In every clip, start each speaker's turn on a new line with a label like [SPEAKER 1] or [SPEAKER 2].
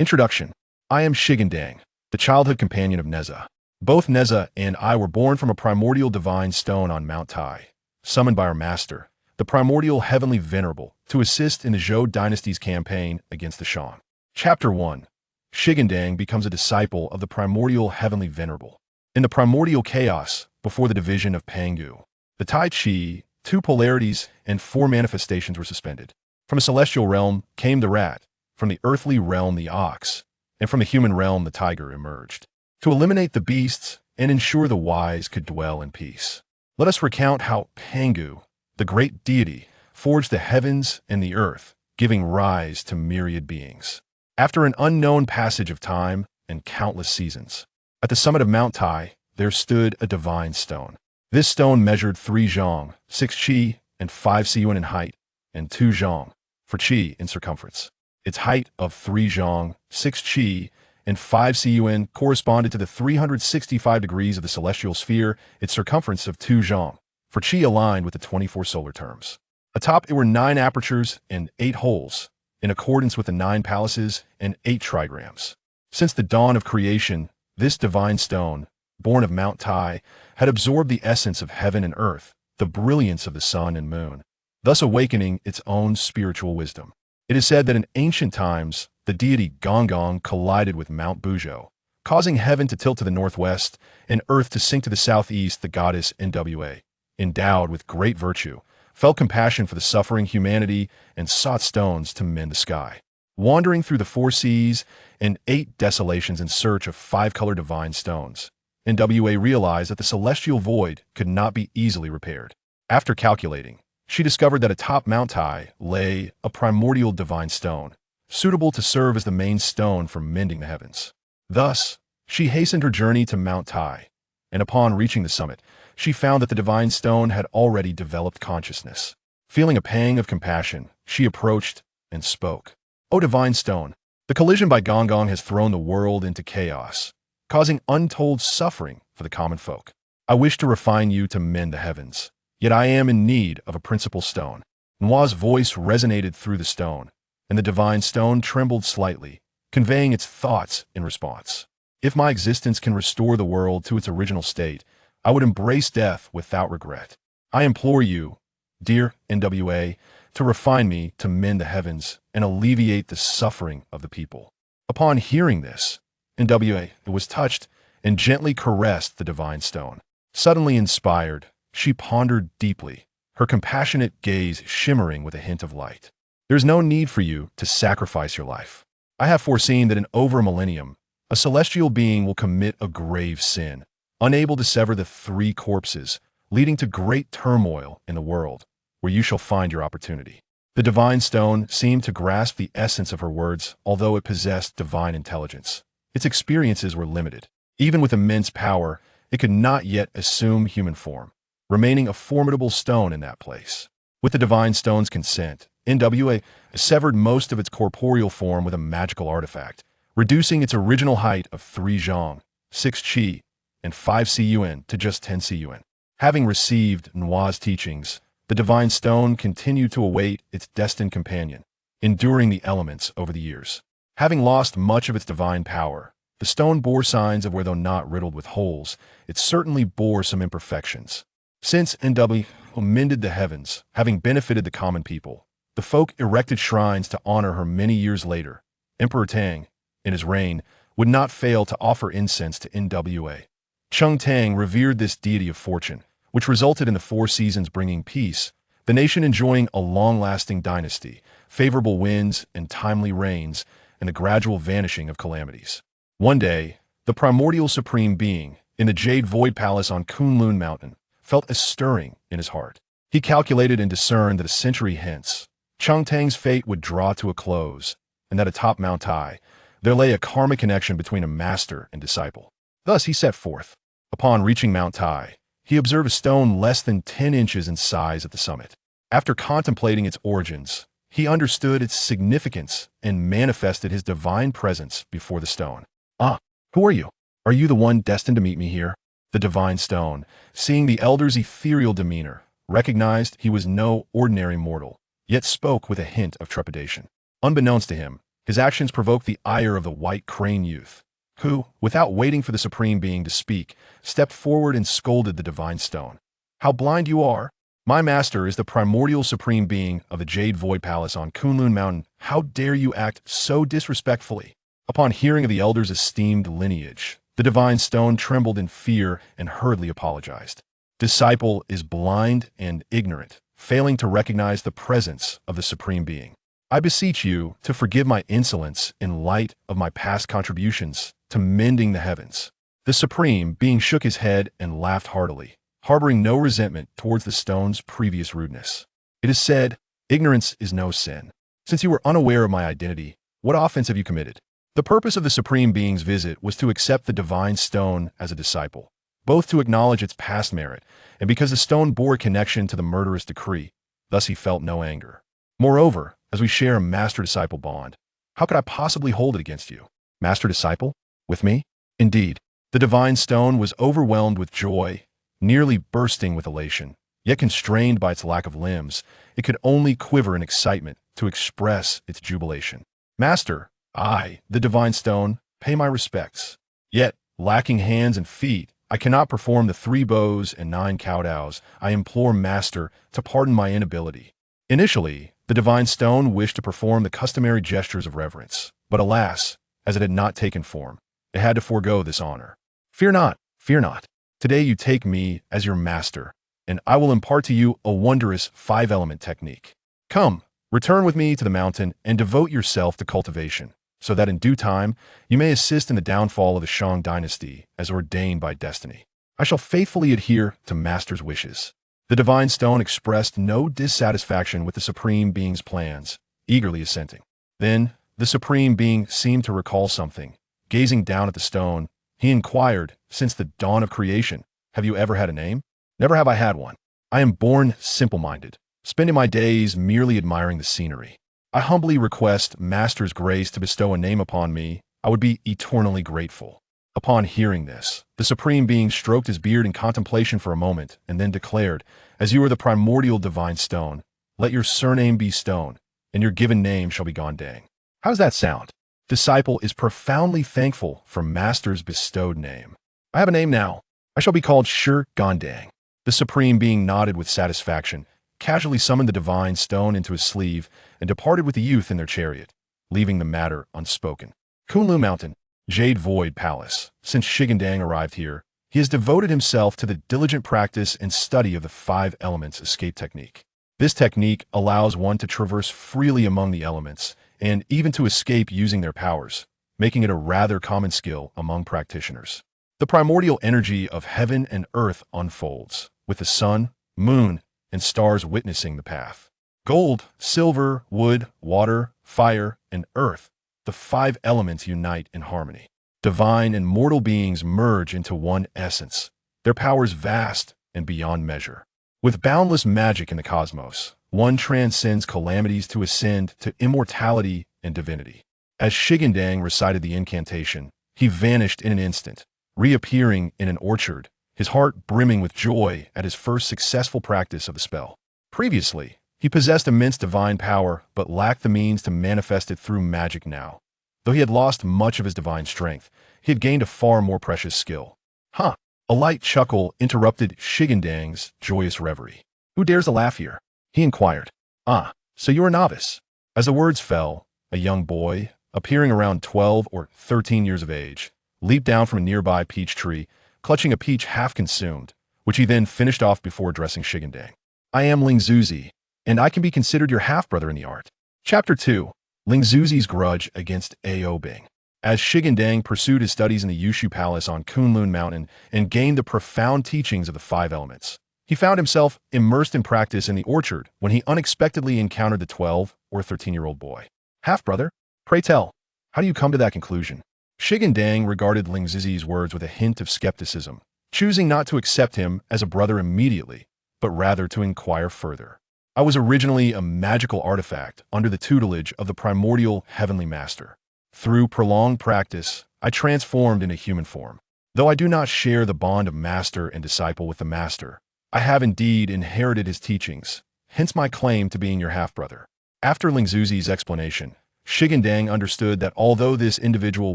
[SPEAKER 1] Introduction. I am Shi Gandang, the childhood companion of Nezha. Both Nezha and I were born from a primordial divine stone on Mount Tai, summoned by our master, the primordial heavenly venerable, to assist in the Zhou Dynasty's campaign against the Shang. Chapter 1. Shi Gandang becomes a disciple of the primordial heavenly venerable. In the primordial chaos, before the division of Pangu, the Tai Chi, 2 polarities and 4 manifestations were suspended. From a celestial realm came the rat, from the earthly realm the ox, and from the human realm the tiger emerged, to eliminate the beasts and ensure the wise could dwell in peace. Let us recount how Pangu, the great deity, forged the heavens and the earth, giving rise to myriad beings. After an unknown passage of time and countless seasons, at the summit of Mount Tai, there stood a divine stone. This stone measured 3 zhang, 6 qi, and 5 siyuan in height, and 2 zhang, for qi in circumference. Its height of 3 zhang, 6 qi, and 5 siyuan corresponded to the 365 degrees of the celestial sphere, its circumference of 2 zhang, for qi aligned with the 24 solar terms. Atop it were 9 apertures and 8 holes, in accordance with the 9 palaces and 8 trigrams. Since the dawn of creation, this divine stone, born of Mount Tai, had absorbed the essence of heaven and earth, the brilliance of the sun and moon, thus awakening its own spiritual wisdom. It is said that in ancient times, the deity Gandang collided with Mount Buzhou, causing heaven to tilt to the northwest and earth to sink to the southeast. The goddess Nwa, endowed with great virtue, felt compassion for the suffering humanity and sought stones to mend the sky. Wandering through the 4 seas and 8 desolations in search of 5-color divine stones, Nwa realized that the celestial void could not be easily repaired. After calculating, she discovered that atop Mount Tai lay a primordial divine stone, suitable to serve as the main stone for mending the heavens. Thus, she hastened her journey to Mount Tai, and upon reaching the summit, she found that the divine stone had already developed consciousness. Feeling a pang of compassion, she approached and spoke. "O divine stone, the collision by Gandang has thrown the world into chaos, causing untold suffering for the common folk. I wish to refine you to mend the heavens. Yet I am in need of a principal stone." Nwa's voice resonated through the stone, and the divine stone trembled slightly, conveying its thoughts in response. "If my existence can restore the world to its original state, I would embrace death without regret. I implore you, dear Nwa, to refine me to mend the heavens and alleviate the suffering of the people." Upon hearing this, Nwa was touched and gently caressed the divine stone. Suddenly inspired, she pondered deeply, her compassionate gaze shimmering with a hint of light. "There's no need for you to sacrifice your life. I have foreseen that in over a millennium, a celestial being will commit a grave sin, unable to sever the 3 corpses, leading to great turmoil in the world, where you shall find your opportunity." The divine stone seemed to grasp the essence of her words, although it possessed divine intelligence. Its experiences were limited. Even with immense power, it could not yet assume human form, remaining a formidable stone in that place. With the divine stone's consent, Nwa severed most of its corporeal form with a magical artifact, reducing its original height of 3 zhang, 6 qi, and 5 siyuan to just 10 siyuan. Having received Nwa's teachings, the divine stone continued to await its destined companion, enduring the elements over the years. Having lost much of its divine power, the stone bore signs of where, though not riddled with holes, it certainly bore some imperfections. Since Nwa mended the heavens, having benefited the common people, the folk erected shrines to honor her. Many years later, Emperor Tang, in his reign, would not fail to offer incense to Nwa. Tang revered this deity of fortune, which resulted in the 4 seasons bringing peace, the nation enjoying a long-lasting dynasty, favorable winds and timely rains, and the gradual vanishing of calamities. One day, the primordial supreme being, in the Jade Void Palace on Kunlun Mountain, felt a stirring in his heart. He calculated and discerned that a century hence, Tang's fate would draw to a close, and that atop Mount Tai, there lay a karmic connection between a master and disciple. Thus he set forth. Upon reaching Mount Tai, he observed a stone less than 10 inches in size at the summit. After contemplating its origins, he understood its significance and manifested his divine presence before the stone. "Ah, who are you? Are you the one destined to meet me here?" The divine stone, seeing the elder's ethereal demeanor, recognized he was no ordinary mortal, yet spoke with a hint of trepidation. Unbeknownst to him, His actions provoked the ire of the white crane youth, who, without waiting for the supreme being to speak, stepped forward and scolded the divine stone. How blind you are! My master is the primordial supreme being of the Jade Void Palace on Kunlun Mountain. How dare you act so disrespectfully? Upon hearing of the elder's esteemed lineage, the divine stone trembled in fear and hurriedly apologized. Disciple is blind and ignorant, failing to recognize the presence of the supreme being. I beseech you to forgive my insolence in light of my past contributions to mending the heavens. The supreme being shook his head and laughed heartily, harboring no resentment towards the stone's previous rudeness. It is said, ignorance is no sin. Since you were unaware of my identity, what offense have you committed? The purpose of the supreme being's visit was to accept the divine stone as a disciple, both to acknowledge its past merit, and because the stone bore a connection to the murderous decree, thus he felt no anger. Moreover, as we share a master-disciple bond, how could I possibly hold it against you? Master-disciple? With me? Indeed, the divine stone was overwhelmed with joy, nearly bursting with elation, yet constrained by its lack of limbs, it could only quiver in excitement to express its jubilation. Master, I, the divine stone, pay my respects. Yet, lacking hands and feet, I cannot perform the 3 bows and 9 kowtows. I implore Master to pardon my inability. Initially, the divine stone wished to perform the customary gestures of reverence, but alas, as it had not taken form, it had to forego this honor. Fear not, fear not. Today you take me as your master, and I will impart to you a wondrous 5-element technique. Come, return with me to the mountain and devote yourself to cultivation, so that in due time you may assist in the downfall of the Shang Dynasty as ordained by destiny. I shall faithfully adhere to Master's wishes. The divine stone expressed no dissatisfaction with the supreme being's plans, eagerly assenting. Then, the supreme being seemed to recall something. Gazing down at the stone, he inquired, since the dawn of creation, have you ever had a name? Never have I had one. I am born simple-minded, spending my days merely admiring the scenery. I humbly request Master's grace to bestow a name upon me. I would be eternally grateful. Upon hearing this, the supreme being stroked his beard in contemplation for a moment and then declared, as you are the primordial divine stone, let your surname be Stone, and your given name shall be Gandang. How does that sound? Disciple is profoundly thankful for Master's bestowed name. I have a name now. I shall be called Shi Gandang. The supreme being nodded with satisfaction, casually summoned the divine stone into his sleeve, and departed with the youth in their chariot, leaving the matter unspoken. Kunlun Mountain, Jade Void Palace. Since Shi Gandang arrived here, he has devoted himself to the diligent practice and study of the 5 elements escape technique. This technique allows one to traverse freely among the elements, and even to escape using their powers, making it a rather common skill among practitioners. The primordial energy of heaven and earth unfolds, with the sun, moon, and stars witnessing the path. Gold, silver, wood, water, fire, and earth, the 5 elements unite in harmony. Divine and mortal beings merge into one essence, their powers vast and beyond measure. With boundless magic in the cosmos, one transcends calamities to ascend to immortality and divinity. As Shi Gandang recited the incantation, he vanished in an instant, reappearing in an orchard, his heart brimming with joy at his first successful practice of the spell. Previously, he possessed immense divine power, but lacked the means to manifest it through magic now. Though he had lost much of his divine strength, he had gained a far more precious skill. Huh! A light chuckle interrupted Shi Gandang's joyous reverie. Who dares to laugh here? He inquired. Ah, so you're a novice. As the words fell, a young boy, appearing around 12 or 13 years of age, leaped down from a nearby peach tree, clutching a peach half consumed, which he then finished off before addressing Shi Gandang. I am Ling Zuzi, and I can be considered your half-brother in the art. Chapter 2. Ling Zuzi's Grudge Against A.O. Bing. As Shi Gandang pursued his studies in the Yushu Palace on Kunlun Mountain and gained the profound teachings of the 5 elements, he found himself immersed in practice in the orchard when he unexpectedly encountered the 12 or 13-year-old boy. Half-brother? Pray tell, how do you come to that conclusion? Shi Gandang regarded Ling Zuzi's words with a hint of skepticism, choosing not to accept him as a brother immediately, but rather to inquire further. I was originally a magical artifact under the tutelage of the primordial heavenly master. Through prolonged practice, I transformed into human form. Though I do not share the bond of master and disciple with the master, I have indeed inherited his teachings, hence my claim to being your half-brother. After Ling Zuzi's explanation, Shi Gandang understood that although this individual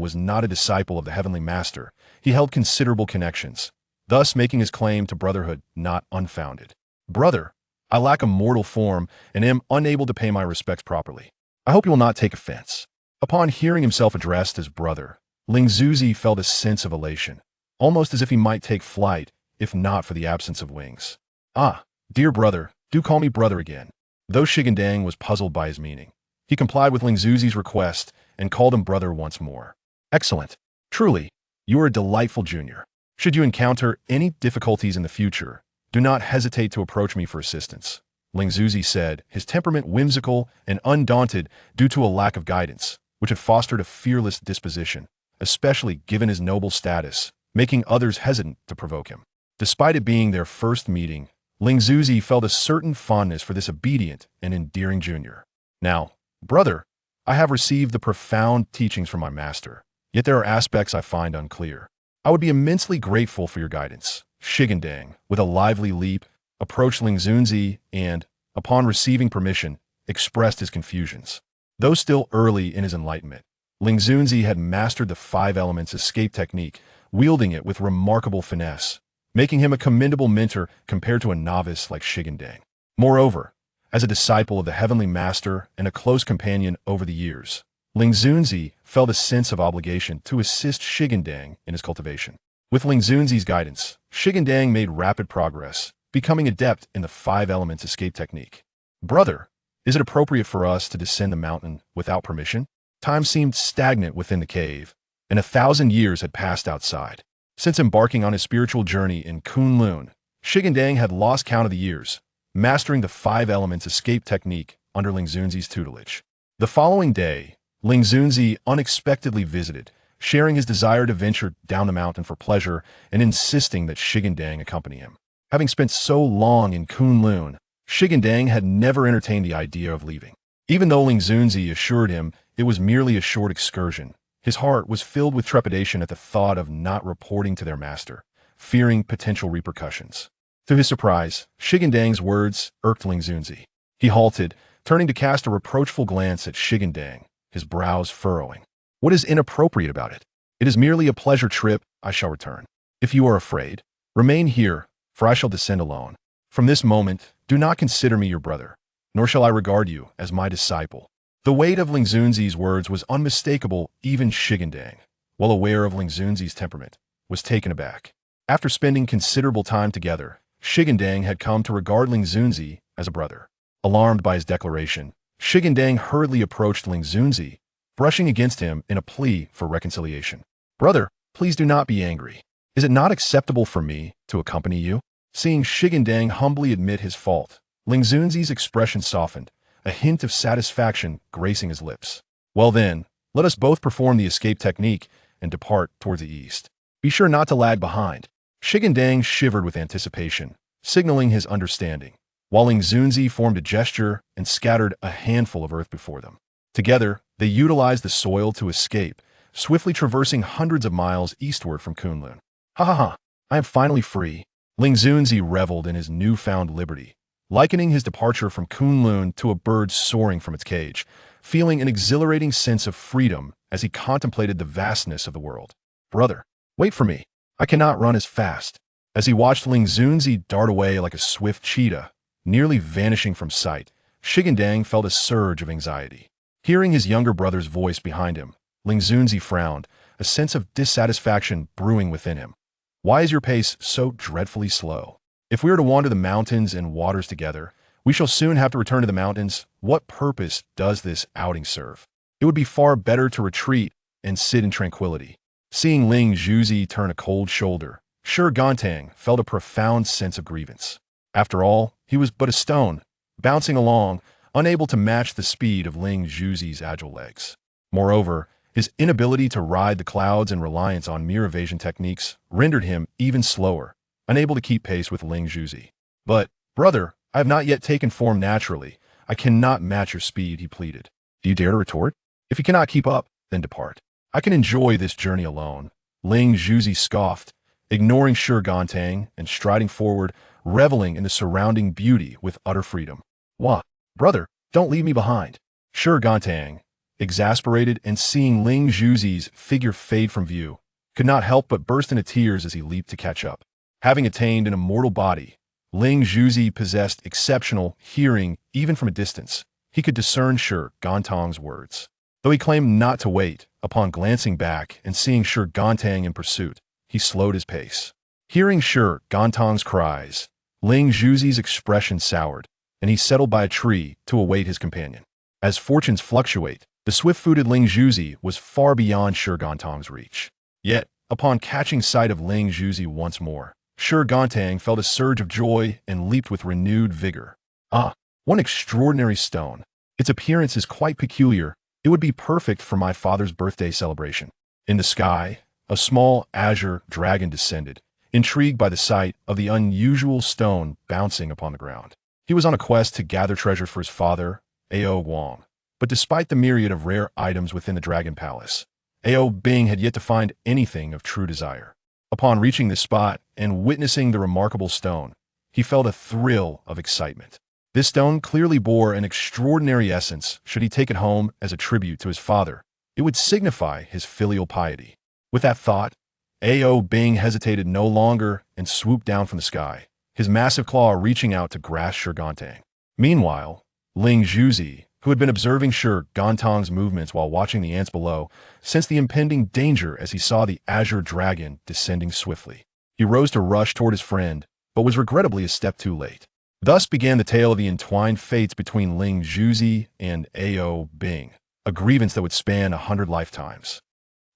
[SPEAKER 1] was not a disciple of the Heavenly Master, he held considerable connections, thus making his claim to brotherhood not unfounded. Brother, I lack a mortal form and am unable to pay my respects properly. I hope you will not take offense. Upon hearing himself addressed as brother, Ling Zuzi felt a sense of elation, almost as if he might take flight, if not for the absence of wings. Ah, dear brother, do call me brother again. Though Shi Gandang was puzzled by his meaning, he complied with Ling Zuzi's request and called him brother once more. Excellent. Truly, you are a delightful junior. Should you encounter any difficulties in the future, do not hesitate to approach me for assistance. Ling Zuzi said, his temperament whimsical and undaunted due to a lack of guidance, which had fostered a fearless disposition, especially given his noble status, making others hesitant to provoke him. Despite it being their first meeting, Ling Zuzi felt a certain fondness for this obedient and endearing junior. Now, brother, I have received the profound teachings from my master, yet there are aspects I find unclear. I would be immensely grateful for your guidance. Shi Gandang, with a lively leap, approached Ling Zuzi and, upon receiving permission, expressed his confusions. Though still early in his enlightenment, Ling Zuzi had mastered the 5 elements escape technique, wielding it with remarkable finesse, making him a commendable mentor compared to a novice like Shi Gandang. Moreover, as a disciple of the Heavenly Master and a close companion over the years, Ling Zuzi felt a sense of obligation to assist Shi Gandang in his cultivation. With Ling Zuzi's guidance, Shi Gandang made rapid progress, becoming adept in the 5 elements escape technique. Brother, is it appropriate for us to descend the mountain without permission? Time seemed stagnant within the cave, and 1,000 years had passed outside. Since embarking on his spiritual journey in Kunlun, Shi Gandang had lost count of the years, mastering the 5 elements escape technique under Ling Zuzi's tutelage. The following day, Ling Zuzi unexpectedly visited, sharing his desire to venture down the mountain for pleasure and insisting that Shi Gandang accompany him. Having spent so long in Kunlun, Shi Gandang had never entertained the idea of leaving. Even though Ling Zuzi assured him it was merely a short excursion, his heart was filled with trepidation at the thought of not reporting to their master, fearing potential repercussions. To his surprise, Shi Gandang's words irked Ling Zuzi. He halted, turning to cast a reproachful glance at Shi Gandang, his brows furrowing. What is inappropriate about it? It is merely a pleasure trip. I shall return. If you are afraid, remain here, for I shall descend alone. From this moment, do not consider me your brother, nor shall I regard you as my disciple. The weight of Ling Zuzi's words was unmistakable. Even Shi Gandang, well aware of Ling Zuzi's temperament, was taken aback. After spending considerable time together, Shi Gandang had come to regard Ling Zuzi as a brother. Alarmed by his declaration, Shi Gandang hurriedly approached Ling Zuzi, brushing against him in a plea for reconciliation. Brother, please do not be angry. Is it not acceptable for me to accompany you? Seeing Shi Gandang humbly admit his fault, Ling Zuzi's expression softened, a hint of satisfaction gracing his lips. Well then, let us both perform the escape technique and depart towards the east. Be sure not to lag behind. Shi Gandang shivered with anticipation, signaling his understanding, while Ling Zuzi formed a gesture and scattered a handful of earth before them. Together, they utilized the soil to escape, swiftly traversing hundreds of miles eastward from Kunlun. Ha ha ha, I am finally free. Ling Zuzi reveled in his newfound liberty, likening his departure from Kunlun to a bird soaring from its cage, feeling an exhilarating sense of freedom as he contemplated the vastness of the world. Brother, wait for me. I cannot run as fast. As he watched Ling Zuzi dart away like a swift cheetah, nearly vanishing from sight, Shi Gandang felt a surge of anxiety. Hearing his younger brother's voice behind him, Ling Zuzi frowned, a sense of dissatisfaction brewing within him. Why is your pace so dreadfully slow? If we are to wander the mountains and waters together, we shall soon have to return to the mountains. What purpose does this outing serve? It would be far better to retreat and sit in tranquility. Seeing Ling Zuzi turn a cold shoulder, Shi Gandang felt a profound sense of grievance. After all, he was but a stone, bouncing along, unable to match the speed of Ling Zuzi's agile legs. Moreover, his inability to ride the clouds and reliance on mere evasion techniques rendered him even slower, unable to keep pace with Ling Zuzi. But, brother, I have not yet taken form naturally. I cannot match your speed, he pleaded. Do you dare to retort? If you cannot keep up, then depart. I can enjoy this journey alone. Ling Zuzi scoffed, ignoring Shi Gandang and striding forward, reveling in the surrounding beauty with utter freedom. Wah, brother, don't leave me behind. Shi Gandang, exasperated and seeing Ling Zhuzi's figure fade from view, could not help but burst into tears as he leaped to catch up. Having attained an immortal body, Ling Zhuzi possessed exceptional hearing even from a distance. He could discern Shi Gandang's words. Though he claimed not to wait, upon glancing back and seeing Shi Gandang in pursuit, he slowed his pace. Hearing Shi Gandang's cries, Ling Zhuzi's expression soured, and he settled by a tree to await his companion. As fortunes fluctuate, the swift-footed Ling Zhuzi was far beyond Shi Gandang's reach. Yet, upon catching sight of Ling Zhuzi once more, Shi Gandang felt a surge of joy and leaped with renewed vigor. Ah, one extraordinary stone. Its appearance is quite peculiar. It would be perfect for my father's birthday celebration. In the sky, a small azure dragon descended, intrigued by the sight of the unusual stone bouncing upon the ground. He was on a quest to gather treasure for his father, Ao Guang. But despite the myriad of rare items within the Dragon Palace, Ao Bing had yet to find anything of true desire. Upon reaching this spot and witnessing the remarkable stone, he felt a thrill of excitement. This stone clearly bore an extraordinary essence. Should he take it home as a tribute to his father, it would signify his filial piety. With that thought, Ao Bing hesitated no longer and swooped down from the sky, his massive claw reaching out to grasp Shi Gandang. Meanwhile, Ling Zhuzi, who had been observing Shi Gandang's movements while watching the ants below, sensed the impending danger as he saw the azure dragon descending swiftly. He rose to rush toward his friend, but was regrettably a step too late. Thus began the tale of the entwined fates between Ling Zhuzi and Ao Bing, a grievance that would span 100 lifetimes.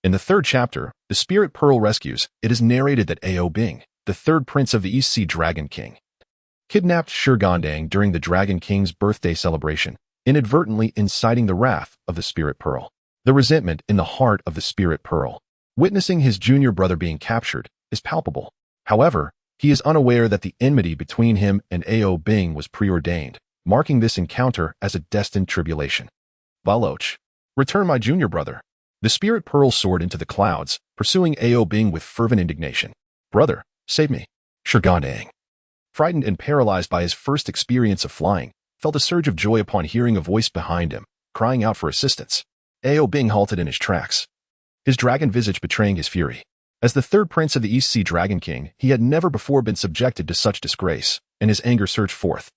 [SPEAKER 1] In the third chapter, The Spirit Pearl Rescues, it is narrated that Ao Bing, the third prince of the East Sea Dragon King, kidnapped Shi Gandang during the Dragon King's birthday celebration, inadvertently inciting the wrath of the Spirit Pearl. The resentment in the heart of the Spirit Pearl, witnessing his junior brother being captured, is palpable. However, he is unaware that the enmity between him and Ao Bing was preordained, marking this encounter as a destined tribulation. Baloch, return my junior brother. The Spirit Pearl soared into the clouds, pursuing Ao Bing with fervent indignation. Brother, save me. Shi Gandang, frightened and paralyzed by his first experience of flying, felt a surge of joy upon hearing a voice behind him, crying out for assistance. Ao Bing halted in his tracks, his dragon visage betraying his fury. As the third prince of the East Sea Dragon King, he had never before been subjected to such disgrace, and his anger surged forth.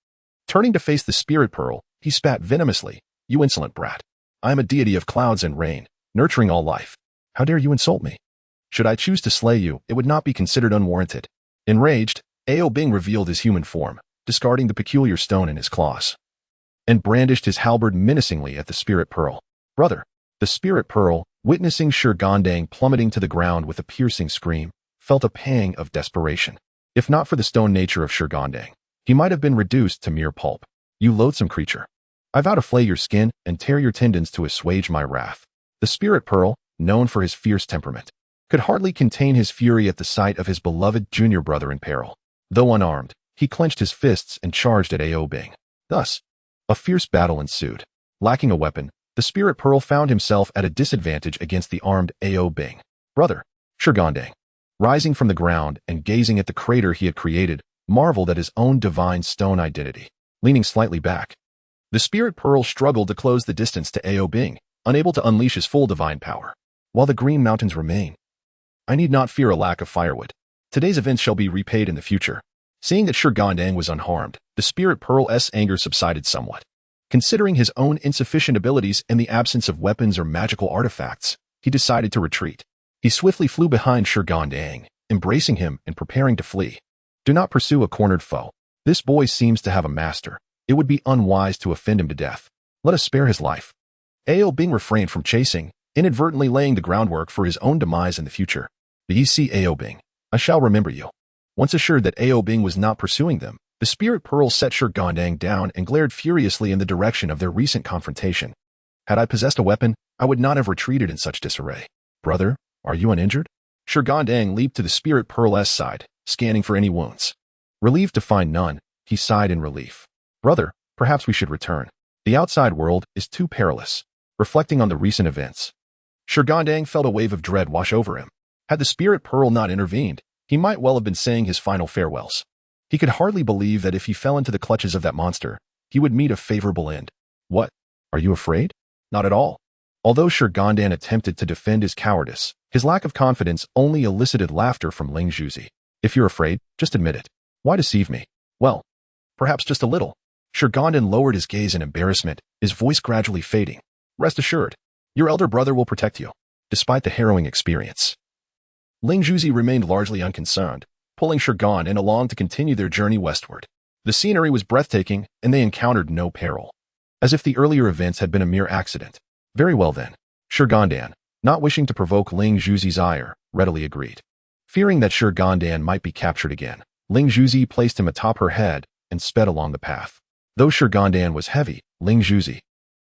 [SPEAKER 1] Turning to face the Spirit Pearl, he spat venomously. You insolent brat. I am a deity of clouds and rain, nurturing all life. How dare you insult me? Should I choose to slay you, it would not be considered unwarranted. Enraged, Ao Bing revealed his human form, discarding the peculiar stone in his claws, and brandished his halberd menacingly at the Spirit Pearl. Brother, the Spirit Pearl, witnessing Shi Gandang plummeting to the ground with a piercing scream, felt a pang of desperation. If not for the stone nature of Shi Gandang, he might have been reduced to mere pulp. You loathsome creature. I vow to flay your skin and tear your tendons to assuage my wrath. The Spirit Pearl, known for his fierce temperament, could hardly contain his fury at the sight of his beloved junior brother in peril. Though unarmed, he clenched his fists and charged at Ao Bing. Thus, a fierce battle ensued. Lacking a weapon, the Spirit Pearl found himself at a disadvantage against the armed Ao Bing. Brother, Shi Gandang, rising from the ground and gazing at the crater he had created, marveled at his own divine stone identity. Leaning slightly back, the Spirit Pearl struggled to close the distance to Ao Bing, unable to unleash his full divine power. While the green mountains remain, I need not fear a lack of firewood. Today's events shall be repaid in the future. Seeing that Shi Gandang was unharmed, the Spirit Pearl's anger subsided somewhat. Considering his own insufficient abilities and the absence of weapons or magical artifacts, he decided to retreat. He swiftly flew behind Shi Gandang, embracing him and preparing to flee. Do not pursue a cornered foe. This boy seems to have a master. It would be unwise to offend him to death. Let us spare his life. Ao Bing refrained from chasing, inadvertently laying the groundwork for his own demise in the future. Do ye see Ao Bing? I shall remember you. Once assured that Ao Bing was not pursuing them, the Spirit Pearl set Shi Gandang down and glared furiously in the direction of their recent confrontation. Had I possessed a weapon, I would not have retreated in such disarray. Brother, are you uninjured? Shi Gandang leaped to the Spirit Pearl's side, scanning for any wounds. Relieved to find none, he sighed in relief. Brother, perhaps we should return. The outside world is too perilous. Reflecting on the recent events, Shi Gandang felt a wave of dread wash over him. Had the Spirit Pearl not intervened, he might well have been saying his final farewells. He could hardly believe that if he fell into the clutches of that monster, he would meet a favorable end. What? Are you afraid? Not at all. Although Shi Gandang attempted to defend his cowardice, his lack of confidence only elicited laughter from Ling Zhuzi. If you're afraid, just admit it. Why deceive me? Well, perhaps just a little. Shi Gandang lowered his gaze in embarrassment, his voice gradually fading. Rest assured, your elder brother will protect you, despite the harrowing experience. Ling Zhuzi remained largely unconcerned, pulling Shi Gandang along to continue their journey westward. The scenery was breathtaking, and they encountered no peril, as if the earlier events had been a mere accident. Very well then. Shi Gandang, not wishing to provoke Ling Zhuzi's ire, readily agreed. Fearing that Shi Gandang might be captured again, Ling Zhuzi placed him atop her head and sped along the path. Though Shi Gandang was heavy, Ling Zhuzi,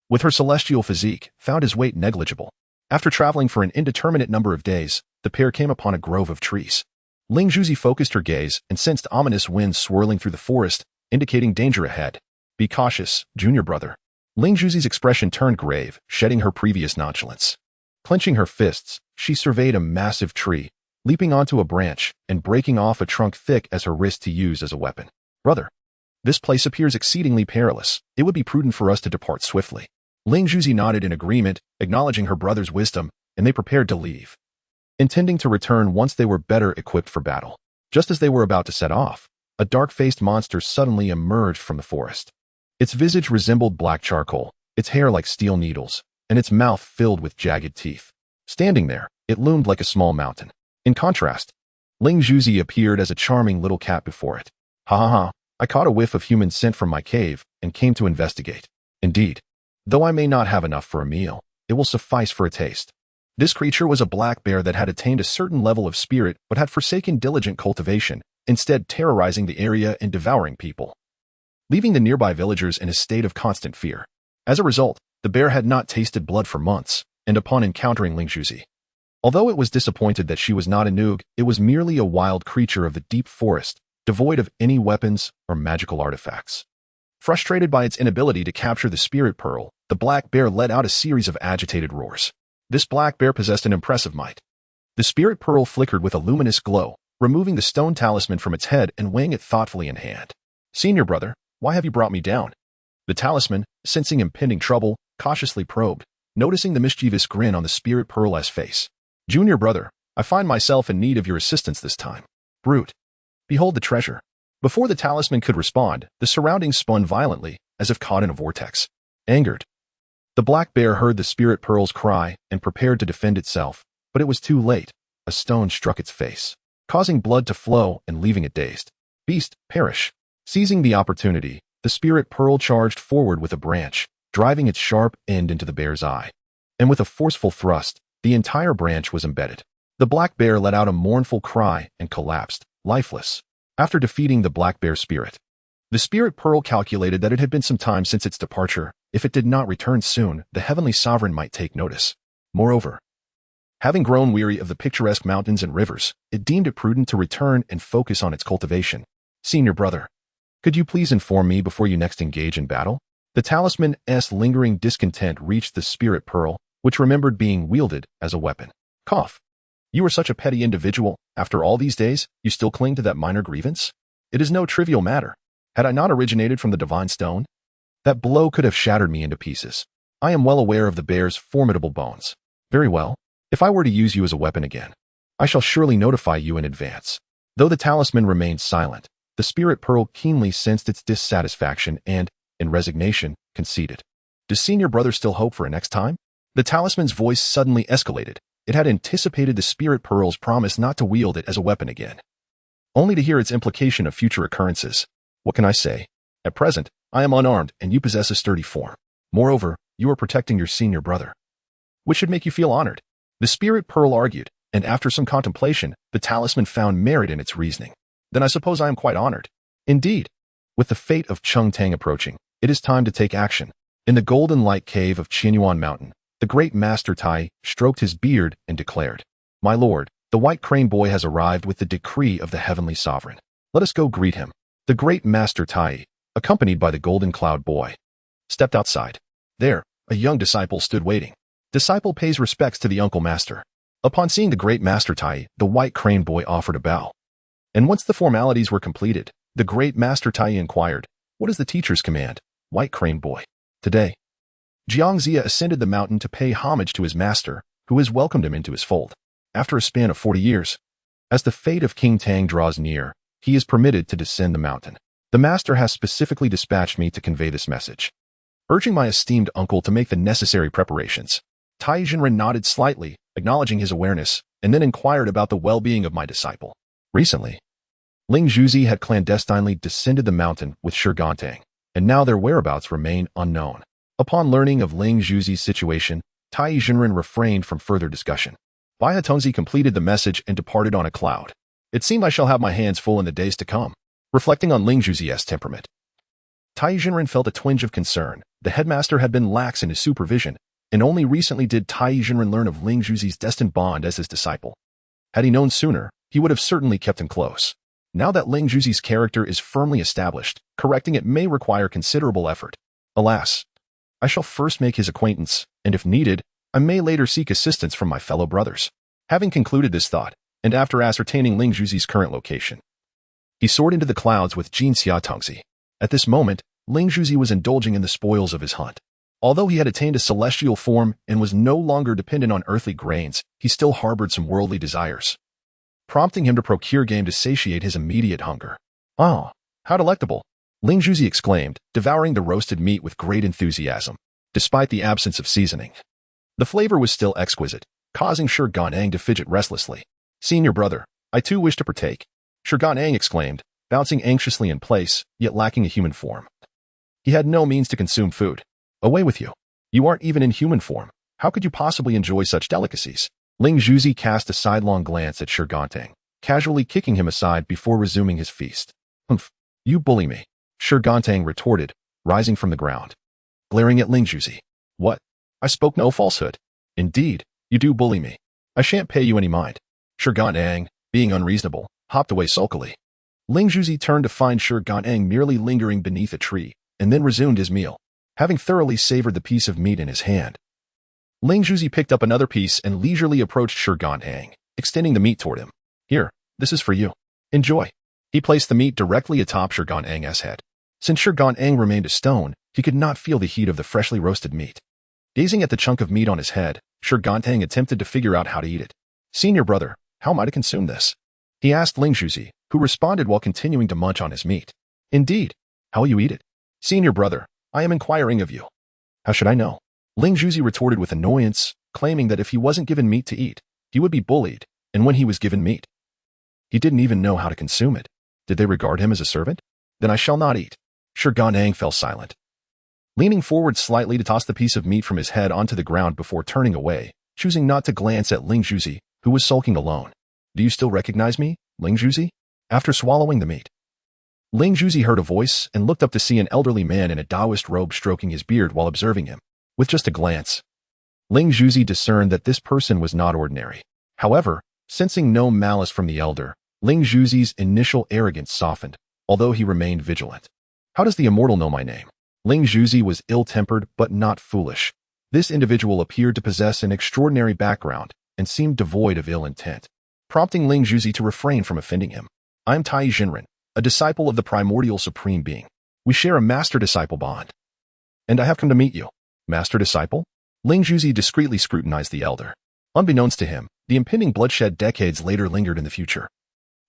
[SPEAKER 1] with her celestial physique, found his weight negligible. After traveling for an indeterminate number of days, the pair came upon a grove of trees. Ling Zhuzi focused her gaze and sensed ominous winds swirling through the forest, indicating danger ahead. Be cautious, junior brother. Ling Zhuzi's expression turned grave, shedding her previous nonchalance. Clenching her fists, she surveyed a massive tree, leaping onto a branch and breaking off a trunk thick as her wrist to use as a weapon. Brother, this place appears exceedingly perilous. It would be prudent for us to depart swiftly. Ling Zhuzi nodded in agreement, acknowledging her brother's wisdom, and they prepared to leave, intending to return once they were better equipped for battle. Just as they were about to set off, a dark-faced monster suddenly emerged from the forest. Its visage resembled black charcoal, its hair like steel needles, and its mouth filled with jagged teeth. Standing there, it loomed like a small mountain. In contrast, Ling Zhuzi appeared as a charming little cat before it. Ha ha ha, I caught a whiff of human scent from my cave and came to investigate. Indeed, though I may not have enough for a meal, it will suffice for a taste. This creature was a black bear that had attained a certain level of spirit but had forsaken diligent cultivation, instead terrorizing the area and devouring people, leaving the nearby villagers in a state of constant fear. As a result, the bear had not tasted blood for months, and upon encountering Ling Zhuzi, although it was disappointed that she was not a Noog, it was merely a wild creature of the deep forest, devoid of any weapons or magical artifacts. Frustrated by its inability to capture the spirit pearl, the black bear let out a series of agitated roars. This black bear possessed an impressive might. The spirit pearl flickered with a luminous glow, removing the stone talisman from its head and weighing it thoughtfully in hand. Senior brother, why have you brought me down? The talisman, sensing impending trouble, cautiously probed, noticing the mischievous grin on the spirit pearl's face. Junior brother, I find myself in need of your assistance this time. Brute. Behold the treasure. Before the talisman could respond, the surroundings spun violently, as if caught in a vortex. Angered, the black bear heard the spirit pearl's cry and prepared to defend itself, but it was too late. A stone struck its face, causing blood to flow and leaving it dazed. Beast, perish. Seizing the opportunity, the spirit pearl charged forward with a branch, driving its sharp end into the bear's eye. And with a forceful thrust, the entire branch was embedded. The black bear let out a mournful cry and collapsed, lifeless. After defeating the black bear spirit, the spirit pearl calculated that it had been some time since its departure. If it did not return soon, the heavenly sovereign might take notice. Moreover, having grown weary of the picturesque mountains and rivers, it deemed it prudent to return and focus on its cultivation. Senior brother, could you please inform me before you next engage in battle? The talisman's lingering discontent reached the spirit pearl, which remembered being wielded as a weapon. Cough. You are such a petty individual. After all these days, you still cling to that minor grievance? It is no trivial matter. Had I not originated from the divine stone, that blow could have shattered me into pieces. I am well aware of the bear's formidable bones. Very well. If I were to use you as a weapon again, I shall surely notify you in advance. Though the talisman remained silent, the spirit pearl keenly sensed its dissatisfaction and, in resignation, conceded. Does senior brother still hope for a next time? The talisman's voice suddenly escalated. It had anticipated the spirit pearl's promise not to wield it as a weapon again, only to hear its implication of future occurrences. What can I say? At present, I am unarmed and you possess a sturdy form. Moreover, you are protecting your senior brother, which should make you feel honored. The spirit pearl argued, and after some contemplation, the talisman found merit in its reasoning. Then I suppose I am quite honored. Indeed. With the fate of Cheng Tang approaching, it is time to take action. In the golden light cave of Qianyuan Mountain, the great Master Tai stroked his beard and declared, My lord, the white crane boy has arrived with the decree of the heavenly sovereign. Let us go greet him. The great Master Tai, accompanied by the golden cloud boy, stepped outside. There, a young disciple stood waiting. Disciple pays respects to the uncle master. Upon seeing the great Master Tai, the white crane boy offered a bow. And once the formalities were completed, the great Master Tai inquired, What is the teacher's command, white crane boy? Today, Jiangxia ascended the mountain to pay homage to his master, who has welcomed him into his fold. After a span of 40 years, as the fate of King Tang draws near, he is permitted to descend the mountain. The master has specifically dispatched me to convey this message, urging my esteemed uncle to make the necessary preparations. Tai Jinren nodded slightly, acknowledging his awareness, and then inquired about the well-being of my disciple. Recently, Ling Zhuzi had clandestinely descended the mountain with Shi Gandang, and now their whereabouts remain unknown. Upon learning of Ling Zhuzi's situation, Tai Jinren refrained from further discussion. Bai Tongzi completed the message and departed on a cloud. It seemed I shall have my hands full in the days to come. Reflecting on Ling Zhuzi's temperament, Tai Jinren felt a twinge of concern. The headmaster had been lax in his supervision, and only recently did Tai Jinren learn of Ling Zhuzi's destined bond as his disciple. Had he known sooner, he would have certainly kept him close. Now that Ling Zhuzi's character is firmly established, correcting it may require considerable effort. Alas, I shall first make his acquaintance, and if needed, I may later seek assistance from my fellow brothers. Having concluded this thought, and after ascertaining Ling Zhuzi's current location, he soared into the clouds with Jin Xiatongzi. At this moment, Ling Zhuzi was indulging in the spoils of his hunt. Although he had attained a celestial form and was no longer dependent on earthly grains, he still harbored some worldly desires, prompting him to procure game to satiate his immediate hunger. "Oh, how delectable!" Ling Zhuzi exclaimed, devouring the roasted meat with great enthusiasm. Despite the absence of seasoning, the flavor was still exquisite, causing Shi Gandang to fidget restlessly. "Senior brother, I too wish to partake," Shi Gandang exclaimed, bouncing anxiously in place, yet lacking a human form. He had no means to consume food. "Away with you. You aren't even in human form. How could you possibly enjoy such delicacies?" Ling Zhuzi cast a sidelong glance at Shi Gandang, casually kicking him aside before resuming his feast. "Humph, you bully me," Shi Gandang retorted, rising from the ground. Glaring at Ling Zhuzi. "What? I spoke no falsehood. Indeed, you do bully me. I shan't pay you any mind." Shi Gandang, being unreasonable, hopped away sulkily. Ling Zhuzi turned to find Shi Gandang merely lingering beneath a tree, and then resumed his meal. Having thoroughly savored the piece of meat in his hand, Ling Zhuzi picked up another piece and leisurely approached Shi Gandang, extending the meat toward him. "Here, this is for you. Enjoy." He placed the meat directly atop Shi Gandang's head. Since Shi Gandang remained a stone, he could not feel the heat of the freshly roasted meat. Gazing at the chunk of meat on his head, Shi Gandang attempted to figure out how to eat it. "Senior brother, how am I to consume this?" he asked Ling Zhuzi, who responded while continuing to munch on his meat. "Indeed. How will you eat it?" "Senior brother, I am inquiring of you." "How should I know?" Ling Zhuzi retorted with annoyance, claiming that if he wasn't given meat to eat, he would be bullied, and when he was given meat, he didn't even know how to consume it. Did they regard him as a servant? "Then I shall not eat." Shi Gandang fell silent, leaning forward slightly to toss the piece of meat from his head onto the ground before turning away, choosing not to glance at Ling Zhuzi, who was sulking alone. "Do you still recognize me, Ling Zhuzi?" After swallowing the meat, Ling Zhuzi heard a voice and looked up to see an elderly man in a Taoist robe stroking his beard while observing him. With just a glance, Ling Zhuzi discerned that this person was not ordinary. However, sensing no malice from the elder, Ling Zhuzi's initial arrogance softened, although he remained vigilant. "How does the immortal know my name?" Ling Zhuzi was ill-tempered but not foolish. This individual appeared to possess an extraordinary background and seemed devoid of ill intent, prompting Ling Zhuzi to refrain from offending him. "I'm Tai Jinren, a disciple of the primordial supreme being. We share a master-disciple bond, and I have come to meet you." "Master-disciple?" Ling Zhuzi discreetly scrutinized the elder. Unbeknownst to him, the impending bloodshed decades later lingered in the future,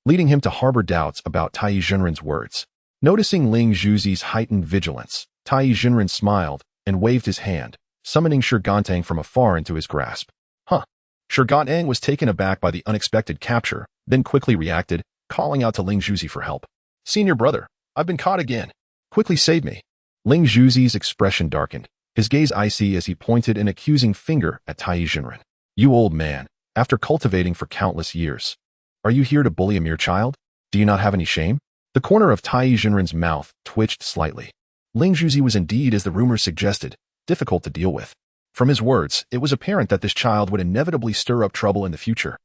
[SPEAKER 1] leading him to harbor doubts about Tai Jinren's words. Noticing Ling Zhuzi's heightened vigilance, Tai Jinren smiled and waved his hand, summoning Shi Gandang from afar into his grasp. "Huh." Shi Gandang was taken aback by the unexpected capture, then quickly reacted, calling out to Ling Zhuzi for help. "Senior brother, I've been caught again. Quickly save me." Ling Zhuzi's expression darkened, his gaze icy as he pointed an accusing finger at Tai Jinren. "You old man, after cultivating for countless years, are you here to bully a mere child? Do you not have any shame?" The corner of Tai Jinren's mouth twitched slightly. Ling Zhuzi was indeed, as the rumors suggested, difficult to deal with. From his words, it was apparent that this child would inevitably stir up trouble in the future.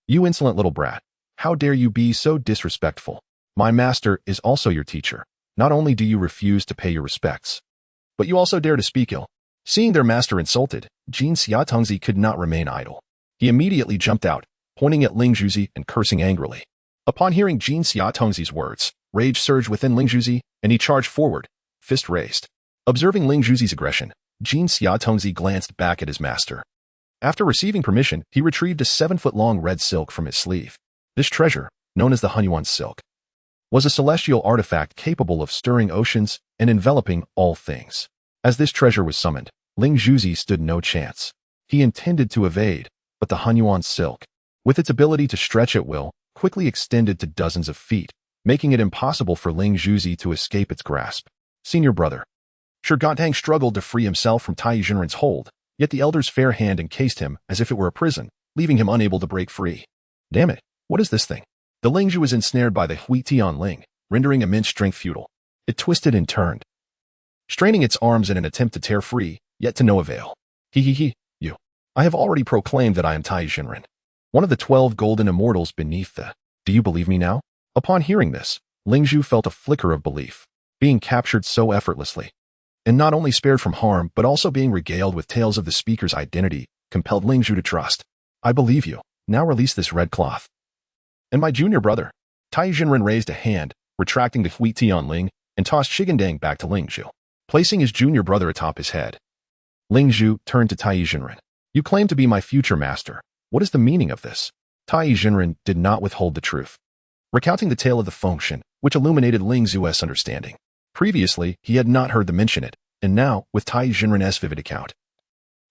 [SPEAKER 1] "You insolent little brat. How dare you be so disrespectful? My master is also your teacher. Not only do you refuse to pay your respects, but you also dare to speak ill." Seeing their master insulted, Jin Xiatongzi could not remain idle. He immediately jumped out, pointing at Ling Zhuzi and cursing angrily. Upon hearing Jin Xiatongzi's words, rage surged within Ling Zhuzi, and he charged forward, fist raised. Observing Ling Zhuzi's aggression, Jin Xiaotongzi glanced back at his master. After receiving permission, he retrieved a 7-foot-long red silk from his sleeve. This treasure, known as the Hunyuan silk, was a celestial artifact capable of stirring oceans and enveloping all things. As this treasure was summoned, Ling Zhuzi stood no chance. He intended to evade, but the Hunyuan silk, with its ability to stretch at will, quickly extended to dozens of feet, making it impossible for Ling Zhuzi to escape its grasp. Senior brother. Shi Gandang struggled to free himself from Tai Jinren's hold, yet the elder's fair hand encased him as if it were a prison, leaving him unable to break free. Damn it, what is this thing? The Lingzhu was ensnared by the Hui Tian Ling, rendering immense strength futile. It twisted and turned, straining its arms in an attempt to tear free, yet to no avail. You. I have already proclaimed that I am Tai Jinren, one of the 12 golden immortals beneath the... Do you believe me now? Upon hearing this, Lingzhu felt a flicker of belief. Being captured so effortlessly, and not only spared from harm, but also being regaled with tales of the speaker's identity, compelled Lingzhu to trust. I believe you. Now release this red cloth. And my junior brother. Tai Jinren raised a hand, retracting the Hui Tian Ling, and tossed Shi Gandang back to Lingzhu, placing his junior brother atop his head. Lingzhu turned to Tai Jinren. You claim to be my future master. What is the meaning of this? Tai Jinren did not withhold the truth, recounting the tale of the function, which illuminated Lingzhu's understanding. Previously, he had not heard them mention it, and now, with Tai Jinren's vivid account,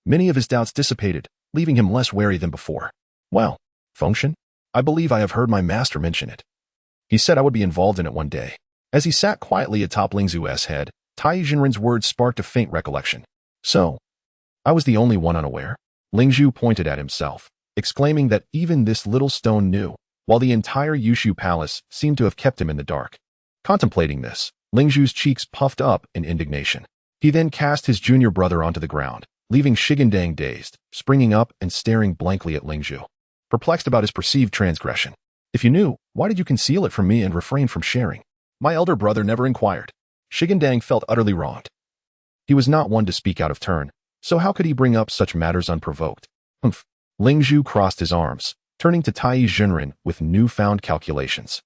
[SPEAKER 1] many of his doubts dissipated, leaving him less wary than before. Well, function? I believe I have heard my master mention it. He said I would be involved in it one day. As he sat quietly atop Lingzhu's head, Tai Jinren's words sparked a faint recollection. So, I was the only one unaware? Lingzhu pointed at himself, exclaiming that even this little stone knew, while the entire Yushu palace seemed to have kept him in the dark. Contemplating this, Lingzhu's cheeks puffed up in indignation. He then cast his junior brother onto the ground, leaving Shi Gandang dazed, springing up and staring blankly at Lingzhu, perplexed about his perceived transgression. If you knew, why did you conceal it from me and refrain from sharing? My elder brother never inquired. Shi Gandang felt utterly wronged. He was not one to speak out of turn, so how could he bring up such matters unprovoked? Humph. Lingzhu crossed his arms, turning to Tai Jinren with newfound calculations.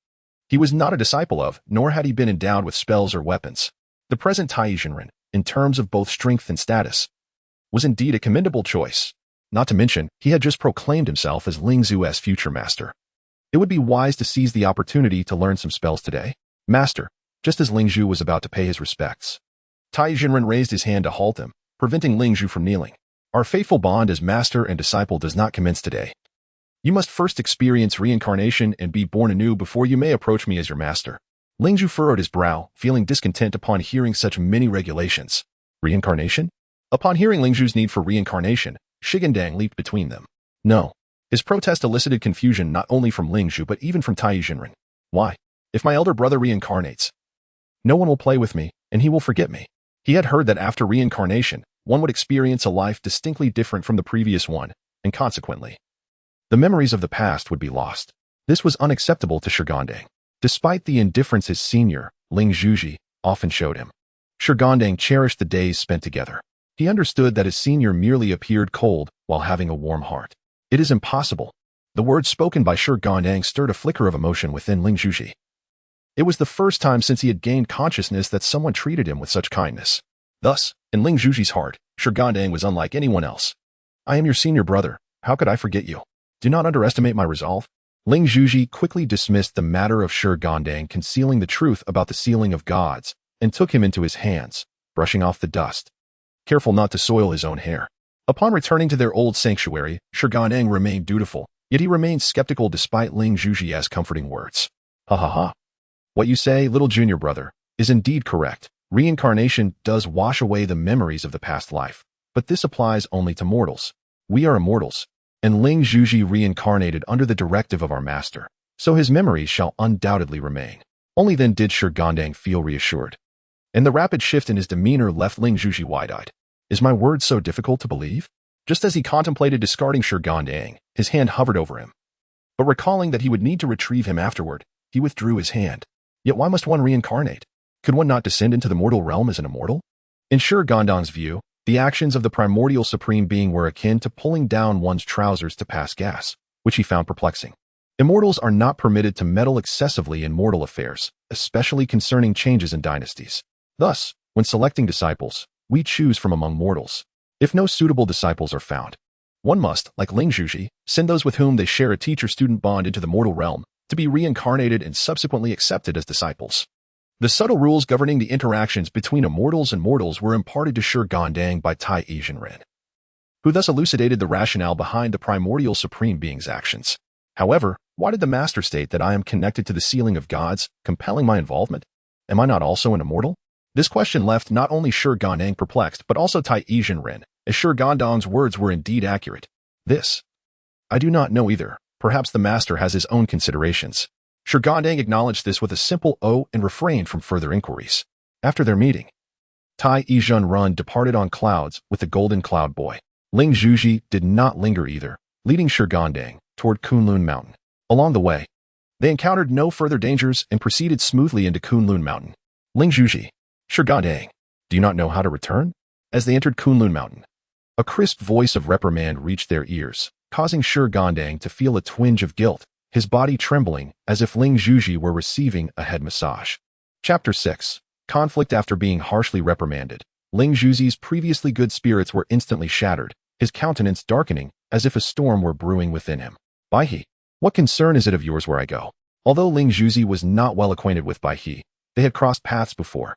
[SPEAKER 1] He was not a disciple of, nor had he been endowed with spells or weapons. The present Tai Jinren, in terms of both strength and status, was indeed a commendable choice. Not to mention, he had just proclaimed himself as Lingzhu's future master. It would be wise to seize the opportunity to learn some spells today. Master, just as Lingzhu was about to pay his respects, Tai Jinren raised his hand to halt him, preventing Lingzhu from kneeling. Our faithful bond as master and disciple does not commence today. You must first experience reincarnation and be born anew before you may approach me as your master. Lingzhu furrowed his brow, feeling discontent upon hearing such many regulations. Reincarnation? Upon hearing Lingzhu's need for reincarnation, Shi Gandang leaped between them. No. His protest elicited confusion not only from Lingzhu but even from Tai Jinren. Why? If my elder brother reincarnates, no one will play with me, and he will forget me. He had heard that after reincarnation, one would experience a life distinctly different from the previous one, and consequently, the memories of the past would be lost. This was unacceptable to Shi Gandang, despite the indifference his senior, Ling Zhuji, often showed him. Shi Gandang cherished the days spent together. He understood that his senior merely appeared cold while having a warm heart. It is impossible. The words spoken by Shi Gandang stirred a flicker of emotion within Ling Zhuji. It was the first time since he had gained consciousness that someone treated him with such kindness. Thus, in Ling Zhuji's heart, Shi Gandang was unlike anyone else. I am your senior brother. How could I forget you? Do not underestimate my resolve. Ling Zhuji quickly dismissed the matter of Shi Gandang concealing the truth about the sealing of gods and took him into his hands, brushing off the dust, careful not to soil his own hair. Upon returning to their old sanctuary, Shi Gandang remained dutiful, yet he remained skeptical despite Ling Zhuji's comforting words. Ha ha ha. What you say, little junior brother, is indeed correct. Reincarnation does wash away the memories of the past life, but this applies only to mortals. We are immortals, and Ling Zhuji reincarnated under the directive of our master, so his memories shall undoubtedly remain. Only then did Shi Gandang feel reassured, and the rapid shift in his demeanor left Ling Zhuji wide-eyed. Is my word so difficult to believe? Just as he contemplated discarding Shi Gandang, his hand hovered over him. But recalling that he would need to retrieve him afterward, he withdrew his hand. Yet why must one reincarnate? Could one not descend into the mortal realm as an immortal? In Shi Gandang's view, the actions of the primordial supreme being were akin to pulling down one's trousers to pass gas, which he found perplexing. Immortals are not permitted to meddle excessively in mortal affairs, especially concerning changes in dynasties. Thus, when selecting disciples, we choose from among mortals. If no suitable disciples are found, one must, like Ling Zhuji, send those with whom they share a teacher-student bond into the mortal realm to be reincarnated and subsequently accepted as disciples. The subtle rules governing the interactions between immortals and mortals were imparted to Shi Gandang by Tai Zhenren, who thus elucidated the rationale behind the primordial supreme being's actions. However, why did the master state that I am connected to the ceiling of gods, compelling my involvement? Am I not also an immortal? This question left not only Shi Gandang perplexed, but also Tai Zhenren, as Shi Gandang's words were indeed accurate. This, I do not know either. Perhaps the master has his own considerations. Shi Gandang acknowledged this with a simple "oh" and refrained from further inquiries. After their meeting, Tai Zhenren departed on clouds with the golden cloud boy. Ling Zhuji did not linger either, leading Shi Gandang toward Kunlun Mountain. Along the way, they encountered no further dangers and proceeded smoothly into Kunlun Mountain. Ling Zhuji, Shi Gandang, do you not know how to return? As they entered Kunlun Mountain, a crisp voice of reprimand reached their ears, causing Shi Gandang to feel a twinge of guilt, his body trembling as if Ling Zhuji were receiving a head massage. Chapter 6. Conflict. After being harshly reprimanded, Ling Zhuji's previously good spirits were instantly shattered, his countenance darkening as if a storm were brewing within him. Bai He, what concern is it of yours where I go? Although Ling Zhuji was not well acquainted with Bai He, they had crossed paths before,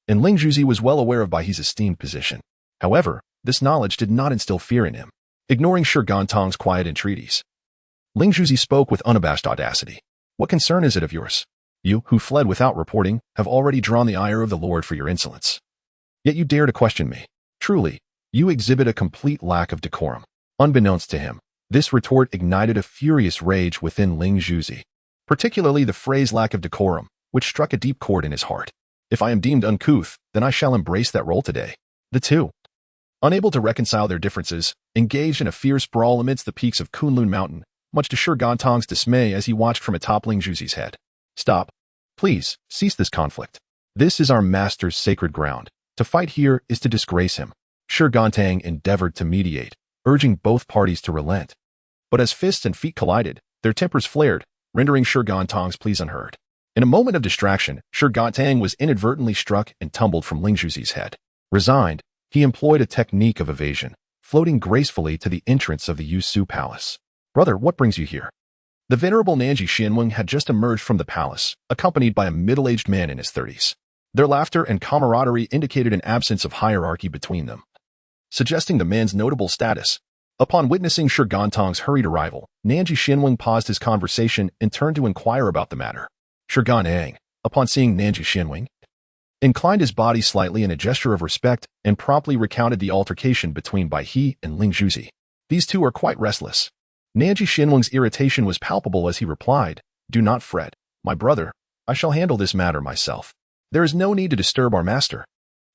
[SPEAKER 1] and Ling Zhuji was well aware of Bai He's esteemed position. However, this knowledge did not instill fear in him. Ignoring Shi Gandang's quiet entreaties, Ling Zhuji spoke with unabashed audacity. What concern is it of yours? You, who fled without reporting, have already drawn the ire of the Lord for your insolence. Yet you dare to question me. Truly, you exhibit a complete lack of decorum. Unbeknownst to him, this retort ignited a furious rage within Ling Zhuji, particularly the phrase lack of decorum, which struck a deep chord in his heart. If I am deemed uncouth, then I shall embrace that role today. The two, unable to reconcile their differences, engaged in a fierce brawl amidst the peaks of Kunlun Mountain, much to Shi Gandang's dismay as he watched from atop Ling Zhuji's head. Stop. Please, cease this conflict. This is our master's sacred ground. To fight here is to disgrace him. Shi Gandang endeavored to mediate, urging both parties to relent. But as fists and feet collided, their tempers flared, rendering Shi Gandang's pleas unheard. In a moment of distraction, Shi Gandang was inadvertently struck and tumbled from Ling Zhuji's head. Resigned, he employed a technique of evasion, floating gracefully to the entrance of the Yusu Palace. Brother, what brings you here? The venerable Nanji Xianweng had just emerged from the palace, accompanied by a middle-aged man in his 30s. Their laughter and camaraderie indicated an absence of hierarchy between them, suggesting the man's notable status. Upon witnessing Shi Gandang's hurried arrival, Nanji Xianweng paused his conversation and turned to inquire about the matter. Shi Gandang, upon seeing Nanji Xianweng, inclined his body slightly in a gesture of respect and promptly recounted the altercation between Bai He and Ling Zhuji. These two are quite restless. Nanji Xianweng's irritation was palpable as he replied, Do not fret, my brother, I shall handle this matter myself. There is no need to disturb our master.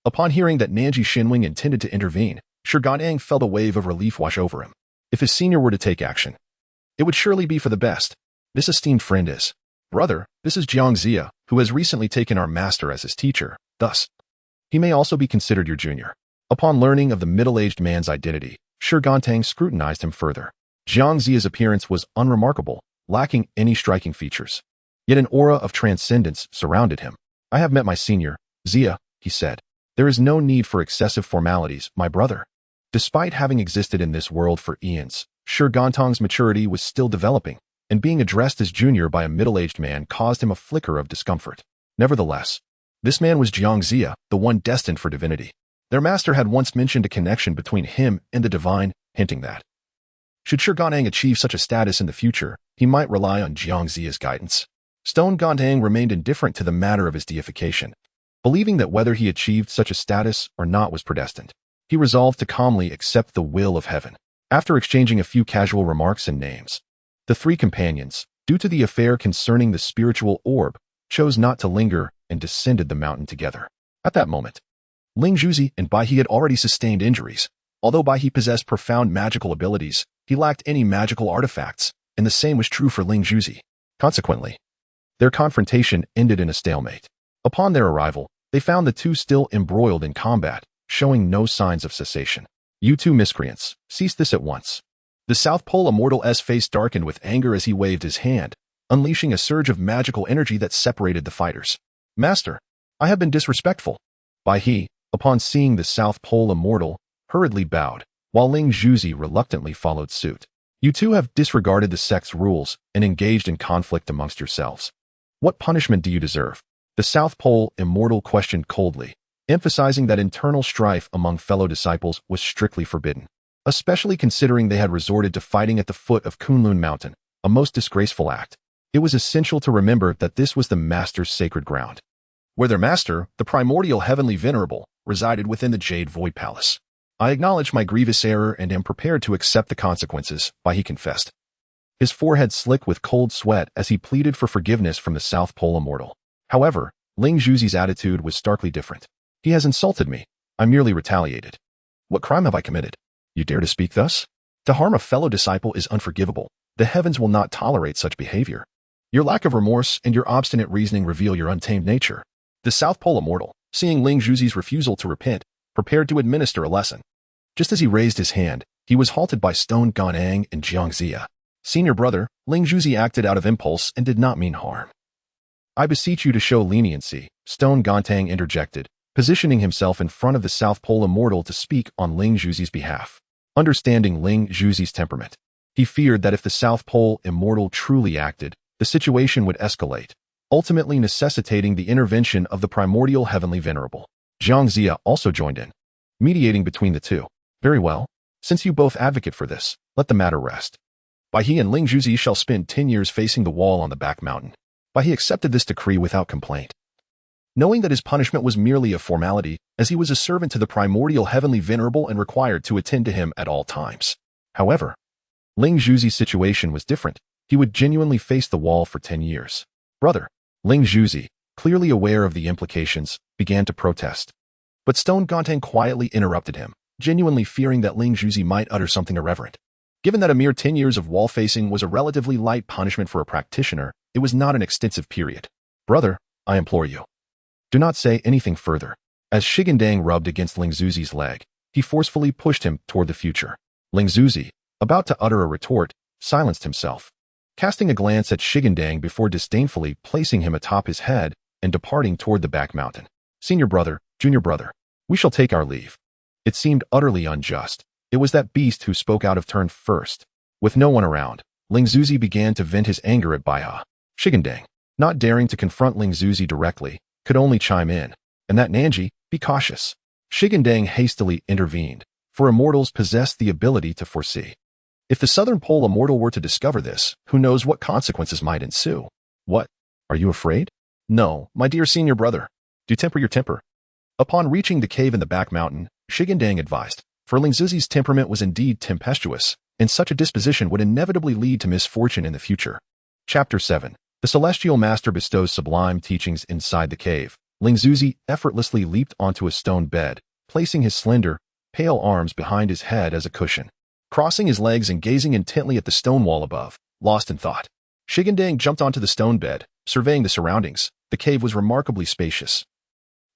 [SPEAKER 1] Upon hearing that Nanji Xianweng intended to intervene, Shi Gandang felt a wave of relief wash over him. If his senior were to take action, it would surely be for the best. This esteemed friend is, brother, this is Jiang Zia, who has recently taken our master as his teacher. Thus, he may also be considered your junior. Upon learning of the middle-aged man's identity, Shi Gandang scrutinized him further. Jiang Zia's appearance was unremarkable, lacking any striking features. Yet an aura of transcendence surrounded him. I have met my senior, Zia, he said. There is no need for excessive formalities, my brother. Despite having existed in this world for eons, Shi Gandang's maturity was still developing, and being addressed as junior by a middle-aged man caused him a flicker of discomfort. Nevertheless, this man was Jiang Zia, the one destined for divinity. Their master had once mentioned a connection between him and the divine, hinting that, should Shi Gandang achieve such a status in the future, he might rely on Jiang Zia's guidance. Stone Gandang remained indifferent to the matter of his deification, believing that whether he achieved such a status or not was predestined. He resolved to calmly accept the will of heaven. After exchanging a few casual remarks and names, the three companions, due to the affair concerning the spiritual orb, chose not to linger and descended the mountain together. At that moment, Ling Zhuji and Bai He had already sustained injuries. Although Bai He possessed profound magical abilities, he lacked any magical artifacts, and the same was true for Ling Zhuji. Consequently, their confrontation ended in a stalemate. Upon their arrival, they found the two still embroiled in combat, showing no signs of cessation. You two miscreants, cease this at once. The South Pole Immortal's face darkened with anger as he waved his hand, unleashing a surge of magical energy that separated the fighters. Master, I have been disrespectful. Bai He, Upon seeing the South Pole immortal, hurriedly bowed, while Ling Zhuzi reluctantly followed suit. You two have disregarded the sect's rules and engaged in conflict amongst yourselves. What punishment do you deserve? The South Pole immortal questioned coldly, emphasizing that internal strife among fellow disciples was strictly forbidden, especially considering they had resorted to fighting at the foot of Kunlun Mountain, a most disgraceful act. It was essential to remember that this was the Master's sacred ground, where their master, the primordial heavenly venerable, resided within the Jade Void Palace. I acknowledge my grievous error and am prepared to accept the consequences, he confessed. His forehead slick with cold sweat as he pleaded for forgiveness from the South Pole immortal. However, Ling Zhuzi's attitude was starkly different. He has insulted me. I merely retaliated. What crime have I committed? You dare to speak thus? To harm a fellow disciple is unforgivable. The heavens will not tolerate such behavior. Your lack of remorse and your obstinate reasoning reveal your untamed nature. The South Pole immortal, seeing Ling Zhuzi's refusal to repent, prepared to administer a lesson. Just as he raised his hand, he was halted by Zhou Dynasty and Jiangxia. Senior brother, Ling Zhuzi acted out of impulse and did not mean harm. I beseech you to show leniency, Zhou Dynasty interjected, positioning himself in front of the South Pole immortal to speak on Ling Zhuzi's behalf. Understanding Ling Zhuzi's temperament, he feared that if the South Pole immortal truly acted, the situation would escalate, ultimately necessitating the intervention of the primordial heavenly venerable. Jiangxia also joined in, mediating between the two. Very well. Since you both advocate for this, let the matter rest. He and Ling Zhuzi shall spend 10 years facing the wall on the back mountain. He accepted this decree without complaint, knowing that his punishment was merely a formality, as he was a servant to the primordial heavenly venerable and required to attend to him at all times. However, Ling Zhuzi's situation was different. He would genuinely face the wall for 10 years. Brother, Ling Zhuzi, clearly aware of the implications, began to protest. But Zhou Dynasty quietly interrupted him, genuinely fearing that Ling Zhuzi might utter something irreverent. Given that a mere 10 years of wall facing was a relatively light punishment for a practitioner, it was not an extensive period. Brother, I implore you, do not say anything further. As Shi Gandang rubbed against Ling Zhuzi's leg, he forcefully pushed him toward the future. Ling Zhuzi, about to utter a retort, silenced himself, casting a glance at Shi Gandang before disdainfully placing him atop his head and departing toward the back mountain. Senior brother, junior brother, we shall take our leave. It seemed utterly unjust. It was that beast who spoke out of turn first. With no one around, Ling Zhuzi began to vent his anger at Baiha. Shi Gandang, not daring to confront Ling Zhuzi directly, could only chime in. And that Nanji, be cautious. Shi Gandang hastily intervened, for immortals possessed the ability to foresee. If the Southern Pole immortal were to discover this, who knows what consequences might ensue? What? Are you afraid? No, my dear senior brother. Do temper your temper. Upon reaching the cave in the back mountain, Shi Gandang advised, for Ling Zhuzi's temperament was indeed tempestuous, and such a disposition would inevitably lead to misfortune in the future. Chapter 7. The Celestial Master bestows sublime teachings inside the cave. Ling Zhuzi effortlessly leaped onto a stone bed, placing his slender, pale arms behind his head as a cushion. Crossing his legs and gazing intently at the stone wall above, lost in thought, Shi Gandang jumped onto the stone bed, surveying the surroundings. The cave was remarkably spacious,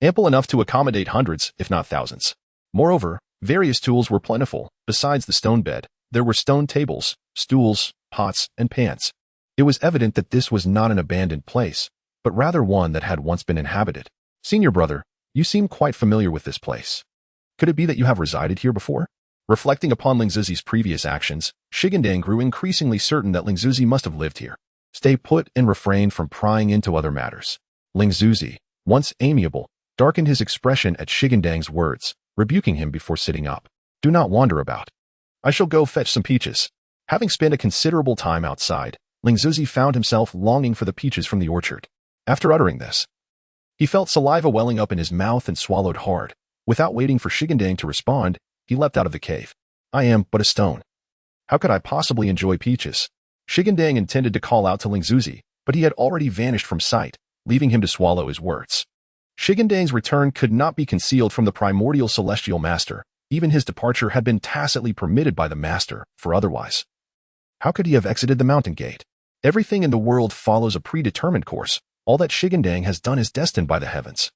[SPEAKER 1] ample enough to accommodate hundreds, if not thousands. Moreover, various tools were plentiful. Besides the stone bed, there were stone tables, stools, pots, and pans. It was evident that this was not an abandoned place, but rather one that had once been inhabited. Senior brother, you seem quite familiar with this place. Could it be that you have resided here before? Reflecting upon Ling Zhuzi's previous actions, Shi Gandang grew increasingly certain that Ling Zhuzi must have lived here. Stay put and refrain from prying into other matters. Ling Zhuzi, once amiable, darkened his expression at Shi Gandang's words, rebuking him before sitting up. Do not wander about. I shall go fetch some peaches. Having spent a considerable time outside, Ling Zhuzi found himself longing for the peaches from the orchard. After uttering this, he felt saliva welling up in his mouth and swallowed hard. Without waiting for Shi Gandang to respond, he leapt out of the cave. I am but a stone. How could I possibly enjoy peaches? Shi Gandang intended to call out to Ling Zhuzi, but he had already vanished from sight, leaving him to swallow his words. Shi Gandang's return could not be concealed from the primordial celestial master. Even his departure had been tacitly permitted by the master, for otherwise, how could he have exited the mountain gate? Everything in the world follows a predetermined course. All that Shi Gandang has done is destined by the heavens,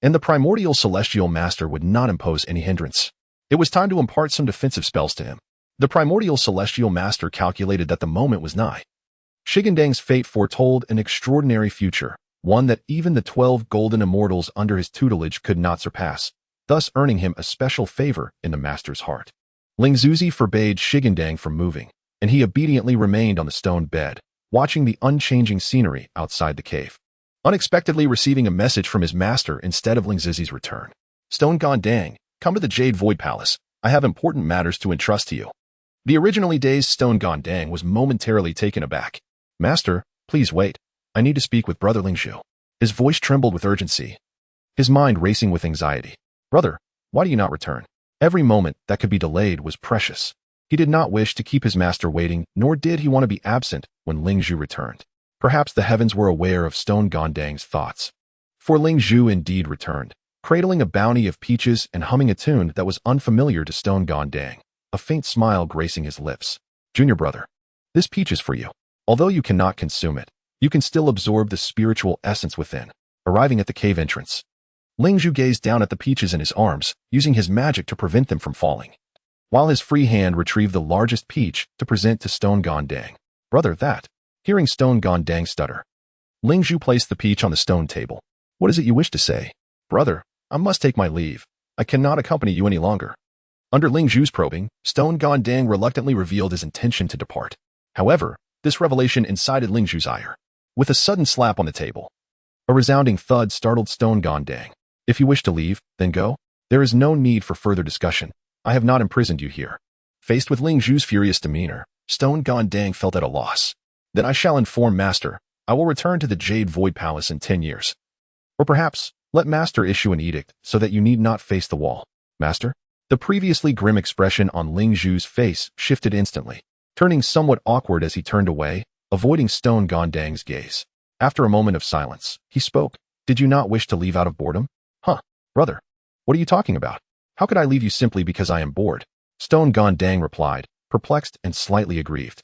[SPEAKER 1] and the primordial celestial master would not impose any hindrance. It was time to impart some defensive spells to him. The primordial celestial master calculated that the moment was nigh. Shi Gandang's fate foretold an extraordinary future, one that even the 12 golden immortals under his tutelage could not surpass. thus earning him a special favor in the master's heart. Ling Zuzi forbade Shi Gandang from moving, and he obediently remained on the stone bed, watching the unchanging scenery outside the cave. Unexpectedly receiving a message from his master instead of Ling Zuzi's return. Stone Gandang, come to the Jade Void Palace. I have important matters to entrust to you. The originally dazed Stone Gandang was momentarily taken aback. Master, please wait. I need to speak with Brother Ling Zhu. His voice trembled with urgency, his mind racing with anxiety. Brother, why do you not return? Every moment that could be delayed was precious. He did not wish to keep his master waiting, nor did he want to be absent when Ling Zhu returned. Perhaps the heavens were aware of Stone Gandang's thoughts. For Ling Zhu indeed returned, cradling a bounty of peaches and humming a tune that was unfamiliar to Stone Gandang, a faint smile gracing his lips. Junior brother, this peach is for you. Although you cannot consume it, you can still absorb the spiritual essence within. Arriving at the cave entrance, Ling Zhu gazed down at the peaches in his arms, using his magic to prevent them from falling, while his free hand retrieved the largest peach to present to Stone Gandang. Brother, that. Hearing Stone Gandang stutter, Ling Zhu placed the peach on the stone table. What is it you wish to say? Brother, I must take my leave. I cannot accompany you any longer. Under Ling Zhu's probing, Stone Gandang reluctantly revealed his intention to depart. However, this revelation incited Ling Zhu's ire. With a sudden slap on the table, a resounding thud startled Stone Gandang. If you wish to leave, then go. There is no need for further discussion. I have not imprisoned you here. Faced with Ling Zhu's furious demeanor, Stone Gandang felt at a loss. Then I shall inform Master. I will return to the Jade Void Palace in 10 years. Or perhaps, let Master issue an edict so that you need not face the wall. Master? The previously grim expression on Ling Zhu's face shifted instantly, turning somewhat awkward as he turned away, avoiding Stone Gandang's gaze. After a moment of silence, he spoke. Did you not wish to leave out of boredom? Huh, brother. What are you talking about? How could I leave you simply because I am bored? Stone Gandang replied, perplexed and slightly aggrieved.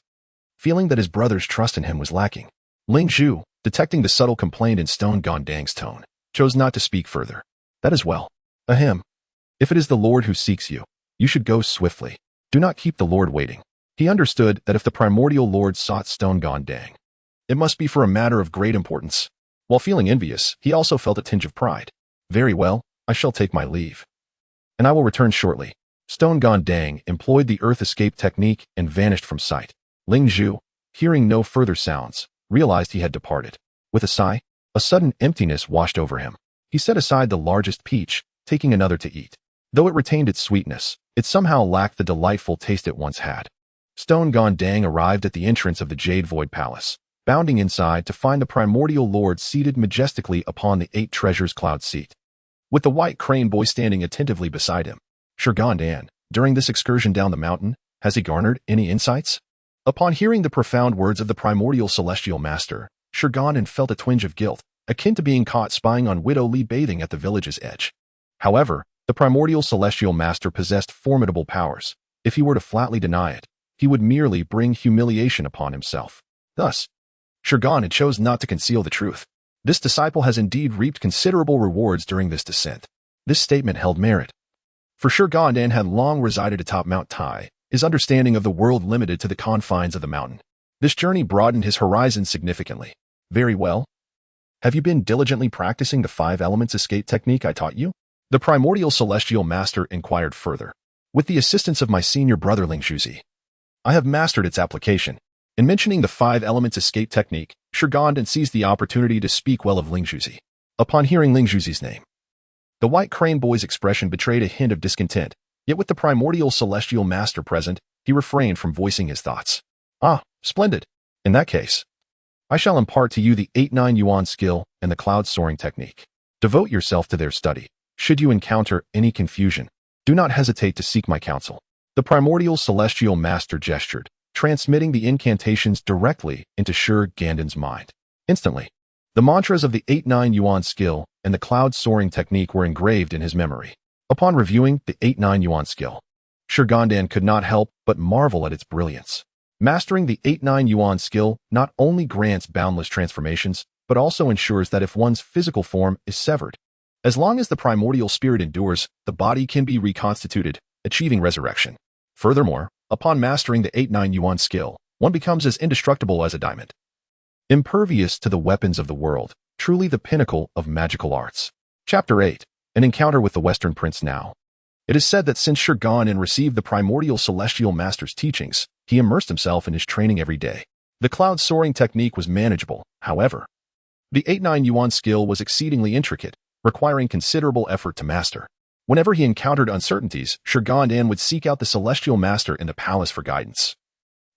[SPEAKER 1] Feeling that his brother's trust in him was lacking, Ling Zhu, detecting the subtle complaint in Stone Gandang's tone, chose not to speak further. That is well. Ahem. If it is the Lord who seeks you, you should go swiftly. Do not keep the Lord waiting. He understood that if the primordial Lord sought Stone Gandang, it must be for a matter of great importance. While feeling envious, he also felt a tinge of pride. Very well, I shall take my leave. And I will return shortly. Stone Gandang employed the earth escape technique and vanished from sight. Ling Zhu, hearing no further sounds, realized he had departed. With a sigh, a sudden emptiness washed over him. He set aside the largest peach, taking another to eat. Though it retained its sweetness, it somehow lacked the delightful taste it once had. Stone Gandang arrived at the entrance of the Jade Void Palace, bounding inside to find the primordial lord seated majestically upon the 8 treasures cloud seat, with the white crane boy standing attentively beside him. Shi Gandang, during this excursion down the mountain, has he garnered any insights? Upon hearing the profound words of the primordial celestial master, Shi Gandang felt a twinge of guilt, akin to being caught spying on Widow Li bathing at the village's edge. However, the primordial celestial master possessed formidable powers. If he were to flatly deny it, he would merely bring humiliation upon himself. Thus, Shi Gandang chose not to conceal the truth. This disciple has indeed reaped considerable rewards during this descent. This statement held merit. For Shi Gandang had long resided atop Mount Tai, his understanding of the world limited to the confines of the mountain. This journey broadened his horizons significantly. Very well. Have you been diligently practicing the 5 elements escape technique I taught you? The primordial celestial master inquired further. With the assistance of my senior brother Ling Zhu, I have mastered its application. In mentioning the 5 elements escape technique, Shi Gandang seized the opportunity to speak well of Ling Zhu. Upon hearing Ling Zhu's name, the white crane boy's expression betrayed a hint of discontent, yet with the primordial celestial master present, he refrained from voicing his thoughts. Ah, splendid. In that case, I shall impart to you the 8-9 yuan skill and the cloud soaring technique. Devote yourself to their study. Should you encounter any confusion, do not hesitate to seek my counsel. The primordial celestial master gestured, transmitting the incantations directly into Shi Gandang's mind. Instantly, the mantras of the 8-9 yuan skill and the cloud soaring technique were engraved in his memory. Upon reviewing the 8-9 yuan skill, Shi Gandang could not help but marvel at its brilliance. Mastering the 8-9 yuan skill not only grants boundless transformations, but also ensures that if one's physical form is severed, as long as the primordial spirit endures, the body can be reconstituted, achieving resurrection. Furthermore, upon mastering the 8-9 yuan skill, one becomes as indestructible as a diamond. Impervious to the weapons of the world, truly the pinnacle of magical arts. Chapter 8. An encounter with the Western Prince now. It is said that since Shi Gandang received the primordial celestial master's teachings, he immersed himself in his training every day. The cloud soaring technique was manageable, however. The 8-9 yuan skill was exceedingly intricate, requiring considerable effort to master. Whenever he encountered uncertainties, Shi Gandang would seek out the celestial master in the palace for guidance,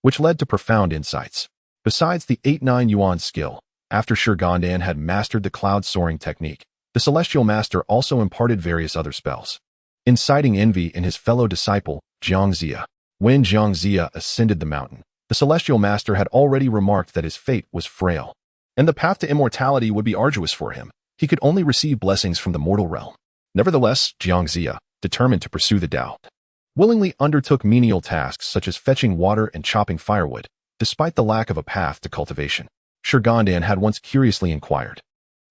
[SPEAKER 1] which led to profound insights. Besides the 8-9 yuan skill, after Shi Gandang had mastered the cloud soaring technique, the celestial master also imparted various other spells, inciting envy in his fellow disciple, Zhang. When Zhang ascended the mountain, the celestial master had already remarked that his fate was frail, and the path to immortality would be arduous for him. He could only receive blessings from the mortal realm. Nevertheless, Zhang, determined to pursue the Tao, willingly undertook menial tasks such as fetching water and chopping firewood, despite the lack of a path to cultivation. Shi Gandang had once curiously inquired,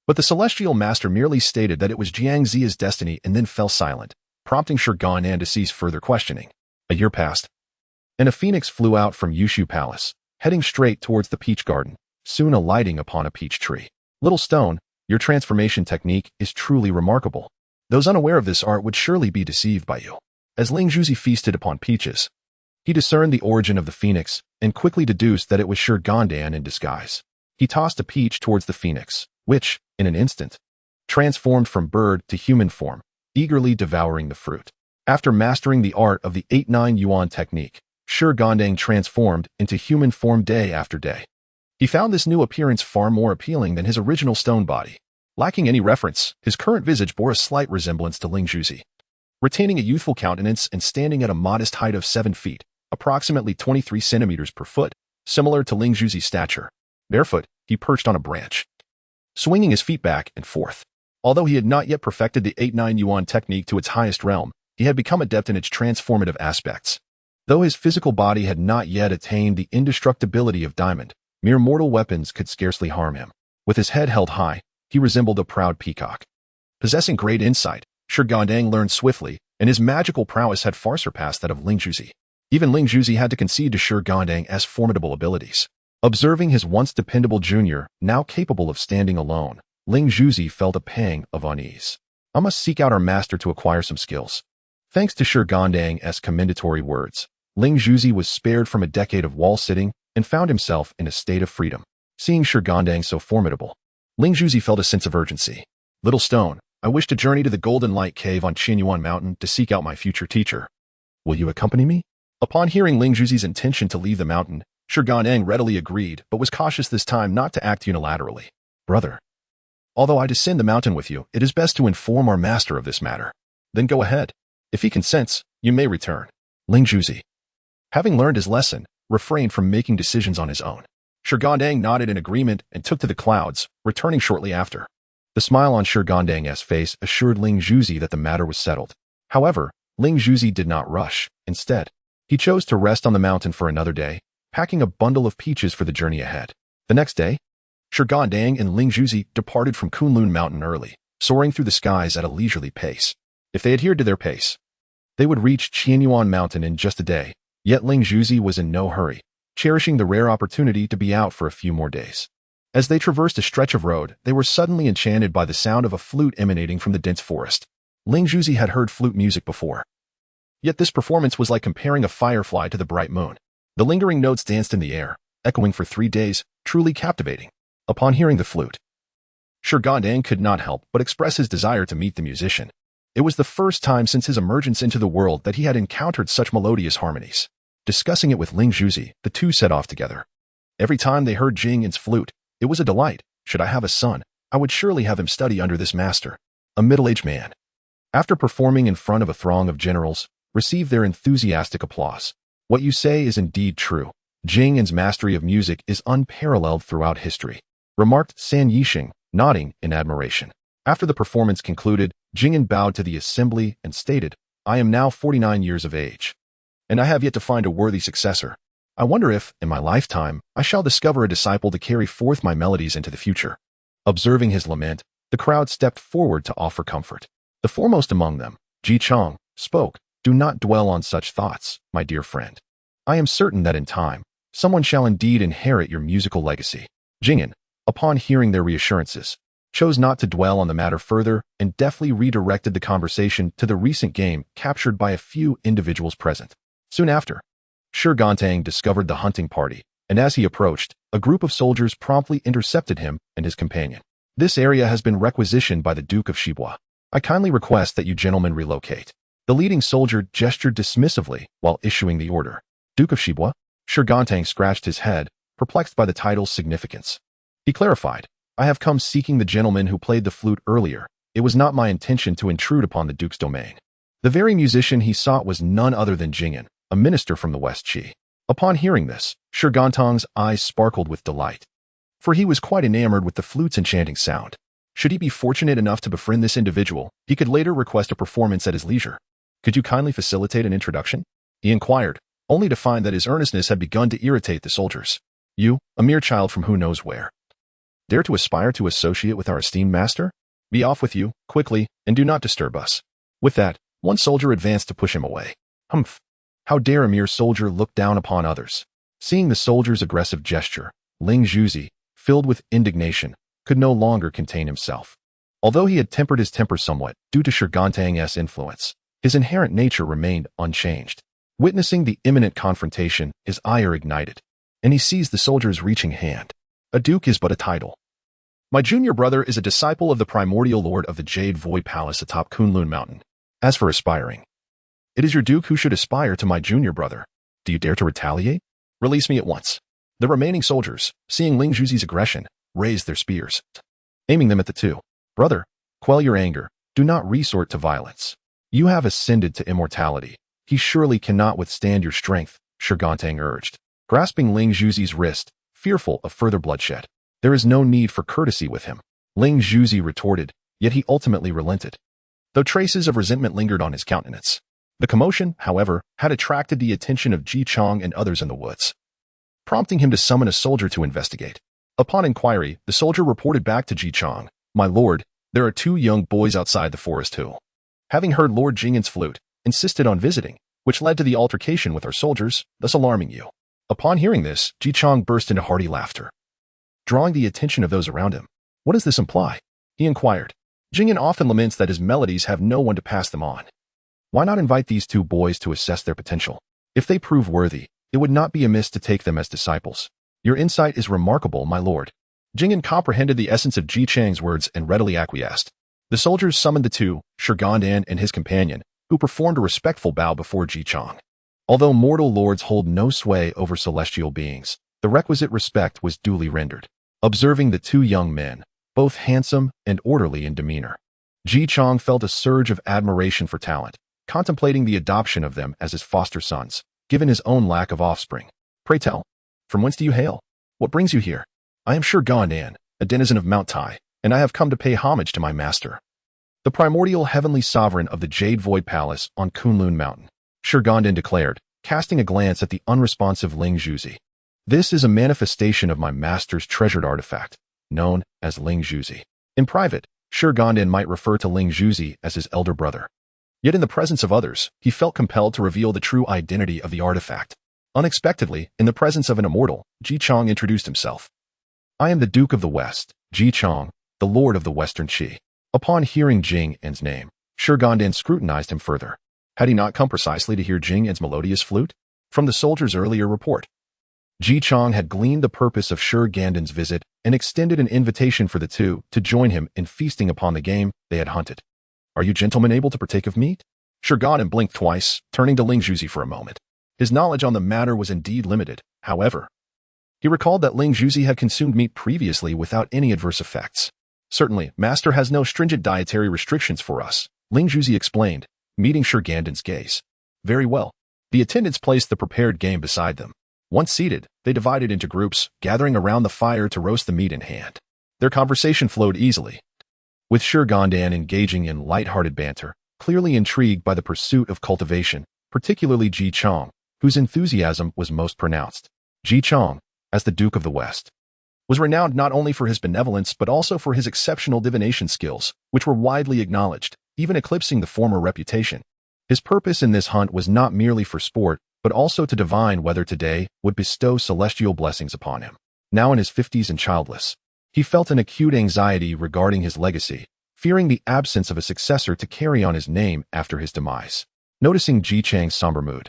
[SPEAKER 1] but the celestial master merely stated that it was Zhang's destiny and then fell silent, prompting Shi Gandang to cease further questioning. A year passed, and a phoenix flew out from Yushu Palace, heading straight towards the peach garden, soon alighting upon a peach tree. Little stone, your transformation technique is truly remarkable. Those unaware of this art would surely be deceived by you. As Ling Zhuzi feasted upon peaches, he discerned the origin of the phoenix and quickly deduced that it was Shi Gandang in disguise. He tossed a peach towards the phoenix, which, in an instant, transformed from bird to human form, eagerly devouring the fruit. After mastering the art of the 8-9 yuan technique, Shi Gandang transformed into human form day after day. He found this new appearance far more appealing than his original stone body. Lacking any reference, his current visage bore a slight resemblance to Ling Zhuzi. Retaining a youthful countenance and standing at a modest height of 7 feet, approximately 23 centimeters per foot, similar to Ling Zhuzi's stature. Barefoot, he perched on a branch, swinging his feet back and forth. Although he had not yet perfected the 8-9 yuan technique to its highest realm, he had become adept in its transformative aspects. Though his physical body had not yet attained the indestructibility of diamond, mere mortal weapons could scarcely harm him. With his head held high, he resembled a proud peacock. Possessing great insight, Shi Gandang learned swiftly, and his magical prowess had far surpassed that of Ling Zhuzi. Even Ling Zhuzi had to concede to Shi Gandang's formidable abilities. Observing his once dependable junior, now capable of standing alone, Ling Zhuzi felt a pang of unease. I must seek out our master to acquire some skills. Thanks to Shi Gandang's commendatory words, Ling Zhuzi was spared from a decade of wall-sitting and found himself in a state of freedom. Seeing Shi Gandang so formidable, Ling Zhuzi felt a sense of urgency. Little stone, I wish to journey to the Golden Light Cave on Qinyuan Mountain to seek out my future teacher. Will you accompany me? Upon hearing Ling Zhuzi's intention to leave the mountain, Shi Gandang readily agreed, but was cautious this time not to act unilaterally. Brother, although I descend the mountain with you, it is best to inform our master of this matter. Then go ahead. If he consents, you may return. Ling Zhuzi, having learned his lesson, refrained from making decisions on his own. Shi Gandang nodded in agreement and took to the clouds, returning shortly after. The smile on Shi Gandang's face assured Ling Zhuzi that the matter was settled. However, Ling Zhuzi did not rush. Instead, he chose to rest on the mountain for another day, packing a bundle of peaches for the journey ahead. The next day, Shi Gandang and Ling Zhuzi departed from Kunlun Mountain early, soaring through the skies at a leisurely pace. If they adhered to their pace, they would reach Qianyuan Mountain in just a day. Yet Ling Zhuzi was in no hurry, cherishing the rare opportunity to be out for a few more days. As they traversed a stretch of road, they were suddenly enchanted by the sound of a flute emanating from the dense forest. Ling Zhuzi had heard flute music before. Yet this performance was like comparing a firefly to the bright moon. The lingering notes danced in the air, echoing for 3 days, truly captivating. Upon hearing the flute, Shi Gandang could not help but express his desire to meet the musician. It was the first time since his emergence into the world that he had encountered such melodious harmonies. Discussing it with Ling Zhuzi, the two set off together. Every time they heard Jing's flute, it was a delight. Should I have a son, I would surely have him study under this master. A middle-aged man, after performing in front of a throng of generals, received their enthusiastic applause. What you say is indeed true. Jing's mastery of music is unparalleled throughout history, remarked San Yixing, nodding in admiration. After the performance concluded, Jing bowed to the assembly and stated, I am now 49 years of age, and I have yet to find a worthy successor. I wonder if, in my lifetime, I shall discover a disciple to carry forth my melodies into the future. Observing his lament, the crowd stepped forward to offer comfort. The foremost among them, Ji Chang, spoke, Do not dwell on such thoughts, my dear friend. I am certain that in time, someone shall indeed inherit your musical legacy. Jing'an, upon hearing their reassurances, chose not to dwell on the matter further and deftly redirected the conversation to the recent game captured by a few individuals present. Soon after, Shi Gandang discovered the hunting party, and as he approached, a group of soldiers promptly intercepted him and his companion. This area has been requisitioned by the Duke of Shibua. I kindly request that you gentlemen relocate. The leading soldier gestured dismissively while issuing the order. Duke of Shibua? Shi Gandang scratched his head, perplexed by the title's significance. He clarified, I have come seeking the gentleman who played the flute earlier. It was not my intention to intrude upon the Duke's domain. The very musician he sought was none other than Jing'an, a minister from the West Qi. Upon hearing this, Shi Gandang's eyes sparkled with delight, for he was quite enamored with the flute's enchanting sound. Should he be fortunate enough to befriend this individual, he could later request a performance at his leisure. Could you kindly facilitate an introduction? He inquired, only to find that his earnestness had begun to irritate the soldiers. You, a mere child from who knows where, dare to aspire to associate with our esteemed master? Be off with you, quickly, and do not disturb us. With that, one soldier advanced to push him away. Humph! How dare a mere soldier look down upon others? Seeing the soldier's aggressive gesture, Ling Zhuzi, filled with indignation, could no longer contain himself. Although he had tempered his temper somewhat due to Shi Gandang's influence, his inherent nature remained unchanged. Witnessing the imminent confrontation, his ire ignited, and he seized the soldier's reaching hand. A duke is but a title. My junior brother is a disciple of the primordial lord of the Jade Void Palace atop Kunlun Mountain. As for aspiring, it is your duke who should aspire to my junior brother. Do you dare to retaliate? Release me at once. The remaining soldiers, seeing Ling Zhuzi's aggression, raised their spears, aiming them at the two. Brother, quell your anger. Do not resort to violence. You have ascended to immortality. He surely cannot withstand your strength, Shi Gandang urged, grasping Ling Zhuzi's wrist, fearful of further bloodshed. There is no need for courtesy with him, Ling Zhuzi retorted, yet he ultimately relented, though traces of resentment lingered on his countenance. The commotion, however, had attracted the attention of Ji Chong and others in the woods, prompting him to summon a soldier to investigate. Upon inquiry, the soldier reported back to Ji Chong, My lord, there are two young boys outside the forest who, having heard Lord Jing'an's flute, insisted on visiting, which led to the altercation with our soldiers, thus alarming you. Upon hearing this, Ji Chong burst into hearty laughter, drawing the attention of those around him. What does this imply? He inquired. Jing'an often laments that his melodies have no one to pass them on. Why not invite these two boys to assess their potential? If they prove worthy, it would not be amiss to take them as disciples. Your insight is remarkable, my lord. Jing'an comprehended the essence of Ji Chang's words and readily acquiesced. The soldiers summoned the two, Shi Gandang and his companion, who performed a respectful bow before Ji Chong. Although mortal lords hold no sway over celestial beings, the requisite respect was duly rendered. Observing the two young men, both handsome and orderly in demeanor, Ji Chong felt a surge of admiration for talent, contemplating the adoption of them as his foster sons, given his own lack of offspring. Pray tell, from whence do you hail? What brings you here? I am Shi Gandang, a denizen of Mount Tai, and I have come to pay homage to my master, the primordial heavenly sovereign of the Jade Void Palace on Kunlun Mountain, Shi Gandang declared, casting a glance at the unresponsive Ling Zhuzi. This is a manifestation of my master's treasured artifact, known as Ling Zhuzi. In private, Shi Gandang might refer to Ling Zhuzi as his elder brother. Yet in the presence of others, he felt compelled to reveal the true identity of the artifact. Unexpectedly, in the presence of an immortal, Ji Chong introduced himself. I am the Duke of the West, Ji Chong, the Lord of the Western Qi. Upon hearing Jing'an's name, Shi Gandang scrutinized him further. Had he not come precisely to hear Jing'an's melodious flute? From the soldier's earlier report, Ji Chong had gleaned the purpose of Shi Gandang's visit and extended an invitation for the two to join him in feasting upon the game they had hunted. Are you gentlemen able to partake of meat? Shi Gandang blinked twice, turning to Ling Zhuzi for a moment. His knowledge on the matter was indeed limited, however. He recalled that Ling Zhuzi had consumed meat previously without any adverse effects. Certainly, Master has no stringent dietary restrictions for us, Ling Zhuzi explained, meeting Shi Gandang's gaze. Very well. The attendants placed the prepared game beside them. Once seated, they divided into groups, gathering around the fire to roast the meat in hand. Their conversation flowed easily, with Shi Gandang engaging in light-hearted banter, clearly intrigued by the pursuit of cultivation, particularly Ji Chong, whose enthusiasm was most pronounced. Ji Chong, as the Duke of the West, was renowned not only for his benevolence but also for his exceptional divination skills, which were widely acknowledged, even eclipsing the former reputation. His purpose in this hunt was not merely for sport, but also to divine whether today would bestow celestial blessings upon him. Now in his 50s and childless, He felt an acute anxiety regarding his legacy, fearing the absence of a successor to carry on his name after his demise. Noticing Ji Chang's somber mood,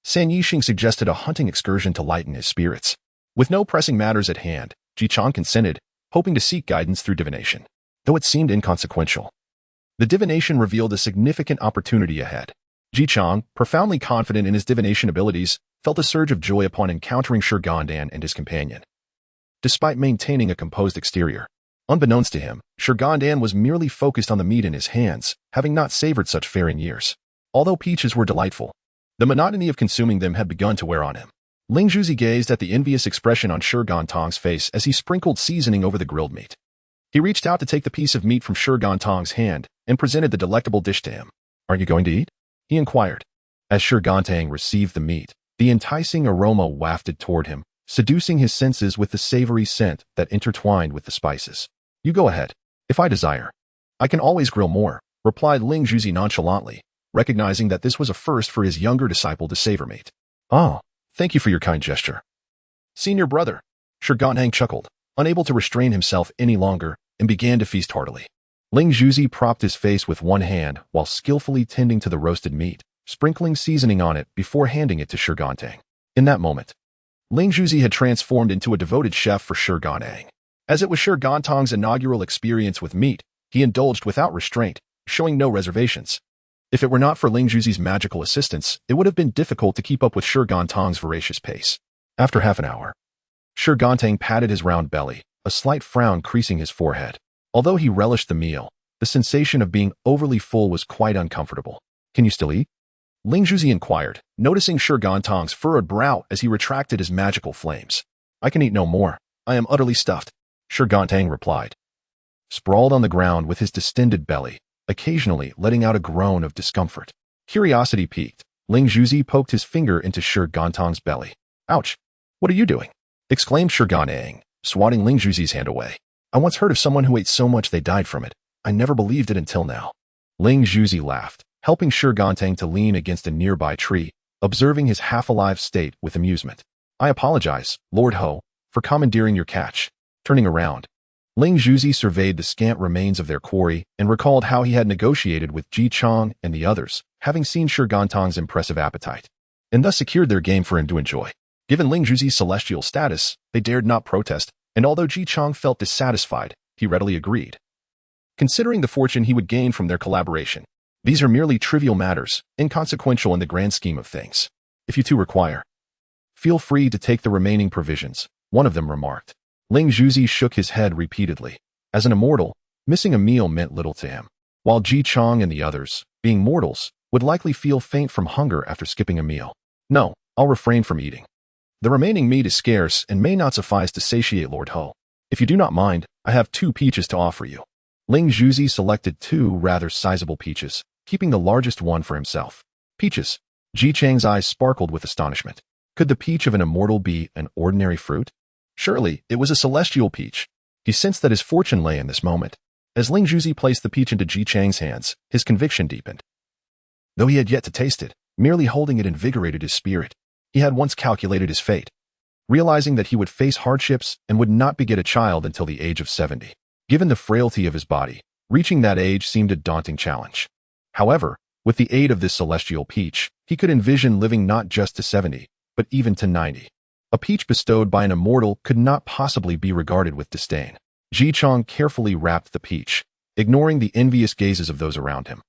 [SPEAKER 1] San Yixing suggested a hunting excursion to lighten his spirits. With no pressing matters at hand, Ji Chang consented, hoping to seek guidance through divination. Though it seemed inconsequential, the divination revealed a significant opportunity ahead. Ji Chang, profoundly confident in his divination abilities, felt a surge of joy upon encountering Shi Gandang and his companion. Despite maintaining a composed exterior, unbeknownst to him, Shi Gandang was merely focused on the meat in his hands, having not savored such fare in years. Although peaches were delightful, the monotony of consuming them had begun to wear on him. Ling Zhuzi gazed at the envious expression on Shi Gandang's face as he sprinkled seasoning over the grilled meat. He reached out to take the piece of meat from Shi Gandang's hand and presented the delectable dish to him. "Aren't you going to eat?" he inquired. As Shi Gandang received the meat, the enticing aroma wafted toward him, seducing his senses with the savory scent that intertwined with the spices. "You go ahead. If I desire, I can always grill more," replied Ling Zhuzi nonchalantly, recognizing that this was a first for his younger disciple to savor meat. "Oh, thank you for your kind gesture, senior brother." Shi Gandang chuckled, unable to restrain himself any longer, and began to feast heartily. Ling Zhuzi propped his face with one hand while skillfully tending to the roasted meat, sprinkling seasoning on it before handing it to Shi Gandang. In that moment, Ling Zhuzi had transformed into a devoted chef for Shi Gandang. As it was Shi Gandang's inaugural experience with meat, he indulged without restraint, showing no reservations. If it were not for Ling Zhuzi's magical assistance, it would have been difficult to keep up with Shi Gandang's voracious pace. After half an hour, Shi Gandang patted his round belly, a slight frown creasing his forehead. Although he relished the meal, the sensation of being overly full was quite uncomfortable. "Can you still eat?" Ling Zhuzi inquired, noticing Shi Gandang's furrowed brow as he retracted his magical flames. "I can eat no more. I am utterly stuffed," Shi Gandang replied. Sprawled on the ground with his distended belly, occasionally letting out a groan of discomfort. Curiosity piqued, Ling Zhuzi poked his finger into Shi Gandang's belly. "Ouch! What are you doing?" exclaimed Shi Gandang, swatting Ling Zhuzi's hand away. "I once heard of someone who ate so much they died from it. I never believed it until now." Ling Zhuzi laughed, helping Shi Gandang to lean against a nearby tree, observing his half-alive state with amusement. "I apologize, Lord Ho, for commandeering your catch." Turning around, Ling Zhuzi surveyed the scant remains of their quarry and recalled how he had negotiated with Ji Chang and the others, having seen Shi Gandang's impressive appetite, and thus secured their game for him to enjoy. Given Ling Zhuzi's celestial status, they dared not protest, and although Ji Chang felt dissatisfied, he readily agreed. Considering the fortune he would gain from their collaboration, these are merely trivial matters, inconsequential in the grand scheme of things. "If you two require, feel free to take the remaining provisions," one of them remarked. Ling Zhuzi shook his head repeatedly. As an immortal, missing a meal meant little to him, while Ji Chang and the others, being mortals, would likely feel faint from hunger after skipping a meal. "No, I'll refrain from eating. The remaining meat is scarce and may not suffice to satiate Lord Ho. If you do not mind, I have 2 peaches to offer you." Ling Zhuzi selected 2 rather sizable peaches, keeping the largest one for himself. "Peaches?" Ji Chang's eyes sparkled with astonishment. Could the peach of an immortal be an ordinary fruit? Surely, it was a celestial peach. He sensed that his fortune lay in this moment. As Ling Zhuzi placed the peach into Ji Chang's hands, his conviction deepened. Though he had yet to taste it, merely holding it invigorated his spirit. He had once calculated his fate, realizing that he would face hardships and would not beget a child until the age of 70. Given the frailty of his body, reaching that age seemed a daunting challenge. However, with the aid of this celestial peach, he could envision living not just to 70, but even to 90. A peach bestowed by an immortal could not possibly be regarded with disdain. Ji Chang carefully wrapped the peach, ignoring the envious gazes of those around him,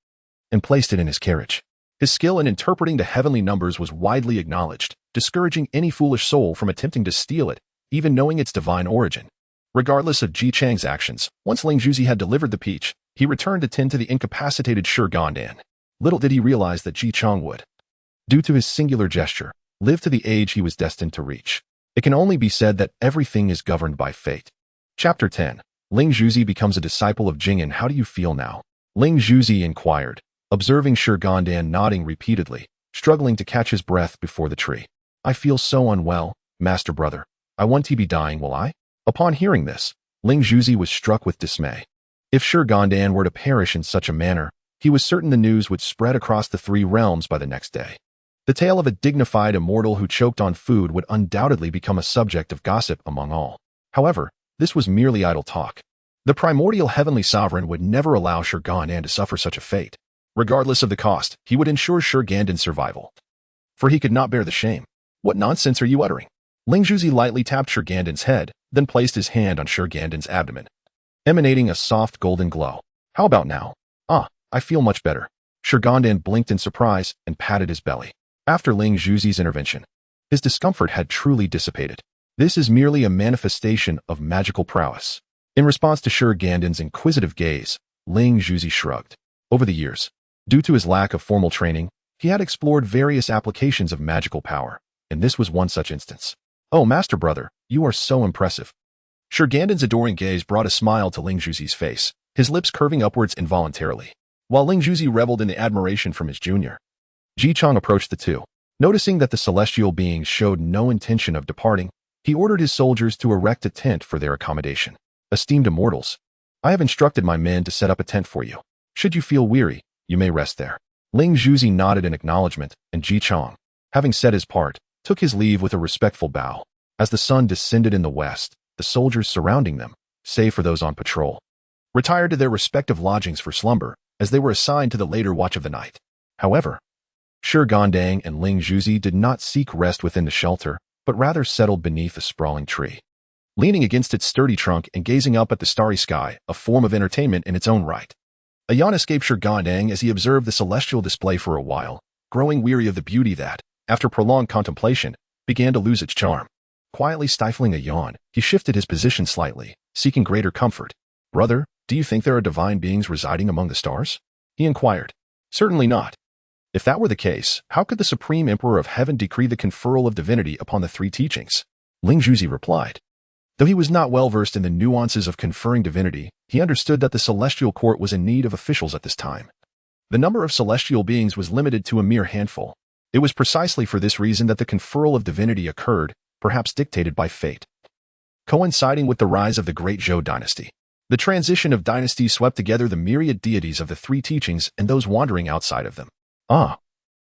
[SPEAKER 1] and placed it in his carriage. His skill in interpreting the heavenly numbers was widely acknowledged, discouraging any foolish soul from attempting to steal it, even knowing its divine origin. Regardless of Ji Chang's actions, once Ling Zhuzi had delivered the peach, he returned to tend to the incapacitated Shi Gandang. Little did he realize that Ji Chang would, due to his singular gesture, live to the age he was destined to reach. It can only be said that everything is governed by fate. Chapter 10. Ling Zhuzi becomes a disciple of Jing'an. How do you feel now? Ling Zhuzi inquired, observing Shi Gandang nodding repeatedly, struggling to catch his breath before the tree. "I feel so unwell, master brother. I want to be dying, will I?" Upon hearing this, Ling Zhuzi was struck with dismay. If Shi Gandang were to perish in such a manner, he was certain the news would spread across the 3 realms by the next day. The tale of a dignified immortal who choked on food would undoubtedly become a subject of gossip among all. However, This was merely idle talk. The primordial heavenly sovereign would never allow Shi Gandang to suffer such a fate. Regardless of the cost, he would ensure Shi Gandang's survival. For he could not bear the shame. What nonsense are you uttering? Ling Zhuzi lightly tapped Shi Gandang's head, then placed his hand on Shi Gandang's abdomen, emanating a soft golden glow. How about now? Ah, I feel much better. Shi Gandang blinked in surprise and patted his belly. After Ling Zhuzi's intervention, his discomfort had truly dissipated. This is merely a manifestation of magical prowess. In response to Shi Gandang's inquisitive gaze, Ling Zhuzi shrugged. Over the years, due to his lack of formal training, he had explored various applications of magical power, and this was one such instance. Oh, Master Brother, you are so impressive. Shi Gandang's adoring gaze brought a smile to Ling Zhuzi's face, his lips curving upwards involuntarily. While Ling Zhuzi reveled in the admiration from his junior, Chang approached the two. Noticing that the celestial beings showed no intention of departing, he ordered his soldiers to erect a tent for their accommodation. Esteemed immortals, I have instructed my men to set up a tent for you. Should you feel weary, you may rest there. Ling Zhuzi nodded in acknowledgement, and Chang, having said his part, took his leave with a respectful bow. As the sun descended in the west, the soldiers surrounding them, save for those on patrol, retired to their respective lodgings for slumber, as they were assigned to the later watch of the night. However, Shi Gandang and Ling Zhuzi did not seek rest within the shelter, but rather settled beneath a sprawling tree. Leaning against its sturdy trunk and gazing up at the starry sky, a form of entertainment in its own right. A yawn escaped Shi Gandang as he observed the celestial display for a while, growing weary of the beauty that, after prolonged contemplation, began to lose its charm. Quietly stifling a yawn, he shifted his position slightly, seeking greater comfort. Brother, do you think there are divine beings residing among the stars? He inquired. Certainly not. If that were the case, how could the Supreme Emperor of Heaven decree the conferral of divinity upon the three teachings? Ling Zhuzi replied. Though he was not well versed in the nuances of conferring divinity, he understood that the celestial court was in need of officials at this time. The number of celestial beings was limited to a mere handful. It was precisely for this reason that the conferral of divinity occurred, perhaps dictated by fate. Coinciding with the rise of the great Zhou Dynasty, the transition of dynasties swept together the myriad deities of the three teachings and those wandering outside of them. Ah,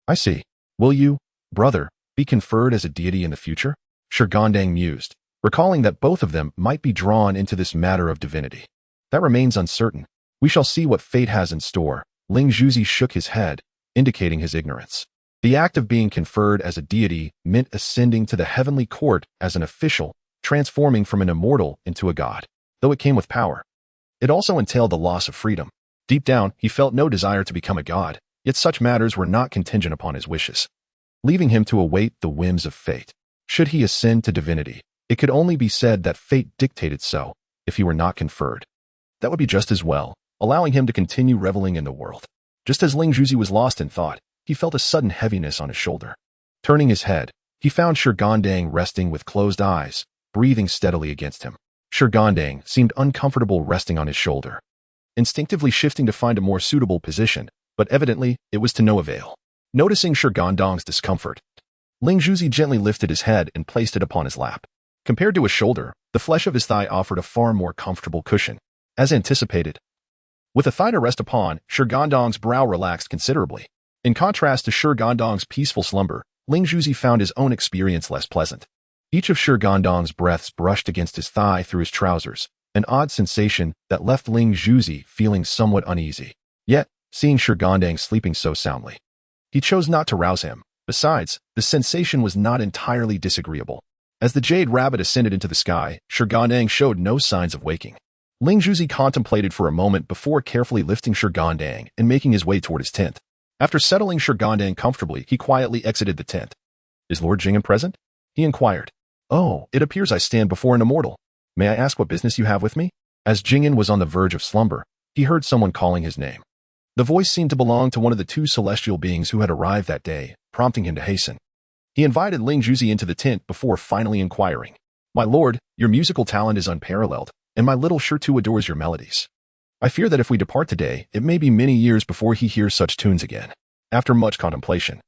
[SPEAKER 1] I see. Will you, brother, be conferred as a deity in the future? Shi Gandang mused, recalling that both of them might be drawn into this matter of divinity. That remains uncertain. We shall see what fate has in store. Ling Zhuzi shook his head, indicating his ignorance. The act of being conferred as a deity meant ascending to the heavenly court as an official, transforming from an immortal into a god. Though it came with power, it also entailed the loss of freedom. Deep down, he felt no desire to become a god, yet such matters were not contingent upon his wishes, leaving him to await the whims of fate. Should he ascend to divinity, it could only be said that fate dictated so. If he were not conferred, that would be just as well, allowing him to continue reveling in the world. Just as Ling Zhuzi was lost in thought, he felt a sudden heaviness on his shoulder. Turning his head, he found Shi Gandang resting with closed eyes, breathing steadily against him. Shi Gandang seemed uncomfortable resting on his shoulder, instinctively shifting to find a more suitable position, but evidently it was to no avail. Noticing Shi Gandang's discomfort, Ling Zhuzi gently lifted his head and placed it upon his lap. Compared to his shoulder, the flesh of his thigh offered a far more comfortable cushion. As anticipated, with a thigh to rest upon, Shi Gandang's brow relaxed considerably. In contrast to Shi Gandang's peaceful slumber, Ling Zhuzi found his own experience less pleasant. Each of Shi Gandang's breaths brushed against his thigh through his trousers, an odd sensation that left Ling Zhuzi feeling somewhat uneasy. Yet, seeing Shi Gandang sleeping so soundly, he chose not to rouse him. Besides, the sensation was not entirely disagreeable. As the jade rabbit ascended into the sky, Shi Gandang showed no signs of waking. Ling Zhuzi contemplated for a moment before carefully lifting Shi Gandang and making his way toward his tent. After settling Shi Gandang comfortably, he quietly exited the tent. Is Lord Jing'an present? He inquired. Oh, it appears I stand before an immortal. May I ask what business you have with me? As Jing'an was on the verge of slumber, he heard someone calling his name. The voice seemed to belong to one of the two celestial beings who had arrived that day, prompting him to hasten. He invited Ling Zhuzi into the tent before finally inquiring. My lord, your musical talent is unparalleled, and my little sure too adores your melodies. I fear that if we depart today, it may be many years before he hears such tunes again. After much contemplation,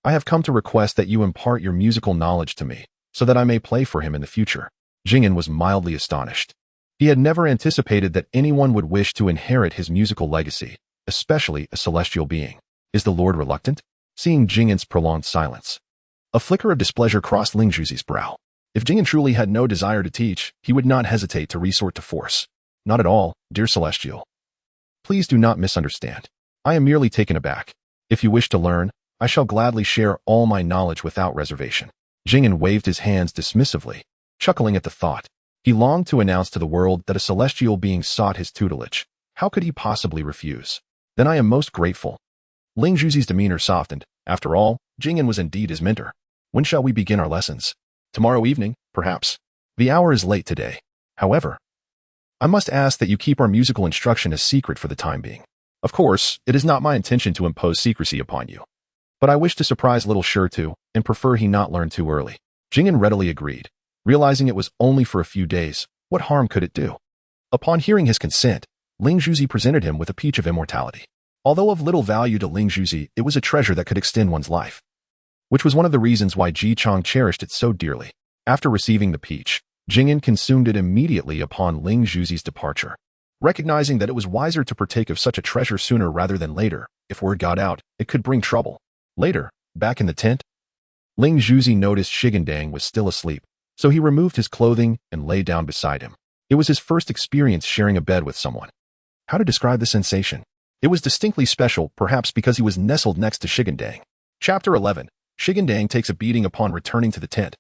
[SPEAKER 1] I have come to request that you impart your musical knowledge to me, so that I may play for him in the future. Jing'an was mildly astonished. He had never anticipated that anyone would wish to inherit his musical legacy, especially a celestial being. Is the lord reluctant? Seeing Jing'an's prolonged silence, a flicker of displeasure crossed Ling Zhuzi's brow. If Jingyan truly had no desire to teach, he would not hesitate to resort to force. Not at all, dear Celestial. Please do not misunderstand. I am merely taken aback. If you wish to learn, I shall gladly share all my knowledge without reservation. Jingyan waved his hands dismissively, chuckling at the thought. He longed to announce to the world that a celestial being sought his tutelage. How could he possibly refuse? Then I am most grateful. Ling Zhuzi's demeanor softened. After all, Jingyan was indeed his mentor. When shall we begin our lessons? Tomorrow evening, perhaps. The hour is late today. However, I must ask that you keep our musical instruction a secret for the time being. Of course, it is not my intention to impose secrecy upon you. But I wish to surprise little Shi too, and prefer he not learn too early. Jingyan readily agreed. Realizing it was only for a few days, what harm could it do? Upon hearing his consent, Ling Zhuzi presented him with a peach of immortality. Although of little value to Ling Zhuzi, it was a treasure that could extend one's life, which was one of the reasons why Ji Chang cherished it so dearly. After receiving the peach, Jingyan consumed it immediately upon Ling Zhuzi's departure. Recognizing that it was wiser to partake of such a treasure sooner rather than later, if word got out, it could bring trouble. Later, back in the tent, Ling Zhuzi noticed Shi Gandang was still asleep, so he removed his clothing and lay down beside him. It was his first experience sharing a bed with someone. How to describe the sensation? It was distinctly special, perhaps because he was nestled next to Shi Gandang. Chapter 11. Shi Gandang takes a beating upon returning to the tent.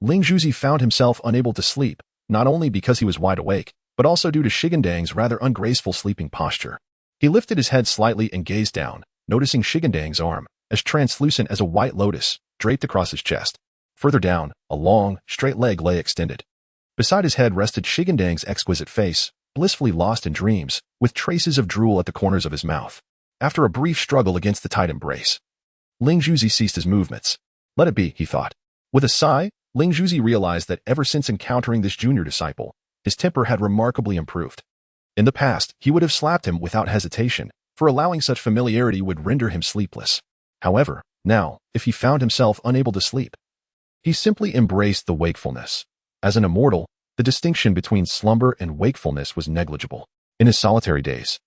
[SPEAKER 1] Ling Zhuzi found himself unable to sleep, not only because he was wide awake, but also due to Shi Gandang's rather ungraceful sleeping posture. He lifted his head slightly and gazed down, noticing Shi Gandang's arm, as translucent as a white lotus, draped across his chest. Further down, a long, straight leg lay extended. Beside his head rested Shi Gandang's exquisite face, blissfully lost in dreams, with traces of drool at the corners of his mouth. After a brief struggle against the tight embrace, Ling Zhuzi ceased his movements. Let it be, he thought. With a sigh, Ling Zhuzi realized that ever since encountering this junior disciple, his temper had remarkably improved. In the past, he would have slapped him without hesitation, for allowing such familiarity would render him sleepless. However, now, if he found himself unable to sleep, he simply embraced the wakefulness. As an immortal, the distinction between slumber and wakefulness was negligible. In his solitary days,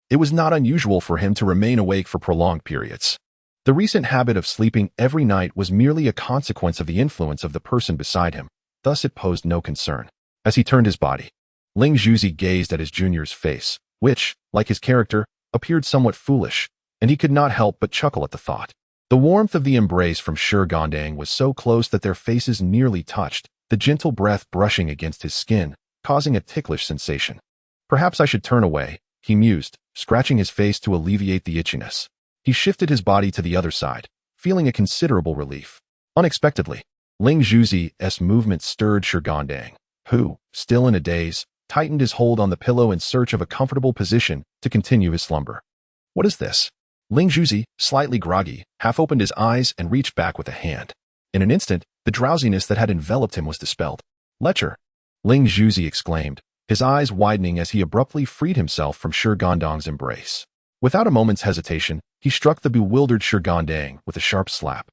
[SPEAKER 1] it was not unusual for him to remain awake for prolonged periods. The recent habit of sleeping every night was merely a consequence of the influence of the person beside him, thus it posed no concern. As he turned his body, Ling Zhuzi gazed at his junior's face, which, like his character, appeared somewhat foolish, and he could not help but chuckle at the thought. The warmth of the embrace from Shi Gandang was so close that their faces nearly touched, the gentle breath brushing against his skin, causing a ticklish sensation. Perhaps I should turn away, he mused, scratching his face to alleviate the itchiness. He shifted his body to the other side, feeling a considerable relief. Unexpectedly, Ling Zhuzi's movement stirred Shi Gandang, who, still in a daze, tightened his hold on the pillow in search of a comfortable position to continue his slumber. What is this? Ling Zhuzi, slightly groggy, half opened his eyes and reached back with a hand. In an instant, the drowsiness that had enveloped him was dispelled. Lecher! Ling Zhuzi exclaimed, his eyes widening as he abruptly freed himself from Shi Gandang's embrace. Without a moment's hesitation, he struck the bewildered Shi Gandang with a sharp slap.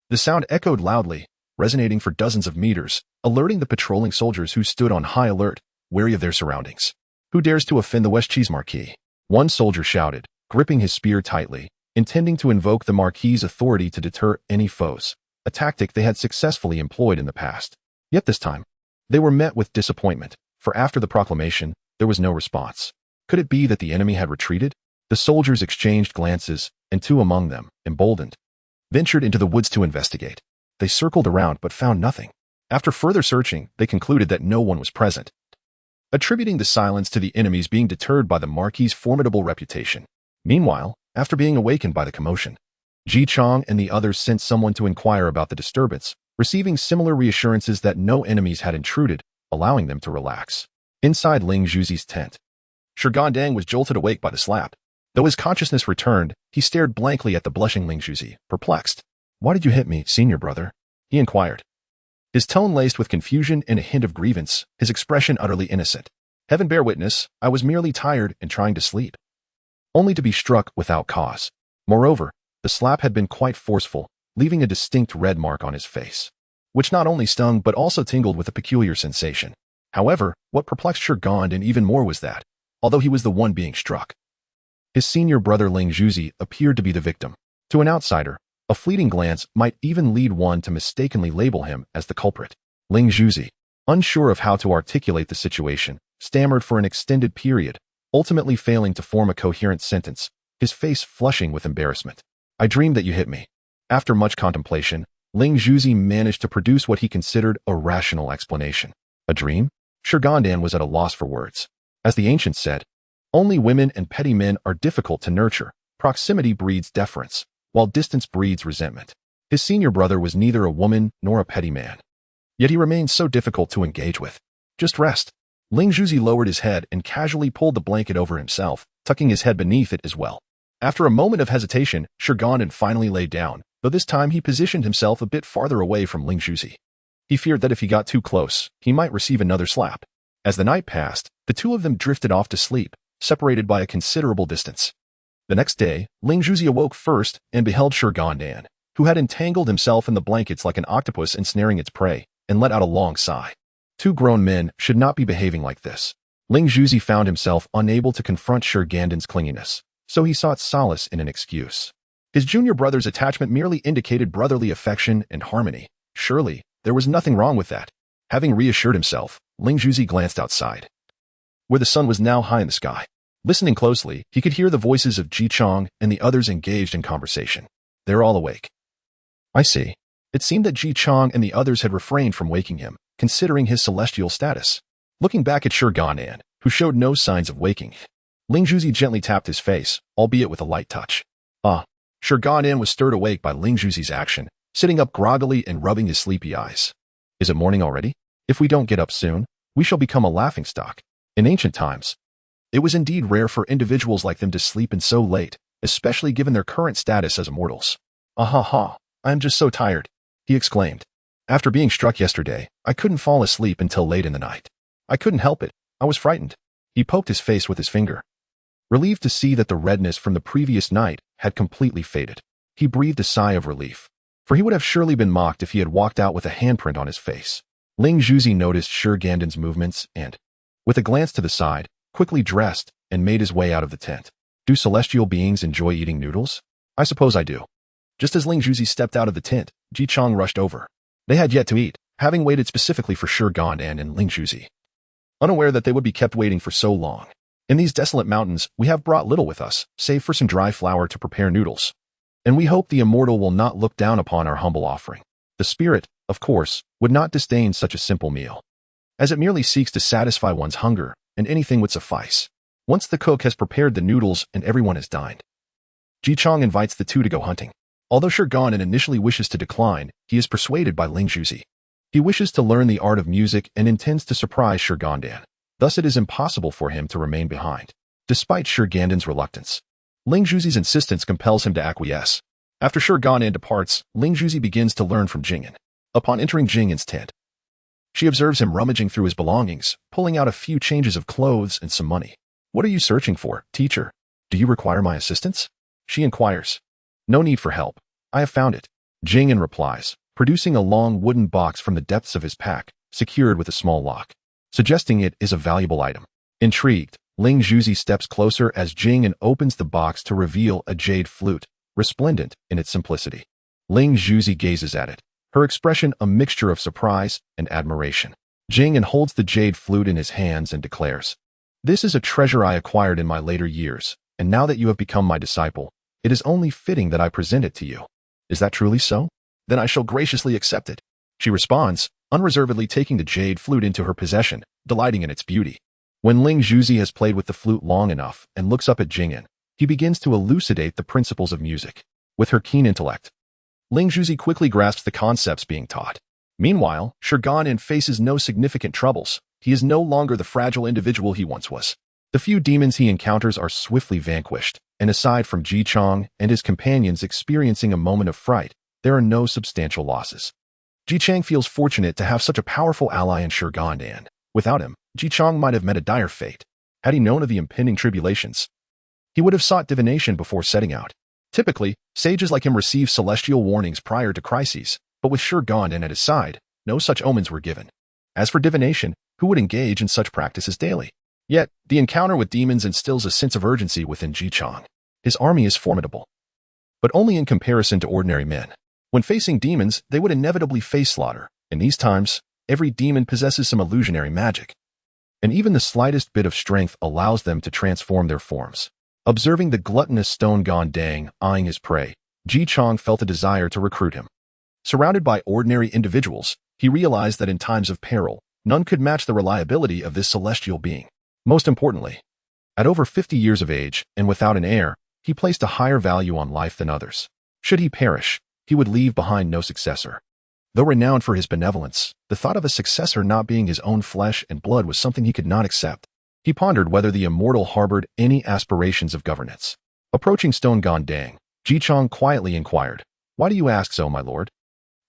[SPEAKER 1] The sound echoed loudly, resonating for dozens of meters, alerting the patrolling soldiers who stood on high alert, wary of their surroundings. Who dares to offend the West Cheese Marquis? One soldier shouted, gripping his spear tightly, intending to invoke the Marquis's authority to deter any foes, a tactic they had successfully employed in the past. Yet this time, they were met with disappointment, for after the proclamation, there was no response. Could it be that the enemy had retreated? The soldiers exchanged glances, and two among them, emboldened, ventured into the woods to investigate. They circled around but found nothing. After further searching, they concluded that no one was present, attributing the silence to the enemies being deterred by the Marquis's formidable reputation. Meanwhile, after being awakened by the commotion, Ji Chang and the others sent someone to inquire about the disturbance, receiving similar reassurances that no enemies had intruded, allowing them to relax. Inside Ling Zhuzi's tent, Shi Gandang was jolted awake by the slap. Though his consciousness returned, he stared blankly at the blushing Ling Zhuzi, perplexed. Why did you hit me, senior brother? He inquired. His tone laced with confusion and a hint of grievance, his expression utterly innocent. Heaven bear witness, I was merely tired and trying to sleep. Only to be struck without cause. Moreover, the slap had been quite forceful, leaving a distinct red mark on his face, which not only stung but also tingled with a peculiar sensation. However, what perplexed Shi Gandang even more was that, although he was the one being struck, his senior brother Ling Zhuzi appeared to be the victim. To an outsider, a fleeting glance might even lead one to mistakenly label him as the culprit. Ling Zhuzi, unsure of how to articulate the situation, stammered for an extended period, ultimately failing to form a coherent sentence, his face flushing with embarrassment. I dreamed that you hit me. After much contemplation, Ling Zhuzi managed to produce what he considered a rational explanation. A dream? Shi Gandang was at a loss for words. As the ancients said, only women and petty men are difficult to nurture. Proximity breeds deference, while distance breeds resentment. His senior brother was neither a woman nor a petty man. Yet he remained so difficult to engage with. Just rest. Ling Zhuzi lowered his head and casually pulled the blanket over himself, tucking his head beneath it as well. After a moment of hesitation, Shi Gandang finally lay down, though this time he positioned himself a bit farther away from Ling Zhuzi. He feared that if he got too close, he might receive another slap. As the night passed, the two of them drifted off to sleep, separated by a considerable distance. The next day, Ling Zhuzi awoke first and beheld Shi Gandang, who had entangled himself in the blankets like an octopus ensnaring its prey, and let out a long sigh. Two grown men should not be behaving like this. Ling Zhuzi found himself unable to confront Shi Gandang's clinginess, so he sought solace in an excuse. His junior brother's attachment merely indicated brotherly affection and harmony. Surely, there was nothing wrong with that. Having reassured himself, Ling Zhuzi glanced outside, where the sun was now high in the sky. Listening closely, he could hear the voices of Ji Chang and the others engaged in conversation. They're all awake. I see. It seemed that Ji Chang and the others had refrained from waking him, considering his celestial status. Looking back at Shi Gandang, who showed no signs of waking, Ling Zhuzi gently tapped his face, albeit with a light touch. Shi Gandang was stirred awake by Ling Zhuzi's action, sitting up groggily and rubbing his sleepy eyes. Is it morning already? If we don't get up soon, we shall become a laughingstock. In ancient times, it was indeed rare for individuals like them to sleep in so late, especially given their current status as immortals. I am just so tired, he exclaimed. After being struck yesterday, I couldn't fall asleep until late in the night. I couldn't help it. I was frightened. He poked his face with his finger. Relieved to see that the redness from the previous night had completely faded, he breathed a sigh of relief, for he would have surely been mocked if he had walked out with a handprint on his face. Ling Zhuzi noticed Shi Gandang's movements and, with a glance to the side, quickly dressed and made his way out of the tent. Do celestial beings enjoy eating noodles? I suppose I do. Just as Ling Zhuzi stepped out of the tent, Ji Chang rushed over. They had yet to eat, having waited specifically for Shi Gandang and Ling Zhuzi, unaware that they would be kept waiting for so long. In these desolate mountains, we have brought little with us, save for some dry flour to prepare noodles. And we hope the immortal will not look down upon our humble offering. The spirit, of course, would not disdain such a simple meal, as it merely seeks to satisfy one's hunger, and anything would suffice. Once the cook has prepared the noodles and everyone has dined, Ji Chang invites the two to go hunting. Although Shi Gandang initially wishes to decline, he is persuaded by Ling Zhuzi. He wishes to learn the art of music and intends to surprise Shi Gandang. Thus it is impossible for him to remain behind. Despite Shi Gandang's reluctance, Ling Zhuzi's insistence compels him to acquiesce. After Shi Gandang departs, Ling Zhuzi begins to learn from Jingyan. Upon entering Jingyan's tent, she observes him rummaging through his belongings, pulling out a few changes of clothes and some money. What are you searching for, teacher? Do you require my assistance? She inquires. No need for help. I have found it. Jingyan replies, producing a long wooden box from the depths of his pack, secured with a small lock, suggesting it is a valuable item. Intrigued, Ling Zhuzi steps closer as Jingyan opens the box to reveal a jade flute, resplendent in its simplicity. Ling Zhuzi gazes at it, her expression a mixture of surprise and admiration. Jingyan holds the jade flute in his hands and declares, "This is a treasure I acquired in my later years, and now that you have become my disciple, it is only fitting that I present it to you. Is that truly so? Then I shall graciously accept it," she responds, unreservedly taking the jade flute into her possession, delighting in its beauty. When Ling Zhuzi has played with the flute long enough and looks up at Jingyan, he begins to elucidate the principles of music. With her keen intellect, Ling Zhuzi quickly grasps the concepts being taught. Meanwhile, Shi Gandang faces no significant troubles. He is no longer the fragile individual he once was. The few demons he encounters are swiftly vanquished, and aside from Ji Chang and his companions experiencing a moment of fright, there are no substantial losses. Ji Chang feels fortunate to have such a powerful ally in Shi Gandang. Without him, Ji Chang might have met a dire fate. Had he known of the impending tribulations, he would have sought divination before setting out. Typically, sages like him receive celestial warnings prior to crises, but with Shi Gandang at his side, no such omens were given. As for divination, who would engage in such practices daily? Yet, the encounter with demons instills a sense of urgency within Ji Chang. His army is formidable, but only in comparison to ordinary men. When facing demons, they would inevitably face slaughter. In these times, every demon possesses some illusionary magic, and even the slightest bit of strength allows them to transform their forms. Observing the gluttonous Stone Gandang eyeing his prey, Ji Chang felt a desire to recruit him. Surrounded by ordinary individuals, he realized that in times of peril, none could match the reliability of this celestial being. Most importantly, at over 50 years of age and without an heir, he placed a higher value on life than others. Should he perish, he would leave behind no successor. Though renowned for his benevolence, the thought of a successor not being his own flesh and blood was something he could not accept. He pondered whether the immortal harbored any aspirations of governance. Approaching Stone Gandang, Ji Chang quietly inquired, "Why do you ask so, my lord?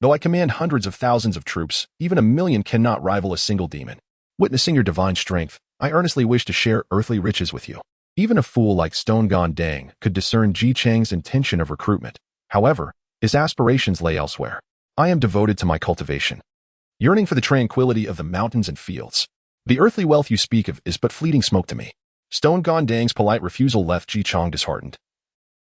[SPEAKER 1] Though I command hundreds of thousands of troops, even a million cannot rival a single demon. Witnessing your divine strength, I earnestly wish to share earthly riches with you." Even a fool like Stone Gandang could discern Ji Chang's intention of recruitment. However, his aspirations lay elsewhere. "I am devoted to my cultivation, yearning for the tranquility of the mountains and fields. The earthly wealth you speak of is but fleeting smoke to me." Stone Gandang's polite refusal left Ji Chang disheartened.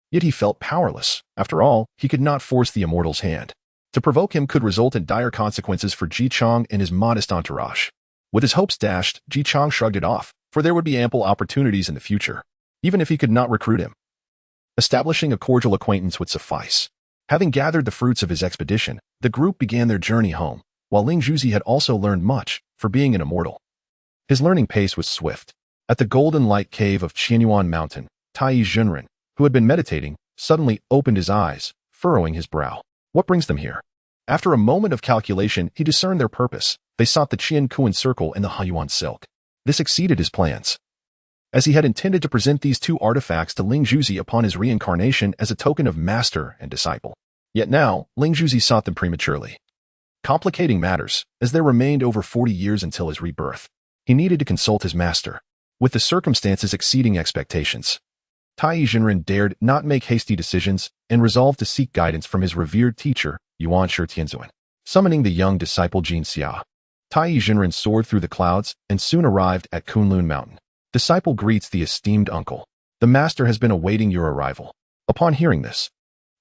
[SPEAKER 1] Yet he felt powerless. After all, he could not force the immortal's hand. To provoke him could result in dire consequences for Ji Chang and his modest entourage. With his hopes dashed, Ji Chang shrugged it off, for there would be ample opportunities in the future, even if he could not recruit him. Establishing a cordial acquaintance would suffice. Having gathered the fruits of his expedition, the group began their journey home, while Ling Zhuzi had also learned much, for being an immortal. His learning pace was swift. At the golden light cave of Qianyuan Mountain, Tai Junren, who had been meditating, suddenly opened his eyes, furrowing his brow. What brings them here? After a moment of calculation, he discerned their purpose. They sought the Qian Kuan circle and the Haiyuan silk. This exceeded his plans, as he had intended to present these two artifacts to Ling Zhuzi upon his reincarnation as a token of master and disciple. Yet now, Ling Zhuzi sought them prematurely, complicating matters, as there remained over 40 years until his rebirth. He needed to consult his master. With the circumstances exceeding expectations, Tai Jinren dared not make hasty decisions and resolved to seek guidance from his revered teacher, Yuan Shi Tianzuan. Summoning the young disciple Jin Xia, Tai Jinren soared through the clouds and soon arrived at Kunlun Mountain. Disciple greets the esteemed uncle. The master has been awaiting your arrival. Upon hearing this,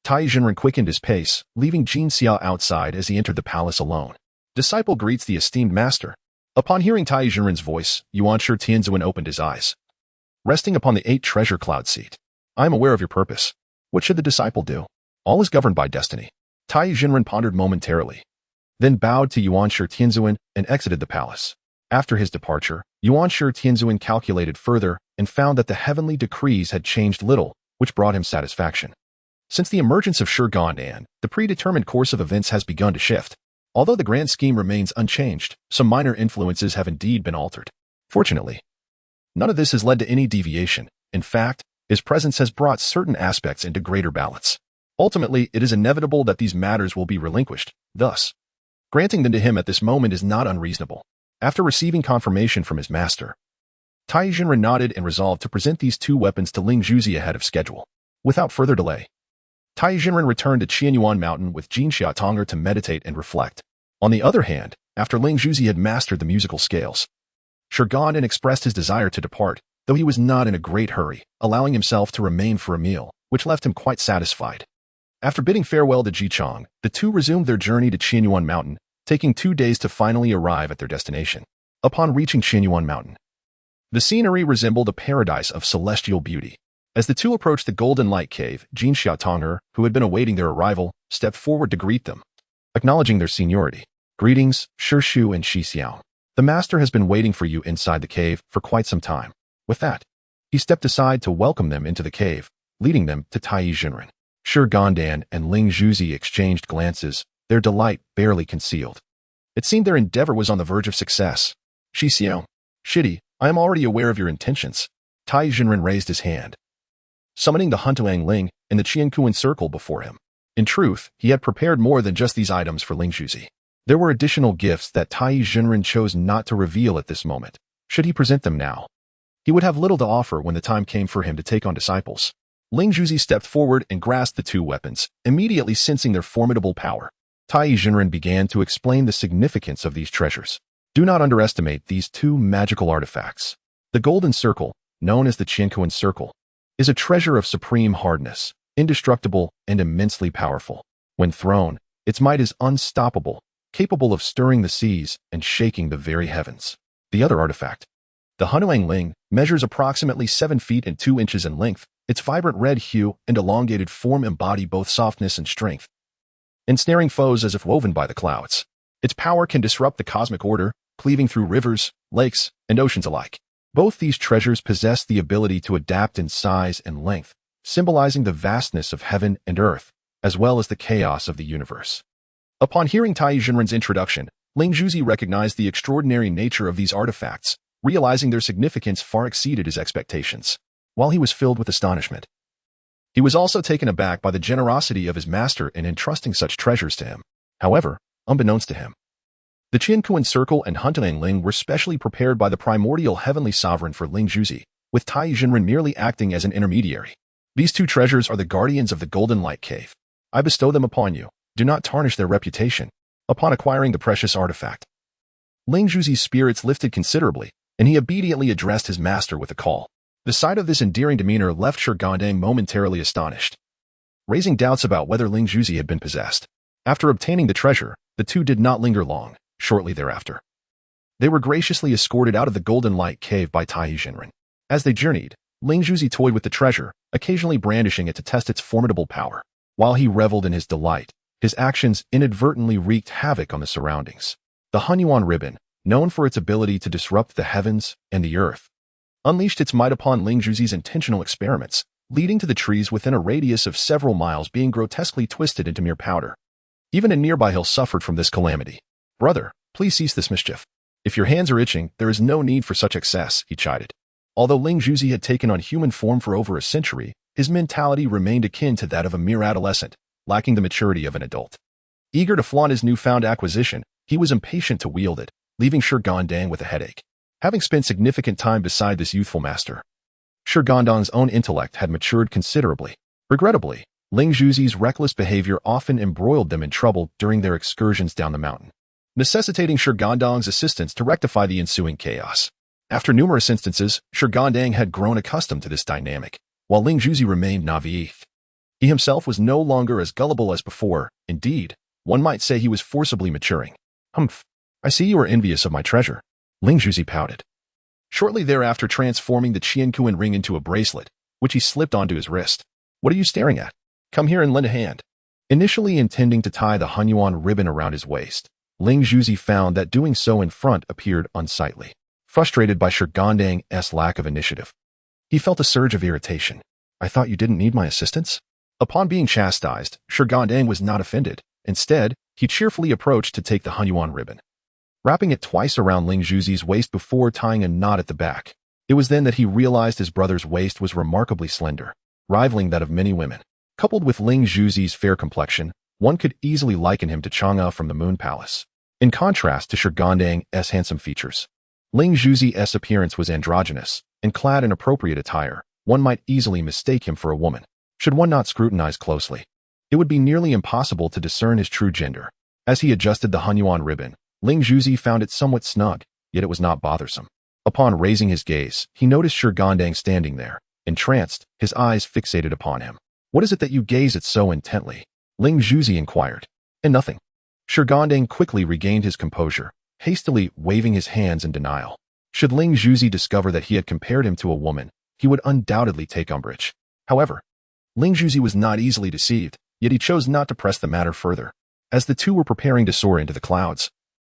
[SPEAKER 1] Tai Jinren quickened his pace, leaving Jin Xia outside as he entered the palace alone. Disciple greets the esteemed master. Upon hearing Tai Jinren's voice, Yuan Shi Tianzuan opened his eyes, resting upon the 8 treasure cloud seat. "I am aware of your purpose. What should the disciple do? All is governed by destiny." Tai Jinren pondered momentarily, then bowed to Yuan Shi Tianzuan and exited the palace. After his departure, Yuan Shi Tianzuan calculated further and found that the heavenly decrees had changed little, which brought him satisfaction. Since the emergence of Shi Gandang, the predetermined course of events has begun to shift. Although the grand scheme remains unchanged, some minor influences have indeed been altered. Fortunately, none of this has led to any deviation. In fact, his presence has brought certain aspects into greater balance. Ultimately, it is inevitable that these matters will be relinquished. Thus, granting them to him at this moment is not unreasonable. After receiving confirmation from his master, Tai Jinren nodded and resolved to present these 2 weapons to Ling Zhuzi ahead of schedule. Without further delay, Tai Jinren returned to Qianyuan Mountain with Jin Xiaotonger to meditate and reflect. On the other hand, after Ling Zhuzi had mastered the musical scales, Shi Gandang expressed his desire to depart, though he was not in a great hurry, allowing himself to remain for a meal, which left him quite satisfied. After bidding farewell to Ji Chang, the 2 resumed their journey to Qianyuan Mountain, taking 2 days to finally arrive at their destination. Upon reaching Qianyuan Mountain, the scenery resembled a paradise of celestial beauty. As the 2 approached the Golden Light Cave, Jin Xiaotonger, who had been awaiting their arrival, stepped forward to greet them, acknowledging their seniority. "Greetings, Shi Shu and Shi Xiao. The master has been waiting for you inside the cave for quite some time." With that, he stepped aside to welcome them into the cave, leading them to Tai Jinren. Shi Gandang and Ling Zhuzi exchanged glances, their delight barely concealed. It seemed their endeavor was on the verge of success. "Shi Xiao, Shidi, I am already aware of your intentions." Tai Jinren raised his hand, summoning the Huntuang Ling and the Qiankuan circle before him. In truth, he had prepared more than just these items for Ling Zhuzi. There were additional gifts that Tai Jinren chose not to reveal at this moment. Should he present them now, he would have little to offer when the time came for him to take on disciples. Ling Zhuzi stepped forward and grasped the 2 weapons, immediately sensing their formidable power. Tai Jinren began to explain the significance of these treasures. Do not underestimate these 2 magical artifacts. The Golden Circle, known as the Qiankuan Circle, is a treasure of supreme hardness, indestructible and immensely powerful. When thrown, its might is unstoppable, capable of stirring the seas and shaking the very heavens. The other artifact, the Hunuang Ling, measures approximately 7 feet and 2 inches in length. Its vibrant red hue and elongated form embody both softness and strength, ensnaring foes as if woven by the clouds. Its power can disrupt the cosmic order, cleaving through rivers, lakes, and oceans alike. Both these treasures possess the ability to adapt in size and length, symbolizing the vastness of heaven and earth, as well as the chaos of the universe. Upon hearing Tai Jinren's introduction, Ling Zhuzi recognized the extraordinary nature of these artifacts, realizing their significance far exceeded his expectations. While he was filled with astonishment, he was also taken aback by the generosity of his master in entrusting such treasures to him. However, unbeknownst to him, the Qiankuan Circle and Huntang Ling were specially prepared by the primordial heavenly sovereign for Ling Zhuzi, with Tai Jinren merely acting as an intermediary. These two treasures are the guardians of the Golden Light Cave. I bestow them upon you. Do not tarnish their reputation. Upon acquiring the precious artifact, Ling Zhuzi's spirits lifted considerably, and he immediately addressed his master with a call. The sight of this endearing demeanor left Shi Gandang momentarily astonished, raising doubts about whether Ling Zhuzi had been possessed. After obtaining the treasure, the two did not linger long. Shortly thereafter, they were graciously escorted out of the Golden Light Cave by Tai Jinren. As they journeyed, Ling Zhuzi toyed with the treasure, occasionally brandishing it to test its formidable power. While he reveled in his delight, his actions inadvertently wreaked havoc on the surroundings. The Hunyuan ribbon, known for its ability to disrupt the heavens and the earth, unleashed its might upon Ling Zhuzi's intentional experiments, leading to the trees within a radius of several miles being grotesquely twisted into mere powder. Even a nearby hill suffered from this calamity. Brother, please cease this mischief. If your hands are itching, there is no need for such excess, he chided. Although Ling Zhuzi had taken on human form for over a century, his mentality remained akin to that of a mere adolescent, lacking the maturity of an adult. Eager to flaunt his newfound acquisition, he was impatient to wield it, leaving Shi Gandang with a headache. Having spent significant time beside this youthful master, Shi Gandang's own intellect had matured considerably. Regrettably, Ling Zhuzi's reckless behavior often embroiled them in trouble during their excursions down the mountain, necessitating Shi Gandang's assistance to rectify the ensuing chaos. After numerous instances, Shi Gandang had grown accustomed to this dynamic, while Ling Zhuzi remained naive. He himself was no longer as gullible as before. Indeed, one might say he was forcibly maturing. Humph, I see you are envious of my treasure. Ling Zhuzi pouted, shortly thereafter transforming the Qiankuan ring into a bracelet, which he slipped onto his wrist. What are you staring at? Come here and lend a hand. Initially intending to tie the Hunyuan ribbon around his waist, Ling Zhuzi found that doing so in front appeared unsightly. Frustrated by Shi Gandang's lack of initiative, he felt a surge of irritation. I thought you didn't need my assistance? Upon being chastised, Shi Gandang was not offended. Instead, he cheerfully approached to take the Hunyuan ribbon, wrapping it twice around Ling Zhuzi's waist before tying a knot at the back. It was then that he realized his brother's waist was remarkably slender, rivaling that of many women. Coupled with Ling Zhuzi's fair complexion, one could easily liken him to Chang'e from the Moon Palace. In contrast to Shi Gandang's handsome features, Ling Zhuzi's appearance was androgynous, and clad in appropriate attire, one might easily mistake him for a woman. Should one not scrutinize closely, it would be nearly impossible to discern his true gender. As he adjusted the Hunyuan ribbon, Ling Zhuzi found it somewhat snug, yet it was not bothersome. Upon raising his gaze, he noticed Shi Gandang standing there, entranced, his eyes fixated upon him. What is it that you gaze at so intently? Ling Zhuzi inquired. And nothing. Shi Gandang quickly regained his composure, hastily waving his hands in denial. Should Ling Zhuzi discover that he had compared him to a woman, he would undoubtedly take umbrage. However, Ling Zhuzi was not easily deceived, yet he chose not to press the matter further. As the two were preparing to soar into the clouds,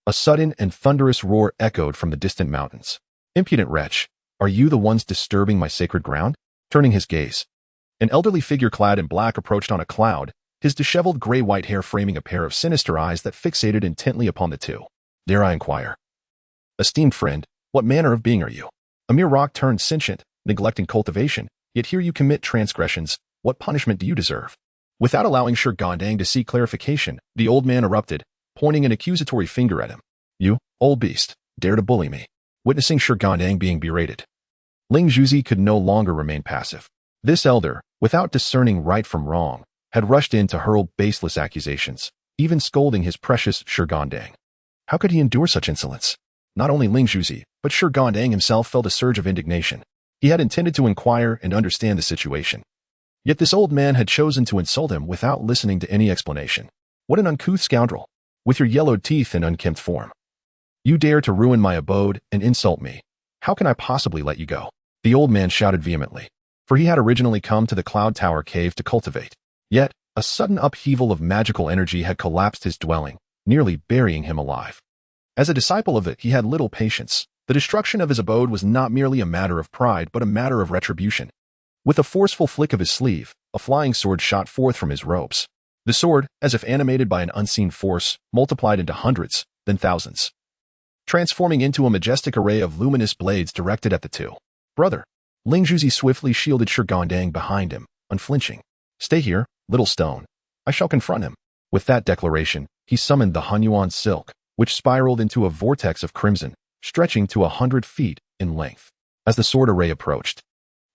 [SPEAKER 1] a sudden and thunderous roar echoed from the distant mountains. Impudent wretch, are you the ones disturbing my sacred ground? Turning his gaze, an elderly figure clad in black approached on a cloud, his disheveled gray-white hair framing a pair of sinister eyes that fixated intently upon the two. Dare I inquire? Esteemed friend, what manner of being are you? A mere rock turned sentient, neglecting cultivation, yet here you commit transgressions. What punishment do you deserve? Without allowing Shi Gandang to seek clarification, the old man erupted, pointing an accusatory finger at him. You, old beast, dare to bully me. Witnessing Shi Gandang being berated, Ling Zhuzi could no longer remain passive. This elder, without discerning right from wrong, had rushed in to hurl baseless accusations, even scolding his precious Shi Gandang. How could he endure such insolence? Not only Ling Zhuzi, but Shi Gandang himself felt a surge of indignation. He had intended to inquire and understand the situation. Yet this old man had chosen to insult him without listening to any explanation. What an uncouth scoundrel! with your yellowed teeth and unkempt form. You dare to ruin my abode and insult me. How can I possibly let you go? The old man shouted vehemently, for he had originally come to the Cloud Tower cave to cultivate. Yet, a sudden upheaval of magical energy had collapsed his dwelling, nearly burying him alive. As a disciple of it, he had little patience. The destruction of his abode was not merely a matter of pride, but a matter of retribution. With a forceful flick of his sleeve, a flying sword shot forth from his robes. The sword, as if animated by an unseen force, multiplied into hundreds, then thousands, transforming into a majestic array of luminous blades directed at the two. Brother. Ling Zhuzi swiftly shielded Shi Gandang behind him, unflinching. Stay here, little stone. I shall confront him. With that declaration, he summoned the Hunyuan silk, which spiraled into a vortex of crimson, stretching to 100 feet in length. As the sword array approached,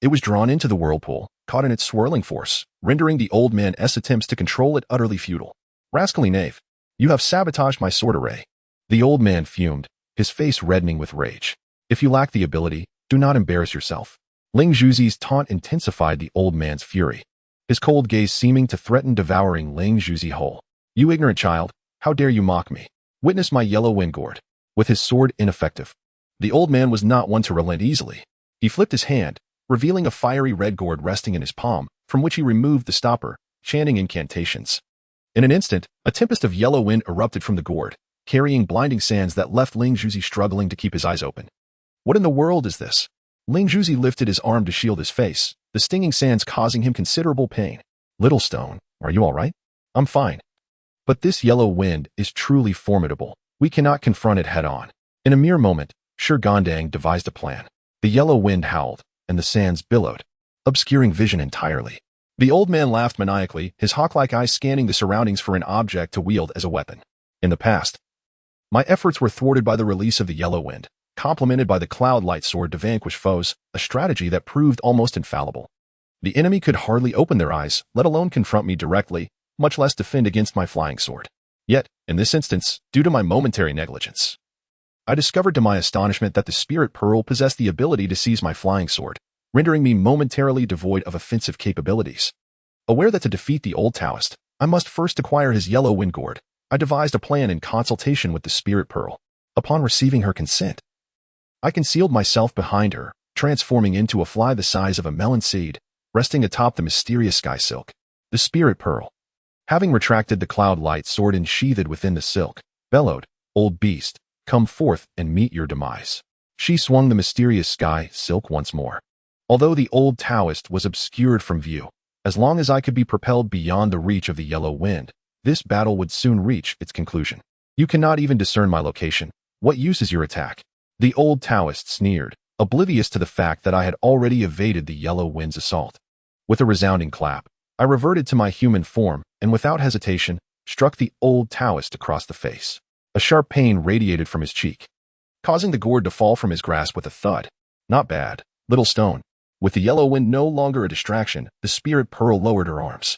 [SPEAKER 1] it was drawn into the whirlpool, caught in its swirling force, rendering the old man's attempts to control it utterly futile. Rascally knave, you have sabotaged my sword array. The old man fumed, his face reddening with rage. If you lack the ability, do not embarrass yourself. Ling Zhuzi's taunt intensified the old man's fury, his cold gaze seeming to threaten devouring Ling Zhuzi whole. You ignorant child, how dare you mock me? Witness my yellow wind gourd. With his sword ineffective, the old man was not one to relent easily. He flipped his hand, revealing a fiery red gourd resting in his palm, from which he removed the stopper, chanting incantations. In an instant, a tempest of yellow wind erupted from the gourd, carrying blinding sands that left Ling Zhuzi struggling to keep his eyes open. What in the world is this? Ling Zhuzi lifted his arm to shield his face, the stinging sands causing him considerable pain. Little stone, are you all right? I'm fine. But this yellow wind is truly formidable. We cannot confront it head-on. In a mere moment, Shi Gandang devised a plan. The yellow wind howled, and the sands billowed, obscuring vision entirely. The old man laughed maniacally, his hawk-like eyes scanning the surroundings for an object to wield as a weapon. In the past, my efforts were thwarted by the release of the yellow wind, complemented by the cloud light sword to vanquish foes, a strategy that proved almost infallible. The enemy could hardly open their eyes, let alone confront me directly, much less defend against my flying sword. Yet, in this instance, due to my momentary negligence, I discovered to my astonishment that the spirit pearl possessed the ability to seize my flying sword, rendering me momentarily devoid of offensive capabilities. Aware that to defeat the old Taoist, I must first acquire his yellow wind gourd, I devised a plan in consultation with the spirit pearl. Upon receiving her consent, I concealed myself behind her, transforming into a fly the size of a melon seed, resting atop the mysterious sky silk. The spirit pearl, having retracted the cloud light sword and sheathed within the silk, bellowed, "Old beast, come forth and meet your demise." She swung the mysterious sky silk once more. Although the old Taoist was obscured from view, as long as I could be propelled beyond the reach of the yellow wind, this battle would soon reach its conclusion. You cannot even discern my location. What use is your attack? The old Taoist sneered, oblivious to the fact that I had already evaded the yellow wind's assault. With a resounding clap, I reverted to my human form and without hesitation, struck the old Taoist across the face. A sharp pain radiated from his cheek, causing the gourd to fall from his grasp with a thud. Not bad, little stone. With the yellow wind no longer a distraction, the spirit pearl lowered her arms.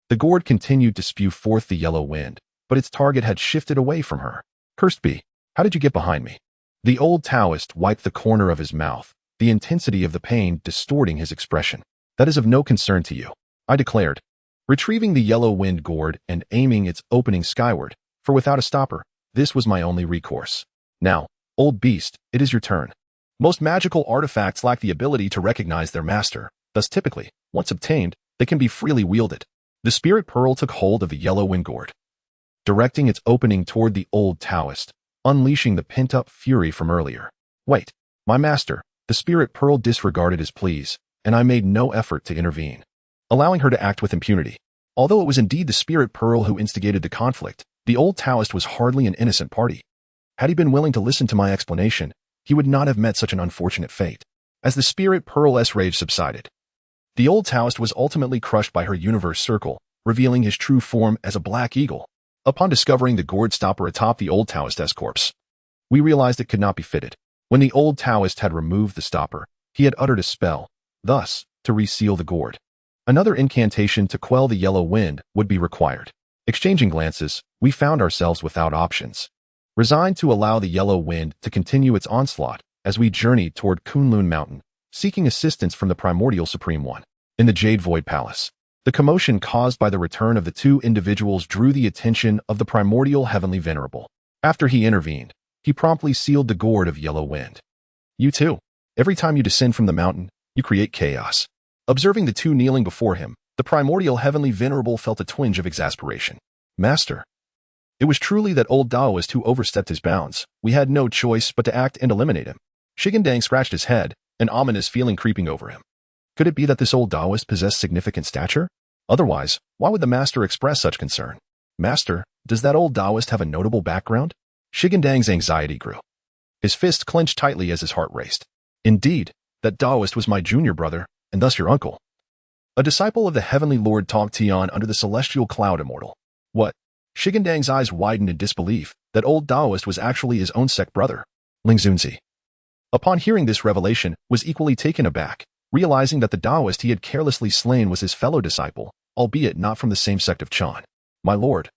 [SPEAKER 1] The gourd continued to spew forth the yellow wind, but its target had shifted away from her. Cursed be, how did you get behind me? The old Taoist wiped the corner of his mouth, the intensity of the pain distorting his expression. That is of no concern to you, I declared, retrieving the yellow wind gourd and aiming its opening skyward, for without a stopper, this was my only recourse. Now, old beast, it is your turn. Most magical artifacts lack the ability to recognize their master, thus typically, once obtained, they can be freely wielded. The spirit pearl took hold of the yellow wind gourd, directing its opening toward the old Taoist, unleashing the pent-up fury from earlier. Wait, my master, the spirit pearl disregarded his pleas, and I made no effort to intervene, allowing her to act with impunity. Although it was indeed the spirit pearl who instigated the conflict, the old Taoist was hardly an innocent party. Had he been willing to listen to my explanation, he would not have met such an unfortunate fate. As the spirit pearl's rage subsided, the old Taoist was ultimately crushed by her universe circle, revealing his true form as a black eagle. Upon discovering the gourd stopper atop the old Taoist's corpse, we realized it could not be fitted. When the old Taoist had removed the stopper, he had uttered a spell, thus, to reseal the gourd. Another incantation to quell the yellow wind would be required. Exchanging glances, we found ourselves without options, resigned to allow the yellow wind to continue its onslaught as we journeyed toward Kunlun Mountain, seeking assistance from the Primordial Supreme One. In the Jade Void Palace, The commotion caused by the return of the two individuals drew the attention of the primordial heavenly venerable. After he intervened, he promptly sealed the gourd of yellow wind. You too. Every time you descend from the mountain, you create chaos. Observing the two kneeling before him, the primordial heavenly venerable felt a twinge of exasperation. Master. It was truly that old Taoist who overstepped his bounds. We had no choice but to act and eliminate him. Shi Gandang scratched his head, an ominous feeling creeping over him. Could it be that this old Taoist possessed significant stature? Otherwise, why would the master express such concern? Master, does that old Taoist have a notable background? Shi Gandang's anxiety grew. His fist clenched tightly as his heart raced. Indeed, that Taoist was my junior brother, and thus your uncle. A disciple of the heavenly Lord Tong Tian under the celestial cloud immortal. What? Shi Gandang's eyes widened in disbelief. That old Taoist was actually his own sect brother, Ling Zunzi. Upon hearing this revelation, was equally taken aback, realizing that the Taoist he had carelessly slain was his fellow disciple, albeit not from the same sect of Chan. My lord.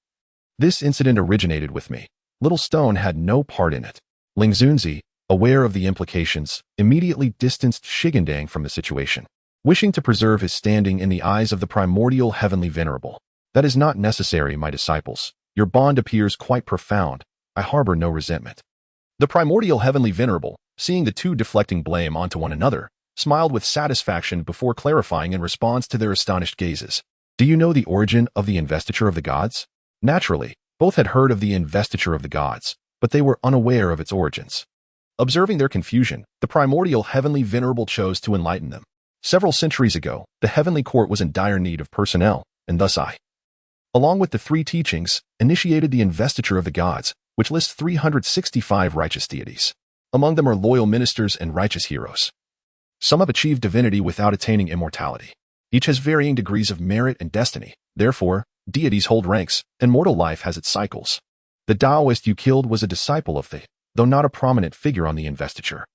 [SPEAKER 1] This incident originated with me. Little Stone had no part in it. Ling Zunzi, aware of the implications, immediately distanced Shi Gandang from the situation, wishing to preserve his standing in the eyes of the primordial heavenly venerable. That is not necessary, my disciples. Your bond appears quite profound. I harbor no resentment. The primordial heavenly venerable, seeing the two deflecting blame onto one another, smiled with satisfaction before clarifying in response to their astonished gazes. Do you know the origin of the investiture of the gods? Naturally, both had heard of the investiture of the gods, but they were unaware of its origins. Observing their confusion, the primordial heavenly venerable chose to enlighten them. Several centuries ago, the heavenly court was in dire need of personnel, and thus I, along with the three teachings, initiated the investiture of the gods, which lists 365 righteous deities. Among them are loyal ministers and righteous heroes. Some have achieved divinity without attaining immortality. Each has varying degrees of merit and destiny. Therefore, deities hold ranks, and mortal life has its cycles. The Taoist you killed was a disciple of the, though not a prominent figure on the investiture.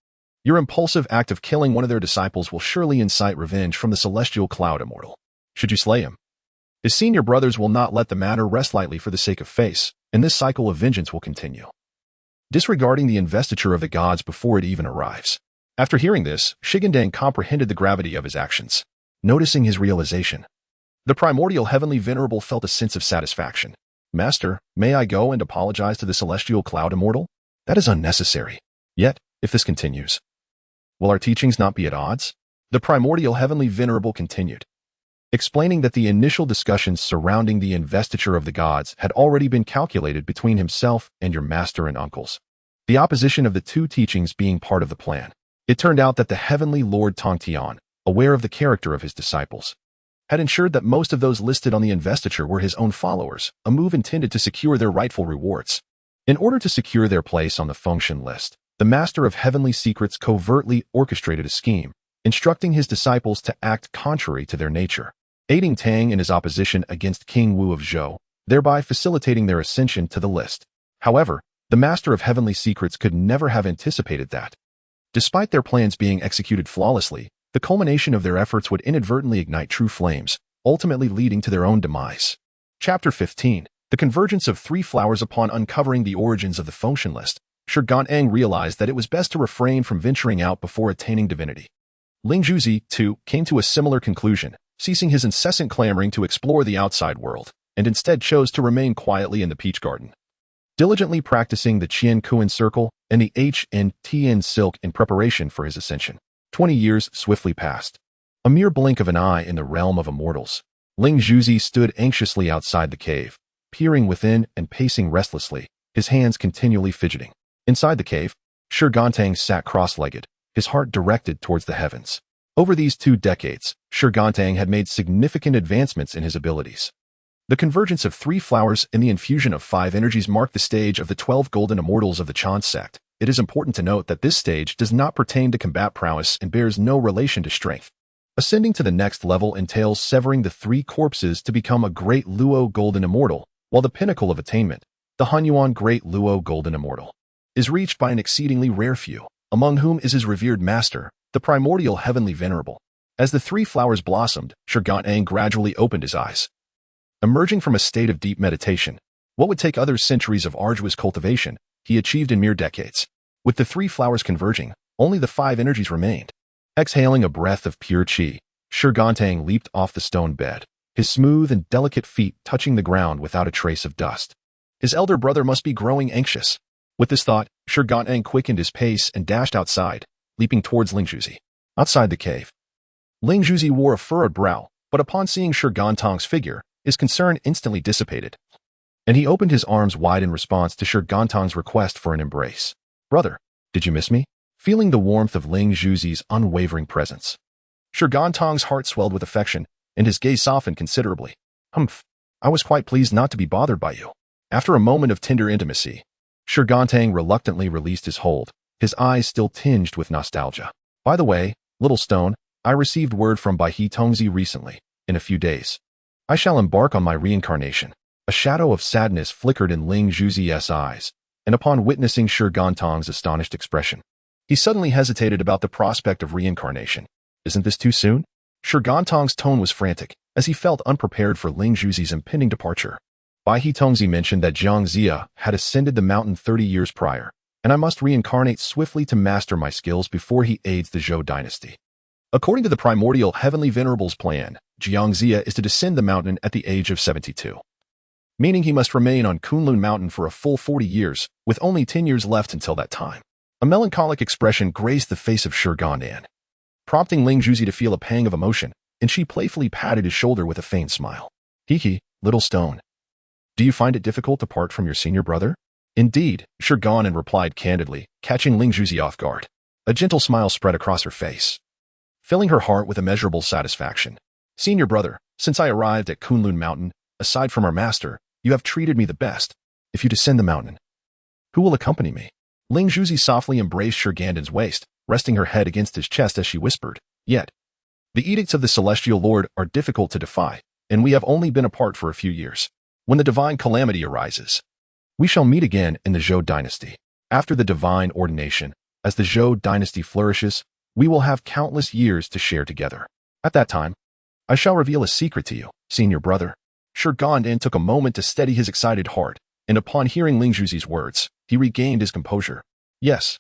[SPEAKER 1] Your impulsive act of killing one of their disciples will surely incite revenge from the celestial cloud immortal. Should you slay him? His senior brothers will not let the matter rest lightly for the sake of face, and this cycle of vengeance will continue, disregarding the investiture of the gods before it even arrives. After hearing this, Shi Gandang comprehended the gravity of his actions. Noticing his realization, the primordial heavenly venerable felt a sense of satisfaction. Master, may I go and apologize to the celestial cloud immortal? That is unnecessary. Yet, if this continues, will our teachings not be at odds? The primordial heavenly venerable continued, explaining that the initial discussions surrounding the investiture of the gods had already been calculated between himself and your master and uncles, the opposition of the two teachings being part of the plan. It turned out that the heavenly Lord Tong Tian, aware of the character of his disciples, had ensured that most of those listed on the investiture were his own followers, a move intended to secure their rightful rewards. In order to secure their place on the function list, the master of heavenly secrets covertly orchestrated a scheme, instructing his disciples to act contrary to their nature, aiding Tang in his opposition against King Wu of Zhou, thereby facilitating their ascension to the list. However, the master of heavenly secrets could never have anticipated that. Despite their plans being executed flawlessly, the culmination of their efforts would inadvertently ignite true flames, ultimately leading to their own demise. Chapter 15. The Convergence of Three Flowers. Upon uncovering the origins of the function list, Shi Gandang realized that it was best to refrain from venturing out before attaining divinity. Ling Zunzi, too, came to a similar conclusion, ceasing his incessant clamoring to explore the outside world, and instead chose to remain quietly in the peach garden, diligently practicing the Qian Kuan circle and the HN silk in preparation for his ascension. 20 years swiftly passed. A mere blink of an eye in the realm of immortals. Ling Zunzi stood anxiously outside the cave, peering within and pacing restlessly, his hands continually fidgeting. Inside the cave, Shi Gandang sat cross-legged, his heart directed towards the heavens. Over these 2 decades, Shi Gandang had made significant advancements in his abilities. The convergence of 3 flowers and the infusion of 5 energies marked the stage of the 12 golden immortals of the Chan sect. It is important to note that this stage does not pertain to combat prowess and bears no relation to strength. Ascending to the next level entails severing the 3 corpses to become a Great Luo Golden Immortal, while the pinnacle of attainment, the Hunyuan Great Luo Golden Immortal, is reached by an exceedingly rare few, among whom is his revered master, the Primordial Heavenly Venerable. As the 3 flowers blossomed, Shi Gandang gradually opened his eyes. Emerging from a state of deep meditation, what would take others centuries of arduous cultivation, he achieved in mere decades. With the 3 flowers converging, only the 5 energies remained. Exhaling a breath of pure qi, Shi Gandang leaped off the stone bed, his smooth and delicate feet touching the ground without a trace of dust. His elder brother must be growing anxious. With this thought, Shi Gandang quickened his pace and dashed outside, leaping towards Ling Zhuzi. Outside the cave, Ling Zhuzi wore a furrowed brow, but upon seeing Shi Gandang's figure, his concern instantly dissipated, and he opened his arms wide in response to Shi Gandang's request for an embrace. Brother, did you miss me? Feeling the warmth of Ling Zhuzi's unwavering presence, Shi Gandang's heart swelled with affection, and his gaze softened considerably. Humph, I was quite pleased not to be bothered by you. After a moment of tender intimacy, Shi Gandang reluctantly released his hold, his eyes still tinged with nostalgia. By the way, little stone, I received word from Bai He Tongzi recently. In a few days, I shall embark on my reincarnation. A shadow of sadness flickered in Ling Zhuzi's eyes, and upon witnessing Shi Gandang's astonished expression, he suddenly hesitated about the prospect of reincarnation. Isn't this too soon? Shi Gandang's tone was frantic, as he felt unprepared for Ling Zhuzi's impending departure. Bai He Tongzi mentioned that Jiang Zia had ascended the mountain 30 years prior, and I must reincarnate swiftly to master my skills before he aids the Zhou Dynasty. According to the Primordial Heavenly Venerable's plan, Jiang Zia is to descend the mountain at the age of 72, meaning he must remain on Kunlun Mountain for a full 40 years, with only 10 years left until that time. A melancholic expression graced the face of Shi Gandang, prompting Ling Zhuzi to feel a pang of emotion, and she playfully patted his shoulder with a faint smile. Hee, little stone. Do you find it difficult to part from your senior brother? Indeed, Shi Gandang replied candidly, catching Ling Zhuzi off guard. A gentle smile spread across her face, filling her heart with immeasurable satisfaction. Senior brother, since I arrived at Kunlun Mountain, aside from our master, you have treated me the best. If you descend the mountain, who will accompany me? Ling Zhuzi softly embraced Shi Gandang's waist, resting her head against his chest as she whispered, Yet, the edicts of the Celestial Lord are difficult to defy, and we have only been apart for a few years. When the divine calamity arises, we shall meet again in the Zhou Dynasty. After the divine ordination, as the Zhou Dynasty flourishes, we will have countless years to share together. At that time, I shall reveal a secret to you, senior brother. Shi Gandang took a moment to steady his excited heart, and upon hearing Ling Zhuzi's words, he regained his composure. Yes,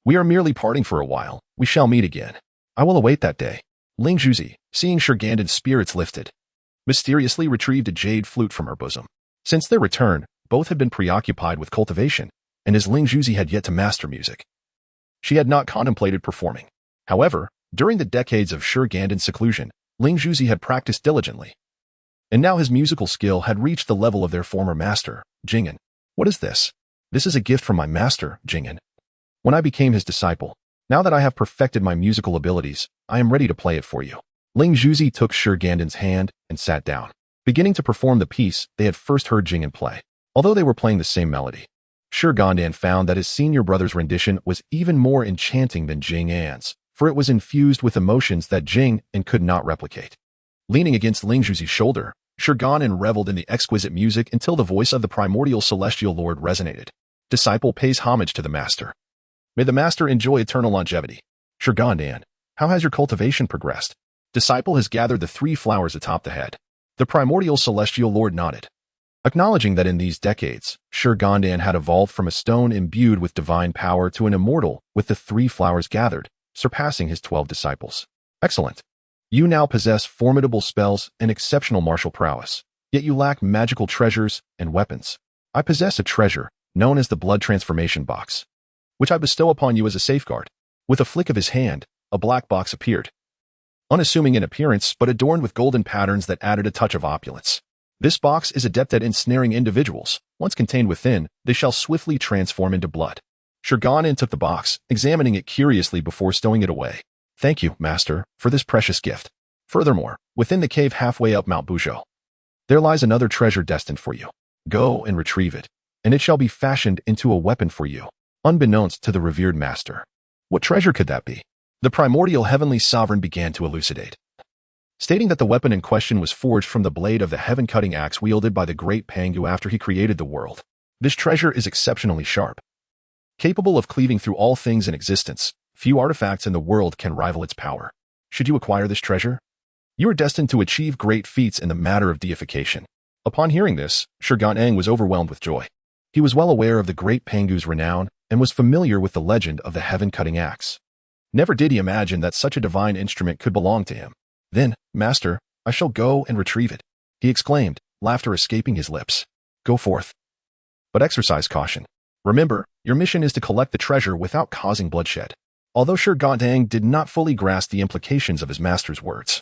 [SPEAKER 1] we are merely parting for a while. We shall meet again. I will await that day. Ling Zhuzi, seeing Shi Gandang's spirits lifted, mysteriously retrieved a jade flute from her bosom. Since their return, both had been preoccupied with cultivation, and as Ling Zhuzi had yet to master music, she had not contemplated performing. However, during the decades of Shi Gandang's seclusion, Ling Zhuzi had practiced diligently, and now his musical skill had reached the level of their former master, Jing'an. What is this? This is a gift from my master, Jing'an. When I became his disciple, now that I have perfected my musical abilities, I am ready to play it for you. Ling Zhuzi took Shi Gandang's hand and sat down, beginning to perform the piece they had first heard Jing'an play. Although they were playing the same melody, Shi Gandang found that his senior brother's rendition was even more enchanting than Jing'an's, for it was infused with emotions that Jing'an could not replicate. Leaning against Ling Zhuzi's shoulder, Shi Gandang reveled in the exquisite music until the voice of the primordial celestial lord resonated. Disciple pays homage to the master. May the master enjoy eternal longevity. Shi Gandang, how has your cultivation progressed? Disciple has gathered the 3 flowers atop the head. The primordial celestial lord nodded, acknowledging that in these decades, Shi Gandang had evolved from a stone imbued with divine power to an immortal with the 3 flowers gathered, surpassing his 12 disciples. Excellent. You now possess formidable spells and exceptional martial prowess, yet you lack magical treasures and weapons. I possess a treasure, known as the Blood Transformation Box, which I bestow upon you as a safeguard. With a flick of his hand, a black box appeared, unassuming in appearance but adorned with golden patterns that added a touch of opulence. This box is adept at ensnaring individuals. Once contained within, they shall swiftly transform into blood. Shi Gandang took the box, examining it curiously before stowing it away. Thank you, master, for this precious gift. Furthermore, within the cave halfway up Mount Buzhou, there lies another treasure destined for you. Go and retrieve it, and it shall be fashioned into a weapon for you, unbeknownst to the revered master. What treasure could that be? The primordial heavenly sovereign began to elucidate, stating that the weapon in question was forged from the blade of the heaven-cutting axe wielded by the great Pangu after he created the world. This treasure is exceptionally sharp, capable of cleaving through all things in existence. Few artifacts in the world can rival its power. Should you acquire this treasure, you are destined to achieve great feats in the matter of deification. Upon hearing this, Shi Gandang was overwhelmed with joy. He was well aware of the great Pangu's renown and was familiar with the legend of the heaven-cutting axe. Never did he imagine that such a divine instrument could belong to him. Then, master, I shall go and retrieve it. he exclaimed, laughter escaping his lips. Go forth. But exercise caution. Remember, your mission is to collect the treasure without causing bloodshed. Although Shi Gandang did not fully grasp the implications of his master's words,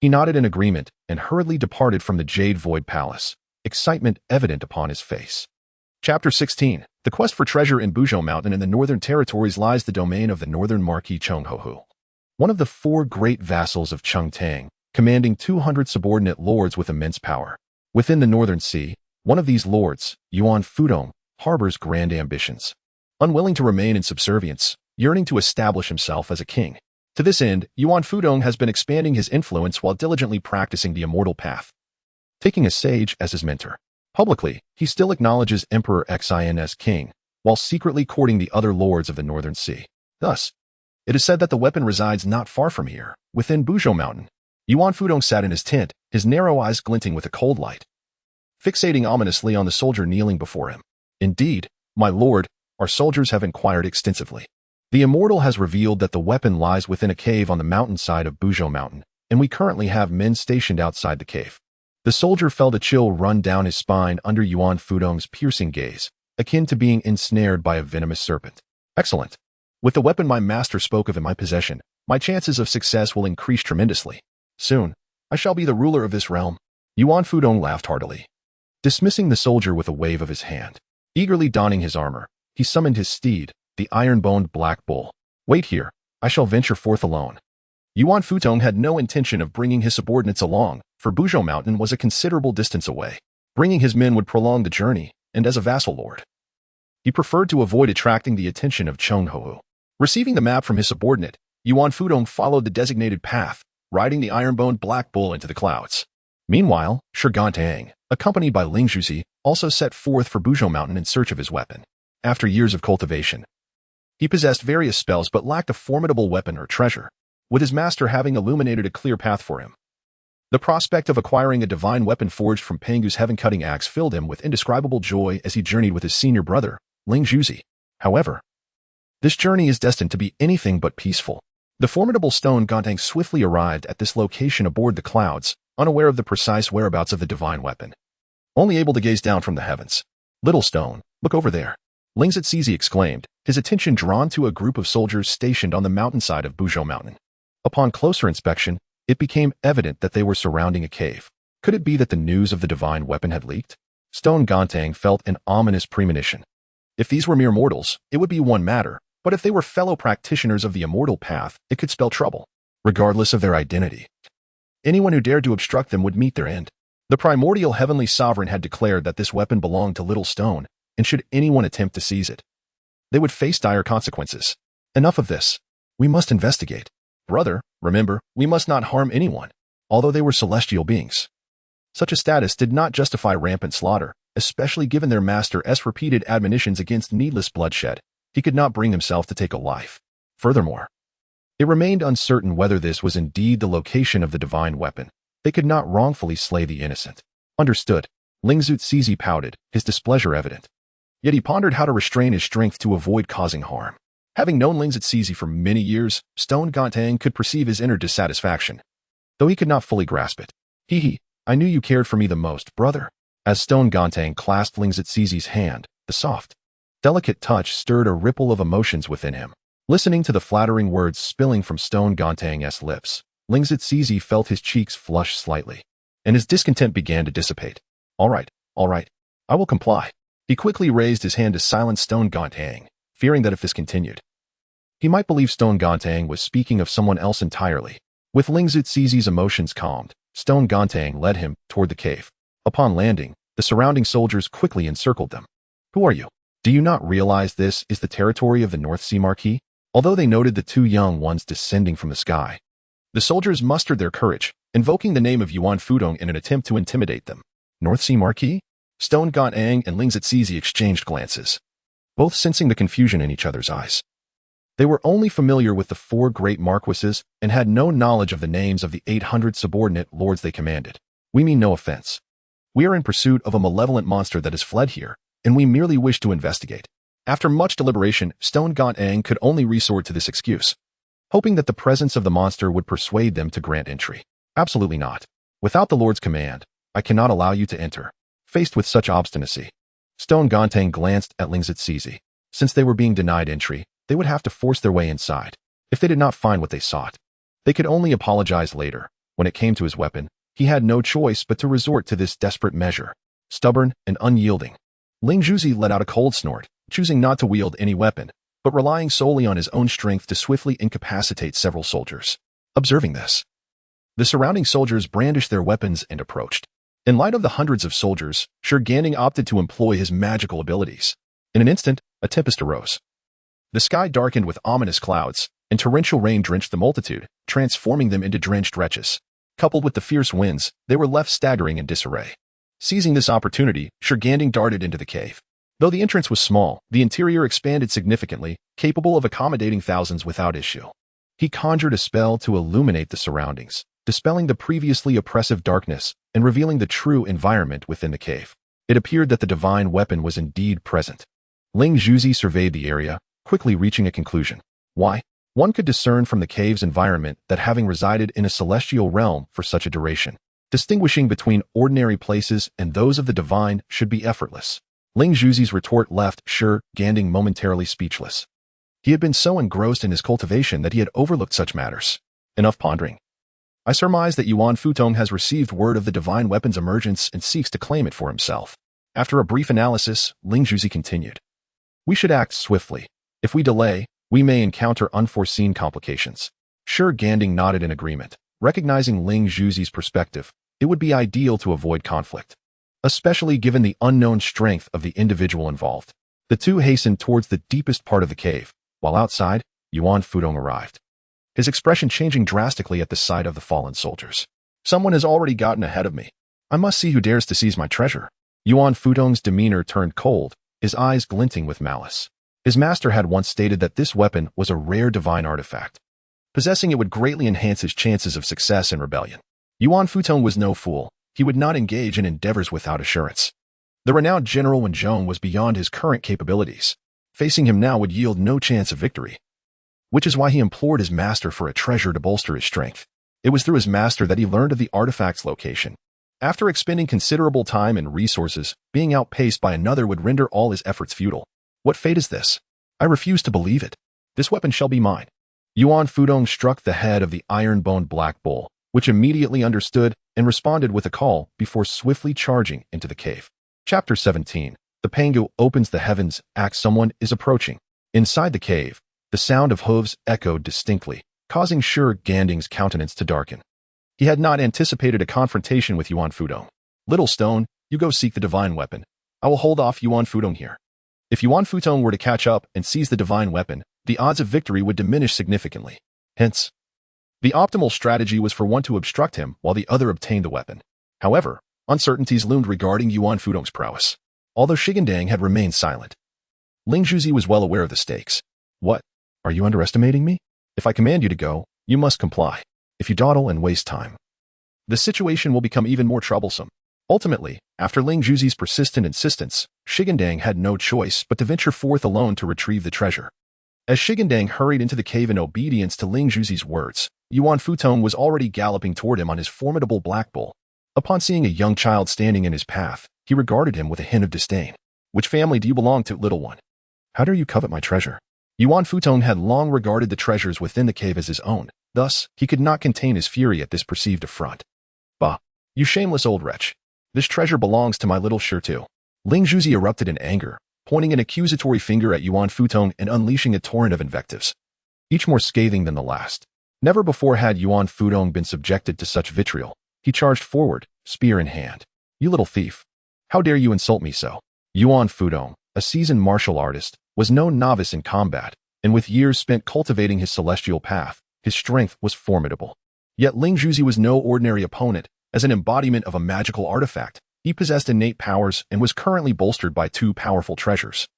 [SPEAKER 1] he nodded in agreement and hurriedly departed from the Jade Void Palace, excitement evident upon his face. Chapter 16. The quest for treasure in Buzhou Mountain in the Northern Territories lies the domain of the Northern Marquis Chenghohu, one of the 4 great vassals of Chengtang, commanding 200 subordinate lords with immense power. Within the Northern Sea, one of these lords, Yuan Fudong, harbors grand ambitions. Unwilling to remain in subservience, yearning to establish himself as a king. To this end, Yuan Fudong has been expanding his influence while diligently practicing the immortal path, taking a sage as his mentor. Publicly, he still acknowledges Emperor Xin as king, while secretly courting the other lords of the Northern Sea. Thus, it is said that the weapon resides not far from here, within Buzhou Mountain. Yuan Fudong sat in his tent, his narrow eyes glinting with a cold light, fixating ominously on the soldier kneeling before him. Indeed, my lord, our soldiers have inquired extensively. The immortal has revealed that the weapon lies within a cave on the mountainside of Buzhou Mountain, and we currently have men stationed outside the cave. The soldier felt a chill run down his spine under Yuan Fudong's piercing gaze, akin to being ensnared by a venomous serpent. Excellent. With the weapon my master spoke of in my possession, my chances of success will increase tremendously. Soon, I shall be the ruler of this realm. Yuan Fudong laughed heartily, dismissing the soldier with a wave of his hand. Eagerly donning his armor, he summoned his steed, the iron-boned black bull. Wait here, I shall venture forth alone. Yuan Fudong had no intention of bringing his subordinates along, for Buzhou Mountain was a considerable distance away. Bringing his men would prolong the journey, and as a vassal lord, he preferred to avoid attracting the attention of Chenghohu. Receiving the map from his subordinate, Yuan Fudong followed the designated path, riding the iron-boned black bull into the clouds. Meanwhile, Shi Gandang, accompanied by Ling Zhuzi, also set forth for Buzhou Mountain in search of his weapon. After years of cultivation, he possessed various spells but lacked a formidable weapon or treasure, with his master having illuminated a clear path for him. The prospect of acquiring a divine weapon forged from Pangu's heaven-cutting axe filled him with indescribable joy as he journeyed with his senior brother, Ling Zhuzi. However, this journey is destined to be anything but peaceful. The formidable Stone Gandang swiftly arrived at this location aboard the clouds, unaware of the precise whereabouts of the divine weapon. Only able to gaze down from the heavens. Little Stone, look over there. Ling Zhuzi exclaimed, his attention drawn to a group of soldiers stationed on the mountainside of Buzhou Mountain. Upon closer inspection, it became evident that they were surrounding a cave. Could it be that the news of the divine weapon had leaked? Stone Gandang felt an ominous premonition. If these were mere mortals, it would be one matter, but if they were fellow practitioners of the immortal path, it could spell trouble. Regardless of their identity, anyone who dared to obstruct them would meet their end. The primordial heavenly sovereign had declared that this weapon belonged to Little Stone, and should anyone attempt to seize it, they would face dire consequences. Enough of this. We must investigate. Brother, remember, we must not harm anyone, although they were celestial beings. Such a status did not justify rampant slaughter, especially given their master's repeated admonitions against needless bloodshed. He could not bring himself to take a life. Furthermore, it remained uncertain whether this was indeed the location of the divine weapon. They could not wrongfully slay the innocent. Understood. Ling Zhuzi pouted, his displeasure evident. Yet he pondered how to restrain his strength to avoid causing harm. Having known Ling Zhuzi for many years, Stone Gandang could perceive his inner dissatisfaction, though he could not fully grasp it. I knew you cared for me the most, brother. As Stone Gandang clasped Ling Zhuzi's hand, the soft, delicate touch stirred a ripple of emotions within him. Listening to the flattering words spilling from Stone Gandang's lips, Ling Zhuzi felt his cheeks flush slightly, and his discontent began to dissipate. All right, I will comply. He quickly raised his hand to silence Stone Gandang, fearing that if this continued, he might believe Stone Gandang was speaking of someone else entirely. With Ling Zhuzi's emotions calmed, Stone Gandang led him toward the cave. Upon landing, the surrounding soldiers quickly encircled them. Who are you? Do you not realize this is the territory of the North Sea Marquis? Although they noted the 2 young ones descending from the sky, the soldiers mustered their courage, invoking the name of Yuan Fudong in an attempt to intimidate them. North Sea Marquis? Stone Gandang and Ling Zhuzi exchanged glances, both sensing the confusion in each other's eyes. They were only familiar with the 4 great marquises and had no knowledge of the names of the 800 subordinate lords they commanded. We mean no offense. We are in pursuit of a malevolent monster that has fled here, and we merely wish to investigate. After much deliberation, Stone Gandang could only resort to this excuse, hoping that the presence of the monster would persuade them to grant entry. Absolutely not. Without the Lord's command, I cannot allow you to enter. Faced with such obstinacy, Zhou Dynasty glanced at Ling Zizi. Since they were being denied entry, they would have to force their way inside. If they did not find what they sought, they could only apologize later. When it came to his weapon, he had no choice but to resort to this desperate measure. Stubborn and unyielding, Ling Zizi let out a cold snort, choosing not to wield any weapon, but relying solely on his own strength to swiftly incapacitate several soldiers. Observing this, the surrounding soldiers brandished their weapons and approached. In light of the hundreds of soldiers, Shi Gandang opted to employ his magical abilities. In an instant, a tempest arose. The sky darkened with ominous clouds, and torrential rain drenched the multitude, transforming them into drenched wretches. Coupled with the fierce winds, they were left staggering in disarray. Seizing this opportunity, Shi Gandang darted into the cave. Though the entrance was small, the interior expanded significantly, capable of accommodating thousands without issue. He conjured a spell to illuminate the surroundings, dispelling the previously oppressive darkness and revealing the true environment within the cave. It appeared that the divine weapon was indeed present. Ling Zizi surveyed the area, quickly reaching a conclusion. Why? One could discern from the cave's environment that having resided in a celestial realm for such a duration, distinguishing between ordinary places and those of the divine should be effortless. Ling Zizi's retort left Shi Gandang momentarily speechless. He had been so engrossed in his cultivation that he had overlooked such matters. Enough pondering. I surmise that Yuan Futong has received word of the divine weapon's emergence and seeks to claim it for himself. After a brief analysis, Ling Zizi continued. We should act swiftly. If we delay, we may encounter unforeseen complications. Shi Gandang nodded in agreement. Recognizing Ling Zizi's perspective, it would be ideal to avoid conflict, especially given the unknown strength of the individual involved. The two hastened towards the deepest part of the cave. While outside, Yuan Futong arrived, his expression changing drastically at the sight of the fallen soldiers. Someone has already gotten ahead of me. I must see who dares to seize my treasure. Yuan Futong's demeanor turned cold, his eyes glinting with malice. His master had once stated that this weapon was a rare divine artifact. Possessing it would greatly enhance his chances of success in rebellion. Yuan Futong was no fool. He would not engage in endeavors without assurance. The renowned General Wen Zhong was beyond his current capabilities. Facing him now would yield no chance of victory, which is why he implored his master for a treasure to bolster his strength. It was through his master that he learned of the artifact's location. After expending considerable time and resources, being outpaced by another would render all his efforts futile. What fate is this? I refuse to believe it. This weapon shall be mine. Yuan Futong struck the head of the iron-boned black bull, which immediately understood and responded with a call before swiftly charging into the cave. Chapter 17. The Pangu opens the heavens. Act someone is approaching. Inside the cave, the sound of hooves echoed distinctly, causing Shi Gandang's countenance to darken. He had not anticipated a confrontation with Yuan Futong. Little stone, you go seek the divine weapon. I will hold off Yuan Futong here. If Yuan Futong were to catch up and seize the divine weapon, the odds of victory would diminish significantly. Hence, the optimal strategy was for one to obstruct him while the other obtained the weapon. However, uncertainties loomed regarding Yuan Futong's prowess. Although Shi Gandang had remained silent, Ling Zizi was well aware of the stakes. What? Are you underestimating me? If I command you to go, you must comply. If you dawdle and waste time, the situation will become even more troublesome. Ultimately, after Ling Zizi's persistent insistence, Shi Gandang had no choice but to venture forth alone to retrieve the treasure. As Shi Gandang hurried into the cave in obedience to Ling Zizi's words, Yuan Futong was already galloping toward him on his formidable black bull. Upon seeing a young child standing in his path, he regarded him with a hint of disdain. Which family do you belong to, little one? How dare you covet my treasure? Yuan Futong had long regarded the treasures within the cave as his own. Thus, he could not contain his fury at this perceived affront. Bah, you shameless old wretch. This treasure belongs to my little Shi too. Ling Zizi erupted in anger, pointing an accusatory finger at Yuan Futong and unleashing a torrent of invectives, each more scathing than the last. Never before had Yuan Futong been subjected to such vitriol. He charged forward, spear in hand. You little thief. How dare you insult me so? Yuan Futong, a seasoned martial artist, was no novice in combat, and with years spent cultivating his celestial path, his strength was formidable. Yet Ling Zizi was no ordinary opponent. As an embodiment of a magical artifact, he possessed innate powers and was currently bolstered by two powerful treasures,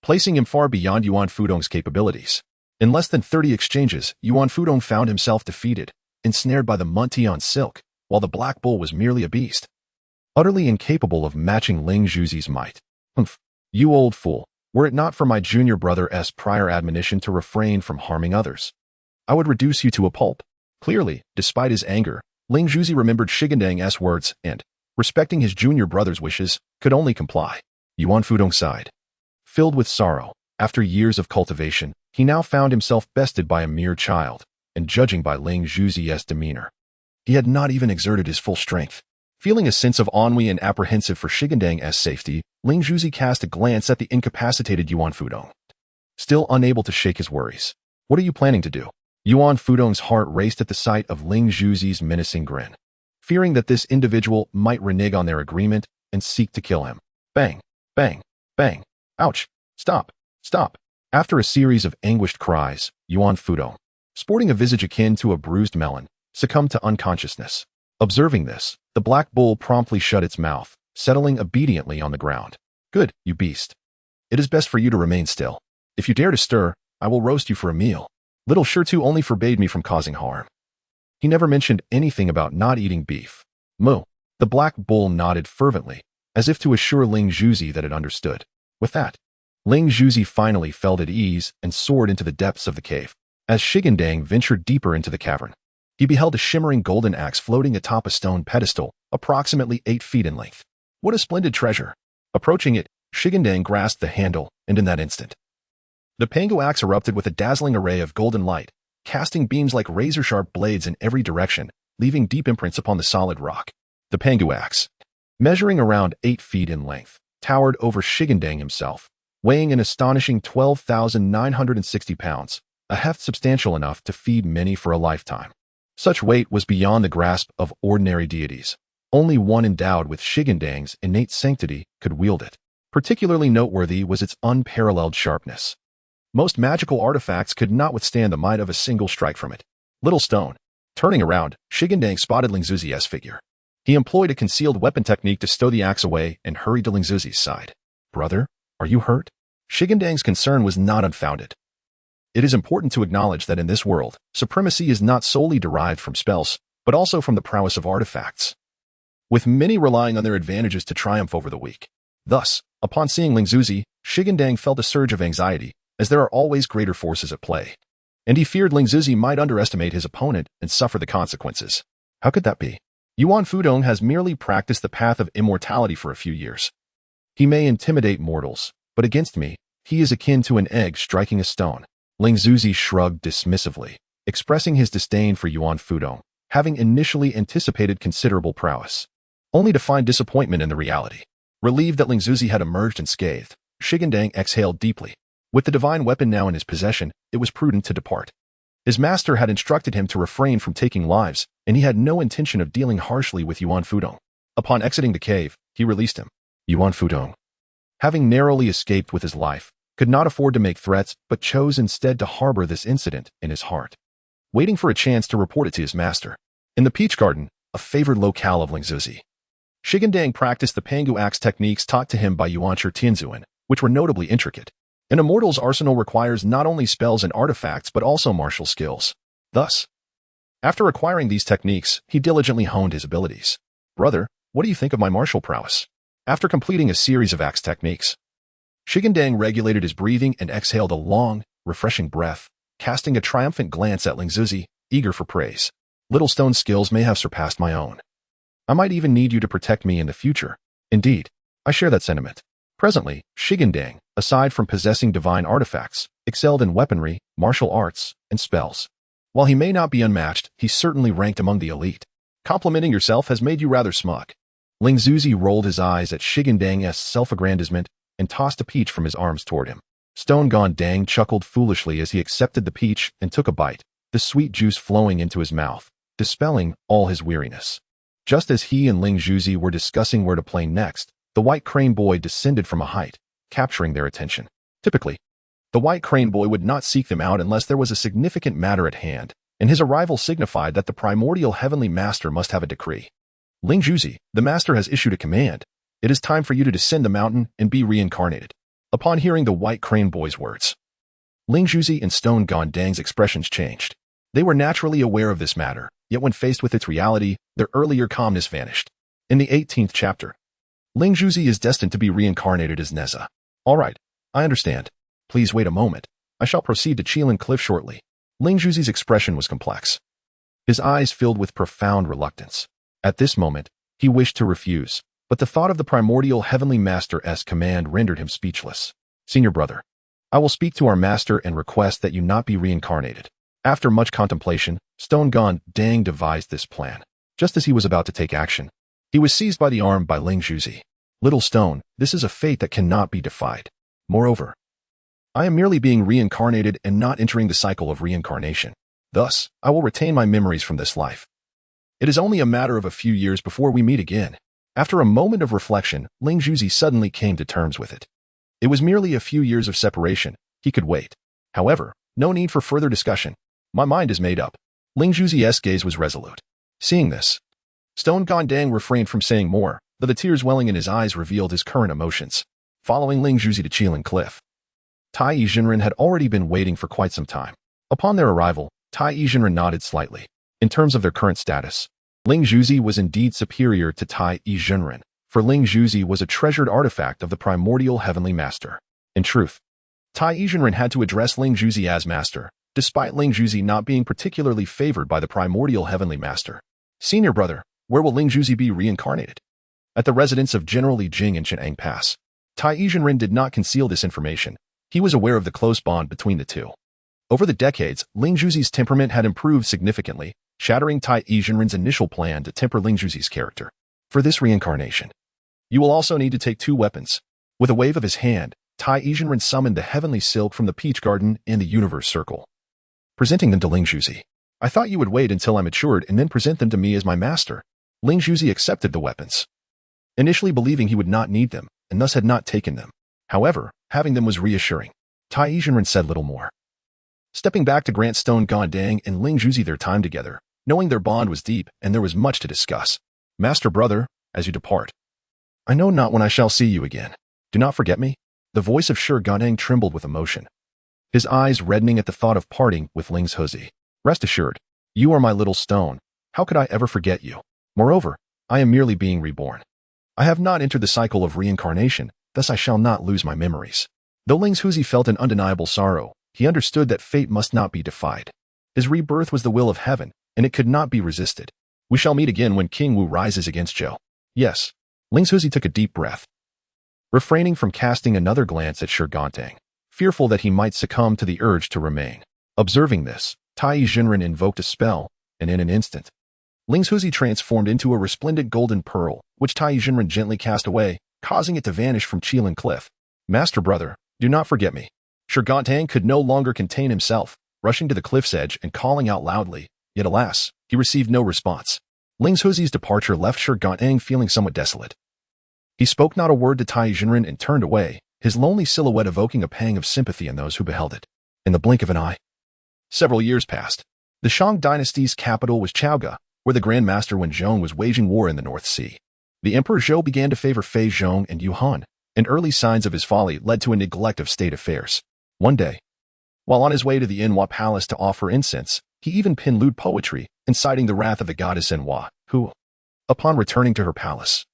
[SPEAKER 1] placing him far beyond Yuan Futong's capabilities. In less than 30 exchanges, Yuan Futong found himself defeated, ensnared by the Mount Tai silk, while the black bull was merely a beast, utterly incapable of matching Ling Zizi's might. Humph, you old fool. Were it not for my junior brother's prior admonition to refrain from harming others, I would reduce you to a pulp. Clearly, despite his anger, Ling Zizi remembered Shi Gandang's words and, respecting his junior brother's wishes, could only comply. Yuan Fudong sighed. Filled with sorrow, after years of cultivation, he now found himself bested by a mere child, and judging by Ling Zhuzi's demeanor. He had not even exerted his full strength. Feeling a sense of ennui and apprehensive for Shi Gandang's safety, Ling Zhuzi cast a glance at the incapacitated Yuan Fudong. Still unable to shake his worries. What are you planning to do? Yuan Fudong's heart raced at the sight of Ling Zhuzi's menacing grin. Fearing that this individual might renege on their agreement and seek to kill him. Bang, bang, bang. Ouch! Stop, stop. After a series of anguished cries, Yuan Fudong, sporting a visage akin to a bruised melon, succumbed to unconsciousness. Observing this, the black bull promptly shut its mouth, settling obediently on the ground. Good, you beast. It is best for you to remain still. If you dare to stir, I will roast you for a meal. Little Shirtu only forbade me from causing harm. He never mentioned anything about not eating beef. Moo. The black bull nodded fervently, as if to assure Ling Zhuzi that it understood. With that, Ling Zhuzi finally felt at ease and soared into the depths of the cave. As Shi Gandang ventured deeper into the cavern, he beheld a shimmering golden axe floating atop a stone pedestal, approximately 8 feet in length. What a splendid treasure! Approaching it, Shi Gandang grasped the handle, and in that instant, the Pangu axe erupted with a dazzling array of golden light, casting beams like razor-sharp blades in every direction, leaving deep imprints upon the solid rock. The Pangu axe, measuring around 8 feet in length, towered over Shi Gandang himself, weighing an astonishing 12,960 pounds, a heft substantial enough to feed many for a lifetime. Such weight was beyond the grasp of ordinary deities. Only one endowed with Shi Gandang's innate sanctity could wield it. Particularly noteworthy was its unparalleled sharpness. Most magical artifacts could not withstand the might of a single strike from it. Little stone. Turning around, Shi Gandang spotted Ling Zhuzi's figure. He employed a concealed weapon technique to stow the axe away and hurried to Ling Zhuzi's side. Brother, are you hurt? Shi Gandang's concern was not unfounded. It is important to acknowledge that in this world, supremacy is not solely derived from spells, but also from the prowess of artifacts, with many relying on their advantages to triumph over the weak. Thus, upon seeing Ling Zhuzi, Shi Gandang felt a surge of anxiety, as there are always greater forces at play, and he feared Ling Zhuzi might underestimate his opponent and suffer the consequences. How could that be? Yuan Fudong has merely practiced the path of immortality for a few years. He may intimidate mortals, but against me, he is akin to an egg striking a stone. Ling Zhuzi shrugged dismissively, expressing his disdain for Yuan Fudong, having initially anticipated considerable prowess, only to find disappointment in the reality. Relieved that Ling Zhuzi had emerged unscathed, Shi Gandang exhaled deeply. With the divine weapon now in his possession, it was prudent to depart. His master had instructed him to refrain from taking lives, and he had no intention of dealing harshly with Yuan Fudong. Upon exiting the cave, he released him. Yuan Fudong, having narrowly escaped with his life, could not afford to make threats, but chose instead to harbor this incident in his heart, waiting for a chance to report it to his master. In the Peach Garden, a favored locale of Ling Zhuzi, Shi Gandang practiced the Pangu axe techniques taught to him by Yuan Tianzuan, which were notably intricate. An immortal's arsenal requires not only spells and artifacts but also martial skills. Thus, after acquiring these techniques, he diligently honed his abilities. Brother, what do you think of my martial prowess? After completing a series of axe techniques, Shi Gandang regulated his breathing and exhaled a long, refreshing breath, casting a triumphant glance at Ling Zhuzi, eager for praise. Little stone skills may have surpassed my own. I might even need you to protect me in the future. Indeed, I share that sentiment. Presently, Shi Gandang, aside from possessing divine artifacts, excelled in weaponry, martial arts, and spells. While he may not be unmatched, he certainly ranked among the elite. Complimenting yourself has made you rather smug. Ling Zhuzi rolled his eyes at Shi Gandang's self-aggrandizement and tossed a peach from his arms toward him. Stone Gandang chuckled foolishly as he accepted the peach and took a bite, the sweet juice flowing into his mouth, dispelling all his weariness. Just as he and Ling Zhuzi were discussing where to play next, the White Crane Boy descended from a height, capturing their attention. Typically, the White Crane Boy would not seek them out unless there was a significant matter at hand, and his arrival signified that the primordial heavenly master must have a decree. Ling Zhuzi, the master has issued a command. It is time for you to descend the mountain and be reincarnated. Upon hearing the White Crane Boy's words, Ling Zhuzi and Stone Gandang's expressions changed. They were naturally aware of this matter, yet when faced with its reality, their earlier calmness vanished. In the 18th chapter, Ling Zhuzi is destined to be reincarnated as Nezha. All right, I understand. Please wait a moment. I shall proceed to Qilin Cliff shortly. Ling Zhuzi's expression was complex. His eyes filled with profound reluctance. At this moment, He wished to refuse, but the thought of the primordial heavenly master's command rendered him speechless. Senior brother, I will speak to our master and request that you not be reincarnated. After much contemplation, Zhou Gandang devised this plan. Just as he was about to take action, he was seized by the arm by Ling Zhuzi. Little stone, this is a fate that cannot be defied. Moreover, I am merely being reincarnated and not entering the cycle of reincarnation. Thus, I will retain my memories from this life. It is only a matter of a few years before we meet again. After a moment of reflection, Ling Zhuzi suddenly came to terms with it. It was merely a few years of separation. He could wait. However, no need for further discussion. My mind is made up. Ling Zhuzi's gaze was resolute. Seeing this, Zhou Gandang refrained from saying more, though the tears welling in his eyes revealed his current emotions. Following Ling Zhuzi to Qilin Cliff, Tai Yizhenren had already been waiting for quite some time. Upon their arrival, Tai Yizhenren nodded slightly. In terms of their current status, Ling Zhuzi was indeed superior to Tai Yizhenren, for Ling Zhuzi was a treasured artifact of the primordial heavenly master. In truth, Tai Yizhenren had to address Ling Zhuzi as master, despite Ling Zhuzi not being particularly favored by the primordial heavenly master. Senior brother, where will Ling Zhuzi be reincarnated? At the residence of General Li Jing in Cheng'an Pass. Tai Yizhenren did not conceal this information. He was aware of the close bond between the two. Over the decades, Ling Zhuzi's temperament had improved significantly, shattering Tai Yizhenren's initial plan to temper Ling Zhuzi's character. For this reincarnation, you will also need to take 2 weapons. With a wave of his hand, Tai Yizhenren summoned the heavenly silk from the peach garden and the universe circle, presenting them to Ling Zhuzi. I thought you would wait until I matured and then present them to me as my master. Ling Zhuzi accepted the weapons, initially believing he would not need them, and thus had not taken them. However, having them was reassuring. Tai Yizhenren said little more. Stepping back to grant Zhou Gandang and Ling Zhuzi their time together, knowing their bond was deep and there was much to discuss. Master brother, as you depart, I know not when I shall see you again. Do not forget me. The voice of Shi Gandang trembled with emotion, his eyes reddening at the thought of parting with Ling Zhuzi. Rest assured, you are my little stone. How could I ever forget you? Moreover, I am merely being reborn. I have not entered the cycle of reincarnation, thus I shall not lose my memories. Though Ling Zhuzi felt an undeniable sorrow, he understood that fate must not be defied. His rebirth was the will of heaven, and it could not be resisted. We shall meet again when King Wu rises against Zhou. Yes. Ling Zhuzi took a deep breath, refraining from casting another glance at Shi Gandang, fearful that he might succumb to the urge to remain. Observing this, Tai Yizhenren invoked a spell, and in an instant, Ling Zhuzi transformed into a resplendent golden pearl, which Tai Yizhenren gently cast away, causing it to vanish from Qilin Cliff. Master brother, do not forget me. Shi Gandang could no longer contain himself, rushing to the cliff's edge and calling out loudly, yet alas, he received no response. Ling Zhuzi's departure left Shi Gandang feeling somewhat desolate. He spoke not a word to Tai Yizhenren and turned away, his lonely silhouette evoking a pang of sympathy in those who beheld it. In the blink of an eye, several years passed. The Shang Dynasty's capital was Chaoga, where the Grand Master Wen Zhong was waging war in the North Sea. The Emperor Zhou began to favor Fei Zhong and Yuhan, and early signs of his folly led to a neglect of state affairs. One day, while on his way to the Enhua Palace to offer incense, he even penned lewd poetry, inciting the wrath of the goddess Enhua, who, upon returning to her palace,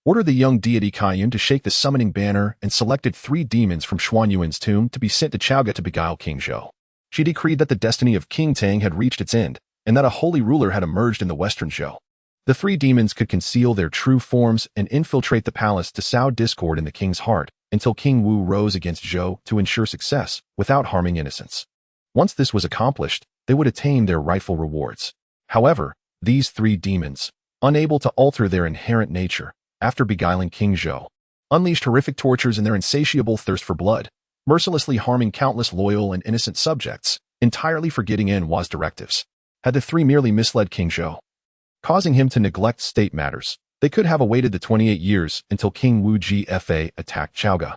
[SPEAKER 1] ordered the young deity Kaiyun to shake the summoning banner and selected 3 demons from Xuanyuan's tomb to be sent to Chaoga to beguile King Zhou. She decreed that the destiny of King Tang had reached its end, and that a holy ruler had emerged in the western Zhou. The 3 demons could conceal their true forms and infiltrate the palace to sow discord in the king's heart until King Wu rose against Zhou to ensure success without harming innocents. Once this was accomplished, they would attain their rightful rewards. However, these 3 demons, unable to alter their inherent nature after beguiling King Zhou, unleashed horrific tortures in their insatiable thirst for blood, mercilessly harming countless loyal and innocent subjects, entirely forgetting Enhua's directives. Had the 3 merely misled King Zhou, causing him to neglect state matters, they could have awaited the 28 years until King Wu Gfa attacked Chaoga,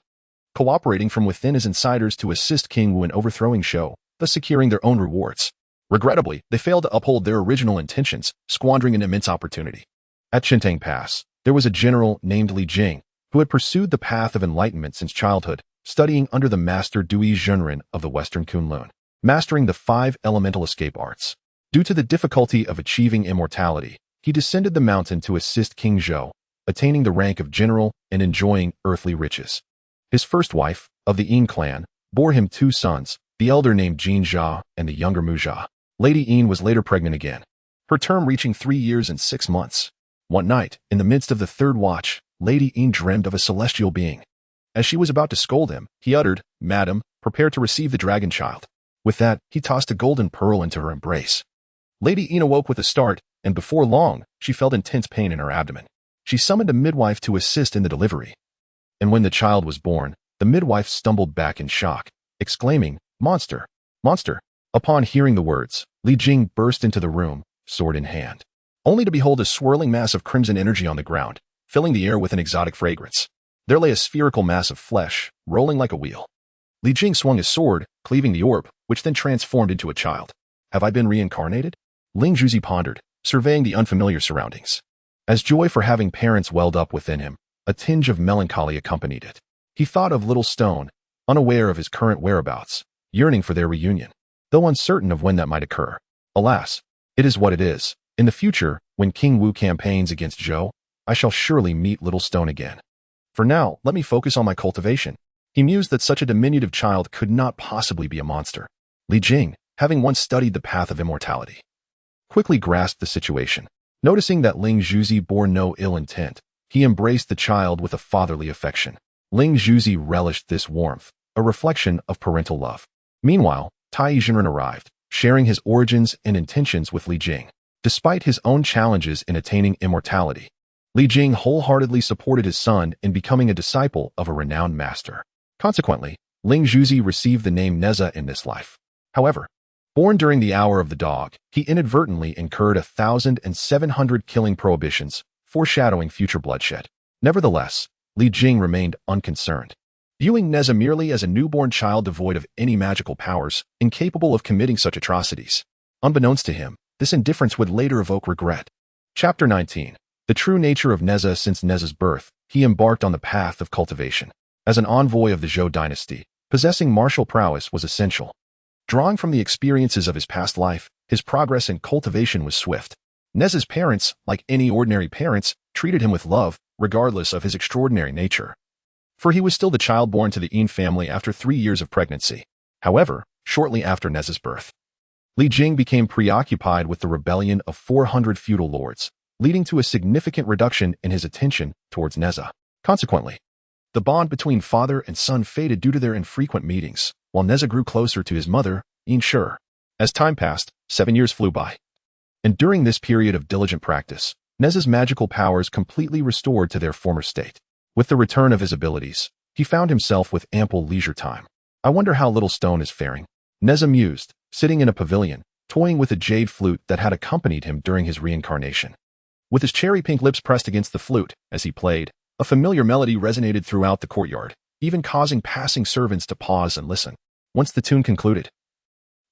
[SPEAKER 1] cooperating from within as insiders to assist King Wu in overthrowing Zhou, thus securing their own rewards. Regrettably, they failed to uphold their original intentions, squandering an immense opportunity. At Cheng'an Pass, there was a general named Li Jing, who had pursued the path of enlightenment since childhood, studying under the master Dui Zhenren of the Western Kunlun, mastering the 5 elemental escape arts. Due to the difficulty of achieving immortality, he descended the mountain to assist King Zhou, attaining the rank of general and enjoying earthly riches. His first wife, of the Yin clan, bore him 2 sons, the elder named Jin Jia and the younger Mu Jia. Lady Yin was later pregnant again, her term reaching 3 years and 6 months. One night, in the midst of the third watch, Lady Yin dreamed of a celestial being. As she was about to scold him, he uttered, "Madam, prepare to receive the dragon child." With that, he tossed a golden pearl into her embrace. Lady Yin awoke with a start, and before long, she felt intense pain in her abdomen. She summoned a midwife to assist in the delivery. And when the child was born, the midwife stumbled back in shock, exclaiming, "Monster! Monster!" Upon hearing the words, Li Jing burst into the room, sword in hand, only to behold a swirling mass of crimson energy on the ground, filling the air with an exotic fragrance. There lay a spherical mass of flesh, rolling like a wheel. Li Jing swung his sword, cleaving the orb, which then transformed into a child. Have I been reincarnated? Ling Zhuzi pondered, surveying the unfamiliar surroundings. As joy for having parents welled up within him, a tinge of melancholy accompanied it. He thought of Little Stone, unaware of his current whereabouts, yearning for their reunion, though uncertain of when that might occur. Alas, it is what it is. In the future, when King Wu campaigns against Zhou, I shall surely meet Little Stone again. For now, let me focus on my cultivation. He mused that such a diminutive child could not possibly be a monster. Li Jing, having once studied the path of immortality, quickly grasped the situation. Noticing that Ling Zhuzi bore no ill intent, he embraced the child with a fatherly affection. Ling Zhuzi relished this warmth, a reflection of parental love. Meanwhile, Tai Zhenren arrived, sharing his origins and intentions with Li Jing. Despite his own challenges in attaining immortality, Li Jing wholeheartedly supported his son in becoming a disciple of a renowned master. Consequently, Ling Zhuzi received the name Nezha in this life. However, born during the hour of the dog, he inadvertently incurred 1,700 killing prohibitions, foreshadowing future bloodshed. Nevertheless, Li Jing remained unconcerned, viewing Nezha merely as a newborn child devoid of any magical powers, incapable of committing such atrocities. Unbeknownst to him, this indifference would later evoke regret. Chapter 19. The true nature of Nezha. Since Nezha's birth, he embarked on the path of cultivation. As an envoy of the Zhou Dynasty, possessing martial prowess was essential. Drawing from the experiences of his past life, his progress in cultivation was swift. Nezha's parents, like any ordinary parents, treated him with love, regardless of his extraordinary nature. For he was still the child born to the Yin family after 3 years of pregnancy. However, shortly after Nezha's birth, Li Jing became preoccupied with the rebellion of 400 feudal lords, leading to a significant reduction in his attention towards Nezha. Consequently, the bond between father and son faded due to their infrequent meetings, while Nezha grew closer to his mother, Yin Shi. As time passed, 7 years flew by. And during this period of diligent practice, Nezha's magical powers completely restored to their former state. With the return of his abilities, he found himself with ample leisure time. I wonder how Little Stone is faring. Nezha mused, sitting in a pavilion, toying with a jade flute that had accompanied him during his reincarnation. With his cherry-pink lips pressed against the flute, as he played, a familiar melody resonated throughout the courtyard, even causing passing servants to pause and listen. Once the tune concluded,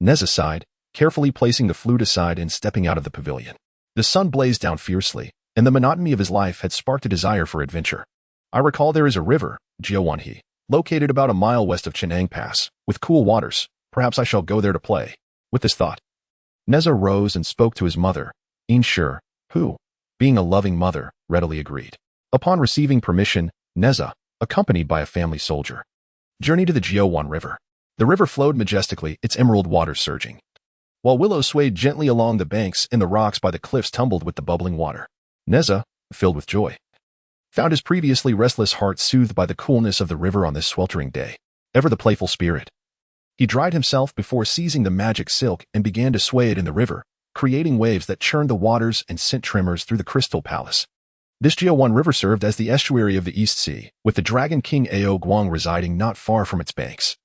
[SPEAKER 1] Nezha sighed, carefully placing the flute aside and stepping out of the pavilion. The sun blazed down fiercely, and the monotony of his life had sparked a desire for adventure. I recall there is a river, Jiawanhe, located about a mile west of Chenang Pass, with cool waters. Perhaps I shall go there to play. With this thought, Nezha rose and spoke to his mother, Yin Shi, who, being a loving mother, readily agreed. Upon receiving permission, Nezha, accompanied by a family soldier, journeyed to the Jiawan River. The river flowed majestically, its emerald waters surging, while willows swayed gently along the banks and the rocks by the cliffs tumbled with the bubbling water. Nezha, filled with joy, found his previously restless heart soothed by the coolness of the river on this sweltering day. Ever the playful spirit, he dried himself before seizing the magic silk and began to sway it in the river, creating waves that churned the waters and sent tremors through the crystal palace. This Jiawan River served as the estuary of the East Sea, with the Dragon King Ao Guang residing not far from its banks.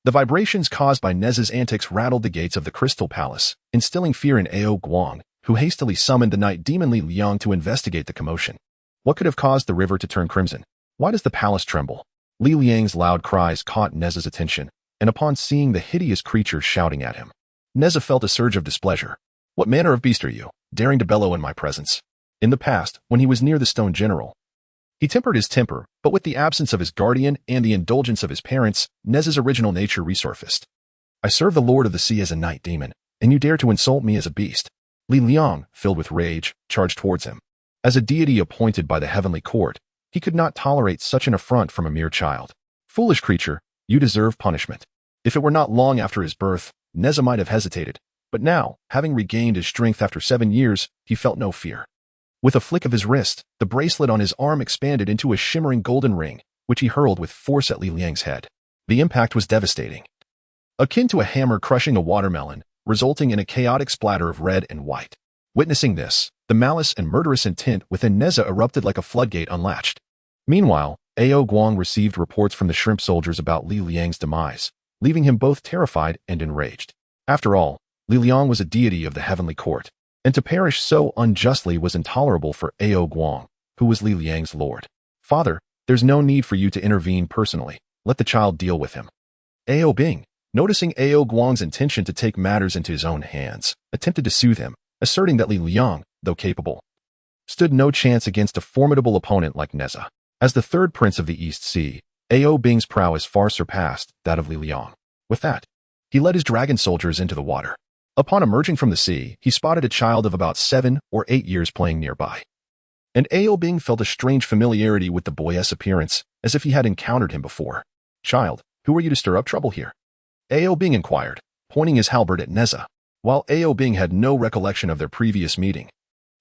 [SPEAKER 1] The vibrations caused by Nezha's antics rattled the gates of the Crystal Palace, instilling fear in Ao Guang, who hastily summoned the night demon Li Liang to investigate the commotion. What could have caused the river to turn crimson? Why does the palace tremble? Li Liang's loud cries caught Nezha's attention, and upon seeing the hideous creature shouting at him, Nezha felt a surge of displeasure. What manner of beast are you, daring to bellow in my presence? In the past, when he was near the Stone General, he tempered his temper, but with the absence of his guardian and the indulgence of his parents, Nezha's original nature resurfaced. I serve the Lord of the Sea as a night demon, and you dare to insult me as a beast. Li Liang, filled with rage, charged towards him. As a deity appointed by the heavenly court, he could not tolerate such an affront from a mere child. Foolish creature, you deserve punishment. If it were not long after his birth, Nezha might have hesitated, but now, having regained his strength after 7 years, he felt no fear. With a flick of his wrist, the bracelet on his arm expanded into a shimmering golden ring, which he hurled with force at Li Liang's head. The impact was devastating, akin to a hammer crushing a watermelon, resulting in a chaotic splatter of red and white. Witnessing this, the malice and murderous intent within Nezha erupted like a floodgate unlatched. Meanwhile, Ao Guang received reports from the shrimp soldiers about Li Liang's demise, leaving him both terrified and enraged. After all, Li Liang was a deity of the heavenly court, and to perish so unjustly was intolerable for Ao Guang, who was Li Liang's lord. Father, there's no need for you to intervene personally. Let the child deal with him. Ao Bing, noticing Ao Guang's intention to take matters into his own hands, attempted to soothe him, asserting that Li Liang, though capable, stood no chance against a formidable opponent like Nezha. As the third prince of the East Sea, Ao Bing's prowess far surpassed that of Li Liang. With that, he led his dragon soldiers into the water. Upon emerging from the sea, he spotted a child of about 7 or 8 years playing nearby. And Ao Bing felt a strange familiarity with the boy's appearance, as if he had encountered him before. Child, who are you to stir up trouble here? Ao Bing inquired, pointing his halberd at Nezha. While Ao Bing had no recollection of their previous meeting,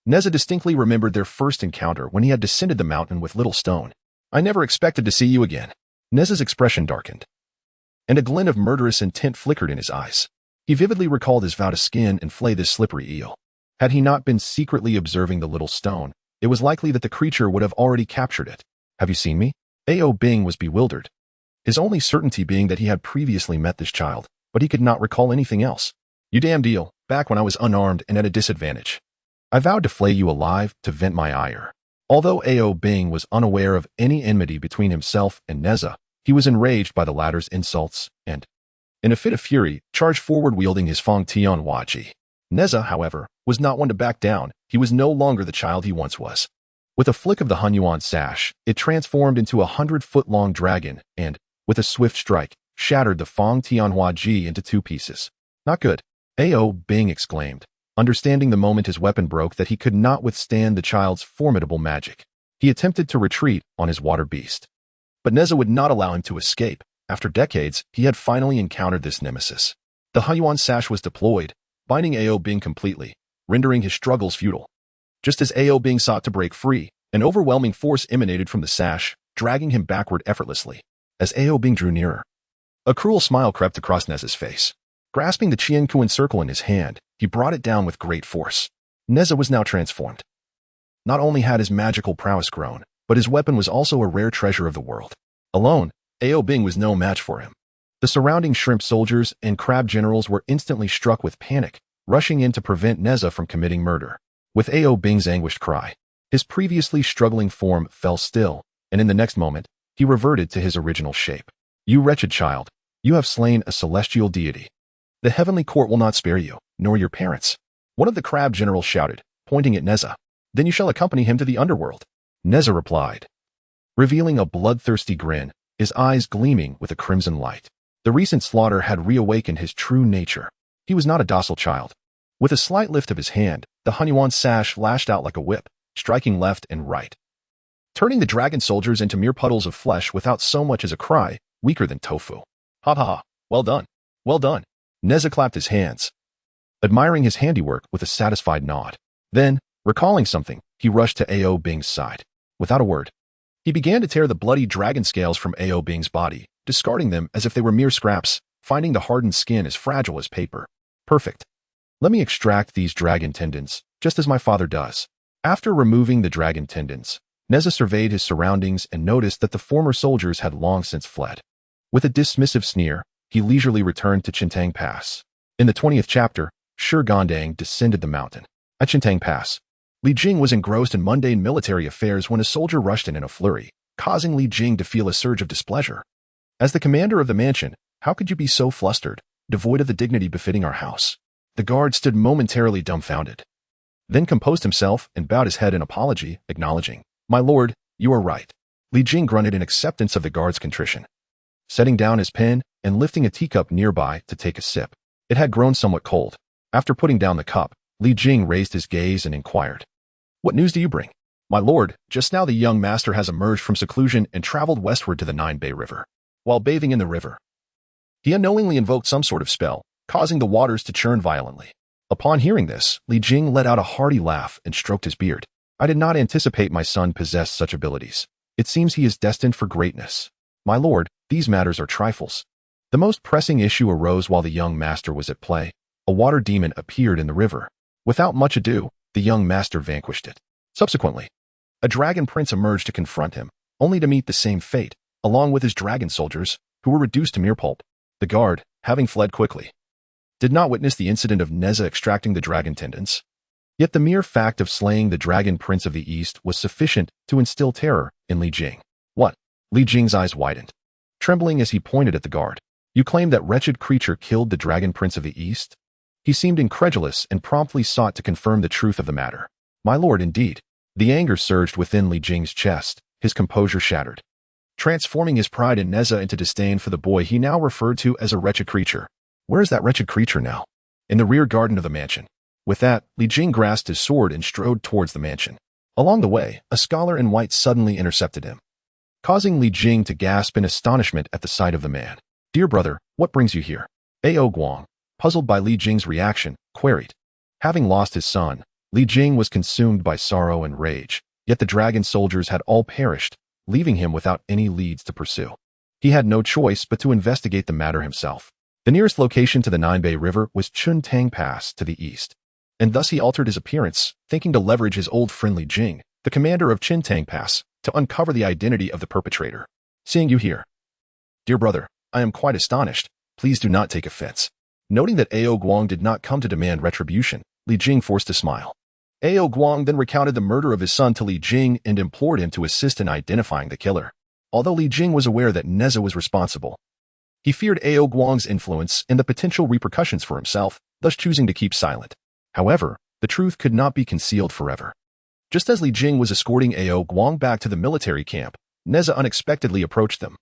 [SPEAKER 1] Nezha distinctly remembered their first encounter when he had descended the mountain with Little Stone. I never expected to see you again. Nezha's expression darkened, and a glint of murderous intent flickered in his eyes. He vividly recalled his vow to skin and flay this slippery eel. Had he not been secretly observing the Little Stone, it was likely that the creature would have already captured it. Have you seen me? Ao Bing was bewildered, his only certainty being that he had previously met this child, but he could not recall anything else. You damn deal, back when I was unarmed and at a disadvantage. I vowed to flay you alive to vent my ire. Although Ao Bing was unaware of any enmity between himself and Nezha, he was enraged by the latter's insults and, in a fit of fury, charged forward wielding his Fang Tian Hua Ji. Nezha, however, was not one to back down. He was no longer the child he once was. With a flick of the Hunyuan sash, it transformed into a 100-foot-long dragon and, with a swift strike, shattered the Fang Tian Hua Ji into 2 pieces. Not good, Ao Bing exclaimed, understanding the moment his weapon broke that he could not withstand the child's formidable magic. He attempted to retreat on his water beast, but Nezha would not allow him to escape. After decades, he had finally encountered this nemesis. The Hunyuan sash was deployed, binding Ao Bing completely, rendering his struggles futile. Just as Ao Bing sought to break free, an overwhelming force emanated from the sash, dragging him backward effortlessly. As Ao Bing drew nearer, a cruel smile crept across Nezha's face. Grasping the Qiankuan circle in his hand, he brought it down with great force. Nezha was now transformed. Not only had his magical prowess grown, but his weapon was also a rare treasure of the world. Alone, Ao Bing was no match for him. The surrounding shrimp soldiers and crab generals were instantly struck with panic, rushing in to prevent Nezha from committing murder. With Ao Bing's anguished cry, his previously struggling form fell still, and in the next moment, he reverted to his original shape. You wretched child, you have slain a celestial deity. The heavenly court will not spare you, nor your parents. One of the crab generals shouted, pointing at Nezha. Then you shall accompany him to the underworld. Nezha replied, revealing a bloodthirsty grin, his eyes gleaming with a crimson light. The recent slaughter had reawakened his true nature. He was not a docile child. With a slight lift of his hand, the Hunyuan sash lashed out like a whip, striking left and right, turning the dragon soldiers into mere puddles of flesh without so much as a cry, weaker than tofu. Ha ha ha, well done, well done. Nezha clapped his hands, admiring his handiwork with a satisfied nod. Then, recalling something, he rushed to Ao Bing's side. Without a word, he began to tear the bloody dragon scales from Ao Bing's body, discarding them as if they were mere scraps, finding the hardened skin as fragile as paper. Perfect. Let me extract these dragon tendons, just as my father does. After removing the dragon tendons, Nezha surveyed his surroundings and noticed that the former soldiers had long since fled. With a dismissive sneer, he leisurely returned to Chintang Pass. In the 20th chapter, Shi Gandang descended the mountain. At Chintang Pass, Li Jing was engrossed in mundane military affairs when a soldier rushed in a flurry, causing Li Jing to feel a surge of displeasure. As the commander of the mansion, how could you be so flustered, devoid of the dignity befitting our house? The guard stood momentarily dumbfounded, then composed himself and bowed his head in apology, acknowledging, My lord, you are right. Li Jing grunted in acceptance of the guard's contrition, setting down his pen and lifting a teacup nearby to take a sip. It had grown somewhat cold. After putting down the cup, Li Jing raised his gaze and inquired, What news do you bring? My lord, just now the young master has emerged from seclusion and traveled westward to the Nine-Bay River. While bathing in the river, he unknowingly invoked some sort of spell, causing the waters to churn violently. Upon hearing this, Li Jing let out a hearty laugh and stroked his beard. I did not anticipate my son possessed such abilities. It seems he is destined for greatness. My lord, these matters are trifles. The most pressing issue arose while the young master was at play. A water demon appeared in the river. Without much ado, the young master vanquished it. Subsequently, a dragon prince emerged to confront him, only to meet the same fate, along with his dragon soldiers, who were reduced to mere pulp. The guard, having fled quickly, did not witness the incident of Nezha extracting the dragon tendons. Yet the mere fact of slaying the dragon prince of the east was sufficient to instill terror in Li Jing. What? Li Jing's eyes widened, trembling as he pointed at the guard. You claim that wretched creature killed the dragon prince of the east? He seemed incredulous and promptly sought to confirm the truth of the matter. My lord, indeed. The anger surged within Li Jing's chest, his composure shattered, transforming his pride in Nezha into disdain for the boy he now referred to as a wretched creature. Where is that wretched creature now? In the rear garden of the mansion. With that, Li Jing grasped his sword and strode towards the mansion. Along the way, a scholar in white suddenly intercepted him, causing Li Jing to gasp in astonishment at the sight of the man. Dear brother, what brings you here? Ao Guang, puzzled by Li Jing's reaction, queried. Having lost his son, Li Jing was consumed by sorrow and rage, yet the dragon soldiers had all perished, leaving him without any leads to pursue. He had no choice but to investigate the matter himself. The nearest location to the Ninebei River was Chun Tang Pass to the east, and thus he altered his appearance, thinking to leverage his old friend Li Jing, the commander of Chun Tang Pass, to uncover the identity of the perpetrator. Seeing you here, dear brother, I am quite astonished. Please do not take offense. Noting that Ao Guang did not come to demand retribution, Li Jing forced a smile. Ao Guang then recounted the murder of his son to Li Jing and implored him to assist in identifying the killer. Although Li Jing was aware that Nezha was responsible, he feared Ao Guang's influence and the potential repercussions for himself, thus choosing to keep silent. However, the truth could not be concealed forever. Just as Li Jing was escorting Ao Guang back to the military camp, Nezha unexpectedly approached them.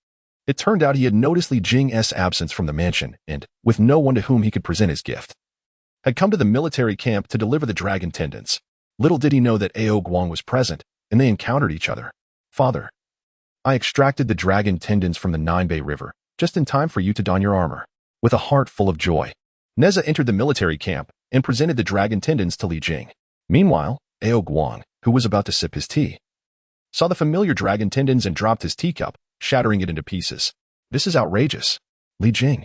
[SPEAKER 1] It turned out he had noticed Li Jing's absence from the mansion and, with no one to whom he could present his gift, had come to the military camp to deliver the dragon tendons. Little did he know that Ao Guang was present, and they encountered each other. Father, I extracted the dragon tendons from the Ninebei River, just in time for you to don your armor. With a heart full of joy, Nezha entered the military camp and presented the dragon tendons to Li Jing. Meanwhile, Ao Guang, who was about to sip his tea, saw the familiar dragon tendons and dropped his teacup, shattering it into pieces. This is outrageous. Li Jing,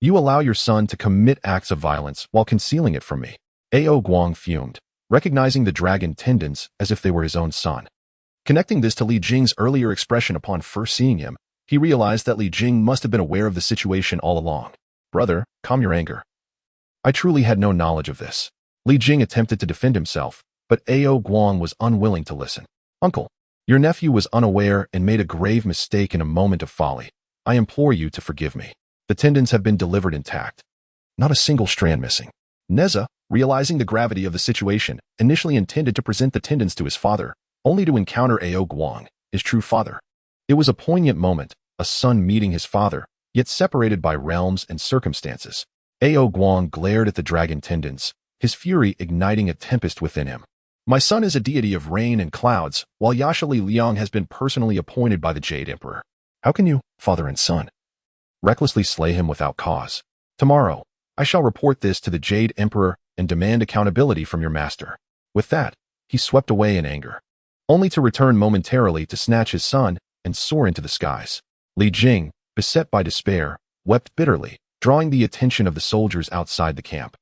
[SPEAKER 1] you allow your son to commit acts of violence while concealing it from me. Ao Guang fumed, recognizing the dragon tendons as if they were his own son. Connecting this to Li Jing's earlier expression upon first seeing him, he realized that Li Jing must have been aware of the situation all along. Brother, calm your anger. I truly had no knowledge of this. Li Jing attempted to defend himself, but Ao Guang was unwilling to listen. Uncle, your nephew was unaware and made a grave mistake in a moment of folly. I implore you to forgive me. The tendons have been delivered intact. Not a single strand missing. Nezha, realizing the gravity of the situation, initially intended to present the tendons to his father, only to encounter Ao Guang, his true father. It was a poignant moment, a son meeting his father, yet separated by realms and circumstances. Ao Guang glared at the dragon tendons, his fury igniting a tempest within him. My son is a deity of rain and clouds, while Yashali Liang has been personally appointed by the Jade Emperor. How can you, father and son, recklessly slay him without cause? Tomorrow, I shall report this to the Jade Emperor and demand accountability from your master. With that, he swept away in anger, only to return momentarily to snatch his son and soar into the skies. Li Jing, beset by despair, wept bitterly, drawing the attention of the soldiers outside the camp,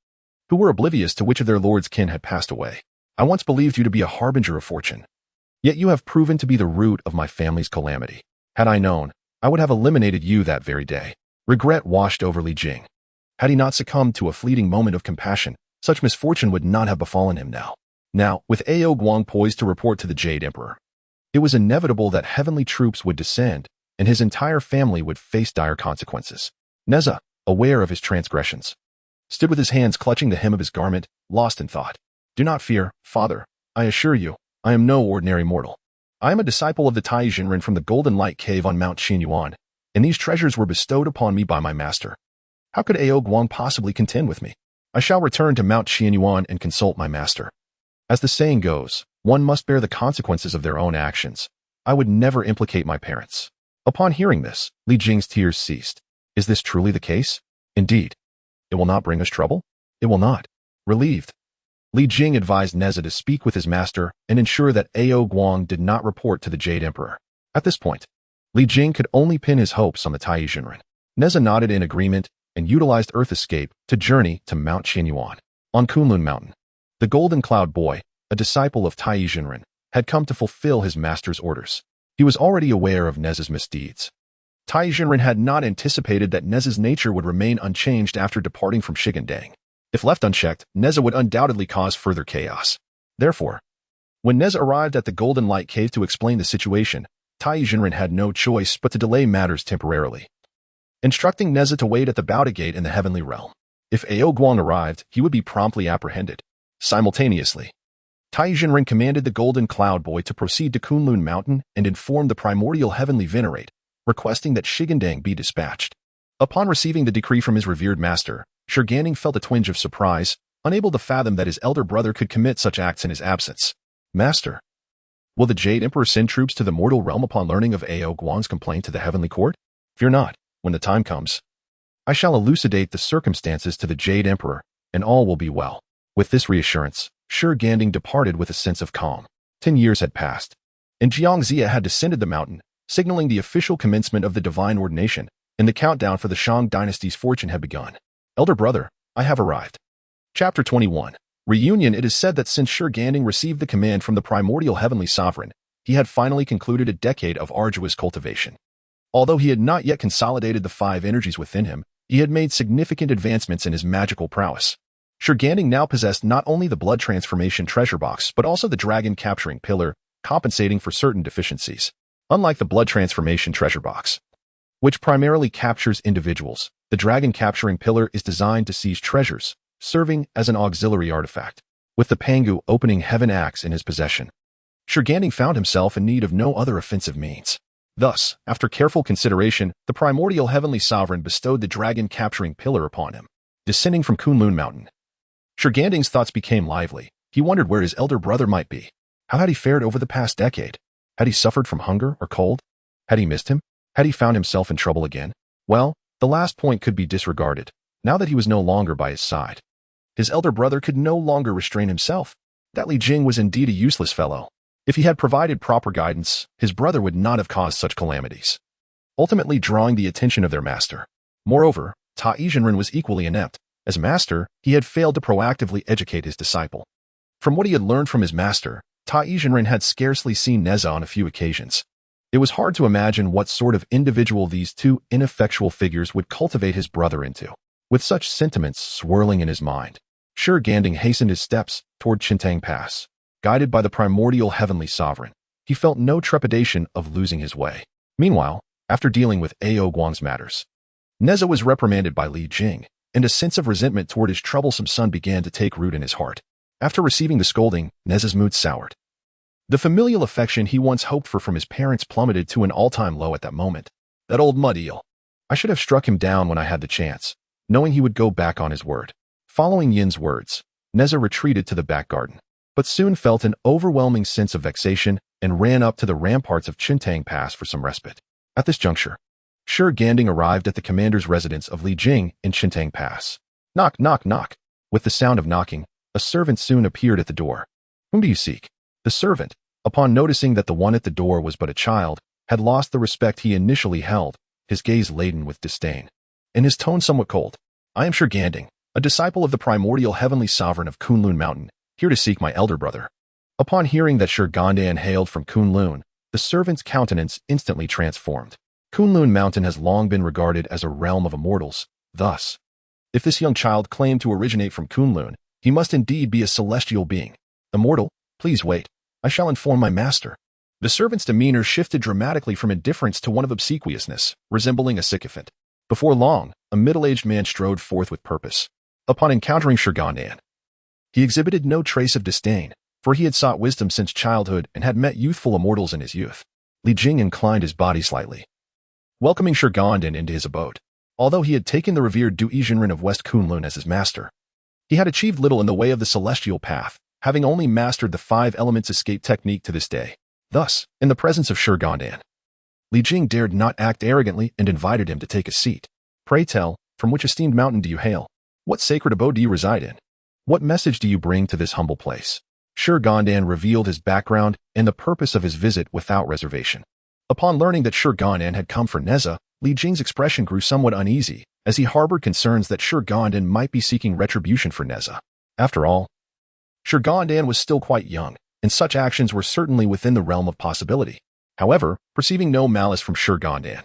[SPEAKER 1] who were oblivious to which of their lord's kin had passed away. I once believed you to be a harbinger of fortune, yet you have proven to be the root of my family's calamity. Had I known, I would have eliminated you that very day. Regret washed over Li Jing. Had he not succumbed to a fleeting moment of compassion, such misfortune would not have befallen him now. Now, with Ao Guang poised to report to the Jade Emperor, it was inevitable that heavenly troops would descend, and his entire family would face dire consequences. Nezha, aware of his transgressions, stood with his hands clutching the hem of his garment, lost in thought. Do not fear, father. I assure you, I am no ordinary mortal. I am a disciple of the Tai Jinren from the Golden Light Cave on Mount Qianyuan, and these treasures were bestowed upon me by my master. How could Ao Guang possibly contend with me? I shall return to Mount Qianyuan and consult my master. As the saying goes, one must bear the consequences of their own actions. I would never implicate my parents. Upon hearing this, Li Jing's tears ceased. Is this truly the case? Indeed. It will not bring us trouble? It will not. Relieved, Li Jing advised Nezha to speak with his master and ensure that Ao Guang did not report to the Jade Emperor. At this point, Li Jing could only pin his hopes on the Tai Jinren. Nezha nodded in agreement and utilized Earth Escape to journey to Mount Qianyuan. On Kunlun Mountain, the Golden Cloud Boy, a disciple of Tai Jinren, had come to fulfill his master's orders. He was already aware of Nezha's misdeeds. Tai Jinren had not anticipated that Nezha's nature would remain unchanged after departing from Shi Gandang. If left unchecked, Nezha would undoubtedly cause further chaos. Therefore, when Nezha arrived at the Golden Light Cave to explain the situation, Tai Jinren had no choice but to delay matters temporarily, instructing Nezha to wait at the Bouda Gate in the Heavenly Realm. If Ao Guang arrived, he would be promptly apprehended. Simultaneously, Tai Jinren commanded the Golden Cloud Boy to proceed to Kunlun Mountain and inform the Primordial Heavenly Venerate, requesting that Shi Gandang be dispatched. Upon receiving the decree from his revered master, Shi Gandang felt a twinge of surprise, unable to fathom that his elder brother could commit such acts in his absence. Master, will the Jade Emperor send troops to the mortal realm upon learning of Ao Guang's complaint to the Heavenly Court? Fear not, when the time comes, I shall elucidate the circumstances to the Jade Emperor, and all will be well. With this reassurance, Shi Gandang departed with a sense of calm. 10 years had passed, and Jiangxia had descended the mountain, signaling the official commencement of the divine ordination, and the countdown for the Shang Dynasty's fortune had begun. Elder brother, I have arrived. Chapter 21. Reunion. It is said that since Shi Gandang received the command from the primordial heavenly sovereign, he had finally concluded a decade of arduous cultivation. Although he had not yet consolidated the 5 energies within him, he had made significant advancements in his magical prowess. Shi Gandang now possessed not only the blood transformation treasure box but also the dragon capturing pillar, compensating for certain deficiencies. Unlike the blood transformation treasure box, which primarily captures individuals, the dragon capturing pillar is designed to seize treasures, serving as an auxiliary artifact. With the Pangu opening heaven axe in his possession, Shi Gandang found himself in need of no other offensive means. Thus, after careful consideration, the primordial heavenly sovereign bestowed the dragon capturing pillar upon him. Descending from Kunlun Mountain, Shi Gandang's thoughts became lively. He wondered where his elder brother might be. How had he fared over the past decade? Had he suffered from hunger or cold? Had he missed him? Had he found himself in trouble again? Well, the last point could be disregarded, now that he was no longer by his side. His elder brother could no longer restrain himself. That Li Jing was indeed a useless fellow. If he had provided proper guidance, his brother would not have caused such calamities, ultimately drawing the attention of their master. Moreover, Tai Jinren was equally inept. As master, he had failed to proactively educate his disciple. From what he had learned from his master, Tai Jinren had scarcely seen Nezha on a few occasions. It was hard to imagine what sort of individual these two ineffectual figures would cultivate his brother into. With such sentiments swirling in his mind, Shi Gandang hastened his steps toward Chintang Pass. Guided by the primordial heavenly sovereign, he felt no trepidation of losing his way. Meanwhile, after dealing with Ao Guang's matters, Nezha was reprimanded by Li Jing, and a sense of resentment toward his troublesome son began to take root in his heart. After receiving the scolding, Nezha's mood soured. The familial affection he once hoped for from his parents plummeted to an all-time low at that moment. That old mud eel. I should have struck him down when I had the chance, knowing he would go back on his word. Following Yin's words, Nezha retreated to the back garden, but soon felt an overwhelming sense of vexation and ran up to the ramparts of Chintang Pass for some respite. At this juncture, Shi Gandang arrived at the commander's residence of Li Jing in Chintang Pass. Knock, knock, knock. With the sound of knocking, a servant soon appeared at the door. Whom do you seek? The servant, upon noticing that the one at the door was but a child, had lost the respect he initially held, his gaze laden with disdain, and his tone somewhat cold. I am Shi Gandang, a disciple of the primordial heavenly sovereign of Kunlun Mountain, here to seek my elder brother. Upon hearing that Shi Gandang hailed from Kunlun, the servant's countenance instantly transformed. Kunlun Mountain has long been regarded as a realm of immortals. Thus, if this young child claimed to originate from Kunlun, he must indeed be a celestial being. Immortal, please wait. I shall inform my master. The servant's demeanor shifted dramatically from indifference to one of obsequiousness, resembling a sycophant. Before long, a middle-aged man strode forth with purpose. Upon encountering Shi Gandang, he exhibited no trace of disdain, for he had sought wisdom since childhood and had met youthful immortals in his youth. Li Jing inclined his body slightly, welcoming Shi Gandang into his abode. Although he had taken the revered Dui Jinren of West Kunlun as his master, he had achieved little in the way of the celestial path, having only mastered the 5 elements escape technique to this day. Thus, in the presence of Shi Gandang, Li Jing dared not act arrogantly and invited him to take a seat. Pray tell, from which esteemed mountain do you hail? What sacred abode do you reside in? What message do you bring to this humble place? Shi Gandang revealed his background and the purpose of his visit without reservation. Upon learning that Shi Gandang had come for Nezha, Li Jing's expression grew somewhat uneasy, as he harbored concerns that Shi Gandang might be seeking retribution for Nezha. After all, Shi Gandang was still quite young, and such actions were certainly within the realm of possibility. However, perceiving no malice from Shi Gandang,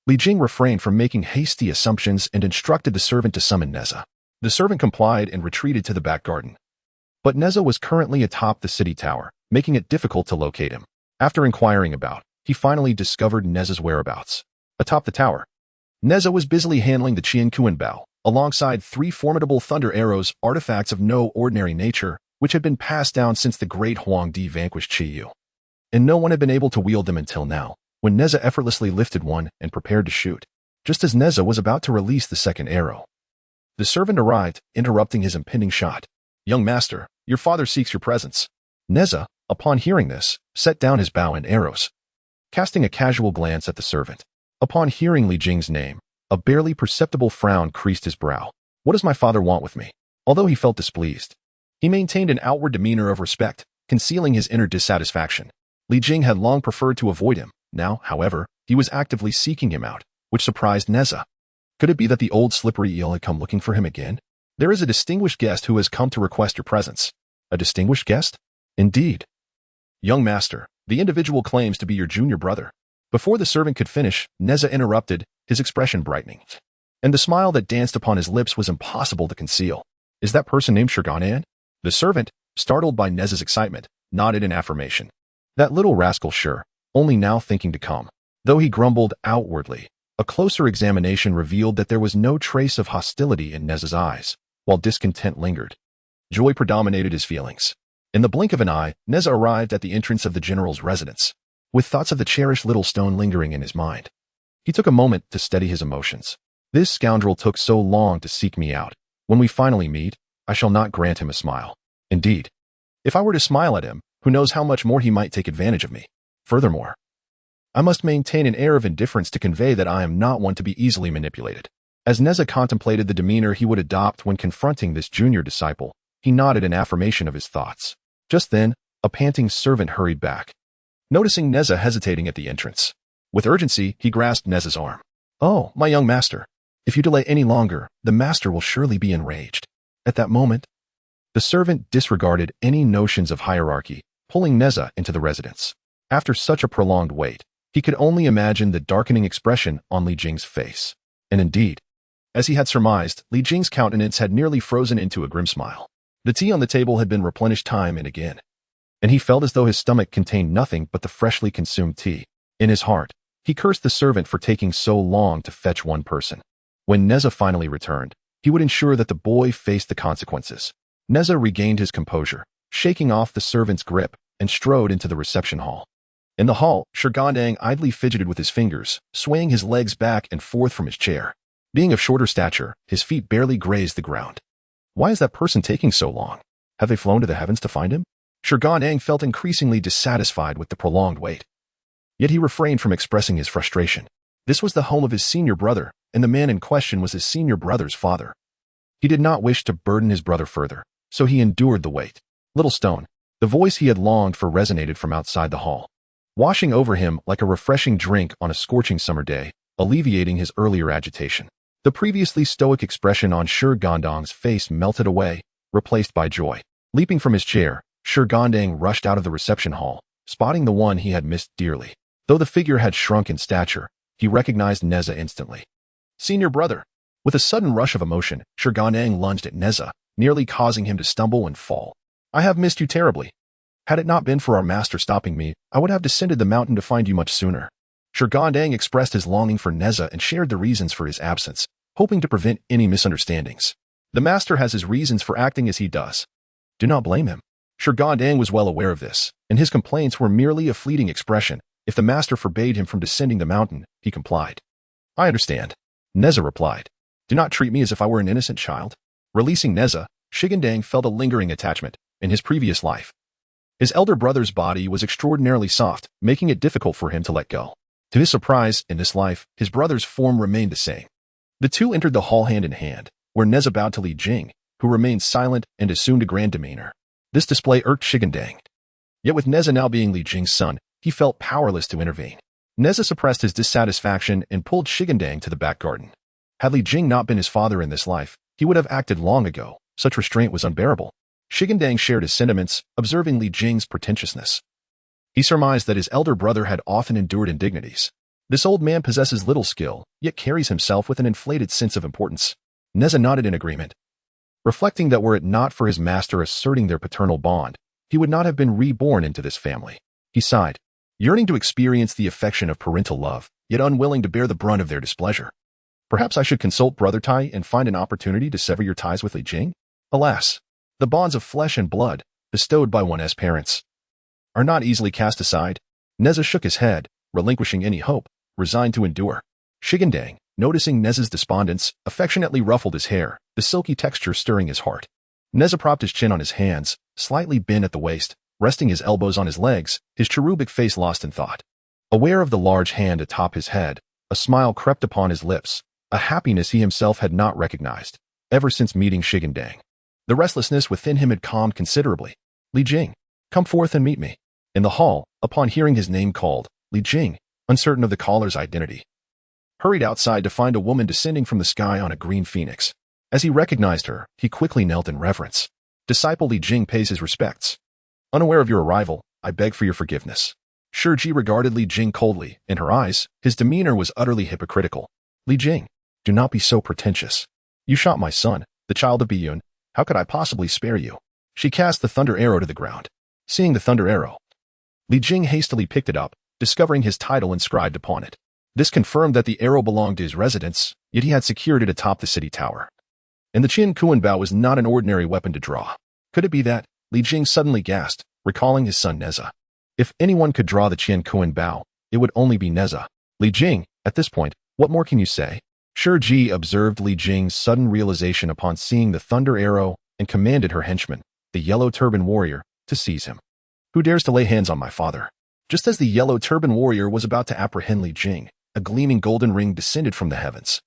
[SPEAKER 1] Li Jing refrained from making hasty assumptions and instructed the servant to summon Nezha. The servant complied and retreated to the back garden. But Nezha was currently atop the city tower, making it difficult to locate him. After inquiring about, he finally discovered Nezha's whereabouts. Atop the tower, Nezha was busily handling the Qian Kuan Bao, alongside 3 formidable thunder arrows, artifacts of no ordinary nature, which had been passed down since the great Huangdi vanquished Qiyu. And no one had been able to wield them until now, when Nezha effortlessly lifted one and prepared to shoot, just as Nezha was about to release the second arrow. The servant arrived, interrupting his impending shot. "Young master, your father seeks your presence." Nezha, upon hearing this, set down his bow and arrows. Casting a casual glance at the servant, upon hearing Li Jing's name, a barely perceptible frown creased his brow. "What does my father want with me?" Although he felt displeased, he maintained an outward demeanor of respect, concealing his inner dissatisfaction. Li Jing had long preferred to avoid him. Now, however, he was actively seeking him out, which surprised Nezha. Could it be that the old slippery eel had come looking for him again? "There is a distinguished guest who has come to request your presence." "A distinguished guest?" "Indeed. Young master, the individual claims to be your junior brother." Before the servant could finish, Nezha interrupted, his expression brightening. And the smile that danced upon his lips was impossible to conceal. "Is that person named Shi Gandang?" The servant, startled by Nezha's excitement, nodded in affirmation. That little rascal sure, only now thinking to come. Though he grumbled outwardly, a closer examination revealed that there was no trace of hostility in Nezha's eyes, while discontent lingered. Joy predominated his feelings. In the blink of an eye, Nezha arrived at the entrance of the general's residence, with thoughts of the cherished little stone lingering in his mind. He took a moment to steady his emotions. "This scoundrel took so long to seek me out. When we finally meet, I shall not grant him a smile. Indeed, if I were to smile at him, who knows how much more he might take advantage of me. Furthermore, I must maintain an air of indifference to convey that I am not one to be easily manipulated." As Nezha contemplated the demeanor he would adopt when confronting this junior disciple, he nodded in affirmation of his thoughts. Just then, a panting servant hurried back, noticing Nezha hesitating at the entrance. With urgency, he grasped Nezha's arm. "Oh, my young master, if you delay any longer, the master will surely be enraged." At that moment, the servant disregarded any notions of hierarchy, pulling Nezha into the residence. After such a prolonged wait, he could only imagine the darkening expression on Li Jing's face. And indeed, as he had surmised, Li Jing's countenance had nearly frozen into a grim smile. The tea on the table had been replenished time and again, and he felt as though his stomach contained nothing but the freshly consumed tea. In his heart, he cursed the servant for taking so long to fetch one person. When Nezha finally returned, he would ensure that the boy faced the consequences. Nezha regained his composure, shaking off the servant's grip, and strode into the reception hall. In the hall, Shi Gandang idly fidgeted with his fingers, swaying his legs back and forth from his chair. Being of shorter stature, his feet barely grazed the ground. Why is that person taking so long? Have they flown to the heavens to find him? Shi Gandang felt increasingly dissatisfied with the prolonged wait. Yet he refrained from expressing his frustration. This was the home of his senior brother, and the man in question was his senior brother's father. He did not wish to burden his brother further, so he endured the wait. Little Stone, the voice he had longed for, resonated from outside the hall, washing over him like a refreshing drink on a scorching summer day, alleviating his earlier agitation. The previously stoic expression on Shi Gandang's face melted away, replaced by joy. Leaping from his chair, Shi Gandang rushed out of the reception hall, spotting the one he had missed dearly. Though the figure had shrunk in stature, he recognized Nezha instantly. "Senior brother!" With a sudden rush of emotion, Shi Gandang lunged at Nezha, nearly causing him to stumble and fall. "I have missed you terribly. Had it not been for our master stopping me, I would have descended the mountain to find you much sooner." Shi Gandang expressed his longing for Nezha and shared the reasons for his absence, hoping to prevent any misunderstandings. The master has his reasons for acting as he does. Do not blame him. Shi Gandang was well aware of this, and his complaints were merely a fleeting expression. If the master forbade him from descending the mountain, he complied. "I understand," Nezha replied. "Do not treat me as if I were an innocent child." Releasing Nezha, Shi Gandang felt a lingering attachment. In his previous life, his elder brother's body was extraordinarily soft, making it difficult for him to let go. To his surprise, in this life, his brother's form remained the same. The two entered the hall hand in hand, where Nezha bowed to Li Jing, who remained silent and assumed a grand demeanor. This display irked Shi Gandang. Yet with Nezha now being Li Jing's son, he felt powerless to intervene. Nezha suppressed his dissatisfaction and pulled Shi Gandang to the back garden. Had Li Jing not been his father in this life, he would have acted long ago. Such restraint was unbearable. Shi Gandang shared his sentiments, observing Li Jing's pretentiousness. He surmised that his elder brother had often endured indignities. This old man possesses little skill, yet carries himself with an inflated sense of importance. Nezha nodded in agreement, reflecting that were it not for his master asserting their paternal bond, he would not have been reborn into this family. He sighed, yearning to experience the affection of parental love, yet unwilling to bear the brunt of their displeasure. Perhaps I should consult Brother Tai and find an opportunity to sever your ties with Li Jing? Alas, the bonds of flesh and blood, bestowed by one as parents, are not easily cast aside. Nezha shook his head, relinquishing any hope, resigned to endure. Shi Gandang, noticing Nezha's despondence, affectionately ruffled his hair, the silky texture stirring his heart. Nezha propped his chin on his hands, slightly bent at the waist, resting his elbows on his legs, his cherubic face lost in thought. Aware of the large hand atop his head, a smile crept upon his lips, a happiness he himself had not recognized, ever since meeting Shi Gandang. The restlessness within him had calmed considerably. Li Jing, come forth and meet me. In the hall, upon hearing his name called, Li Jing, uncertain of the caller's identity, hurried outside to find a woman descending from the sky on a green phoenix. As he recognized her, he quickly knelt in reverence. Disciple Li Jing pays his respects. Unaware of your arrival, I beg for your forgiveness. Shiji regarded Li Jing coldly. In her eyes, his demeanor was utterly hypocritical. Li Jing, do not be so pretentious. You shot my son, the child of Biyun. How could I possibly spare you? She cast the thunder arrow to the ground. Seeing the thunder arrow, Li Jing hastily picked it up, discovering his title inscribed upon it. This confirmed that the arrow belonged to his residence, yet he had secured it atop the city tower. And the Qian Kuan Bao was not an ordinary weapon to draw. Could it be that? Li Jing suddenly gasped, recalling his son Nezha. If anyone could draw the Qian Kuan Bao, it would only be Nezha. Li Jing, at this point, what more can you say? Shiji observed Li Jing's sudden realization upon seeing the thunder arrow and commanded her henchman, the yellow turban warrior, to seize him. Who dares to lay hands on my father? Just as the yellow turban warrior was about to apprehend Li Jing, a gleaming golden ring descended from the heavens,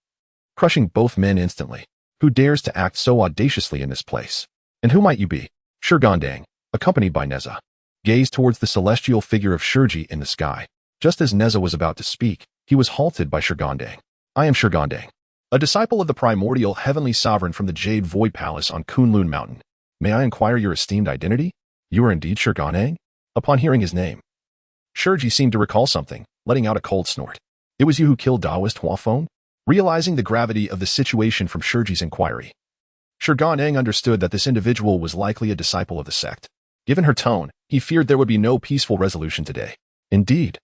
[SPEAKER 1] crushing both men instantly. Who dares to act so audaciously in this place? And who might you be? Shi Gandang, accompanied by Nezha, gazed towards the celestial figure of Shiji in the sky. Just as Nezha was about to speak, he was halted by Shi Gandang. I am Shi Gandang, a disciple of the primordial heavenly sovereign from the Jade Void Palace on Kunlun Mountain. May I inquire your esteemed identity? You are indeed Shi Gandang? Upon hearing his name, Shiji seemed to recall something, letting out a cold snort. It was you who killed Taoist Huafeng? Realizing the gravity of the situation from Shiji's inquiry, Shi Gandang understood that this individual was likely a disciple of the sect. Given her tone, he feared there would be no peaceful resolution today. Indeed,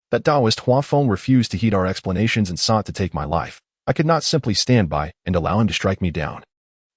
[SPEAKER 1] that Taoist Huafeng refused to heed our explanations and sought to take my life. I could not simply stand by and allow him to strike me down.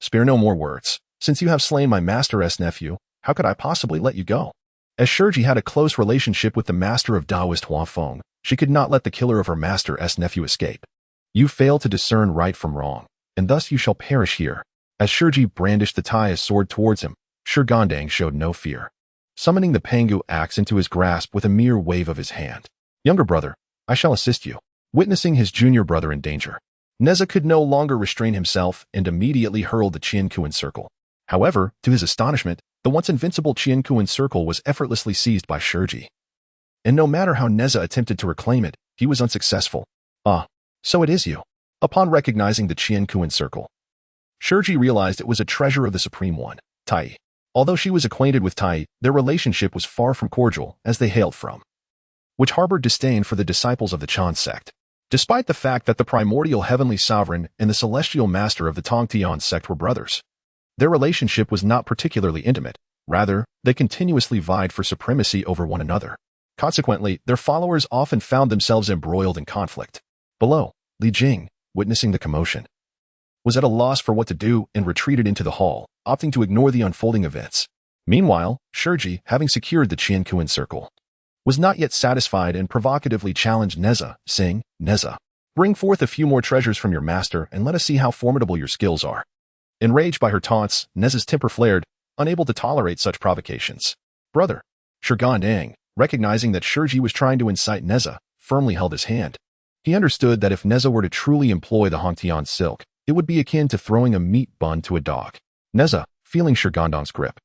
[SPEAKER 1] Spare no more words. Since you have slain my master's nephew, how could I possibly let you go? As Shiji had a close relationship with the master of Taoist Huafeng, she could not let the killer of her master's nephew escape. You fail to discern right from wrong, and thus you shall perish here. As Shiji brandished the Tai's sword towards him, Shi Gandang showed no fear, summoning the Pangu axe into his grasp with a mere wave of his hand. Younger brother, I shall assist you. Witnessing his junior brother in danger, Nezha could no longer restrain himself and immediately hurled the Qian Kuan circle. However, to his astonishment, the once invincible Qian Kuan circle was effortlessly seized by Shiji. And no matter how Nezha attempted to reclaim it, he was unsuccessful. Ah, so it is you. Upon recognizing the Qian Kuan circle, Shiji realized it was a treasure of the Supreme One, Tai. Although she was acquainted with Tai, their relationship was far from cordial, as they hailed from, which harbored disdain for the disciples of the Chan sect. Despite the fact that the primordial heavenly sovereign and the celestial master of the Tongtian sect were brothers, their relationship was not particularly intimate. Rather, they continuously vied for supremacy over one another. Consequently, their followers often found themselves embroiled in conflict. Below, Li Jing, witnessing the commotion, was at a loss for what to do and retreated into the hall, opting to ignore the unfolding events. Meanwhile, Shiji, having secured the Qian Kuan circle, was not yet satisfied and provocatively challenged Nezha, saying, Nezha, bring forth a few more treasures from your master and let us see how formidable your skills are. Enraged by her taunts, Nezha's temper flared, unable to tolerate such provocations. Brother, Shi Gandang, recognizing that Shiji was trying to incite Nezha, firmly held his hand. He understood that if Nezha were to truly employ the Hongtian silk, it would be akin to throwing a meat bun to a dog. Nezha, feeling Shi Gandang's grip,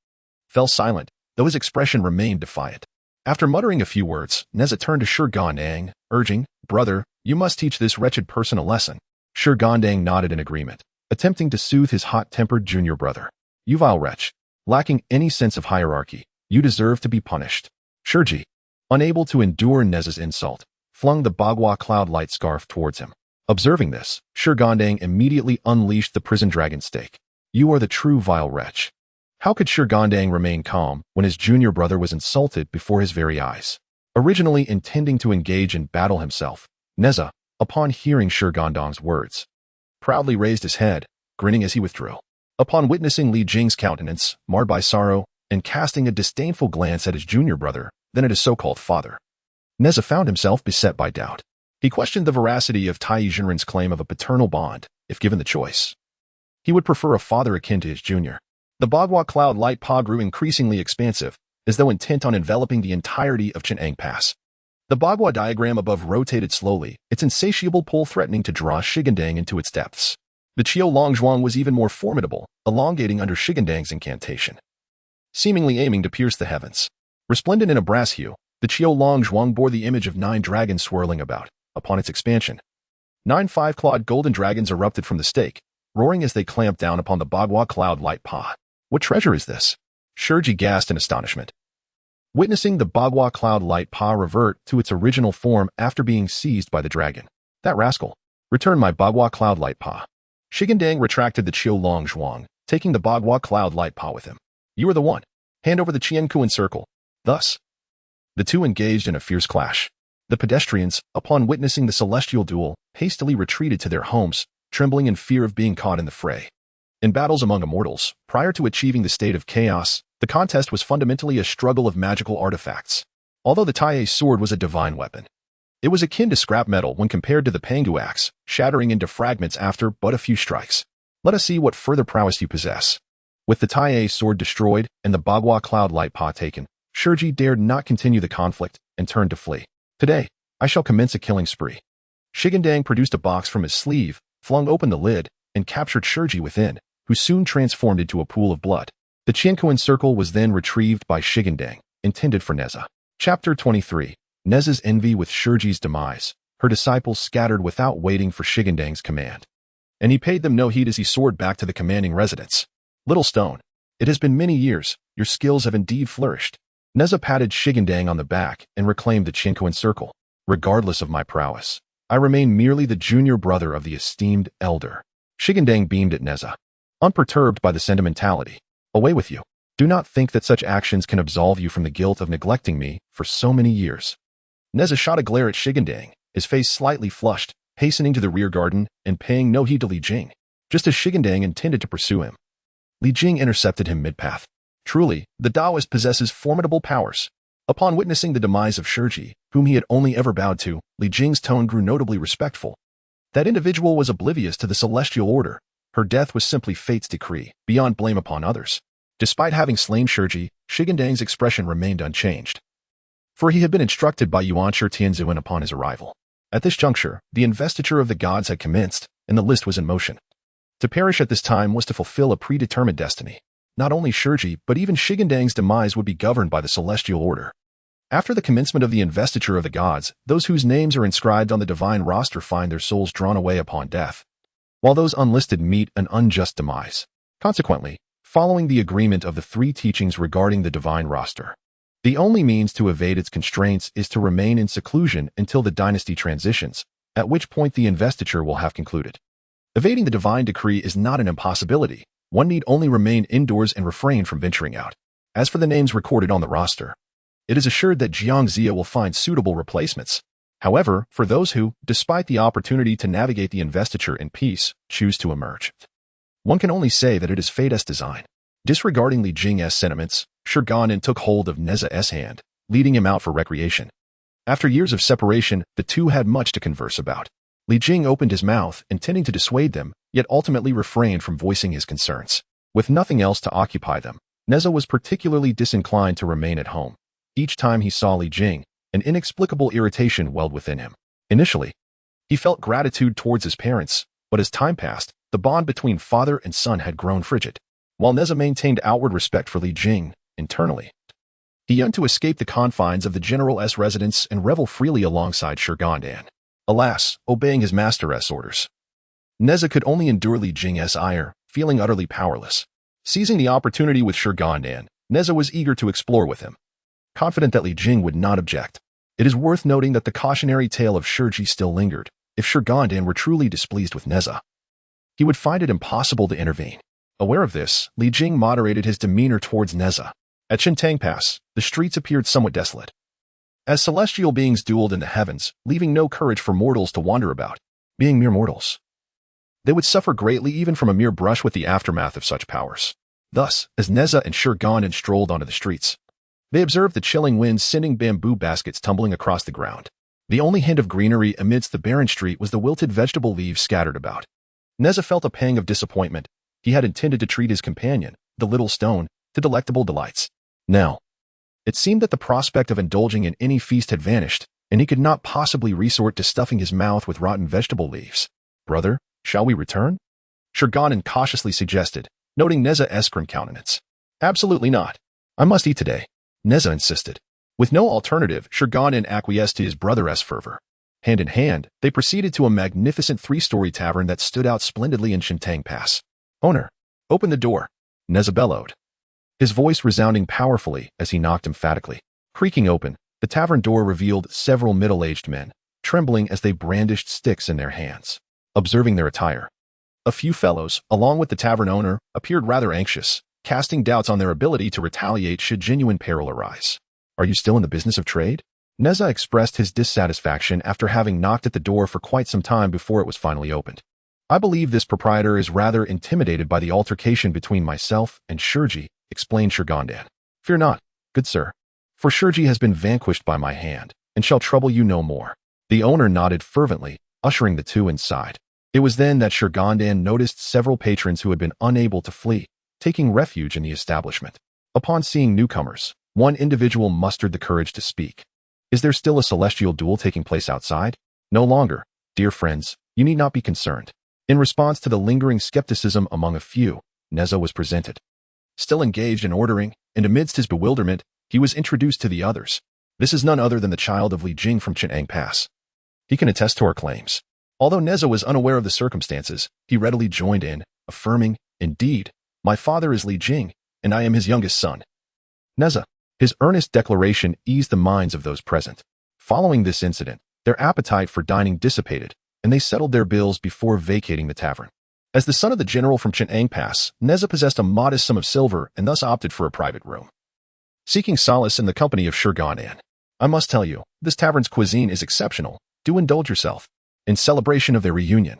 [SPEAKER 1] fell silent, though his expression remained defiant. After muttering a few words, Nezha turned to Shi Gandang, urging, "Brother, you must teach this wretched person a lesson." Shi Gandang nodded in agreement, attempting to soothe his hot-tempered junior brother. "You vile wretch, lacking any sense of hierarchy, you deserve to be punished." Shiji, unable to endure Nezha's insult, flung the Bagua cloud light scarf towards him. Observing this, Shi Gandang immediately unleashed the prison dragon stake. "You are the true vile wretch." How could Shi Gandang remain calm when his junior brother was insulted before his very eyes? Originally intending to engage in battle himself, Nezha, upon hearing Shi Gandang's words, proudly raised his head, grinning as he withdrew. Upon witnessing Li Jing's countenance, marred by sorrow, and casting a disdainful glance at his junior brother, then at his so-called father, Nezha found himself beset by doubt. He questioned the veracity of Tai Jinren's claim of a paternal bond, if given the choice. He would prefer a father akin to his junior. The Bagua cloud light pa grew increasingly expansive, as though intent on enveloping the entirety of Chang'an Pass. The Bagua diagram above rotated slowly, its insatiable pull threatening to draw Shi Gandang into its depths. The Qiu Longzhuang was even more formidable, elongating under Shi Gandang's incantation, seemingly aiming to pierce the heavens. Resplendent in a brass hue, the Qiu Longzhuang bore the image of 9 dragons swirling about. Upon its expansion, 9 5-clawed golden dragons erupted from the stake, roaring as they clamped down upon the Bagua cloud light pa. "What treasure is this?" Shiji gasped in astonishment, witnessing the Bagua cloud light pa revert to its original form after being seized by the dragon. "That rascal! Return my Bagua cloud light pa." Shi Gandang retracted the Qiu Longzhuang, taking the Bagua cloud light pa with him. "You are the one. Hand over the Qiankuan circle." Thus, the two engaged in a fierce clash. The pedestrians, upon witnessing the celestial duel, hastily retreated to their homes, trembling in fear of being caught in the fray. In battles among immortals, prior to achieving the state of chaos, the contest was fundamentally a struggle of magical artifacts. Although the Tai sword was a divine weapon, it was akin to scrap metal when compared to the Pangu axe, shattering into fragments after but a few strikes. Let us see what further prowess you possess. With the Tai sword destroyed and the Bagua cloud light pa taken, Shiji dared not continue the conflict and turned to flee. "Today, I shall commence a killing spree." Shi Gandang produced a box from his sleeve, flung open the lid, and captured Shiji within, who soon transformed into a pool of blood. The Qiankuan circle was then retrieved by Shi Gandang, intended for Nezha. Chapter 23. Nezha's envy with Shiji's demise. Her disciples scattered without waiting for Shi Gandang's command, and he paid them no heed as he soared back to the commanding residence. "Little stone, it has been many years, your skills have indeed flourished." Nezha patted Shi Gandang on the back and reclaimed the Qiankuan circle. "Regardless of my prowess, I remain merely the junior brother of the esteemed elder." Shi Gandang beamed at Nezha, unperturbed by the sentimentality. "Away with you. Do not think that such actions can absolve you from the guilt of neglecting me for so many years." Nezha shot a glare at Shi Gandang, his face slightly flushed, hastening to the rear garden and paying no heed to Li Jing, just as Shi Gandang intended to pursue him. Li Jing intercepted him mid-path. Truly, the Taoist possesses formidable powers. Upon witnessing the demise of Shiji, whom he had only ever bowed to, Li Jing's tone grew notably respectful. That individual was oblivious to the celestial order. Her death was simply fate's decree, beyond blame upon others. Despite having slain Shiji, Shi Gandang's expression remained unchanged, for he had been instructed by Yuanshi Tianzuan upon his arrival. At this juncture, the investiture of the gods had commenced, and the list was in motion. To perish at this time was to fulfill a predetermined destiny. Not only Shiji, but even Shi Gandang's demise would be governed by the celestial order. After the commencement of the investiture of the gods, those whose names are inscribed on the divine roster find their souls drawn away upon death, while those unlisted meet an unjust demise. Consequently, following the agreement of the 3 teachings regarding the divine roster, the only means to evade its constraints is to remain in seclusion until the dynasty transitions, at which point the investiture will have concluded. Evading the divine decree is not an impossibility. One need only remain indoors and refrain from venturing out. As for the names recorded on the roster, it is assured that Jiangxia will find suitable replacements. However, for those who, despite the opportunity to navigate the investiture in peace, choose to emerge, one can only say that it is fate's design. Disregarding Li Jing's sentiments, Shi Gandang took hold of Nezha's hand, leading him out for recreation. After years of separation, the two had much to converse about. Li Jing opened his mouth, intending to dissuade them, yet ultimately refrained from voicing his concerns. With nothing else to occupy them, Nezha was particularly disinclined to remain at home. Each time he saw Li Jing, an inexplicable irritation welled within him. Initially, he felt gratitude towards his parents, but as time passed, the bond between father and son had grown frigid. while Nezha maintained outward respect for Li Jing. Internally, he yearned to escape the confines of the general's residence and revel freely alongside Shi Gandang. Alas, obeying his master's orders, Nezha could only endure Li Jing's ire, feeling utterly powerless. Seizing the opportunity with Shi Gandang, Nezha was eager to explore with him, confident that Li Jing would not object. It is worth noting that the cautionary tale of Shiji still lingered. If Shi Gandang were truly displeased with Nezha, he would find it impossible to intervene. Aware of this, Li Jing moderated his demeanor towards Nezha. At Shintang Pass, the streets appeared somewhat desolate, as celestial beings dueled in the heavens, leaving no courage for mortals to wander about. Being mere mortals, they would suffer greatly even from a mere brush with the aftermath of such powers. Thus, as Nezha and Shi Gandang strolled onto the streets, they observed the chilling wind sending bamboo baskets tumbling across the ground. The only hint of greenery amidst the barren street was the wilted vegetable leaves scattered about. Nezha felt a pang of disappointment. He had intended to treat his companion, the little stone, to delectable delights. Now, it seemed that the prospect of indulging in any feast had vanished, and he could not possibly resort to stuffing his mouth with rotten vegetable leaves. Brother, shall we return? Shi Gandang cautiously suggested, noting Nezha's grim countenance. Absolutely not. I must eat today, Nezha insisted. With no alternative, Shi Gandang acquiesced to his brother's fervor. Hand in hand, they proceeded to a magnificent three-story tavern that stood out splendidly in Shintang Pass. Owner, open the door, Nezha bellowed, his voice resounding powerfully as he knocked emphatically. Creaking open, the tavern door revealed several middle-aged men, trembling as they brandished sticks in their hands. Observing their attire, a few fellows, along with the tavern owner, appeared rather anxious, casting doubts on their ability to retaliate should genuine peril arise. Are you still in the business of trade? Nezha expressed his dissatisfaction after having knocked at the door for quite some time before it was finally opened. I believe this proprietor is rather intimidated by the altercation between myself and Shiji, explained Shi Gandang. Fear not, good sir, for Shiji has been vanquished by my hand, and shall trouble you no more. The owner nodded fervently, ushering the two inside. It was then that Shi Gandang noticed several patrons who had been unable to flee, taking refuge in the establishment. Upon seeing newcomers, one individual mustered the courage to speak. Is there still a celestial duel taking place outside? No longer, dear friends, you need not be concerned. In response to the lingering skepticism among a few, Nezha was presented. Still engaged in ordering, and amidst his bewilderment, he was introduced to the others. This is none other than the child of Li Jing from Shintang Pass. He can attest to our claims. Although Nezha was unaware of the circumstances, he readily joined in, affirming, Indeed, my father is Li Jing, and I am his youngest son. Nezha. His earnest declaration eased the minds of those present. Following this incident, their appetite for dining dissipated, and they settled their bills before vacating the tavern. As the son of the general from Shintang Pass, Nezha possessed a modest sum of silver and thus opted for a private room, seeking solace in the company of Shi Gandang. I must tell you, this tavern's cuisine is exceptional. Do indulge yourself. In celebration of their reunion,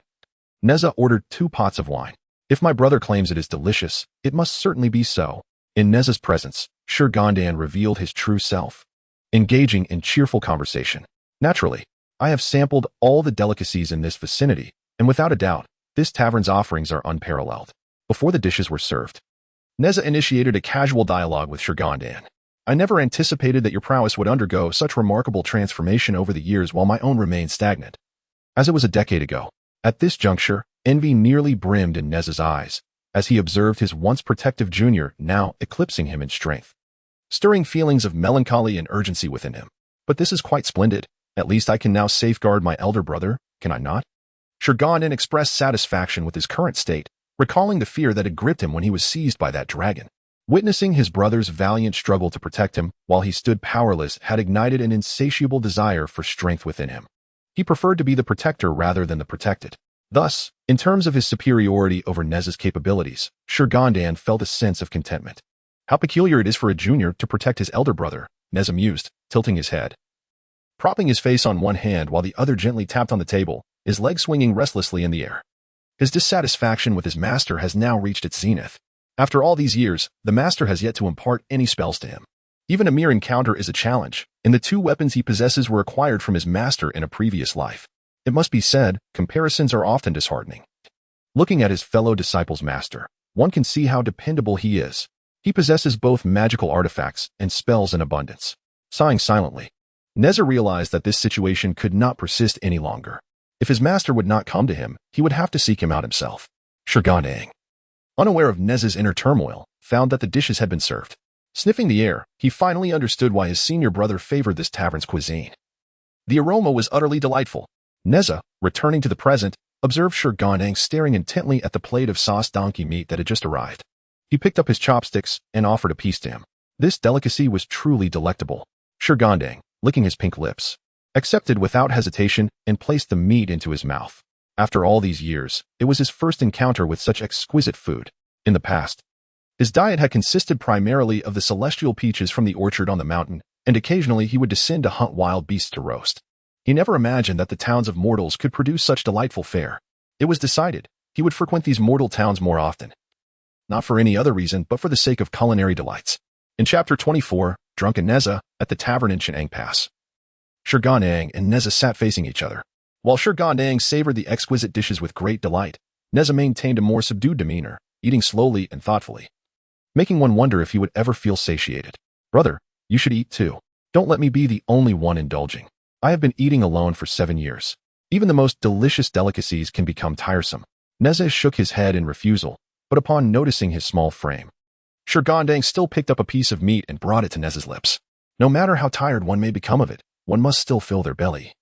[SPEAKER 1] Nezha ordered 2 pots of wine. If my brother claims it is delicious, it must certainly be so. In Nezha's presence, Shi Gandang revealed his true self, engaging in cheerful conversation. Naturally, I have sampled all the delicacies in this vicinity, and without a doubt, this tavern's offerings are unparalleled. Before the dishes were served, Nezha initiated a casual dialogue with Shi Gandang. I never anticipated that your prowess would undergo such remarkable transformation over the years while my own remained stagnant, as it was a decade ago. At this juncture, envy nearly brimmed in Nezha's eyes, as he observed his once protective junior now eclipsing him in strength, stirring feelings of melancholy and urgency within him. But this is quite splendid. At least I can now safeguard my elder brother, can I not? Shi Gandang expressed satisfaction with his current state, recalling the fear that had gripped him when he was seized by that dragon. Witnessing his brother's valiant struggle to protect him while he stood powerless had ignited an insatiable desire for strength within him. He preferred to be the protector rather than the protected. Thus, in terms of his superiority over Nezha's capabilities, Shi Gandang felt a sense of contentment. How peculiar it is for a junior to protect his elder brother, Nezha mused, tilting his head, propping his face on one hand while the other gently tapped on the table, his leg swinging restlessly in the air. His dissatisfaction with his master has now reached its zenith. After all these years, the master has yet to impart any spells to him. Even a mere encounter is a challenge, and the 2 weapons he possesses were acquired from his master in a previous life. It must be said, comparisons are often disheartening. Looking at his fellow disciple's master, one can see how dependable he is. He possesses both magical artifacts and spells in abundance. Sighing silently, Nezha realized that this situation could not persist any longer. If his master would not come to him, he would have to seek him out himself. Shi Gandang. unaware of Nezha's inner turmoil, found that the dishes had been served. Sniffing the air, he finally understood why his senior brother favored this tavern's cuisine. The aroma was utterly delightful. Nezha, returning to the present, observed Shi Gandang staring intently at the plate of sauced donkey meat that had just arrived. He picked up his chopsticks and offered a piece to him. This delicacy was truly delectable. Shi Gandang, licking his pink lips, accepted without hesitation and placed the meat into his mouth. After all these years, it was his first encounter with such exquisite food. In the past, his diet had consisted primarily of the celestial peaches from the orchard on the mountain, and occasionally he would descend to hunt wild beasts to roast. He never imagined that the towns of mortals could produce such delightful fare. It was decided he would frequent these mortal towns more often. Not for any other reason, but for the sake of culinary delights. In Chapter 24, Drunken Nezha, at the tavern in Chang Pass. Shi Gandang and Nezha sat facing each other. While Shi Gandang savored the exquisite dishes with great delight, Nezha maintained a more subdued demeanor, eating slowly and thoughtfully, making one wonder if he would ever feel satiated. Brother, you should eat too. Don't let me be the only one indulging. I have been eating alone for 7 years. Even the most delicious delicacies can become tiresome. Nezha shook his head in refusal, but upon noticing his small frame, Shi Gandang still picked up a piece of meat and brought it to Nezha's lips. No matter how tired one may become of it, one must still fill their belly.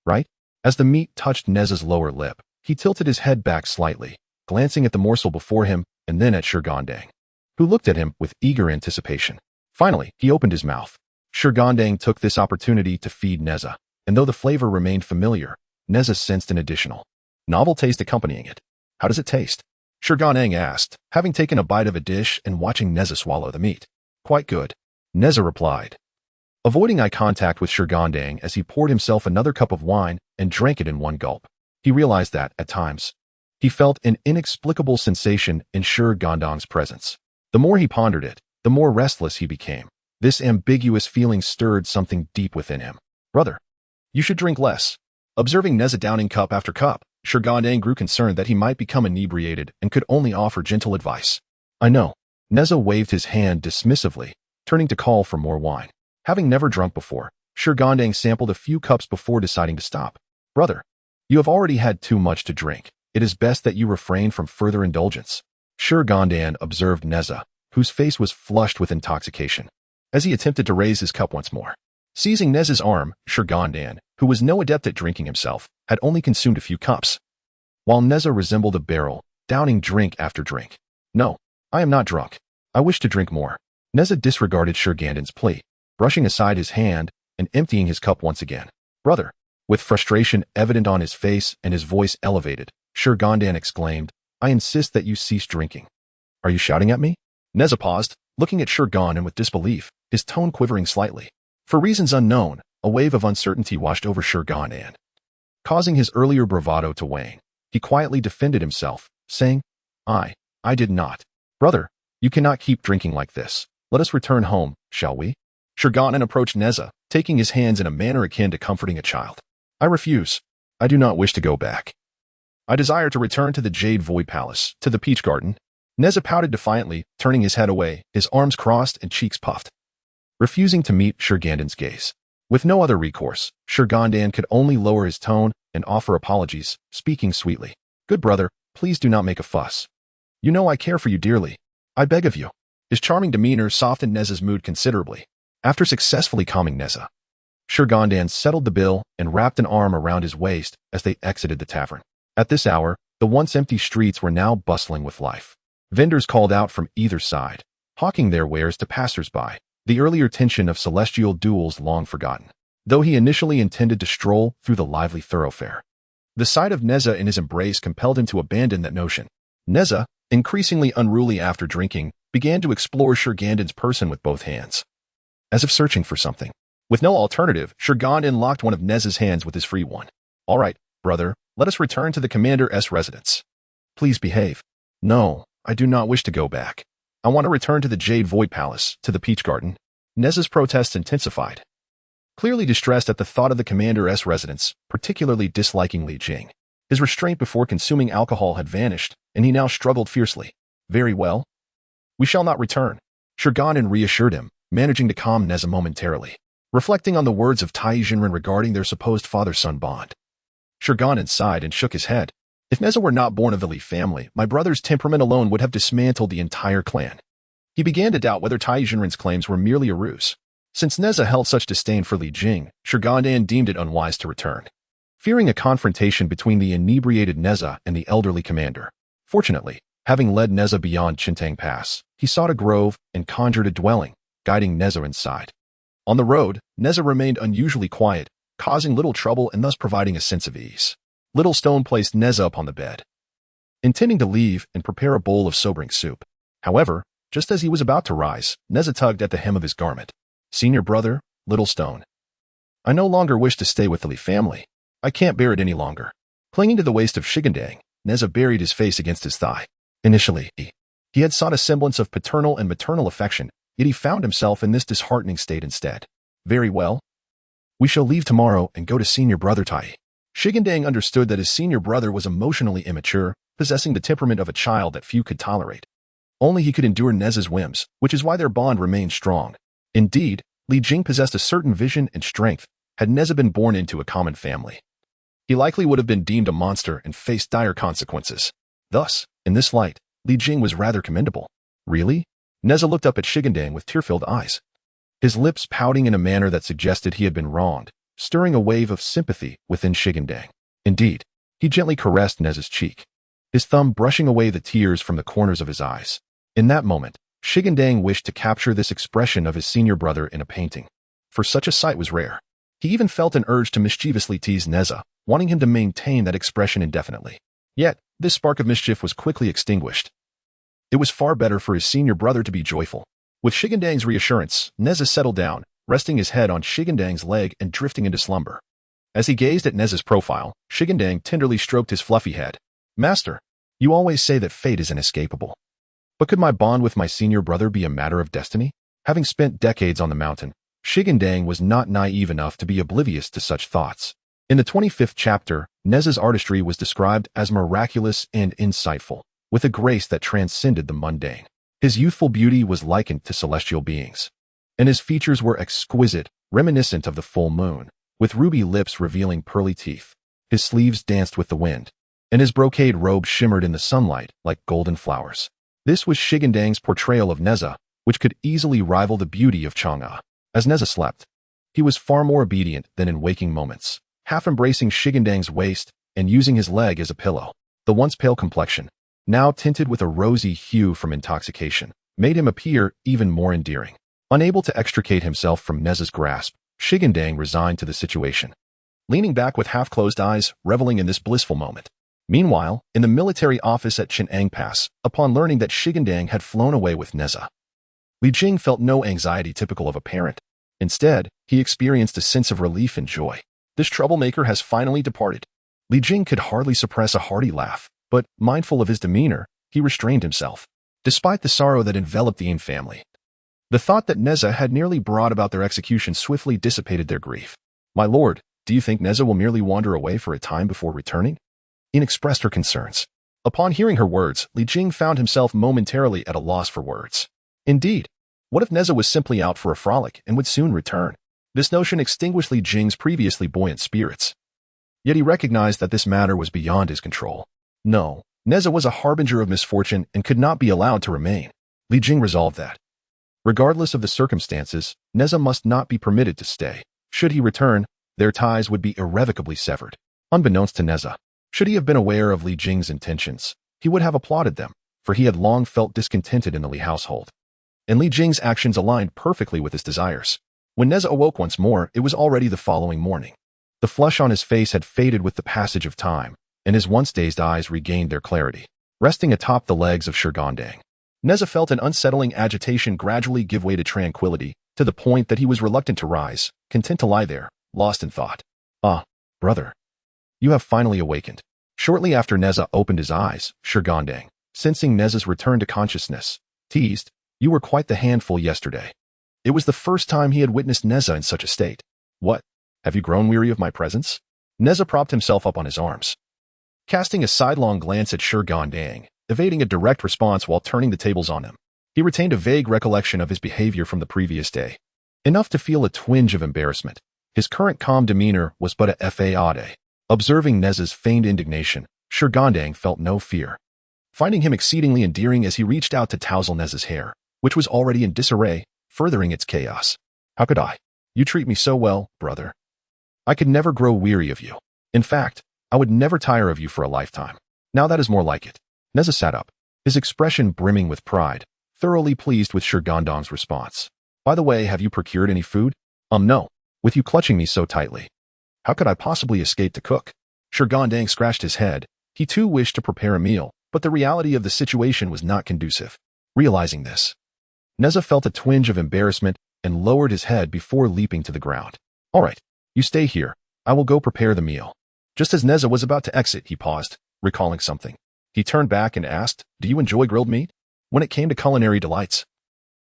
[SPEAKER 1] Right? As the meat touched Nezha's lower lip, he tilted his head back slightly, glancing at the morsel before him and then at Shi Gandang, who looked at him with eager anticipation. Finally, he opened his mouth. Shi Gandang took this opportunity to feed Nezha, and though the flavor remained familiar, Nezha sensed an additional, novel taste accompanying it. How does it taste? Shi Gandang asked, having taken a bite of a dish and watching Nezha swallow the meat. Quite good, Nezha replied, avoiding eye contact with Shi Gandang as he poured himself another cup of wine and drank it in one gulp. He realized that, at times, he felt an inexplicable sensation in Shi Gandang's presence. The more he pondered it, the more restless he became. This ambiguous feeling stirred something deep within him. Brother, you should drink less. Observing Nezha downing cup after cup, Shi Gandang grew concerned that he might become inebriated and could only offer gentle advice. I know. Nezha waved his hand dismissively, turning to call for more wine. Having never drunk before, Shi Gandang sampled a few cups before deciding to stop. Brother, you have already had too much to drink. It is best that you refrain from further indulgence. Shi Gandang observed Nezha, whose face was flushed with intoxication, as he attempted to raise his cup once more. Seizing Nezha's arm, Shi Gandang, who was no adept at drinking himself, had only consumed a few cups, while Nezha resembled a barrel, downing drink after drink. No, I am not drunk. I wish to drink more. Nezha disregarded Shi Gandang's plea, brushing aside his hand and emptying his cup once again. Brother, with frustration evident on his face and his voice elevated, Shi Gandang exclaimed, I insist that you cease drinking. Are you shouting at me? Nezha paused, looking at Shi Gandang with disbelief, his tone quivering slightly. For reasons unknown, a wave of uncertainty washed over Shi Gandang, causing his earlier bravado to wane. He quietly defended himself, saying, I did not. Brother, you cannot keep drinking like this. Let us return home, shall we? Shi Gandang approached Nezha, taking his hands in a manner akin to comforting a child. I refuse. I do not wish to go back. I desire to return to the Jade Void Palace, to the Peach Garden. Nezha pouted defiantly, turning his head away, his arms crossed and cheeks puffed, refusing to meet Shi Gandang's gaze. With no other recourse, Shi Gandang could only lower his tone and offer apologies, speaking sweetly. Good brother, please do not make a fuss. You know I care for you dearly. I beg of you. His charming demeanor softened Nezha's mood considerably. After successfully calming Nezha, Shi Gandang settled the bill and wrapped an arm around his waist as they exited the tavern. At this hour, the once empty streets were now bustling with life. Vendors called out from either side, hawking their wares to passers-by, the earlier tension of celestial duels long forgotten. Though he initially intended to stroll through the lively thoroughfare, the sight of Nezha in his embrace compelled him to abandon that notion. Nezha, increasingly unruly after drinking, began to explore Shi Gandang's person with both hands, as if searching for something. With no alternative, Shi Gandang locked one of Nezha's hands with his free one. All right, brother, let us return to the commander's residence. Please behave. No, I do not wish to go back. I want to return to the Jade Void Palace, to the Peach Garden. Nezha's protests intensified. Clearly distressed at the thought of the commander's residence, particularly disliking Li Jing. His restraint before consuming alcohol had vanished, and he now struggled fiercely. Very well. We shall not return. Shi Gandang reassured him, managing to calm Nezha momentarily. Reflecting on the words of Tai Jinren regarding their supposed father-son bond, Shi Gandang sighed and shook his head. If Nezha were not born of the Li family, my brother's temperament alone would have dismantled the entire clan. He began to doubt whether Tai Jinren's claims were merely a ruse. Since Nezha held such disdain for Li Jing, Shi Gandang deemed it unwise to return, fearing a confrontation between the inebriated Nezha and the elderly commander. Fortunately, having led Nezha beyond Qintang Pass, he sought a grove and conjured a dwelling, guiding Nezha inside. On the road, Nezha remained unusually quiet, causing little trouble and thus providing a sense of ease. Little Stone placed Nezha upon the bed, intending to leave and prepare a bowl of sobering soup. However, just as he was about to rise, Nezha tugged at the hem of his garment. "Senior brother, Little Stone. I no longer wish to stay with the Li family. I can't bear it any longer." Clinging to the waist of Shi Gandang, Nezha buried his face against his thigh. Initially, he had sought a semblance of paternal and maternal affection, yet he found himself in this disheartening state instead. "Very well. We shall leave tomorrow and go to senior brother Tai." Shi Gandang understood that his senior brother was emotionally immature, possessing the temperament of a child that few could tolerate. Only he could endure Nezha's whims, which is why their bond remained strong. Indeed, Li Jing possessed a certain vision and strength. Had Nezha been born into a common family, he likely would have been deemed a monster and faced dire consequences. Thus, in this light, Li Jing was rather commendable. "Really?" Nezha looked up at Shi Gandang with tear-filled eyes, his lips pouting in a manner that suggested he had been wronged, stirring a wave of sympathy within Shi Gandang. Indeed, he gently caressed Nezha's cheek, his thumb brushing away the tears from the corners of his eyes. In that moment, Shi Gandang wished to capture this expression of his senior brother in a painting, for such a sight was rare. He even felt an urge to mischievously tease Nezha, wanting him to maintain that expression indefinitely. Yet, this spark of mischief was quickly extinguished. It was far better for his senior brother to be joyful. With Shi Gandang's reassurance, Nezha settled down, resting his head on Shi Gandang's leg and drifting into slumber. As he gazed at Nezha's profile, Shi Gandang tenderly stroked his fluffy head. "Master, you always say that fate is inescapable. But could my bond with my senior brother be a matter of destiny?" Having spent decades on the mountain, Shi Gandang was not naive enough to be oblivious to such thoughts. In the 25th chapter, Nezha's artistry was described as miraculous and insightful, with a grace that transcended the mundane. His youthful beauty was likened to celestial beings, and his features were exquisite, reminiscent of the full moon, with ruby lips revealing pearly teeth. His sleeves danced with the wind, and his brocade robe shimmered in the sunlight like golden flowers. This was Shi Gandang's portrayal of Nezha, which could easily rival the beauty of Chang'e. As Nezha slept, he was far more obedient than in waking moments, half embracing Shi Gandang's waist and using his leg as a pillow. The once pale complexion, now tinted with a rosy hue from intoxication, made him appear even more endearing. Unable to extricate himself from Nezha's grasp, Shi Gandang resigned to the situation, leaning back with half-closed eyes, reveling in this blissful moment. Meanwhile, in the military office at Qintang Pass, upon learning that Shi Gandang had flown away with Nezha, Li Jing felt no anxiety typical of a parent. Instead, he experienced a sense of relief and joy. This troublemaker has finally departed. Li Jing could hardly suppress a hearty laugh, but, mindful of his demeanor, he restrained himself. Despite the sorrow that enveloped the Yin family, the thought that Nezha had nearly brought about their execution swiftly dissipated their grief. "My lord, do you think Nezha will merely wander away for a time before returning?" Yin expressed her concerns. Upon hearing her words, Li Jing found himself momentarily at a loss for words. Indeed, what if Nezha was simply out for a frolic and would soon return? This notion extinguished Li Jing's previously buoyant spirits. Yet he recognized that this matter was beyond his control. No, Nezha was a harbinger of misfortune and could not be allowed to remain. Li Jing resolved that, regardless of the circumstances, Nezha must not be permitted to stay. Should he return, their ties would be irrevocably severed. Unbeknownst to Nezha, should he have been aware of Li Jing's intentions, he would have applauded them, for he had long felt discontented in the Li household, and Li Jing's actions aligned perfectly with his desires. When Nezha awoke once more, it was already the following morning. The flush on his face had faded with the passage of time, and his once dazed eyes regained their clarity. Resting atop the legs of Shi Gandang, Nezha felt an unsettling agitation gradually give way to tranquility, to the point that he was reluctant to rise, content to lie there, lost in thought. "Ah, brother, you have finally awakened." Shortly after Nezha opened his eyes, Shi Gandang, sensing Nezha's return to consciousness, teased, "You were quite the handful yesterday." It was the first time he had witnessed Nezha in such a state. "What? Have you grown weary of my presence?" Nezha propped himself up on his arms, casting a sidelong glance at Shi Gandang, evading a direct response while turning the tables on him. He retained a vague recollection of his behavior from the previous day, enough to feel a twinge of embarrassment. His current calm demeanor was but a fade. Observing Nezha's feigned indignation, Shi Gandang felt no fear, finding him exceedingly endearing as he reached out to tousle Nezha's hair, which was already in disarray, furthering its chaos. How could I? You treat me so well, brother. I could never grow weary of you. In fact, I would never tire of you for a lifetime. Now that is more like it. Nezha sat up, his expression brimming with pride, thoroughly pleased with Shi Gandang's response. By the way, have you procured any food? No. With you clutching me so tightly. How could I possibly escape to cook? Shi Gandang scratched his head. He too wished to prepare a meal, but the reality of the situation was not conducive. Realizing this, Nezha felt a twinge of embarrassment and lowered his head before leaping to the ground. All right, you stay here. I will go prepare the meal. Just as Nezha was about to exit, he paused, recalling something. He turned back and asked, do you enjoy grilled meat? When it came to culinary delights,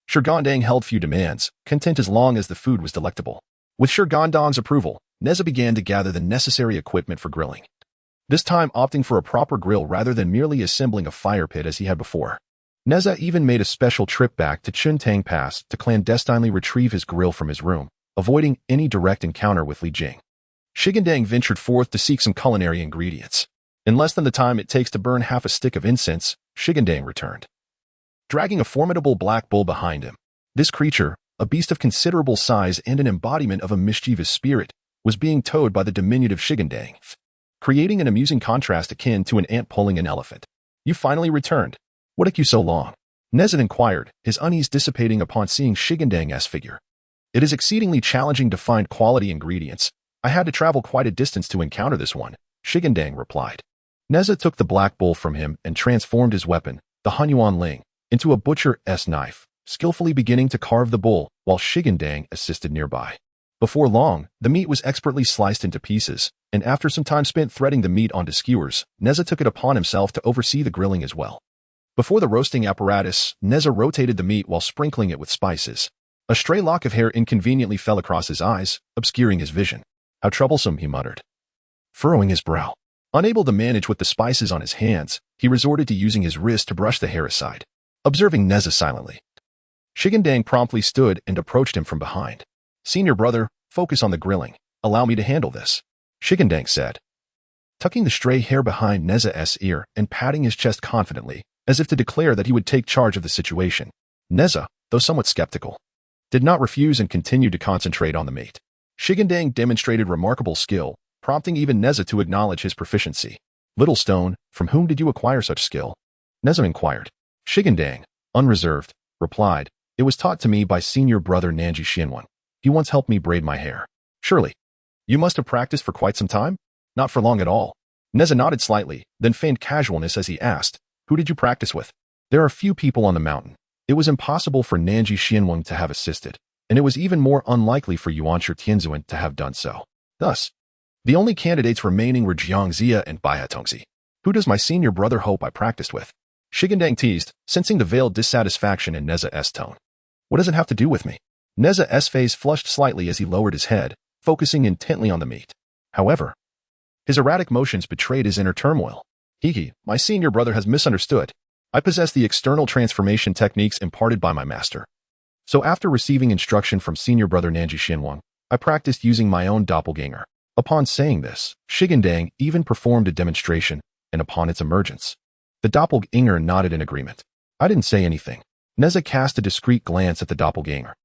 [SPEAKER 1] Shi Gandang held few demands, content as long as the food was delectable. With Shi Gandang's approval, Nezha began to gather the necessary equipment for grilling, this time opting for a proper grill rather than merely assembling a fire pit as he had before. Nezha even made a special trip back to Chuntang Pass to clandestinely retrieve his grill from his room, avoiding any direct encounter with Li Jing. Shi Gandang ventured forth to seek some culinary ingredients. In less than the time it takes to burn half a stick of incense, Shi Gandang returned, dragging a formidable black bull behind him. This creature, a beast of considerable size and an embodiment of a mischievous spirit, was being towed by the diminutive Shi Gandang, creating an amusing contrast akin to an ant pulling an elephant. You finally returned. What took you so long? Nezha inquired, his unease dissipating upon seeing Shi Gandang's figure. It is exceedingly challenging to find quality ingredients. I had to travel quite a distance to encounter this one, Shi Gandang replied. Nezha took the black bull from him and transformed his weapon, the Hunyuan Ling, into a butcher's knife, skillfully beginning to carve the bull while Shi Gandang assisted nearby. Before long, the meat was expertly sliced into pieces, and after some time spent threading the meat onto skewers, Nezha took it upon himself to oversee the grilling as well. Before the roasting apparatus, Nezha rotated the meat while sprinkling it with spices. A stray lock of hair inconveniently fell across his eyes, obscuring his vision. How troublesome, he muttered, furrowing his brow. Unable to manage with the spices on his hands, he resorted to using his wrist to brush the hair aside, observing Nezha silently. Shi Gandang promptly stood and approached him from behind. Senior brother, focus on the grilling. Allow me to handle this, Shi Gandang said, tucking the stray hair behind Nezha's ear and patting his chest confidently, as if to declare that he would take charge of the situation. Nezha, though somewhat skeptical, did not refuse and continued to concentrate on the meat. Shi Gandang demonstrated remarkable skill, prompting even Nezha to acknowledge his proficiency. Little stone, from whom did you acquire such skill? Nezha inquired. Shi Gandang, unreserved, replied, it was taught to me by senior brother Nanji Xianwen. He once helped me braid my hair. Surely, you must have practiced for quite some time? Not for long at all. Nezha nodded slightly, then feigned casualness as he asked, who did you practice with? There are few people on the mountain. It was impossible for Nanji Xianwen to have assisted, and it was even more unlikely for Yuanshi Tianzuan to have done so. Thus, the only candidates remaining were Jiangxia and Baiatongxi. Who does my senior brother hope I practiced with? Shi Gandang teased, sensing the veiled dissatisfaction in Nezha's tone. What does it have to do with me? Nezha's face flushed slightly as he lowered his head, focusing intently on the meat. However, his erratic motions betrayed his inner turmoil. My senior brother has misunderstood. I possess the external transformation techniques imparted by my master. So after receiving instruction from senior brother Nanji Xianwen, I practiced using my own doppelganger. Upon saying this, Shi Gandang even performed a demonstration, and upon its emergence, the doppelganger nodded in agreement. I didn't say anything. Nezha cast a discreet glance at the doppelganger,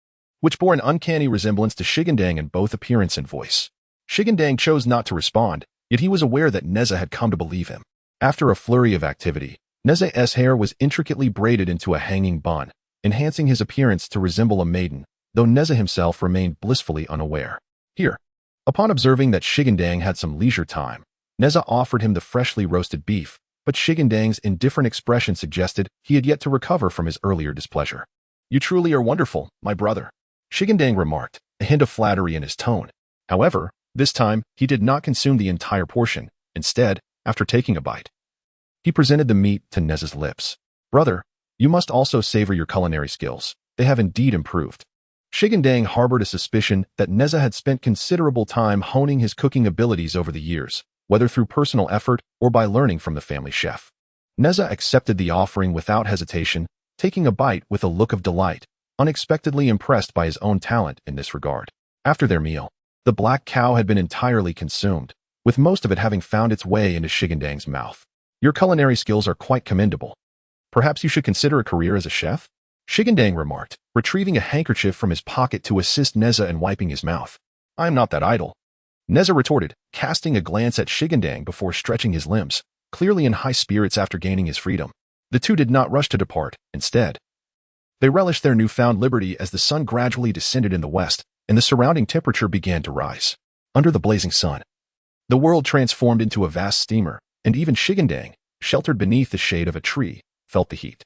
[SPEAKER 1] which bore an uncanny resemblance to Shi Gandang in both appearance and voice. Shi Gandang chose not to respond, yet he was aware that Nezha had come to believe him. After a flurry of activity, Nezha's hair was intricately braided into a hanging bun, enhancing his appearance to resemble a maiden, though Nezha himself remained blissfully unaware. Here, upon observing that Shi Gandang had some leisure time, Nezha offered him the freshly roasted beef, but Shi Gandang's indifferent expression suggested he had yet to recover from his earlier displeasure. You truly are wonderful, my brother, Shi Gandang remarked, a hint of flattery in his tone. However, this time, he did not consume the entire portion. Instead, after taking a bite, he presented the meat to Nezha's lips. Brother, you must also savor your culinary skills. They have indeed improved. Shi Gandang harbored a suspicion that Nezha had spent considerable time honing his cooking abilities over the years, whether through personal effort or by learning from the family chef. Nezha accepted the offering without hesitation, taking a bite with a look of delight, unexpectedly impressed by his own talent in this regard. After their meal, the black cow had been entirely consumed, with most of it having found its way into Shi Gandang's mouth. Your culinary skills are quite commendable. Perhaps you should consider a career as a chef? Shi Gandang remarked, retrieving a handkerchief from his pocket to assist Nezha in wiping his mouth. I am not that idle. Nezha retorted, casting a glance at Shi Gandang before stretching his limbs, clearly in high spirits after gaining his freedom. The two did not rush to depart. Instead, they relished their newfound liberty as the sun gradually descended in the west and the surrounding temperature began to rise. Under the blazing sun, the world transformed into a vast steamer, and even Shi Gandang, sheltered beneath the shade of a tree, felt the heat.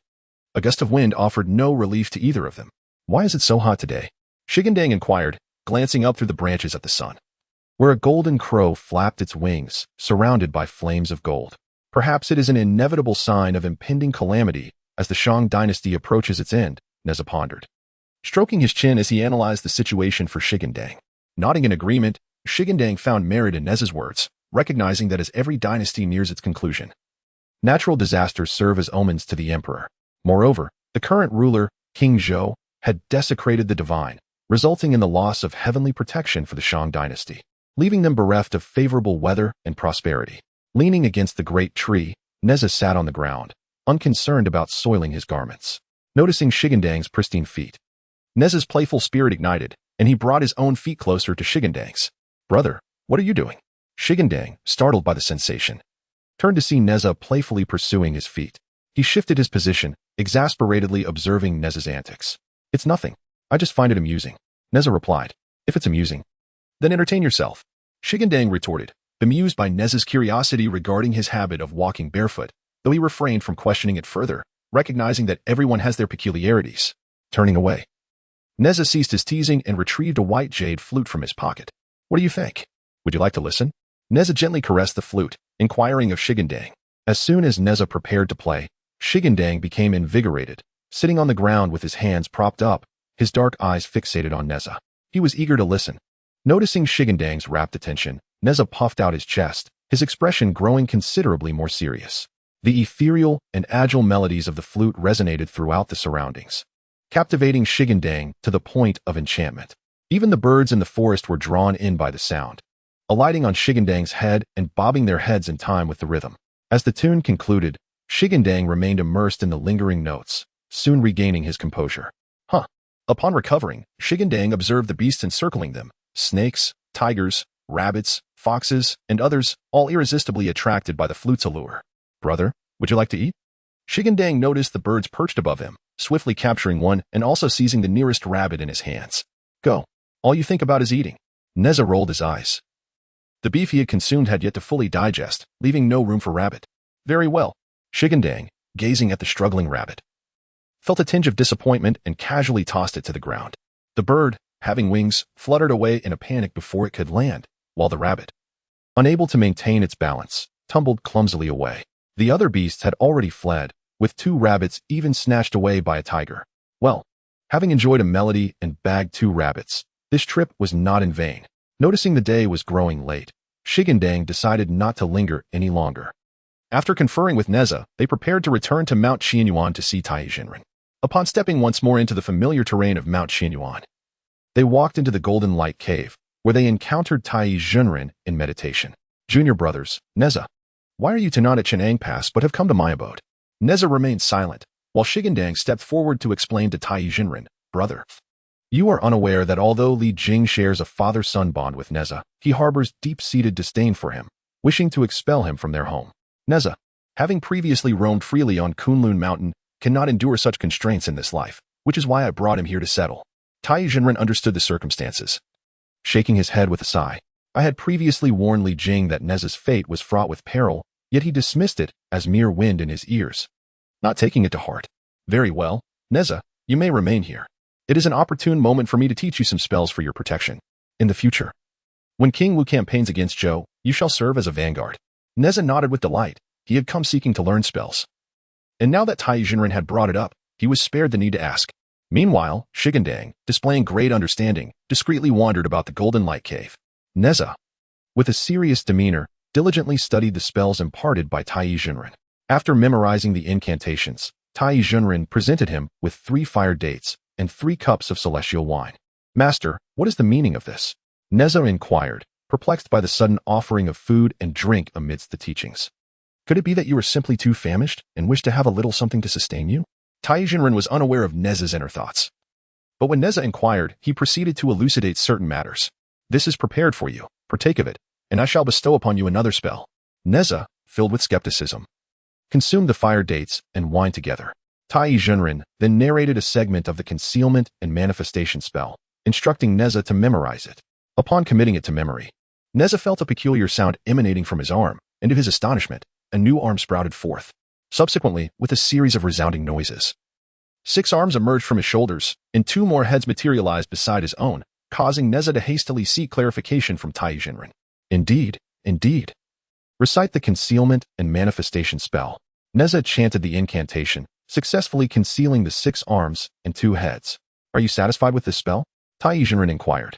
[SPEAKER 1] A gust of wind offered no relief to either of them. Why is it so hot today? Shi Gandang inquired, glancing up through the branches at the sun, where a golden crow flapped its wings, surrounded by flames of gold. Perhaps it is an inevitable sign of impending calamity as the Shang Dynasty approaches its end, Nezha pondered, stroking his chin as he analyzed the situation for Shi Gandang. Nodding in agreement, Shi Gandang found merit in Nezha's words, recognizing that as every dynasty nears its conclusion, natural disasters serve as omens to the emperor. Moreover, the current ruler, King Zhou, had desecrated the divine, resulting in the loss of heavenly protection for the Shang Dynasty, leaving them bereft of favorable weather and prosperity. Leaning against the great tree, Nezha sat on the ground, unconcerned about soiling his garments. Noticing Shi Gandang's pristine feet, Nezha's playful spirit ignited, and he brought his own feet closer to Shi Gandang's. Brother, what are you doing? Shi Gandang, startled by the sensation, turned to see Nezha playfully pursuing his feet. He shifted his position, exasperatedly observing Nezha's antics. It's nothing. I just find it amusing. Nezha replied. If it's amusing, then entertain yourself. Shi Gandang retorted, bemused by Nezha's curiosity regarding his habit of walking barefoot, though he refrained from questioning it further, recognizing that everyone has their peculiarities. Turning away, Nezha ceased his teasing and retrieved a white jade flute from his pocket. What do you think? Would you like to listen? Nezha gently caressed the flute, inquiring of Shi Gandang. As soon as Nezha prepared to play, Shi Gandang became invigorated, sitting on the ground with his hands propped up, his dark eyes fixated on Nezha. He was eager to listen. Noticing Shi Gandang's rapt attention, Nezha puffed out his chest, his expression growing considerably more serious. The ethereal and agile melodies of the flute resonated throughout the surroundings, captivating Shi Gandang to the point of enchantment. Even the birds in the forest were drawn in by the sound, alighting on Shi Gandang's head and bobbing their heads in time with the rhythm. As the tune concluded, Shi Gandang remained immersed in the lingering notes, soon regaining his composure. Upon recovering, Shi Gandang observed the beasts encircling them, snakes, tigers, rabbits, foxes, and others, all irresistibly attracted by the flute's allure. Brother, would you like to eat? Shi Gandang noticed the birds perched above him, swiftly capturing one and also seizing the nearest rabbit in his hands. Go. All you think about is eating. Nezha rolled his eyes. The beef he had consumed had yet to fully digest, leaving no room for rabbit. Very well. Shi Gandang, gazing at the struggling rabbit, felt a tinge of disappointment and casually tossed it to the ground. The bird, having wings, fluttered away in a panic before it could land, while the rabbit, unable to maintain its balance, tumbled clumsily away. The other beasts had already fled, with 2 rabbits even snatched away by a tiger. Well, having enjoyed a melody and bagged 2 rabbits, this trip was not in vain. Noticing the day was growing late, Shi Gandang decided not to linger any longer. After conferring with Nezha, they prepared to return to Mount Tai to see Tai Jinren. Upon stepping once more into the familiar terrain of Mount Tai, they walked into the Golden Light Cave, where they encountered Tai Jinren in meditation. Junior brothers, Nezha, why are you to not at Chenang Pass but have come to my abode? Nezha remained silent, while Shi Gandang stepped forward to explain to Tai Jinren, brother, you are unaware that although Li Jing shares a father-son bond with Nezha, he harbors deep-seated disdain for him, wishing to expel him from their home. Nezha, having previously roamed freely on Kunlun Mountain, cannot endure such constraints in this life, which is why I brought him here to settle. Tai Jinren understood the circumstances. Shaking his head with a sigh, I had previously warned Li Jing that Nezha's fate was fraught with peril, yet he dismissed it as mere wind in his ears, not taking it to heart. Very well, Nezha, you may remain here. It is an opportune moment for me to teach you some spells for your protection. In the future, when King Wu campaigns against Zhou, you shall serve as a vanguard. Nezha nodded with delight. He had come seeking to learn spells. And now that Tai Jinren had brought it up, he was spared the need to ask. Meanwhile, Shi Gandang, displaying great understanding, discreetly wandered about the Golden Light Cave. Nezha, with a serious demeanor, diligently studied the spells imparted by Tai Jinren. After memorizing the incantations, Tai Jinren presented him with 3 fire dates and 3 cups of celestial wine. Master, what is the meaning of this? Nezha inquired, perplexed by the sudden offering of food and drink amidst the teachings. Could it be that you were simply too famished and wished to have a little something to sustain you? Tai Jinren was unaware of Nezha's inner thoughts. But when Nezha inquired, he proceeded to elucidate certain matters. This is prepared for you. Partake of it, and I shall bestow upon you another spell. Nezha, filled with skepticism, consumed the fire dates and wine together. Tai Jinren then narrated a segment of the concealment and manifestation spell, instructing Nezha to memorize it. Upon committing it to memory, Nezha felt a peculiar sound emanating from his arm, and to his astonishment, a new arm sprouted forth. Subsequently, with a series of resounding noises, 6 arms emerged from his shoulders, and 2 more heads materialized beside his own, causing Nezha to hastily seek clarification from Tai Jinren. Indeed, indeed. Recite the concealment and manifestation spell. Nezha chanted the incantation, successfully concealing the 6 arms and 2 heads. Are you satisfied with this spell? Tai Jinren inquired,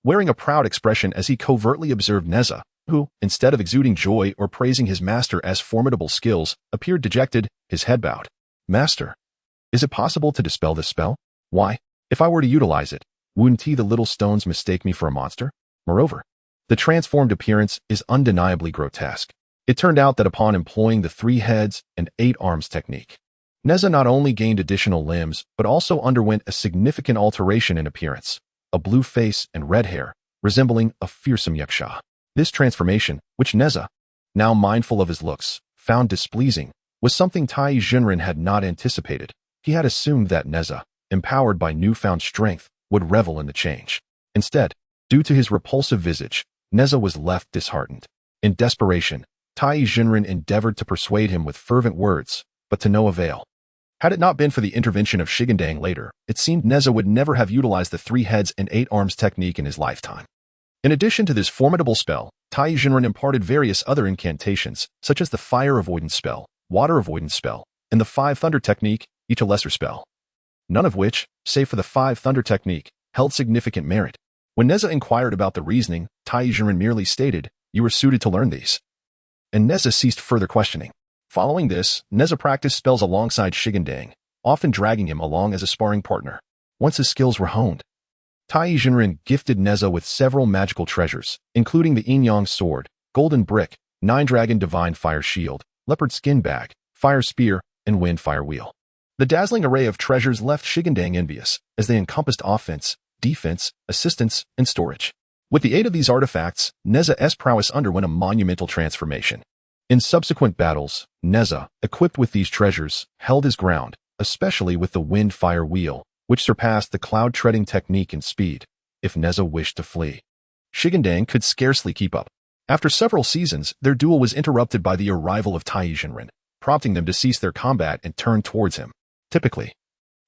[SPEAKER 1] wearing a proud expression as he covertly observed Nezha, who, instead of exuding joy or praising his master as formidable skills, appeared dejected, his head bowed. Master, is it possible to dispel this spell? Why, if I were to utilize it, wouldn't the little stones mistake me for a monster? Moreover, the transformed appearance is undeniably grotesque. It turned out that upon employing the 3 heads and 8 arms technique, Nezha not only gained additional limbs, but also underwent a significant alteration in appearance, a blue face and red hair, resembling a fearsome yaksha. This transformation, which Nezha, now mindful of his looks, found displeasing, was something Tai Jinren had not anticipated. He had assumed that Nezha, empowered by newfound strength, would revel in the change. Instead, due to his repulsive visage, Nezha was left disheartened. In desperation, Tai Jinren endeavored to persuade him with fervent words, but to no avail. Had it not been for the intervention of Shi Gandang later, it seemed Nezha would never have utilized the 3 heads and 8 arms technique in his lifetime. In addition to this formidable spell, Tai Jinren imparted various other incantations, such as the fire avoidance spell, water avoidance spell, and the 5 thunder technique, each a lesser spell. None of which, save for the 5 thunder technique, held significant merit. When Nezha inquired about the reasoning, Tai Jinren merely stated, "You are suited to learn these." And Nezha ceased further questioning. Following this, Nezha practiced spells alongside Shi Gandang, often dragging him along as a sparring partner. Once his skills were honed, Tai Jinren gifted Nezha with several magical treasures, including the Yin-Yang sword, golden brick, 9-dragon divine fire shield, leopard skin bag, fire spear, and wind fire wheel. The dazzling array of treasures left Shi Gandang envious, as they encompassed offense, defense, assistance, and storage. With the aid of these artifacts, Nezha's prowess underwent a monumental transformation. In subsequent battles, Nezha, equipped with these treasures, held his ground, especially with the wind fire wheel, which surpassed the cloud-treading technique in speed. If Nezha wished to flee, Shi Gandang could scarcely keep up. After several seasons, their duel was interrupted by the arrival of Tai Jinren, prompting them to cease their combat and turn towards him. Typically,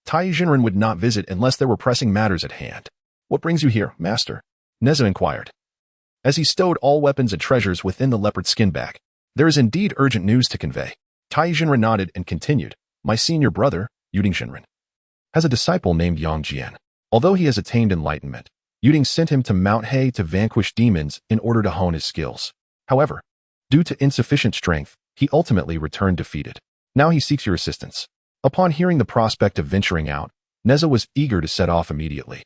[SPEAKER 1] Tai Jinren would not visit unless there were pressing matters at hand. "What brings you here, master?" Nezha inquired, as he stowed all weapons and treasures within the leopard skin bag. "There is indeed urgent news to convey." Tai Jinren nodded and continued, "My senior brother, Yuding Jinren, has a disciple named Yang Jian. Although he has attained enlightenment, Yuding sent him to Mount Tai to vanquish demons in order to hone his skills. However, due to insufficient strength, he ultimately returned defeated. Now he seeks your assistance." Upon hearing the prospect of venturing out, Nezha was eager to set off immediately.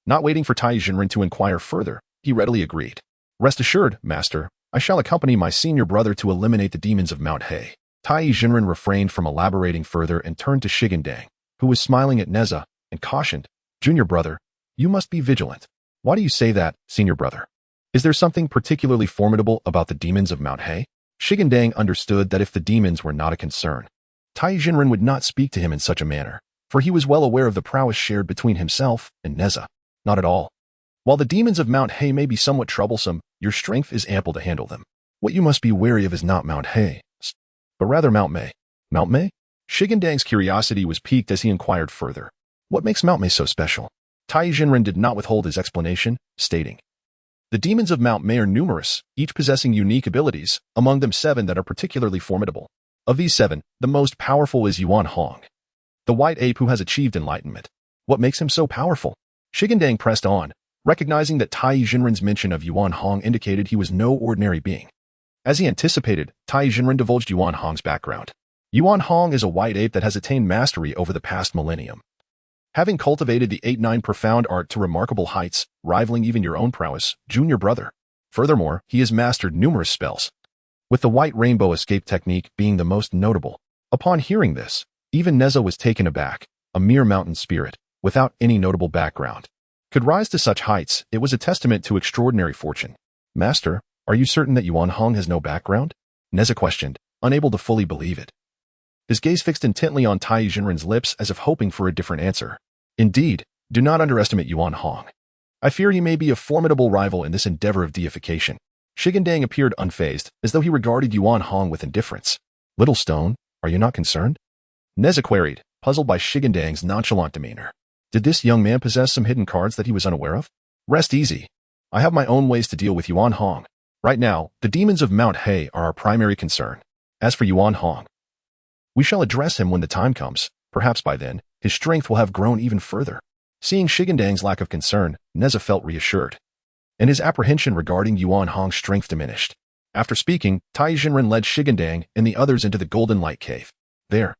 [SPEAKER 1] Not waiting for Tai Jinren to inquire further, he readily agreed. "Rest assured, master, I shall accompany my senior brother to eliminate the demons of Mount Tai." Tai Jinren refrained from elaborating further and turned to Shi Gandang, who was smiling at Nezha, and cautioned, "Junior brother, you must be vigilant." "Why do you say that, senior brother? Is there something particularly formidable about the demons of Mount Tai?" Shi Gandang understood that if the demons were not a concern, Tai Jinren would not speak to him in such a manner, for he was well aware of the prowess shared between himself and Nezha. "Not at all. While the demons of Mount Tai may be somewhat troublesome, your strength is ample to handle them. What you must be wary of is not Mount Tai, but rather Mount Mei." "Mount Mei?" Shi Gandang's curiosity was piqued as he inquired further. "What makes Mount Mei so special?" Tai Jinren did not withhold his explanation, stating, "The demons of Mount Mei are numerous, each possessing unique abilities, among them 7 that are particularly formidable. Of these 7, the most powerful is Yuan Hong, the white ape who has achieved enlightenment." "What makes him so powerful?" Shi Gandang pressed on, recognizing that Tai Jinren's mention of Yuan Hong indicated he was no ordinary being. As he anticipated, Tai Jinren divulged Yuan Hong's background. Yuan Hong is a white ape that has attained mastery over the past millennium, having cultivated the 8-9 profound art to remarkable heights, rivaling even your own prowess, junior brother. Furthermore, he has mastered numerous spells, with the white rainbow escape technique being the most notable. Upon hearing this, even Nezha was taken aback. A mere mountain spirit, without any notable background, could rise to such heights. It was a testament to extraordinary fortune. Master, are you certain that Yuan Hong has no background? Nezha questioned, unable to fully believe it. His gaze fixed intently on Tai Jinren's lips as if hoping for a different answer. Indeed, do not underestimate Yuan Hong. I fear he may be a formidable rival in this endeavor of deification. Shi Gandang appeared unfazed, as though he regarded Yuan Hong with indifference. Little Stone, are you not concerned? Nezha queried, puzzled by Shi Gandang's nonchalant demeanor. Did this young man possess some hidden cards that he was unaware of? Rest easy. I have my own ways to deal with Yuan Hong. Right now, the demons of Mount Tai are our primary concern. As for Yuan Hong, we shall address him when the time comes. Perhaps by then, his strength will have grown even further. Seeing Shi Gandang's lack of concern, Nezha felt reassured, and his apprehension regarding Yuan Hong's strength diminished. After speaking, Tai Jinren led Shi Gandang and the others into the Golden Light Cave. There,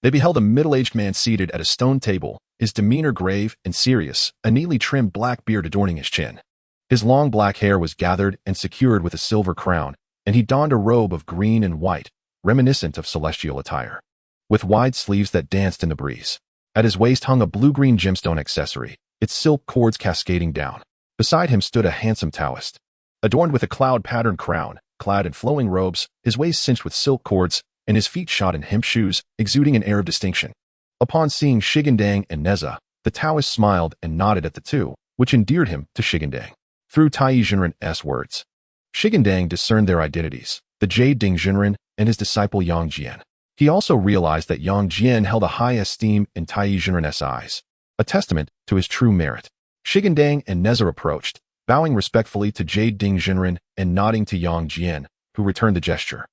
[SPEAKER 1] they beheld a middle-aged man seated at a stone table, his demeanor grave and serious, a neatly trimmed black beard adorning his chin. His long black hair was gathered and secured with a silver crown, and he donned a robe of green and white, reminiscent of celestial attire, with wide sleeves that danced in the breeze. At his waist hung a blue-green gemstone accessory, its silk cords cascading down. Beside him stood a handsome Taoist, adorned with a cloud-patterned crown, clad in flowing robes, his waist cinched with silk cords, and his feet shod in hemp shoes, exuding an air of distinction. Upon seeing Shi Gandang and Nezha, the Taoist smiled and nodded at the two, which endeared him to Shi Gandang. Through Tai Jinren's words, Shi Gandang discerned their identities, the Jade Ding Jinren and his disciple Yang Jian. He also realized that Yang Jian held a high esteem in Tai Jinren's eyes, a testament to his true merit. Shi Gandang and Nezha approached, bowing respectfully to Jade Ding Jinren and nodding to Yang Jian, who returned the gesture,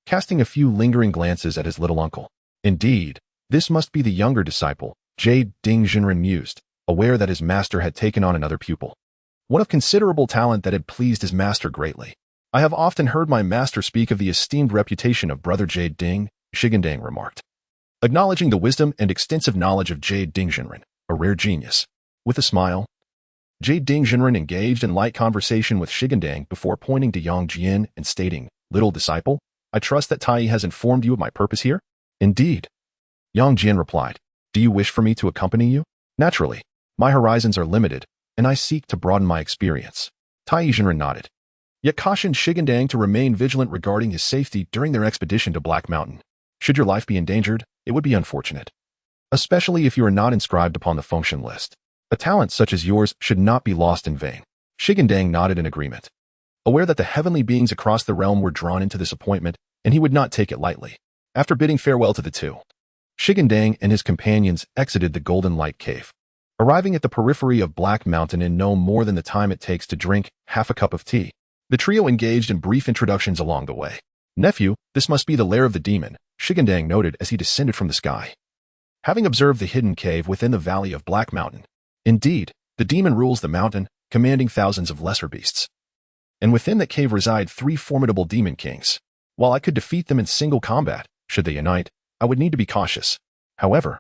[SPEAKER 1] casting a few lingering glances at his little uncle. Indeed, this must be the younger disciple, Jade Ding Jinren mused, aware that his master had taken on another pupil, one of considerable talent that had pleased his master greatly. I have often heard my master speak of the esteemed reputation of brother Jade Ding, Shi Gandang remarked, acknowledging the wisdom and extensive knowledge of Jade Ding Jinren, a rare genius. With a smile, Jade Ding Jinren engaged in light conversation with Shi Gandang before pointing to Yang Jian and stating, "Little disciple, I trust that Tai has informed you of my purpose here?" "Indeed." Yang Jian replied, "Do you wish for me to accompany you?" "Naturally. My horizons are limited, and I seek to broaden my experience." Tai Jinren nodded, yet cautioned Shi Gandang to remain vigilant regarding his safety during their expedition to Black Mountain. Should your life be endangered, it would be unfortunate, especially if you are not inscribed upon the function list. A talent such as yours should not be lost in vain. Shi Gandang nodded in agreement, aware that the heavenly beings across the realm were drawn into this appointment, and he would not take it lightly. After bidding farewell to the two, Shi Gandang and his companions exited the Golden Light Cave, arriving at the periphery of Black Mountain in no more than the time it takes to drink half a cup of tea. The trio engaged in brief introductions along the way. "Nephew, this must be the lair of the demon," Shi Gandang noted as he descended from the sky, having observed the hidden cave within the valley of Black Mountain. Indeed, the demon rules the mountain, commanding thousands of lesser beasts. And within that cave reside 3 formidable demon kings. While I could defeat them in single combat, should they unite, I would need to be cautious. However,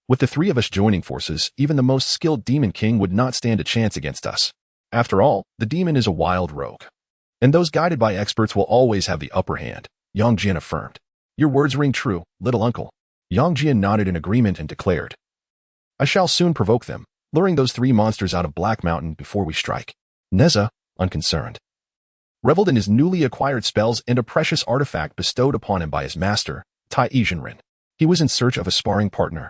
[SPEAKER 1] with the 3 of us joining forces, even the most skilled demon king would not stand a chance against us. After all, the demon is a wild rogue, and those guided by experts will always have the upper hand, Yang Jian affirmed. "Your words ring true, little uncle." Yang Jian nodded in agreement and declared, "I shall soon provoke them, luring those 3 monsters out of Black Mountain before we strike." Nezha, unconcerned, reveled in his newly acquired spells and a precious artifact bestowed upon him by his master, Tai Jinren. He was in search of a sparring partner,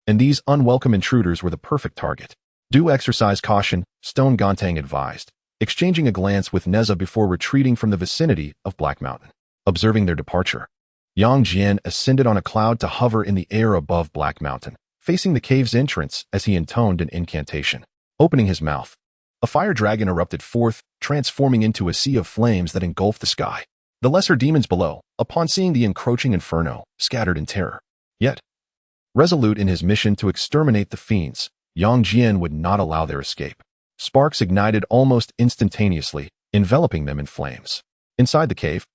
[SPEAKER 1] and these unwelcome intruders were the perfect target. "Do exercise caution," Stone Gantang advised, exchanging a glance with Nezha before retreating from the vicinity of Black Mountain. Observing their departure, Yang Jian ascended on a cloud to hover in the air above Black Mountain, facing the cave's entrance as he intoned an incantation. Opening his mouth, a fire dragon erupted forth, transforming into a sea of flames that engulfed the sky. The lesser demons below, upon seeing the encroaching inferno, scattered in terror. Yet, resolute in his mission to exterminate the fiends, Yang Jian would not allow their escape. Sparks ignited almost instantaneously, enveloping them in flames. Inside the cave,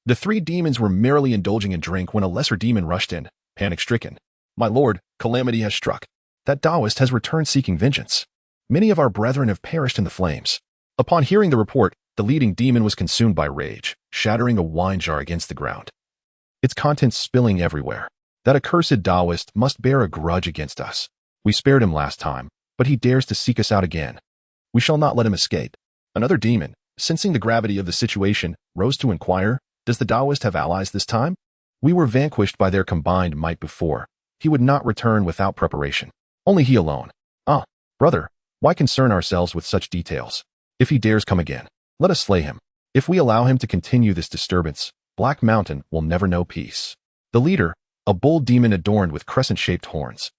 [SPEAKER 1] the 3 demons were merely indulging in drink when a lesser demon rushed in, panic-stricken. "My lord, calamity has struck. That Taoist has returned seeking vengeance. Many of our brethren have perished in the flames." Upon hearing the report, The leading demon was consumed by rage, shattering a wine jar against the ground, its contents spilling everywhere. That accursed Taoist must bear a grudge against us. We spared him last time, but he dares to seek us out again. We shall not let him escape. Another demon, sensing the gravity of the situation, rose to inquire, does the Taoist have allies this time? We were vanquished by their combined might before. He would not return without preparation. Only he alone. Ah, brother, why concern ourselves with such details? If he dares come again, let us slay him. If we allow him to continue this disturbance, Black Mountain will never know peace. The leader, a bull demon adorned with crescent-shaped horns,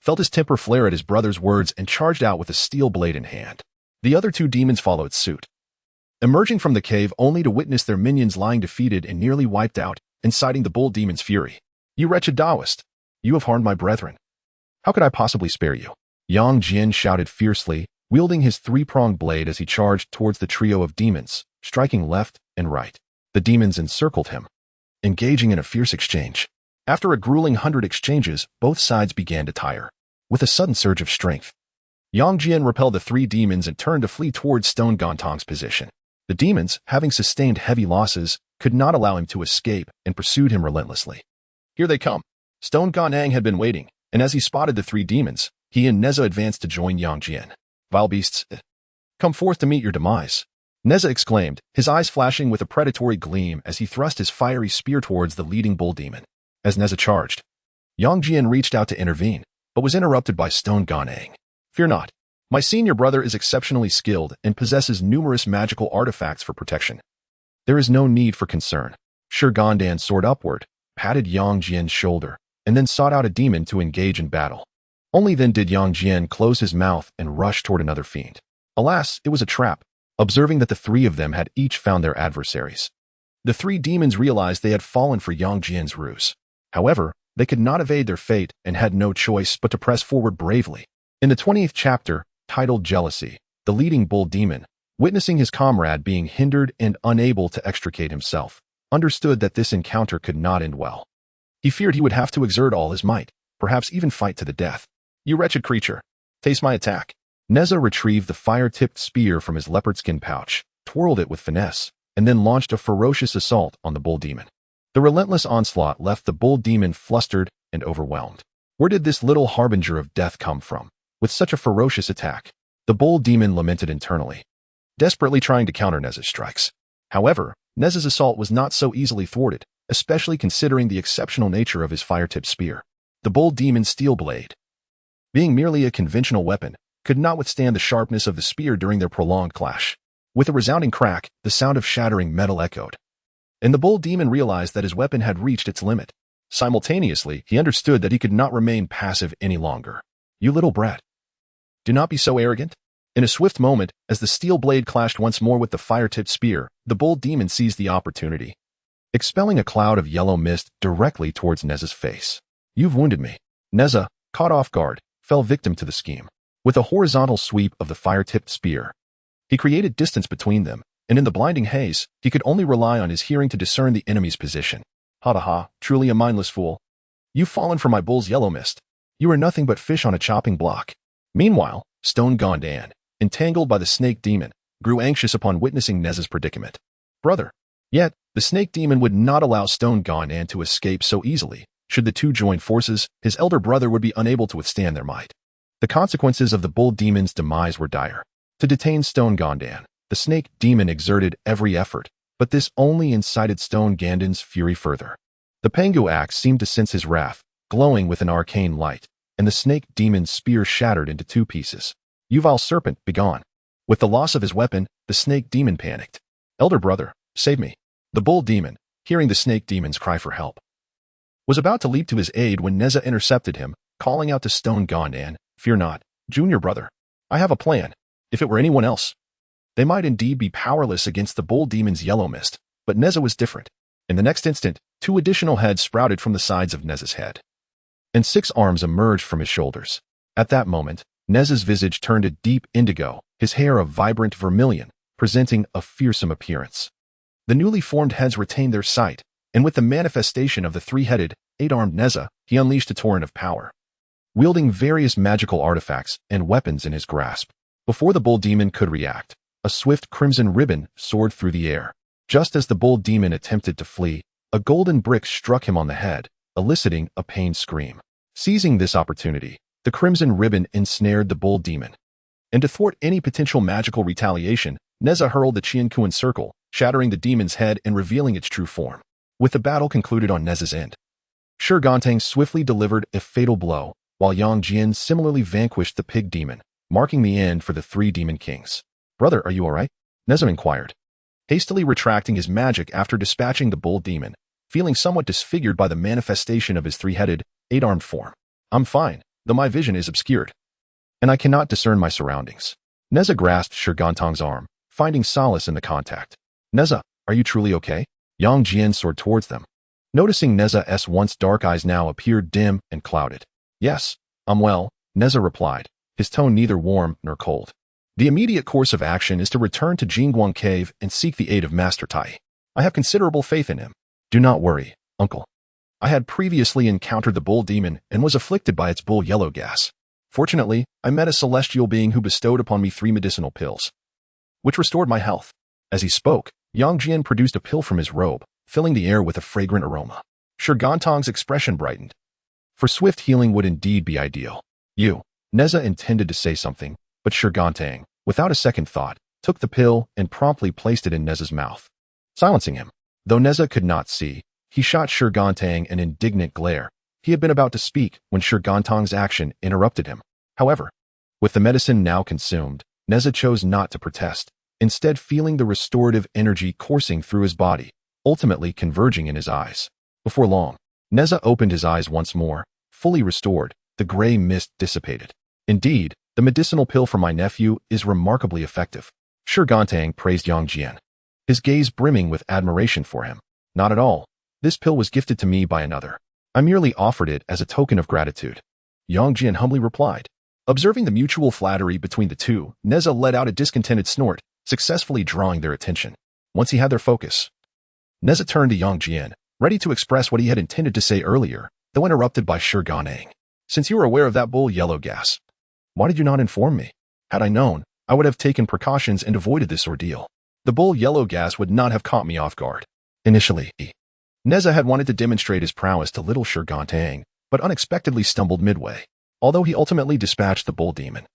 [SPEAKER 1] felt his temper flare at his brother's words and charged out with a steel blade in hand. The other two demons followed suit, emerging from the cave only to witness their minions lying defeated and nearly wiped out, inciting the bull demon's fury. You wretched Taoist! You have harmed my brethren. How could I possibly spare you? Yang Jian shouted fiercely, wielding his three-pronged blade as he charged towards the trio of demons, striking left and right. The demons encircled him, engaging in a fierce exchange. After a grueling 100 exchanges, both sides began to tire. With a sudden surge of strength, Yang Jian repelled the three demons and turned to flee towards Stone Gantang's position. The demons, having sustained heavy losses, could not allow him to escape and pursued him relentlessly. Here they come. Stone Gantang had been waiting, and as he spotted the three demons, he and Nezha advanced to join Yang Jian. Vile beasts, come forth to meet your demise. Nezha exclaimed, his eyes flashing with a predatory gleam as he thrust his fiery spear towards the leading bull demon. As Nezha charged, Yang Jian reached out to intervene, but was interrupted by Stone Gantang. Fear not. My senior brother is exceptionally skilled and possesses numerous magical artifacts for protection. There is no need for concern. Shi Gandang soared upward, patted Yang Jian's shoulder, and then sought out a demon to engage in battle. Only then did Yang Jian close his mouth and rush toward another fiend. Alas, it was a trap, observing that the three of them had each found their adversaries. The three demons realized they had fallen for Yang Jian's ruse. However, they could not evade their fate and had no choice but to press forward bravely. In the 20th chapter, titled Jealousy, the leading bull demon, witnessing his comrade being hindered and unable to extricate himself, understood that this encounter could not end well. He feared he would have to exert all his might, perhaps even fight to the death. You wretched creature, taste my attack. Nezha retrieved the fire-tipped spear from his leopard skin pouch, twirled it with finesse, and then launched a ferocious assault on the bull demon. The relentless onslaught left the bull demon flustered and overwhelmed. Where did this little harbinger of death come from, with such a ferocious attack? The bull demon lamented internally, desperately trying to counter Nezha's strikes. However, Nezha's assault was not so easily thwarted, especially considering the exceptional nature of his fire-tipped spear. The bull demon's steel blade, being merely a conventional weapon, could not withstand the sharpness of the spear during their prolonged clash. With a resounding crack, the sound of shattering metal echoed, and the bull demon realized that his weapon had reached its limit. Simultaneously, he understood that he could not remain passive any longer. You little brat. Do not be so arrogant. In a swift moment, as the steel blade clashed once more with the fire-tipped spear, the bull demon seized the opportunity, expelling a cloud of yellow mist directly towards Nezha's face. You've wounded me. Nezha, caught off guard, fell victim to the scheme. With a horizontal sweep of the fire-tipped spear, he created distance between them, and in the blinding haze, he could only rely on his hearing to discern the enemy's position. Ha, truly a mindless fool. You've fallen for my bull's yellow mist. You are nothing but fish on a chopping block. Meanwhile, Stone Gantang, entangled by the snake demon, grew anxious upon witnessing Nezha's predicament. Brother. Yet, the snake demon would not allow Stone Gantang to escape so easily. Should the two join forces, his elder brother would be unable to withstand their might. The consequences of the bull demon's demise were dire. To detain Stone Gantang, the snake demon exerted every effort, but this only incited Stone Gantang's fury further. The Pangu axe seemed to sense his wrath, glowing with an arcane light, and the snake demon's spear shattered into two pieces. You vile serpent, begone. With the loss of his weapon, the snake demon panicked. Elder brother, save me. The bull demon, hearing the snake demon's cry for help, was about to leap to his aid when Nezha intercepted him, calling out to Stone Gantang, fear not, junior brother. I have a plan. If it were anyone else, they might indeed be powerless against the bull demon's yellow mist, but Nezha was different. In the next instant, two additional heads sprouted from the sides of Nezha's head, and 6 arms emerged from his shoulders. At that moment, Nezha's visage turned a deep indigo, his hair a vibrant vermilion, presenting a fearsome appearance. The newly formed heads retained their sight, and with the manifestation of the 3-headed, 8-armed Nezha, he unleashed a torrent of power, wielding various magical artifacts and weapons in his grasp. Before the bull demon could react, A swift crimson ribbon soared through the air. Just as the bull demon attempted to flee, a golden brick struck him on the head, eliciting a pained scream. Seizing this opportunity, the crimson ribbon ensnared the bull demon. And to thwart any potential magical retaliation, Nezha hurled the Qianquan circle, shattering the demon's head and revealing its true form. With the battle concluded on Nezha's end, Shi Gandang swiftly delivered a fatal blow, while Yang Jian similarly vanquished the pig demon, marking the end for the three demon kings. "Brother, are you all right?" Nezha inquired, hastily retracting his magic after dispatching the bull demon, feeling somewhat disfigured by the manifestation of his three-headed, eight-armed form. "I'm fine, though my vision is obscured, and I cannot discern my surroundings." Nezha grasped Shi Gandang's arm, finding solace in the contact. "Nezha, are you truly okay?" Yang Jian soared towards them. Noticing Nezha's once dark eyes now appeared dim and clouded. "Yes, I'm well," Nezha replied, his tone neither warm nor cold. "The immediate course of action is to return to Jingguang Cave and seek the aid of Master Tai. I have considerable faith in him." "Do not worry, uncle. I had previously encountered the bull demon and was afflicted by its bull yellow gas. Fortunately, I met a celestial being who bestowed upon me 3 medicinal pills, which restored my health." As he spoke, Yang Jian produced a pill from his robe, filling the air with a fragrant aroma. Shi Gandang's expression brightened. For swift healing would indeed be ideal. "You," Nezha intended to say something, but Shi Gandang, without a second thought, took the pill and promptly placed it in Nezha's mouth, silencing him. Though Nezha could not see, he shot Shi Gandang an indignant glare. He had been about to speak when Shi Gandang's action interrupted him. However, with the medicine now consumed, Nezha chose not to protest, instead feeling the restorative energy coursing through his body, ultimately converging in his eyes. Before long, Nezha opened his eyes once more, fully restored, the gray mist dissipated. "Indeed, the medicinal pill for my nephew is remarkably effective." Shi Gandang praised Yang Jian, his gaze brimming with admiration for him. "Not at all. This pill was gifted to me by another. I merely offered it as a token of gratitude," Yang Jian humbly replied. Observing the mutual flattery between the two, Nezha let out a discontented snort, successfully drawing their attention. Once he had their focus, Nezha turned to Yang Jian, ready to express what he had intended to say earlier, though interrupted by Shi Gandang. "Since you were aware of that bull yellow gas, why did you not inform me? Had I known, I would have taken precautions and avoided this ordeal. The bull yellow gas would not have caught me off guard." Initially, Nezha had wanted to demonstrate his prowess to little Shi Gandang, but unexpectedly stumbled midway. Although he ultimately dispatched the bull demon,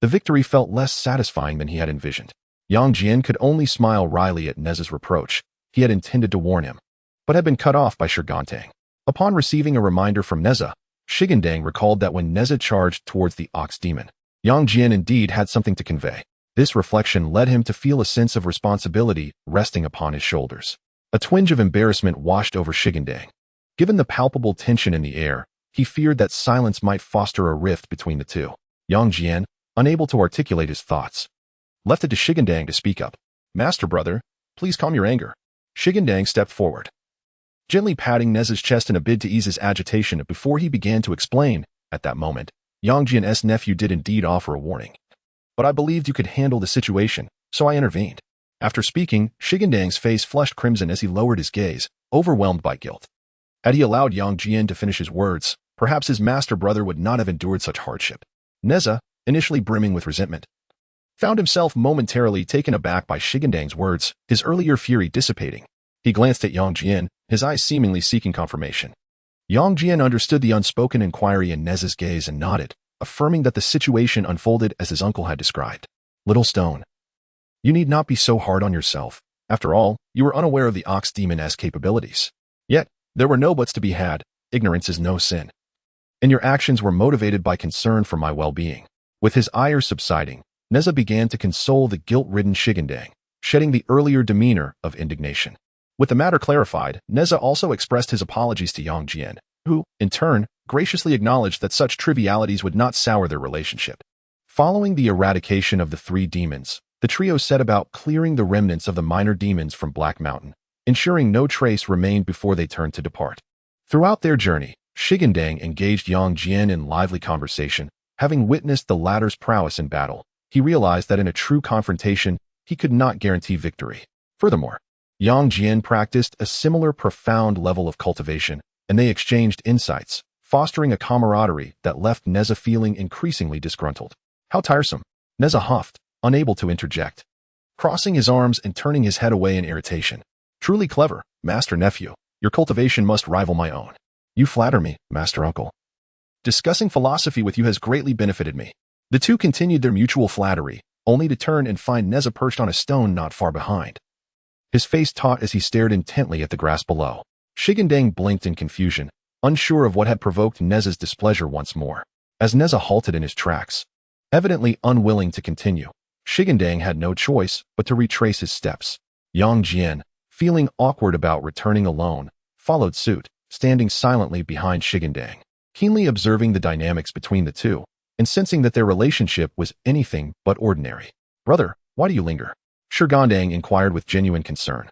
[SPEAKER 1] the victory felt less satisfying than he had envisioned. Yang Jian could only smile wryly at Nezha's reproach. He had intended to warn him, but had been cut off by Shi Gandang. Upon receiving a reminder from Nezha, Shi Gandang recalled that when Nezha charged towards the ox demon, Yang Jian indeed had something to convey. This reflection led him to feel a sense of responsibility resting upon his shoulders. A twinge of embarrassment washed over Shi Gandang. Given the palpable tension in the air, he feared that silence might foster a rift between the two. Yang Jian, unable to articulate his thoughts, left it to Shi Gandang to speak up. "Master brother, please calm your anger." Shi Gandang stepped forward, gently patting Nezha's chest in a bid to ease his agitation before he began to explain. At that moment, Yang Jian's nephew did indeed offer a warning, but I believed you could handle the situation, so I intervened. After speaking, Shi Gandang's face flushed crimson as he lowered his gaze, overwhelmed by guilt. Had he allowed Yang Jian to finish his words, perhaps his master brother would not have endured such hardship. Nezha, initially brimming with resentment, found himself momentarily taken aback by Shi Gandang's words, his earlier fury dissipating. He glanced at Yang Jian, his eyes seemingly seeking confirmation. Yang Jian understood the unspoken inquiry in Nezha's gaze and nodded, affirming that the situation unfolded as his uncle had described. "Little stone, you need not be so hard on yourself. After all, you were unaware of the ox demon's capabilities. Yet, there were no buts to be had. Ignorance is no sin. And your actions were motivated by concern for my well-being." With his ire subsiding, Nezha began to console the guilt-ridden Shi Gandang, shedding the earlier demeanor of indignation. With the matter clarified, Nezha also expressed his apologies to Yang Jian, who, in turn, graciously acknowledged that such trivialities would not sour their relationship. Following the eradication of the 3 demons, the trio set about clearing the remnants of the minor demons from Black Mountain, ensuring no trace remained before they turned to depart. Throughout their journey, Shi Gandang engaged Yang Jian in lively conversation. Having witnessed the latter's prowess in battle, he realized that in a true confrontation, he could not guarantee victory. Furthermore, Yang Jian practiced a similar profound level of cultivation, and they exchanged insights, fostering a camaraderie that left Nezha feeling increasingly disgruntled. "How tiresome," Nezha huffed, unable to interject. crossing his arms and turning his head away in irritation. Truly clever, Master Nephew. Your cultivation must rival my own. You flatter me, Master Uncle. Discussing philosophy with you has greatly benefited me. The two continued their mutual flattery, only to turn and find Nezha perched on a stone not far behind. His face taut as he stared intently at the grass below. Shi Gandang blinked in confusion, unsure of what had provoked Nezha's displeasure once more. As Nezha halted in his tracks, evidently unwilling to continue, Shi Gandang had no choice but to retrace his steps. Yang Jian, feeling awkward about returning alone, followed suit, standing silently behind Shi Gandang, keenly observing the dynamics between the two, and sensing that their relationship was anything but ordinary. Brother, why do you linger? Shi Gandang inquired with genuine concern,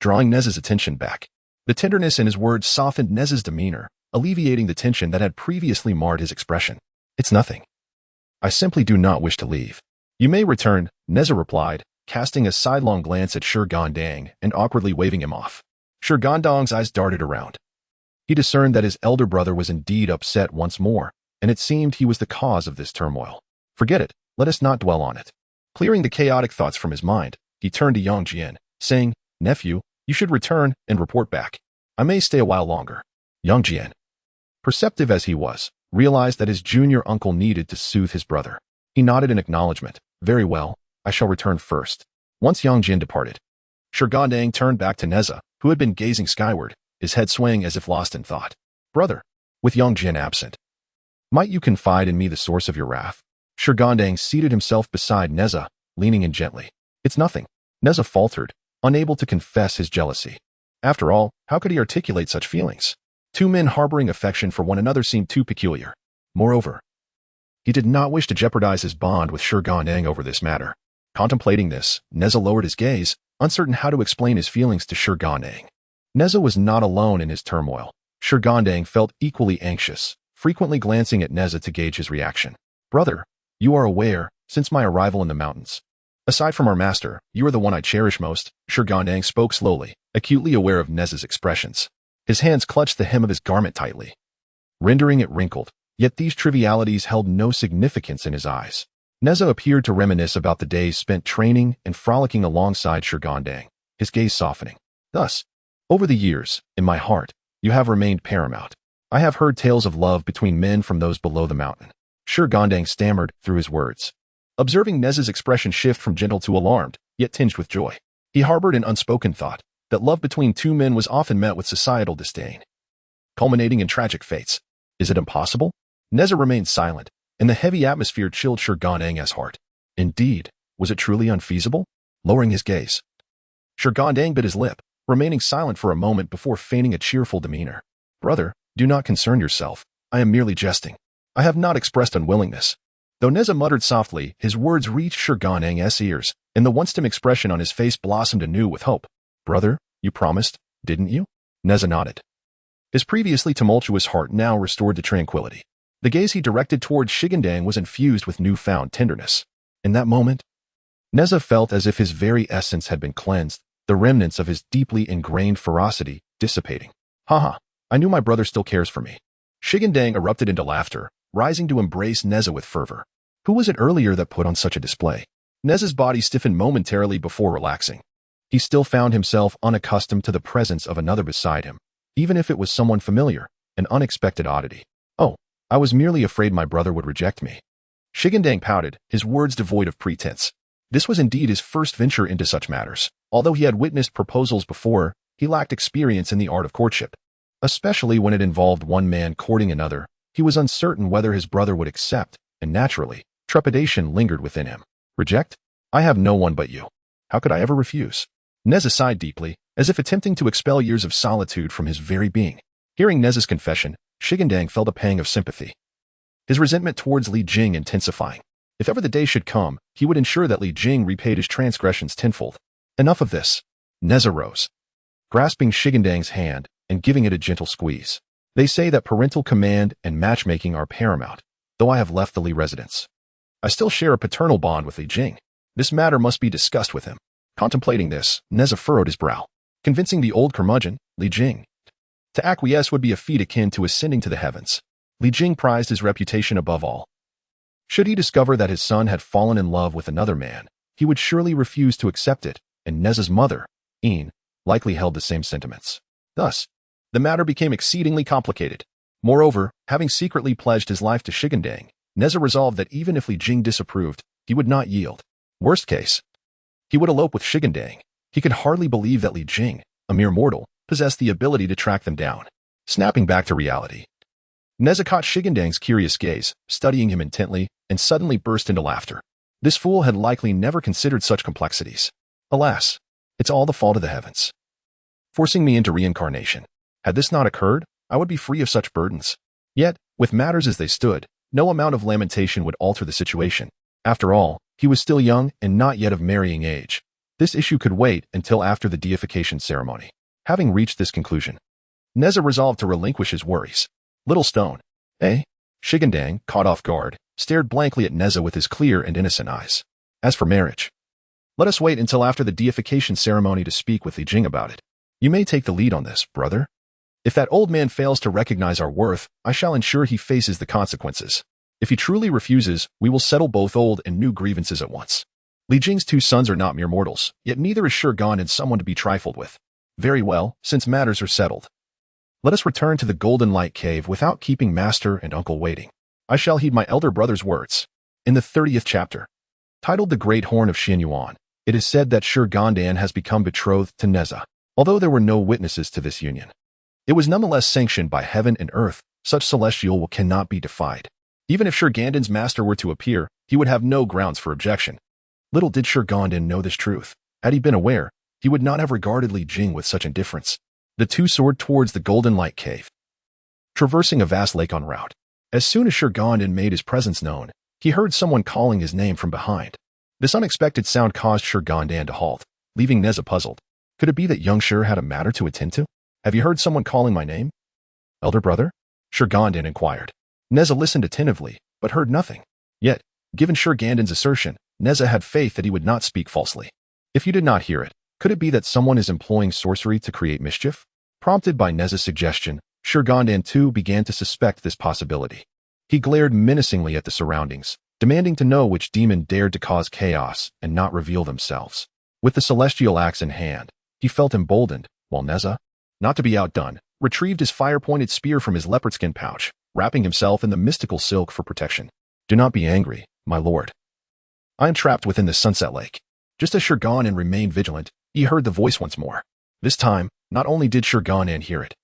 [SPEAKER 1] drawing Nezha's attention back. The tenderness in his words softened Nezha's demeanor, alleviating the tension that had previously marred his expression. It's nothing. I simply do not wish to leave. You may return, Nezha replied, casting a sidelong glance at Shi Gandang and awkwardly waving him off. Shi Gandang's eyes darted around. He discerned that his elder brother was indeed upset once more, and it seemed he was the cause of this turmoil. Forget it, let us not dwell on it. Clearing the chaotic thoughts from his mind, he turned to Yang Jian, saying, Nephew, you should return and report back. I may stay a while longer. Yang Jian, perceptive as he was, realized that his junior uncle needed to soothe his brother. He nodded in acknowledgement. Very well, I shall return first. Once Yang Jian departed, Shi Gandang turned back to Nezha, who had been gazing skyward, his head swaying as if lost in thought. Brother, with Yang Jian absent, might you confide in me the source of your wrath? Shi Gandang seated himself beside Nezha, leaning in gently. It's nothing. Nezha faltered, unable to confess his jealousy. After all, how could he articulate such feelings? Two men harboring affection for one another seemed too peculiar. Moreover, he did not wish to jeopardize his bond with Shi Gandang over this matter. Contemplating this, Nezha lowered his gaze, uncertain how to explain his feelings to Shi Gandang. Nezha was not alone in his turmoil. Shi Gandang felt equally anxious, frequently glancing at Nezha to gauge his reaction. Brother, you are aware, since my arrival in the mountains, aside from our master, you are the one I cherish most. Shi Gandang spoke slowly, acutely aware of Nezha's expressions. His hands clutched the hem of his garment tightly, rendering it wrinkled, yet these trivialities held no significance in his eyes. Nezha appeared to reminisce about the days spent training and frolicking alongside Shi Gandang, his gaze softening. Thus, over the years, in my heart, you have remained paramount. I have heard tales of love between men from those below the mountain. Shi Gandang stammered through his words, observing Nezha's expression shift from gentle to alarmed, yet tinged with joy. He harbored an unspoken thought that love between two men was often met with societal disdain, culminating in tragic fates. Is it impossible? Nezha remained silent, and the heavy atmosphere chilled Shi Gandang's heart. Indeed, was it truly unfeasible? Lowering his gaze, Shi Gandang bit his lip, remaining silent for a moment before feigning a cheerful demeanor. Brother, do not concern yourself. I am merely jesting. I have not expressed unwillingness. Though Nezha muttered softly, his words reached Shi Gandang's ears, and the once dim expression on his face blossomed anew with hope. Brother, you promised, didn't you? Nezha nodded. His previously tumultuous heart now restored to tranquility. The gaze he directed towards Shi Gandang was infused with newfound tenderness. In that moment, Nezha felt as if his very essence had been cleansed, the remnants of his deeply ingrained ferocity dissipating. Haha, I knew my brother still cares for me. Shi Gandang erupted into laughter, rising to embrace Nezha with fervor. Who was it earlier that put on such a display? Nezha's body stiffened momentarily before relaxing. He still found himself unaccustomed to the presence of another beside him, even if it was someone familiar, an unexpected oddity. Oh, I was merely afraid my brother would reject me. Shi Gandang pouted, his words devoid of pretense. This was indeed his first venture into such matters. Although he had witnessed proposals before, he lacked experience in the art of courtship. Especially when it involved one man courting another, he was uncertain whether his brother would accept, and naturally, trepidation lingered within him. Reject? I have no one but you. How could I ever refuse? Nezha sighed deeply, as if attempting to expel years of solitude from his very being. Hearing Nezha's confession, Shi Gandang felt a pang of sympathy, his resentment towards Li Jing intensifying. If ever the day should come, he would ensure that Li Jing repaid his transgressions tenfold. Enough of this. Nezha rose, grasping Shi Gandang's hand and giving it a gentle squeeze. They say that parental command and matchmaking are paramount, though I have left the Li residence. I still share a paternal bond with Li Jing. This matter must be discussed with him. Contemplating this, Nezha furrowed his brow, convincing the old curmudgeon, Li Jing, to acquiesce would be a feat akin to ascending to the heavens. Li Jing prized his reputation above all. Should he discover that his son had fallen in love with another man, he would surely refuse to accept it, and Nezha's mother, Een, likely held the same sentiments. Thus, the matter became exceedingly complicated. Moreover, having secretly pledged his life to Shi Gandang, Nezha resolved that even if Li Jing disapproved, he would not yield. Worst case, he would elope with Shi Gandang. He could hardly believe that Li Jing, a mere mortal, possessed the ability to track them down. Snapping back to reality, Nezha caught Shi Gandang's curious gaze, studying him intently, and suddenly burst into laughter. This fool had likely never considered such complexities. Alas, it's all the fault of the heavens, forcing me into reincarnation. Had this not occurred, I would be free of such burdens. Yet, with matters as they stood, no amount of lamentation would alter the situation. After all, he was still young and not yet of marrying age. This issue could wait until after the deification ceremony. Having reached this conclusion, Nezha resolved to relinquish his worries. Little stone, eh? Shi Gandang, caught off guard, stared blankly at Nezha with his clear and innocent eyes. As for marriage, let us wait until after the deification ceremony to speak with Li Jing about it. You may take the lead on this, brother. If that old man fails to recognize our worth, I shall ensure he faces the consequences. If he truly refuses, we will settle both old and new grievances at once. Li Jing's 2 sons are not mere mortals, yet neither is Shi Gandang someone to be trifled with. Very well, since matters are settled, let us return to the Golden Light Cave without keeping master and uncle waiting. I shall heed my elder brother's words. In the 30th chapter, titled The Great Horn of Xianyuan, it is said that Shi Gandang has become betrothed to Nezha. Although there were no witnesses to this union, it was nonetheless sanctioned by heaven and earth. Such celestial will cannot be defied. Even if Shi Gandang's master were to appear, he would have no grounds for objection. Little did Shi Gandang know this truth. Had he been aware, he would not have regarded Li Jing with such indifference. The two soared towards the Golden Light Cave, traversing a vast lake en route. As soon as Shi Gandang made his presence known, he heard someone calling his name from behind. This unexpected sound caused Shi Gandang to halt, leaving Nezha puzzled. Could it be that young Shi had a matter to attend to? Have you heard someone calling my name, elder brother? Shi Gandang inquired. Nezha listened attentively, but heard nothing. Yet, given Shi Gandang's assertion, Nezha had faith that he would not speak falsely. If you did not hear it, could it be that someone is employing sorcery to create mischief? Prompted by Nezha's suggestion, Shi Gandang too began to suspect this possibility. He glared menacingly at the surroundings, demanding to know which demon dared to cause chaos and not reveal themselves. With the celestial axe in hand, he felt emboldened, while Nezha, not to be outdone, retrieved his fire-pointed spear from his leopard skin pouch, wrapping himself in the mystical silk for protection. Do not be angry, my lord. I am trapped within the sunset lake. Just as Shi Gandang remained vigilant, he heard the voice once more. This time, not only did Shi Gandang hear it,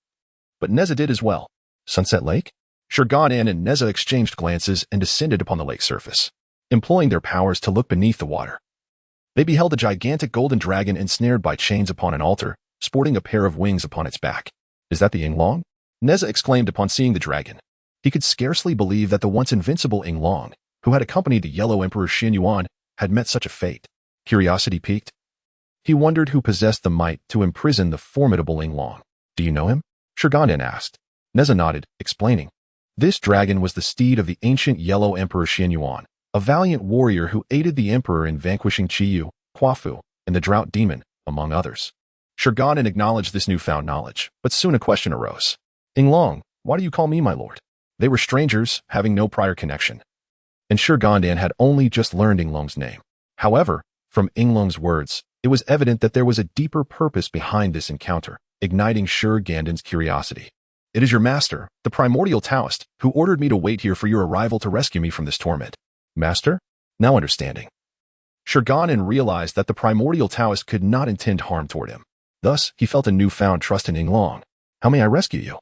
[SPEAKER 1] but Nezha did as well. Sunset Lake? Shi Gandang and Nezha exchanged glances and descended upon the lake's surface, employing their powers to look beneath the water. They beheld a gigantic golden dragon ensnared by chains upon an altar, sporting a pair of wings upon its back. Is that the Yinglong? Nezha exclaimed upon seeing the dragon. He could scarcely believe that the once invincible Yinglong, who had accompanied the Yellow Emperor Xianyuan, had met such a fate. Curiosity piqued. He wondered who possessed the might to imprison the formidable Yinglong. Do you know him? Shi Gandang asked. Nezha nodded, explaining. This dragon was the steed of the ancient Yellow Emperor Xianyuan, a valiant warrior who aided the emperor in vanquishing Qiyu, Quafu, and the Drought Demon, among others. Shi Gandang acknowledged this newfound knowledge, but soon a question arose. Yinglong, why do you call me my lord? They were strangers, having no prior connection. And Shi Gandang had only just learned Yinglong's name. However, from Yinglong's words, it was evident that there was a deeper purpose behind this encounter, igniting Shi Gandang's curiosity. It is your master, the primordial Taoist, who ordered me to wait here for your arrival to rescue me from this torment. Master? Now understanding. Shi Gandang realized that the primordial Taoist could not intend harm toward him. Thus, he felt a newfound trust in Yinglong. How may I rescue you?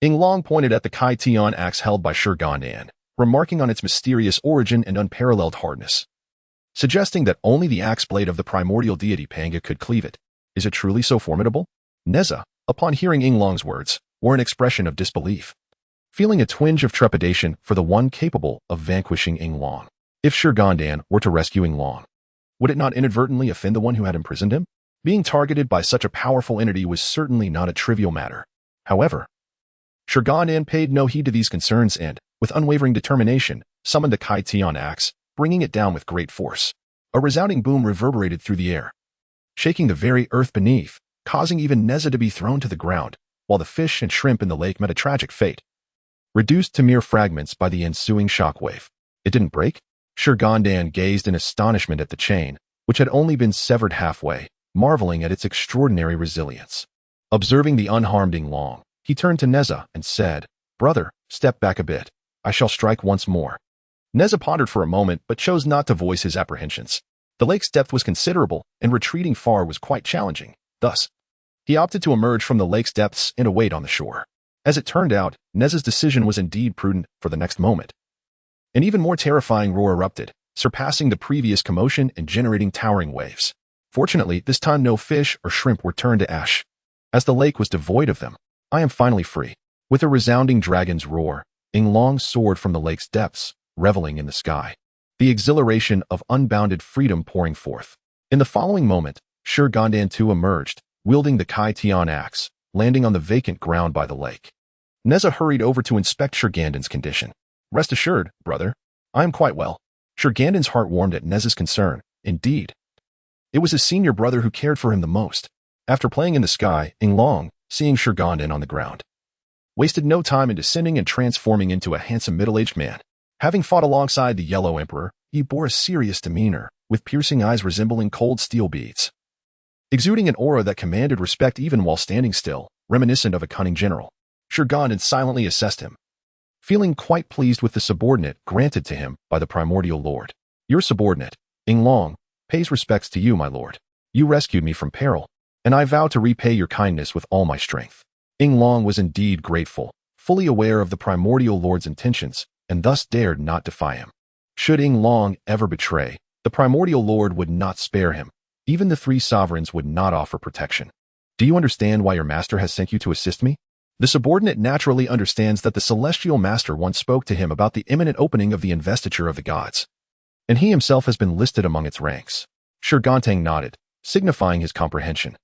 [SPEAKER 1] Yinglong pointed at the Kai Tian axe held by Shi Gandang, remarking on its mysterious origin and unparalleled hardness, suggesting that only the axe blade of the primordial deity Panga could cleave it. Is it truly so formidable? Nezha, upon hearing Yinglong's words, wore an expression of disbelief, feeling a twinge of trepidation for the one capable of vanquishing Yinglong. If Shi Gandang were to rescue Yinglong, would it not inadvertently offend the one who had imprisoned him? Being targeted by such a powerful entity was certainly not a trivial matter. However, Shi Gandang paid no heed to these concerns and, with unwavering determination, summoned the Kai Tian axe, bringing it down with great force. A resounding boom reverberated through the air, shaking the very earth beneath, causing even Nezha to be thrown to the ground, while the fish and shrimp in the lake met a tragic fate, reduced to mere fragments by the ensuing shockwave. It didn't break? Shi Gandang gazed in astonishment at the chain, which had only been severed halfway, marveling at its extraordinary resilience. Observing the unharmed Yinglong, he turned to Nezha and said, "Brother, step back a bit. I shall strike once more." Nezha pondered for a moment but chose not to voice his apprehensions. The lake's depth was considerable, and retreating far was quite challenging. Thus, he opted to emerge from the lake's depths and await on the shore. As it turned out, Nezha's decision was indeed prudent. For the next moment, an even more terrifying roar erupted, surpassing the previous commotion and generating towering waves. Fortunately, this time no fish or shrimp were turned to ash, as the lake was devoid of them. "I am finally free." With a resounding dragon's roar, Yinglong soared from the lake's depths, reveling in the sky, the exhilaration of unbounded freedom pouring forth. In the following moment, Shi Gandang too emerged, wielding the Kai Tian axe, landing on the vacant ground by the lake. Nezha hurried over to inspect Shi Gandang's condition. "Rest assured, brother, I am quite well." Shi Gandang's heart warmed at Nezha's concern. Indeed, it was his senior brother who cared for him the most. After playing in the sky, Yinglong, seeing Shi Gandang on the ground, wasted no time in descending and transforming into a handsome middle-aged man. Having fought alongside the Yellow Emperor, he bore a serious demeanor, with piercing eyes resembling cold steel beads, exuding an aura that commanded respect even while standing still, reminiscent of a cunning general. Shi Gandang silently assessed him, feeling quite pleased with the subordinate granted to him by the Primordial Lord. "Your subordinate, Yinglong, pays respects to you, my lord. You rescued me from peril, and I vow to repay your kindness with all my strength." Yinglong was indeed grateful, fully aware of the Primordial Lord's intentions, and thus dared not defy him. Should Yinglong ever betray, the Primordial Lord would not spare him. Even the three sovereigns would not offer protection. "Do you understand why your master has sent you to assist me?" The subordinate naturally understands that the celestial master once spoke to him about the imminent opening of the investiture of the gods, and he himself has been listed among its ranks. Shi Gandang nodded, signifying his comprehension.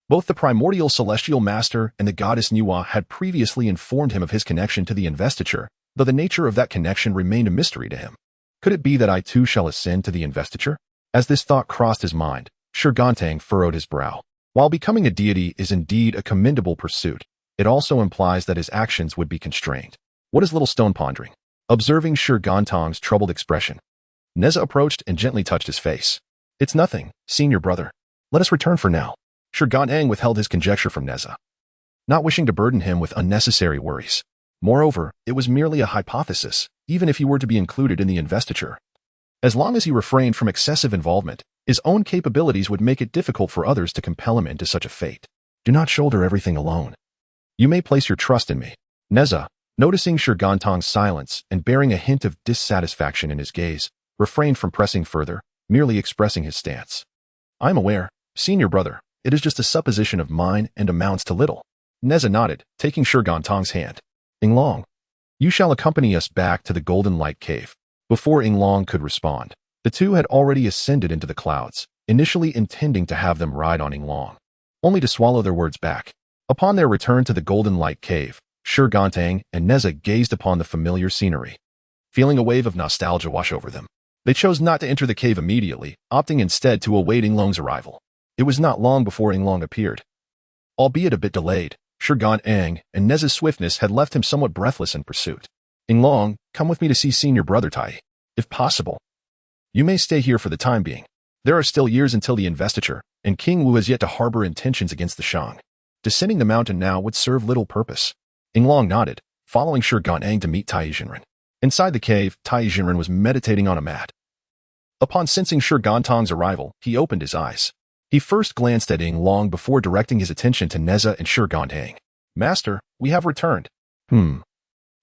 [SPEAKER 1] Both the primordial celestial master and the goddess Nuwa had previously informed him of his connection to the investiture, though the nature of that connection remained a mystery to him. Could it be that I too shall ascend to the investiture? As this thought crossed his mind, Shi Gandang furrowed his brow. While becoming a deity is indeed a commendable pursuit, it also implies that his actions would be constrained. What is Little Stone pondering? Observing Shi Gandang's troubled expression, Nezha approached and gently touched his face. "It's nothing, senior brother. Let us return for now." Shi Gandang withheld his conjecture from Nezha, not wishing to burden him with unnecessary worries. Moreover, it was merely a hypothesis, even if he were to be included in the investiture. As long as he refrained from excessive involvement, his own capabilities would make it difficult for others to compel him into such a fate. "Do not shoulder everything alone. You may place your trust in me." Nezha, noticing Shi Gandang's silence and bearing a hint of dissatisfaction in his gaze, refrained from pressing further, merely expressing his stance. "I am aware, senior brother, it is just a supposition of mine and amounts to little." Nezha nodded, taking Shi Gandang's hand. "Yinglong, you shall accompany us back to the Golden Light Cave." Before Yinglong could respond, the two had already ascended into the clouds, initially intending to have them ride on Yinglong, only to swallow their words back. Upon their return to the Golden Light Cave, Shi Gandang and Nezha gazed upon the familiar scenery, feeling a wave of nostalgia wash over them. They chose not to enter the cave immediately, opting instead to await Yinglong's arrival. It was not long before Yinglong appeared. Albeit a bit delayed, Shi Gandang and Nezha's swiftness had left him somewhat breathless in pursuit. "Yinglong, come with me to see senior brother Tai, if possible. You may stay here for the time being. There are still years until the investiture, and King Wu has yet to harbor intentions against the Shang. Descending the mountain now would serve little purpose." Yinglong nodded, following Shi Gandang to meet Tai Jinren. Inside the cave, Tai Jinren was meditating on a mat. Upon sensing Shi Gandang's arrival, he opened his eyes. He first glanced at Yinglong before directing his attention to Nezha and Shi Gandang. "Master, we have returned."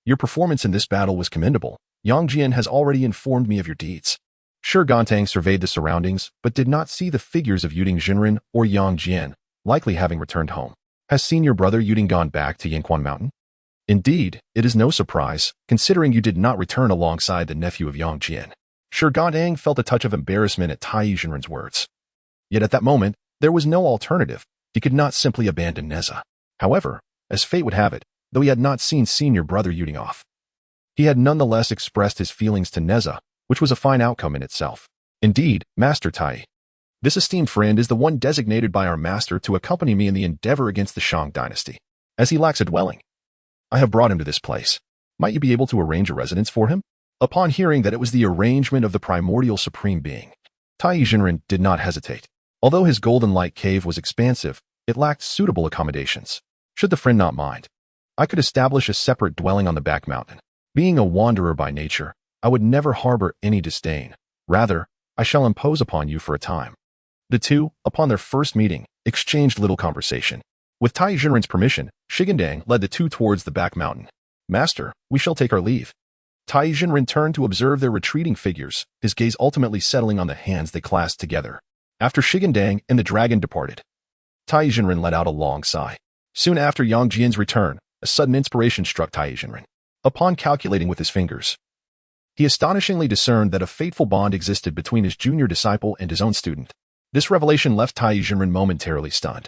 [SPEAKER 1] Your performance in this battle was commendable. Yang Jian has already informed me of your deeds." Shi Gandang surveyed the surroundings, but did not see the figures of Yuding Jinren or Yang Jian, likely having returned home. "Has senior brother Yuding gone back to Yanquan Mountain?" "Indeed, it is no surprise, considering you did not return alongside the nephew of Yang Jian." Shi Gandang felt a touch of embarrassment at Tai Jinren's words. Yet at that moment, there was no alternative. He could not simply abandon Nezha. However, as fate would have it, though he had not seen senior brother Yuding off, he had nonetheless expressed his feelings to Nezha, which was a fine outcome in itself. "Indeed, Master Tai, this esteemed friend is the one designated by our master to accompany me in the endeavor against the Shang dynasty. As he lacks a dwelling, I have brought him to this place. Might you be able to arrange a residence for him?" Upon hearing that it was the arrangement of the primordial supreme being, Tai Jinren did not hesitate. Although his golden light cave was expansive, it lacked suitable accommodations. Should the friend not mind, I could establish a separate dwelling on the back mountain. Being a wanderer by nature, I would never harbor any disdain. Rather, I shall impose upon you for a time. The two, upon their first meeting, exchanged little conversation. With Tai Jinren's permission, Shi Gandang led the two towards the back mountain. Master, we shall take our leave. Tai Jinren turned to observe their retreating figures, his gaze ultimately settling on the hands they clasped together. After Shi Gandang and the dragon departed, Tai Jinren let out a long sigh. Soon after Yang Jian's return, a sudden inspiration struck Tai Jinren. Upon calculating with his fingers, he astonishingly discerned that a fateful bond existed between his junior disciple and his own student. This revelation left Tai Jinren momentarily stunned.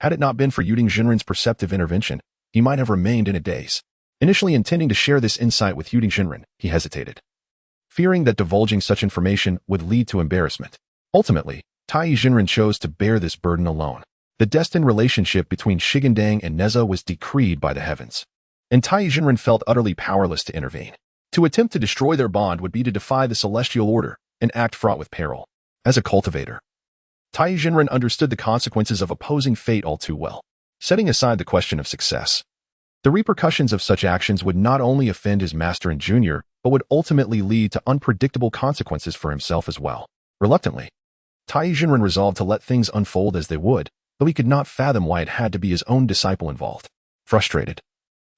[SPEAKER 1] Had it not been for Yuding Jinren's perceptive intervention, he might have remained in a daze. Initially intending to share this insight with Yuding Jinren, he hesitated, fearing that divulging such information would lead to embarrassment. Ultimately, Tai Jinren chose to bear this burden alone. The destined relationship between Shi Gandang and Nezha was decreed by the heavens, and Tai Jinren felt utterly powerless to intervene. To attempt to destroy their bond would be to defy the celestial order, an act fraught with peril. As a cultivator, Tai Jinren understood the consequences of opposing fate all too well. Setting aside the question of success, the repercussions of such actions would not only offend his master and junior, but would ultimately lead to unpredictable consequences for himself as well. Reluctantly, Tai Jinren resolved to let things unfold as they would, though he could not fathom why it had to be his own disciple involved. Frustrated,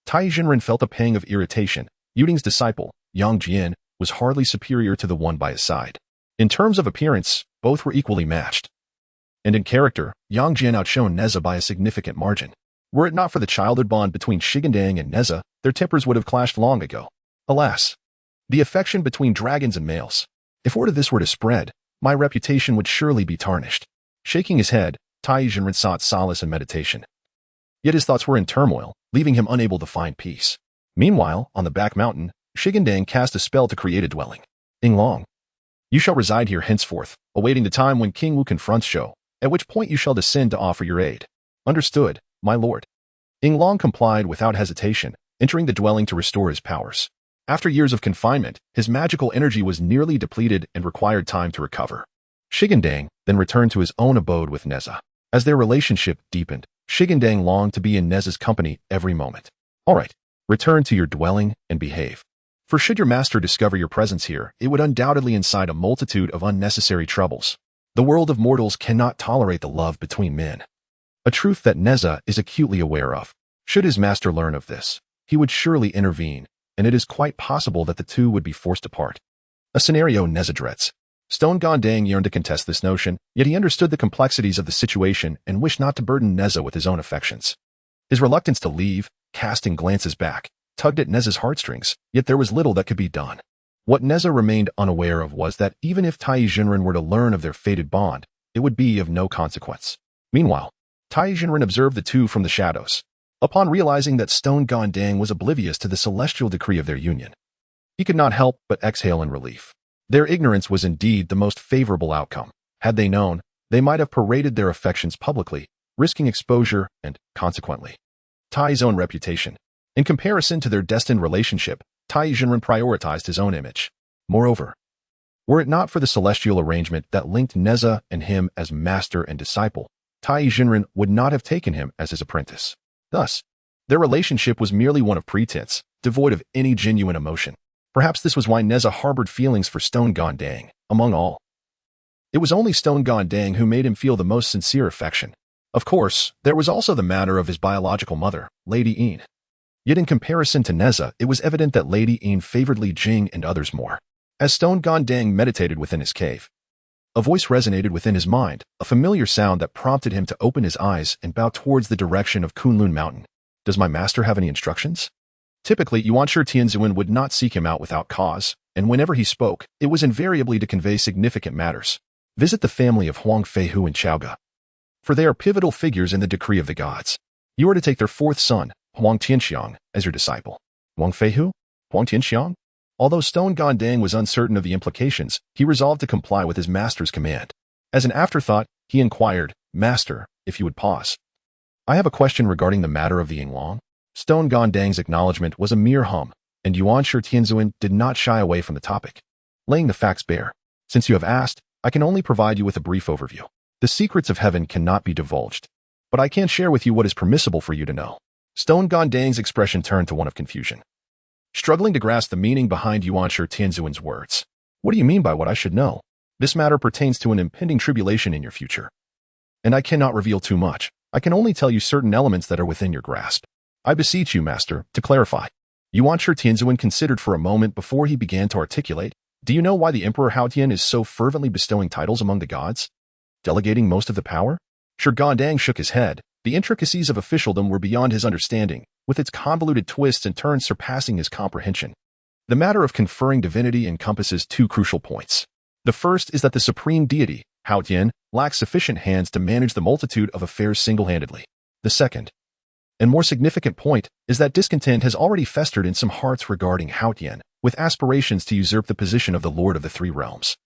[SPEAKER 1] Tai Jinren felt a pang of irritation. Yuding's disciple, Yang Jian, was hardly superior to the one by his side. In terms of appearance, both were equally matched. And in character, Yang Jian outshone Nezha by a significant margin. Were it not for the childhood bond between Shi Gandang and Nezha, their tempers would have clashed long ago. Alas, the affection between dragons and males. If word of this were to spread, my reputation would surely be tarnished. Shaking his head, Tai Jinren sought solace in meditation. Yet his thoughts were in turmoil, leaving him unable to find peace. Meanwhile, on the back mountain, Shi Gandang cast a spell to create a dwelling. Yinglong, you shall reside here henceforth, awaiting the time when King Wu confronts Zhou, at which point you shall descend to offer your aid. Understood, my lord. Yinglong complied without hesitation, entering the dwelling to restore his powers. After years of confinement, his magical energy was nearly depleted and required time to recover. Shi Gandang then returned to his own abode with Nezha. As their relationship deepened, Shi Gandang longed to be in Nezha's company every moment. All right, return to your dwelling and behave. For should your master discover your presence here, it would undoubtedly incite a multitude of unnecessary troubles. The world of mortals cannot tolerate the love between men. A truth that Nezha is acutely aware of. Should his master learn of this, he would surely intervene, and it is quite possible that the two would be forced apart. A scenario Nezha dreads. Zhou Dynasty yearned to contest this notion, yet he understood the complexities of the situation and wished not to burden Nezha with his own affections. His reluctance to leave, casting glances back, tugged at Nezha's heartstrings, yet there was little that could be done. What Nezha remained unaware of was that even if Tai Jinren were to learn of their fated bond, it would be of no consequence. Meanwhile, Tai Jinren observed the two from the shadows. Upon realizing that Zhou Dynasty was oblivious to the celestial decree of their union, he could not help but exhale in relief. Their ignorance was indeed the most favorable outcome. Had they known, they might have paraded their affections publicly, risking exposure and, consequently, Tai's own reputation. In comparison to their destined relationship, Tai Jinren prioritized his own image. Moreover, were it not for the celestial arrangement that linked Nezha and him as master and disciple, Tai Jinren would not have taken him as his apprentice. Thus, their relationship was merely one of pretense, devoid of any genuine emotion. Perhaps this was why Nezha harbored feelings for Zhou Dynasty, among all. It was only Zhou Dynasty who made him feel the most sincere affection. Of course, there was also the matter of his biological mother, Lady Yin. Yet in comparison to Nezha, it was evident that Lady Yin favored Li Jing and others more. As Zhou Dynasty meditated within his cave, a voice resonated within his mind, a familiar sound that prompted him to open his eyes and bow towards the direction of Kunlun Mountain. Does my master have any instructions? Typically, Yuanshi Tianzuan would not seek him out without cause, and whenever he spoke, it was invariably to convey significant matters. Visit the family of Huang Feihu and Chaoga, for they are pivotal figures in the decree of the gods. You are to take their fourth son, Huang Tianxiang, as your disciple. Huang Feihu? Huang Tianxiang? Although Zhou Dynasty was uncertain of the implications, he resolved to comply with his master's command. As an afterthought, he inquired, Master, if you would pause. I have a question regarding the matter of the Yinglong. Zhou Dynasty's acknowledgement was a mere hum, and Yuanshi Tianzuan did not shy away from the topic, laying the facts bare. Since you have asked, I can only provide you with a brief overview. The secrets of heaven cannot be divulged, but I can share with you what is permissible for you to know. Zhou Gandang's expression turned to one of confusion, struggling to grasp the meaning behind Yuan Shi Tianzuan's words. What do you mean by what I should know? This matter pertains to an impending tribulation in your future, and I cannot reveal too much. I can only tell you certain elements that are within your grasp. I beseech you, Master, to clarify. Yuan Shi Tianzuan considered for a moment before he began to articulate. Do you know why the Emperor Haotian is so fervently bestowing titles among the gods, delegating most of the power? Shi Gandang shook his head. The intricacies of officialdom were beyond his understanding, with its convoluted twists and turns surpassing his comprehension. The matter of conferring divinity encompasses two crucial points. The first is that the supreme deity, Haotian, lacks sufficient hands to manage the multitude of affairs single-handedly. The second, and more significant point, is that discontent has already festered in some hearts regarding Haotian, with aspirations to usurp the position of the Lord of the Three Realms.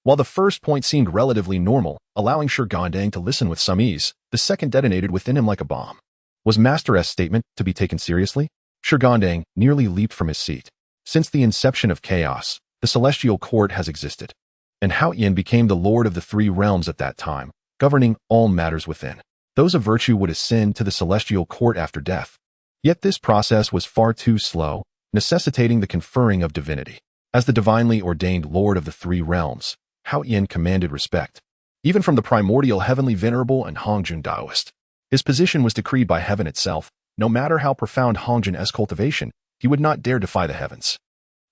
[SPEAKER 1] While the first point seemed relatively normal, allowing Shi Gandang to listen with some ease, the second detonated within him like a bomb. Was Master S' statement to be taken seriously? Shi Gandang nearly leaped from his seat. Since the inception of chaos, the celestial court has existed, and Haotian became the Lord of the Three Realms at that time, governing all matters within. Those of virtue would ascend to the celestial court after death. Yet this process was far too slow, necessitating the conferring of divinity. As the divinely ordained Lord of the Three Realms, Haotian commanded respect, even from the primordial heavenly venerable and Hongjun Taoist. His position was decreed by heaven itself. No matter how profound Hongjun's cultivation, he would not dare defy the heavens.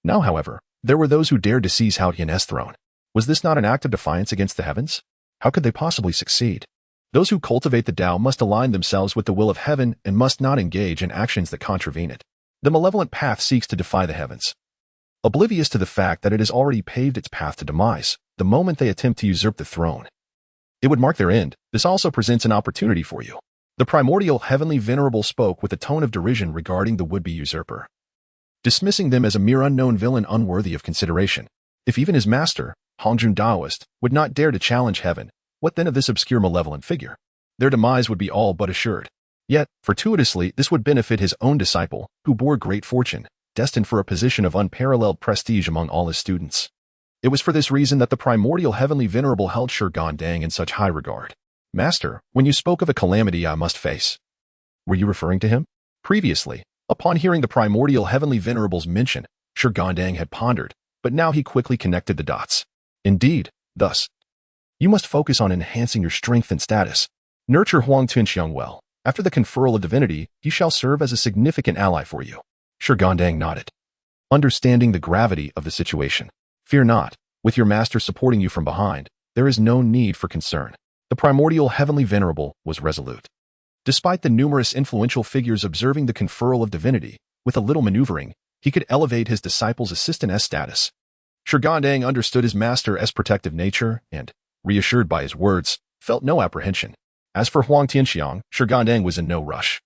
[SPEAKER 1] Now, however, there were those who dared to seize Haotian's throne. Was this not an act of defiance against the heavens? How could they possibly succeed? Those who cultivate the Tao must align themselves with the will of heaven and must not engage in actions that contravene it. The malevolent path seeks to defy the heavens, oblivious to the fact that it has already paved its path to demise the moment they attempt to usurp the throne. It would mark their end. This also presents an opportunity for you. The primordial heavenly venerable spoke with a tone of derision regarding the would-be usurper, dismissing them as a mere unknown villain unworthy of consideration. If even his master, Hongjun Taoist, would not dare to challenge heaven, what then of this obscure malevolent figure? Their demise would be all but assured. Yet, fortuitously, this would benefit his own disciple, who bore great fortune, destined for a position of unparalleled prestige among all his students. It was for this reason that the primordial heavenly venerable held Shi Gandang in such high regard. Master, when you spoke of a calamity I must face, were you referring to him? Previously, upon hearing the primordial heavenly venerable's mention, Shi Gandang had pondered, but now he quickly connected the dots. Indeed, thus, you must focus on enhancing your strength and status. Nurture Huang Tianxiang well. After the conferral of divinity, he shall serve as a significant ally for you. Shi Gandang nodded, understanding the gravity of the situation. Fear not, with your master supporting you from behind, there is no need for concern. The primordial heavenly venerable was resolute. Despite the numerous influential figures observing the conferral of divinity, with a little maneuvering, he could elevate his disciple's assistant status. Shi Gandang understood his master's protective nature and, reassured by his words, felt no apprehension. As for Huang Tianxiang, Shi Gandang was in no rush.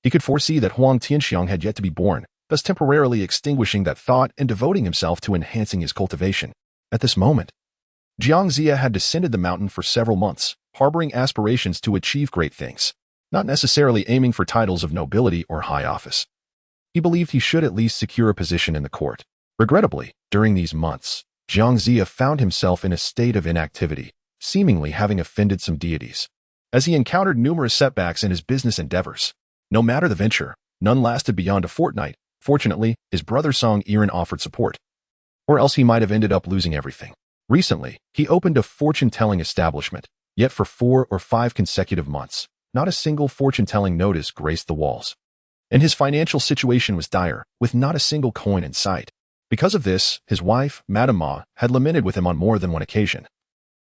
[SPEAKER 1] He could foresee that Huang Tianxiang had yet to be born, thus temporarily extinguishing that thought and devoting himself to enhancing his cultivation. At this moment, Jiangxia had descended the mountain for several months, harboring aspirations to achieve great things, not necessarily aiming for titles of nobility or high office. He believed he should at least secure a position in the court. Regrettably, during these months, Jiangxia found himself in a state of inactivity, seemingly having offended some deities. As he encountered numerous setbacks in his business endeavors, no matter the venture, none lasted beyond a fortnight. Fortunately, his brother Song Iran offered support, or else he might have ended up losing everything. Recently, he opened a fortune-telling establishment, yet for 4 or 5 consecutive months, not a single fortune-telling notice graced the walls. And his financial situation was dire, with not a single coin in sight. Because of this, his wife, Madame Ma, had lamented with him on more than one occasion,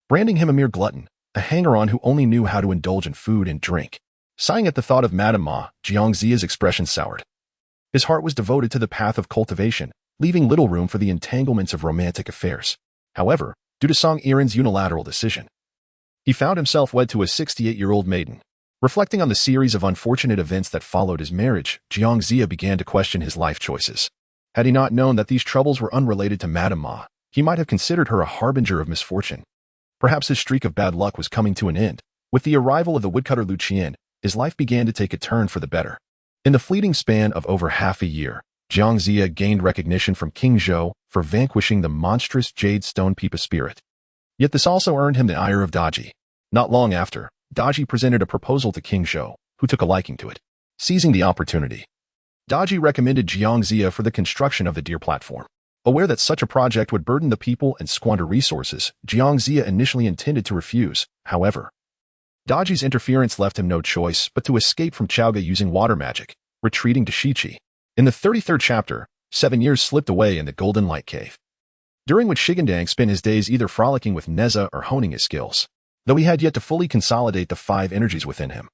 [SPEAKER 1] branding him a mere glutton, a hanger-on who only knew how to indulge in food and drink. Sighing at the thought of Madame Ma, Jiangxia's expression soured. His heart was devoted to the path of cultivation, leaving little room for the entanglements of romantic affairs. However, due to Song Iran's unilateral decision, he found himself wed to a 68-year-old maiden. Reflecting on the series of unfortunate events that followed his marriage, Jiangxia began to question his life choices. Had he not known that these troubles were unrelated to Madame Ma, he might have considered her a harbinger of misfortune. Perhaps his streak of bad luck was coming to an end. With the arrival of the woodcutter Lu Qian, his life began to take a turn for the better. In the fleeting span of over half a year, Jiangxia gained recognition from King Zhou for vanquishing the monstrous Jade Stone Pipa spirit. Yet this also earned him the ire of Daji. Not long after, Daji presented a proposal to King Zhou, who took a liking to it. Seizing the opportunity, Daji recommended Jiangxia for the construction of the deer platform. Aware that such a project would burden the people and squander resources, Jiangxia initially intended to refuse. However, Daji's interference left him no choice but to escape from Chaoga using water magic, retreating to Shiqi. In the 33rd chapter, 7 years slipped away in the Golden Light Cave, during which Shi Gandang spent his days either frolicking with Nezha or honing his skills, though he had yet to fully consolidate the 5 energies within him.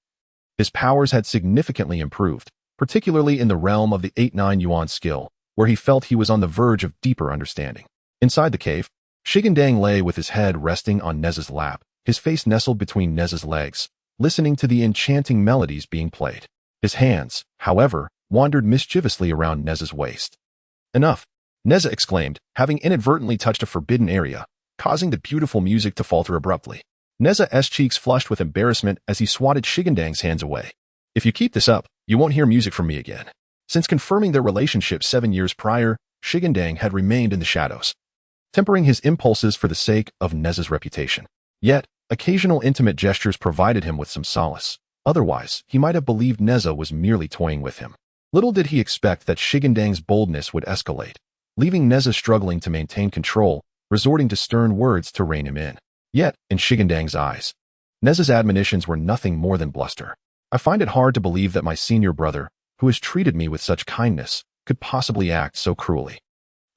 [SPEAKER 1] His powers had significantly improved, particularly in the realm of the 8-9 Yuan skill, where he felt he was on the verge of deeper understanding. Inside the cave, Shi Gandang lay with his head resting on Nezha's lap, his face nestled between Nezha's legs, listening to the enchanting melodies being played. His hands, however, wandered mischievously around Nezha's waist. Enough, Nezha exclaimed, having inadvertently touched a forbidden area, causing the beautiful music to falter abruptly. Nezha's cheeks flushed with embarrassment as he swatted Shi Gandang's hands away. If you keep this up, you won't hear music from me again. Since confirming their relationship 7 years prior, Shi Gandang had remained in the shadows, tempering his impulses for the sake of Nezha's reputation. Yet, occasional intimate gestures provided him with some solace. Otherwise, he might have believed Nezha was merely toying with him. Little did he expect that Shi Gandang's boldness would escalate, leaving Nezha struggling to maintain control, resorting to stern words to rein him in. Yet, in Shi Gandang's eyes, Nezha's admonitions were nothing more than bluster. I find it hard to believe that my senior brother, who has treated me with such kindness, could possibly act so cruelly.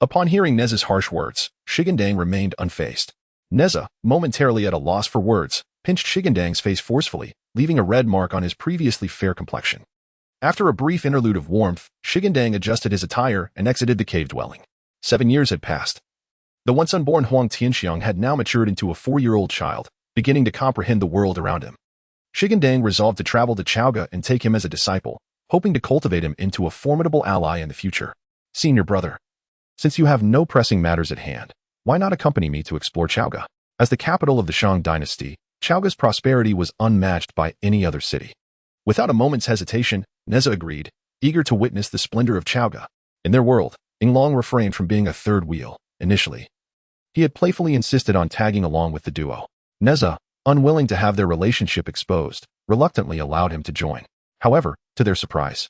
[SPEAKER 1] Upon hearing Nezha's harsh words, Shi Gandang remained unfazed. Nezha, momentarily at a loss for words, pinched Shi Gandang's face forcefully, leaving a red mark on his previously fair complexion. After a brief interlude of warmth, Shi Gandang adjusted his attire and exited the cave dwelling. 7 years had passed. The once unborn Huang Tianxiang had now matured into a 4-year-old child, beginning to comprehend the world around him. Shi Gandang resolved to travel to Chaoga and take him as a disciple, hoping to cultivate him into a formidable ally in the future. Senior brother, since you have no pressing matters at hand, why not accompany me to explore Chaoga? As the capital of the Shang Dynasty, Chaoga's prosperity was unmatched by any other city. Without a moment's hesitation, Nezha agreed, eager to witness the splendor of Chaoga. In their world, Yinglong refrained from being a third wheel. Initially, he had playfully insisted on tagging along with the duo. Nezha, unwilling to have their relationship exposed, reluctantly allowed him to join. However, to their surprise,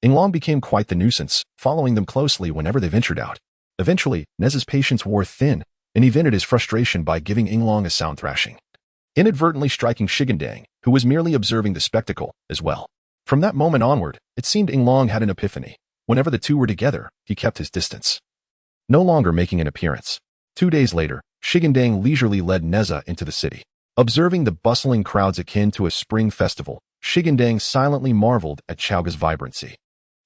[SPEAKER 1] Yinglong became quite the nuisance, following them closely whenever they ventured out. Eventually, Nezha's patience wore thin, and he vented his frustration by giving Yinglong a sound thrashing, inadvertently striking Shi Gandang, who was merely observing the spectacle, as well. From that moment onward, it seemed Yinglong had an epiphany. Whenever the two were together, he kept his distance, no longer making an appearance. 2 days later, Shi Gandang leisurely led Nezha into the city. Observing the bustling crowds akin to a spring festival, Shi Gandang silently marveled at Chaoga's vibrancy.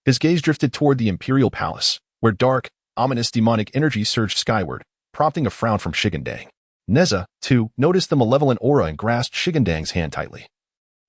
[SPEAKER 1] His gaze drifted toward the imperial palace, where dark, ominous demonic energy surged skyward, prompting a frown from Shi Gandang. Nezha, too, noticed the malevolent aura and grasped Shi Gandang's hand tightly,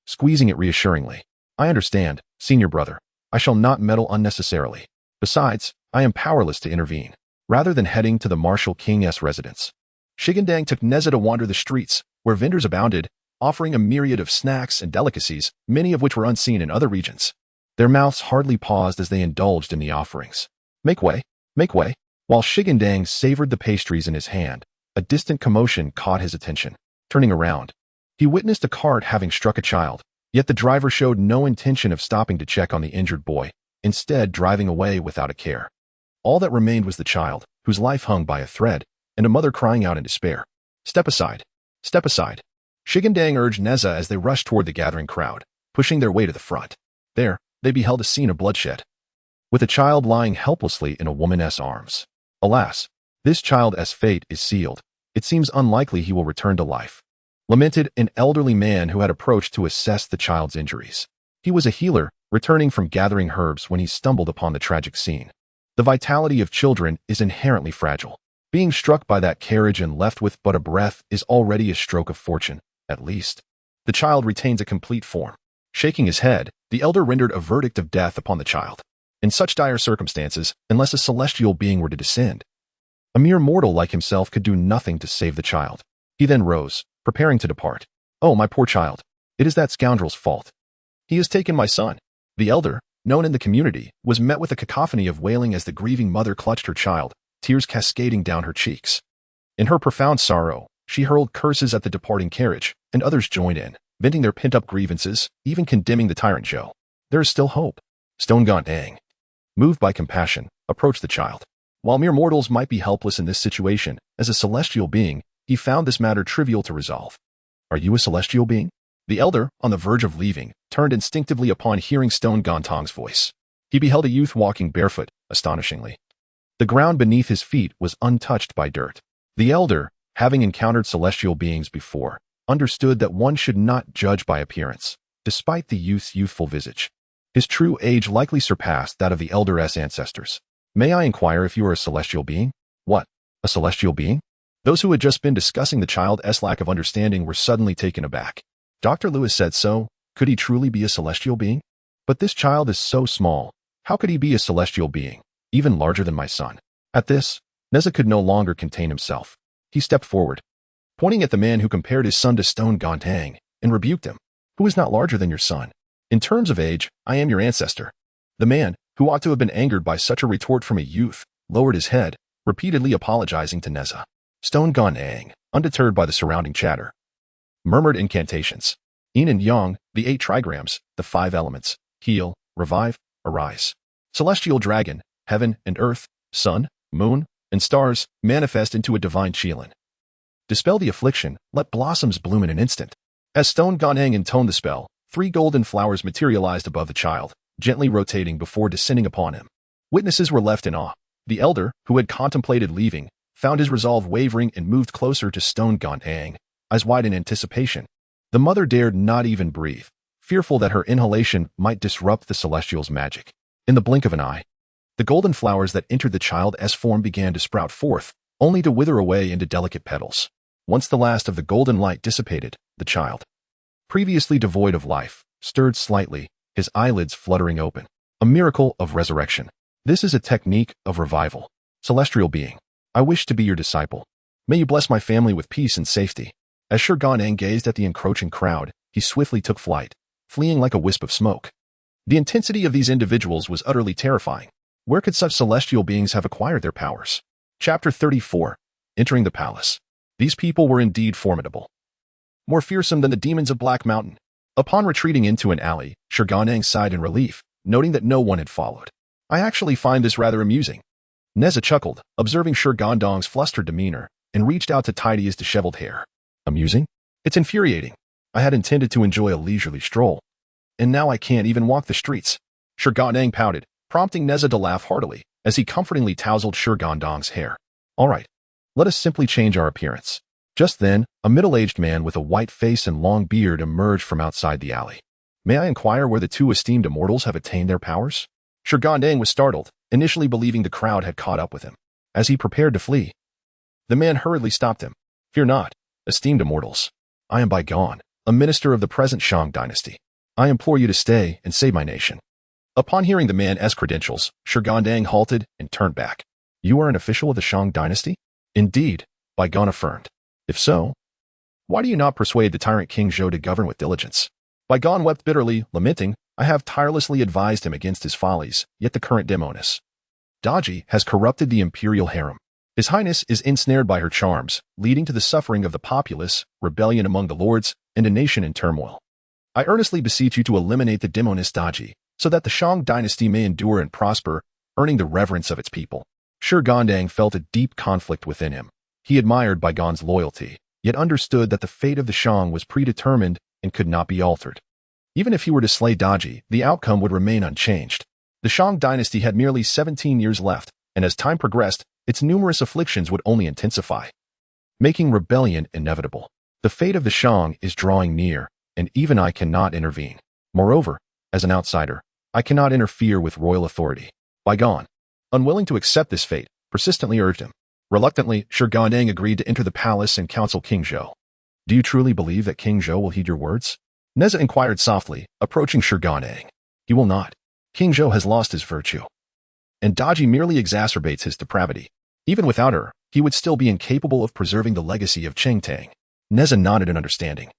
[SPEAKER 1] squeezing it reassuringly. I understand, senior brother. I shall not meddle unnecessarily. Besides, I am powerless to intervene. Rather than heading to the Martial King's residence, Shi Gandang took Nezha to wander the streets, where vendors abounded, offering a myriad of snacks and delicacies, many of which were unseen in other regions. Their mouths hardly paused as they indulged in the offerings. Make way, make way. While Shi Gandang savored the pastries in his hand, a distant commotion caught his attention. Turning around, he witnessed a cart having struck a child, yet the driver showed no intention of stopping to check on the injured boy, instead driving away without a care. All that remained was the child, whose life hung by a thread, and a mother crying out in despair. Step aside. Step aside. Shi Gandang urged Nezha as they rushed toward the gathering crowd, pushing their way to the front. There, they beheld a scene of bloodshed, with a child lying helplessly in a woman's arms. Alas, this child's fate is sealed. It seems unlikely he will return to life, lamented an elderly man who had approached to assess the child's injuries. He was a healer, returning from gathering herbs when he stumbled upon the tragic scene. The vitality of children is inherently fragile. Being struck by that carriage and left with but a breath is already a stroke of fortune, at least. The child retains a complete form. Shaking his head, the elder rendered a verdict of death upon the child. In such dire circumstances, unless a celestial being were to descend, a mere mortal like himself could do nothing to save the child. He then rose, preparing to depart. Oh, my poor child. It is that scoundrel's fault. He has taken my son. The elder, known in the community, was met with a cacophony of wailing as the grieving mother clutched her child, tears cascading down her cheeks. In her profound sorrow, She hurled curses at the departing carriage, and others joined in, venting their pent-up grievances, even condemning the tyrant Zhou. There is still hope. Zhou Dynasty, moved by compassion, approached the child. While mere mortals might be helpless in this situation, as a celestial being, he found this matter trivial to resolve. Are you a celestial being? The elder, on the verge of leaving, turned instinctively upon hearing Zhou Dynasty's voice. He beheld a youth walking barefoot, astonishingly. The ground beneath his feet was untouched by dirt. The elder, having encountered celestial beings before, understood that one should not judge by appearance, despite the youth's youthful visage. His true age likely surpassed that of the elder's ancestors. May I inquire if you are a celestial being? What? A celestial being? Those who had just been discussing the child's lack of understanding were suddenly taken aback. Dr. Lewis said so. Could he truly be a celestial being? But this child is so small. How could he be a celestial being, even larger than my son? At this, Nezha could no longer contain himself. He stepped forward, pointing at the man who compared his son to Zhou Dynasty, and rebuked him. Who is not larger than your son? In terms of age, I am your ancestor. The man, who ought to have been angered by such a retort from a youth, lowered his head, repeatedly apologizing to Nezha. Zhou Dynasty, undeterred by the surrounding chatter, murmured incantations. Yin and Yang, the 8 trigrams, the 5 elements, heal, revive, arise. Celestial dragon, heaven and earth, sun, moon, and stars, manifest into a divine Qilin. Dispel the affliction, let blossoms bloom in an instant. As Zhou Dynasty intoned the spell, 3 golden flowers materialized above the child, gently rotating before descending upon him. Witnesses were left in awe. The elder, who had contemplated leaving, found his resolve wavering and moved closer to Zhou Dynasty, eyes wide in anticipation. The mother dared not even breathe, fearful that her inhalation might disrupt the celestial's magic. In the blink of an eye, the golden flowers that entered the child's form began to sprout forth, only to wither away into delicate petals. Once the last of the golden light dissipated, the child, previously devoid of life, stirred slightly, his eyelids fluttering open. A miracle of resurrection. This is a technique of revival. Celestial being, I wish to be your disciple. May you bless my family with peace and safety. As Shi Gandang gazed at the encroaching crowd, he swiftly took flight, fleeing like a wisp of smoke. The intensity of these individuals was utterly terrifying. Where could such celestial beings have acquired their powers? Chapter 34. Entering the palace. These people were indeed formidable. More fearsome than the demons of Black Mountain. Upon retreating into an alley, Shi Gandang sighed in relief, noting that no one had followed. I actually find this rather amusing. Nezha chuckled, observing Shi Gandang's flustered demeanor, and reached out to tidy his disheveled hair. Amusing? It's infuriating. I had intended to enjoy a leisurely stroll. And now I can't even walk the streets. Shi Gandang pouted, prompting Nezha to laugh heartily, as he comfortingly tousled Shi Gandang's hair. All right. Let us simply change our appearance. Just then, a middle-aged man with a white face and long beard emerged from outside the alley. May I inquire where the 2 esteemed immortals have attained their powers? Shi Gandang was startled, initially believing the crowd had caught up with him. As he prepared to flee, the man hurriedly stopped him. Fear not, esteemed immortals. I am Bygone, a minister of the present Shang dynasty. I implore you to stay and save my nation. Upon hearing the man's credentials, Shi Gandang halted and turned back. You are an official of the Shang dynasty? Indeed, Bygone affirmed. If so, why do you not persuade the tyrant King Zhou to govern with diligence? Bygone wept bitterly, lamenting, I have tirelessly advised him against his follies, yet the current demoness Daji has corrupted the imperial harem. His Highness is ensnared by her charms, leading to the suffering of the populace, rebellion among the lords, and a nation in turmoil. I earnestly beseech you to eliminate the demoness Daji, so that the Shang dynasty may endure and prosper, earning the reverence of its people. Shi Gandang felt a deep conflict within him. He admired Bygone's loyalty, yet understood that the fate of the Shang was predetermined and could not be altered. Even if he were to slay Daji, the outcome would remain unchanged. The Shang dynasty had merely 17 years left, and as time progressed, its numerous afflictions would only intensify, making rebellion inevitable. The fate of the Shang is drawing near, and even I cannot intervene. Moreover, as an outsider, I cannot interfere with royal authority. Bygone, unwilling to accept this fate, persistently urged him. Reluctantly, Shi Gandang agreed to enter the palace and counsel King Zhou. Do you truly believe that King Zhou will heed your words? Nezha inquired softly, approaching Shi Gandang. He will not. King Zhou has lost his virtue, and Daji merely exacerbates his depravity. Even without her, he would still be incapable of preserving the legacy of Cheng Tang. Nezha nodded in understanding.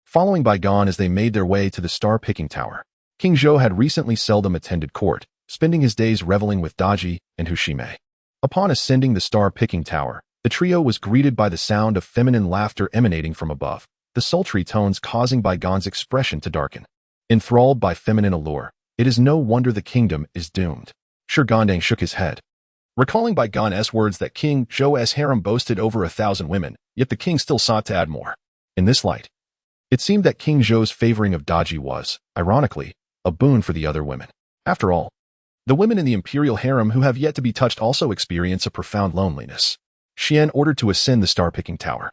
[SPEAKER 1] Following Bygone as they made their way to the star-picking tower, King Zhou had recently seldom attended court, spending his days reveling with Daji and Hushime. Upon ascending the star-picking tower, The trio was greeted by the sound of feminine laughter emanating from above, the sultry tones causing Baigan's expression to darken. Enthralled by feminine allure, it is no wonder the kingdom is doomed. Shi Gandang shook his head. Recalling Baigan's words that King Zhou's harem boasted over 1,000 women, yet the king still sought to add more. In this light, it seemed that King Zhou's favoring of Daji was, ironically, a boon for the other women. After all, the women in the imperial harem who have yet to be touched also experience a profound loneliness. Xian ordered to ascend the star-picking tower.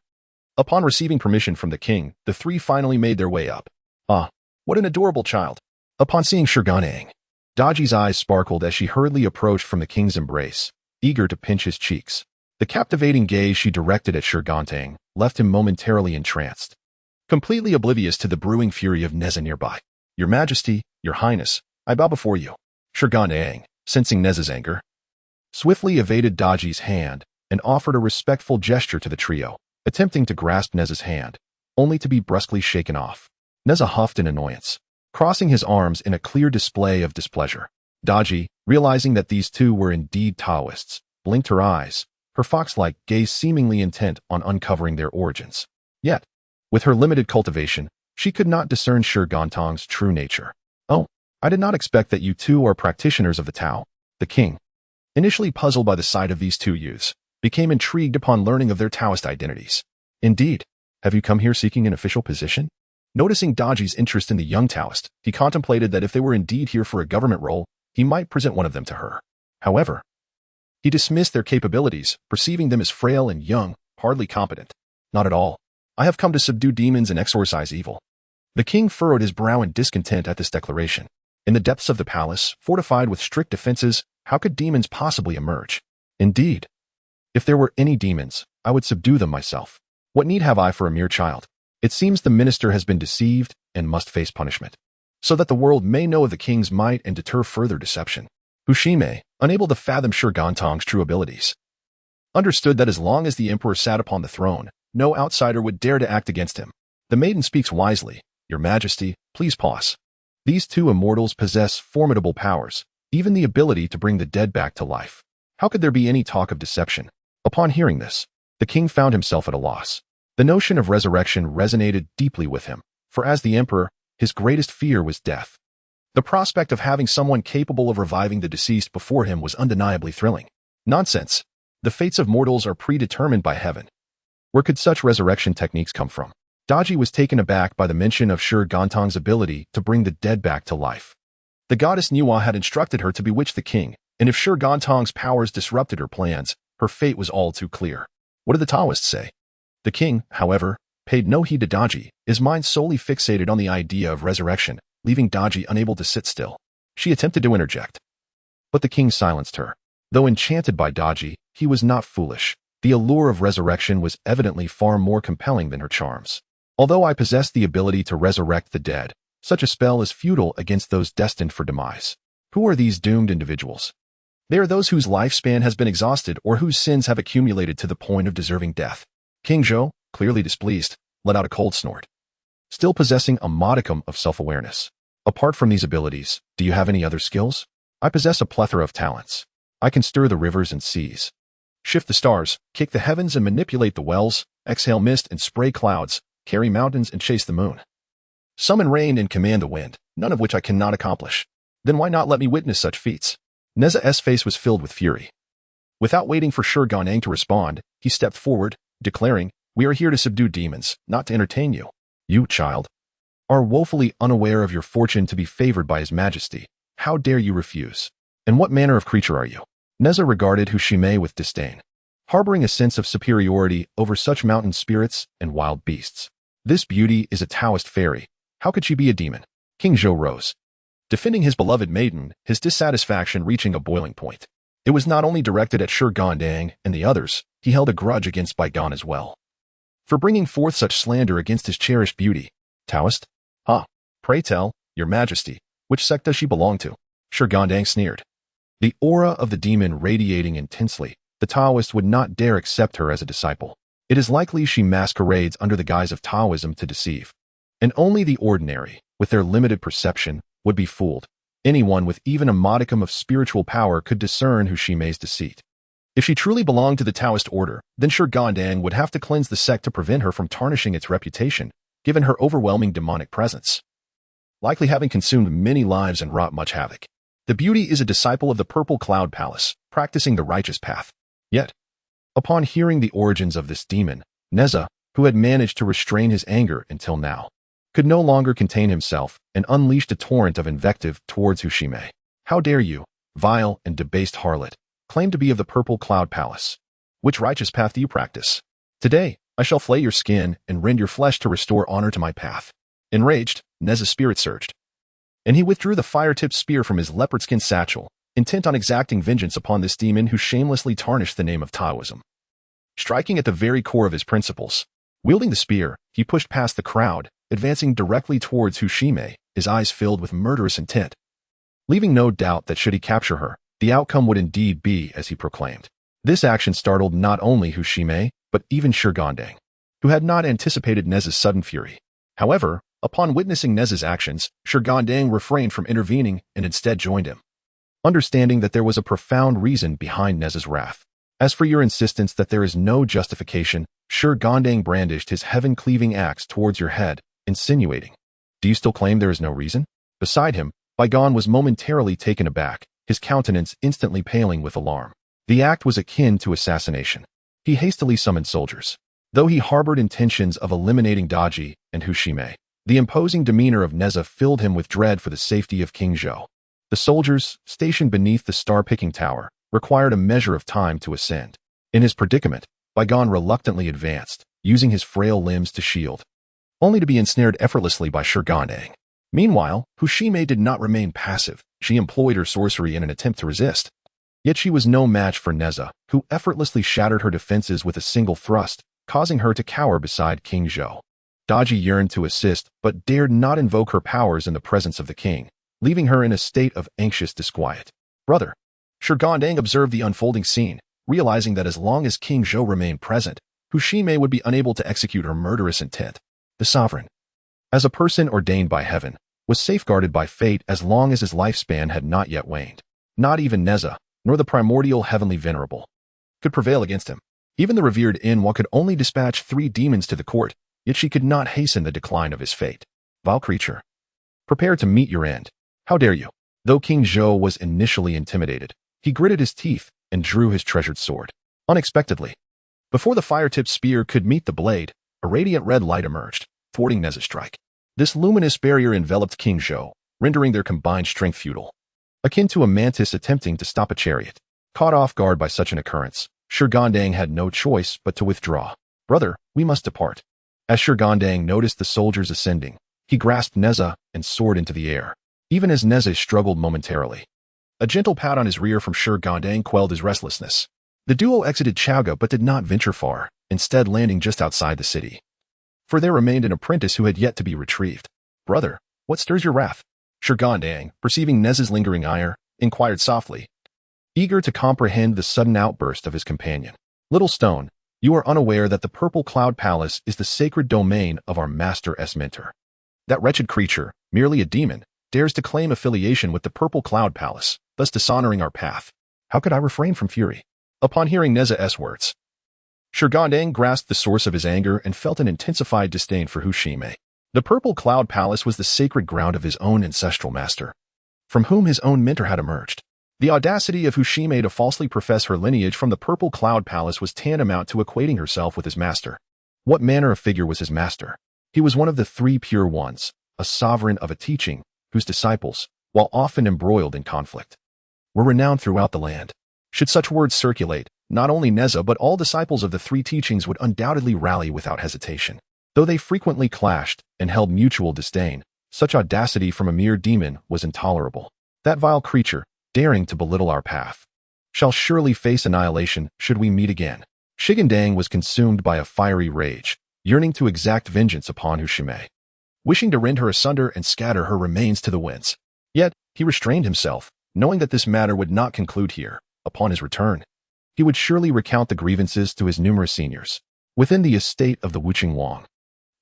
[SPEAKER 1] Upon receiving permission from the king, the three finally made their way up. Ah, what an adorable child. Upon seeing Shi Gandang, Daji's eyes sparkled as she hurriedly approached from the king's embrace, eager to pinch his cheeks. The captivating gaze she directed at Shi Gandang left him momentarily entranced, completely oblivious to the brewing fury of Nezha nearby. Your Majesty, Your Highness, I bow before you. Shi Gandang, sensing Nezha's anger, swiftly evaded Daji's hand and offered a respectful gesture to the trio, attempting to grasp Nezha's hand, only to be brusquely shaken off. Nezha huffed in annoyance, crossing his arms in a clear display of displeasure. Daji, realizing that these two were indeed Taoists, blinked her eyes, her fox-like gaze seemingly intent on uncovering their origins. Yet, with her limited cultivation, she could not discern Shi Gandang's true nature. Oh, I did not expect that you two are practitioners of the Tao. The king, initially puzzled by the sight of these two youths, became intrigued upon learning of their Taoist identities. Indeed, have you come here seeking an official position? Noticing Daji's interest in the young Taoist, he contemplated that if they were indeed here for a government role, he might present one of them to her. However, he dismissed their capabilities, perceiving them as frail and young, hardly competent. Not at all. I have come to subdue demons and exorcise evil. The king furrowed his brow in discontent at this declaration. In the depths of the palace, fortified with strict defenses, how could demons possibly emerge? Indeed, if there were any demons, I would subdue them myself. What need have I for a mere child? It seems the minister has been deceived and must face punishment, so that the world may know of the king's might and deter further deception. Hushime, unable to fathom Shi Gandang's true abilities, understood that as long as the emperor sat upon the throne, no outsider would dare to act against him. The maiden speaks wisely. Your Majesty, please pause. These two immortals possess formidable powers, even the ability to bring the dead back to life. How could there be any talk of deception? Upon hearing this, the king found himself at a loss. The notion of resurrection resonated deeply with him, for as the emperor, his greatest fear was death. The prospect of having someone capable of reviving the deceased before him was undeniably thrilling. Nonsense. The fates of mortals are predetermined by heaven. Where could such resurrection techniques come from? Daji was taken aback by the mention of Shi Gandang's ability to bring the dead back to life. The goddess Niwa had instructed her to bewitch the king, and if Shi Gandang's powers disrupted her plans, her fate was all too clear. What did the Taoists say? The king, however, paid no heed to Daji, his mind solely fixated on the idea of resurrection, leaving Daji unable to sit still. She attempted to interject, but the king silenced her. Though enchanted by Daji, he was not foolish. The allure of resurrection was evidently far more compelling than her charms. Although I possess the ability to resurrect the dead, such a spell is futile against those destined for demise. Who are these doomed individuals? They are those whose lifespan has been exhausted or whose sins have accumulated to the point of deserving death. King Zhou, clearly displeased, let out a cold snort, still possessing a modicum of self-awareness. Apart from these abilities, do you have any other skills? I possess a plethora of talents. I can stir the rivers and seas, shift the stars, kick the heavens and manipulate the wells, exhale mist and spray clouds, carry mountains and chase the moon, summon rain and command the wind, none of which I cannot accomplish. Then why not let me witness such feats? Nezha's face was filled with fury. Without waiting for Shi Gandang to respond, he stepped forward, declaring, "We are here to subdue demons, not to entertain you. You, child, are woefully unaware of your fortune to be favored by His Majesty. How dare you refuse? And what manner of creature are you?" Nezha regarded Hushime with disdain, harboring a sense of superiority over such mountain spirits and wild beasts. This beauty is a Taoist fairy. How could she be a demon? King Zhou rose, defending his beloved maiden, his dissatisfaction reaching a boiling point. It was not only directed at Shi Gandang and the others, he held a grudge against Baigan as well, for bringing forth such slander against his cherished beauty. Taoist? Ah, pray tell, Your Majesty, which sect does she belong to? Shi Gandang sneered, the aura of the demon radiating intensely. The Taoist would not dare accept her as a disciple. It is likely she masquerades under the guise of Taoism to deceive. And only the ordinary, with their limited perception, would be fooled. Anyone with even a modicum of spiritual power could discern Hushime's deceit. If she truly belonged to the Taoist order, then Shi Gandang would have to cleanse the sect to prevent her from tarnishing its reputation, given her overwhelming demonic presence, likely having consumed many lives and wrought much havoc. The beauty is a disciple of the Purple Cloud Palace, practicing the righteous path. Yet, upon hearing the origins of this demon, Nezha, who had managed to restrain his anger until now, could no longer contain himself and unleashed a torrent of invective towards Hushime. How dare you, vile and debased harlot, claim to be of the Purple Cloud Palace? Which righteous path do you practice? Today, I shall flay your skin and rend your flesh to restore honor to my path. Enraged, Nezha's spirit surged, and he withdrew the fire-tipped spear from his leopard skin satchel, intent on exacting vengeance upon this demon who shamelessly tarnished the name of Taoism. Striking at the very core of his principles, wielding the spear, he pushed past the crowd, advancing directly towards Hushime, his eyes filled with murderous intent, leaving no doubt that should he capture her, the outcome would indeed be as he proclaimed. This action startled not only Hushime, but even Shi Gandang, who had not anticipated Nezha's sudden fury. However, upon witnessing Nezha's actions, Shi Gandang refrained from intervening and instead joined him, understanding that there was a profound reason behind Nezha's wrath. As for your insistence that there is no justification, Shi Gandang brandished his heaven-cleaving axe towards your head, insinuating, do you still claim there is no reason? Beside him, Baigan was momentarily taken aback, his countenance instantly paling with alarm. The act was akin to assassination. He hastily summoned soldiers. Though he harbored intentions of eliminating Daji and Hushime, the imposing demeanor of Nezha filled him with dread for the safety of King Zhou. The soldiers, stationed beneath the star-picking tower, required a measure of time to ascend. In his predicament, Baigan reluctantly advanced, using his frail limbs to shield, only to be ensnared effortlessly by Shi Gandang. Meanwhile, Hushime did not remain passive. She employed her sorcery in an attempt to resist. Yet she was no match for Nezha, who effortlessly shattered her defenses with a single thrust, causing her to cower beside King Zhou. Daji yearned to assist, but dared not invoke her powers in the presence of the king, leaving her in a state of anxious disquiet. Brother, Shi Gandang observed the unfolding scene, realizing that as long as King Zhou remained present, Hushime would be unable to execute her murderous intent. The sovereign, as a person ordained by heaven, was safeguarded by fate as long as his lifespan had not yet waned. Not even Nezha, nor the primordial heavenly venerable, could prevail against him. Even the revered Inwa could only dispatch 3 demons to the court, yet she could not hasten the decline of his fate. Vile creature, prepare to meet your end. How dare you? Though King Zhou was initially intimidated, he gritted his teeth and drew his treasured sword. Unexpectedly, before the fire-tipped spear could meet the blade, a radiant red light emerged, thwarting Nezha's strike. This luminous barrier enveloped King Zhou, rendering their combined strength futile, akin to a mantis attempting to stop a chariot. Caught off guard by such an occurrence, Shi Gandang had no choice but to withdraw. Brother, we must depart. As Shi Gandang noticed the soldiers ascending, he grasped Nezha and soared into the air. Even as Nezha struggled momentarily, a gentle pat on his rear from Shi Gandang quelled his restlessness. The duo exited Chaga but did not venture far, instead landing just outside the city. For there remained an apprentice who had yet to be retrieved. Brother, what stirs your wrath? Shi Gandang, perceiving Nezha's lingering ire, inquired softly, eager to comprehend the sudden outburst of his companion. Little Stone, you are unaware that the Purple Cloud Palace is the sacred domain of our Master S. Mentor. That wretched creature, merely a demon, dares to claim affiliation with the Purple Cloud Palace, thus dishonoring our path. How could I refrain from fury? Upon hearing Nezha's words, Shi Gandang grasped the source of his anger and felt an intensified disdain for Hushime. The Purple Cloud Palace was the sacred ground of his own ancestral master, from whom his own mentor had emerged. The audacity of Hushime to falsely profess her lineage from the Purple Cloud Palace was tantamount to equating herself with his master. What manner of figure was his master? He was one of the 3 pure ones, a sovereign of a teaching, whose disciples, while often embroiled in conflict, were renowned throughout the land. Should such words circulate, not only Nezha but all disciples of the 3 teachings would undoubtedly rally without hesitation. Though they frequently clashed and held mutual disdain, such audacity from a mere demon was intolerable. That vile creature, daring to belittle our path, shall surely face annihilation should we meet again. Shi Gandang was consumed by a fiery rage, yearning to exact vengeance upon Hushime, wishing to rend her asunder and scatter her remains to the winds. Yet, he restrained himself, knowing that this matter would not conclude here. Upon his return, he would surely recount the grievances to his numerous seniors. Within the estate of the Wuqing Wang,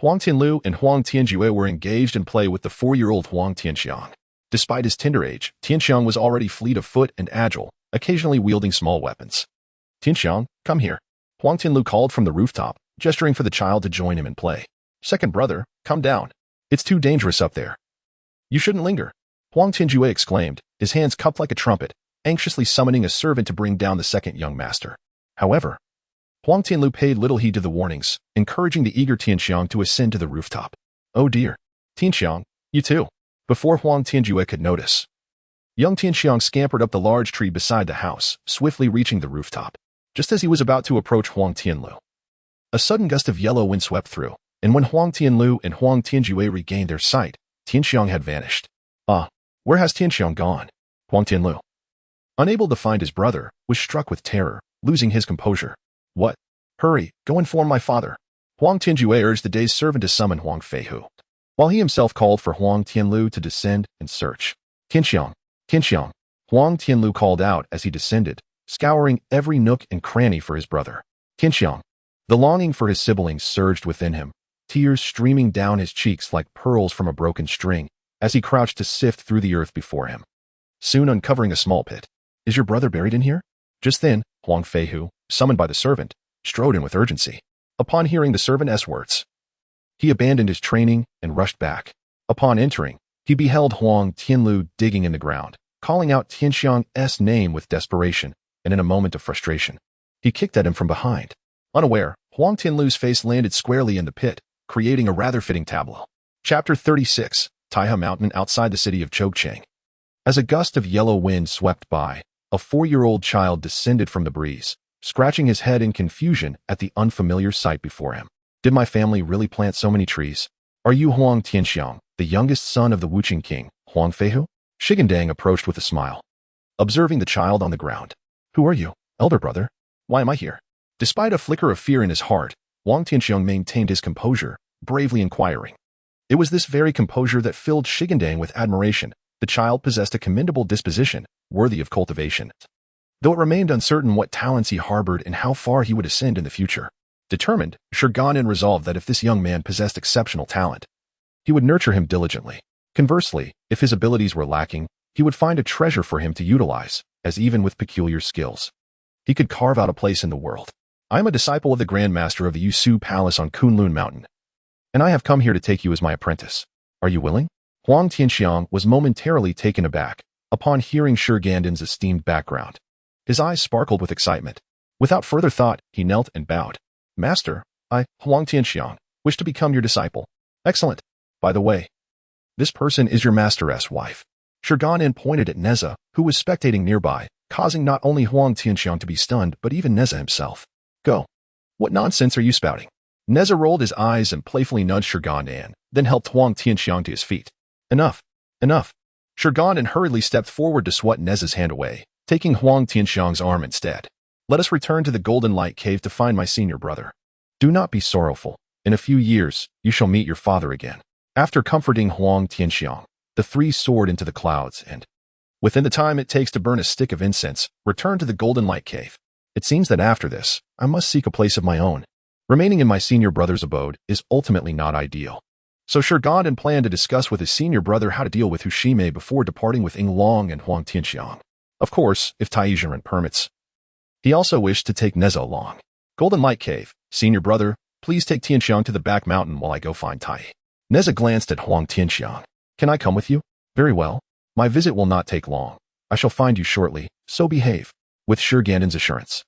[SPEAKER 1] Huang Tianlu and Huang Tianjue were engaged in play with the 4-year-old Huang Tianxiang. Despite his tender age, Tianxiang was already fleet of foot and agile, occasionally wielding small weapons. Tianxiang, come here. Huang Tianlu called from the rooftop, gesturing for the child to join him in play. Second brother, come down. It's too dangerous up there. You shouldn't linger. Huang Tianjue exclaimed, his hands cupped like a trumpet, anxiously summoning a servant to bring down the second young master. However, Huang Tianlu paid little heed to the warnings, encouraging the eager Tianxiang to ascend to the rooftop. Oh dear. Tianxiang, you too. Before Huang Tianjue could notice, young Tianxiang scampered up the large tree beside the house, swiftly reaching the rooftop. Just as he was about to approach Huang Tianlu, a sudden gust of yellow wind swept through, and when Huang Tianlu and Huang Tianjue regained their sight, Tianxiang had vanished. Where has Tianxiang gone? Huang Tianlu, unable to find his brother, was struck with terror, losing his composure. What? Hurry, go inform my father. Huang Tianjue urged the day's servant to summon Huang Feihu, while he himself called for Huang Tianlu to descend and search. Tianxiang, Tianxiang, Huang Tianlu called out as he descended, scouring every nook and cranny for his brother. Tianxiang. The longing for his siblings surged within him, tears streaming down his cheeks like pearls from a broken string, as he crouched to sift through the earth before him, soon uncovering a small pit. Is your brother buried in here? Just then, Huang Feihu, summoned by the servant, strode in with urgency. Upon hearing the servant's words, he abandoned his training and rushed back. Upon entering, he beheld Huang Tianlu digging in the ground, calling out Tianxiang's name with desperation, and in a moment of frustration, he kicked at him from behind. Unaware, Huang Tianlu's face landed squarely in the pit, creating a rather fitting tableau. Chapter 36, Taihe Mountain outside the city of Chogcheng. As a gust of yellow wind swept by, a 4-year-old child descended from the breeze, scratching his head in confusion at the unfamiliar sight before him. Did my family really plant so many trees? Are you Huang Tianxiang, the youngest son of the Wuqing king, Huang Feihu? Shi Gandang approached with a smile, observing the child on the ground. Who are you, elder brother? Why am I here? Despite a flicker of fear in his heart, Huang Tianxiang maintained his composure, bravely inquiring. It was this very composure that filled Shi Gandang with admiration. The child possessed a commendable disposition, worthy of cultivation, though it remained uncertain what talents he harbored and how far he would ascend in the future. Determined, Shi Gandang resolved that if this young man possessed exceptional talent, he would nurture him diligently. Conversely, if his abilities were lacking, he would find a treasure for him to utilize, as even with peculiar skills, he could carve out a place in the world. I am a disciple of the Grand Master of the Yusu Palace on Kunlun Mountain, and I have come here to take you as my apprentice. Are you willing? Huang Tianxiang was momentarily taken aback upon hearing Shi Gandang's esteemed background. His eyes sparkled with excitement. Without further thought, he knelt and bowed. Master, I, Huang Tianxiang, wish to become your disciple. Excellent. By the way, this person is your master's wife. Shi Gandang pointed at Nezha, who was spectating nearby, causing not only Huang Tianxiang to be stunned but even Nezha himself. Go. What nonsense are you spouting? Nezha rolled his eyes and playfully nudged Shi Gandang, then helped Huang Tianxiang to his feet. Enough. Enough. Shi Gandang hurriedly stepped forward to swat Nezha's hand away, taking Huang Tianxiang's arm instead. Let us return to the Golden Light Cave to find my senior brother. Do not be sorrowful. In a few years, you shall meet your father again. After comforting Huang Tianxiang, the three soared into the clouds and, within the time it takes to burn a stick of incense, returned to the Golden Light Cave. It seems that after this, I must seek a place of my own. Remaining in my senior brother's abode is ultimately not ideal. So Shi Gandang planned to discuss with his senior brother how to deal with Hushime before departing with Yinglong and Huang Tianxiang. Of course, if Taijiren permits. He also wished to take Nezha along. Golden Light Cave, senior brother, please take Tianxiang to the back mountain while I go find Tai. Nezha glanced at Huang Tianxiang. Can I come with you? Very well. My visit will not take long. I shall find you shortly, so behave. With Shi Gandang's assurance,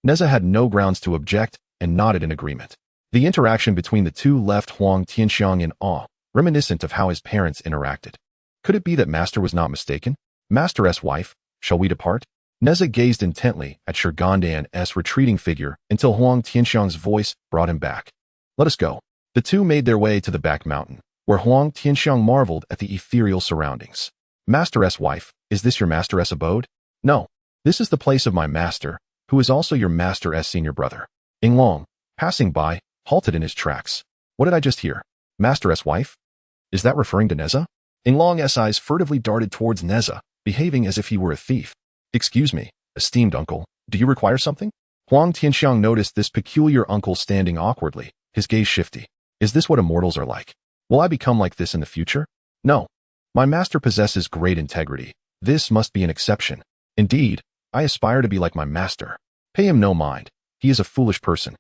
[SPEAKER 1] Nezha had no grounds to object and nodded in agreement. The interaction between the two left Huang Tianxiang in awe, reminiscent of how his parents interacted. Could it be that Master was not mistaken? Master's wife, shall we depart? Nezha gazed intently at Shi Gandang's retreating figure until Huang Tianxiang's voice brought him back. Let us go. The two made their way to the back mountain, where Huang Tianxiang marveled at the ethereal surroundings. Master's wife, is this your master's abode? No. This is the place of my master, who is also your master's senior brother. Yinglong, passing by, halted in his tracks. What did I just hear? Master's wife? Is that referring to Nezha? Yinglong's eyes furtively darted towards Nezha, behaving as if he were a thief. Excuse me, esteemed uncle, do you require something? Huang Tianxiang noticed this peculiar uncle standing awkwardly, his gaze shifty. Is this what immortals are like? Will I become like this in the future? No. My master possesses great integrity. This must be an exception. Indeed, I aspire to be like my master. Pay him no mind. He is a foolish person.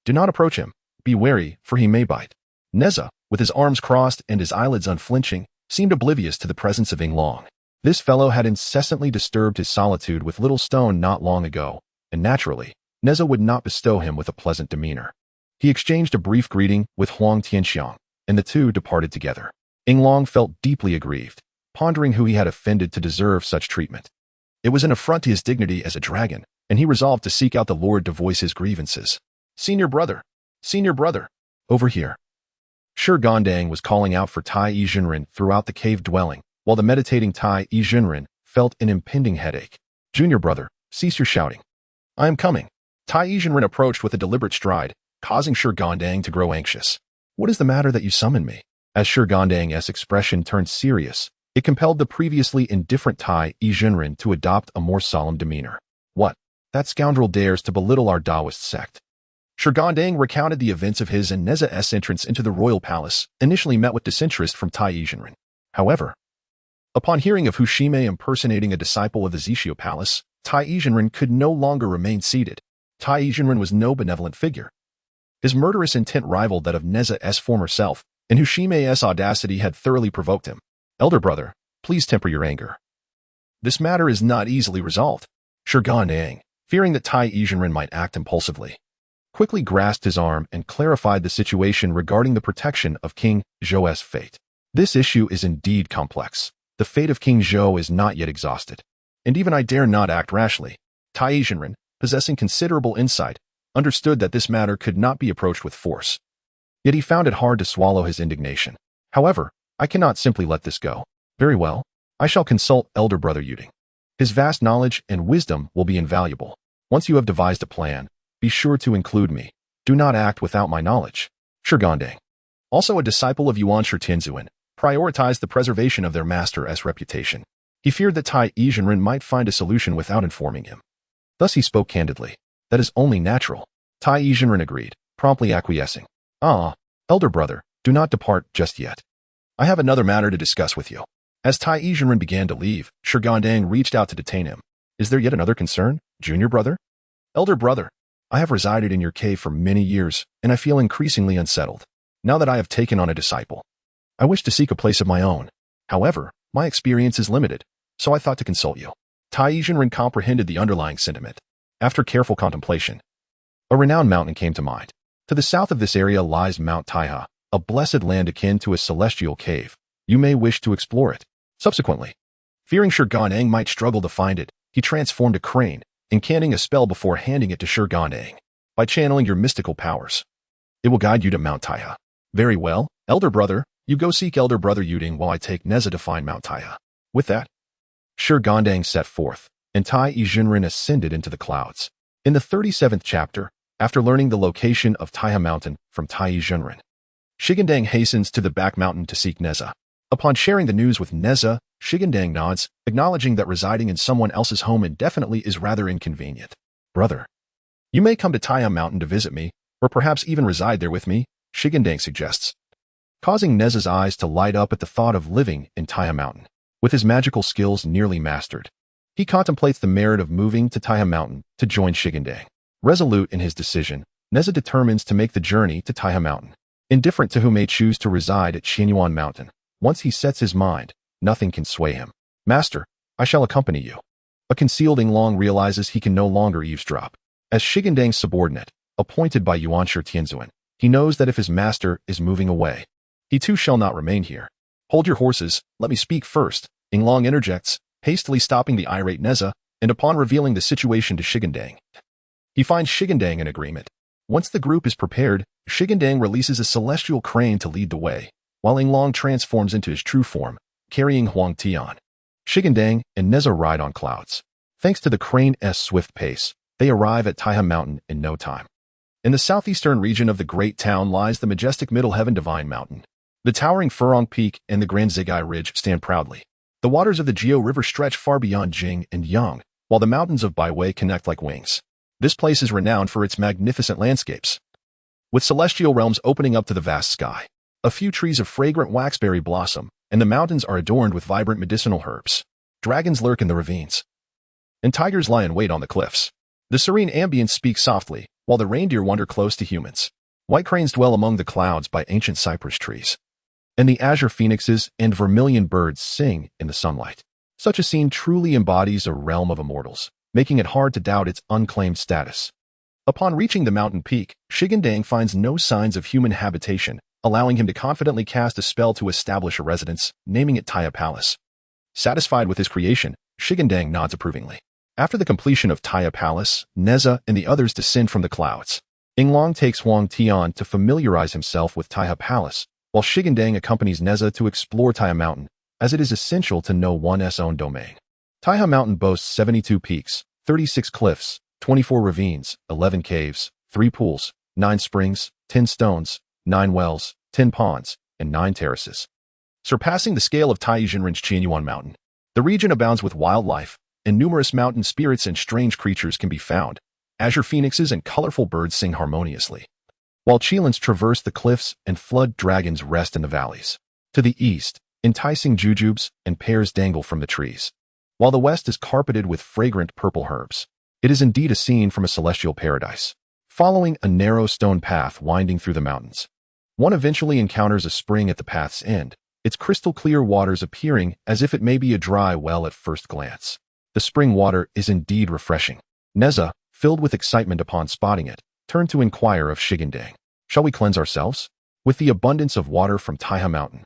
[SPEAKER 1] Do not approach him. Be wary, for he may bite. Nezha, with his arms crossed and his eyelids unflinching, seemed oblivious to the presence of Yinglong. This fellow had incessantly disturbed his solitude with little stone not long ago, and naturally, Nezha would not bestow him with a pleasant demeanor. He exchanged a brief greeting with Huang Tianxiang, and the two departed together. Yinglong felt deeply aggrieved, pondering who he had offended to deserve such treatment. It was an affront to his dignity as a dragon, and he resolved to seek out the Lord to voice his grievances. Senior brother, over here. Shi Gandang was calling out for Tai Yizhenren throughout the cave dwelling, while the meditating Tai Yizhenren felt an impending headache. Junior brother, cease your shouting. I am coming. Tai Yizhenren approached with a deliberate stride, causing Shi Gandang to grow anxious. What is the matter that you summon me? As Shi Gandang's expression turned serious, it compelled the previously indifferent Tai Yizhenren to adopt a more solemn demeanor. What? That scoundrel dares to belittle our Taoist sect. Shi Gandang recounted the events of his and Nezha's entrance into the royal palace, initially met with disinterest from Tai Yizhenren. However, upon hearing of Hu Shimei impersonating a disciple of the Zixio Palace, Tai Yizhenren could no longer remain seated. Tai Yizhenren was no benevolent figure. His murderous intent rivaled that of Nezha's former self, and Hu Shimei's audacity had thoroughly provoked him. Elder brother, please temper your anger. This matter is not easily resolved. Shi Gandang, fearing that Tai Yizhenren might act impulsively, quickly grasped his arm and clarified the situation regarding the protection of King Zhou's fate. This issue is indeed complex. The fate of King Zhou is not yet exhausted, and even I dare not act rashly. Tai Yizhenren, possessing considerable insight, understood that this matter could not be approached with force. Yet he found it hard to swallow his indignation. However, I cannot simply let this go. Very well, I shall consult elder brother Yuding. His vast knowledge and wisdom will be invaluable. Once you have devised a plan, be sure to include me. Do not act without my knowledge. Shi Gandang, also a disciple of Yuan Shi Tianzuan, prioritized the preservation of their master's reputation. He feared that Tai Yizhenren might find a solution without informing him. Thus he spoke candidly. That is only natural. Tai Yizhenren agreed, promptly acquiescing. Elder brother, do not depart just yet. I have another matter to discuss with you. As Tai Yizhenren began to leave, Shi Gandang reached out to detain him. Is there yet another concern, junior brother? Elder brother, I have resided in your cave for many years, and I feel increasingly unsettled. Now that I have taken on a disciple, I wish to seek a place of my own. However, my experience is limited, so I thought to consult you. Tai Yizhenren comprehended the underlying sentiment. After careful contemplation, a renowned mountain came to mind. To the south of this area lies Mount Tai, a blessed land akin to a celestial cave. You may wish to explore it. Subsequently, fearing Shi Gandang might struggle to find it, he transformed a crane, incanting a spell before handing it to Shi Gandang. By channeling your mystical powers, it will guide you to Mount Tai. Very well, elder brother, you go seek elder brother Yuding while I take Nezha to find Mount Tai. With that, Shi Gandang set forth, and Tai Yizhenren ascended into the clouds. In the 37th chapter, after learning the location of Tai Mountain from Tai Yizhenren, Shi Gandang hastens to the back mountain to seek Nezha. Upon sharing the news with Nezha, Shi Gandang nods, acknowledging that residing in someone else's home indefinitely is rather inconvenient. Brother, you may come to Tai Mountain to visit me, or perhaps even reside there with me, Shi Gandang suggests, causing Nezha's eyes to light up at the thought of living in Tai Mountain. With his magical skills nearly mastered, he contemplates the merit of moving to Tai Mountain to join Shi Gandang. Resolute in his decision, Nezha determines to make the journey to Tai Mountain. Indifferent to who may choose to reside at Xianyuan Mountain, once he sets his mind, nothing can sway him. Master, I shall accompany you. A concealed Yinglong realizes he can no longer eavesdrop. As Shi Gandang's subordinate, appointed by Yuan Shi Tianzuan, he knows that if his master is moving away, he too shall not remain here. Hold your horses, let me speak first, Yinglong interjects, hastily stopping the irate Nezha, and upon revealing the situation to Shi Gandang, he finds Shi Gandang in agreement. Once the group is prepared, Shi Gandang releases a celestial crane to lead the way, while Yinglong transforms into his true form, carrying Huang Tian. Shi Gandang and Nezha ride on clouds. Thanks to the crane's swift pace, they arrive at Tai Mountain in no time. In the southeastern region of the great town lies the majestic Middle Heaven Divine Mountain. The towering Furong Peak and the Grand Zigai Ridge stand proudly. The waters of the Jiao River stretch far beyond Jing and Yang, while the mountains of Baiwei connect like wings. This place is renowned for its magnificent landscapes, with celestial realms opening up to the vast sky. A few trees of fragrant waxberry blossom, and the mountains are adorned with vibrant medicinal herbs. Dragons lurk in the ravines, and tigers lie in wait on the cliffs. The serene ambience speaks softly, while the reindeer wander close to humans. White cranes dwell among the clouds by ancient cypress trees, and the azure phoenixes and vermilion birds sing in the sunlight. Such a scene truly embodies a realm of immortals, making it hard to doubt its unclaimed status. Upon reaching the mountain peak, Shi Gandang finds no signs of human habitation, allowing him to confidently cast a spell to establish a residence, naming it Tai Palace. Satisfied with his creation, Shi Gandang nods approvingly. After the completion of Tai Palace, Nezha and the others descend from the clouds. Yinglong takes Huang Tian to familiarize himself with Tai Palace, while Shi Gandang accompanies Nezha to explore Tai Mountain, as it is essential to know one's own domain. Tai Mountain boasts 72 peaks, 36 cliffs, 24 ravines, 11 caves, 3 pools, 9 springs, 10 stones, 9 wells, 10 ponds, and 9 terraces. Surpassing the scale of Taizhenren's Qianyuan Mountain, the region abounds with wildlife, and numerous mountain spirits and strange creatures can be found. Azure phoenixes and colorful birds sing harmoniously, while Qilins traverse the cliffs and flood dragons rest in the valleys. To the east, enticing jujubes and pears dangle from the trees, while the west is carpeted with fragrant purple herbs. It is indeed a scene from a celestial paradise. Following a narrow stone path winding through the mountains, one eventually encounters a spring at the path's end, its crystal-clear waters appearing as if it may be a dry well at first glance. The spring water is indeed refreshing. Nezha, filled with excitement upon spotting it, turned to inquire of Shi Gandang. Shall we cleanse ourselves? With the abundance of water from Tai Mountain,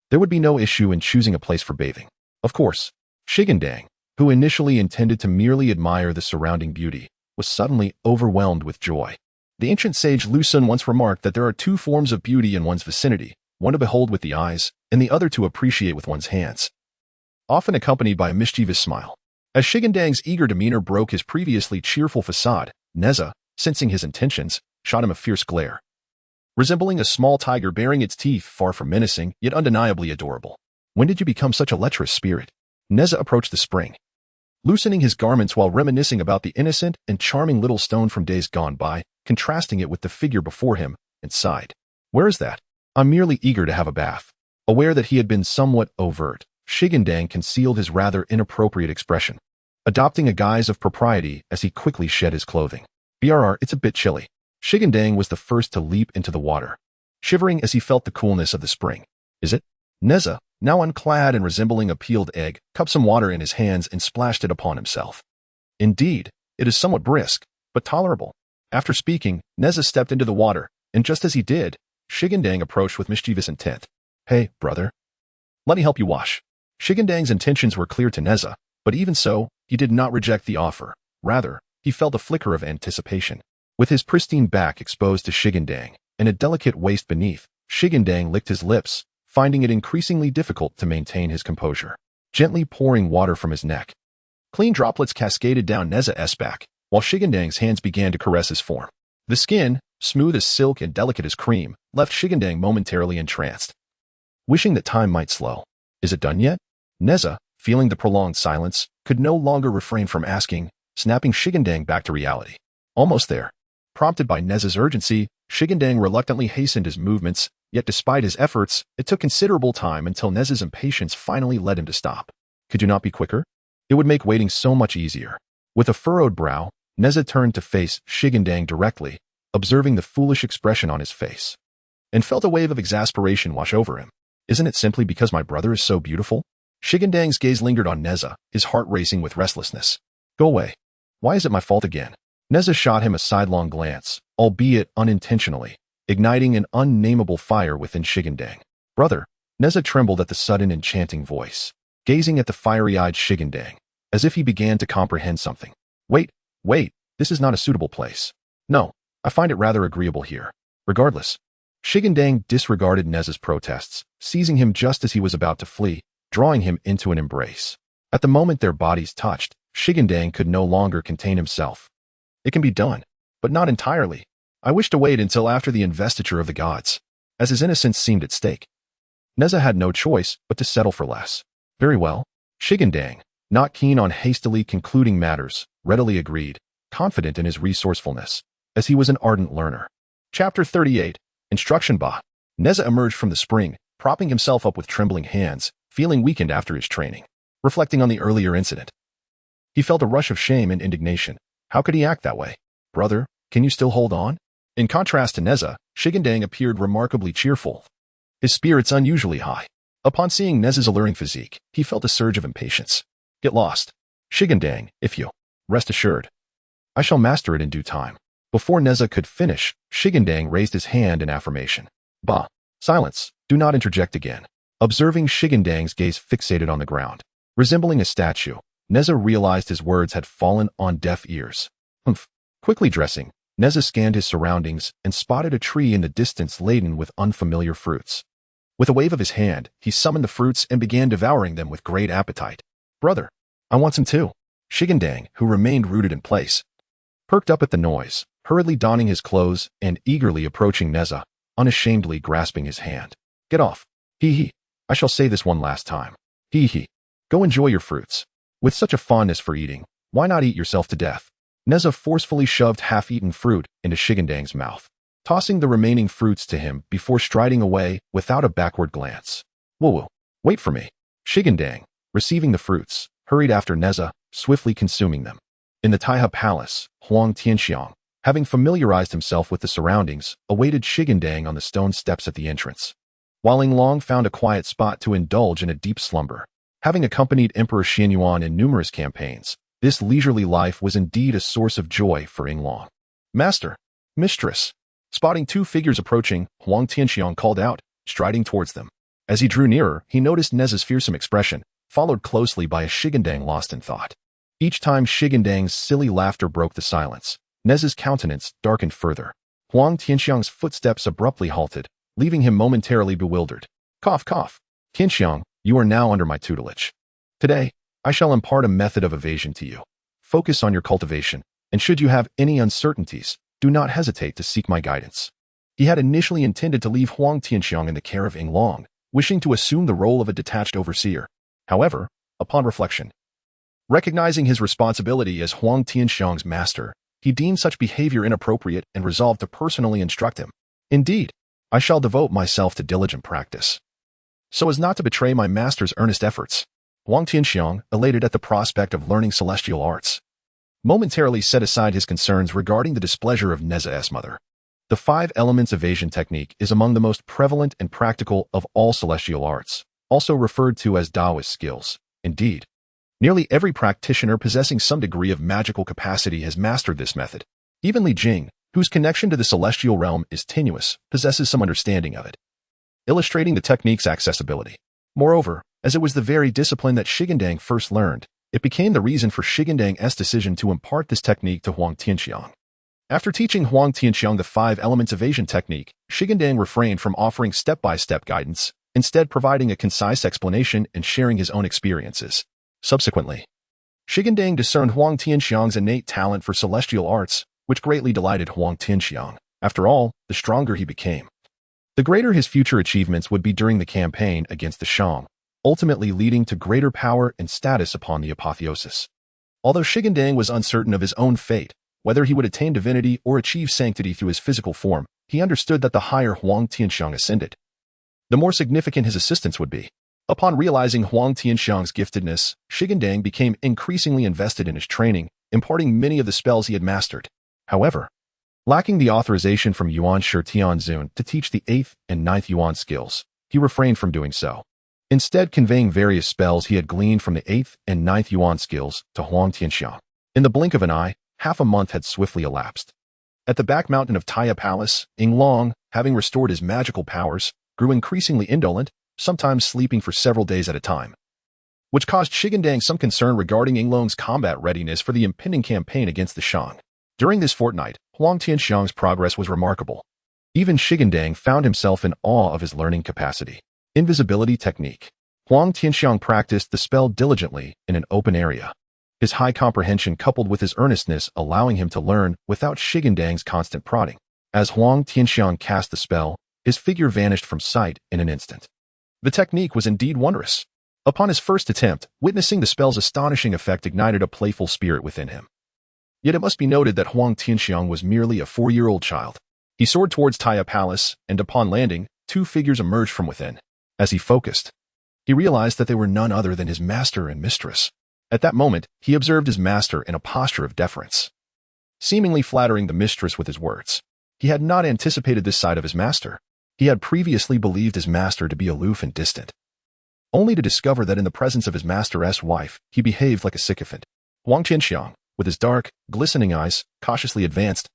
[SPEAKER 1] there would be no issue in choosing a place for bathing. Of course, Shi Gandang, who initially intended to merely admire the surrounding beauty, was suddenly overwhelmed with joy. The ancient sage Lu Sun once remarked that there are 2 forms of beauty in one's vicinity, one to behold with the eyes, and the other to appreciate with one's hands, often accompanied by a mischievous smile. As Shi Gandang's eager demeanor broke his previously cheerful facade, Nezha, sensing his intentions, shot him a fierce glare. Resembling a small tiger baring its teeth, far from menacing, yet undeniably adorable. When did you become such a lecherous spirit? Nezha approached the spring, loosening his garments while reminiscing about the innocent and charming little stone from days gone by, contrasting it with the figure before him, and sighed. Where is that? I'm merely eager to have a bath. Aware that he had been somewhat overt, Shi Gandang concealed his rather inappropriate expression, adopting a guise of propriety as he quickly shed his clothing. BRR, it's a bit chilly. Shi Gandang was the first to leap into the water, shivering as he felt the coolness of the spring. Is it? Nezha, now unclad and resembling a peeled egg, cupped some water in his hands and splashed it upon himself. Indeed, it is somewhat brisk, but tolerable. After speaking, Nezha stepped into the water, and just as he did, Shi Gandang approached with mischievous intent. Hey, brother. Let me help you wash. Shi Gandang's intentions were clear to Nezha, but even so, he did not reject the offer. Rather, he felt a flicker of anticipation. With his pristine back exposed to Shi Gandang and a delicate waist beneath, Shi Gandang licked his lips, finding it increasingly difficult to maintain his composure, gently pouring water from his neck. Clean droplets cascaded down Nezha's back, while Shi Gandang's hands began to caress his form. The skin, smooth as silk and delicate as cream, left Shi Gandang momentarily entranced. Wishing that time might slow. Is it done yet? Nezha, feeling the prolonged silence, could no longer refrain from asking, snapping Shi Gandang back to reality. Almost there. Prompted by Nezha's urgency, Shi Gandang reluctantly hastened his movements, yet despite his efforts, it took considerable time until Nezha's impatience finally led him to stop. Could you not be quicker? It would make waiting so much easier. With a furrowed brow, Nezha turned to face Shi Gandang directly, observing the foolish expression on his face, and felt a wave of exasperation wash over him. Isn't it simply because my brother is so beautiful? Shi Gandang's gaze lingered on Nezha, his heart racing with restlessness. Go away. Why is it my fault again? Nezha shot him a sidelong glance, albeit unintentionally, igniting an unnameable fire within Shi Gandang. Brother, Nezha trembled at the sudden enchanting voice, gazing at the fiery-eyed Shi Gandang, as if he began to comprehend something. Wait, this is not a suitable place. No, I find it rather agreeable here. Regardless, Shi Gandang disregarded Nezha's protests, seizing him just as he was about to flee, drawing him into an embrace. At the moment their bodies touched, Shi Gandang could no longer contain himself. It can be done, but not entirely. I wish to wait until after the investiture of the gods, as his innocence seemed at stake. Nezha had no choice but to settle for less. Very well. Shi Gandang, not keen on hastily concluding matters, readily agreed, confident in his resourcefulness, as he was an ardent learner. Chapter 38, Instruction Ba. Nezha emerged from the spring, propping himself up with trembling hands, feeling weakened after his training. Reflecting on the earlier incident, he felt a rush of shame and indignation. How could he act that way? Brother, can you still hold on? In contrast to Nezha, Shi Gandang appeared remarkably cheerful, his spirits unusually high. Upon seeing Nezha's alluring physique, he felt a surge of impatience. Get lost. Shi Gandang, if you rest assured, I shall master it in due time. Before Nezha could finish, Shi Gandang raised his hand in affirmation. Bah! Silence! Do not interject again. Observing Shi Gandang's gaze fixated on the ground, resembling a statue, Nezha realized his words had fallen on deaf ears. Humph! Quickly dressing, Nezha scanned his surroundings and spotted a tree in the distance laden with unfamiliar fruits. With a wave of his hand, he summoned the fruits and began devouring them with great appetite. Brother, I want some too. Shi Gandang, who remained rooted in place, perked up at the noise, hurriedly donning his clothes and eagerly approaching Nezha, unashamedly grasping his hand. Get off. Hee. I shall say this one last time. Hee. Go enjoy your fruits. With such a fondness for eating, why not eat yourself to death? Nezha forcefully shoved half-eaten fruit into Shi Gandang's mouth, tossing the remaining fruits to him before striding away without a backward glance. Whoa, wait for me. Shi Gandang, receiving the fruits, hurried after Nezha, swiftly consuming them. In the Taiha Palace, Huang Tianxiang, having familiarized himself with the surroundings, awaited Shi Gandang on the stone steps at the entrance. While Yinglong found a quiet spot to indulge in a deep slumber, having accompanied Emperor Xianyuan in numerous campaigns, this leisurely life was indeed a source of joy for Yinglong. Master, mistress. Spotting two figures approaching, Huang Tianxiang called out, striding towards them. As he drew nearer, he noticed Nezha's fearsome expression, followed closely by a Shi Gandang lost in thought. Each time Shi Gandang's silly laughter broke the silence, Nezha's countenance darkened further. Huang Tianxiang's footsteps abruptly halted, leaving him momentarily bewildered. Cough. Tianxiang, you are now under my tutelage. Today, I shall impart a method of evasion to you. Focus on your cultivation, and should you have any uncertainties, do not hesitate to seek my guidance. He had initially intended to leave Huang Tianxiang in the care of Yinglong, wishing to assume the role of a detached overseer. However, upon reflection, recognizing his responsibility as Huang Tianxiang's master, he deemed such behavior inappropriate and resolved to personally instruct him. Indeed, I shall devote myself to diligent practice, so as not to betray my master's earnest efforts. Huang Tianxiang, elated at the prospect of learning celestial arts, momentarily set aside his concerns regarding the displeasure of Nezha's mother. The 5 elements evasion technique is among the most prevalent and practical of all celestial arts, also referred to as Taoist skills. Indeed, nearly every practitioner possessing some degree of magical capacity has mastered this method. Even Li Jing, whose connection to the celestial realm is tenuous, possesses some understanding of it, illustrating the technique's accessibility. Moreover, as it was the very discipline that Shi Gandang first learned, it became the reason for Shi Gandang's decision to impart this technique to Huang Tianxiang. After teaching Huang Tianxiang the 5 elements evasion technique, Shi Gandang refrained from offering step-by-step guidance, instead providing a concise explanation and sharing his own experiences. Subsequently, Shi Gandang discerned Huang Tianxiang's innate talent for celestial arts, which greatly delighted Huang Tianxiang. After all, the stronger he became, the greater his future achievements would be during the campaign against the Shang, ultimately leading to greater power and status upon the apotheosis. Although Shi Gandang was uncertain of his own fate, whether he would attain divinity or achieve sanctity through his physical form, he understood that the higher Huang Tianxiang ascended, the more significant his assistance would be. Upon realizing Huang Tianxiang's giftedness, Shi Gandang became increasingly invested in his training, imparting many of the spells he had mastered. However, lacking the authorization from Yuan Shi Tianzun to teach the 8th and 9th Yuan skills, he refrained from doing so, instead conveying various spells he had gleaned from the 8th and 9th Yuan skills to Huang Tianxiang. In the blink of an eye, half a month had swiftly elapsed. At the back mountain of Taiya Palace, Yinglong, having restored his magical powers, grew increasingly indolent, sometimes sleeping for several days at a time, which caused Shi Gandang some concern regarding Yinglong's combat readiness for the impending campaign against the Shang. During this fortnight, Huang Tianxiang's progress was remarkable. Even Shi Gandang found himself in awe of his learning capacity. Invisibility technique. Huang Tianxiang practiced the spell diligently in an open area, his high comprehension coupled with his earnestness allowing him to learn without Shi Gandang's constant prodding. As Huang Tianxiang cast the spell, his figure vanished from sight in an instant. The technique was indeed wondrous. Upon his first attempt, witnessing the spell's astonishing effect ignited a playful spirit within him. Yet it must be noted that Huang Tianxiang was merely a 4-year-old child. He soared towards Taiya Palace, and upon landing, 2 figures emerged from within. As he focused, he realized that they were none other than his master and mistress. At that moment, he observed his master in a posture of deference. seemingly flattering the mistress with his words. He had not anticipated this side of his master. He had previously believed his master to be aloof and distant, only to discover that in the presence of his master's wife, he behaved like a sycophant. Huang Tianxiang, with his dark, glistening eyes, cautiously advanced,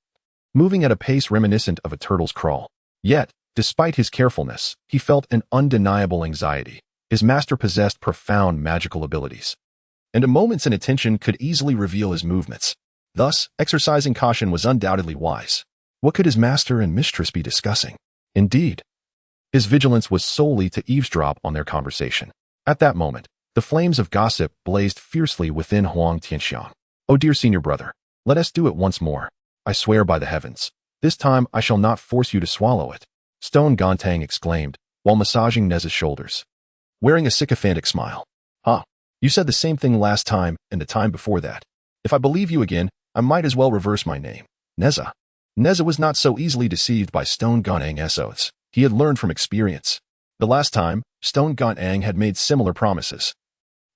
[SPEAKER 1] moving at a pace reminiscent of a turtle's crawl. Yet, despite his carefulness, he felt an undeniable anxiety. His master possessed profound magical abilities, and a moment's inattention could easily reveal his movements. Thus, exercising caution was undoubtedly wise. What could his master and mistress be discussing? Indeed, his vigilance was solely to eavesdrop on their conversation. At that moment, the flames of gossip blazed fiercely within Huang Tianxiang. "Oh dear senior brother, let us do it once more. I swear by the heavens, this time I shall not force you to swallow it," Zhou Gandang exclaimed, while massaging Nezha's shoulders, wearing a sycophantic smile. "Huh, you said the same thing last time and the time before that. If I believe you again, I might as well reverse my name. Nezha." Nezha was not so easily deceived by Zhou Gandang's oaths. He had learned from experience. The last time, Zhou Gandang had made similar promises,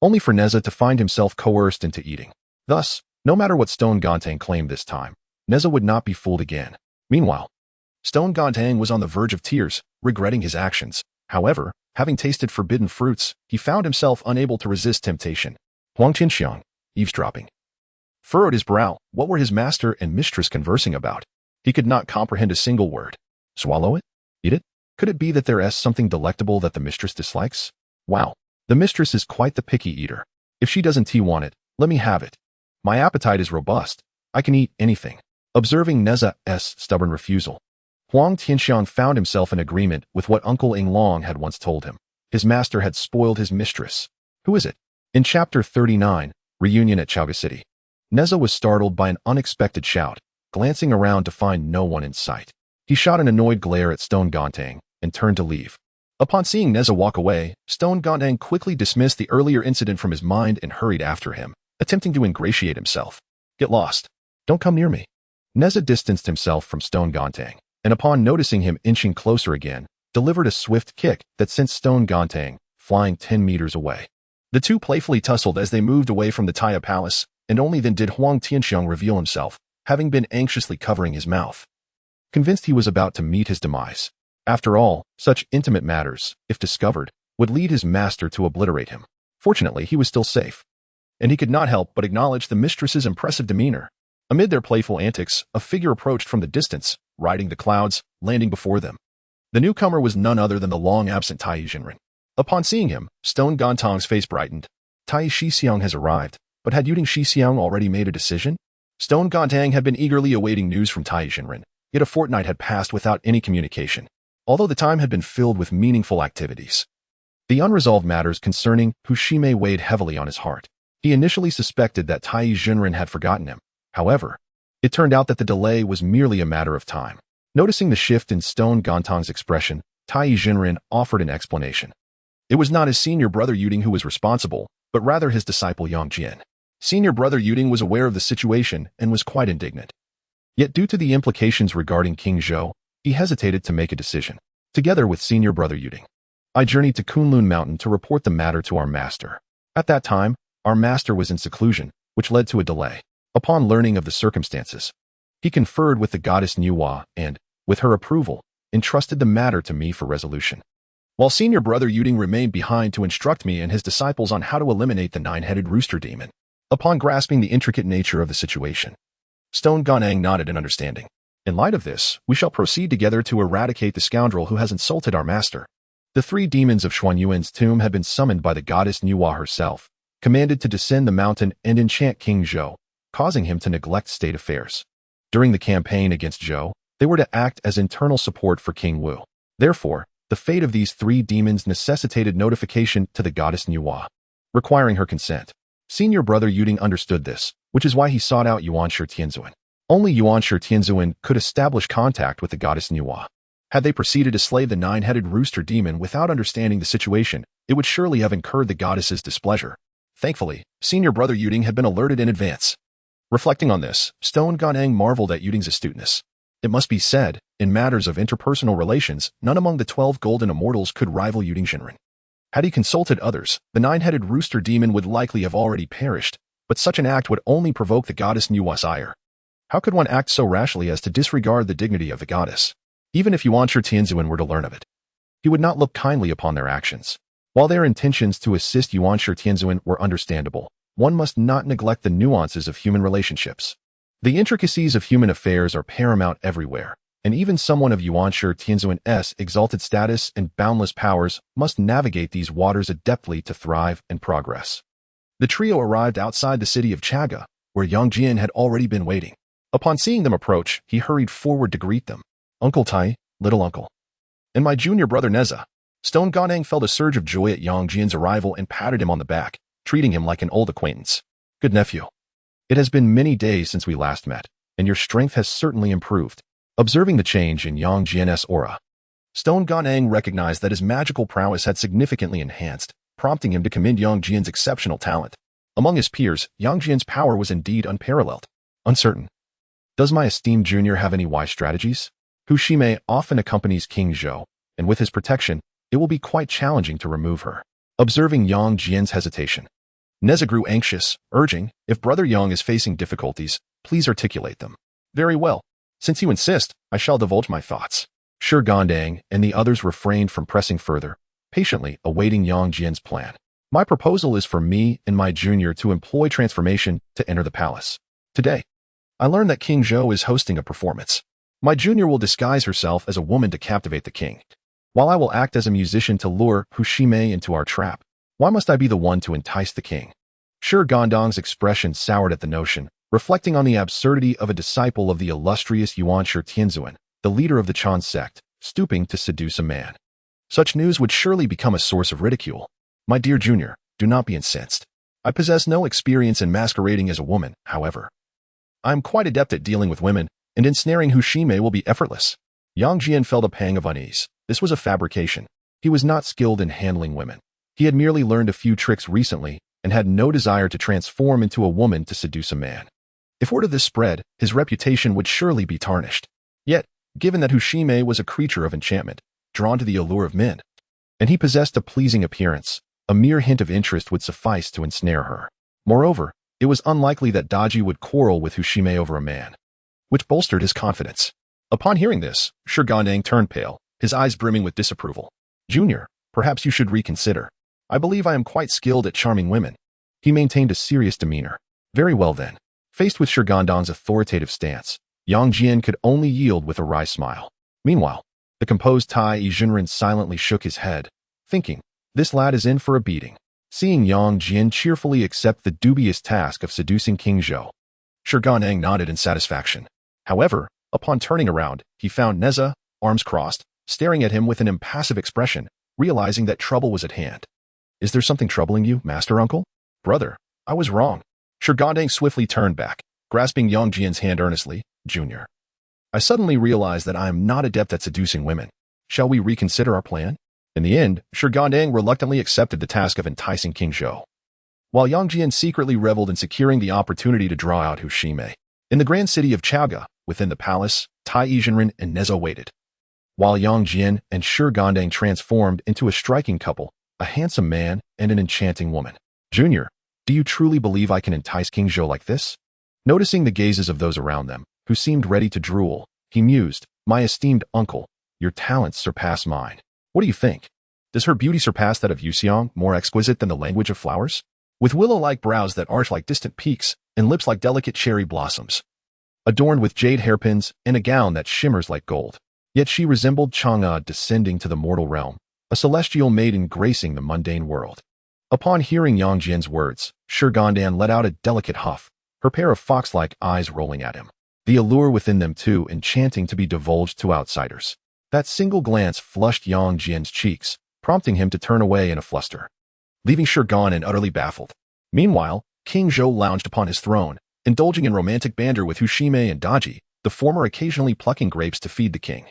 [SPEAKER 1] only for Nezha to find himself coerced into eating. Thus, no matter what Zhou Gandang claimed this time, Nezha would not be fooled again. Meanwhile, Zhou Gandang was on the verge of tears, regretting his actions. However, having tasted forbidden fruits, he found himself unable to resist temptation. Huang Tianxiang, eavesdropping, furrowed his brow. What were his master and mistress conversing about? He could not comprehend a single word. Swallow it? Eat it? Could it be that there is something delectable that the mistress dislikes? Wow, the mistress is quite the picky eater. If she doesn't want it, let me have it. My appetite is robust. I can eat anything. Observing Nezha's stubborn refusal, Huang Tianxiang found himself in agreement with what Uncle Ing Long had once told him. His master had spoiled his mistress. Who is it? In Chapter 39, Reunion at Chaoga City, Nezha was startled by an unexpected shout. Glancing around to find no one in sight, he shot an annoyed glare at Zhou Gandang and turned to leave. Upon seeing Nezha walk away, Zhou Gandang quickly dismissed the earlier incident from his mind and hurried after him, attempting to ingratiate himself. "Get lost. Don't come near me." Nezha distanced himself from Zhou Gandang, and upon noticing him inching closer again, delivered a swift kick that sent Zhou Gandang flying 10 meters away. The two playfully tussled as they moved away from the Tai Palace, and only then did Huang Tianxiang reveal himself, having been anxiously covering his mouth, convinced he was about to meet his demise. After all, such intimate matters, if discovered, would lead his master to obliterate him. Fortunately, he was still safe, and he could not help but acknowledge the mistress's impressive demeanor. Amid their playful antics, a figure approached from the distance, riding the clouds, landing before them. The newcomer was none other than the long-absent Tai Jinren. Upon seeing him, Zhou Gandang's face brightened. Tai Shixiang has arrived, but had Yuding Shixiang already made a decision? Zhou Gandang had been eagerly awaiting news from Tai Jinren, yet a fortnight had passed without any communication, although the time had been filled with meaningful activities. The unresolved matters concerning Hushime weighed heavily on his heart. He initially suspected that Tai Jinren had forgotten him. However, it turned out that the delay was merely a matter of time. Noticing the shift in Zhou Gandang's expression, Tai Jinren offered an explanation. It was not his senior brother Yuding who was responsible, but rather his disciple Yang Jian. Senior brother Yuding was aware of the situation and was quite indignant. Yet due to the implications regarding King Zhou, he hesitated to make a decision. Together with senior brother Yuding, I journeyed to Kunlun Mountain to report the matter to our master. At that time, our master was in seclusion, which led to a delay. Upon learning of the circumstances, he conferred with the goddess Nuwa and, with her approval, entrusted the matter to me for resolution, while senior brother Yuding remained behind to instruct me and his disciples on how to eliminate the nine-headed rooster demon. Upon grasping the intricate nature of the situation, Zhou Gandang nodded in understanding. In light of this, we shall proceed together to eradicate the scoundrel who has insulted our master. The 3 demons of Xuanyuan's tomb had been summoned by the goddess Nuwa herself, commanded to descend the mountain and enchant King Zhou, causing him to neglect state affairs. During the campaign against Zhou, they were to act as internal support for King Wu. Therefore, the fate of these 3 demons necessitated notification to the goddess Nuwa, requiring her consent. Senior brother Yuding understood this, which is why he sought out Yuanshi Tianzuan. Only Yuanshi Tianzuan could establish contact with the goddess Nuwa. Had they proceeded to slay the 9-headed rooster demon without understanding the situation, it would surely have incurred the goddess's displeasure. Thankfully, senior brother Yuding had been alerted in advance. Reflecting on this, Zhou Gandang marveled at Yuding's astuteness. It must be said, in matters of interpersonal relations, none among the 12 golden immortals could rival Yuding Jinren. Had he consulted others, the 9-headed rooster demon would likely have already perished, but such an act would only provoke the goddess Nuwa's ire. How could one act so rashly as to disregard the dignity of the goddess? Even if Yuanshi Tianzuan were to learn of it, he would not look kindly upon their actions. While their intentions to assist Yuanshi Tianzuan were understandable, one must not neglect the nuances of human relationships. The intricacies of human affairs are paramount everywhere, and even someone of Yuanshi Tianzuan's exalted status and boundless powers must navigate these waters adeptly to thrive and progress. The trio arrived outside the city of Chaga, where Yang Jian had already been waiting. Upon seeing them approach, he hurried forward to greet them. Uncle Tai, little uncle, and my junior brother Nezha. Shi Gandang felt a surge of joy at Yang Jian's arrival and patted him on the back, treating him like an old acquaintance. Good nephew. It has been many days since we last met, and your strength has certainly improved. Observing the change in Yang Jian's aura, Shi Gandang recognized that his magical prowess had significantly enhanced, prompting him to commend Yang Jian's exceptional talent. Among his peers, Yang Jian's power was indeed unparalleled. Uncertain. Does my esteemed junior have any wise strategies? Shimei often accompanies King Zhou, and with his protection, it will be quite challenging to remove her. Observing Yang Jian's hesitation, Nezha grew anxious, urging, if Brother Yang is facing difficulties, please articulate them. Very well. Since you insist, I shall divulge my thoughts. Shi Gandang and the others refrained from pressing further, patiently awaiting Yang Jian's plan. My proposal is for me and my junior to employ transformation to enter the palace. Today, I learned that King Zhou is hosting a performance. My junior will disguise herself as a woman to captivate the king, while I will act as a musician to lure Shimei into our trap. Why must I be the one to entice the king? Shi Gandang's expression soured at the notion, reflecting on the absurdity of a disciple of the illustrious Yuanshi Tianzuan, the leader of the Chan sect, stooping to seduce a man. Such news would surely become a source of ridicule. My dear junior, do not be incensed. I possess no experience in masquerading as a woman, however. I am quite adept at dealing with women, and ensnaring Shimei will be effortless. Yang Jian felt a pang of unease. This was a fabrication. He was not skilled in handling women. He had merely learned a few tricks recently and had no desire to transform into a woman to seduce a man. If word of this spread, his reputation would surely be tarnished. Yet, given that Shimei was a creature of enchantment, drawn to the allure of men, and he possessed a pleasing appearance, a mere hint of interest would suffice to ensnare her. Moreover, it was unlikely that Daji would quarrel with Shimei over a man, which bolstered his confidence. Upon hearing this, Shi Gandang turned pale, his eyes brimming with disapproval. Junior, perhaps you should reconsider. I believe I am quite skilled at charming women. He maintained a serious demeanor. Very well then. Faced with Shi Gandang's authoritative stance, Yang Jian could only yield with a wry smile. Meanwhile, the composed Tai Zhenren silently shook his head, thinking, this lad is in for a beating. Seeing Yang Jian cheerfully accept the dubious task of seducing King Zhou, Shi Gandang nodded in satisfaction. However, upon turning around, he found Nezha, arms crossed, staring at him with an impassive expression, realizing that trouble was at hand. Is there something troubling you, master uncle? Brother, I was wrong. Shi Gandang swiftly turned back, grasping Yang Jian's hand earnestly. Junior, I suddenly realized that I am not adept at seducing women. Shall we reconsider our plan? In the end, Shi Gandang reluctantly accepted the task of enticing King Zhou, while Yang Jian secretly reveled in securing the opportunity to draw out Shimei. In the grand city of Chaga, within the palace, Tai Zhenren and Nezha waited, while Yang Jian and Shi Gandang transformed into a striking couple, a handsome man and an enchanting woman. Junior, do you truly believe I can entice King Zhou like this? Noticing the gazes of those around them, who seemed ready to drool, he mused, my esteemed uncle, your talents surpass mine. What do you think? Does her beauty surpass that of Yuxiang, more exquisite than the language of flowers? With willow-like brows that arch like distant peaks, and lips like delicate cherry blossoms, adorned with jade hairpins and a gown that shimmers like gold. Yet she resembled Chang'e descending to the mortal realm, a celestial maiden gracing the mundane world. Upon hearing Yang Jian's words, Shi Gandang let out a delicate huff, her pair of fox-like eyes rolling at him, the allure within them too enchanting to be divulged to outsiders. That single glance flushed Yang Jian's cheeks, prompting him to turn away in a fluster, leaving Shi Gandang utterly baffled. Meanwhile, King Zhou lounged upon his throne, indulging in romantic banter with Shimei and Daji, the former occasionally plucking grapes to feed the king.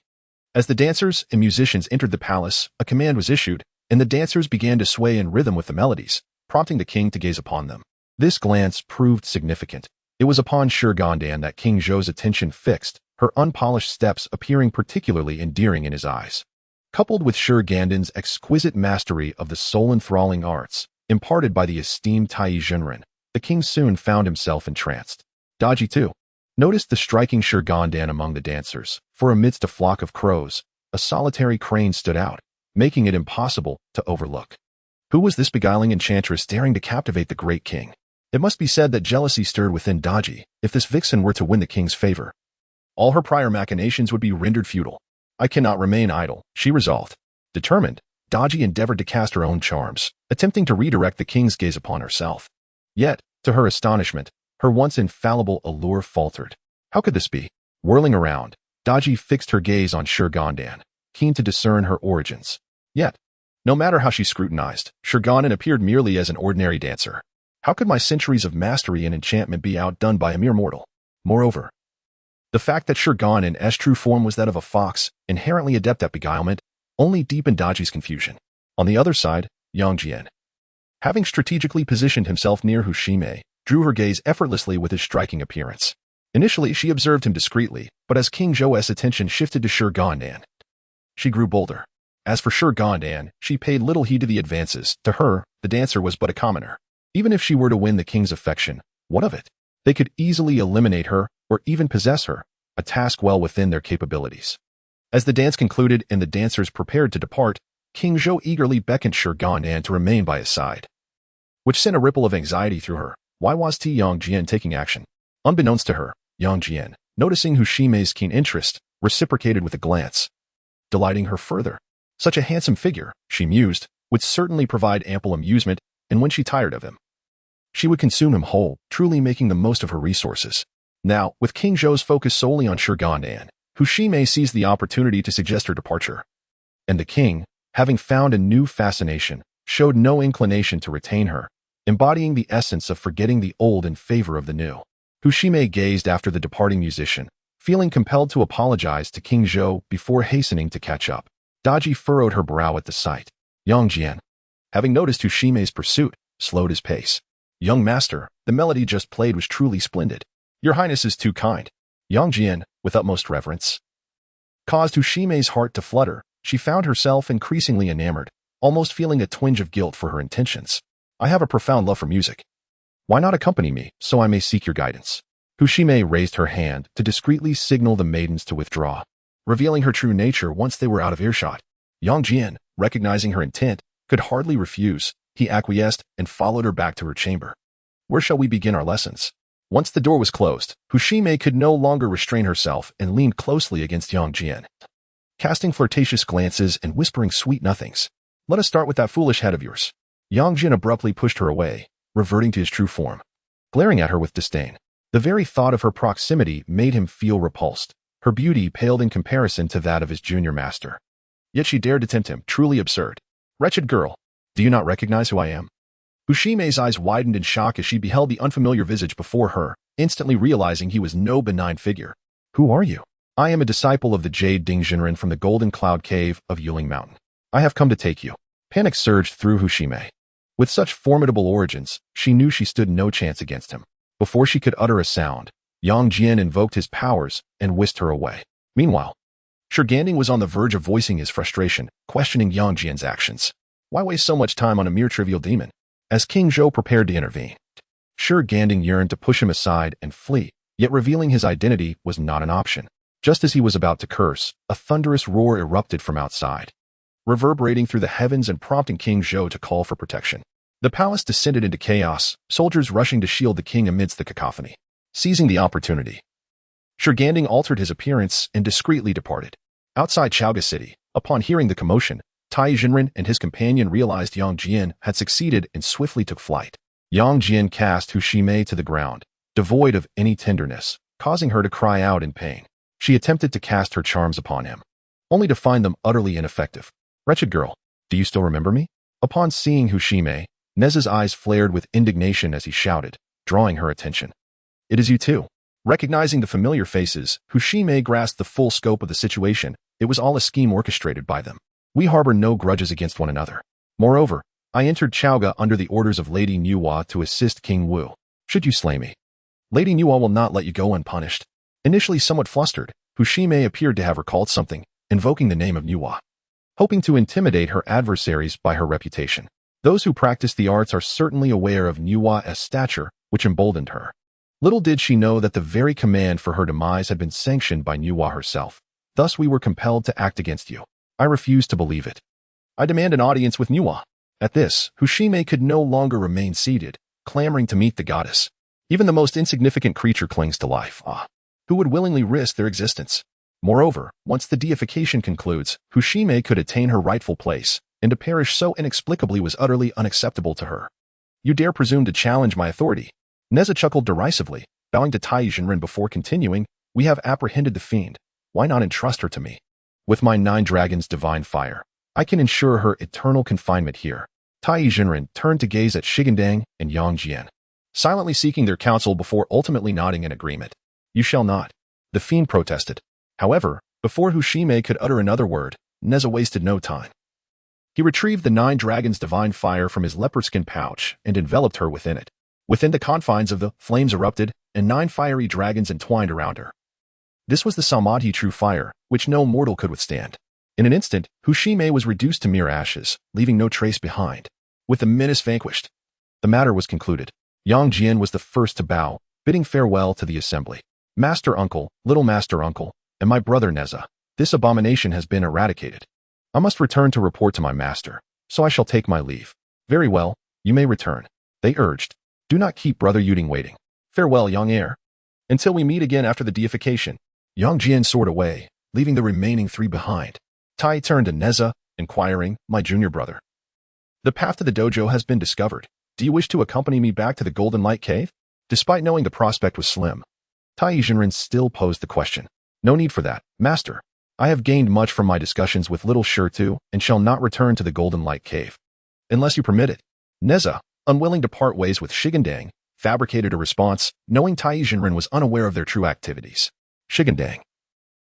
[SPEAKER 1] As the dancers and musicians entered the palace, a command was issued, and the dancers began to sway in rhythm with the melodies, prompting the king to gaze upon them. This glance proved significant. It was upon Shi Gandang that King Zhou's attention fixed, her unpolished steps appearing particularly endearing in his eyes. Coupled with Shi Gandang's exquisite mastery of the soul-enthralling arts, imparted by the esteemed Tai Zhenren, the king soon found himself entranced. Daji too, noticed the striking Shi Gandang among the dancers, for amidst a flock of crows, a solitary crane stood out, making it impossible to overlook. Who was this beguiling enchantress daring to captivate the great king? It must be said that jealousy stirred within Daji if this vixen were to win the king's favor. All her prior machinations would be rendered futile. I cannot remain idle, she resolved. Determined, Daji endeavored to cast her own charms, attempting to redirect the king's gaze upon herself. Yet, to her astonishment, her once infallible allure faltered. How could this be? Whirling around, Daji fixed her gaze on Shi Gandang, keen to discern her origins. Yet, no matter how she scrutinized, Shi Gandang appeared merely as an ordinary dancer. How could my centuries of mastery and enchantment be outdone by a mere mortal? Moreover, the fact that Shi Gandang's true form was that of a fox, inherently adept at beguilement, only deepened Daji's confusion. On the other side, Yang Jian, having strategically positioned himself near Hu Shimei, drew her gaze effortlessly with his striking appearance. Initially, she observed him discreetly, but as King Zhou's attention shifted to Shi Gandang, she grew bolder. As for Shi Gandang, she paid little heed to the advances. To her, the dancer was but a commoner. Even if she were to win the king's affection, what of it? They could easily eliminate her, or even possess her, a task well within their capabilities. As the dance concluded and the dancers prepared to depart, King Zhou eagerly beckoned Shi Gandang to remain by his side, which sent a ripple of anxiety through her. Why was Yang Jian taking action? Unbeknownst to her, Yang Jian, noticing Hu Shimei's keen interest, reciprocated with a glance, delighting her further. Such a handsome figure, she mused, would certainly provide ample amusement, and when she tired of him, she would consume him whole, truly making the most of her resources. Now, with King Zhou's focus solely on Shi Gandang, Hu Shimei seized the opportunity to suggest her departure. And the king, having found a new fascination, showed no inclination to retain her, embodying the essence of forgetting the old in favor of the new. Hu Shimei gazed after the departing musician, feeling compelled to apologize to King Zhou before hastening to catch up. Daji furrowed her brow at the sight. Yang Jian, having noticed Hu Shimei's pursuit, slowed his pace. Young master, the melody just played was truly splendid. Your Highness is too kind. Yang Jian, with utmost reverence, caused Hu Shimei's heart to flutter. She found herself increasingly enamored, almost feeling a twinge of guilt for her intentions. I have a profound love for music. Why not accompany me, so I may seek your guidance? Hu Shimei raised her hand to discreetly signal the maidens to withdraw, revealing her true nature once they were out of earshot. Yang Jian, recognizing her intent, could hardly refuse. He acquiesced and followed her back to her chamber. Where shall we begin our lessons? Once the door was closed, Hu Shimei could no longer restrain herself and leaned closely against Yang Jian, casting flirtatious glances and whispering sweet nothings. Let us start with that foolish head of yours. Yang Jian abruptly pushed her away, reverting to his true form, glaring at her with disdain. The very thought of her proximity made him feel repulsed. Her beauty paled in comparison to that of his junior master. Yet she dared to tempt him, truly absurd. Wretched girl, do you not recognize who I am? Hu Shimei's eyes widened in shock as she beheld the unfamiliar visage before her, instantly realizing he was no benign figure. Who are you? I am a disciple of the Jade Dingjinren from the Golden Cloud Cave of Yuling Mountain. I have come to take you. Panic surged through Hu Shimei. With such formidable origins, she knew she stood no chance against him. Before she could utter a sound, Yang Jian invoked his powers and whisked her away. Meanwhile, Shi Gandang was on the verge of voicing his frustration, questioning Yang Jian's actions. Why waste so much time on a mere trivial demon? As King Zhou prepared to intervene, Shi Gandang yearned to push him aside and flee, yet revealing his identity was not an option. Just as he was about to curse, a thunderous roar erupted from outside, reverberating through the heavens and prompting King Zhou to call for protection. The palace descended into chaos, soldiers rushing to shield the king amidst the cacophony. Seizing the opportunity, Shi Gandang altered his appearance and discreetly departed. Outside Chaoga City, upon hearing the commotion, Tai Jinren and his companion realized Yang Jian had succeeded and swiftly took flight. Yang Jian cast Hu Shimei to the ground, devoid of any tenderness, causing her to cry out in pain. She attempted to cast her charms upon him, only to find them utterly ineffective. Wretched girl, do you still remember me? Upon seeing Hu Shimei, Nezha's eyes flared with indignation as he shouted, drawing her attention. It is you too. Recognizing the familiar faces, Hu Shimei grasped the full scope of the situation. It was all a scheme orchestrated by them. We harbor no grudges against one another. Moreover, I entered Chaoga under the orders of Lady Nuwa to assist King Wu. Should you slay me, Lady Nuwa will not let you go unpunished. Initially somewhat flustered, Hu Shimei appeared to have recalled something, invoking the name of Nuwa, hoping to intimidate her adversaries by her reputation. Those who practice the arts are certainly aware of Nuwa's stature, which emboldened her. Little did she know that the very command for her demise had been sanctioned by Nuwa herself. Thus we were compelled to act against you. I refuse to believe it. I demand an audience with Nuwa. At this, Hushime could no longer remain seated, clamoring to meet the goddess. Even the most insignificant creature clings to life. Who would willingly risk their existence? Moreover, once the deification concludes, Hushime could attain her rightful place, and to perish so inexplicably was utterly unacceptable to her. You dare presume to challenge my authority? Nezha chuckled derisively, bowing to Tai Jinren before continuing. We have apprehended the fiend. Why not entrust her to me? With my 9 dragons' divine fire, I can ensure her eternal confinement here. Tai Jinren turned to gaze at Shi Gandang and Yang Jian, silently seeking their counsel before ultimately nodding in agreement. You shall not. The fiend protested. However, before Hushime could utter another word, Nezha wasted no time. He retrieved the 9 dragons' divine fire from his leopard skin pouch and enveloped her within it. Within the confines of the flames erupted, and 9 fiery dragons entwined around her. This was the Samadhi true fire, which no mortal could withstand. In an instant, Hushime was reduced to mere ashes, leaving no trace behind. With the menace vanquished, the matter was concluded. Yang Jian was the first to bow, bidding farewell to the assembly. Master Uncle, Little Master Uncle, and my brother Nezha, this abomination has been eradicated. I must return to report to my master, so I shall take my leave. Very well, you may return, they urged. Do not keep Brother Yuding waiting. Farewell, young heir. Until we meet again after the deification. Yang Jian soared away, leaving the remaining 3 behind. Tai turned to Nezha, inquiring, my junior brother. The path to the dojo has been discovered. Do you wish to accompany me back to the Golden Light Cave? Despite knowing the prospect was slim, Tai Jinren still posed the question. No need for that, master. I have gained much from my discussions with Little Shirtu and shall not return to the Golden Light Cave. Unless you permit it. Nezha, unwilling to part ways with Shi Gandang, fabricated a response, knowing Tai Jinren was unaware of their true activities. Shi Gandang,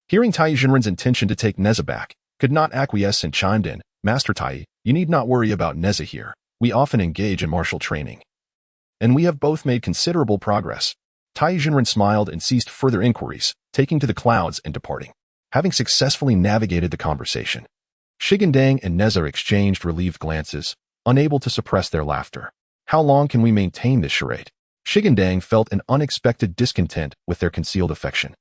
[SPEAKER 1] hearing Tai Jinren's intention to take Nezha back, could not acquiesce and chimed in, Master Tai, you need not worry about Nezha here. We often engage in martial training. And we have both made considerable progress. Tai Jinren smiled and ceased further inquiries, taking to the clouds and departing. Having successfully navigated the conversation, Shi Gandang and Nezha exchanged relieved glances, unable to suppress their laughter. How long can we maintain this charade? Shi Gandang felt an unexpected discontent with their concealed affection.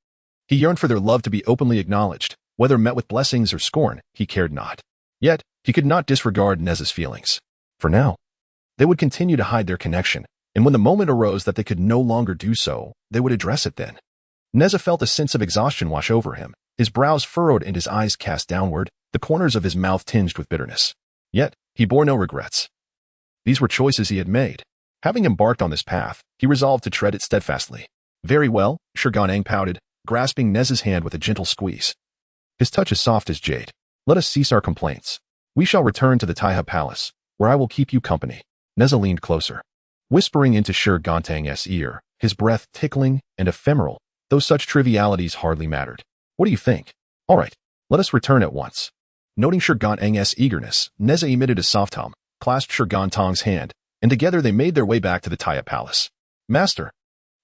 [SPEAKER 1] He yearned for their love to be openly acknowledged. Whether met with blessings or scorn, he cared not. Yet, he could not disregard Nezha's feelings. For now, they would continue to hide their connection, and when the moment arose that they could no longer do so, they would address it then. Nezha felt a sense of exhaustion wash over him, his brows furrowed and his eyes cast downward, the corners of his mouth tinged with bitterness. Yet, he bore no regrets. These were choices he had made. Having embarked on this path, he resolved to tread it steadfastly. Very well, Shi Gandang pouted, grasping Nezha's hand with a gentle squeeze. His touch is soft as jade. Let us cease our complaints. We shall return to the Taiha Palace, where I will keep you company. Nezha leaned closer, whispering into Shi Gandang's ear, his breath tickling and ephemeral, though such trivialities hardly mattered. What do you think? All right, let us return at once. Noting Shi Gandang's eagerness, Nezha emitted a soft hum, clasped Shi Gandang's hand, and together they made their way back to the Taiha Palace. Master,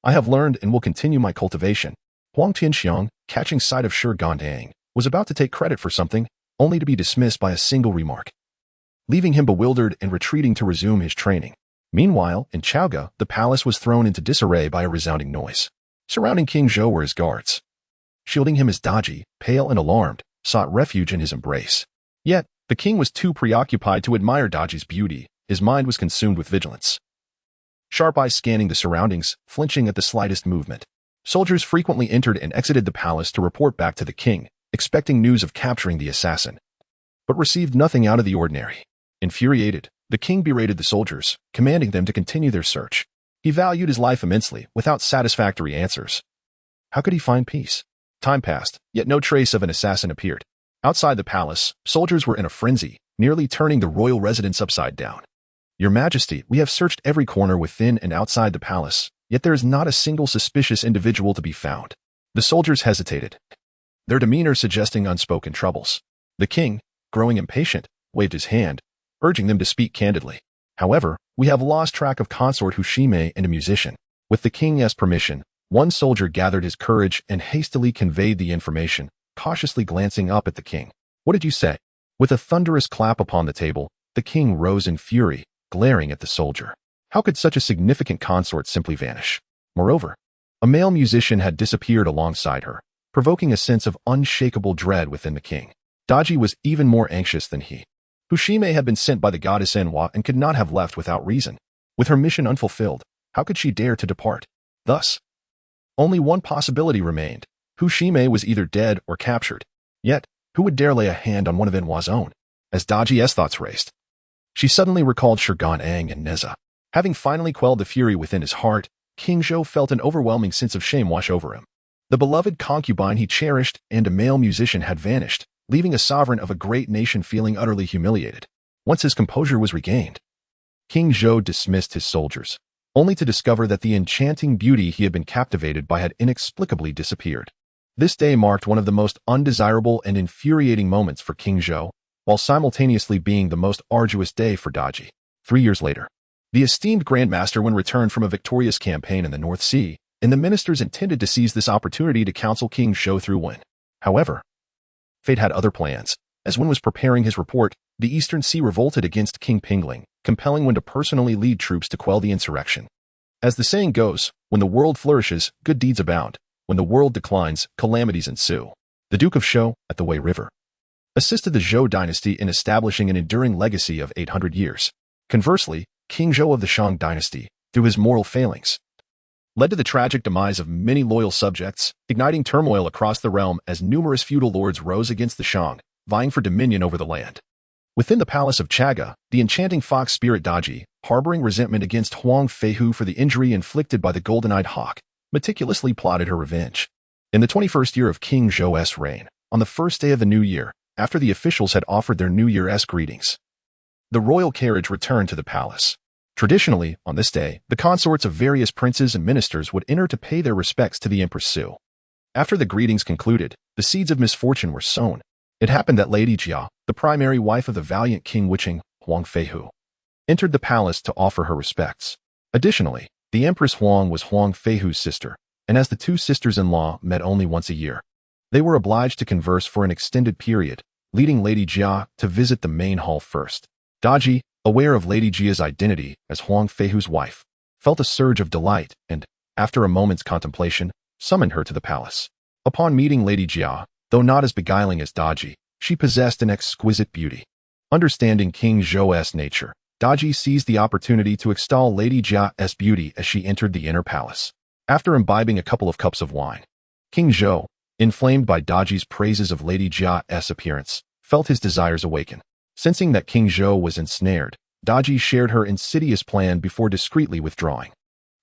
[SPEAKER 1] I have learned and will continue my cultivation. Huang Tianxiang, catching sight of Shi Gandang, was about to take credit for something, only to be dismissed by a single remark, leaving him bewildered and retreating to resume his training. Meanwhile, in Chaoga, the palace was thrown into disarray by a resounding noise. Surrounding King Zhou were his guards. Shielding him as Daji, pale and alarmed, sought refuge in his embrace. Yet, the king was too preoccupied to admire Daji's beauty. His mind was consumed with vigilance. Sharp eyes scanning the surroundings, flinching at the slightest movement. Soldiers frequently entered and exited the palace to report back to the king, expecting news of capturing the assassin, but received nothing out of the ordinary. Infuriated, the king berated the soldiers, commanding them to continue their search. He valued his life immensely, without satisfactory answers. How could he find peace? Time passed, yet no trace of an assassin appeared. Outside the palace, soldiers were in a frenzy, nearly turning the royal residence upside down. Your Majesty, we have searched every corner within and outside the palace, yet there is not a single suspicious individual to be found. The soldiers hesitated, their demeanor suggesting unspoken troubles. The king, growing impatient, waved his hand, urging them to speak candidly. However, we have lost track of consort Hushime and a musician. With the king's permission, one soldier gathered his courage and hastily conveyed the information, cautiously glancing up at the king. What did you say? With a thunderous clap upon the table, the king rose in fury, glaring at the soldier. How could such a significant consort simply vanish? Moreover, A male musician had disappeared alongside her, provoking a sense of unshakable dread within the king. Daji was even more anxious than he. Hushime had been sent by the goddess Enwa and could not have left without reason. With her mission unfulfilled, how could she dare to depart? Thus, only one possibility remained. Hushime was either dead or captured. Yet, who would dare lay a hand on one of Enwa's own? As Daji's thoughts raced, she suddenly recalled Shi Gandang and Nezha. Having finally quelled the fury within his heart, King Zhou felt an overwhelming sense of shame wash over him. The beloved concubine he cherished and a male musician had vanished, leaving a sovereign of a great nation feeling utterly humiliated. Once his composure was regained, King Zhou dismissed his soldiers, only to discover that the enchanting beauty he had been captivated by had inexplicably disappeared. This day marked one of the most undesirable and infuriating moments for King Zhou, while simultaneously being the most arduous day for Daji. 3 years later, the esteemed Grandmaster, when returned from a victorious campaign in the North Sea, and the ministers intended to seize this opportunity to counsel King Zhou through Wen. However, fate had other plans. As Wen was preparing his report, the Eastern Sea revolted against King Pingling, compelling Wen to personally lead troops to quell the insurrection. As the saying goes, when the world flourishes, good deeds abound. When the world declines, calamities ensue. The Duke of Shou, at the Wei River, assisted the Zhou Dynasty in establishing an enduring legacy of 800 years. Conversely, King Zhou of the Shang Dynasty, through his moral failings, led to the tragic demise of many loyal subjects, igniting turmoil across the realm as numerous feudal lords rose against the Shang, vying for dominion over the land. Within the palace of Chaga, the enchanting fox spirit Daji, harboring resentment against Huang Feihu for the injury inflicted by the golden-eyed hawk, meticulously plotted her revenge. In the 21st year of King Zhou's reign, on the first day of the new year, after the officials had offered their New Year's greetings, the royal carriage returned to the palace. Traditionally, on this day, the consorts of various princes and ministers would enter to pay their respects to the Empress Su. After the greetings concluded, the seeds of misfortune were sown. It happened that Lady Jia, the primary wife of the valiant King Wiching, Huang Feihu, entered the palace to offer her respects. Additionally, the Empress Huang was Huang Feihu's sister, and as the two sisters-in-law met only once a year, they were obliged to converse for an extended period, leading Lady Jia to visit the main hall first. Daji, aware of Lady Jia's identity as Huang Feihu's wife, felt a surge of delight and, after a moment's contemplation, summoned her to the palace. Upon meeting Lady Jia, though not as beguiling as Daji, she possessed an exquisite beauty. Understanding King Zhou's nature, Daji seized the opportunity to extol Lady Jia's beauty as she entered the inner palace. After imbibing a couple of cups of wine, King Zhou, inflamed by Daji's praises of Lady Jia's appearance, felt his desires awaken. Sensing that King Zhou was ensnared, Daji shared her insidious plan before discreetly withdrawing.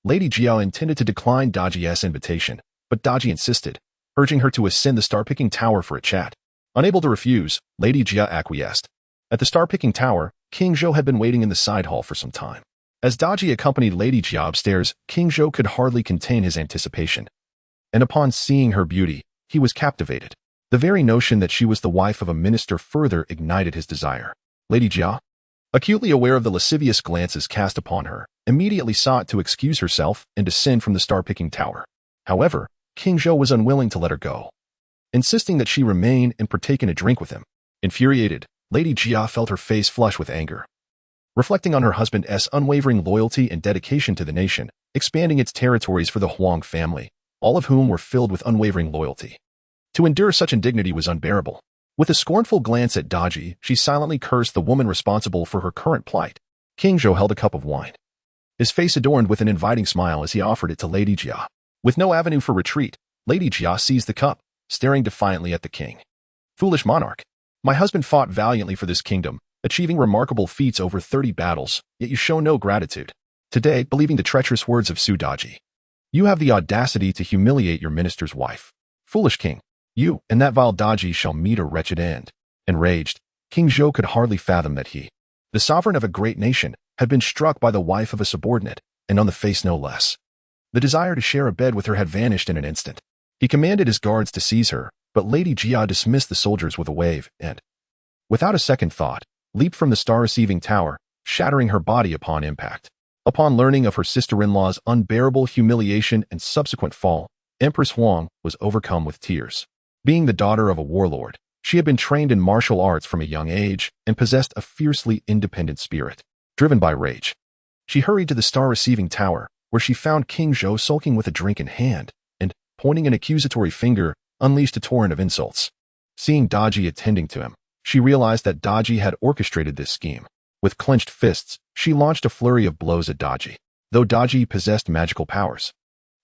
[SPEAKER 1] Lady Jia intended to decline Daji's invitation, but Daji insisted, urging her to ascend the star-picking tower for a chat. Unable to refuse, Lady Jia acquiesced. At the star-picking tower, King Zhou had been waiting in the side hall for some time. As Daji accompanied Lady Jia upstairs, King Zhou could hardly contain his anticipation. And upon seeing her beauty, he was captivated. The very notion that she was the wife of a minister further ignited his desire. Lady Jia, acutely aware of the lascivious glances cast upon her, immediately sought to excuse herself and descend from the star-picking tower. However, King Zhou was unwilling to let her go, insisting that she remain and partake in a drink with him. Infuriated, Lady Jia felt her face flush with anger. Reflecting on her husband's unwavering loyalty and dedication to the nation, expanding its territories for the Huang family, all of whom were filled with unwavering loyalty. To endure such indignity was unbearable. With a scornful glance at Daji, she silently cursed the woman responsible for her current plight. King Zhou held a cup of wine, his face adorned with an inviting smile as he offered it to Lady Jia. With no avenue for retreat, Lady Jia seized the cup, staring defiantly at the king. Foolish monarch, my husband fought valiantly for this kingdom, achieving remarkable feats over 30 battles, yet you show no gratitude. Today, believing the treacherous words of Su Daji, you have the audacity to humiliate your minister's wife. Foolish king, you and that vile Daji shall meet a wretched end. Enraged, King Zhou could hardly fathom that he, the sovereign of a great nation, had been struck by the wife of a subordinate, and on the face no less. The desire to share a bed with her had vanished in an instant. He commanded his guards to seize her, but Lady Jia dismissed the soldiers with a wave and, without a second thought, leaped from the star-receiving tower, shattering her body upon impact. Upon learning of her sister-in-law's unbearable humiliation and subsequent fall, Empress Huang was overcome with tears. Being the daughter of a warlord, she had been trained in martial arts from a young age and possessed a fiercely independent spirit. Driven by rage, she hurried to the star-receiving tower, where she found King Zhou sulking with a drink in hand, and, pointing an accusatory finger, unleashed a torrent of insults. Seeing Daji attending to him, she realized that Daji had orchestrated this scheme. With clenched fists, she launched a flurry of blows at Daji. Though Daji possessed magical powers,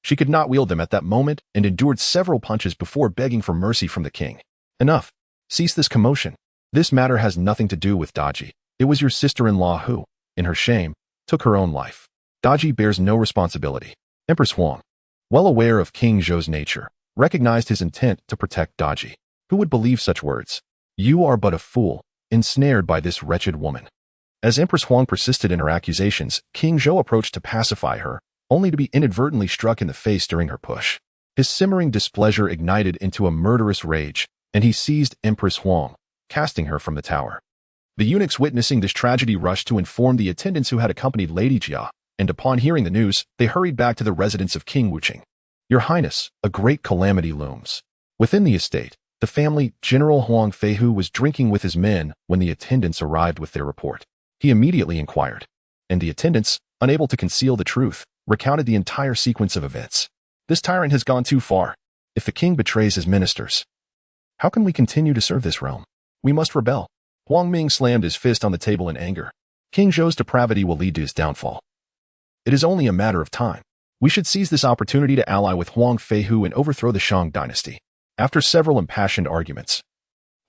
[SPEAKER 1] she could not wield them at that moment and endured several punches before begging for mercy from the king. Enough. Cease this commotion. This matter has nothing to do with Daji. It was your sister-in-law who, in her shame, took her own life. Daji bears no responsibility. Empress Huang, well aware of King Zhou's nature, recognized his intent to protect Daji. Who would believe such words? You are but a fool, ensnared by this wretched woman. As Empress Huang persisted in her accusations, King Zhou approached to pacify her, only to be inadvertently struck in the face during her push. His simmering displeasure ignited into a murderous rage, and he seized Empress Huang, casting her from the tower. The eunuchs witnessing this tragedy rushed to inform the attendants who had accompanied Lady Jia, and upon hearing the news, they hurried back to the residence of King Wuqing. Your Highness, a great calamity looms. Within the estate, the family General Huang Feihu was drinking with his men when the attendants arrived with their report. He immediately inquired, and the attendants, unable to conceal the truth, recounted the entire sequence of events. This tyrant has gone too far. If the king betrays his ministers, how can we continue to serve this realm? We must rebel. Huang Ming slammed his fist on the table in anger. King Zhou's depravity will lead to his downfall. It is only a matter of time. We should seize this opportunity to ally with Huang Feihu and overthrow the Shang Dynasty. After several impassioned arguments,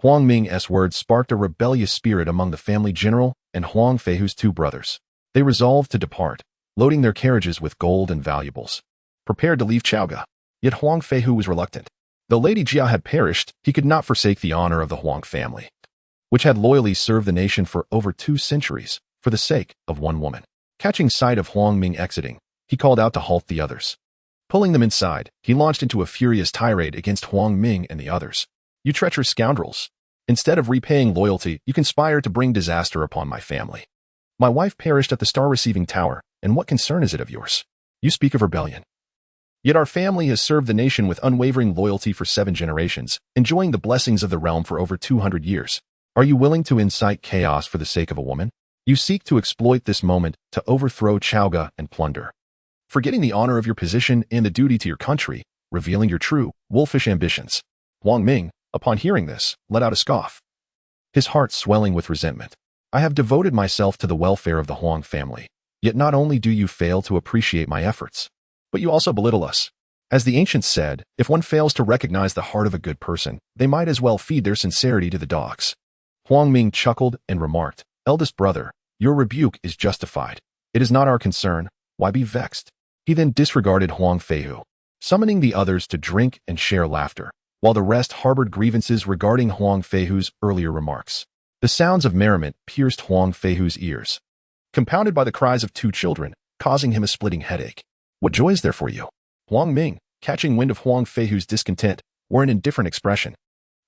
[SPEAKER 1] Huang Ming's words sparked a rebellious spirit among the family general and Huang Feihu's two brothers. They resolved to depart, loading their carriages with gold and valuables, prepared to leave Chaoga. Yet Huang Feihu was reluctant. Though Lady Jia had perished, he could not forsake the honor of the Huang family, which had loyally served the nation for over 2 centuries, for the sake of one woman. Catching sight of Huang Ming exiting, he called out to halt the others. Pulling them inside, he launched into a furious tirade against Huang Ming and the others. You treacherous scoundrels! Instead of repaying loyalty, you conspire to bring disaster upon my family. My wife perished at the star-receiving tower, and what concern is it of yours? You speak of rebellion. Yet our family has served the nation with unwavering loyalty for 7 generations, enjoying the blessings of the realm for over 200 years. Are you willing to incite chaos for the sake of a woman? You seek to exploit this moment to overthrow Chaoga and plunder, forgetting the honor of your position and the duty to your country, revealing your true, wolfish ambitions. Huang Ming, upon hearing this, let out a scoff, his heart swelling with resentment. I have devoted myself to the welfare of the Huang family, yet not only do you fail to appreciate my efforts, but you also belittle us. As the ancients said, if one fails to recognize the heart of a good person, they might as well feed their sincerity to the dogs. Huang Ming chuckled and remarked, Eldest brother, your rebuke is justified. It is not our concern. Why be vexed? He then disregarded Huang Feihu, summoning the others to drink and share laughter, while the rest harbored grievances regarding Huang Feihu's earlier remarks. The sounds of merriment pierced Huang Feihu's ears, compounded by the cries of 2 children, causing him a splitting headache. What joy is there for you? Huang Ming, catching wind of Huang Feihu's discontent, wore an indifferent expression.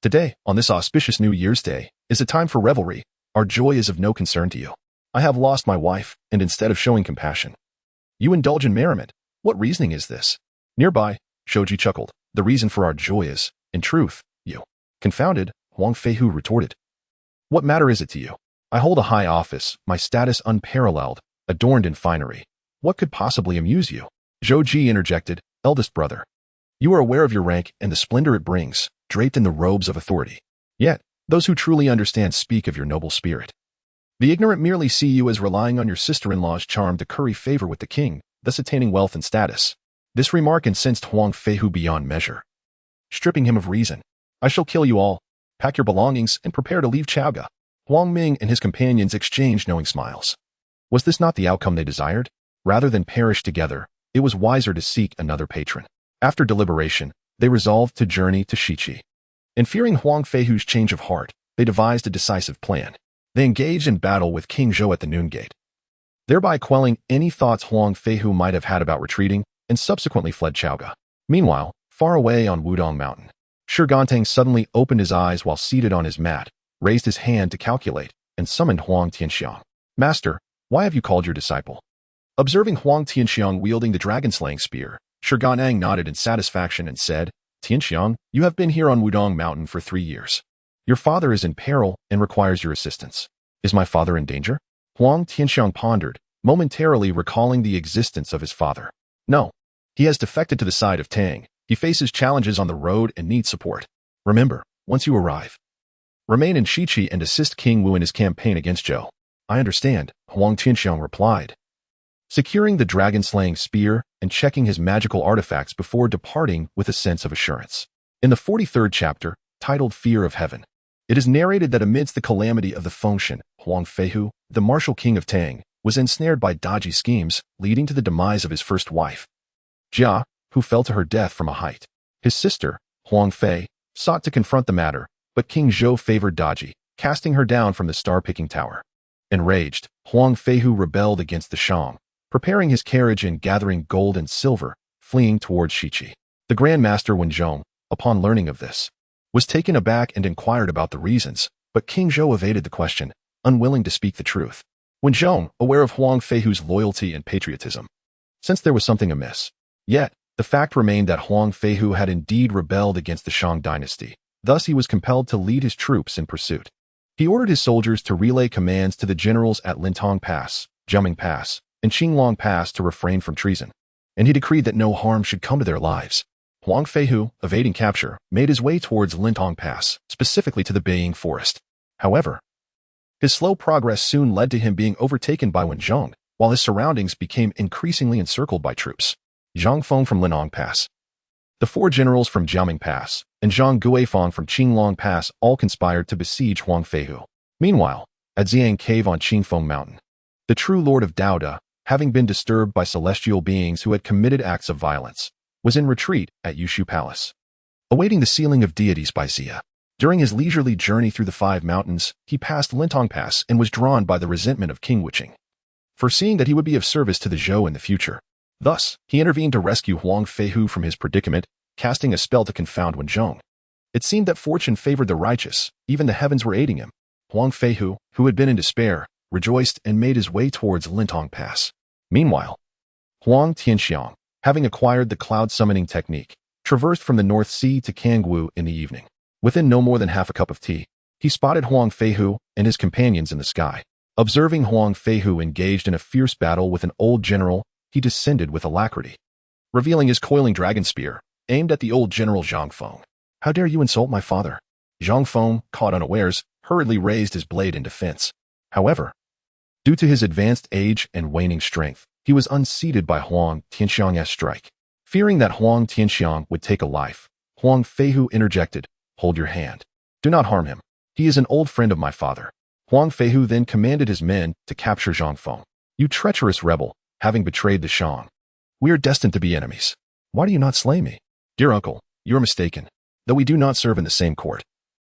[SPEAKER 1] Today, on this auspicious New Year's Day, is a time for revelry. Our joy is of no concern to you. I have lost my wife, and instead of showing compassion, you indulge in merriment. What reasoning is this? Nearby, Shoji chuckled. The reason for our joy is, in truth, you. Confounded, Huang Feihu retorted. What matter is it to you? I hold a high office, my status unparalleled, adorned in finery. What could possibly amuse you? Zhou Ji interjected, Eldest brother. You are aware of your rank and the splendor it brings, draped in the robes of authority. Yet, those who truly understand speak of your noble spirit. The ignorant merely see you as relying on your sister-in-law's charm to curry favor with the king, thus attaining wealth and status. This remark incensed Huang Feihu beyond measure, stripping him of reason. I shall kill you all. Pack your belongings and prepare to leave Chaoga. Huang Ming and his companions exchanged knowing smiles. Was this not the outcome they desired? Rather than perish together, it was wiser to seek another patron. After deliberation, they resolved to journey to Shiqi. And fearing Huang Feihu's change of heart, they devised a decisive plan. They engaged in battle with King Zhou at the noon gate, thereby quelling any thoughts Huang Feihu might have had about retreating, and subsequently fled Chaoga. Meanwhile, far away on Wudong Mountain, Shi Gandang suddenly opened his eyes while seated on his mat, raised his hand to calculate, and summoned Huang Tianxiang. Master, why have you called your disciple? Observing Huang Tianxiang wielding the dragon-slaying spear, Shi Gandang nodded in satisfaction and said, Tianxiang, you have been here on Wudong Mountain for 3 years. Your father is in peril and requires your assistance. Is my father in danger? Huang Tianxiang pondered, momentarily recalling the existence of his father. No. He has defected to the side of Tang. He faces challenges on the road and needs support. Remember, once you arrive, remain in Shichi and assist King Wu in his campaign against Zhou. I understand, Huang Tianxiang replied, securing the dragon-slaying spear and checking his magical artifacts before departing with a sense of assurance. In the 43rd chapter, titled Fear of Heaven, it is narrated that amidst the calamity of the Fengshen, Huang Feihu, the martial king of Tang, was ensnared by dodgy schemes, leading to the demise of his first wife, Jia, who fell to her death from a height. His sister, Huang Fei, sought to confront the matter, but King Zhou favored Daji, casting her down from the star-picking tower. Enraged, Huang Feihu rebelled against the Shang, preparing his carriage and gathering gold and silver, fleeing towards Shichi. The Grand Master Wenzhong, upon learning of this, was taken aback and inquired about the reasons, but King Zhou evaded the question, unwilling to speak the truth. Wenzhong, aware of Huang Feihu's loyalty and patriotism, sensed there was something amiss. Yet, the fact remained that Huang Feihu had indeed rebelled against the Shang dynasty. Thus he was compelled to lead his troops in pursuit. He ordered his soldiers to relay commands to the generals at Lintong Pass, Jiaming Pass, and Qinglong Pass to refrain from treason, and he decreed that no harm should come to their lives. Huang Feihu, evading capture, made his way towards Lintong Pass, specifically to the Beiying Forest. However, his slow progress soon led to him being overtaken by Wenzhong, while his surroundings became increasingly encircled by troops. Zhang Feng from Linong Pass, the 4 generals from Jiaming Pass, and Zhang Guifang from Qinglong Pass all conspired to besiege Huang Feihu. Meanwhile, at Xiang Cave on Qingfeng Mountain, the true lord of Daoda, having been disturbed by celestial beings who had committed acts of violence, was in retreat at Yushu Palace, awaiting the sealing of deities by Xia. During his leisurely journey through the 5 mountains, he passed Lintong Pass and was drawn by the resentment of King Wuqing, foreseeing that he would be of service to the Zhou in the future. Thus, he intervened to rescue Huang Feihu from his predicament, casting a spell to confound Wenzhong. It seemed that fortune favored the righteous, even the heavens were aiding him. Huang Feihu, who had been in despair, rejoiced and made his way towards Lintong Pass. Meanwhile, Huang Tianxiang, having acquired the cloud summoning technique, traversed from the North Sea to Kangwu in the evening. Within no more than half a cup of tea, he spotted Huang Feihu and his companions in the sky. Observing Huang Feihu engaged in a fierce battle with an old general, he descended with alacrity, revealing his coiling dragon spear, aimed at the old general Zhang Feng. How dare you insult my father? Zhang Feng, caught unawares, hurriedly raised his blade in defense. However, due to his advanced age and waning strength, he was unseated by Huang Tianxiang's strike. Fearing that Huang Tianxiang would take a life, Huang Feihu interjected, "Hold your hand. Do not harm him. He is an old friend of my father." Huang Feihu then commanded his men to capture Zhang Feng. "You treacherous rebel, having betrayed the Shang, we are destined to be enemies. Why do you not slay me?" "Dear uncle, you are mistaken. Though we do not serve in the same court,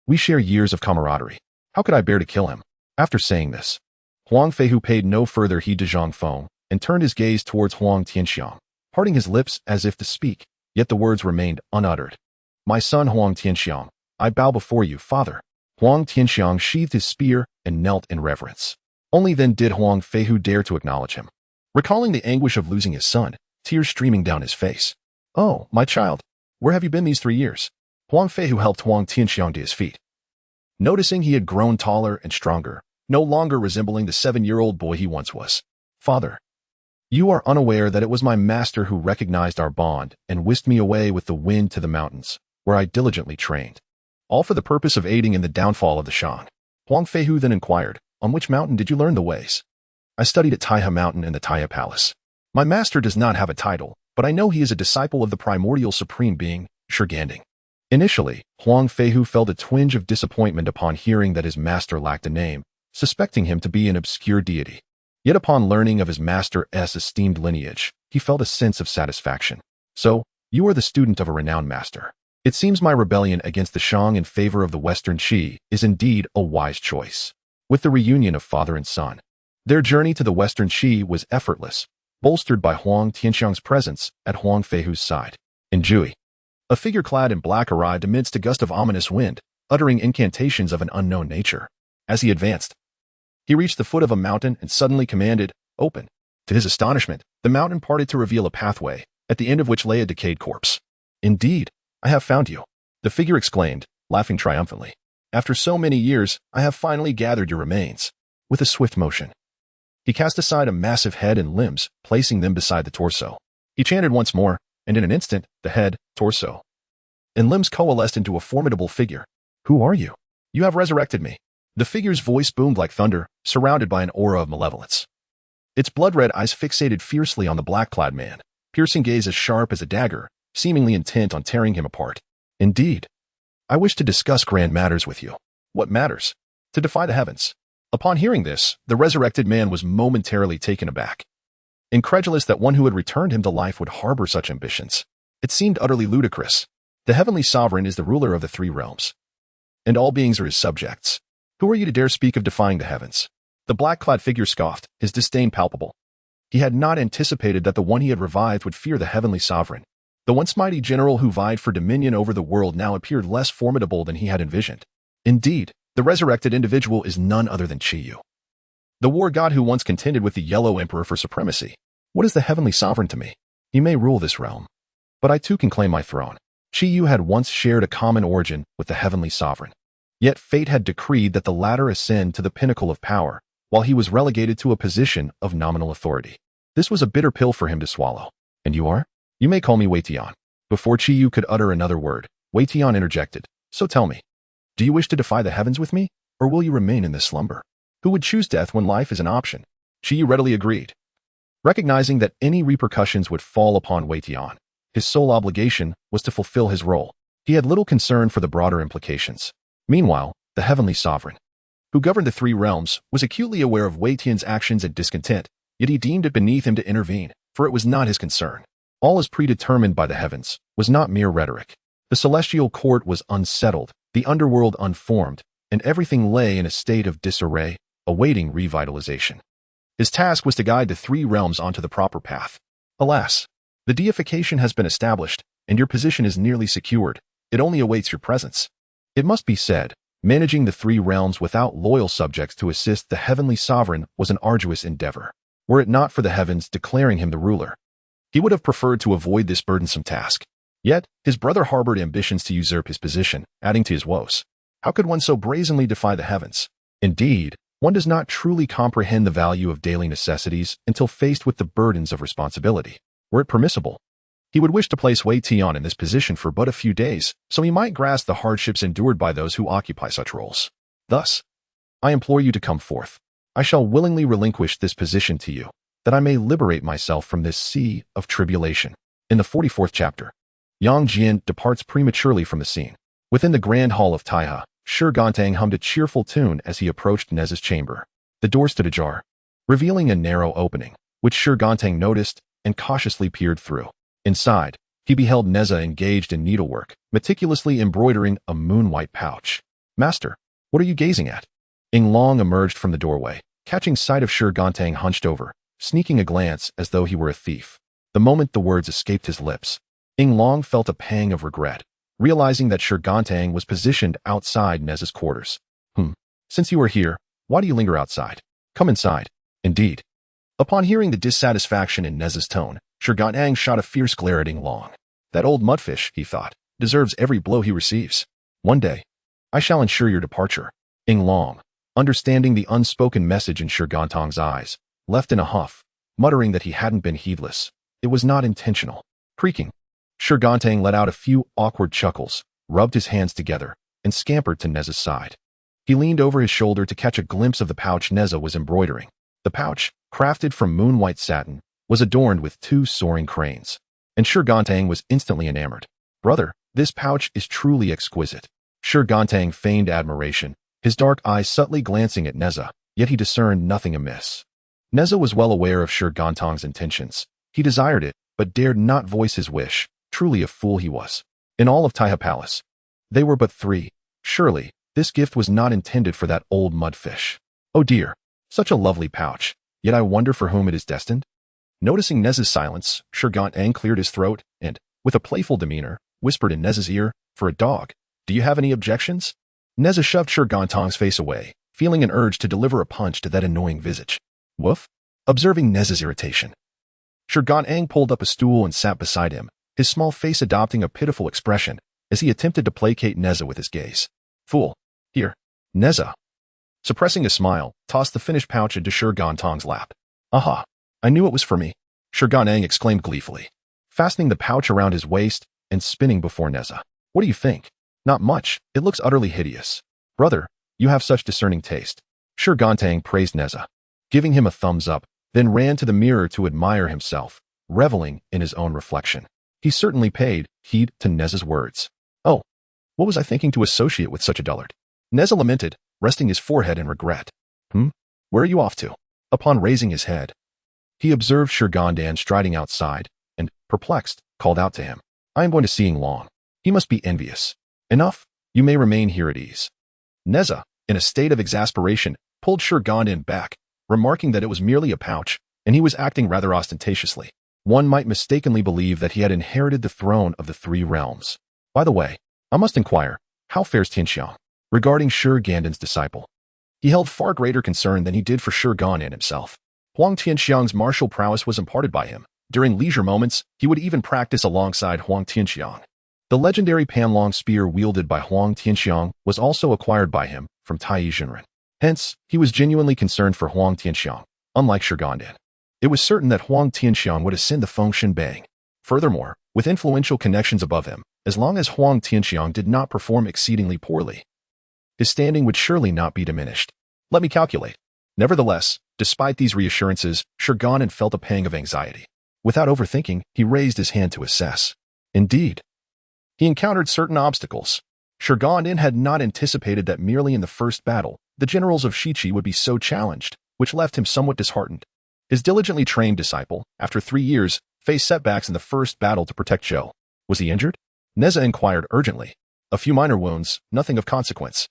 [SPEAKER 1] we share years of camaraderie. How could I bear to kill him?" After saying this, Huang Feihu paid no further heed to Zhang Feng and turned his gaze towards Huang Tianxiang, parting his lips as if to speak, yet the words remained unuttered. "My son Huang Tianxiang, I bow before you, father." Huang Tianxiang sheathed his spear and knelt in reverence. Only then did Huang Feihu dare to acknowledge him. Recalling the anguish of losing his son, tears streaming down his face. "Oh, my child, where have you been these 3 years?" Huang Feihu helped Huang Tianxiang to his feet. Noticing he had grown taller and stronger, no longer resembling the 7-year-old boy he once was. "Father, you are unaware that it was my master who recognized our bond and whisked me away with the wind to the mountains, where I diligently trained, all for the purpose of aiding in the downfall of the Shang." Huang Feihu then inquired, "On which mountain did you learn the ways?" "I studied at Taihe Mountain in the Taihe Palace. My master does not have a title, but I know he is a disciple of the primordial supreme being, Shi Gandang." Initially, Huang Feihu felt a twinge of disappointment upon hearing that his master lacked a name, suspecting him to be an obscure deity. Yet upon learning of his master's esteemed lineage, he felt a sense of satisfaction. "So, you are the student of a renowned master. It seems my rebellion against the Shang in favor of the Western Qi is indeed a wise choice." With the reunion of father and son, their journey to the Western Qi was effortless, bolstered by Huang Tianxiang's presence at Huang Feihu's side. In Jui, a figure clad in black arrived amidst a gust of ominous wind, uttering incantations of an unknown nature. As he advanced, he reached the foot of a mountain and suddenly commanded, "Open." To his astonishment, the mountain parted to reveal a pathway, at the end of which lay a decayed corpse. "Indeed, I have found you," the figure exclaimed, laughing triumphantly. "After so many years, I have finally gathered your remains." With a swift motion, he cast aside a massive head and limbs, placing them beside the torso. He chanted once more, and in an instant, the head, torso, and limbs coalesced into a formidable figure. Who are you? You have resurrected me. The figure's voice boomed like thunder, surrounded by an aura of malevolence. Its blood-red eyes fixated fiercely on the black-clad man, piercing gaze as sharp as a dagger, seemingly intent on tearing him apart. Indeed. I wish to discuss grand matters with you. What matters? To defy the heavens. Upon hearing this, the resurrected man was momentarily taken aback, incredulous that one who had returned him to life would harbor such ambitions. It seemed utterly ludicrous. The heavenly sovereign is the ruler of the three realms, and all beings are his subjects. Who are you to dare speak of defying the heavens? The black-clad figure scoffed, his disdain palpable. He had not anticipated that the one he had revived would fear the heavenly sovereign. The once mighty general who vied for dominion over the world now appeared less formidable than he had envisioned. Indeed, the resurrected individual is none other than Chi, the war god who once contended with the Yellow Emperor for supremacy. What is the heavenly sovereign to me? He may rule this realm, but I too can claim my throne. Chi had once shared a common origin with the heavenly sovereign. Yet fate had decreed that the latter ascend to the pinnacle of power, while he was relegated to a position of nominal authority. This was a bitter pill for him to swallow. And you are? You may call me Wei Tian. Before Chi could utter another word, Wei Tian interjected. So tell me, do you wish to defy the heavens with me, or will you remain in this slumber? Who would choose death when life is an option? Chi readily agreed, recognizing that any repercussions would fall upon Wei Tian. His sole obligation was to fulfill his role. He had little concern for the broader implications. Meanwhile, the heavenly sovereign, who governed the three realms, was acutely aware of Wei Tian's actions and discontent, yet he deemed it beneath him to intervene, for it was not his concern. All is predetermined by the heavens was not mere rhetoric. The celestial court was unsettled, the underworld unformed, and everything lay in a state of disarray, awaiting revitalization. His task was to guide the three realms onto the proper path. Alas, the deification has been established, and your position is nearly secured. It only awaits your presence. It must be said, managing the three realms without loyal subjects to assist the heavenly sovereign was an arduous endeavor. Were it not for the heavens declaring him the ruler, he would have preferred to avoid this burdensome task. Yet, his brother harbored ambitions to usurp his position, adding to his woes. How could one so brazenly defy the heavens? Indeed, one does not truly comprehend the value of daily necessities until faced with the burdens of responsibility. Were it permissible, he would wish to place Wei Tian in this position for but a few days, so he might grasp the hardships endured by those who occupy such roles. Thus, I implore you to come forth. I shall willingly relinquish this position to you, that I may liberate myself from this sea of tribulation. In the 44th chapter, Yang Jian departs prematurely from the scene. Within the grand hall of Taiha, Shi Gandang hummed a cheerful tune as he approached Nezha's chamber. The door stood ajar, revealing a narrow opening, which Shi Gandang noticed and cautiously peered through. Inside, he beheld Nezha engaged in needlework, meticulously embroidering a moon-white pouch. Master, what are you gazing at? Ying Long emerged from the doorway, catching sight of Shi Gandang hunched over, sneaking a glance as though he were a thief. The moment the words escaped his lips, Ying Long felt a pang of regret, realizing that Shi Gandang was positioned outside Nezha's quarters. Since you are here, why do you linger outside? Come inside. Indeed. Upon hearing the dissatisfaction in Nezha's tone, Shi Gandang shot a fierce glare at Ying Long. That old mudfish, he thought, deserves every blow he receives. One day, I shall ensure your departure. Ying Long, understanding the unspoken message in Shi Gandang's eyes, left in a huff, muttering that he hadn't been heedless. It was not intentional. Creaking, Shi Gandang let out a few awkward chuckles, rubbed his hands together, and scampered to Nezha's side. He leaned over his shoulder to catch a glimpse of the pouch Nezha was embroidering. The pouch, crafted from moon-white satin, was adorned with two soaring cranes, and Shi Gandang was instantly enamored. Brother, this pouch is truly exquisite. Shi Gandang feigned admiration, his dark eyes subtly glancing at Nezha, yet he discerned nothing amiss. Nezha was well aware of Shi Gandang's intentions. He desired it, but dared not voice his wish. Truly a fool he was. In all of Taiha Palace, they were but three. Surely, this gift was not intended for that old mudfish. Oh dear, such a lovely pouch, yet I wonder for whom it is destined? Noticing Nezha's silence, Shi Gandang cleared his throat and, with a playful demeanor, whispered in Nezha's ear, "For a dog, do you have any objections?" Nezha shoved Shi Gandang's face away, feeling an urge to deliver a punch to that annoying visage. Woof? Observing Nezha's irritation, Shi Gandang pulled up a stool and sat beside him, his small face adopting a pitiful expression as he attempted to placate Nezha with his gaze. Fool. Here. Nezha, suppressing a smile, tossed the finished pouch into Shi Gandang's lap. Aha. I knew it was for me, Shi Gandang exclaimed gleefully. fastening the pouch around his waist and spinning before Nezha. What do you think? Not much. It looks utterly hideous. Brother, you have such discerning taste. Shi Gandang praised Nezha, giving him a thumbs up, then ran to the mirror to admire himself, reveling in his own reflection. He certainly paid heed to Nezha's words. Oh, what was I thinking to associate with such a dullard? Nezha lamented, resting his forehead in regret. Where are you off to? Upon raising his head, he observed Shi Gandang striding outside, and, perplexed, called out to him. I am going to seeing Long. He must be envious. Enough, you may remain here at ease. Nezha, in a state of exasperation, pulled Shi Gandang back, remarking that it was merely a pouch, and he was acting rather ostentatiously. One might mistakenly believe that he had inherited the throne of the three realms. By the way, I must inquire, how fares Tianxiang? Regarding Shi Gandang's disciple, he held far greater concern than he did for Shi Gandang himself. Huang Tianxiang's martial prowess was imparted by him. During leisure moments, he would even practice alongside Huang Tianxiang. The legendary panlong spear wielded by Huang Tianxiang was also acquired by him from Tai Jinren. Hence, he was genuinely concerned for Huang Tianxiang, unlike Shi Gandang. It was certain that Huang Tianxiang would ascend the Fengshen Bang. Furthermore, with influential connections above him, as long as Huang Tianxiang did not perform exceedingly poorly, his standing would surely not be diminished. Let me calculate. Nevertheless, despite these reassurances, Shi Gandang felt a pang of anxiety. Without overthinking, he raised his hand to assess. Indeed, he encountered certain obstacles. Shi Gandang had not anticipated that merely in the first battle, the generals of Shiqi would be so challenged, which left him somewhat disheartened. His diligently trained disciple, after 3 years, faced setbacks in the first battle to protect Zhou. Was he injured? Nezha inquired urgently. A few minor wounds, nothing of consequence.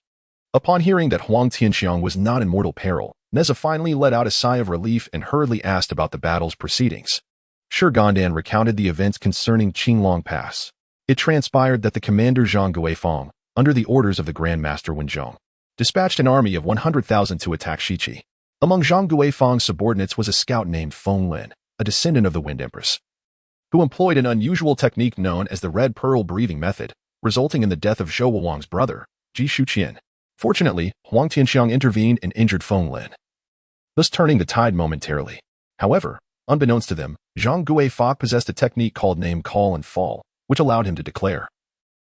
[SPEAKER 1] Upon hearing that Huang Tianxiang was not in mortal peril, Nezha finally let out a sigh of relief and hurriedly asked about the battle's proceedings. Shi Gandang recounted the events concerning Qinglong Pass. It transpired that the commander Zhang Guifang, under the orders of the Grand Master Wenzhong, dispatched an army of 100,000 to attack Shiqi. Among Zhang Guifang's subordinates was a scout named Feng Lin, a descendant of the Wind Empress, who employed an unusual technique known as the Red Pearl breathing method, resulting in the death of Zhou Wang's brother, Ji Shuqian. Fortunately, Huang Tianxiang intervened and injured Feng Lin, thus turning the tide momentarily. However, unbeknownst to them, Zhang Guifang possessed a technique called Name Call and Fall, which allowed him to declare,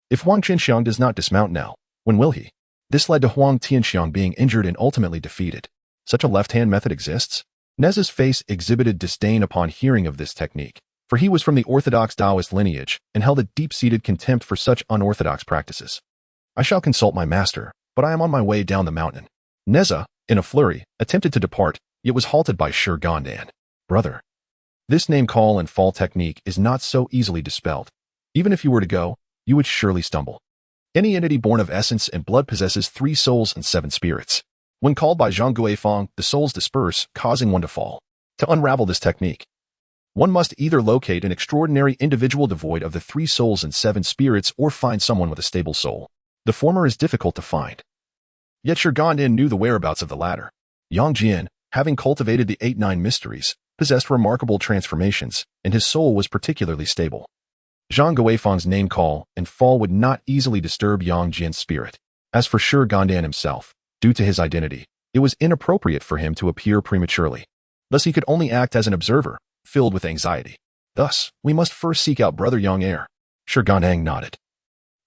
[SPEAKER 1] if Huang Tianxiang does not dismount now, when will he? This led to Huang Tianxiang being injured and ultimately defeated. Such a left-hand method exists? Nezha's face exhibited disdain upon hearing of this technique, for he was from the orthodox Taoist lineage and held a deep-seated contempt for such unorthodox practices. I shall consult my master, but I am on my way down the mountain. Nezha, in a flurry, attempted to depart, yet was halted by Shi Gandang. Brother, this name call and fall technique is not so easily dispelled. Even if you were to go, you would surely stumble. Any entity born of essence and blood possesses 3 souls and 7 spirits. When called by Zhang Guifang, the souls disperse, causing one to fall. To unravel this technique, one must either locate an extraordinary individual devoid of the 3 souls and 7 spirits or find someone with a stable soul. The former is difficult to find. Yet Shi Gandang knew the whereabouts of the latter. Yang Jian, having cultivated the 8-9 mysteries, possessed remarkable transformations, and his soul was particularly stable. Zhang Guifang's name call and fall would not easily disturb Yang Jian's spirit. As for Shi Gandang himself, due to his identity, it was inappropriate for him to appear prematurely. Thus he could only act as an observer, filled with anxiety. Thus, we must first seek out Brother Yang Air. Shi Gandang nodded,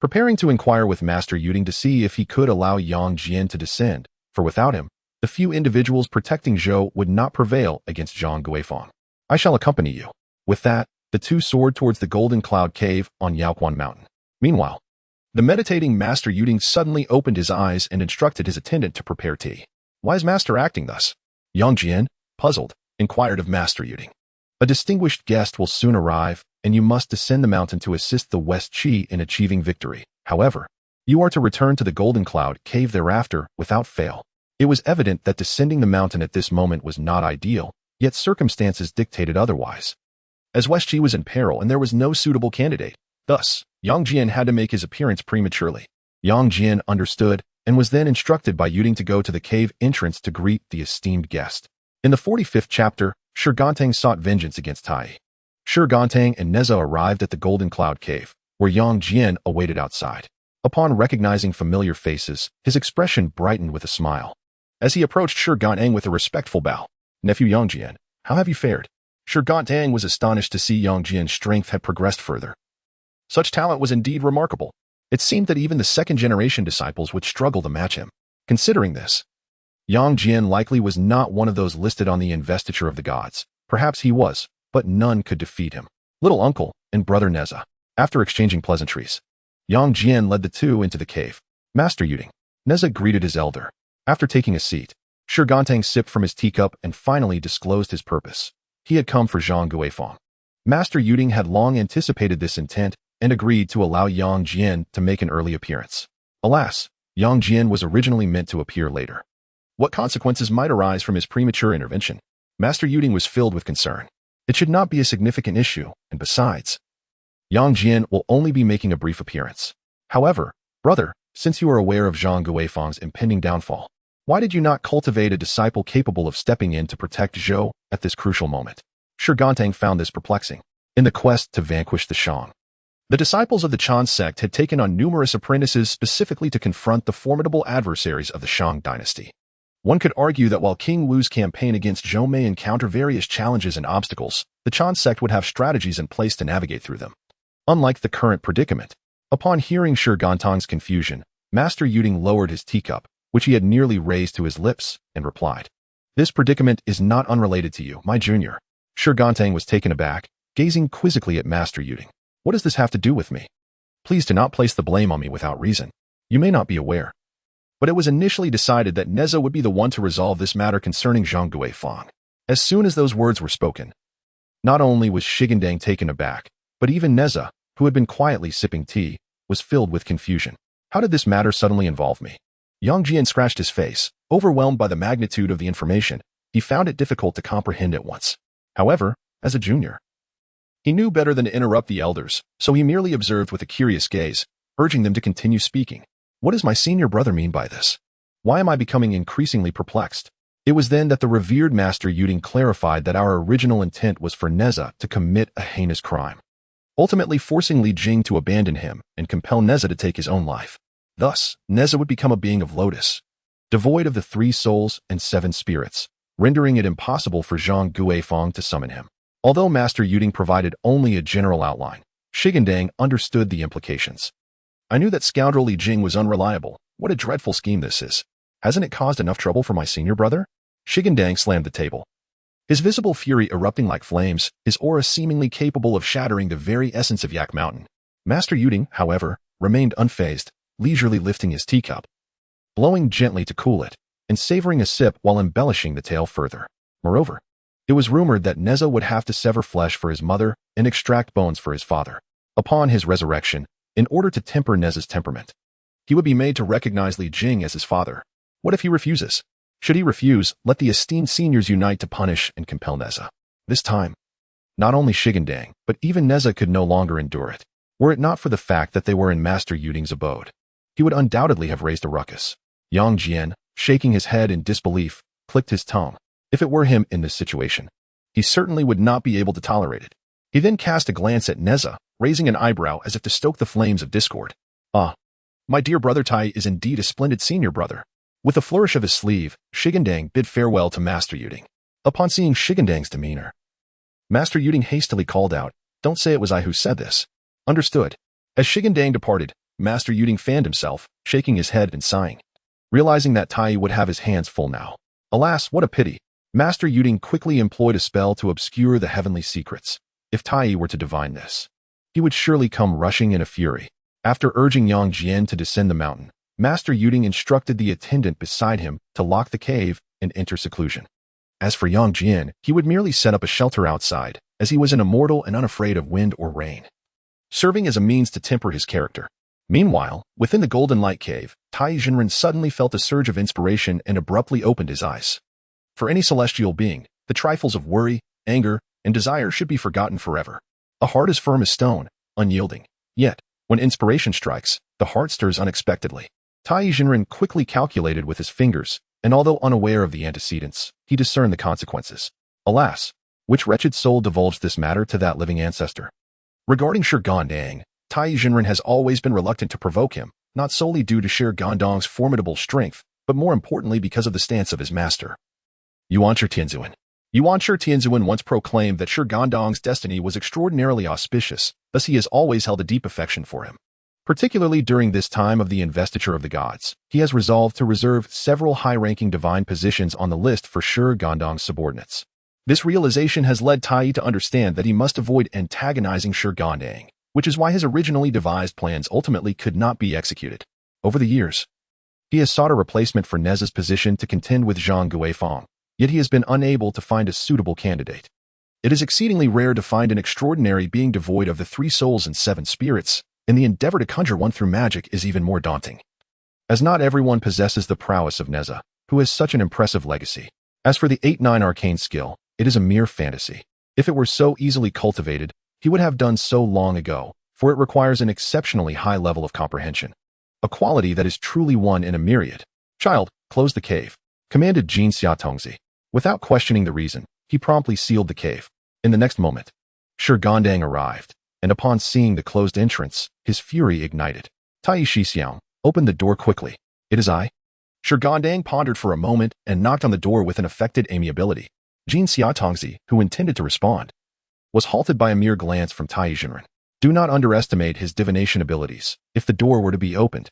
[SPEAKER 1] preparing to inquire with Master Yuding to see if he could allow Yang Jian to descend, for without him, the few individuals protecting Zhou would not prevail against Zhang Guifang. I shall accompany you. With that, the two soared towards the Golden Cloud Cave on Yaoquan Mountain. Meanwhile, the meditating Master Yuding suddenly opened his eyes and instructed his attendant to prepare tea. Why is Master acting thus? Yang Jian, puzzled, inquired of Master Yuding. A distinguished guest will soon arrive, and you must descend the mountain to assist the West Qi in achieving victory. However, you are to return to the Golden Cloud Cave thereafter without fail. It was evident that descending the mountain at this moment was not ideal, yet circumstances dictated otherwise. As West Qi was in peril and there was no suitable candidate, thus, Yang Jian had to make his appearance prematurely. Yang Jian understood and was then instructed by Yuding to go to the cave entrance to greet the esteemed guest. In the 45th chapter, Shi Gandang sought vengeance against Tai. Shi Gandang and Nezha arrived at the Golden Cloud Cave, where Yang Jian awaited outside. Upon recognizing familiar faces, his expression brightened with a smile. As he approached Shi Gandang with a respectful bow, "Nephew Yang Jian, how have you fared?" Shi Gandang was astonished to see Yang Jian's strength had progressed further. Such talent was indeed remarkable. It seemed that even the second-generation disciples would struggle to match him. Considering this, Yang Jian likely was not one of those listed on the investiture of the gods. Perhaps he was, but none could defeat him. Little uncle and brother Nezha. After exchanging pleasantries, Yang Jian led the two into the cave. Master Yuding. Nezha greeted his elder. After taking a seat, Shi Gandang sipped from his teacup and finally disclosed his purpose. He had come for Zhang Guifang. Master Yuding had long anticipated this intent and agreed to allow Yang Jian to make an early appearance. Alas, Yang Jian was originally meant to appear later. What consequences might arise from his premature intervention? Master Yuding was filled with concern. It should not be a significant issue, and besides, Yang Jian will only be making a brief appearance. However, brother, since you are aware of Zhang Guifang's impending downfall, why did you not cultivate a disciple capable of stepping in to protect Zhou at this crucial moment? Shi Gandang found this perplexing. In the quest to vanquish the Shang, the disciples of the Chan sect had taken on numerous apprentices specifically to confront the formidable adversaries of the Shang dynasty. One could argue that while King Wu's campaign against Zhou may encounter various challenges and obstacles, the Chan sect would have strategies in place to navigate through them. Unlike the current predicament, upon hearing Shi Gandang's confusion, Master Yuding lowered his teacup, which he had nearly raised to his lips, and replied, "This predicament is not unrelated to you, my junior." Shi Gandang was taken aback, gazing quizzically at Master Yuding. "What does this have to do with me? Please do not place the blame on me without reason. You may not be aware, but it was initially decided that Nezha would be the one to resolve this matter concerning Zhang Guifang." As soon as those words were spoken, not only was Shi Gandang taken aback, but even Nezha, who had been quietly sipping tea, was filled with confusion. How did this matter suddenly involve me? Yang Jian scratched his face, overwhelmed by the magnitude of the information. He found it difficult to comprehend at once. However, as a junior, he knew better than to interrupt the elders, so he merely observed with a curious gaze, urging them to continue speaking. What does my senior brother mean by this? Why am I becoming increasingly perplexed? It was then that the revered Master Yuding clarified that our original intent was for Nezha to commit a heinous crime, ultimately forcing Li Jing to abandon him and compel Nezha to take his own life. Thus, Nezha would become a being of lotus, devoid of the 3 souls and 7 spirits, rendering it impossible for Zhang Guifang to summon him. Although Master Yuding provided only a general outline, Shi Gandang understood the implications. I knew that scoundrel Li Jing was unreliable. What a dreadful scheme this is. Hasn't it caused enough trouble for my senior brother? Shi Gandang slammed the table, his visible fury erupting like flames, his aura seemingly capable of shattering the very essence of Yak Mountain. Master Yuding, however, remained unfazed, leisurely lifting his teacup, blowing gently to cool it, and savoring a sip while embellishing the tale further. Moreover, it was rumored that Nezha would have to sever flesh for his mother and extract bones for his father. Upon his resurrection, in order to temper Nezha's temperament, he would be made to recognize Li Jing as his father. What if he refuses? Should he refuse, let the esteemed seniors unite to punish and compel Nezha. This time, not only Shi Gandang, but even Nezha could no longer endure it. Were it not for the fact that they were in Master Yuding's abode, he would undoubtedly have raised a ruckus. Yang Jian, shaking his head in disbelief, clicked his tongue. If it were him in this situation, he certainly would not be able to tolerate it. He then cast a glance at Nezha, raising an eyebrow as if to stoke the flames of discord. "Ah, my dear brother Tai is indeed a splendid senior brother." With a flourish of his sleeve, Shi Gandang bid farewell to Master Yuding. Upon seeing Shi Gandang's demeanor, Master Yuding hastily called out, "Don't say it was I who said this." "Understood." As Shi Gandang departed, Master Yuding fanned himself, shaking his head and sighing, realizing that Tai would have his hands full now. Alas, what a pity. Master Yuding quickly employed a spell to obscure the heavenly secrets. If Tai were to divine this, he would surely come rushing in a fury. After urging Yang Jian to descend the mountain, Master Yuding instructed the attendant beside him to lock the cave and enter seclusion. As for Yang Jian, he would merely set up a shelter outside, as he was an immortal and unafraid of wind or rain, serving as a means to temper his character. Meanwhile, within the Golden Light Cave, Tai Jinren suddenly felt a surge of inspiration and abruptly opened his eyes. For any celestial being, the trifles of worry, anger, and desire should be forgotten forever. A heart is firm as stone, unyielding. Yet, when inspiration strikes, the heart stirs unexpectedly. Tai Jinren quickly calculated with his fingers, and although unaware of the antecedents, he discerned the consequences. Alas, which wretched soul divulged this matter to that living ancestor? Regarding Shi Gandang, Tai Jinren has always been reluctant to provoke him, not solely due to Shi Gandang's formidable strength, but more importantly because of the stance of his master. Yuan Tianzuan. Yuan Shi Tianzuan once proclaimed that Shi Gandang's destiny was extraordinarily auspicious, thus he has always held a deep affection for him. Particularly during this time of the investiture of the gods, he has resolved to reserve several high-ranking divine positions on the list for Shi Gandang's subordinates. This realization has led Tai to understand that he must avoid antagonizing Shi Gandang, which is why his originally devised plans ultimately could not be executed. Over the years, he has sought a replacement for Nezha's position to contend with Zhang Guifang, yet he has been unable to find a suitable candidate. It is exceedingly rare to find an extraordinary being devoid of the 3 souls and 7 spirits, and the endeavor to conjure one through magic is even more daunting. As not everyone possesses the prowess of Nezha, who has such an impressive legacy. As for the 8-9 arcane skill, it is a mere fantasy. If it were so easily cultivated, he would have done so long ago, for it requires an exceptionally high level of comprehension. A quality that is truly one in a myriad. Child, close the cave, commanded Jin Xiaotongzi. Without questioning the reason, he promptly sealed the cave. In the next moment, Shi Gandang arrived, and upon seeing the closed entrance, his fury ignited. Tai Shixiang, open the door quickly. It is I. Shi Gandang pondered for a moment and knocked on the door with an affected amiability. Jin Xiaotongzi, who intended to respond, was halted by a mere glance from Tai Jinren. Do not underestimate his divination abilities. If the door were to be opened,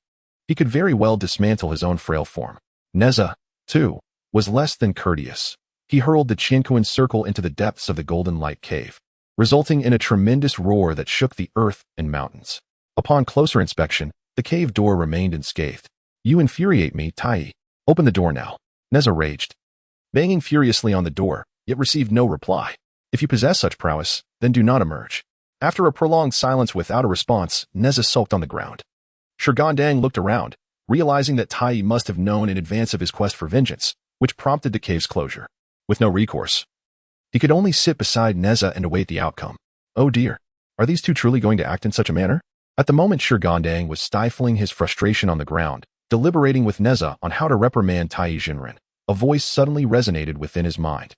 [SPEAKER 1] he could very well dismantle his own frail form. Nezha, too, was less than courteous. He hurled the Qianquan circle into the depths of the golden light cave, resulting in a tremendous roar that shook the earth and mountains. Upon closer inspection, the cave door remained unscathed. You infuriate me, Tai. Open the door now. Nezha raged, banging furiously on the door, yet received no reply. If you possess such prowess, then do not emerge. After a prolonged silence without a response, Nezha sulked on the ground. Shi Gandang looked around, realizing that Tai must have known in advance of his quest for vengeance, which prompted the cave's closure. With no recourse, he could only sit beside Nezha and await the outcome. Oh dear, are these two truly going to act in such a manner? At the moment Shi Gandang was stifling his frustration on the ground, deliberating with Nezha on how to reprimand Tai Jinren, a voice suddenly resonated within his mind.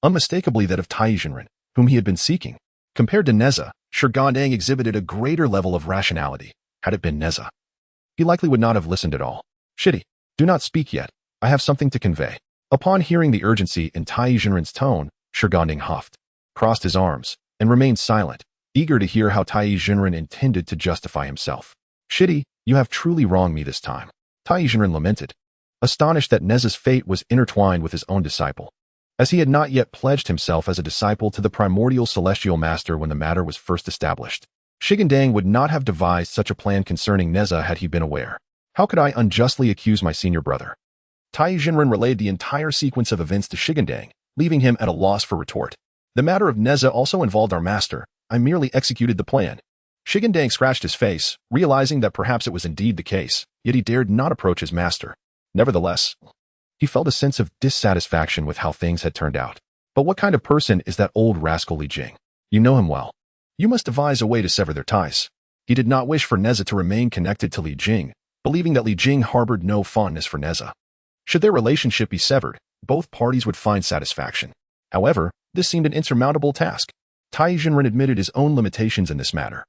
[SPEAKER 1] Unmistakably that of Tai Jinren, whom he had been seeking. Compared to Nezha, Shi Gandang exhibited a greater level of rationality. Had it been Nezha, he likely would not have listened at all. Shitty, do not speak yet. I have something to convey. Upon hearing the urgency in Tai Jinren's tone, Shi Gandang huffed, crossed his arms, and remained silent, eager to hear how Tai Jinren intended to justify himself. Shitty, you have truly wronged me this time. Tai Jinren lamented, astonished that Nezha's fate was intertwined with his own disciple, as he had not yet pledged himself as a disciple to the primordial celestial master when the matter was first established. Shi Gandang would not have devised such a plan concerning Nezha had he been aware. How could I unjustly accuse my senior brother? Tai Jinren relayed the entire sequence of events to Shi Gandang, leaving him at a loss for retort. The matter of Nezha also involved our master. I merely executed the plan. Shi Gandang scratched his face, realizing that perhaps it was indeed the case, yet he dared not approach his master. Nevertheless, he felt a sense of dissatisfaction with how things had turned out. But what kind of person is that old rascal Li Jing? You know him well. You must devise a way to sever their ties. He did not wish for Nezha to remain connected to Li Jing, believing that Li Jing harbored no fondness for Nezha. Should their relationship be severed, both parties would find satisfaction. However, this seemed an insurmountable task. Tai Jinren admitted his own limitations in this matter.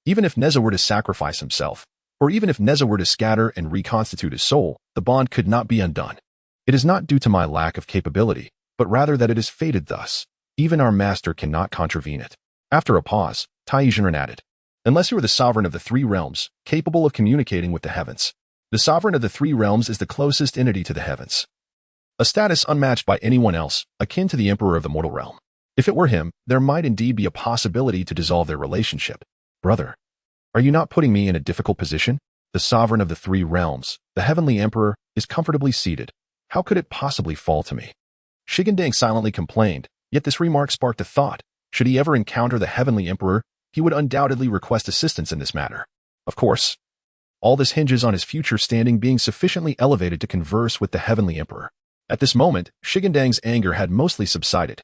[SPEAKER 1] Even if Nezha were to sacrifice himself, or even if Nezha were to scatter and reconstitute his soul, the bond could not be undone. It is not due to my lack of capability, but rather that it is fated thus. Even our master cannot contravene it. After a pause, Tai Jinren added, unless you are the sovereign of the 3 realms, capable of communicating with the heavens. The sovereign of the 3 realms is the closest entity to the heavens, a status unmatched by anyone else, akin to the emperor of the mortal realm. If it were him, there might indeed be a possibility to dissolve their relationship. Brother, are you not putting me in a difficult position? The sovereign of the 3 realms, the heavenly emperor, is comfortably seated. How could it possibly fall to me? Shi Gandang silently complained, yet this remark sparked a thought. Should he ever encounter the heavenly emperor, he would undoubtedly request assistance in this matter. Of course, all this hinges on his future standing being sufficiently elevated to converse with the heavenly emperor. At this moment, Shi Gandang's anger had mostly subsided,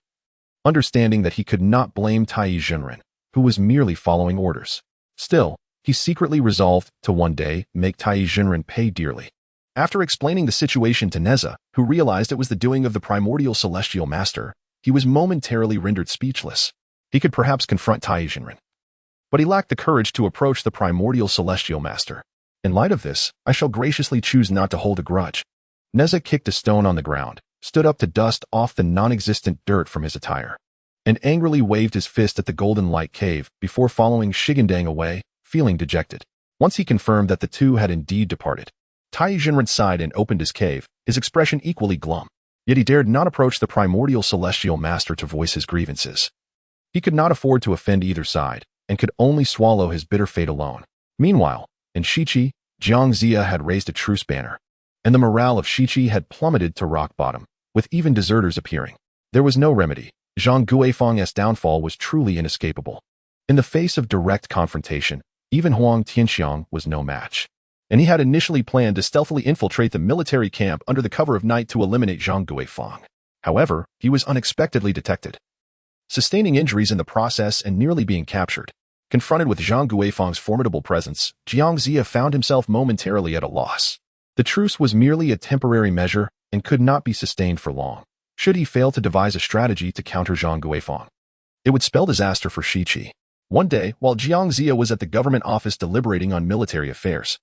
[SPEAKER 1] understanding that he could not blame Tai Jinren, who was merely following orders. Still, he secretly resolved to one day make Tai Jinren pay dearly. After explaining the situation to Nezha, who realized it was the doing of the primordial celestial master, he was momentarily rendered speechless. He could perhaps confront Tai Jinren, but he lacked the courage to approach the primordial celestial master. In light of this, I shall graciously choose not to hold a grudge. Nezha kicked a stone on the ground, stood up to dust off the non-existent dirt from his attire, and angrily waved his fist at the golden light cave before following Shi Gandang away, feeling dejected. Once he confirmed that the two had indeed departed, Tai Jinren sighed and opened his cave, his expression equally glum. Yet he dared not approach the primordial celestial master to voice his grievances. He could not afford to offend either side, and could only swallow his bitter fate alone. Meanwhile, in Shiqi, Jiang Zia had raised a truce banner, and the morale of Shiqi had plummeted to rock bottom, with even deserters appearing. There was no remedy. Zhang Guifeng's downfall was truly inescapable. In the face of direct confrontation, even Huang Tianxiang was no match, and he had initially planned to stealthily infiltrate the military camp under the cover of night to eliminate Zhang Guifeng. However, he was unexpectedly detected, sustaining injuries in the process and nearly being captured. Confronted with Zhang Guifeng's formidable presence, Jiang Zia found himself momentarily at a loss. The truce was merely a temporary measure and could not be sustained for long, should he fail to devise a strategy to counter Zhang Guifeng. It would spell disaster for Shiqi. One day, while Jiang Zia was at the government office deliberating on military affairs,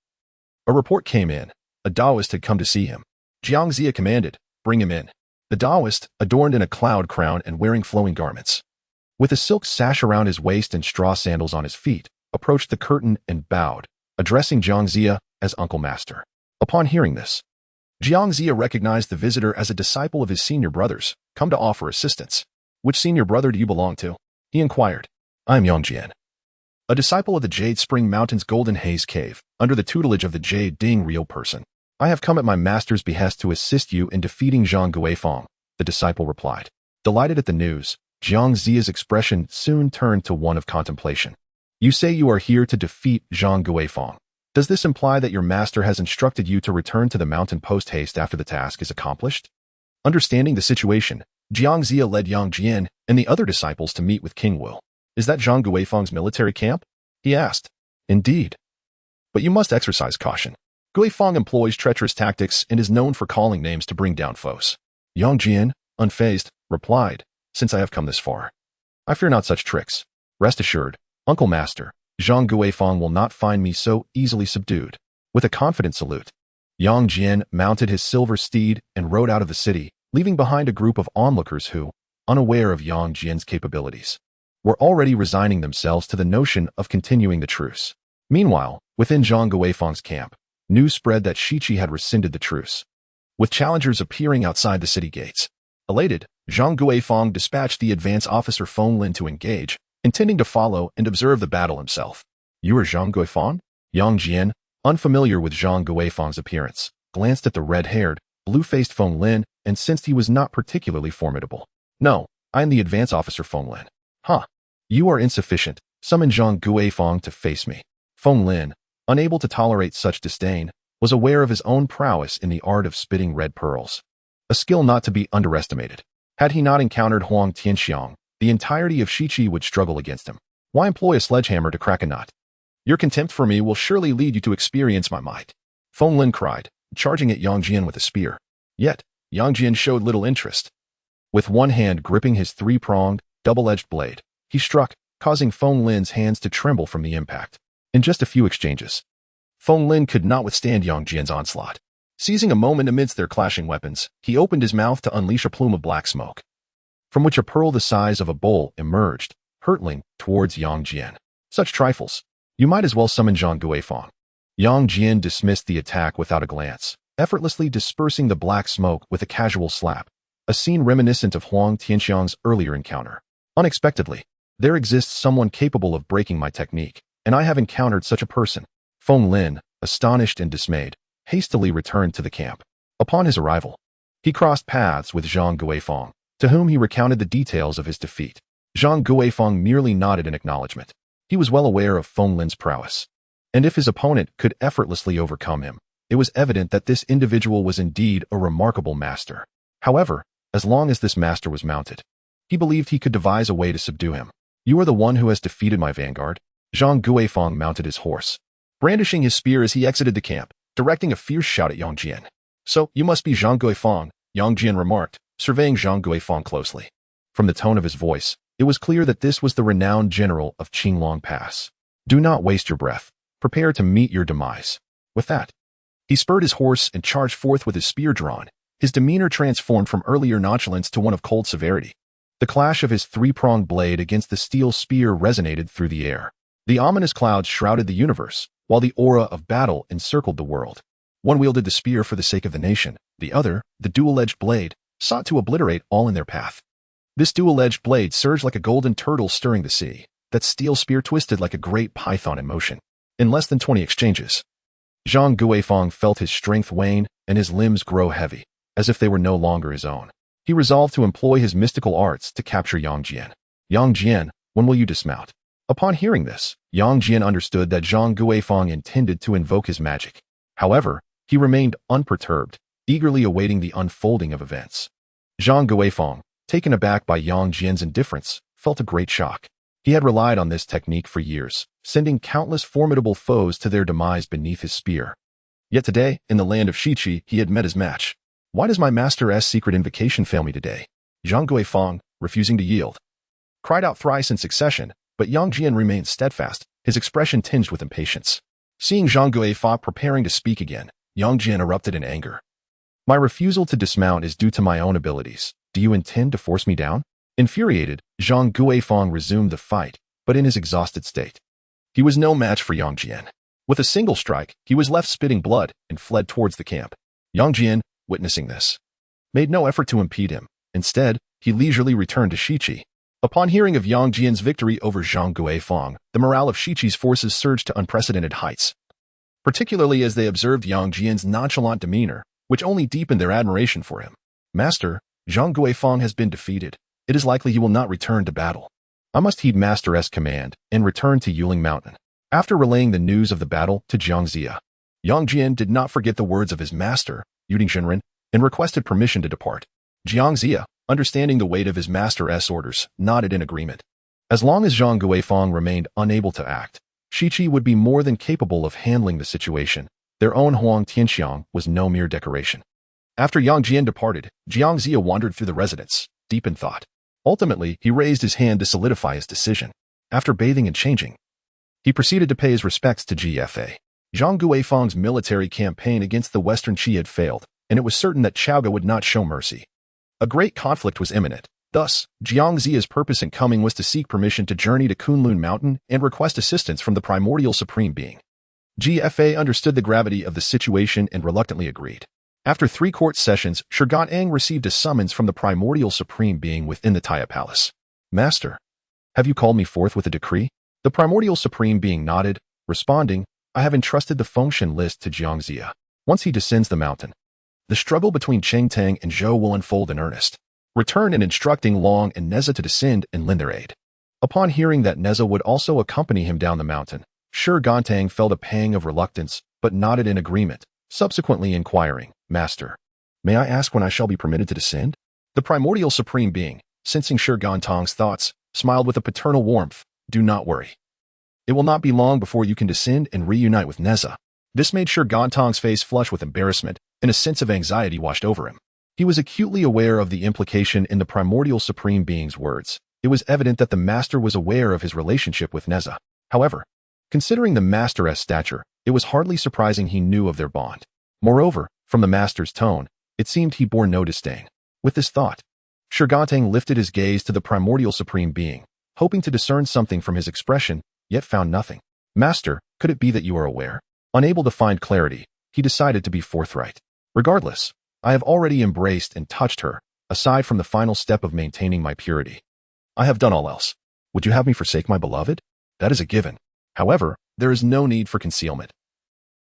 [SPEAKER 1] a report came in. A Taoist had come to see him. Jiang Zia commanded, "Bring him in." The Taoist, adorned in a cloud crown and wearing flowing garments, with a silk sash around his waist and straw sandals on his feet, approached the curtain and bowed, addressing Jiang Zia as Uncle Master. Upon hearing this, Jiang Zia recognized the visitor as a disciple of his senior brothers, come to offer assistance. "Which senior brother do you belong to?" he inquired. "I am Yongjian, a disciple of the Jade Spring Mountain's Golden Haze Cave, under the tutelage of the Jade Ding real person. I have come at my master's behest to assist you in defeating Zhang Guifeng," the disciple replied. Delighted at the news, Jiang Zia's expression soon turned to one of contemplation. "You say you are here to defeat Zhang Guifeng. Does this imply that your master has instructed you to return to the mountain post-haste after the task is accomplished?" Understanding the situation, Jiang Zia led Yang Jian and the other disciples to meet with King Wu. "Is that Zhang Guifeng's military camp?" he asked. "Indeed. But you must exercise caution. Guifeng employs treacherous tactics and is known for calling names to bring down foes." Yang Jian, unfazed, replied, "Since I have come this far, I fear not such tricks. Rest assured, Uncle Master, Zhang Guifeng will not find me so easily subdued." With a confident salute, Yang Jian mounted his silver steed and rode out of the city, leaving behind a group of onlookers who, unaware of Yang Jian's capabilities, were already resigning themselves to the notion of continuing the truce. Meanwhile, within Zhang Guifeng's camp, news spread that Shiqi had rescinded the truce, with challengers appearing outside the city gates. Elated, Zhang Guifeng dispatched the advance officer Feng Lin to engage, intending to follow and observe the battle himself. "You are Zhang Guifeng?" Yang Jian, unfamiliar with Zhang Guifeng's appearance, glanced at the red-haired, blue-faced Feng Lin and sensed he was not particularly formidable. "No, I am the advance officer Feng Lin." "Huh. You are insufficient. Summon Zhang Guifeng to face me." Feng Lin, unable to tolerate such disdain, was aware of his own prowess in the art of spitting red pearls, a skill not to be underestimated. Had he not encountered Huang Tianxiang, the entirety of Shiqi would struggle against him. Why employ a sledgehammer to crack a nut? "Your contempt for me will surely lead you to experience my might," Feng Lin cried, charging at Yang Jian with a spear. Yet, Yang Jian showed little interest. With one hand gripping his three-pronged, double-edged blade, he struck, causing Feng Lin's hands to tremble from the impact. In just a few exchanges, Feng Lin could not withstand Yang Jian's onslaught. Seizing a moment amidst their clashing weapons, he opened his mouth to unleash a plume of black smoke, from which a pearl the size of a bowl emerged, hurtling towards Yang Jian. "Such trifles. You might as well summon Zhang Guifeng." Yang Jian dismissed the attack without a glance, effortlessly dispersing the black smoke with a casual slap, a scene reminiscent of Huang Tianxiang's earlier encounter. "Unexpectedly, there exists someone capable of breaking my technique, and I have encountered such a person." Feng Lin, astonished and dismayed, hastily returned to the camp. Upon his arrival, he crossed paths with Zhang Guifeng, to whom he recounted the details of his defeat. Zhang Guifeng merely nodded in acknowledgement. He was well aware of Feng Lin's prowess, and if his opponent could effortlessly overcome him, it was evident that this individual was indeed a remarkable master. However, as long as this master was mounted, he believed he could devise a way to subdue him. "You are the one who has defeated my vanguard." Zhang Guifeng mounted his horse, brandishing his spear as he exited the camp, directing a fierce shout at Yang Jian. "So, you must be Zhang Guifeng," Yang Jian remarked, surveying Zhang Guifeng closely. From the tone of his voice, it was clear that this was the renowned general of Qinglong Pass. "Do not waste your breath. Prepare to meet your demise." With that, he spurred his horse and charged forth with his spear drawn, His demeanor transformed from earlier nonchalance to one of cold severity. The clash of his three-pronged blade against the steel spear resonated through the air. The ominous clouds shrouded the universe, while the aura of battle encircled the world. One wielded the spear for the sake of the nation, the other, the dual-edged blade, sought to obliterate all in their path. This dual-edged blade surged like a golden turtle stirring the sea. That steel spear twisted like a great python in motion. In less than 20 exchanges, Zhang Guifang felt his strength wane and his limbs grow heavy, as if they were no longer his own. He resolved to employ his mystical arts to capture Yang Jian. Yang Jian, when will you dismount? Upon hearing this, Yang Jian understood that Zhang Guifang intended to invoke his magic. However, he remained unperturbed, eagerly awaiting the unfolding of events. Zhang Guifang, taken aback by Yang Jian's indifference, felt a great shock. He had relied on this technique for years, sending countless formidable foes to their demise beneath his spear. Yet today, in the land of Shiqi, he had met his match. Why does my master's secret invocation fail me today? Zhang Guifang, refusing to yield, cried out thrice in succession, but Yang Jian remained steadfast, his expression tinged with impatience. Seeing Zhang Guifang preparing to speak again, Yang Jian erupted in anger. My refusal to dismount is due to my own abilities. Do you intend to force me down? Infuriated, Zhang Guifang resumed the fight, but in his exhausted state. He was no match for Yang Jian. With a single strike, he was left spitting blood and fled towards the camp. Yang Jian, witnessing this, made no effort to impede him. Instead, he leisurely returned to Shiqi. Upon hearing of Yang Jian's victory over Zhang Guifang, the morale of Shiqi's forces surged to unprecedented heights, particularly as they observed Yang Jian's nonchalant demeanor, which only deepened their admiration for him. Master, Zhang Guifang has been defeated. It is likely he will not return to battle. I must heed Master's command and return to Yuling Mountain. After relaying the news of the battle to Jiang Zia, Yang Jian did not forget the words of his master, Yuding Shenren, and requested permission to depart. Jiang Zia, understanding the weight of his master's orders, nodded in agreement. As long as Zhang Guifang remained unable to act, Shiqi would be more than capable of handling the situation. Their own Huang Tianxiang was no mere decoration. After Yang Jian departed, Jiang Zia wandered through the residence, deep in thought. Ultimately, he raised his hand to solidify his decision. After bathing and changing, he proceeded to pay his respects to GFA. Zhang Guifang's military campaign against the Western Qi had failed, and it was certain that Chaoga would not show mercy. A great conflict was imminent. Thus, Jiang Zia's purpose in coming was to seek permission to journey to Kunlun Mountain and request assistance from the primordial supreme being. GFA understood the gravity of the situation and reluctantly agreed. After 3 court sessions, Shi Gandang received a summons from the primordial supreme being within the Tai Palace. Master, have you called me forth with a decree? The primordial supreme being nodded, responding, I have entrusted the function list to Jiang Zia. Once he descends the mountain, the struggle between Cheng Tang and Zhou will unfold in earnest. Return and instructing Long and Nezha to descend and lend their aid. Upon hearing that Nezha would also accompany him down the mountain, Shi Gandang felt a pang of reluctance, but nodded in agreement, subsequently inquiring, Master, may I ask when I shall be permitted to descend? The primordial supreme being, sensing Shi Gandang's thoughts, smiled with a paternal warmth. Do not worry. It will not be long before you can descend and reunite with Nezha. This made Shi Gandang's face flush with embarrassment, and a sense of anxiety washed over him. He was acutely aware of the implication in the primordial supreme being's words. It was evident that the master was aware of his relationship with Nezha. However, considering the master's stature, it was hardly surprising he knew of their bond. Moreover, from the master's tone, it seemed he bore no disdain. With this thought, Shi Gandang lifted his gaze to the primordial supreme being, hoping to discern something from his expression, yet found nothing. Master, could it be that you are aware? Unable to find clarity, he decided to be forthright. Regardless, I have already embraced and touched her, aside from the final step of maintaining my purity. I have done all else. Would you have me forsake my beloved? That is a given. However, there is no need for concealment.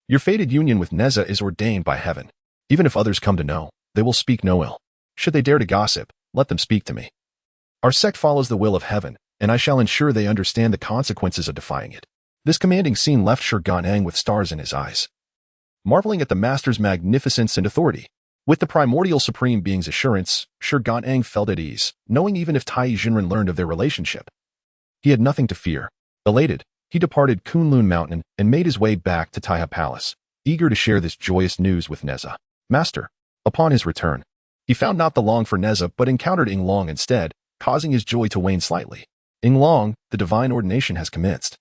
[SPEAKER 1] Your fated union with Nezha is ordained by heaven. Even if others come to know, they will speak no ill. Should they dare to gossip, let them speak to me. Our sect follows the will of heaven, and I shall ensure they understand the consequences of defying it. This commanding scene left Shi Gandang with stars in his eyes, marveling at the master's magnificence and authority. With the primordial supreme being's assurance, Shi Gandang felt at ease, knowing even if Tai Jinren learned of their relationship, he had nothing to fear. Elated, he departed Kunlun Mountain and made his way back to Tai Palace, eager to share this joyous news with Nezha. Master, upon his return, he found not the Long for Nezha but encountered Ing Long instead, causing his joy to wane slightly. Ing Long, the divine ordination has commenced,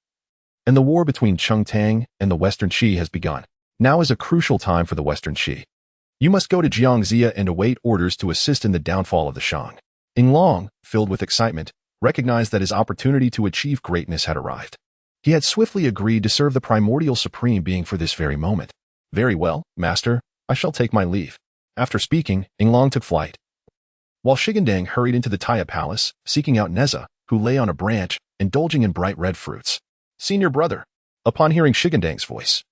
[SPEAKER 1] and the war between Cheng Tang and the Western Qi has begun. Now is a crucial time for the Western Qi. You must go to Jiangxia and await orders to assist in the downfall of the Shang. Yinglong, filled with excitement, recognized that his opportunity to achieve greatness had arrived. He had swiftly agreed to serve the primordial supreme being for this very moment. Very well, master, I shall take my leave. After speaking, Yinglong took flight. While Shi Gandang hurried into the Tai palace, seeking out Nezha, who lay on a branch, indulging in bright red fruits. Senior brother. Upon hearing Shi Gandang's voice,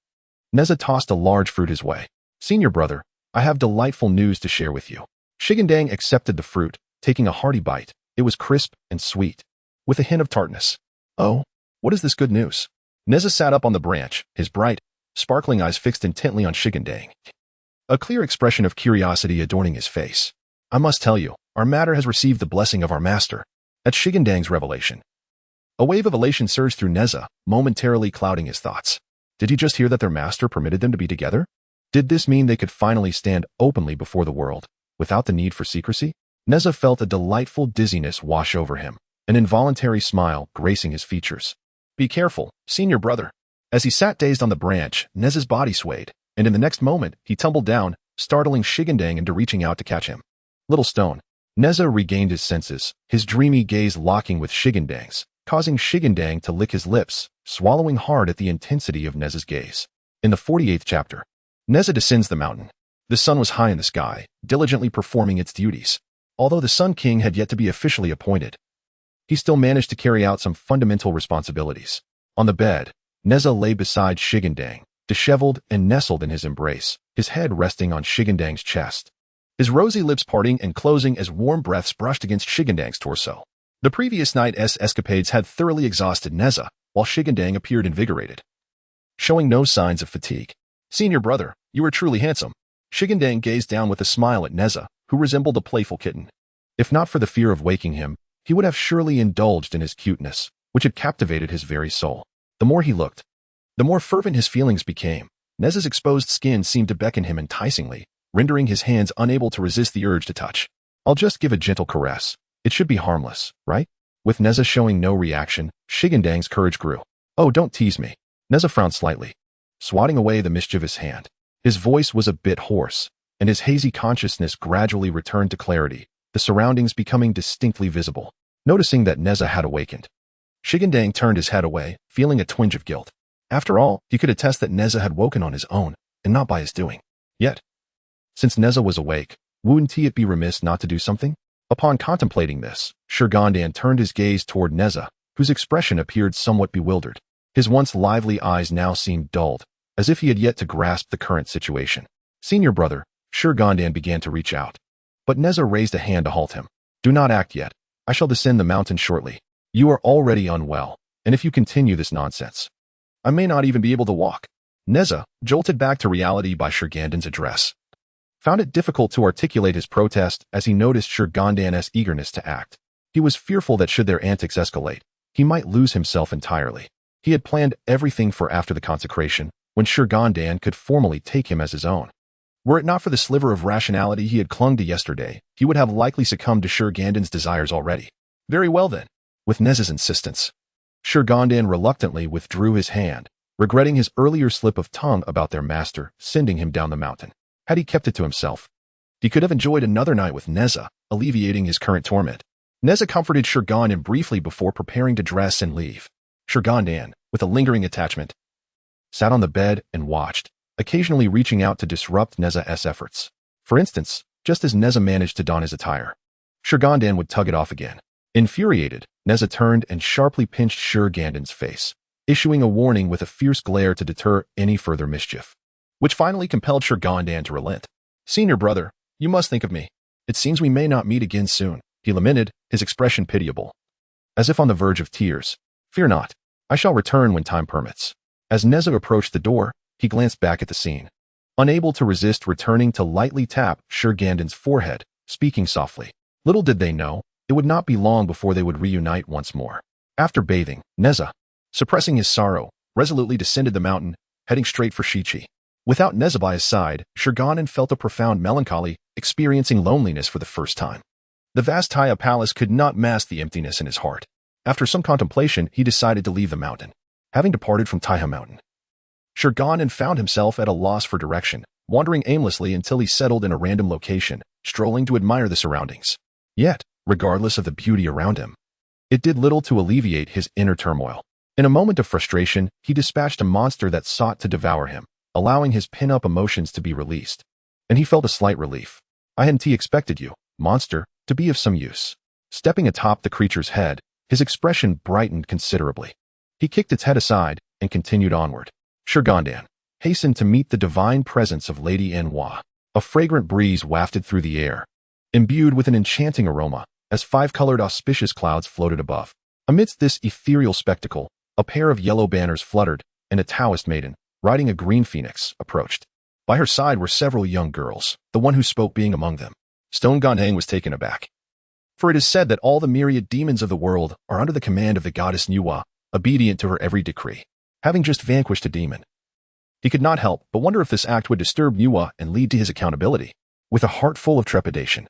[SPEAKER 1] Nezha tossed a large fruit his way. Senior brother, I have delightful news to share with you. Shi Gandang accepted the fruit, taking a hearty bite. It was crisp and sweet, with a hint of tartness. Oh, what is this good news? Nezha sat up on the branch, his bright, sparkling eyes fixed intently on Shi Gandang, a clear expression of curiosity adorning his face. I must tell you, our matter has received the blessing of our master. At Shi Gandang's revelation, a wave of elation surged through Nezha, momentarily clouding his thoughts. Did he just hear that their master permitted them to be together? Did this mean they could finally stand openly before the world, without the need for secrecy? Nezha felt a delightful dizziness wash over him, an involuntary smile gracing his features. Be careful, senior brother. As he sat dazed on the branch, Nezha's body swayed, and in the next moment, he tumbled down, startling Shi Gandang into reaching out to catch him. Little stone. Nezha regained his senses, his dreamy gaze locking with Shi Gandang's, causing Shi Gandang to lick his lips, swallowing hard at the intensity of Nezha's gaze. In the 48th chapter, Nezha descends the mountain. The sun was high in the sky, diligently performing its duties. Although the Sun King had yet to be officially appointed, he still managed to carry out some fundamental responsibilities. On the bed, Nezha lay beside Shi Gandang, disheveled and nestled in his embrace, his head resting on Shi Gandang's chest, his rosy lips parting and closing as warm breaths brushed against Shi Gandang's torso. The previous night's escapades had thoroughly exhausted Nezha, while Shi Gandang appeared invigorated, showing no signs of fatigue. Senior brother, you are truly handsome. Shi Gandang gazed down with a smile at Nezha, who resembled a playful kitten. If not for the fear of waking him, he would have surely indulged in his cuteness, which had captivated his very soul. The more he looked, the more fervent his feelings became. Nezha's exposed skin seemed to beckon him enticingly, rendering his hands unable to resist the urge to touch. I'll just give a gentle caress. It should be harmless, right? With Nezha showing no reaction, Shi Gandang's courage grew. Oh, don't tease me. Nezha frowned slightly, swatting away the mischievous hand. His voice was a bit hoarse, and his hazy consciousness gradually returned to clarity, the surroundings becoming distinctly visible. Noticing that Nezha had awakened, Shi Gandang turned his head away, feeling a twinge of guilt. After all, he could attest that Nezha had woken on his own, and not by his doing. Yet, since Nezha was awake, wouldn't he be remiss not to do something? Upon contemplating this, Shi Gandang turned his gaze toward Nezha, whose expression appeared somewhat bewildered. His once lively eyes now seemed dulled, as if he had yet to grasp the current situation. Senior brother, Shi Gandang began to reach out, but Nezha raised a hand to halt him. Do not act yet. I shall descend the mountain shortly. You are already unwell, and if you continue this nonsense, I may not even be able to walk. Nezha, jolted back to reality by Shi Gandang's address, found it difficult to articulate his protest as he noticed Shi Gandang's eagerness to act. He was fearful that should their antics escalate, he might lose himself entirely. He had planned everything for after the consecration, when Shi Gandang could formally take him as his own. Were it not for the sliver of rationality he had clung to yesterday, he would have likely succumbed to Shi Gandang's desires already. Very well then. With Nezha's insistence, Shi Gandang reluctantly withdrew his hand, regretting his earlier slip of tongue about their master sending him down the mountain. Had he kept it to himself, he could have enjoyed another night with Nezha, alleviating his current torment. Nezha comforted Shi Gandang briefly before preparing to dress and leave. Shi Gandang, with a lingering attachment, sat on the bed and watched, occasionally reaching out to disrupt Nezha's efforts. For instance, just as Nezha managed to don his attire, Shi Gandang would tug it off again. Infuriated, Nezha turned and sharply pinched Shi Gandang's face, issuing a warning with a fierce glare to deter any further mischief, which finally compelled Shi Gandang to relent. Senior brother, you must think of me. It seems we may not meet again soon, he lamented, his expression pitiable, as if on the verge of tears. Fear not. I shall return when time permits. As Nezha approached the door, he glanced back at the scene, unable to resist returning to lightly tap Shi Gandang's forehead, speaking softly. Little did they know, it would not be long before they would reunite once more. After bathing, Nezha, suppressing his sorrow, resolutely descended the mountain, heading straight for Shichi. Without Nezha by his side, Shi Gandang felt a profound melancholy, experiencing loneliness for the first time. The vast Tai palace could not mask the emptiness in his heart. After some contemplation, he decided to leave the mountain. Having departed from Tai mountain, Shi Gandang found himself at a loss for direction, wandering aimlessly until he settled in a random location, strolling to admire the surroundings. Yet, regardless of the beauty around him, it did little to alleviate his inner turmoil. In a moment of frustration, he dispatched a monster that sought to devour him, allowing his pin-up emotions to be released. And he felt a slight relief. I hadn't expected you, monster, to be of some use. Stepping atop the creature's head, his expression brightened considerably. He kicked its head aside and continued onward. Shi Gandang hastened to meet the divine presence of Lady Anhua. A fragrant breeze wafted through the air, imbued with an enchanting aroma, as five-colored auspicious clouds floated above. Amidst this ethereal spectacle, a pair of yellow banners fluttered, and a Taoist maiden, riding a green phoenix, approached. By her side were several young girls, the one who spoke being among them. Zhou Dynasty was taken aback. For it is said that all the myriad demons of the world are under the command of the goddess Nezha, obedient to her every decree. Having just vanquished a demon, he could not help but wonder if this act would disturb Nezha and lead to his accountability. With a heart full of trepidation,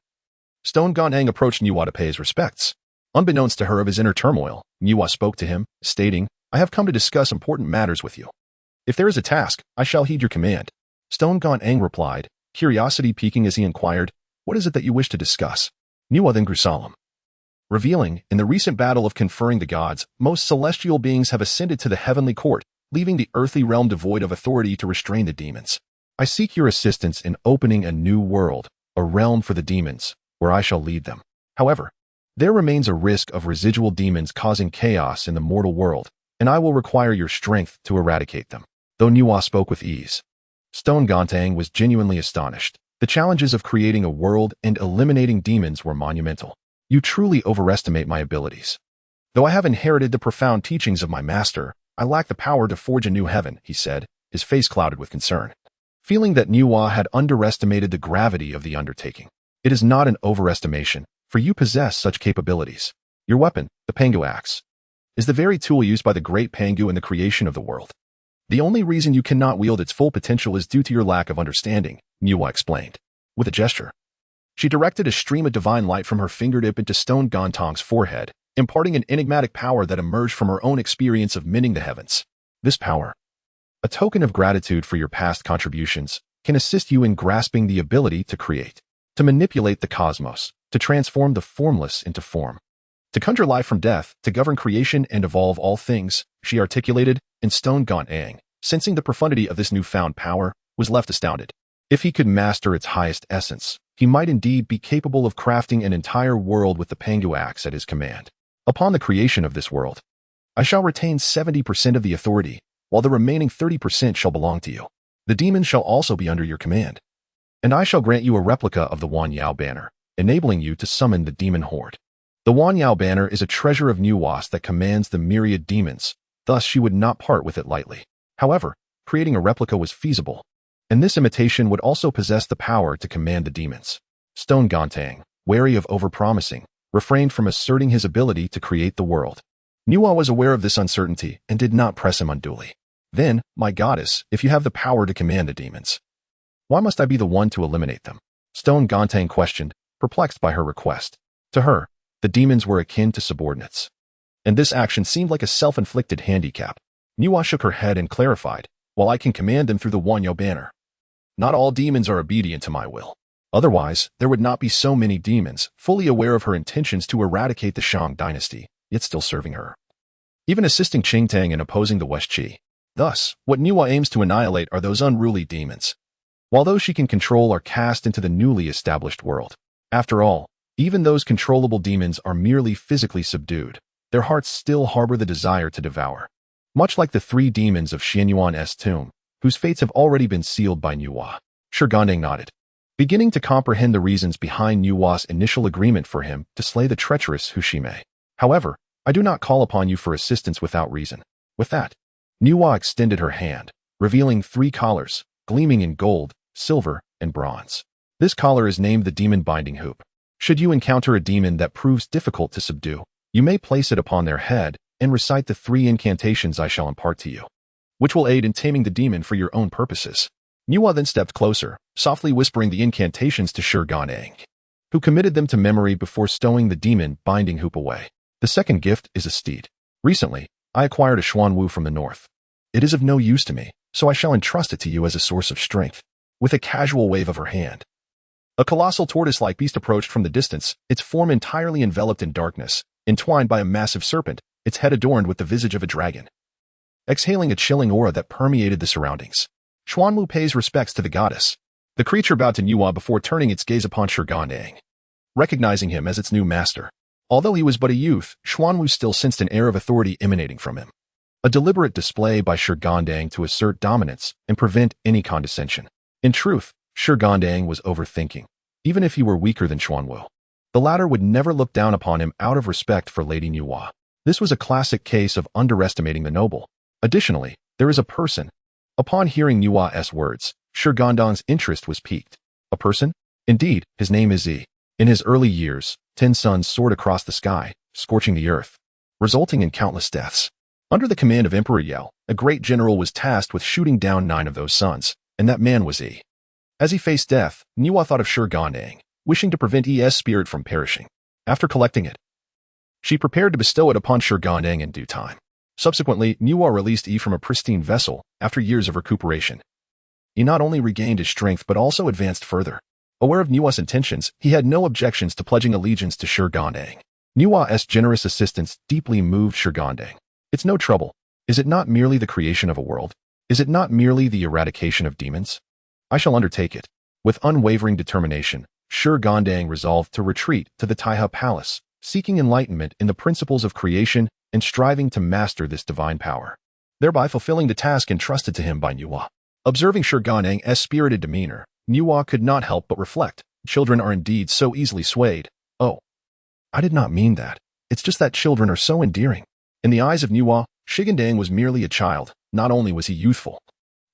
[SPEAKER 1] Zhou Dynasty approached Nezha to pay his respects. Unbeknownst to her of his inner turmoil, Nezha spoke to him, stating, "I have come to discuss important matters with you. If there is a task, I shall heed your command." Zhou Dynasty replied, curiosity piquing as he inquired, "What is it that you wish to discuss?" Nezha then grew solemn, revealing, in the recent battle of conferring the gods, most celestial beings have ascended to the heavenly court, leaving the earthly realm devoid of authority to restrain the demons. I seek your assistance in opening a new world, a realm for the demons, where I shall lead them. However, there remains a risk of residual demons causing chaos in the mortal world, and I will require your strength to eradicate them. Though Nezha spoke with ease, Zhou Dynasty was genuinely astonished. The challenges of creating a world and eliminating demons were monumental. You truly overestimate my abilities. Though I have inherited the profound teachings of my master, I lack the power to forge a new heaven, he said, his face clouded with concern. Feeling that Nezha had underestimated the gravity of the undertaking. It is not an overestimation, for you possess such capabilities. Your weapon, the Pangu axe, is the very tool used by the great Pangu in the creation of the world. The only reason you cannot wield its full potential is due to your lack of understanding, Nezha explained. With a gesture, she directed a stream of divine light from her fingertip into Zhou Dynasty's forehead, imparting an enigmatic power that emerged from her own experience of mending the heavens. This power, a token of gratitude for your past contributions, can assist you in grasping the ability to create, to manipulate the cosmos, to transform the formless into form, to conjure life from death, to govern creation and evolve all things, she articulated, and Zhou Dynasty, sensing the profundity of this newfound power, was left astounded. If he could master its highest essence, he might indeed be capable of crafting an entire world with the Pangu axe at his command. Upon the creation of this world, I shall retain 70% of the authority, while the remaining 30% shall belong to you. The demons shall also be under your command, and I shall grant you a replica of the Wanyao banner, enabling you to summon the demon horde. The Wanyao banner is a treasure of Nezha that commands the myriad demons, thus she would not part with it lightly. However, creating a replica was feasible, and this imitation would also possess the power to command the demons. Zhou Dynasty, wary of overpromising, refrained from asserting his ability to create the world. Nezha was aware of this uncertainty and did not press him unduly. Then, my goddess, if you have the power to command the demons, why must I be the one to eliminate them? Zhou Dynasty questioned, perplexed by her request. To her, the demons were akin to subordinates, and this action seemed like a self-inflicted handicap. Nezha shook her head and clarified, while I can command them through the Wanyao banner, not all demons are obedient to my will. Otherwise, there would not be so many demons, fully aware of her intentions to eradicate the Shang dynasty, yet still serving her, even assisting Qingtang in opposing the West Qi. Thus, what Nezha aims to annihilate are those unruly demons, while those she can control are cast into the newly established world. After all, even those controllable demons are merely physically subdued. Their hearts still harbor the desire to devour. Much like the three demons of Xianyuan's tomb, whose fates have already been sealed by Nezha. Shi Gandang nodded, beginning to comprehend the reasons behind Nezha's initial agreement for him to slay the treacherous Hushime. However, I do not call upon you for assistance without reason. With that, Nezha extended her hand, revealing 3 collars, gleaming in gold, silver, and bronze. This collar is named the Demon Binding Hoop. Should you encounter a demon that proves difficult to subdue, you may place it upon their head and recite the 3 incantations I shall impart to you, which will aid in taming the demon for your own purposes. Nezha then stepped closer, softly whispering the incantations to Shi Gandang, who committed them to memory before stowing the demon binding hoop away. The second gift is a steed. Recently, I acquired a Xuanwu from the north. It is of no use to me, so I shall entrust it to you as a source of strength. with a casual wave of her hand. A colossal tortoise-like beast approached from the distance, its form entirely enveloped in darkness, entwined by a massive serpent, its head adorned with the visage of a dragon. Exhaling a chilling aura that permeated the surroundings, Xuanwu pays respects to the goddess. The creature bowed to Nuwa before turning its gaze upon Shi Gandang, recognizing him as its new master. Although he was but a youth, Xuanwu still sensed an air of authority emanating from him. A deliberate display by Shi Gandang to assert dominance and prevent any condescension. In truth, Shi Gandang was overthinking. Even if he were weaker than Xuanwu, the latter would never look down upon him out of respect for Lady Nuwa. This was a classic case of underestimating the noble. Additionally, there is a person. Upon hearing Nuwa's words, Shi Gandang's interest was piqued. A person? Indeed, his name is Yi. In his early years, 10 suns soared across the sky, scorching the earth, resulting in countless deaths. Under the command of Emperor Yao, a great general was tasked with shooting down 9 of those suns, and that man was Yi. As he faced death, Nuwa thought of Shi Gandang, wishing to prevent Yi's spirit from perishing. After collecting it, she prepared to bestow it upon Shi Gandang in due time. Subsequently, Nuwa released Yi from a pristine vessel after years of recuperation. He not only regained his strength but also advanced further. Aware of Nuwa's intentions, he had no objections to pledging allegiance to Shi Gandang. Nuwa's generous assistance deeply moved Shi Gandang. It's no trouble. Is it not merely the creation of a world? Is it not merely the eradication of demons? I shall undertake it. With unwavering determination, Shi Gandang resolved to retreat to the Taiha Palace, seeking enlightenment in the principles of creation and striving to master this divine power, thereby fulfilling the task entrusted to him by Nuwa. Observing Shi Gandang's spirited demeanor, Nuwa could not help but reflect. Children are indeed so easily swayed. Oh, I did not mean that. It's just that children are so endearing. In the eyes of Nuwa, Shi Gandang was merely a child. Not only was he youthful,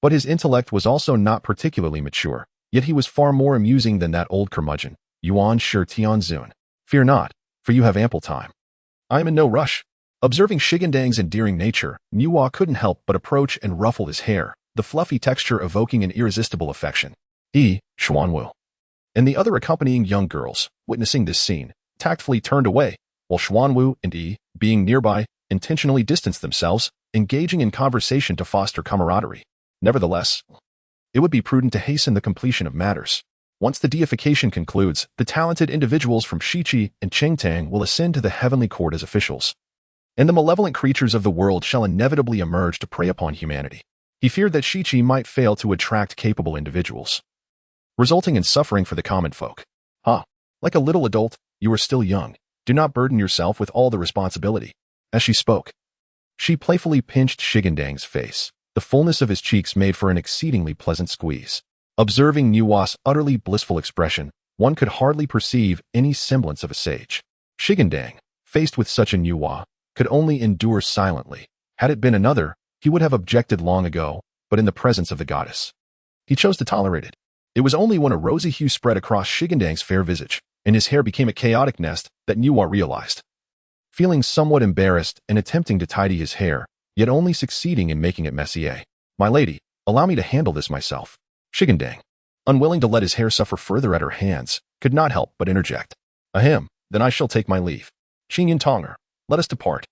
[SPEAKER 1] but his intellect was also not particularly mature. Yet he was far more amusing than that old curmudgeon, Yuan Shi Tianzun. Fear not, for you have ample time. I am in no rush. Observing Shi Gandang's endearing nature, Nuwa couldn't help but approach and ruffle his hair, the fluffy texture evoking an irresistible affection. Xuanwu, and the other accompanying young girls, witnessing this scene, tactfully turned away, while Xuanwu and Yi, being nearby, intentionally distanced themselves, engaging in conversation to foster camaraderie. Nevertheless, it would be prudent to hasten the completion of matters. Once the deification concludes, the talented individuals from Shiqi and Chengtang will ascend to the heavenly court as officials, and the malevolent creatures of the world shall inevitably emerge to prey upon humanity. He feared that Shiqi might fail to attract capable individuals, resulting in suffering for the common folk. Like a little adult, you are still young. Do not burden yourself with all the responsibility. As she spoke, she playfully pinched Shi Gandang's face. The fullness of his cheeks made for an exceedingly pleasant squeeze. Observing Nuwa's utterly blissful expression, one could hardly perceive any semblance of a sage. Shi Gandang, faced with such a Nuwa, could only endure silently. Had it been another, he would have objected long ago, but in the presence of the goddess, he chose to tolerate it. It was only when a rosy hue spread across Shi Gandang's fair visage, and his hair became a chaotic nest, that Nuwa realized. Feeling somewhat embarrassed and attempting to tidy his hair, yet only succeeding in making it messy. My lady, allow me to handle this myself. Shi Gandang, unwilling to let his hair suffer further at her hands, could not help but interject. Ahem, then I shall take my leave. Qingyan Tonger, let us depart.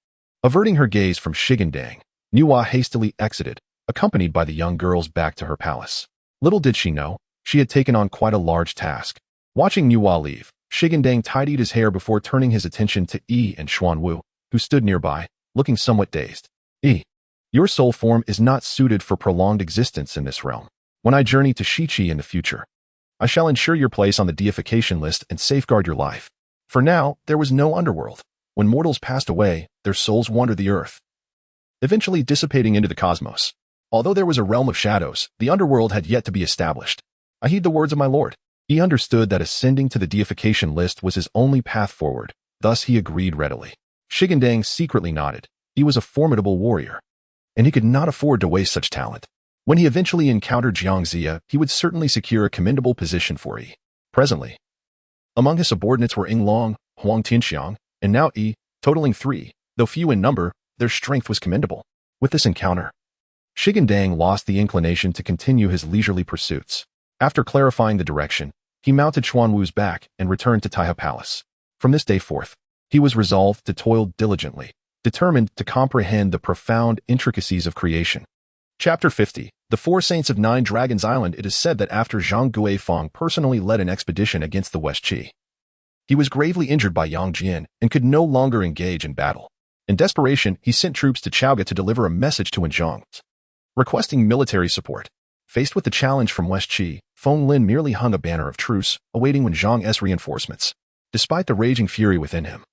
[SPEAKER 1] Averting her gaze from Shi Gandang, Nuwa hastily exited, accompanied by the young girls back to her palace. Little did she know, she had taken on quite a large task. Watching Nuwa leave, Shi Gandang tidied his hair before turning his attention to Yi and Xuanwu, who stood nearby, looking somewhat dazed. Yi, your soul form is not suited for prolonged existence in this realm. When I journey to Shiqi in the future, I shall ensure your place on the deification list and safeguard your life. For now, there was no underworld. When mortals passed away, their souls wandered the earth, eventually dissipating into the cosmos. Although there was a realm of shadows, the underworld had yet to be established. I heed the words of my lord. He understood that ascending to the deification list was his only path forward, thus he agreed readily. Shi Gandang secretly nodded. He was a formidable warrior, and he could not afford to waste such talent. When he eventually encountered Jiangxia, he would certainly secure a commendable position for Yi. Presently, among his subordinates were Yinglong, Huang Tianxiang, and now Yi, totaling 3. Though few in number, their strength was commendable. With this encounter, Shi Gandang lost the inclination to continue his leisurely pursuits. After clarifying the direction, he mounted Xuanwu's back and returned to Taiha Palace. From this day forth, he was resolved to toil diligently, determined to comprehend the profound intricacies of creation. Chapter 50. The Four Saints of Nine Dragons Island. It is said that after Zhang Guifang personally led an expedition against the West Qi, he was gravely injured by Yang Jian and could no longer engage in battle. In desperation, he sent troops to Chaoga to deliver a message to Zhang, requesting military support. Faced with the challenge from West Qi, Feng Lin merely hung a banner of truce, awaiting Zhang's reinforcements. Despite the raging fury within him,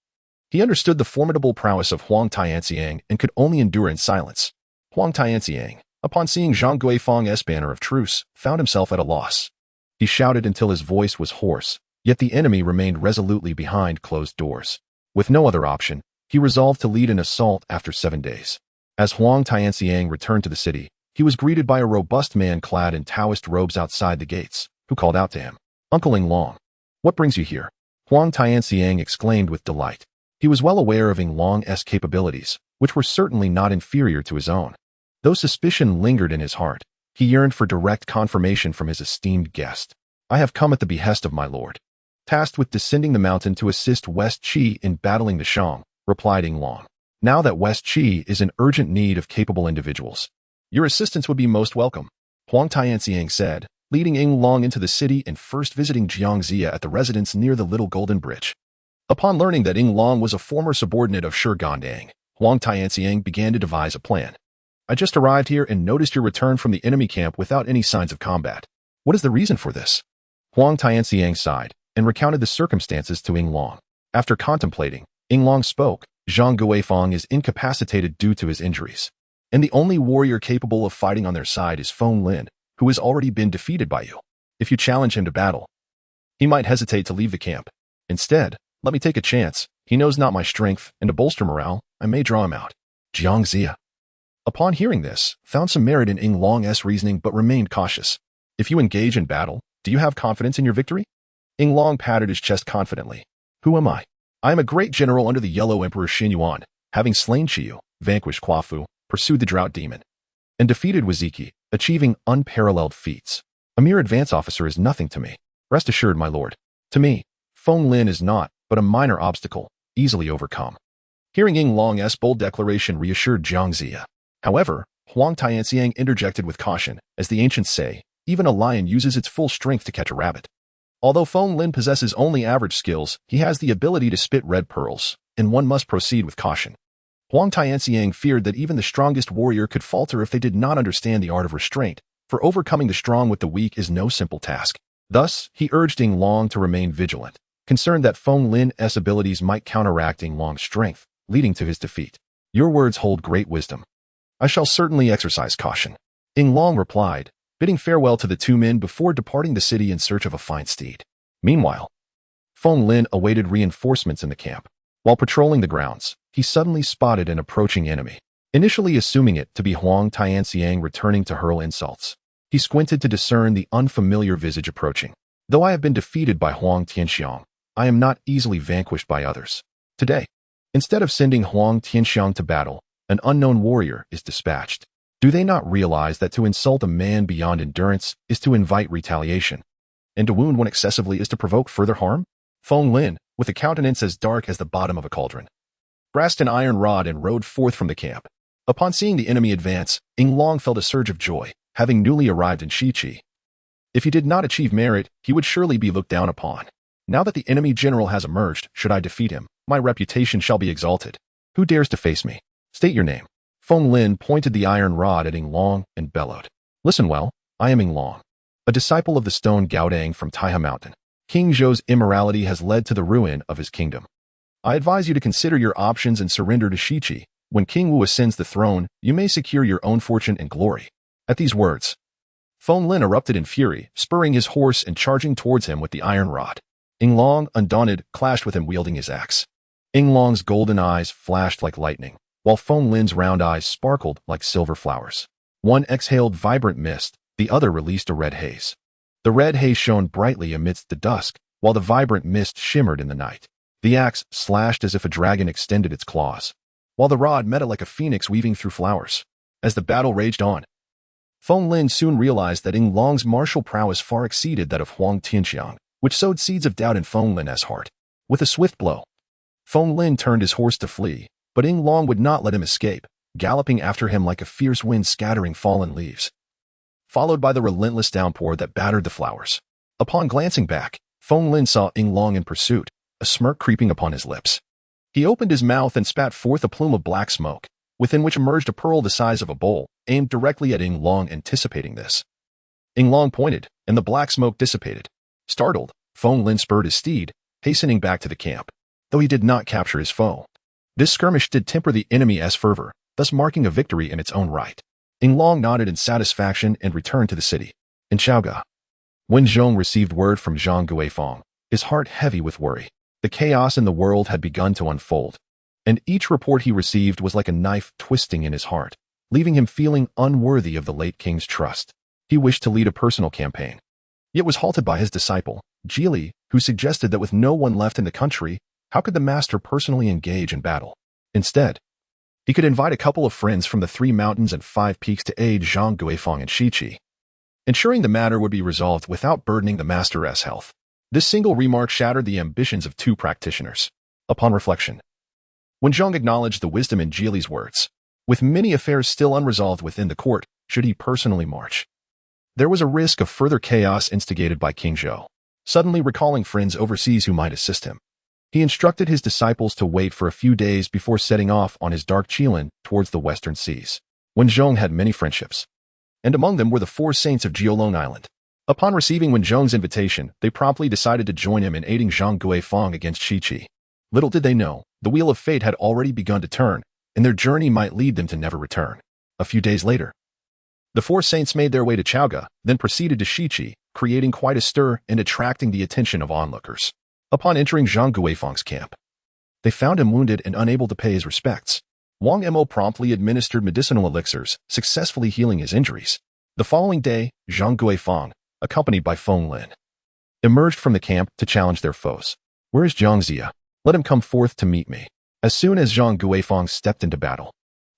[SPEAKER 1] he understood the formidable prowess of Huang Tianxiang and could only endure in silence. Huang Tianxiang, upon seeing Zhang Guifang's banner of truce, found himself at a loss. He shouted until his voice was hoarse, yet the enemy remained resolutely behind closed doors. With no other option, he resolved to lead an assault after 7 days. As Huang Tianxiang returned to the city, he was greeted by a robust man clad in Taoist robes outside the gates, who called out to him, "Uncle Yinglong, what brings you here?" Huang Tianxiang exclaimed with delight. He was well aware of Yinglong's capabilities, which were certainly not inferior to his own. Though suspicion lingered in his heart, he yearned for direct confirmation from his esteemed guest. "I have come at the behest of my lord, tasked with descending the mountain to assist West Qi in battling the Shang," replied Yinglong. "Now that West Qi is in urgent need of capable individuals, your assistance would be most welcome," Huang Tianxiang said, leading Yinglong into the city and first visiting Jiangxia at the residence near the Little Golden Bridge. Upon learning that Yinglong was a former subordinate of Shi Gandang, Huang Tianxiang began to devise a plan. "I just arrived here and noticed your return from the enemy camp without any signs of combat. What is the reason for this?" Huang Tianxiang sighed and recounted the circumstances to Yinglong. After contemplating, Yinglong spoke. "Zhang Guifang is incapacitated due to his injuries, and the only warrior capable of fighting on their side is Feng Lin, who has already been defeated by you. If you challenge him to battle, he might hesitate to leave the camp. Instead, let me take a chance. He knows not my strength, and to bolster morale, I may draw him out." Jiangxia, upon hearing this, found some merit in Yinglong's reasoning but remained cautious. "If you engage in battle, do you have confidence in your victory?" Yinglong patted his chest confidently. "Who am I? I am a great general under the Yellow Emperor Xin Yuan, having slain Qiyu, vanquished Quafu, pursued the Drought Demon, and defeated Waziki, achieving unparalleled feats. A mere advance officer is nothing to me. Rest assured, my lord. To me, Feng Lin is not but a minor obstacle, easily overcome." Hearing Yinglong's bold declaration reassured Jiangxia. However, Huang Tianxiang interjected with caution, as the ancients say, even a lion uses its full strength to catch a rabbit. Although Feng Lin possesses only average skills, he has the ability to spit red pearls, and one must proceed with caution. Huang Tianxiang feared that even the strongest warrior could falter if they did not understand the art of restraint, for overcoming the strong with the weak is no simple task. Thus, he urged Yinglong to remain vigilant, concerned that Feng Lin's abilities might counteract Yinglong's strength, leading to his defeat. "Your words hold great wisdom. I shall certainly exercise caution," Yinglong replied, bidding farewell to the two men before departing the city in search of a fine steed. Meanwhile, Feng Lin awaited reinforcements in the camp. While patrolling the grounds, he suddenly spotted an approaching enemy. Initially assuming it to be Huang Tianxiang returning to hurl insults, he squinted to discern the unfamiliar visage approaching. "Though I have been defeated by Huang Tianxiang, I am not easily vanquished by others. Today, instead of sending Huang Tianxiang to battle, an unknown warrior is dispatched. Do they not realize that to insult a man beyond endurance is to invite retaliation, and to wound one excessively is to provoke further harm?" Feng Lin, with a countenance as dark as the bottom of a cauldron, grasped an iron rod and rode forth from the camp. Upon seeing the enemy advance, Yinglong felt a surge of joy, having newly arrived in Shiqi. If he did not achieve merit, he would surely be looked down upon. "Now that the enemy general has emerged, should I defeat him, my reputation shall be exalted. Who dares to face me? State your name." Feng Lin pointed the iron rod at Yinglong and bellowed. "Listen well, I am Yinglong, a disciple of the stone Gaodang from Taiha Mountain. King Zhou's immorality has led to the ruin of his kingdom. I advise you to consider your options and surrender to Shiqi. When King Wu ascends the throne, you may secure your own fortune and glory." At these words, Feng Lin erupted in fury, spurring his horse and charging towards him with the iron rod. Yinglong, undaunted, clashed with him wielding his axe. Yinglong's golden eyes flashed like lightning, while Feng Lin's round eyes sparkled like silver flowers. One exhaled vibrant mist, the other released a red haze. The red haze shone brightly amidst the dusk, while the vibrant mist shimmered in the night. The axe slashed as if a dragon extended its claws, while the rod met it like a phoenix weaving through flowers. As the battle raged on, Feng Lin soon realized that Yinglong's martial prowess far exceeded that of Huang Tianxiang, which sowed seeds of doubt in Feng Lin's heart. With a swift blow, Feng Lin turned his horse to flee, but Yinglong would not let him escape, galloping after him like a fierce wind scattering fallen leaves. followed by the relentless downpour that battered the flowers. Upon glancing back, Feng Lin saw Ying Long in pursuit, a smirk creeping upon his lips. He opened his mouth and spat forth a plume of black smoke, within which emerged a pearl the size of a bowl, aimed directly at Ying Long. Anticipating this, Ying Long pointed, and the black smoke dissipated. Startled, Feng Lin spurred his steed, hastening back to the camp, though he did not capture his foe. This skirmish did temper the enemy's fervor, thus marking a victory in its own right. Ying Long nodded in satisfaction and returned to the city. In Chaoga, when Zhong received word from Zhang Guifang, his heart heavy with worry. The chaos in the world had begun to unfold, and each report he received was like a knife twisting in his heart, leaving him feeling unworthy of the late king's trust. He wished to lead a personal campaign, yet was halted by his disciple, Jili, who suggested that with no one left in the country, how could the master personally engage in battle? Instead, he could invite a couple of friends from the 3 mountains and 5 peaks to aid Zhang Guifang and Shiqi, ensuring the matter would be resolved without burdening the master's health. This single remark shattered the ambitions of 2 practitioners. Upon reflection, when Zhang acknowledged the wisdom in Jili's words, with many affairs still unresolved within the court, should he personally march? There was a risk of further chaos instigated by King Zhou. Suddenly recalling friends overseas who might assist him, he instructed his disciples to wait for a few days before setting off on his dark Qilin towards the western seas. Wen Zhong had many friendships, and among them were the 4 saints of Jiolong Island. Upon receiving Wen Zhong's invitation, they promptly decided to join him in aiding Zhang Guifang against Shiqi. Little did they know, the wheel of fate had already begun to turn, and their journey might lead them to never return. A few days later, the 4 saints made their way to Chaoga, then proceeded to Shiqi, creating quite a stir and attracting the attention of onlookers. Upon entering Zhang Guifang's camp, they found him wounded and unable to pay his respects. Wang Mo promptly administered medicinal elixirs, successfully healing his injuries. The following day, Zhang Guifang, accompanied by Feng Lin, emerged from the camp to challenge their foes. Where is Zhang Zia? Let him come forth to meet me. As soon as Zhang Guifang stepped into battle,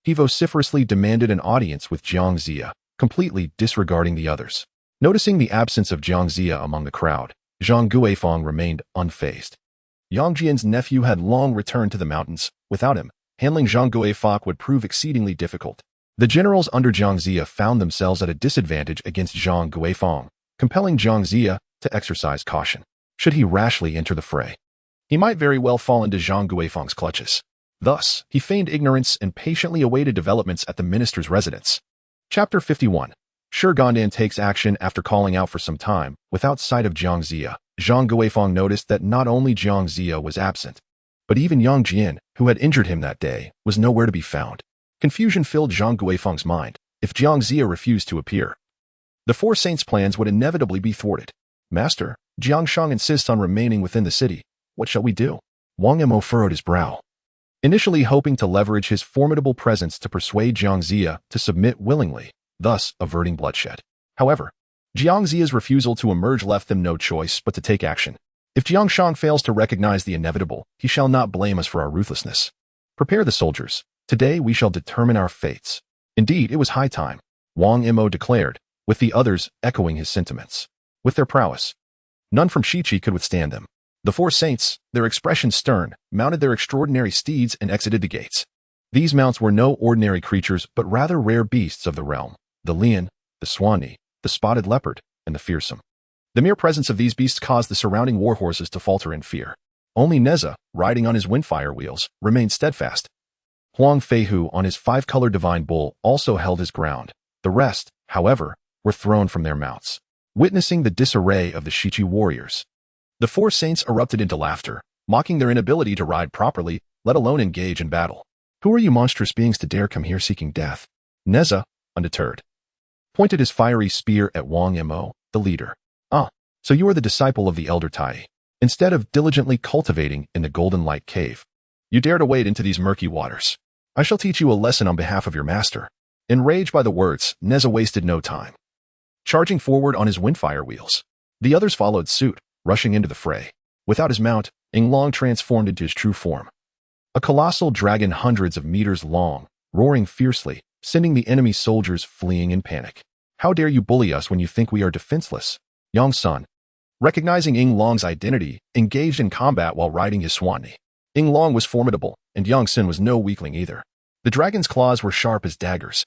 [SPEAKER 1] he vociferously demanded an audience with Zhang Zia, completely disregarding the others. Noticing the absence of Zhang Zia among the crowd, Zhang Guifang remained unfazed. Yang Jian's nephew had long returned to the mountains. Without him, handling Zhang Guifang would prove exceedingly difficult. The generals under Zhang Zia found themselves at a disadvantage against Zhang Guifang, compelling Zhang Zia to exercise caution. Should he rashly enter the fray, he might very well fall into Zhang Guifang's clutches. Thus, he feigned ignorance and patiently awaited developments at the minister's residence. Chapter 51. Shi Gandang takes action. After calling out for some time, without sight of Zhang Zia, Zhang Guifang noticed that not only Zhang Zia was absent, but even Yang Jian, who had injured him that day, was nowhere to be found. Confusion filled Zhang Guifang's mind. If Zhang Zia refused to appear, the 4 saints' plans would inevitably be thwarted. Master, Jiang Shang insists on remaining within the city. What shall we do? Wang Mo furrowed his brow, initially hoping to leverage his formidable presence to persuade Zhang Zia to submit willingly, thus averting bloodshed. However, Jiang Zia's refusal to emerge left them no choice but to take action. If Jiang Shang fails to recognize the inevitable, he shall not blame us for our ruthlessness. Prepare the soldiers. Today we shall determine our fates. Indeed, it was high time, Wang Mo declared, with the others echoing his sentiments. With their prowess, none from Shiqi could withstand them. The 4 saints, their expression stern, mounted their extraordinary steeds and exited the gates. These mounts were no ordinary creatures but rather rare beasts of the realm: the lion, the swanee, the spotted leopard, and the fearsome. The mere presence of these beasts caused the surrounding war horses to falter in fear. Only Nezha, riding on his windfire wheels, remained steadfast. Huang Feihu on his 5-colored divine bull also held his ground. The rest, however, were thrown from their mounts. Witnessing the disarray of the Shiqi warriors, the 4 saints erupted into laughter, mocking their inability to ride properly, let alone engage in battle. Who are you monstrous beings to dare come here seeking death? Nezha, undeterred, pointed his fiery spear at Wang Mo, the leader. Ah, so you are the disciple of the elder Tai. Instead of diligently cultivating in the golden light cave, you dare to wade into these murky waters. I shall teach you a lesson on behalf of your master. Enraged by the words, Nezha wasted no time, charging forward on his windfire wheels. The others followed suit, rushing into the fray. Without his mount, Ying Long transformed into his true form, a colossal dragon hundreds of meters long, roaring fiercely, sending the enemy soldiers fleeing in panic. How dare you bully us when you think we are defenseless? Yang Sun, recognizing Ying Long's identity, engaged in combat while riding his swanee. Ying Long was formidable, and Yang Sun was no weakling either. The dragon's claws were sharp as daggers.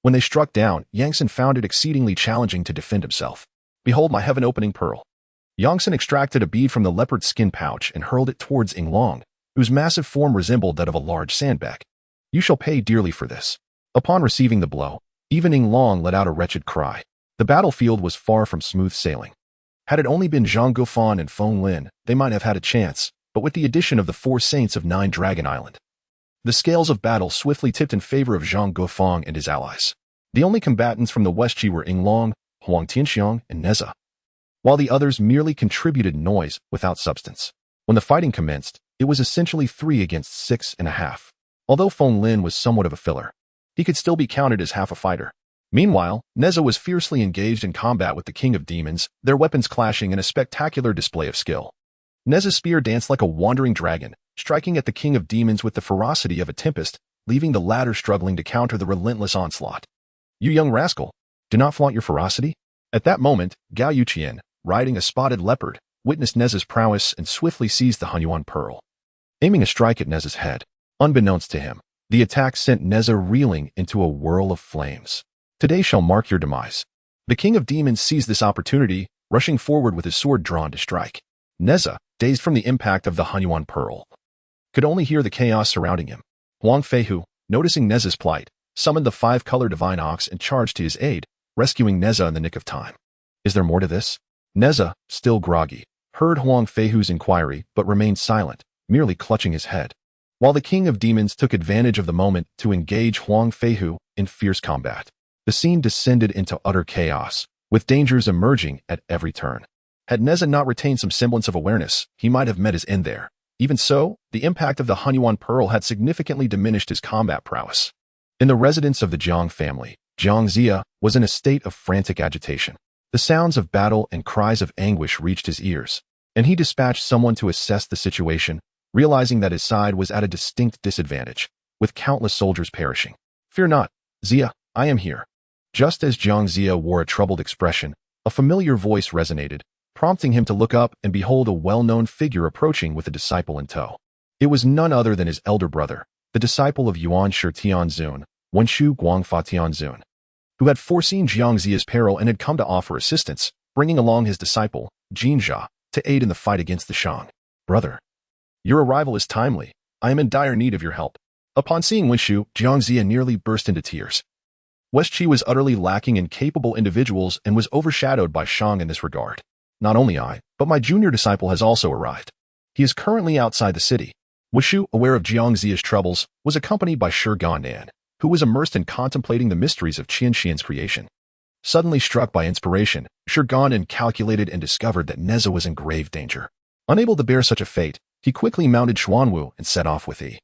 [SPEAKER 1] When they struck down, Yangtze found it exceedingly challenging to defend himself. Behold my heaven-opening pearl. Yangtze extracted a bead from the leopard skin pouch and hurled it towards Yinglong, whose massive form resembled that of a large sandbag. You shall pay dearly for this. Upon receiving the blow, even Yinglong let out a wretched cry. The battlefield was far from smooth sailing. Had it only been Zhang Guofan and Feng Lin, they might have had a chance, but with the addition of the 4 saints of Nine Dragon Island, the scales of battle swiftly tipped in favor of Zhang Guofang and his allies. The only combatants from the West Qi were Yinglong, Huang Tianxiang, and Nezha, while the others merely contributed noise without substance. When the fighting commenced, it was essentially 3 against 6.5. Although Feng Lin was somewhat of a filler, he could still be counted as half a fighter. Meanwhile, Nezha was fiercely engaged in combat with the King of Demons, their weapons clashing in a spectacular display of skill. Nezha's spear danced like a wandering dragon, striking at the King of Demons with the ferocity of a tempest, leaving the latter struggling to counter the relentless onslaught. You young rascal, do not flaunt your ferocity? At that moment, Gao Yuqian, riding a spotted leopard, witnessed Nezha's prowess and swiftly seized the Hunyuan pearl. Aiming a strike at Nezha's head, unbeknownst to him, the attack sent Nezha reeling into a whirl of flames. Today shall mark your demise. The King of Demons seized this opportunity, rushing forward with his sword drawn to strike. Nezha, dazed from the impact of the Hunyuan pearl, could only hear the chaos surrounding him. Huang Feihu, noticing Nezha's plight, summoned the 5-color divine ox and charged to his aid, rescuing Nezha in the nick of time. Is there more to this? Nezha, still groggy, heard Huang Feihu's inquiry but remained silent, merely clutching his head, while the King of Demons took advantage of the moment to engage Huang Feihu in fierce combat. The scene descended into utter chaos, with dangers emerging at every turn. Had Nezha not retained some semblance of awareness, he might have met his end there. Even so, the impact of the Hunyuan pearl had significantly diminished his combat prowess. In the residence of the Jiang family, Jiang Zia was in a state of frantic agitation. The sounds of battle and cries of anguish reached his ears, and he dispatched someone to assess the situation, realizing that his side was at a distinct disadvantage, with countless soldiers perishing. Fear not, Zia, I am here. Just as Jiang Zia wore a troubled expression, a familiar voice resonated, prompting him to look up and behold a well-known figure approaching with a disciple in tow. It was none other than his elder brother, the disciple of Yuan Shi Tianzun, Wenshu Guangfa Tianzun, who had foreseen Jiang Zia's peril and had come to offer assistance, bringing along his disciple, Jinjia, to aid in the fight against the Shang. Brother, your arrival is timely. I am in dire need of your help. Upon seeing Wenshu, Jiang Zia nearly burst into tears. West Qi was utterly lacking in capable individuals and was overshadowed by Shang in this regard. Not only I, but my junior disciple has also arrived. He is currently outside the city. Wenshu, aware of Jiang Zia's troubles, was accompanied by Shi Gandang, who was immersed in contemplating the mysteries of Qian Xian's creation. Suddenly struck by inspiration, Shi Gandang calculated and discovered that Nezha was in grave danger. Unable to bear such a fate, he quickly mounted Xuanwu and set off with Yi,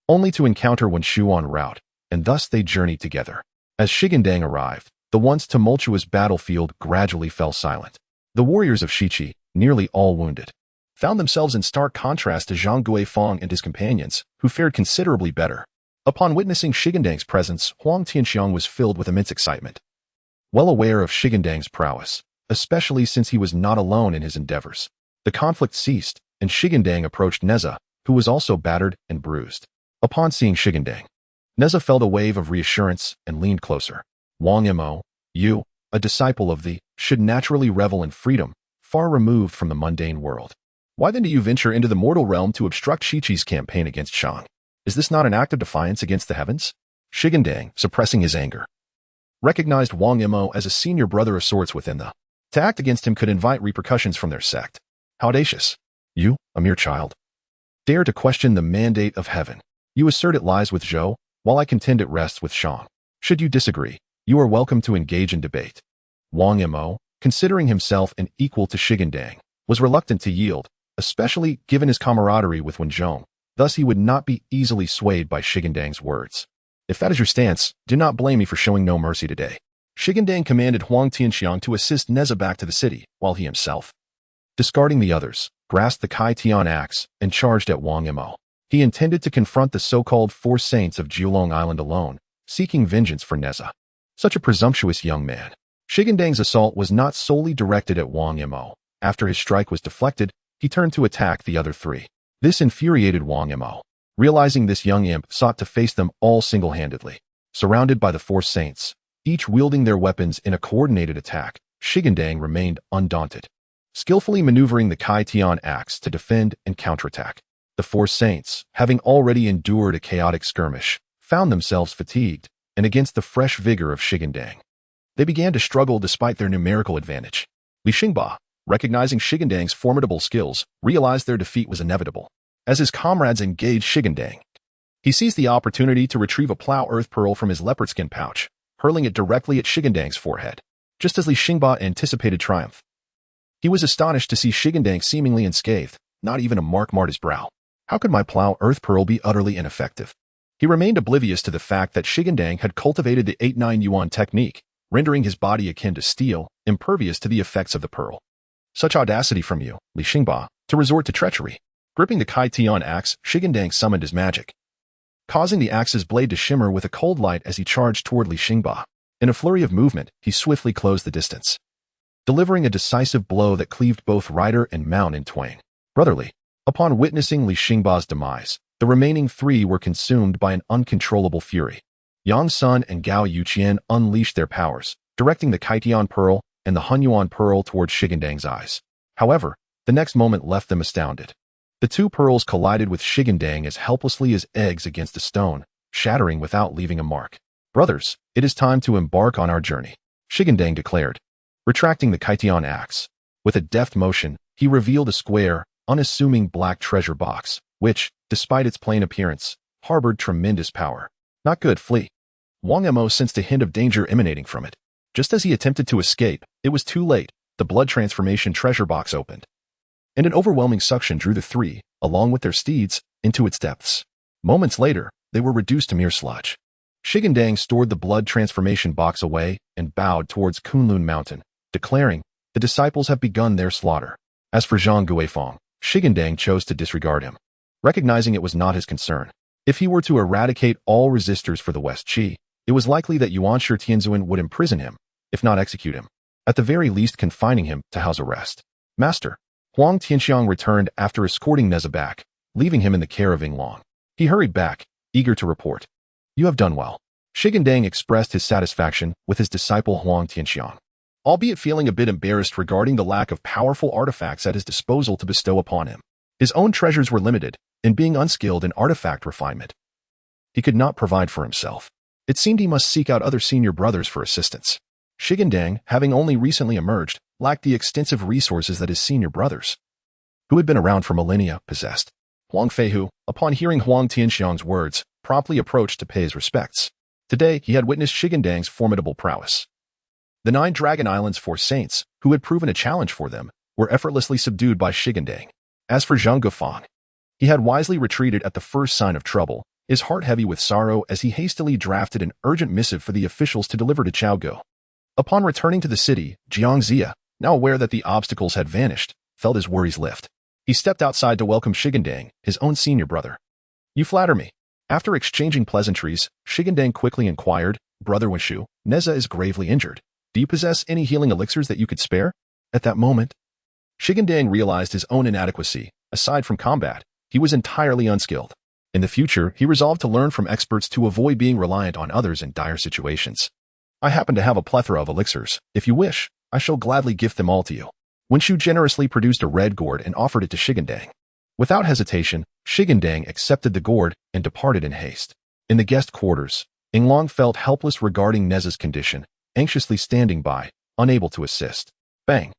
[SPEAKER 1] only to encounter Wenshu en route, and thus they journeyed together. As Shi Gandang arrived, the once tumultuous battlefield gradually fell silent. The warriors of Shiqi, nearly all wounded, found themselves in stark contrast to Zhang Guofang and his companions, who fared considerably better. Upon witnessing Shi Gandang's presence, Huang Tianxiang was filled with immense excitement. Well aware of Shi Gandang's prowess, especially since he was not alone in his endeavors, the conflict ceased, and Shi Gandang approached Nezha, who was also battered and bruised. Upon seeing Shi Gandang, Nezha felt a wave of reassurance and leaned closer. Wang Mo, you, a disciple of the, should naturally revel in freedom, far removed from the mundane world. Why then do you venture into the mortal realm to obstruct Shiqi's campaign against Shang? Is this not an act of defiance against the heavens? Shi Gandang, suppressing his anger, recognized Wang Mo as a senior brother of sorts within the. To act against him could invite repercussions from their sect. How audacious! You, a mere child, dare to question the mandate of heaven. You assert it lies with Zhou, while I contend it rests with Shang. Should you disagree, you are welcome to engage in debate. Wang Mo, considering himself an equal to Shi Gandang, was reluctant to yield, especially given his camaraderie with Wenzhong. Thus he would not be easily swayed by Shi Gandang's words. If that is your stance, do not blame me for showing no mercy today. Shi Gandang commanded Huang Tianxiang to assist Nezha back to the city, while he himself, discarding the others, grasped the Kai Tian axe and charged at Wang Mo. He intended to confront the so-called 4 saints of Jiulong Island alone, seeking vengeance for Nezha. Such a presumptuous young man. Shi Gandang's assault was not solely directed at Wang Mo. After his strike was deflected, he turned to attack the other 3. This infuriated Wang Mo. Realizing this young imp sought to face them all single-handedly. Surrounded by the 4 saints, each wielding their weapons in a coordinated attack. Shi Gandang remained undaunted, skillfully maneuvering the Kai Tian axe to defend and counterattack. The four saints, having already endured a chaotic skirmish, found themselves fatigued, and against the fresh vigor of Shi Gandang, they began to struggle despite their numerical advantage. Li Xingba, recognizing Shi Gandang's formidable skills, realized their defeat was inevitable. As his comrades engaged Shi Gandang, he seized the opportunity to retrieve a plow earth pearl from his leopard skin pouch, hurling it directly at Shi Gandang's forehead. Just as Li Xingba anticipated triumph, he was astonished to see Shi Gandang seemingly unscathed, not even a mark marred his brow. How could my plow earth pearl be utterly ineffective? He remained oblivious to the fact that Shi Gandang had cultivated the 8-9 yuan technique, rendering his body akin to steel, impervious to the effects of the pearl. Such audacity from you, Li Xingba, to resort to treachery. Gripping the Kai Tian axe, Shi Gandang summoned his magic, causing the axe's blade to shimmer with a cold light as he charged toward Li Xingba. In a flurry of movement, he swiftly closed the distance, delivering a decisive blow that cleaved both rider and mount in twain. Brotherly. Upon witnessing Li Xingba's demise, the remaining three were consumed by an uncontrollable fury. Yang Sun and Gao Yuqian unleashed their powers, directing the Kaitian Pearl and the Hunyuan Pearl towards Shi Gandang's eyes. However, the next moment left them astounded. The two pearls collided with Shi Gandang as helplessly as eggs against a stone, shattering without leaving a mark. Brothers, it is time to embark on our journey, Shi Gandang declared, retracting the Kaitian axe. With a deft motion, he revealed a square, unassuming black treasure box, which, despite its plain appearance, harbored tremendous power. Not good, flee. Wang Mo sensed a hint of danger emanating from it. Just as he attempted to escape, it was too late. The blood transformation treasure box opened, and an overwhelming suction drew the three, along with their steeds, into its depths. Moments later, they were reduced to mere sludge. Shi Gandang stored the blood transformation box away and bowed towards Kunlun Mountain, declaring, "The disciples have begun their slaughter." As for Zhang Guifeng, Shi Gandang chose to disregard him, recognizing it was not his concern. If he were to eradicate all resistors for the West Qi, it was likely that Yuanshi Tianzuan would imprison him, if not execute him, at the very least confining him to house arrest. Master, Huang Tianxiang returned after escorting Nezha back, leaving him in the care of Yinglong. He hurried back, eager to report. "You have done well." Shi Gandang expressed his satisfaction with his disciple Huang Tianxiang, albeit feeling a bit embarrassed regarding the lack of powerful artifacts at his disposal to bestow upon him. His own treasures were limited, and being unskilled in artifact refinement, he could not provide for himself. It seemed he must seek out other senior brothers for assistance. Shi Gandang, having only recently emerged, lacked the extensive resources that his senior brothers, who had been around for millennia, possessed. Huang Feihu, upon hearing Huang Tianxiang's words, promptly approached to pay his respects. Today, he had witnessed Shi Gandang's formidable prowess. The 9 Dragon Islands' 4 saints, who had proven a challenge for them, were effortlessly subdued by Shi Gandang. As for Zhang Guifeng, he had wisely retreated at the first sign of trouble, his heart heavy with sorrow as he hastily drafted an urgent missive for the officials to deliver to Chaogo. Upon returning to the city, Jiang Zia, now aware that the obstacles had vanished, felt his worries lift. He stepped outside to welcome Shi Gandang, his own senior brother. "You flatter me." After exchanging pleasantries, Shi Gandang quickly inquired, "Brother Wenshu, Nezha is gravely injured. Do you possess any healing elixirs that you could spare?" At that moment, Shi Gandang realized his own inadequacy. Aside from combat, he was entirely unskilled. In the future, he resolved to learn from experts to avoid being reliant on others in dire situations. "I happen to have a plethora of elixirs. If you wish, I shall gladly gift them all to you." Wenshu generously produced a red gourd and offered it to Shi Gandang. Without hesitation, Shi Gandang accepted the gourd and departed in haste. In the guest quarters, Yinglong felt helpless regarding Nezha's condition, anxiously standing by, unable to assist. Bang!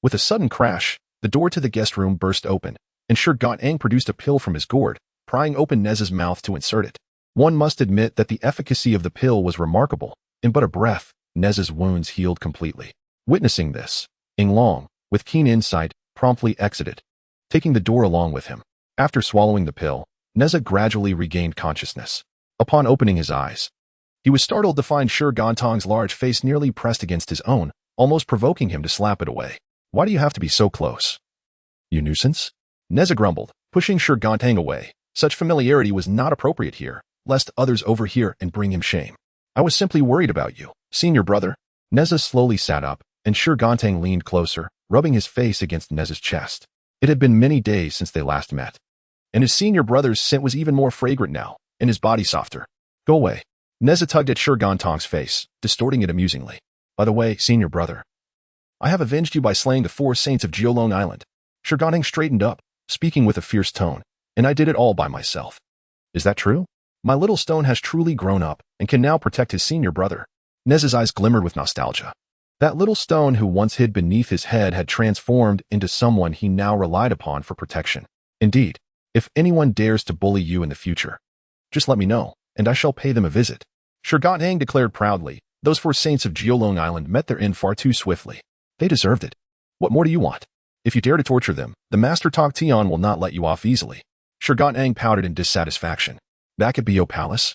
[SPEAKER 1] With a sudden crash, the door to the guest room burst open, and Shi Gandang produced a pill from his gourd, prying open Nezha's mouth to insert it. One must admit that the efficacy of the pill was remarkable. In but a breath, Nezha's wounds healed completely. Witnessing this, Yinglong, with keen insight, promptly exited, taking the door along with him. After swallowing the pill, Nezha gradually regained consciousness. Upon opening his eyes, he was startled to find Shi Gandang's large face nearly pressed against his own, almost provoking him to slap it away. "Why do you have to be so close, you nuisance?" Nezha grumbled, pushing Shi Gandang away. Such familiarity was not appropriate here, lest others overhear and bring him shame. "I was simply worried about you, senior brother." Nezha slowly sat up, and Shi Gandang leaned closer, rubbing his face against Nezha's chest. It had been many days since they last met, and his senior brother's scent was even more fragrant now, and his body softer. "Go away." Nezha tugged at Shi Gandang's face, distorting it amusingly. By the way, senior brother, I have avenged you by slaying the 4 saints of Jiolong Island. Shi Gandang straightened up, speaking with a fierce tone, and I did it all by myself. Is that true? My little stone has truly grown up and can now protect his senior brother. Nezha's eyes glimmered with nostalgia. That little stone who once hid beneath his head had transformed into someone he now relied upon for protection. Indeed, if anyone dares to bully you in the future, just let me know, and I shall pay them a visit. Shi Gandang declared proudly. Those 4 saints of Jiolong Island met their end far too swiftly. They deserved it. What more do you want? If you dare to torture them, the Master Tong Tian will not let you off easily. Shi Gandang pouted in dissatisfaction. Back at Bo Palace,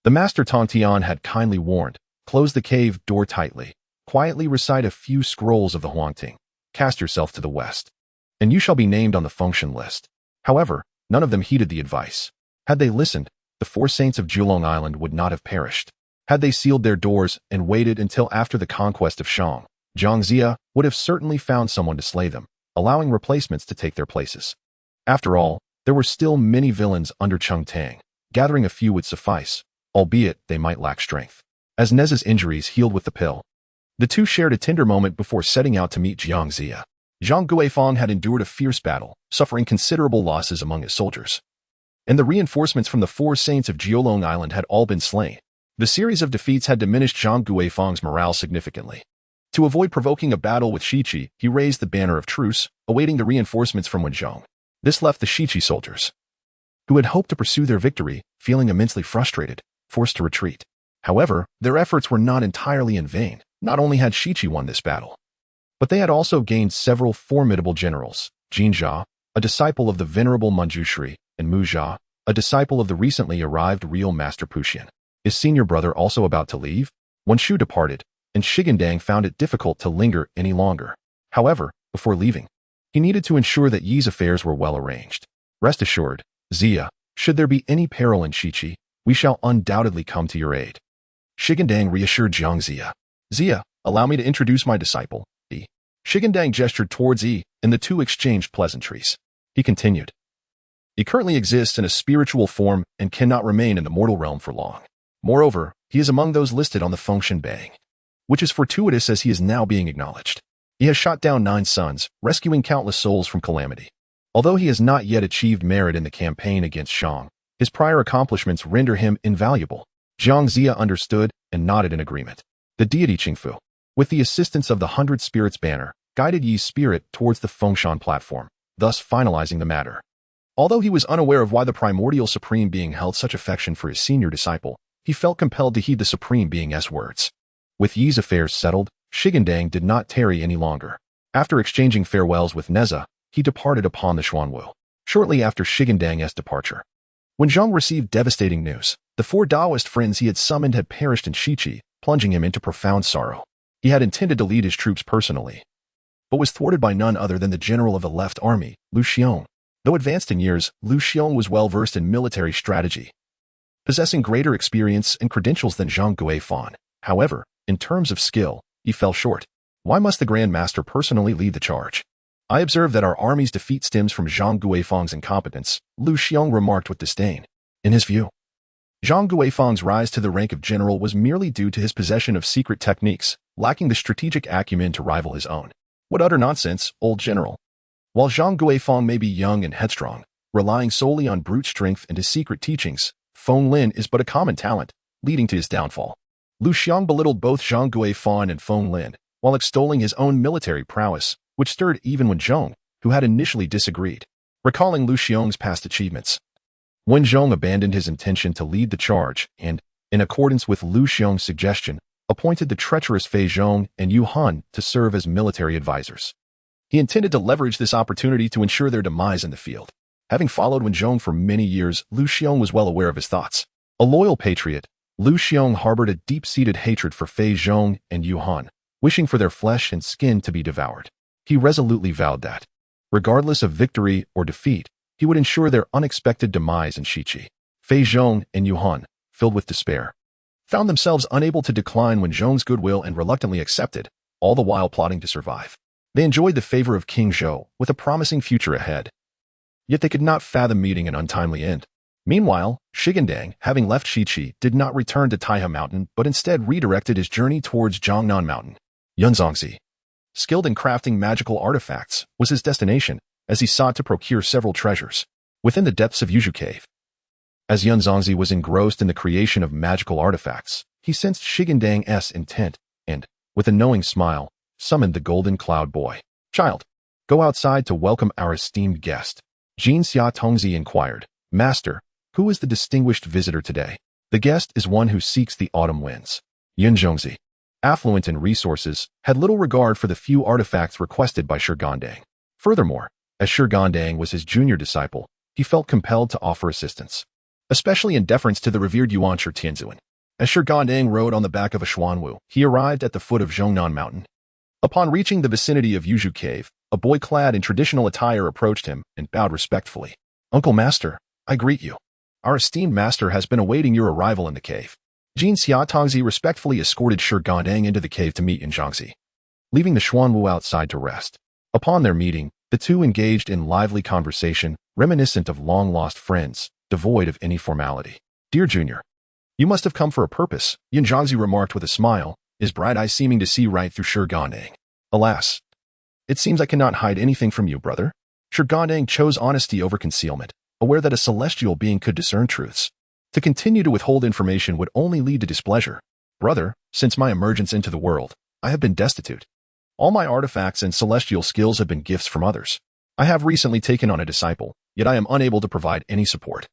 [SPEAKER 1] the Master Tong Tian had kindly warned, close the cave door tightly, quietly recite a few scrolls of the Huangting, cast yourself to the west, and you shall be named on the function list. However, none of them heeded the advice. Had they listened, the 4 saints of Jiolong Island would not have perished. Had they sealed their doors and waited until after the conquest of Shang, Zhang Zia would have certainly found someone to slay them, allowing replacements to take their places. After all, there were still many villains under Cheng Tang. Gathering a few would suffice, albeit they might lack strength. As Nezha's injuries healed with the pill, the two shared a tender moment before setting out to meet Zhang Zia. Zhang Guifang had endured a fierce battle, suffering considerable losses among his soldiers. And the reinforcements from the 4 saints of Jiolong Island had all been slain. The series of defeats had diminished Zhang Guifang's morale significantly. To avoid provoking a battle with Shiqi, he raised the banner of truce, awaiting the reinforcements from Wenzhong. This left the Shiqi soldiers, who had hoped to pursue their victory, feeling immensely frustrated, forced to retreat. However, their efforts were not entirely in vain. Not only had Shiqi won this battle, but they had also gained several formidable generals. Jin Jia, a disciple of the venerable Manjushri, and Mu Jia, a disciple of the recently arrived real Master Puxian. His senior brother also about to leave? Wen Shu departed, and Shi Gandang found it difficult to linger any longer. However, before leaving, he needed to ensure that Yi's affairs were well arranged. Rest assured, Zia, should there be any peril in Shiqi, we shall undoubtedly come to your aid. Shi Gandang reassured Zhang Zia. Zia, allow me to introduce my disciple, Yi. Shi Gandang gestured towards Yi, and the two exchanged pleasantries. He continued. He currently exists in a spiritual form and cannot remain in the mortal realm for long. Moreover, he is among those listed on the Fengshen Bang, which is fortuitous as he is now being acknowledged. He has shot down 9 sons, rescuing countless souls from calamity. Although he has not yet achieved merit in the campaign against Shang, his prior accomplishments render him invaluable. Zhang Zia understood and nodded in agreement. The deity Qingfu, with the assistance of the 100 Spirits banner, guided Yi's spirit towards the Fengshan platform, thus finalizing the matter. Although he was unaware of why the primordial supreme being held such affection for his senior disciple, he felt compelled to heed the supreme being's words. With Yi's affairs settled, Shi Gandang did not tarry any longer. After exchanging farewells with Nezha, he departed upon the Xuanwu. Shortly after Shi Gandang's departure, when Zhang received devastating news, the 4 Taoist friends he had summoned had perished in Shiqi, plunging him into profound sorrow. He had intended to lead his troops personally, but was thwarted by none other than the general of the left army, Lu Xiong. Though advanced in years, Lu Xiong was well versed in military strategy, possessing greater experience and credentials than Zhang Guifang. However, in terms of skill, he fell short. Why must the Grand Master personally lead the charge? I observe that our army's defeat stems from Zhang Guifang's incompetence, Lu Xiong remarked with disdain. In his view, Zhang Guifang's rise to the rank of general was merely due to his possession of secret techniques, lacking the strategic acumen to rival his own. What utter nonsense, old general. While Zhang Guifang may be young and headstrong, relying solely on brute strength and his secret teachings, Feng Lin is but a common talent, leading to his downfall. Lu Xiong belittled both Zhang Guifang and Feng Lin, while extolling his own military prowess, which stirred even Wenzhong, who had initially disagreed. Recalling Lu Xiong's past achievements, Wenzhong abandoned his intention to lead the charge and, in accordance with Lu Xiong's suggestion, appointed the treacherous Fei Zhong and Yu Han to serve as military advisors. He intended to leverage this opportunity to ensure their demise in the field. Having followed Wenzhong for many years, Lu Xiong was well aware of his thoughts. A loyal patriot, Lu Xiong harbored a deep-seated hatred for Fei Zhong and Yu Han, wishing for their flesh and skin to be devoured. He resolutely vowed that, regardless of victory or defeat, he would ensure their unexpected demise in Shiqi. Fei Zhong and Yu Han, filled with despair, found themselves unable to decline Wenzhong's goodwill and reluctantly accepted, all the while plotting to survive. They enjoyed the favor of King Zhou, with a promising future ahead. Yet they could not fathom meeting an untimely end. Meanwhile, Shi Gandang, having left Shiqi, did not return to Taihe Mountain but instead redirected his journey towards Zhongnan Mountain. Yunzongzi, skilled in crafting magical artifacts, was his destination as he sought to procure several treasures within the depths of Yuzhu Cave. As Yunzongzi was engrossed in the creation of magical artifacts, he sensed Shi Gandang's intent and, with a knowing smile, summoned the Golden Cloud Boy. "Child, go outside to welcome our esteemed guest." Jin Xia Tongzi inquired. "Master, who is the distinguished visitor today?" "The guest is one who seeks the autumn winds." Yunzongzi, affluent in resources, had little regard for the few artifacts requested by Shi Gandang. Furthermore, as Shi Gandang was his junior disciple, he felt compelled to offer assistance, especially in deference to the revered Yuanshi Tianzuan. As Shi Gandang rode on the back of a Xuanwu, he arrived at the foot of Zhongnan Mountain. Upon reaching the vicinity of Yuzhu Cave, a boy clad in traditional attire approached him and bowed respectfully. "Uncle Master, I greet you. Our esteemed master has been awaiting your arrival in the cave." Jin Xia Tongzi respectfully escorted Shi Gandang into the cave to meet Yunzongzi, leaving the Xuanwu outside to rest. Upon their meeting, the two engaged in lively conversation, reminiscent of long-lost friends, devoid of any formality. "Dear Junior, you must have come for a purpose," Yunzongzi remarked with a smile, his bright eyes seeming to see right through Shi Gandang. "Alas, it seems I cannot hide anything from you, brother." Shi Gandang chose honesty over concealment, aware that a celestial being could discern truths. To continue to withhold information would only lead to displeasure. "Brother, since my emergence into the world, I have been destitute. All my artifacts and celestial skills have been gifts from others. I have recently taken on a disciple, yet I am unable to provide any support.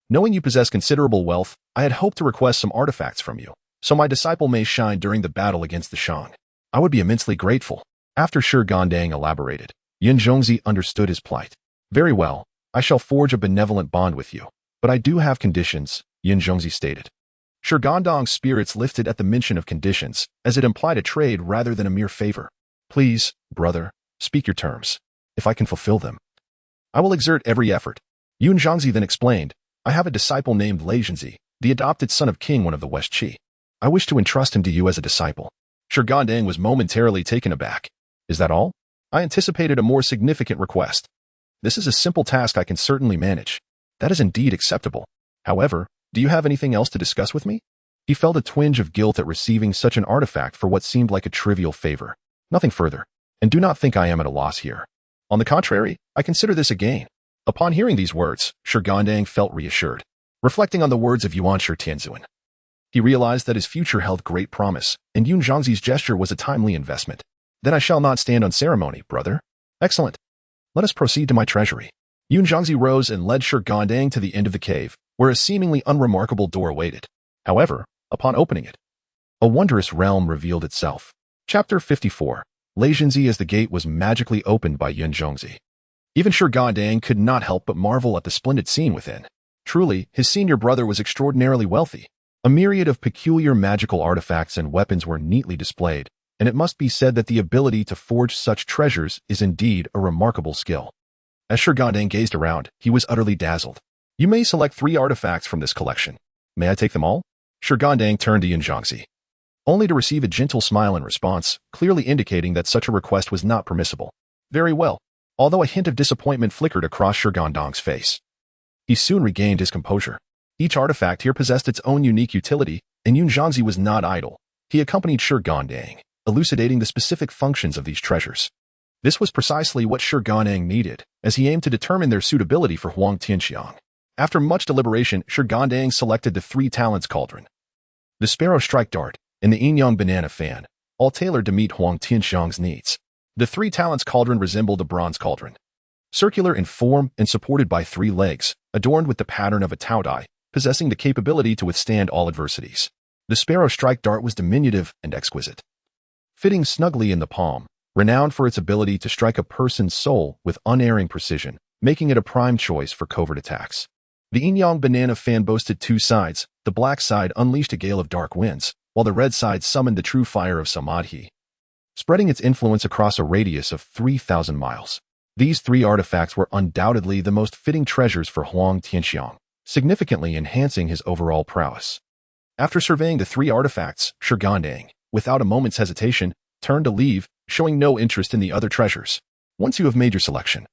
[SPEAKER 1] Knowing you possess considerable wealth, I had hoped to request some artifacts from you, so my disciple may shine during the battle against the Shang. I would be immensely grateful." After Shi Gandang elaborated, Yunzongzi understood his plight. "Very well, I shall forge a benevolent bond with you, but I do have conditions," Yunzongzi stated. Shi Gandang's spirits lifted at the mention of conditions, as it implied a trade rather than a mere favor. "Please, brother, speak your terms. If I can fulfill them, I will exert every effort." Yunzongzi then explained, "I have a disciple named Leizhenzi, the adopted son of King One of the West Qi. I wish to entrust him to you as a disciple." Shi Gandang was momentarily taken aback. "Is that all? I anticipated a more significant request. This is a simple task I can certainly manage." "That is indeed acceptable. However, do you have anything else to discuss with me?" He felt a twinge of guilt at receiving such an artifact for what seemed like a trivial favor. "Nothing further, and do not think I am at a loss here. On the contrary, I consider this a gain." Upon hearing these words, Shi Gandang felt reassured. Reflecting on the words of Yuanshi Tianzuan, he realized that his future held great promise, and Yunzongzi's gesture was a timely investment. "Then I shall not stand on ceremony, brother." "Excellent. Let us proceed to my treasury." Yunzongzi rose and led Shi Gandang to the end of the cave, where a seemingly unremarkable door waited. However, upon opening it, a wondrous realm revealed itself. Chapter 54. Leizhenzi as the gate was magically opened by Yunzongzi. Even Shi Gandang could not help but marvel at the splendid scene within. Truly, his senior brother was extraordinarily wealthy. A myriad of peculiar magical artifacts and weapons were neatly displayed, and it must be said that the ability to forge such treasures is indeed a remarkable skill. As Shi Gandang gazed around, he was utterly dazzled. "You may select 3 artifacts from this collection. May I take them all?" Shi Gandang turned to Yunzongzi, only to receive a gentle smile in response, clearly indicating that such a request was not permissible. "Very well," although a hint of disappointment flickered across Shi Gandang's face. He soon regained his composure. Each artifact here possessed its own unique utility, and Yunzongzi was not idle. He accompanied Shi Gandang, elucidating the specific functions of these treasures. This was precisely what Shi Gandang needed, as he aimed to determine their suitability for Huang Tianxiang. After much deliberation, Shi Gandang selected the 3 talents cauldron, the sparrow strike dart, and the yin-yang banana fan, all tailored to meet Huang Tianxiang's needs. The 3 talents cauldron resembled a bronze cauldron, circular in form and supported by 3 legs, adorned with the pattern of a taodai, possessing the capability to withstand all adversities. The sparrow strike dart was diminutive and exquisite, fitting snugly in the palm, renowned for its ability to strike a person's soul with unerring precision, making it a prime choice for covert attacks. The yin-yang banana fan boasted 2 sides. The black side unleashed a gale of dark winds, while the red side summoned the true fire of Samadhi, spreading its influence across a radius of 3,000 miles. These 3 artifacts were undoubtedly the most fitting treasures for Huang Tianxiang, significantly enhancing his overall prowess. After surveying the 3 artifacts, Shi Gandang, without a moment's hesitation, turned to leave, showing no interest in the other treasures. "Once you have made your selection,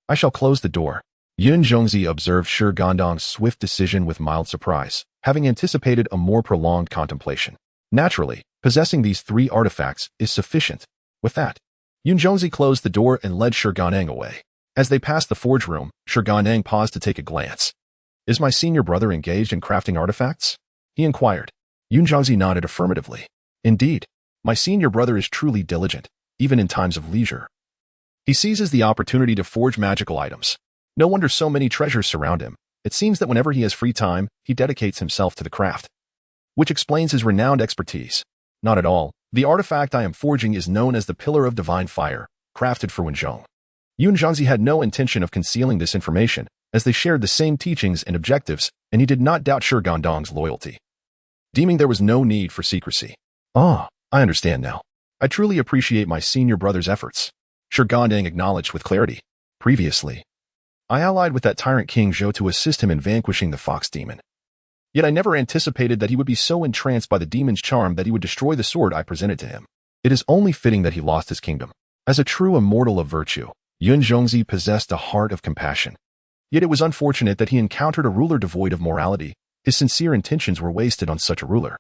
[SPEAKER 1] I shall close the door." Yun Zhongzi observed Shi Gandang's swift decision with mild surprise, having anticipated a more prolonged contemplation. Naturally, possessing these 3 artifacts is sufficient. With that, Yun Zhongzi closed the door and led Shi Gandang away. As they passed the forge room, Shi Gandang paused to take a glance. "Is my senior brother engaged in crafting artifacts?" he inquired. Yun Zhongzi nodded affirmatively. "Indeed, my senior brother is truly diligent, even in times of leisure. He seizes the opportunity to forge magical items. No wonder so many treasures surround him. It seems that whenever he has free time, he dedicates himself to the craft, which explains his renowned expertise." "Not at all. The artifact I am forging is known as the Pillar of Divine Fire, crafted for Wenzhong." Yun Zhongzi had no intention of concealing this information, as they shared the same teachings and objectives, and he did not doubt Shi Gandang's loyalty, deeming there was no need for secrecy. "Ah, I understand now. I truly appreciate my senior brother's efforts," Shi Gandang acknowledged with clarity. "Previously, I allied with that tyrant King Zhou to assist him in vanquishing the fox demon. Yet I never anticipated that he would be so entranced by the demon's charm that he would destroy the sword I presented to him. It is only fitting that he lost his kingdom. As a true immortal of virtue, Yun Zhongzi possessed a heart of compassion. Yet it was unfortunate that he encountered a ruler devoid of morality. His sincere intentions were wasted on such a ruler."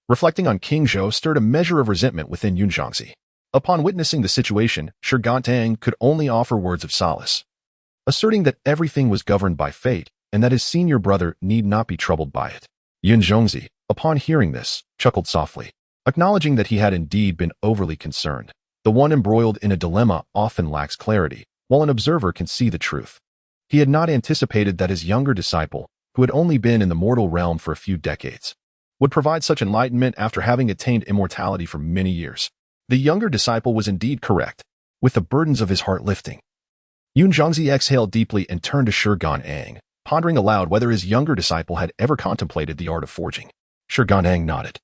[SPEAKER 1] Reflecting on King Zhou stirred a measure of resentment within Yun Zhongzi. Upon witnessing the situation, Shi Gandang could only offer words of solace, asserting that everything was governed by fate and that his senior brother need not be troubled by it. Yun Zhongzi, upon hearing this, chuckled softly, acknowledging that he had indeed been overly concerned. The one embroiled in a dilemma often lacks clarity, while an observer can see the truth. He had not anticipated that his younger disciple, who had only been in the mortal realm for a few decades, would provide such enlightenment after having attained immortality for many years. The younger disciple was indeed correct, with the burdens of his heart lifting. Yun Zhongzi exhaled deeply and turned to Shi Gandang, pondering aloud whether his younger disciple had ever contemplated the art of forging. Shi Gandang nodded,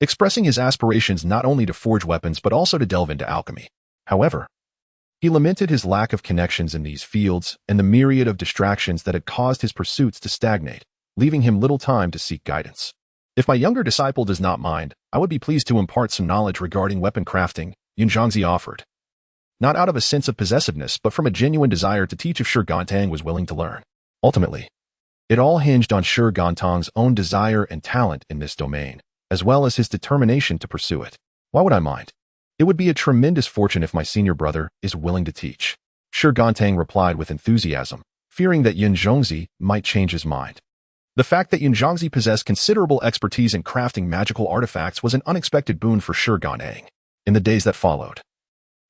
[SPEAKER 1] expressing his aspirations not only to forge weapons but also to delve into alchemy. However, he lamented his lack of connections in these fields and the myriad of distractions that had caused his pursuits to stagnate, leaving him little time to seek guidance. "If my younger disciple does not mind, I would be pleased to impart some knowledge regarding weapon crafting," Yun Zhongzi offered. Not out of a sense of possessiveness, but from a genuine desire to teach if Shi Gandang was willing to learn. Ultimately, it all hinged on Shi Gandang's own desire and talent in this domain, as well as his determination to pursue it. "Why would I mind? It would be a tremendous fortune if my senior brother is willing to teach," Shi Gandang replied with enthusiasm, fearing that Yun Zhongzi might change his mind. The fact that Yun Zhongzi possessed considerable expertise in crafting magical artifacts was an unexpected boon for Shi Gandang. In the days that followed,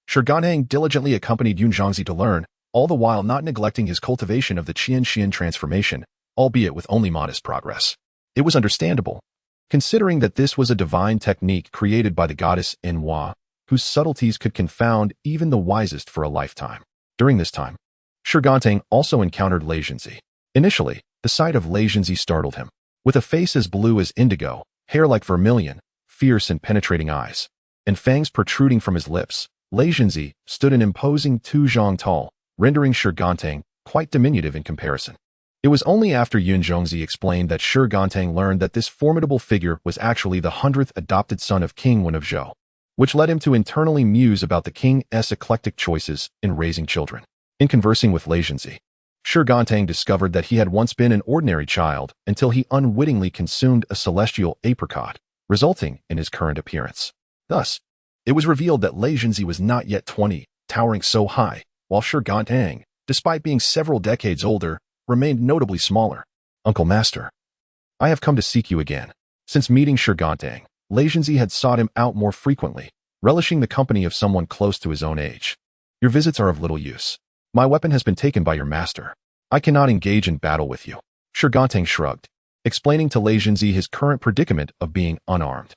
[SPEAKER 1] Shi Gandang diligently accompanied Yun Zhongzi to learn, all the while not neglecting his cultivation of the Qian transformation, albeit with only modest progress. It was understandable, considering that this was a divine technique created by the goddess Enhua, whose subtleties could confound even the wisest for a lifetime. During this time, Shi Gandang also encountered Lei Zhenzi. Initially, the sight of Lei Zhenzi startled him. With a face as blue as indigo, hair like vermilion, fierce and penetrating eyes, and fangs protruding from his lips, Lei Zhenzi stood an imposing 2 zhang tall, rendering Shi Gandang quite diminutive in comparison. It was only after Yun Zhongzi explained that Shi Gandang learned that this formidable figure was actually the 100th adopted son of King Wen of Zhou, which led him to internally muse about the king's eclectic choices in raising children. In conversing with Lei Zhenzi, Shi Gandang discovered that he had once been an ordinary child until he unwittingly consumed a celestial apricot, resulting in his current appearance. Thus, it was revealed that Lei Zhenzi was not yet 20, towering so high, while Shi Gandang, despite being several decades older, remained notably smaller. "Uncle Master, I have come to seek you again." Since meeting Shi Gandang, Lei Zhenzi had sought him out more frequently, relishing the company of someone close to his own age. "Your visits are of little use. My weapon has been taken by your master. I cannot engage in battle with you." Shi Gandang shrugged, explaining to Lei Zhenzi his current predicament of being unarmed.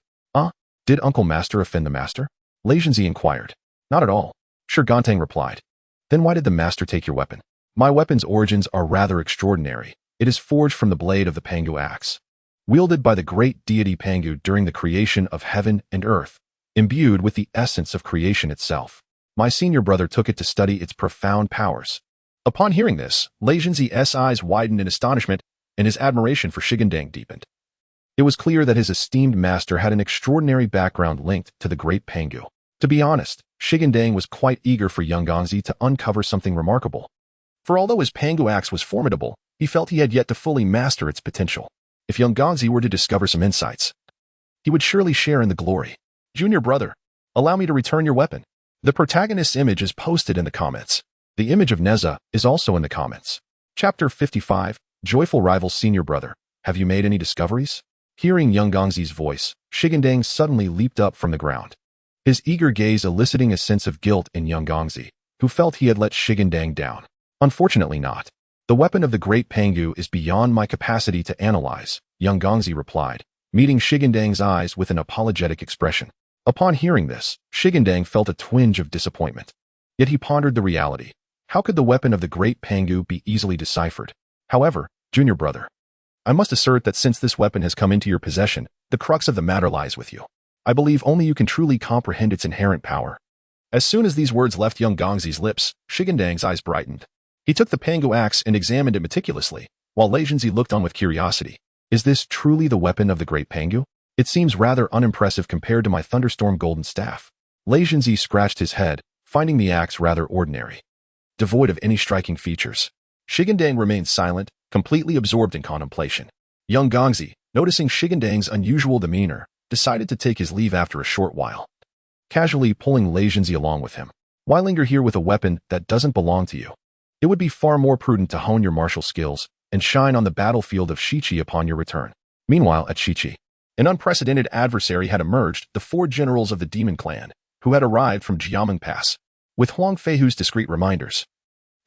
[SPEAKER 1] Did Uncle Master offend the master?" Lei Zhenzi inquired. "Not at all," Shi Gandang replied. "Then why did the master take your weapon?" "My weapon's origins are rather extraordinary. It is forged from the blade of the Pangu axe, wielded by the great deity Pangu during the creation of heaven and earth, imbued with the essence of creation itself. My senior brother took it to study its profound powers." Upon hearing this, Lei Zhenzi's eyes widened in astonishment, and his admiration for Shi Gandang deepened. It was clear that his esteemed master had an extraordinary background linked to the great Pangu. To be honest, Shi Gandang was quite eager for Yun Zhongzi to uncover something remarkable. For although his Pangu axe was formidable, he felt he had yet to fully master its potential. If young Gongzi were to discover some insights, he would surely share in the glory. Junior brother, allow me to return your weapon. The protagonist's image is posted in the comments. The image of Nezha is also in the comments. Chapter 55, Joyful Rival Senior Brother. Have you made any discoveries? Hearing young Gongzi's voice, Shi Gandang suddenly leaped up from the ground, his eager gaze eliciting a sense of guilt in young Gongzi, who felt he had let Shi Gandang down. Unfortunately not. The weapon of the great Pangu is beyond my capacity to analyze, young Gongzi replied, meeting Shi Gandang's eyes with an apologetic expression. Upon hearing this, Shi Gandang felt a twinge of disappointment. Yet he pondered the reality. How could the weapon of the great Pangu be easily deciphered? However, junior brother, I must assert that since this weapon has come into your possession, the crux of the matter lies with you. I believe only you can truly comprehend its inherent power. As soon as these words left young Gongzi's lips, Shi Gandang's eyes brightened. He took the Pangu axe and examined it meticulously, while Lei Zhenzi looked on with curiosity. Is this truly the weapon of the great Pangu? It seems rather unimpressive compared to my thunderstorm golden staff. Lei Zhenzi scratched his head, finding the axe rather ordinary, devoid of any striking features. Shi Gandang remained silent, completely absorbed in contemplation. Young Gongzi, noticing Shi Gandang's unusual demeanor, decided to take his leave after a short while, casually pulling Lei Zhenzi along with him. Why linger here with a weapon that doesn't belong to you? It would be far more prudent to hone your martial skills and shine on the battlefield of Shiqi upon your return. Meanwhile, at Shiqi, an unprecedented adversary had emerged, the 4 generals of the Demon Clan, who had arrived from Jiameng Pass, with Huang Feihu's discreet reminders.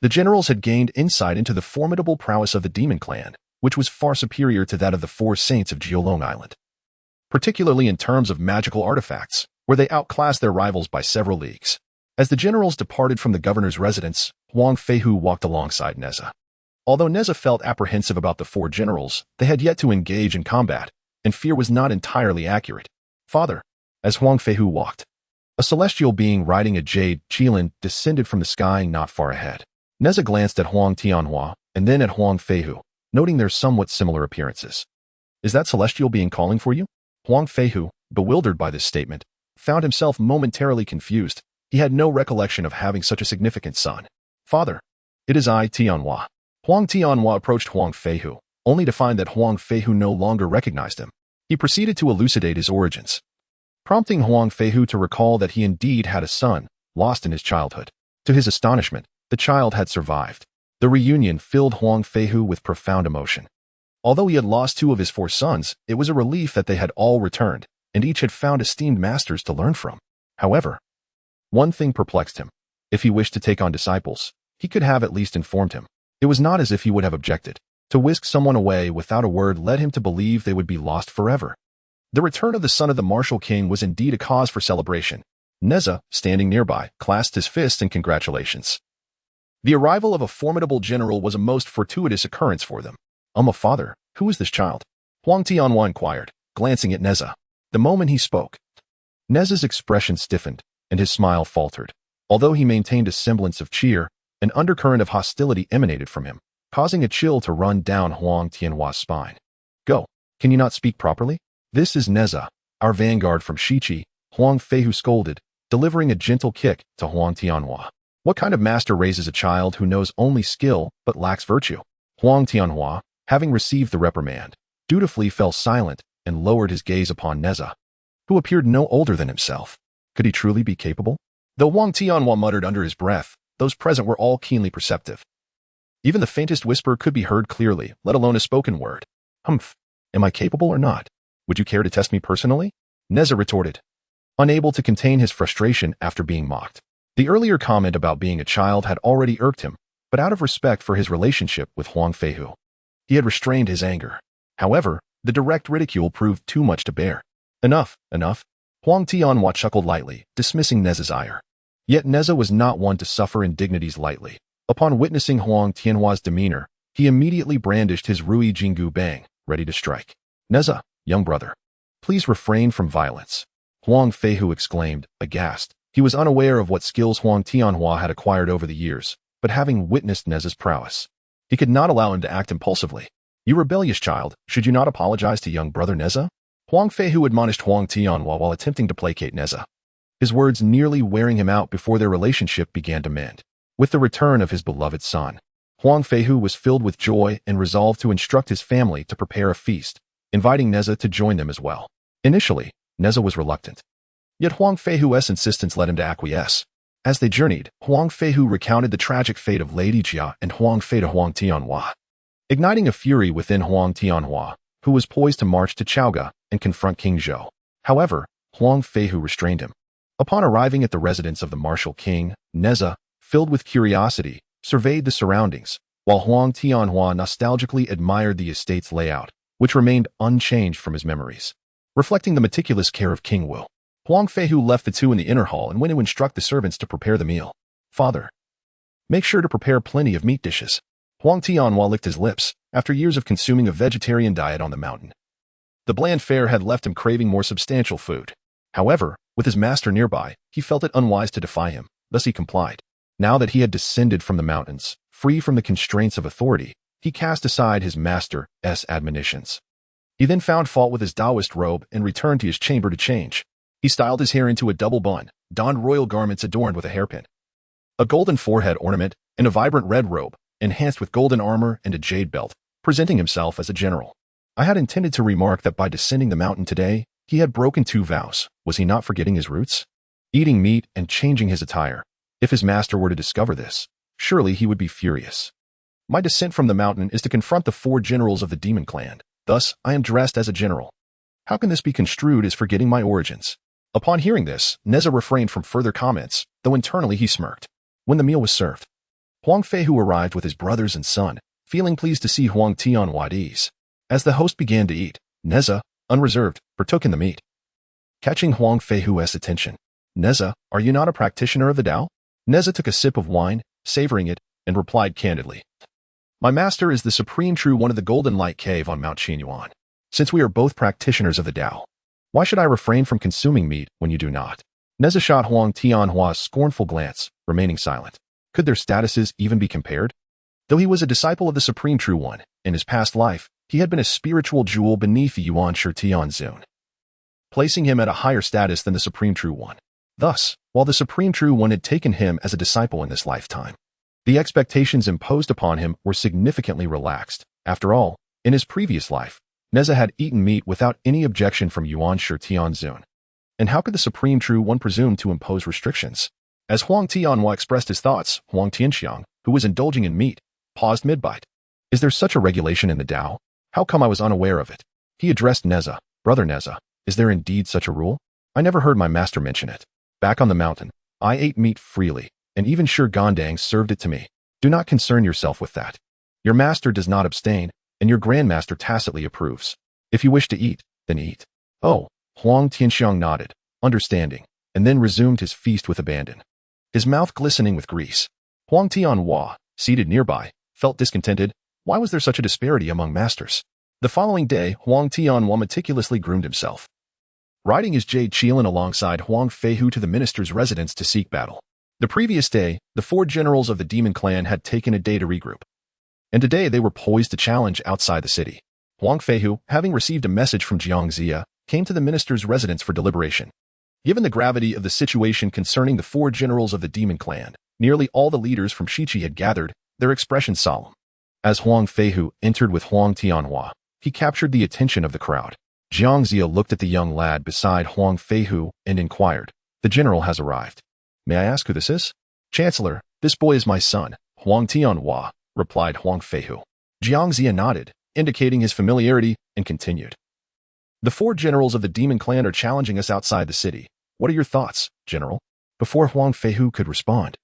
[SPEAKER 1] The generals had gained insight into the formidable prowess of the Demon Clan, which was far superior to that of the 4 saints of Jiolong Island, particularly in terms of magical artifacts, where they outclassed their rivals by several leagues. As the generals departed from the governor's residence, Huang Feihu walked alongside Nezha. Although Nezha felt apprehensive about the 4 generals, they had yet to engage in combat, and fear was not entirely accurate. Father, as Huang Feihu walked, a celestial being riding a jade qilin descended from the sky not far ahead. Nezha glanced at Huang Tianhua and then at Huang Feihu, noting their somewhat similar appearances. Is that celestial being calling for you? Huang Feihu, bewildered by this statement, found himself momentarily confused. He had no recollection of having such a significant son. Father, it is I, Tianhua. Huang Tianhua approached Huang Feihu, only to find that Huang Feihu no longer recognized him. He proceeded to elucidate his origins, prompting Huang Feihu to recall that he indeed had a son, lost in his childhood. To his astonishment, the child had survived. The reunion filled Huang Feihu with profound emotion. Although he had lost 2 of his 4 sons, it was a relief that they had all returned, and each had found esteemed masters to learn from. However, one thing perplexed him. If he wished to take on disciples, he could have at least informed him. It was not as if he would have objected. To whisk someone away without a word led him to believe they would be lost forever. The return of the son of the martial king was indeed a cause for celebration. Nezha, standing nearby, clasped his fists in congratulations. The arrival of a formidable general was a most fortuitous occurrence for them. Father, who is this child? Huang Tianhua inquired, glancing at Nezha. The moment he spoke, Nezha's expression stiffened, and his smile faltered. Although he maintained a semblance of cheer, an undercurrent of hostility emanated from him, causing a chill to run down Huang Tianhua's spine. Go, can you not speak properly? This is Nezha, our vanguard from Shiqi, Huang Feihu scolded, delivering a gentle kick to Huang Tianhua. What kind of master raises a child who knows only skill but lacks virtue? Huang Tianhua, having received the reprimand, dutifully fell silent and lowered his gaze upon Nezha, who appeared no older than himself. Could he truly be capable? Though Huang Tianhua muttered under his breath, those present were all keenly perceptive. Even the faintest whisper could be heard clearly, let alone a spoken word. Humph, am I capable or not? Would you care to test me personally? Nezha retorted, unable to contain his frustration after being mocked. The earlier comment about being a child had already irked him, but out of respect for his relationship with Huang Feihu, he had restrained his anger. However, the direct ridicule proved too much to bear. Enough, enough. Huang Tianhua chuckled lightly, dismissing Nezha's ire. Yet Nezha was not one to suffer indignities lightly. Upon witnessing Huang Tianhua's demeanor, he immediately brandished his Rui Jinggu Bang, ready to strike. Nezha, young brother, please refrain from violence. Huang Feihu exclaimed, aghast. He was unaware of what skills Huang Tianhua had acquired over the years, but having witnessed Nezha's prowess, he could not allow him to act impulsively. You rebellious child, should you not apologize to young brother Nezha? Huang Feihu admonished Huang Tianhua while attempting to placate Nezha, his words nearly wearing him out before their relationship began to mend. With the return of his beloved son, Huang Feihu was filled with joy and resolved to instruct his family to prepare a feast, inviting Nezha to join them as well. Initially, Nezha was reluctant. Yet Huang Feihu's insistence led him to acquiesce. As they journeyed, Huang Feihu recounted the tragic fate of Lady Jia and Huang Fei to Huang Tianhua, igniting a fury within Huang Tianhua, who was poised to march to Chaoga and confront King Zhou. However, Huang Feihu restrained him. Upon arriving at the residence of the martial king, Nezha, filled with curiosity, surveyed the surroundings, while Huang Tianhua nostalgically admired the estate's layout, which remained unchanged from his memories. Reflecting the meticulous care of King Wu, Huang Feihu left the two in the inner hall and went to instruct the servants to prepare the meal. Father, make sure to prepare plenty of meat dishes. Huang Tianhua licked his lips after years of consuming a vegetarian diet on the mountain. The bland fare had left him craving more substantial food. However, with his master nearby, he felt it unwise to defy him, thus he complied. Now that he had descended from the mountains, free from the constraints of authority, he cast aside his master's admonitions. He then found fault with his Taoist robe and returned to his chamber to change. He styled his hair into a double bun, donned royal garments adorned with a hairpin, a golden forehead ornament, and a vibrant red robe, enhanced with golden armor and a jade belt, presenting himself as a general. I had intended to remark that by descending the mountain today, he had broken 2 vows. Was he not forgetting his roots? Eating meat and changing his attire. If his master were to discover this, surely he would be furious. My descent from the mountain is to confront the 4 generals of the demon clan. Thus, I am dressed as a general. How can this be construed as forgetting my origins? Upon hearing this, Nezha refrained from further comments, though internally he smirked. When the meal was served, Huang Feihu arrived with his brothers and son, feeling pleased to see Huang Tianhua at ease. As the host began to eat, Nezha, unreserved, partook in the meat. Catching Huang Feihu's attention, Nezha, are you not a practitioner of the Tao? Nezha took a sip of wine, savoring it, and replied candidly. My master is the supreme true one of the Golden Light Cave on Mount Qinyuan. Since we are both practitioners of the Tao, why should I refrain from consuming meat when you do not? Nezha shot Huang Tianhua's scornful glance, remaining silent. Could their statuses even be compared? Though he was a disciple of the Supreme True One, in his past life, he had been a spiritual jewel beneath the Yuan Shi Tianzun, placing him at a higher status than the Supreme True One. Thus, while the Supreme True One had taken him as a disciple in this lifetime, the expectations imposed upon him were significantly relaxed. After all, in his previous life, Nezha had eaten meat without any objection from Yuan Shi Tianzun. And how could the Supreme True One presume to impose restrictions? As Huang Tianhua expressed his thoughts, Huang Tianxiang, who was indulging in meat, paused mid-bite. Is there such a regulation in the Tao? How come I was unaware of it? He addressed Nezha. Brother Nezha, is there indeed such a rule? I never heard my master mention it. Back on the mountain, I ate meat freely, and even Shi Gandang served it to me. Do not concern yourself with that. Your master does not abstain, and your grandmaster tacitly approves. If you wish to eat, then eat. Oh, Huang Tianxiang nodded, understanding, and then resumed his feast with abandon, his mouth glistening with grease. Huang Tianhua, seated nearby, felt discontented. Why was there such a disparity among masters? The following day, Huang Tianhua meticulously groomed himself, riding his jade Qilin alongside Huang Feihu to the minister's residence to seek battle. The previous day, the 4 generals of the demon clan had taken a day to regroup, and today they were poised to challenge outside the city. Huang Feihu, having received a message from Jiang Zia, came to the minister's residence for deliberation. Given the gravity of the situation concerning the 4 generals of the demon clan, nearly all the leaders from Shiqi had gathered, their expressions solemn. As Huang Feihu entered with Huang Tianhua, he captured the attention of the crowd. Jiang Zia looked at the young lad beside Huang Feihu and inquired, "The general has arrived. May I ask who this is?" "Chancellor, this boy is my son, Huang Tianhua," replied Huang Feihu. Jiang Zia nodded, indicating his familiarity, and continued. "The 4 generals of the demon clan are challenging us outside the city. What are your thoughts, general?" Before Huang Feihu could respond,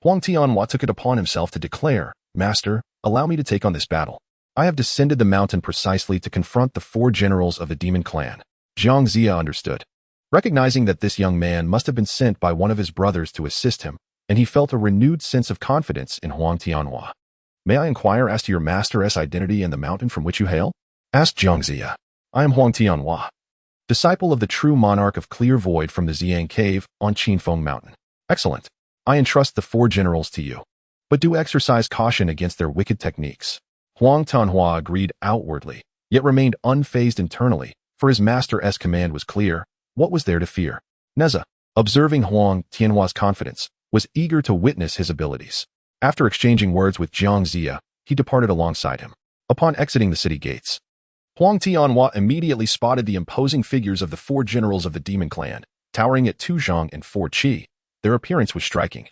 [SPEAKER 1] Huang Tianhua took it upon himself to declare, "Master, allow me to take on this battle. I have descended the mountain precisely to confront the 4 generals of the demon clan." Jiang Zia understood, recognizing that this young man must have been sent by one of his brothers to assist him, and he felt a renewed sense of confidence in Huang Tianhua. "May I inquire as to your master's identity and the mountain from which you hail?" asked Jiang Zia. "I am Huang Tianhua, disciple of the true monarch of Clear Void from the Xiang Cave on Qinfeng Mountain." "Excellent. I entrust the 4 generals to you, but do exercise caution against their wicked techniques." Huang Tianhua agreed outwardly, yet remained unfazed internally, for his master's command was clear. What was there to fear? Nezha, observing Huang Tianhua's confidence, was eager to witness his abilities. After exchanging words with Jiang Zia, he departed alongside him. Upon exiting the city gates, Huang Tianhua immediately spotted the imposing figures of the 4 generals of the demon clan, towering at 2 Zhang and 4 Qi. Their appearance was striking.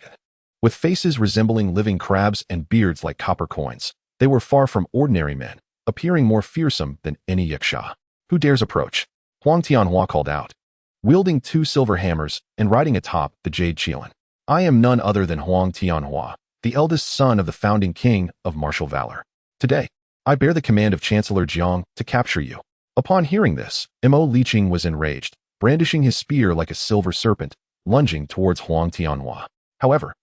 [SPEAKER 1] With faces resembling living crabs and beards like copper coins, they were far from ordinary men, appearing more fearsome than any yaksha. Who dares approach? Huang Tianhua called out, wielding 2 silver hammers and riding atop the jade qilin. I am none other than Huang Tianhua, the eldest son of the founding king of martial valor. Today, I bear the command of Chancellor Jiang to capture you. Upon hearing this, Mo Liqing was enraged, brandishing his spear like a silver serpent, lunging towards Huang Tianhua. However,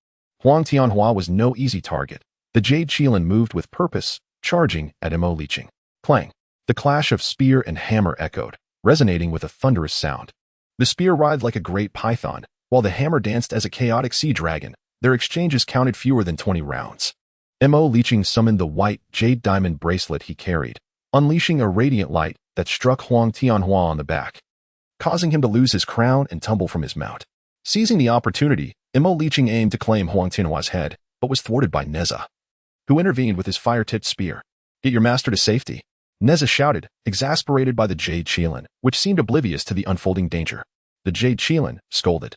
[SPEAKER 1] Huang Tianhua was no easy target. The jade qilin moved with purpose, charging at Mo Liqing. Clang! The clash of spear and hammer echoed, resonating with a thunderous sound. The spear writhed like a great python, while the hammer danced as a chaotic sea dragon. Their exchanges counted fewer than 20 rounds. Mo Liqing summoned the white jade diamond bracelet he carried, unleashing a radiant light that struck Huang Tianhua on the back, causing him to lose his crown and tumble from his mount. Seizing the opportunity, Mo Liqing aimed to claim Huang Tianhua's head, but was thwarted by Nezha, who intervened with his fire-tipped spear. Get your master to safety, Nezha shouted, exasperated by the jade qilin, which seemed oblivious to the unfolding danger. The jade qilin, scolded,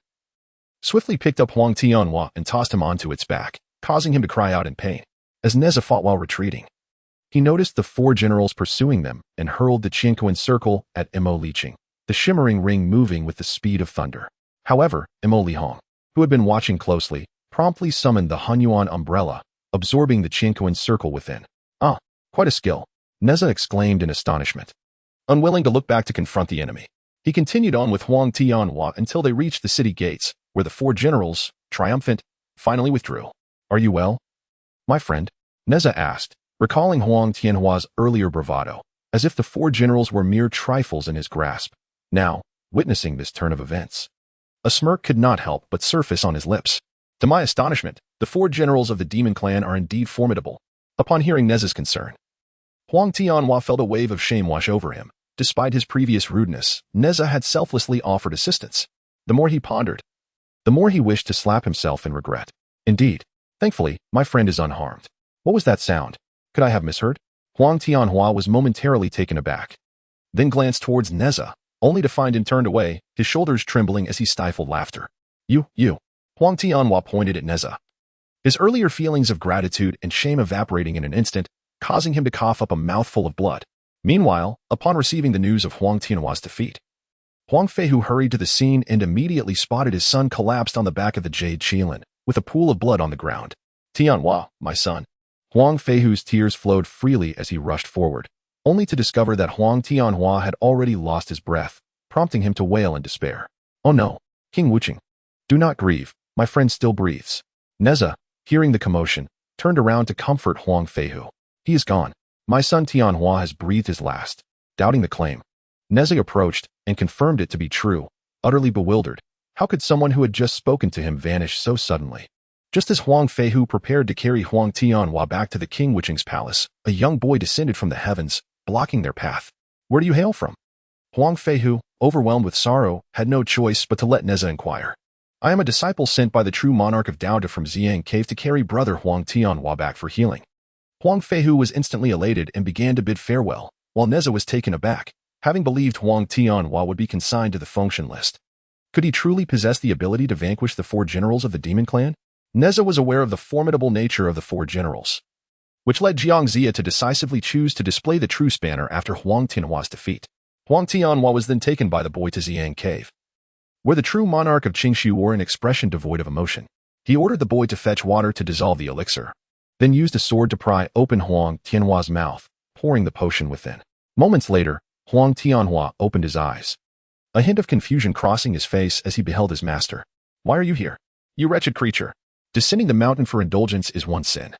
[SPEAKER 1] swiftly picked up Huang Tianhua and tossed him onto its back, causing him to cry out in pain. As Nezha fought while retreating, he noticed the 4 generals pursuing them and hurled the Qianquan circle at Mo Liqing, the shimmering ring moving with the speed of thunder. However, Mo Lihong, who had been watching closely, promptly summoned the Hunyuan umbrella, absorbing the Qianquan circle within. Ah, quite a skill, Nezha exclaimed in astonishment. Unwilling to look back to confront the enemy, he continued on with Huang Tianhua until they reached the city gates, where the 4 generals, triumphant, finally withdrew. Are you well, my friend? Nezha asked, recalling Huang Tianhua's earlier bravado, as if the 4 generals were mere trifles in his grasp. Now, witnessing this turn of events, a smirk could not help but surface on his lips. To my astonishment, the 4 generals of the demon clan are indeed formidable. Upon hearing Nezha's concern, Huang Tianhua felt a wave of shame wash over him. Despite his previous rudeness, Nezha had selflessly offered assistance. The more he pondered, the more he wished to slap himself in regret. Indeed, thankfully, my friend is unharmed. What was that sound? Could I have misheard? Huang Tianhua was momentarily taken aback, then glanced towards Nezha, only to find him turned away, his shoulders trembling as he stifled laughter. You. Huang Tianhua pointed at Nezha, his earlier feelings of gratitude and shame evaporating in an instant, causing him to cough up a mouthful of blood. Meanwhile, upon receiving the news of Huang Tianhua's defeat, Huang Feihu hurried to the scene and immediately spotted his son collapsed on the back of the jade qilin, with a pool of blood on the ground. Tianhua, my son. Huang Feihu's tears flowed freely as he rushed forward, only to discover that Huang Tianhua had already lost his breath, prompting him to wail in despair. Oh no, King Wuqing. Do not grieve, my friend still breathes. Nezha, hearing the commotion, turned around to comfort Huang Feihu. He is gone. My son Tianhua has breathed his last. Doubting the claim, Nezha approached and confirmed it to be true, utterly bewildered. How could someone who had just spoken to him vanish so suddenly? Just as Huang Feihu prepared to carry Huang Tianhua back to the King Wuqing's palace, a young boy descended from the heavens, blocking their path. Where do you hail from? Huang Feihu, overwhelmed with sorrow, had no choice but to let Nezha inquire. I am a disciple sent by the true monarch of Daoda from Xiang Cave to carry brother Huang Tianhua back for healing. Huang Feihu was instantly elated and began to bid farewell, while Nezha was taken aback, having believed Huang Tianhua would be consigned to the function list. Could he truly possess the ability to vanquish the 4 generals of the demon clan? Nezha was aware of the formidable nature of the 4 generals, which led Jiang Zia to decisively choose to display the true spanner after Huang Tianhua's defeat. Huang Tianhua was then taken by the boy to Xiang Cave, where the true monarch of Qingshu wore an expression devoid of emotion. He ordered the boy to fetch water to dissolve the elixir, then used a sword to pry open Huang Tianhua's mouth, pouring the potion within. Moments later, Huang Tianhua opened his eyes, a hint of confusion crossing his face as he beheld his master. Why are you here? You wretched creature. Descending the mountain for indulgence is one sin.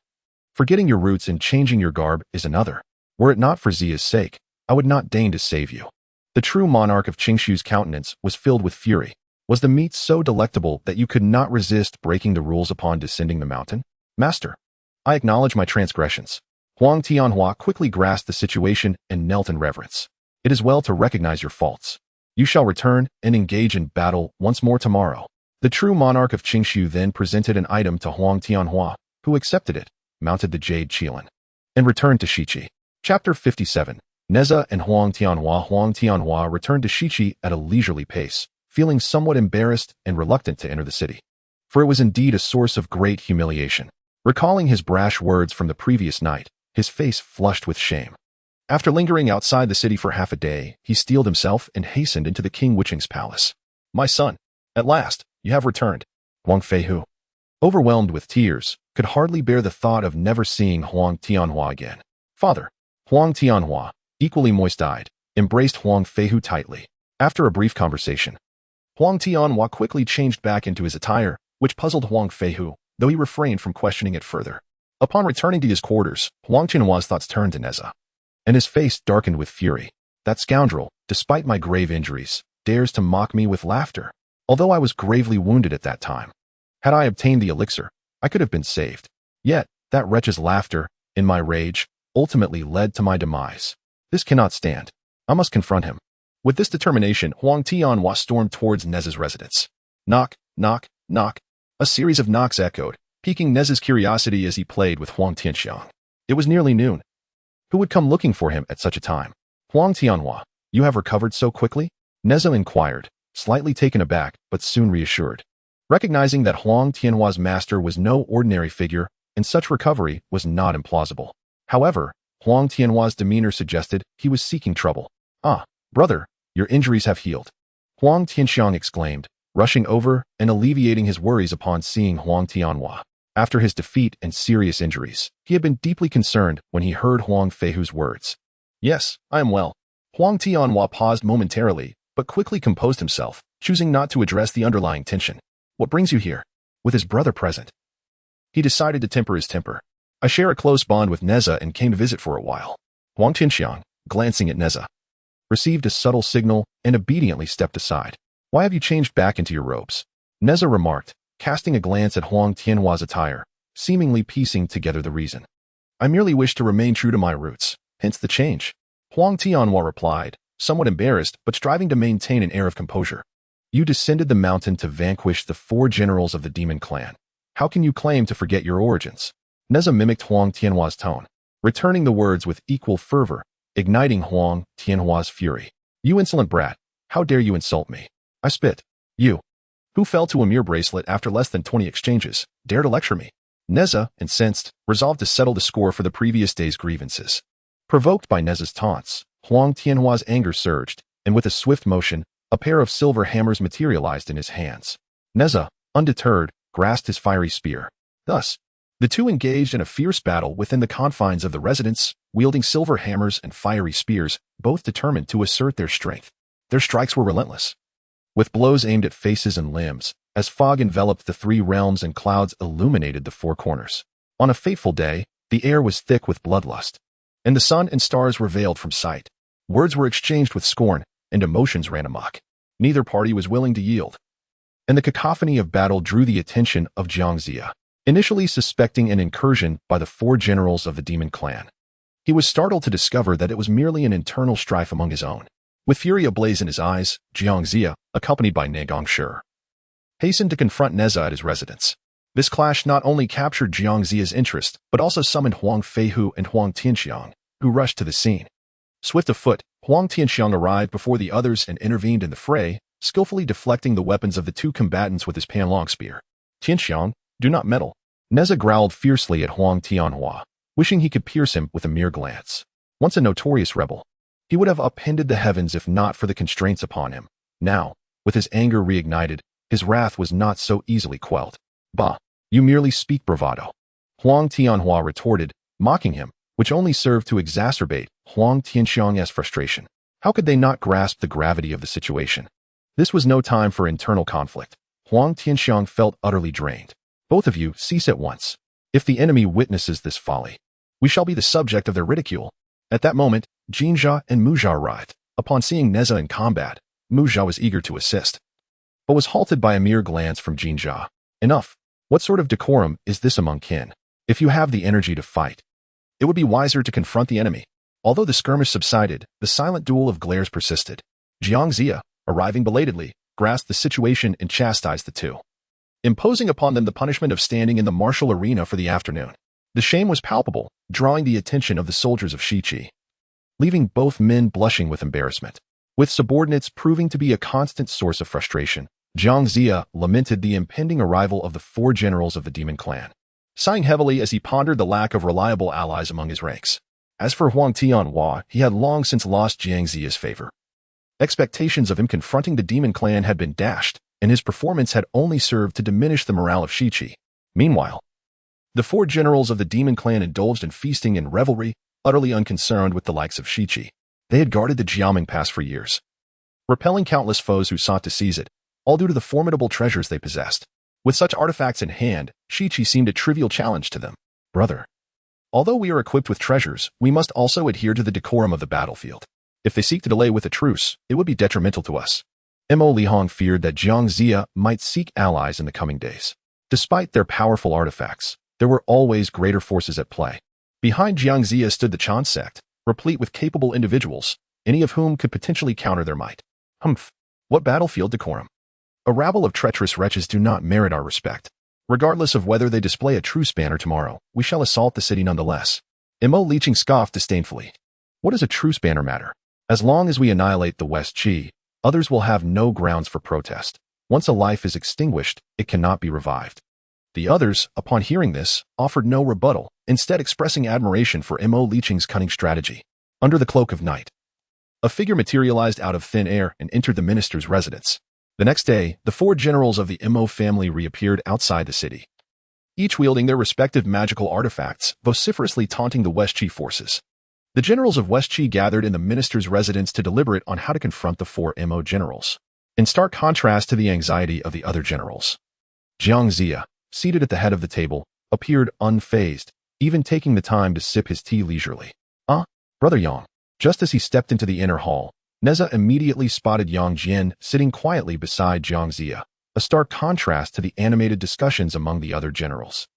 [SPEAKER 1] Forgetting your roots and changing your garb is another. Were it not for Zia's sake, I would not deign to save you. The true monarch of Qingshu's countenance was filled with fury. Was the meat so delectable that you could not resist breaking the rules upon descending the mountain? Master, I acknowledge my transgressions. Huang Tianhua quickly grasped the situation and knelt in reverence. It is well to recognize your faults. You shall return and engage in battle once more tomorrow. The true monarch of Qingshu then presented an item to Huang Tianhua, who accepted it, mounted the jade Qilin, and returned to Shiqi. Chapter 57. Nezha and Huang Tianhua. Huang Tianhua returned to Shiqi at a leisurely pace, feeling somewhat embarrassed and reluctant to enter the city. For it was indeed a source of great humiliation. Recalling his brash words from the previous night, his face flushed with shame. After lingering outside the city for half a day, he steeled himself and hastened into the King Wucheng's palace. "My son, at last, you have returned." Huang Feihu, overwhelmed with tears, could hardly bear the thought of never seeing Huang Tianhua again. "Father." Huang Tianhua, equally moist-eyed, embraced Huang Feihu tightly. After a brief conversation, Huang Tianhua quickly changed back into his attire, which puzzled Huang Feihu, though he refrained from questioning it further. Upon returning to his quarters, Huang Tianhua's thoughts turned to Nezha, and his face darkened with fury. That scoundrel, despite my grave injuries, dares to mock me with laughter. Although I was gravely wounded at that time, had I obtained the elixir, I could have been saved. Yet, that wretch's laughter, in my rage, ultimately led to my demise. This cannot stand. I must confront him. With this determination, Huang Tianhua stormed towards Nezha's residence. Knock, knock, knock. A series of knocks echoed, piquing Nezha's curiosity as he played with Huang Tianxiang. It was nearly noon. Who would come looking for him at such a time? "Huang Tianhua, you have recovered so quickly?" Nezha inquired, slightly taken aback, but soon reassured. Recognizing that Huang Tianhua's master was no ordinary figure, and such recovery was not implausible. However, Huang Tianhua's demeanor suggested he was seeking trouble. "Ah, brother, your injuries have healed," Huang Tianxiang exclaimed, rushing over and alleviating his worries upon seeing Huang Tianhua. After his defeat and serious injuries, he had been deeply concerned when he heard Huang Feihu's words. "Yes, I am well." Huang Tianhua paused momentarily, but quickly composed himself, choosing not to address the underlying tension. "What brings you here?" With his brother present, he decided to temper his temper. "I share a close bond with Nezha and came to visit for a while." Huang Tianxiang, glancing at Nezha, received a subtle signal and obediently stepped aside. "Why have you changed back into your robes?" Nezha remarked, casting a glance at Huang Tianhua's attire, seemingly piecing together the reason. "I merely wish to remain true to my roots, hence the change." Huang Tianhua replied, somewhat embarrassed but striving to maintain an air of composure. "You descended the mountain to vanquish the 4 generals of the demon clan. How can you claim to forget your origins?" Nezha mimicked Huang Tianhua's tone, returning the words with equal fervor, igniting Huang Tianhua's fury. "You insolent brat, how dare you insult me? I spit. You, who fell to a mere bracelet after less than 20 exchanges, dare to lecture me." Nezha, incensed, resolved to settle the score for the previous day's grievances. Provoked by Nezha's taunts, Huang Tianhua's anger surged, and with a swift motion, a pair of silver hammers materialized in his hands. Nezha, undeterred, grasped his fiery spear. Thus, the two engaged in a fierce battle within the confines of the residence, wielding silver hammers and fiery spears, both determined to assert their strength. Their strikes were relentless, with blows aimed at faces and limbs, as fog enveloped the 3 realms and clouds illuminated the 4 corners. On a fateful day, the air was thick with bloodlust, and the sun and stars were veiled from sight. Words were exchanged with scorn, and emotions ran amok. Neither party was willing to yield, and the cacophony of battle drew the attention of Jiangxia, initially suspecting an incursion by the 4 generals of the demon clan. He was startled to discover that it was merely an internal strife among his own. With fury ablaze in his eyes, Jiangxia, accompanied by Negongshi, hastened to confront Nezha at his residence. This clash not only captured Jiangxia's interest, but also summoned Huang Feihu and Huang Tianxiang, who rushed to the scene. Swift of foot, Huang Tianxiang arrived before the others and intervened in the fray, skillfully deflecting the weapons of the 2 combatants with his panlong spear. "Tianxiang, do not meddle." Nezha growled fiercely at Huang Tianhua, wishing he could pierce him with a mere glance. Once a notorious rebel, he would have upended the heavens if not for the constraints upon him. Now, with his anger reignited, his wrath was not so easily quelled. "Bah, you merely speak bravado," Huang Tianhua retorted, mocking him, which only served to exacerbate Huang Tianxiang's frustration. How could they not grasp the gravity of the situation? This was no time for internal conflict. Huang Tianxiang felt utterly drained. "Both of you, cease at once. If the enemy witnesses this folly, we shall be the subject of their ridicule." At that moment, Jinzha and Muzha arrived. Upon seeing Nezha in combat, Muzha was eager to assist, but was halted by a mere glance from Jinzha. "Enough. What sort of decorum is this among kin? If you have the energy to fight, it would be wiser to confront the enemy." Although the skirmish subsided, the silent duel of glares persisted. Jiangxia, arriving belatedly, grasped the situation and chastised the two. imposing upon them the punishment of standing in the martial arena for the afternoon. The shame was palpable, drawing the attention of the soldiers of Shi, leaving both men blushing with embarrassment. With subordinates proving to be a constant source of frustration, Jiang Zia lamented the impending arrival of the 4 generals of the demon clan, sighing heavily as he pondered the lack of reliable allies among his ranks. As for Huang Tianhua, he had long since lost Jiang Zia's favor. Expectations of him confronting the demon clan had been dashed, and his performance had only served to diminish the morale of Shi. Meanwhile, the 4 generals of the demon clan indulged in feasting and revelry, utterly unconcerned with the likes of Shi. They had guarded the Jiaming Pass for years, repelling countless foes who sought to seize it, all due to the formidable treasures they possessed. With such artifacts in hand, Shi seemed a trivial challenge to them. Brother, although we are equipped with treasures, we must also adhere to the decorum of the battlefield. If they seek to delay with a truce, it would be detrimental to us. Mo Lihong feared that Jiang Zia might seek allies in the coming days. Despite their powerful artifacts, there were always greater forces at play. Behind Jiang Zia stood the Chan sect, replete with capable individuals, any of whom could potentially counter their might. Humph! What battlefield decorum! A rabble of treacherous wretches do not merit our respect. Regardless of whether they display a truce banner tomorrow, we shall assault the city nonetheless. Mo Liching scoffed disdainfully. What does a truce banner matter? As long as we annihilate the West Qi, others will have no grounds for protest. Once a life is extinguished, it cannot be revived. The others, upon hearing this, offered no rebuttal, instead expressing admiration for Mo Liching's cunning strategy. Under the cloak of night, a figure materialized out of thin air and entered the minister's residence. The next day, the 4 generals of the Mo family reappeared outside the city, each wielding their respective magical artifacts, vociferously taunting the West Qi forces. The generals of West Qi gathered in the minister's residence to deliberate on how to confront the 4 Mo generals, in stark contrast to the anxiety of the other generals. Jiang Zia, seated at the head of the table, appeared unfazed, even taking the time to sip his tea leisurely. Brother Yang. Just as he stepped into the inner hall, Nezha immediately spotted Yang Jian sitting quietly beside Jiang Zia, a stark contrast to the animated discussions among the other generals.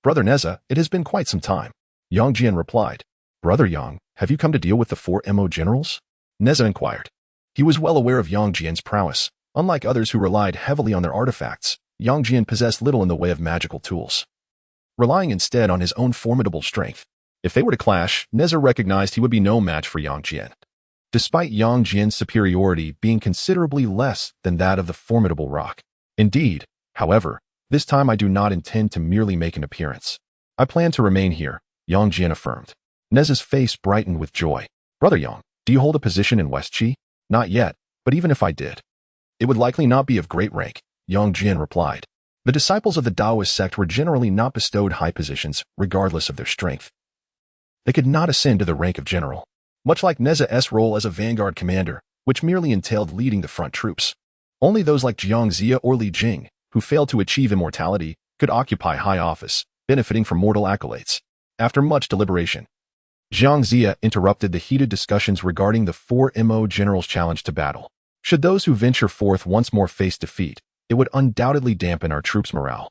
[SPEAKER 1] Brother Nezha, it has been quite some time. Yang Jian replied. Brother Yang, have you come to deal with the 4 Mo generals? Nezha inquired. He was well aware of Yang Jian's prowess. Unlike others who relied heavily on their artifacts, Yang Jian possessed little in the way of magical tools, relying instead on his own formidable strength. If they were to clash, Nezha recognized he would be no match for Yang Jian, despite Yang Jian's superiority being considerably less than that of the formidable rock. Indeed, however, this time I do not intend to merely make an appearance. I plan to remain here, Yang Jian affirmed. Nezha's face brightened with joy. Brother Yang, do you hold a position in West Qi? Not yet, but even if I did, it would likely not be of great rank, Yang Jian replied. The disciples of the Taoist sect were generally not bestowed high positions, regardless of their strength. They could not ascend to the rank of general, much like Nezha's role as a vanguard commander, which merely entailed leading the front troops. Only those like Jiang Zia or Li Jing, who failed to achieve immortality, could occupy high office, benefiting from mortal accolades. After much deliberation, Jiang Zia interrupted the heated discussions regarding the 4 Mo generals' challenge to battle. Should those who venture forth once more face defeat, it would undoubtedly dampen our troops' morale.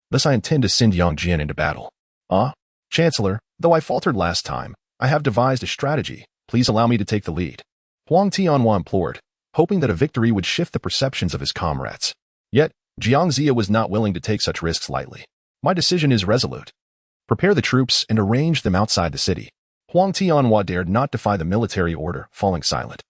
[SPEAKER 1] Thus I intend to send Yang Jian into battle. Chancellor, though I faltered last time, I have devised a strategy. Please allow me to take the lead. Huang Tianhua implored, hoping that a victory would shift the perceptions of his comrades. Yet, Jiang Zia was not willing to take such risks lightly. My decision is resolute. Prepare the troops and arrange them outside the city. Huang Tianhua dared not defy the military order, falling silent,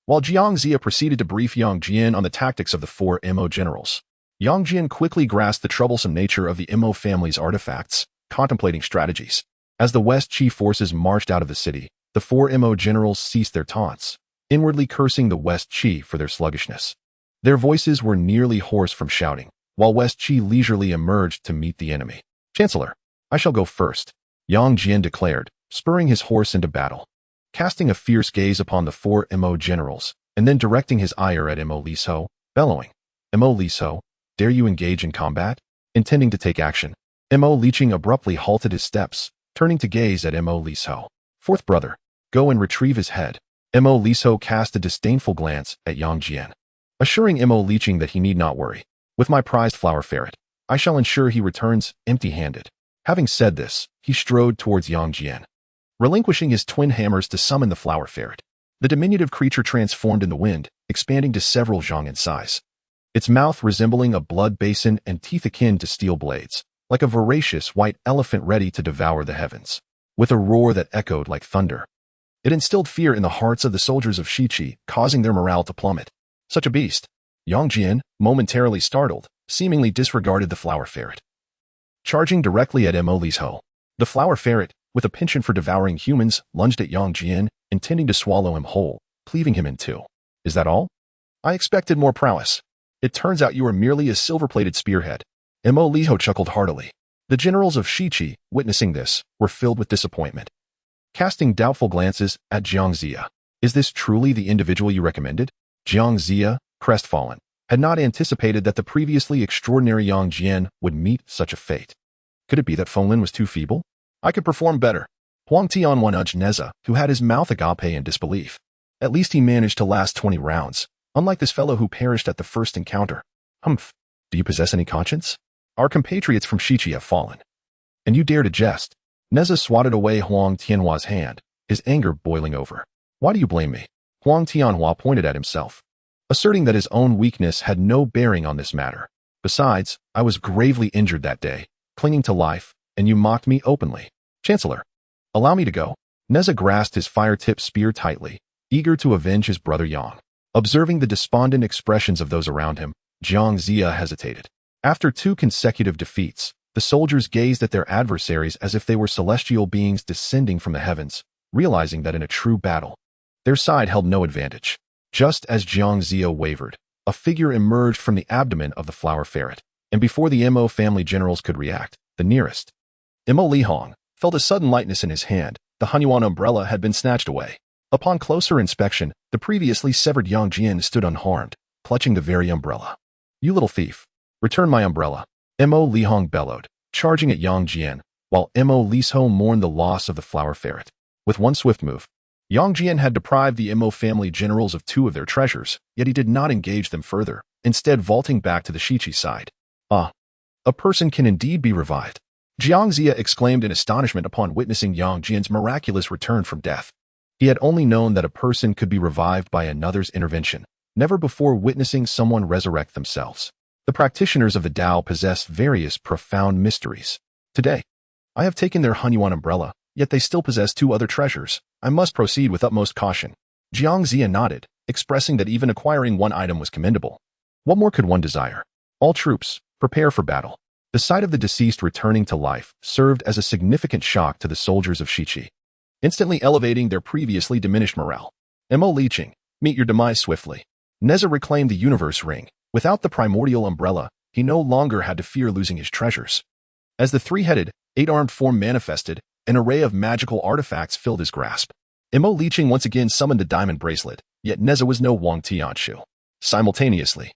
[SPEAKER 1] while Jiang Zia proceeded to brief Yang Jian on the tactics of the 4 Mo generals. Yang Jian quickly grasped the troublesome nature of the Mo family's artifacts, contemplating strategies. As the West Qi forces marched out of the city, the 4 Mo generals ceased their taunts, inwardly cursing the West Qi for their sluggishness. Their voices were nearly hoarse from shouting, while West Qi leisurely emerged to meet the enemy. Chancellor, I shall go first, Yang Jian declared, spurring his horse into battle. Casting a fierce gaze upon the 4 Mo generals, and then directing his ire at Mo Liso, bellowing, Mo Liso, dare you engage in combat? Intending to take action, Mo Liching abruptly halted his steps, turning to gaze at Mo Liso. Fourth brother, go and retrieve his head. Mo Liso cast a disdainful glance at Yang Jian, assuring Mo Liching that he need not worry. With my prized flower ferret, I shall ensure he returns empty-handed. Having said this, he strode towards Yang Jian, relinquishing his twin hammers to summon the flower ferret. The diminutive creature transformed in the wind, expanding to several zhang in size. its mouth resembling a blood basin and teeth akin to steel blades, like a voracious white elephant ready to devour the heavens. With a roar that echoed like thunder, it instilled fear in the hearts of the soldiers of Shichi, causing their morale to plummet. Such a beast. Yang Jian, momentarily startled, seemingly disregarded the flower ferret. Charging directly at Mo Li's Ho, the flower ferret, with a penchant for devouring humans, lunged at Yang Jian, intending to swallow him whole, cleaving him in two. Is that all? I expected more prowess. It turns out you are merely a silver-plated spearhead. Mo Liho chuckled heartily. The generals of Shichi, witnessing this, were filled with disappointment. Casting doubtful glances at Jiang Zia. Is this truly the individual you recommended? Jiang Zia, crestfallen, had not anticipated that the previously extraordinary Yang Jian would meet such a fate. Could it be that Feng Lin was too feeble? I could perform better. Huang Tianwan nudged Nezha, who had his mouth agape in disbelief. At least he managed to last 20 rounds, unlike this fellow who perished at the first encounter. Humph. Do you possess any conscience? Our compatriots from Shichi have fallen. And you dare to jest? Nezha swatted away Huang Tianhua's hand, his anger boiling over. Why do you blame me? Huang Tianhua pointed at himself, asserting that his own weakness had no bearing on this matter. Besides, I was gravely injured that day, clinging to life, and you mocked me openly. Chancellor, allow me to go. Nezha grasped his fire-tipped spear tightly, eager to avenge his brother Yang. Observing the despondent expressions of those around him, Jiang Zia hesitated. After 2 consecutive defeats, the soldiers gazed at their adversaries as if they were celestial beings descending from the heavens, realizing that in a true battle, their side held no advantage. Just as Jiang Zia wavered, a figure emerged from the abdomen of the flower ferret, and before the Mo family generals could react, the nearest, Mo Lihong, felt a sudden lightness in his hand. The Hunyuan umbrella had been snatched away. Upon closer inspection, the previously severed Yang Jian stood unharmed, clutching the very umbrella. You little thief! Return my umbrella! Mo Lihong bellowed, charging at Yang Jian, while Mo Liho mourned the loss of the flower ferret. With one swift move, Yang Jian had deprived the Mo family generals of 2 of their treasures, yet he did not engage them further, instead vaulting back to the Shichi side. Ah! A person can indeed be revived. Jiang Zia exclaimed in astonishment upon witnessing Yang Jian's miraculous return from death. He had only known that a person could be revived by another's intervention, never before witnessing someone resurrect themselves. The practitioners of the Tao possess various profound mysteries. Today, I have taken their Hunyuan umbrella, yet they still possess 2 other treasures. I must proceed with utmost caution. Jiang Zia nodded, expressing that even acquiring 1 item was commendable. What more could one desire? All troops, prepare for battle. The sight of the deceased returning to life served as a significant shock to the soldiers of Shichi, instantly elevating their previously diminished morale. Mo Liqing, meet your demise swiftly. Nezha reclaimed the universe ring. Without the primordial umbrella, he no longer had to fear losing his treasures. As the 3-headed, 8-armed form manifested, an array of magical artifacts filled his grasp. Mo Liqing once again summoned the diamond bracelet, yet Nezha was no Wang Tianshu. Simultaneously,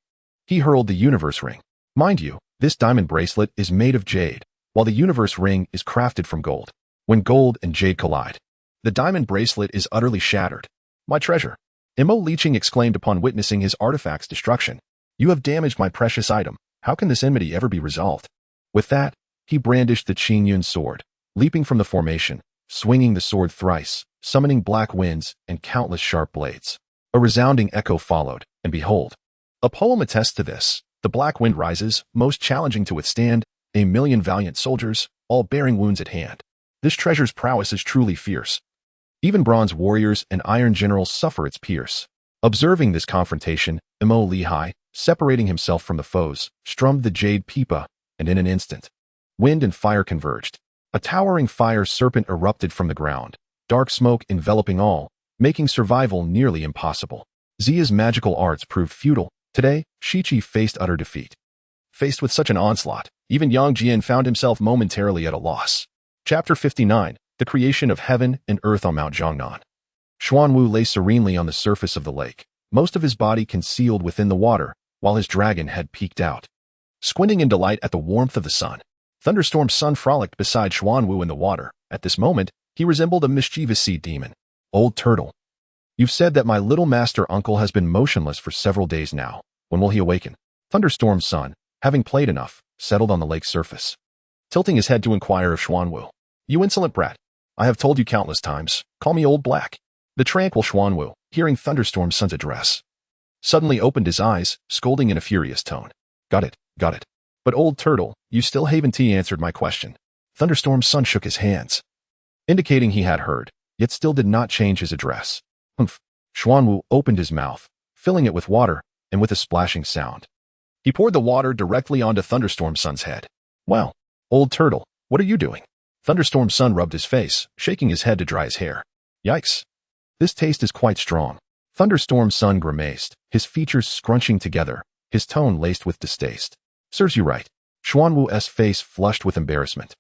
[SPEAKER 1] he hurled the universe ring. Mind you, this diamond bracelet is made of jade, while the universe ring is crafted from gold. When gold and jade collide, the diamond bracelet is utterly shattered. My treasure! Mo Liqing exclaimed upon witnessing his artifact's destruction. You have damaged my precious item. How can this enmity ever be resolved? With that, he brandished the Qingyun sword, leaping from the formation, swinging the sword thrice, summoning black winds and countless sharp blades. A resounding echo followed, and behold, a poem attests to this. The black wind rises, most challenging to withstand, 1,000,000 valiant soldiers, all bearing wounds at hand. This treasure's prowess is truly fierce. Even bronze warriors and iron generals suffer its pierce. Observing this confrontation, Mo Lihai, separating himself from the foes, strummed the jade pipa, and in an instant, wind and fire converged. A towering fire serpent erupted from the ground, dark smoke enveloping all, making survival nearly impossible. Zia's magical arts proved futile. Today, Shichi faced utter defeat. Faced with such an onslaught, even Yang Jian found himself momentarily at a loss. Chapter 59, The Creation of Heaven and Earth on Mount Zhangnan. Xuanwu lay serenely on the surface of the lake, most of his body concealed within the water, while his dragon head peeked out. Squinting in delight at the warmth of the sun, Thunderstorm's son frolicked beside Xuanwu in the water. At this moment, he resembled a mischievous sea demon. Old turtle. You've said that my little master uncle has been motionless for several days now. When will he awaken? Thunderstorm's son, having played enough, settled on the lake's surface, tilting his head to inquire of Xuanwu. You insolent brat. I have told you countless times. Call me Old Black. The tranquil Xuanwu, hearing Thunderstorm's son's address, suddenly opened his eyes, scolding in a furious tone. Got it, got it. But old turtle, you still haven't answered my question. Thunderstorm's son shook his hands, indicating he had heard, yet still did not change his address. Humph. Xuanwu opened his mouth, filling it with water, and with a splashing sound, he poured the water directly onto Thunderstorm's son's head. Well, old turtle, what are you doing? Thunderstorm's son rubbed his face, shaking his head to dry his hair. Yikes. This taste is quite strong. Thunderstorm's son grimaced, his features scrunching together, his tone laced with distaste. Serves you right. Xuanwu's face flushed with embarrassment,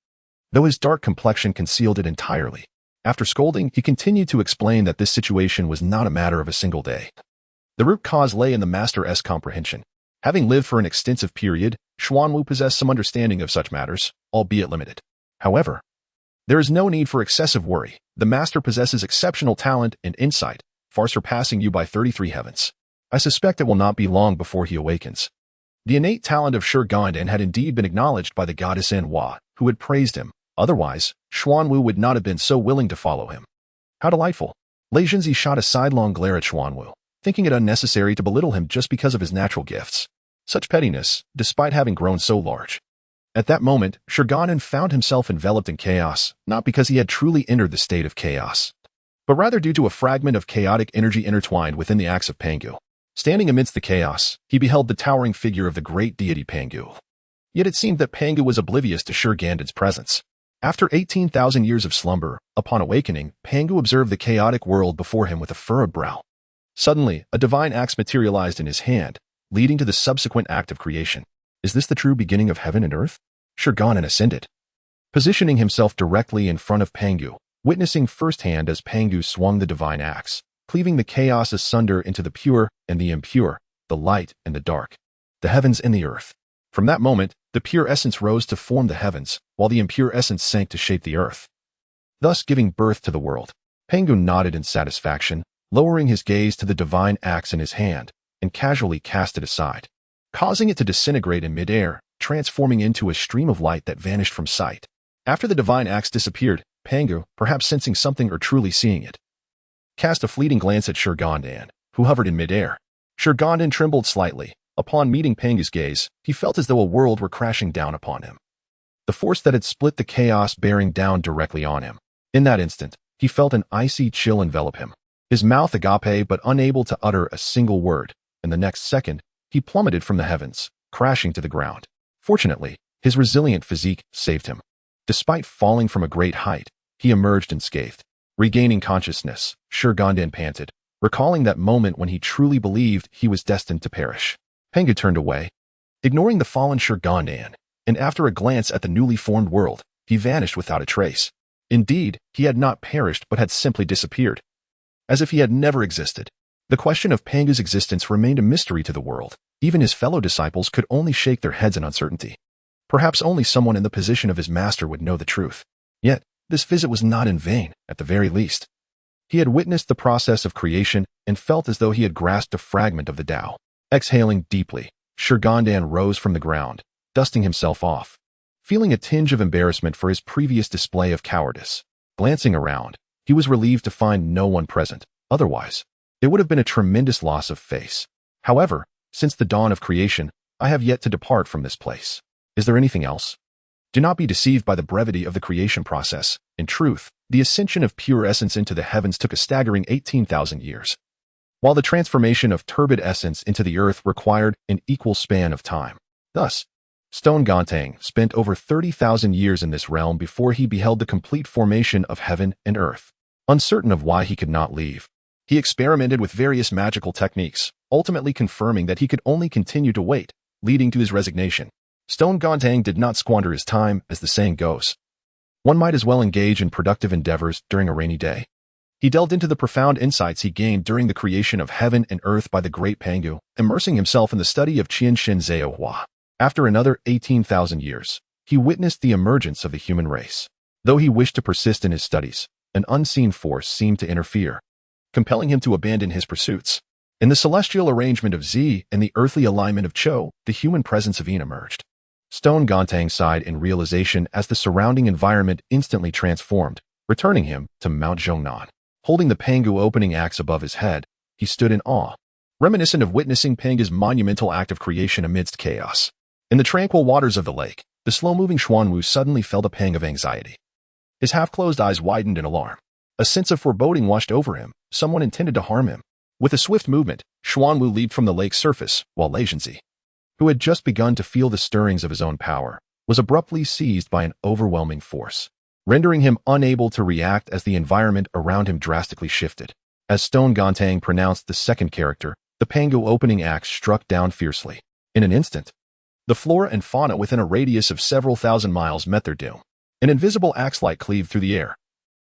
[SPEAKER 1] though his dark complexion concealed it entirely. After scolding, he continued to explain that this situation was not a matter of a single day. The root cause lay in the master's comprehension. Having lived for an extensive period, Xuanwu possessed some understanding of such matters, albeit limited. However, there is no need for excessive worry. The master possesses exceptional talent and insight, far surpassing you by 33 heavens. I suspect it will not be long before he awakens. The innate talent of Shi Gandang had indeed been acknowledged by the goddess Anhua, who had praised him. Otherwise, Xuanwu would not have been so willing to follow him. How delightful. Lei Junzi shot a sidelong glare at Xuanwu, thinking it unnecessary to belittle him just because of his natural gifts. Such pettiness, despite having grown so large. At that moment, Shi Gandang found himself enveloped in chaos, not because he had truly entered the state of chaos, but rather due to a fragment of chaotic energy intertwined within the axe of Pangu. Standing amidst the chaos, he beheld the towering figure of the great deity Pangu. Yet it seemed that Pangu was oblivious to Shi Gandang's presence. After 18,000 years of slumber, upon awakening, Pangu observed the chaotic world before him with a furrowed brow. Suddenly, a divine axe materialized in his hand, leading to the subsequent act of creation. Is this the true beginning of heaven and earth? Shi Gandang ascended, positioning himself directly in front of Pangu, witnessing firsthand as Pangu swung the divine axe, cleaving the chaos asunder into the pure and the impure, the light and the dark, the heavens and the earth. From that moment, the pure essence rose to form the heavens, while the impure essence sank to shape the earth, thus giving birth to the world. Pangu nodded in satisfaction, lowering his gaze to the divine axe in his hand, and casually cast it aside, causing it to disintegrate in midair, transforming into a stream of light that vanished from sight. After the divine axe disappeared, Pangu, perhaps sensing something or truly seeing it, cast a fleeting glance at Shi Gandang, who hovered in midair. Shi Gandang trembled slightly. Upon meeting Pangu's gaze, he felt as though a world were crashing down upon him, the force that had split the chaos bearing down directly on him. In that instant, he felt an icy chill envelop him, his mouth agape but unable to utter a single word, and the next second, he plummeted from the heavens, crashing to the ground. Fortunately, his resilient physique saved him. Despite falling from a great height, he emerged unscathed. Regaining consciousness, Shi Gandang panted, recalling that moment when he truly believed he was destined to perish. Pangu turned away, ignoring the fallen Shi Gandang, and after a glance at the newly formed world, he vanished without a trace. Indeed, he had not perished but had simply disappeared, as if he had never existed. The question of Pangu's existence remained a mystery to the world. Even his fellow disciples could only shake their heads in uncertainty. Perhaps only someone in the position of his master would know the truth. Yet, this visit was not in vain, at the very least. He had witnessed the process of creation and felt as though he had grasped a fragment of the Tao. Exhaling deeply, Shi Gandang rose from the ground, dusting himself off, feeling a tinge of embarrassment for his previous display of cowardice. Glancing around, he was relieved to find no one present. Otherwise, it would have been a tremendous loss of face. However, since the dawn of creation, I have yet to depart from this place. Is there anything else? Do not be deceived by the brevity of the creation process. In truth, the ascension of pure essence into the heavens took a staggering 18,000 years, while the transformation of turbid essence into the earth required an equal span of time. Thus, Zhou Dynasty spent over 30,000 years in this realm before he beheld the complete formation of heaven and earth. Uncertain of why he could not leave, he experimented with various magical techniques, ultimately confirming that he could only continue to wait, leading to his resignation. Zhou Dynasty did not squander his time, as the saying goes. One might as well engage in productive endeavors during a rainy day. He delved into the profound insights he gained during the creation of heaven and earth by the great Pangu, immersing himself in the study of Qian Shen Zhao Hua. After another 18,000 years, he witnessed the emergence of the human race. Though he wished to persist in his studies, an unseen force seemed to interfere, compelling him to abandon his pursuits. In the celestial arrangement of Z and the earthly alignment of Cho, the human presence of Yin emerged. Zhou Dynasty sighed in realization as the surrounding environment instantly transformed, returning him to Mount Zhongnan. Holding the Pangu opening axe above his head, he stood in awe, reminiscent of witnessing Peng's monumental act of creation amidst chaos. In the tranquil waters of the lake, the slow-moving Xuanwu suddenly felt a pang of anxiety. His half-closed eyes widened in alarm. A sense of foreboding washed over him. Someone intended to harm him. With a swift movement, Xuanwu leaped from the lake's surface, while Lei Zhenzi, who had just begun to feel the stirrings of his own power, was abruptly seized by an overwhelming force, rendering him unable to react as the environment around him drastically shifted. As Zhou Gandang pronounced the second character, the Pangu opening axe struck down fiercely. In an instant, the flora and fauna within a radius of several thousand miles met their doom. An invisible axe-light cleaved through the air,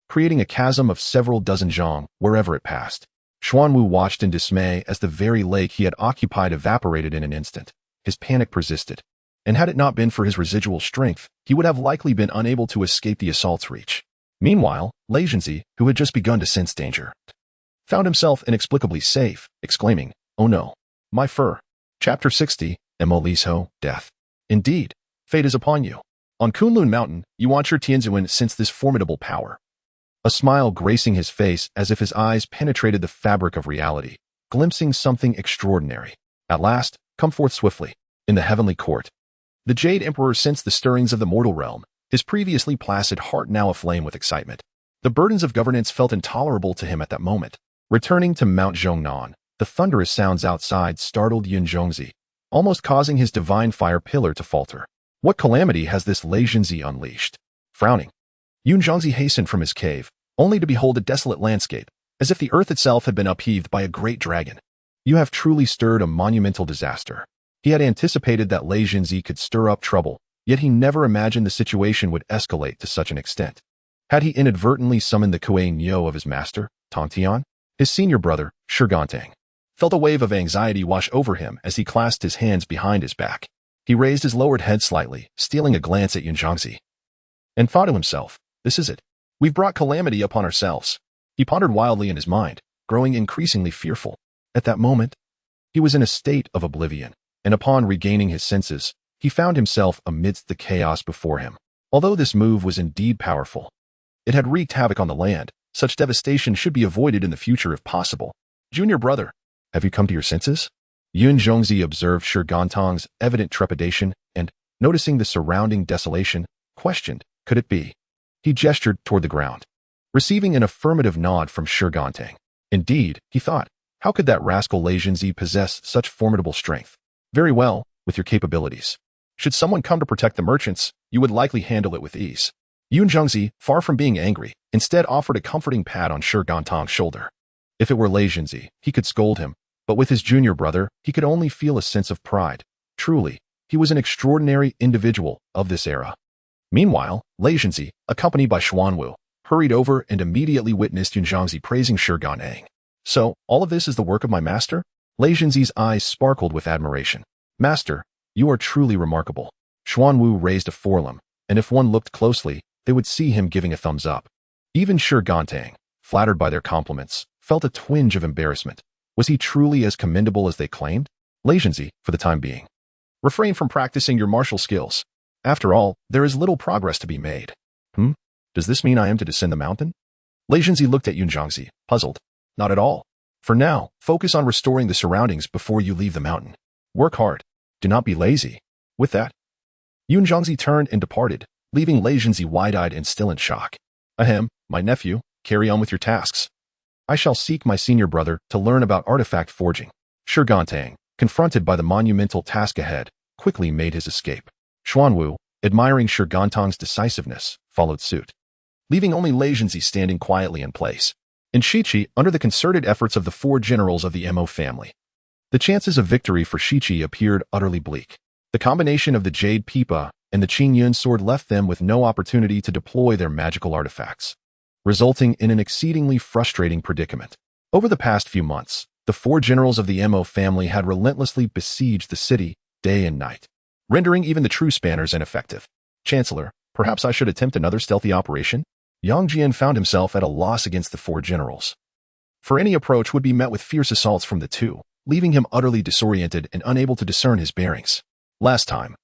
[SPEAKER 1] creating a chasm of several dozen zhang wherever it passed. Xuanwu watched in dismay as the very lake he had occupied evaporated in an instant. His panic persisted, and had it not been for his residual strength, he would have likely been unable to escape the assault's reach. Meanwhile, Lei Zhenzi, who had just begun to sense danger, found himself inexplicably safe, exclaiming, "Oh no, my fur." Chapter 60, Mo Liso, Death. Indeed, fate is upon you. On Kunlun Mountain, Yuanchi Tianzuan sensed this formidable power. A smile gracing his face as if his eyes penetrated the fabric of reality, glimpsing something extraordinary. At last, come forth swiftly. In the heavenly court, the Jade Emperor sensed the stirrings of the mortal realm, his previously placid heart now aflame with excitement. The burdens of governance felt intolerable to him at that moment. Returning to Mount Zhongnan, the thunderous sounds outside startled Yun Zhongzi, almost causing his divine fire pillar to falter. What calamity has this Lei Zhenzi unleashed? Frowning, Yun Zhongzi hastened from his cave, only to behold a desolate landscape, as if the earth itself had been upheaved by a great dragon. You have truly stirred a monumental disaster. He had anticipated that Lei Zhenzi could stir up trouble, yet he never imagined the situation would escalate to such an extent. Had he inadvertently summoned the Kuei Nyo of his master, Tong Tian? His senior brother, Shi Gandang, felt a wave of anxiety wash over him as he clasped his hands behind his back. He raised his lowered head slightly, stealing a glance at Yun Zhongzi, and thought to himself, "This is it. We've brought calamity upon ourselves." He pondered wildly in his mind, growing increasingly fearful. At that moment, he was in a state of oblivion, and upon regaining his senses, he found himself amidst the chaos before him. Although this move was indeed powerful, it had wreaked havoc on the land. Such devastation should be avoided in the future if possible. "Junior brother, have you come to your senses?" Yun Zhongzi observed Shi Gandang's evident trepidation and, noticing the surrounding desolation, questioned, "Could it be?" He gestured toward the ground, receiving an affirmative nod from Shi Gandang. Indeed, he thought, how could that rascal Lei Zhenzi possess such formidable strength? Very well, with your capabilities. Should someone come to protect the merchants, you would likely handle it with ease. Yun Zhongzi, far from being angry, instead offered a comforting pat on Shi Gandang's shoulder. If it were Lei Zhenzi, he could scold him, but with his junior brother, he could only feel a sense of pride. Truly, he was an extraordinary individual of this era. Meanwhile, Lei Zhenzi, accompanied by Xuanwu, hurried over and immediately witnessed Yun Zhongzi praising Shi Gandang. "So, all of this is the work of my master?" Lei Zhenzi's eyes sparkled with admiration. "Master, you are truly remarkable." Xuanwu raised a forelimb, and if one looked closely, they would see him giving a thumbs up. Even Shi Gandang, flattered by their compliments, felt a twinge of embarrassment. Was he truly as commendable as they claimed? "Lei Zhenzi, for the time being, refrain from practicing your martial skills. After all, there is little progress to be made." Does this mean I am to descend the mountain?" Lei Zhenzi looked at Yun Zhongzi, puzzled. "Not at all. For now, focus on restoring the surroundings before you leave the mountain. Work hard. Do not be lazy." With that, Yun Zhongzi turned and departed, leaving Lei Zhenzi wide-eyed and still in shock. "Ahem, my nephew, carry on with your tasks. I shall seek my senior brother to learn about artifact forging." Shi Gandang, confronted by the monumental task ahead, quickly made his escape. Xuanwu, admiring Shi Gandang's decisiveness, followed suit, leaving only Lei Zhenzi standing quietly in place. In Shichi, under the concerted efforts of the four generals of the Mo family, the chances of victory for Shichi appeared utterly bleak. The combination of the Jade Pipa and the Qingyun sword left them with no opportunity to deploy their magical artifacts, resulting in an exceedingly frustrating predicament. Over the past few months, the four generals of the Mo family had relentlessly besieged the city day and night, rendering even the true spanners ineffective. "Chancellor, perhaps I should attempt another stealthy operation?" Yang Jian found himself at a loss against the four generals, for any approach would be met with fierce assaults from the two, leaving him utterly disoriented and unable to discern his bearings. Last time,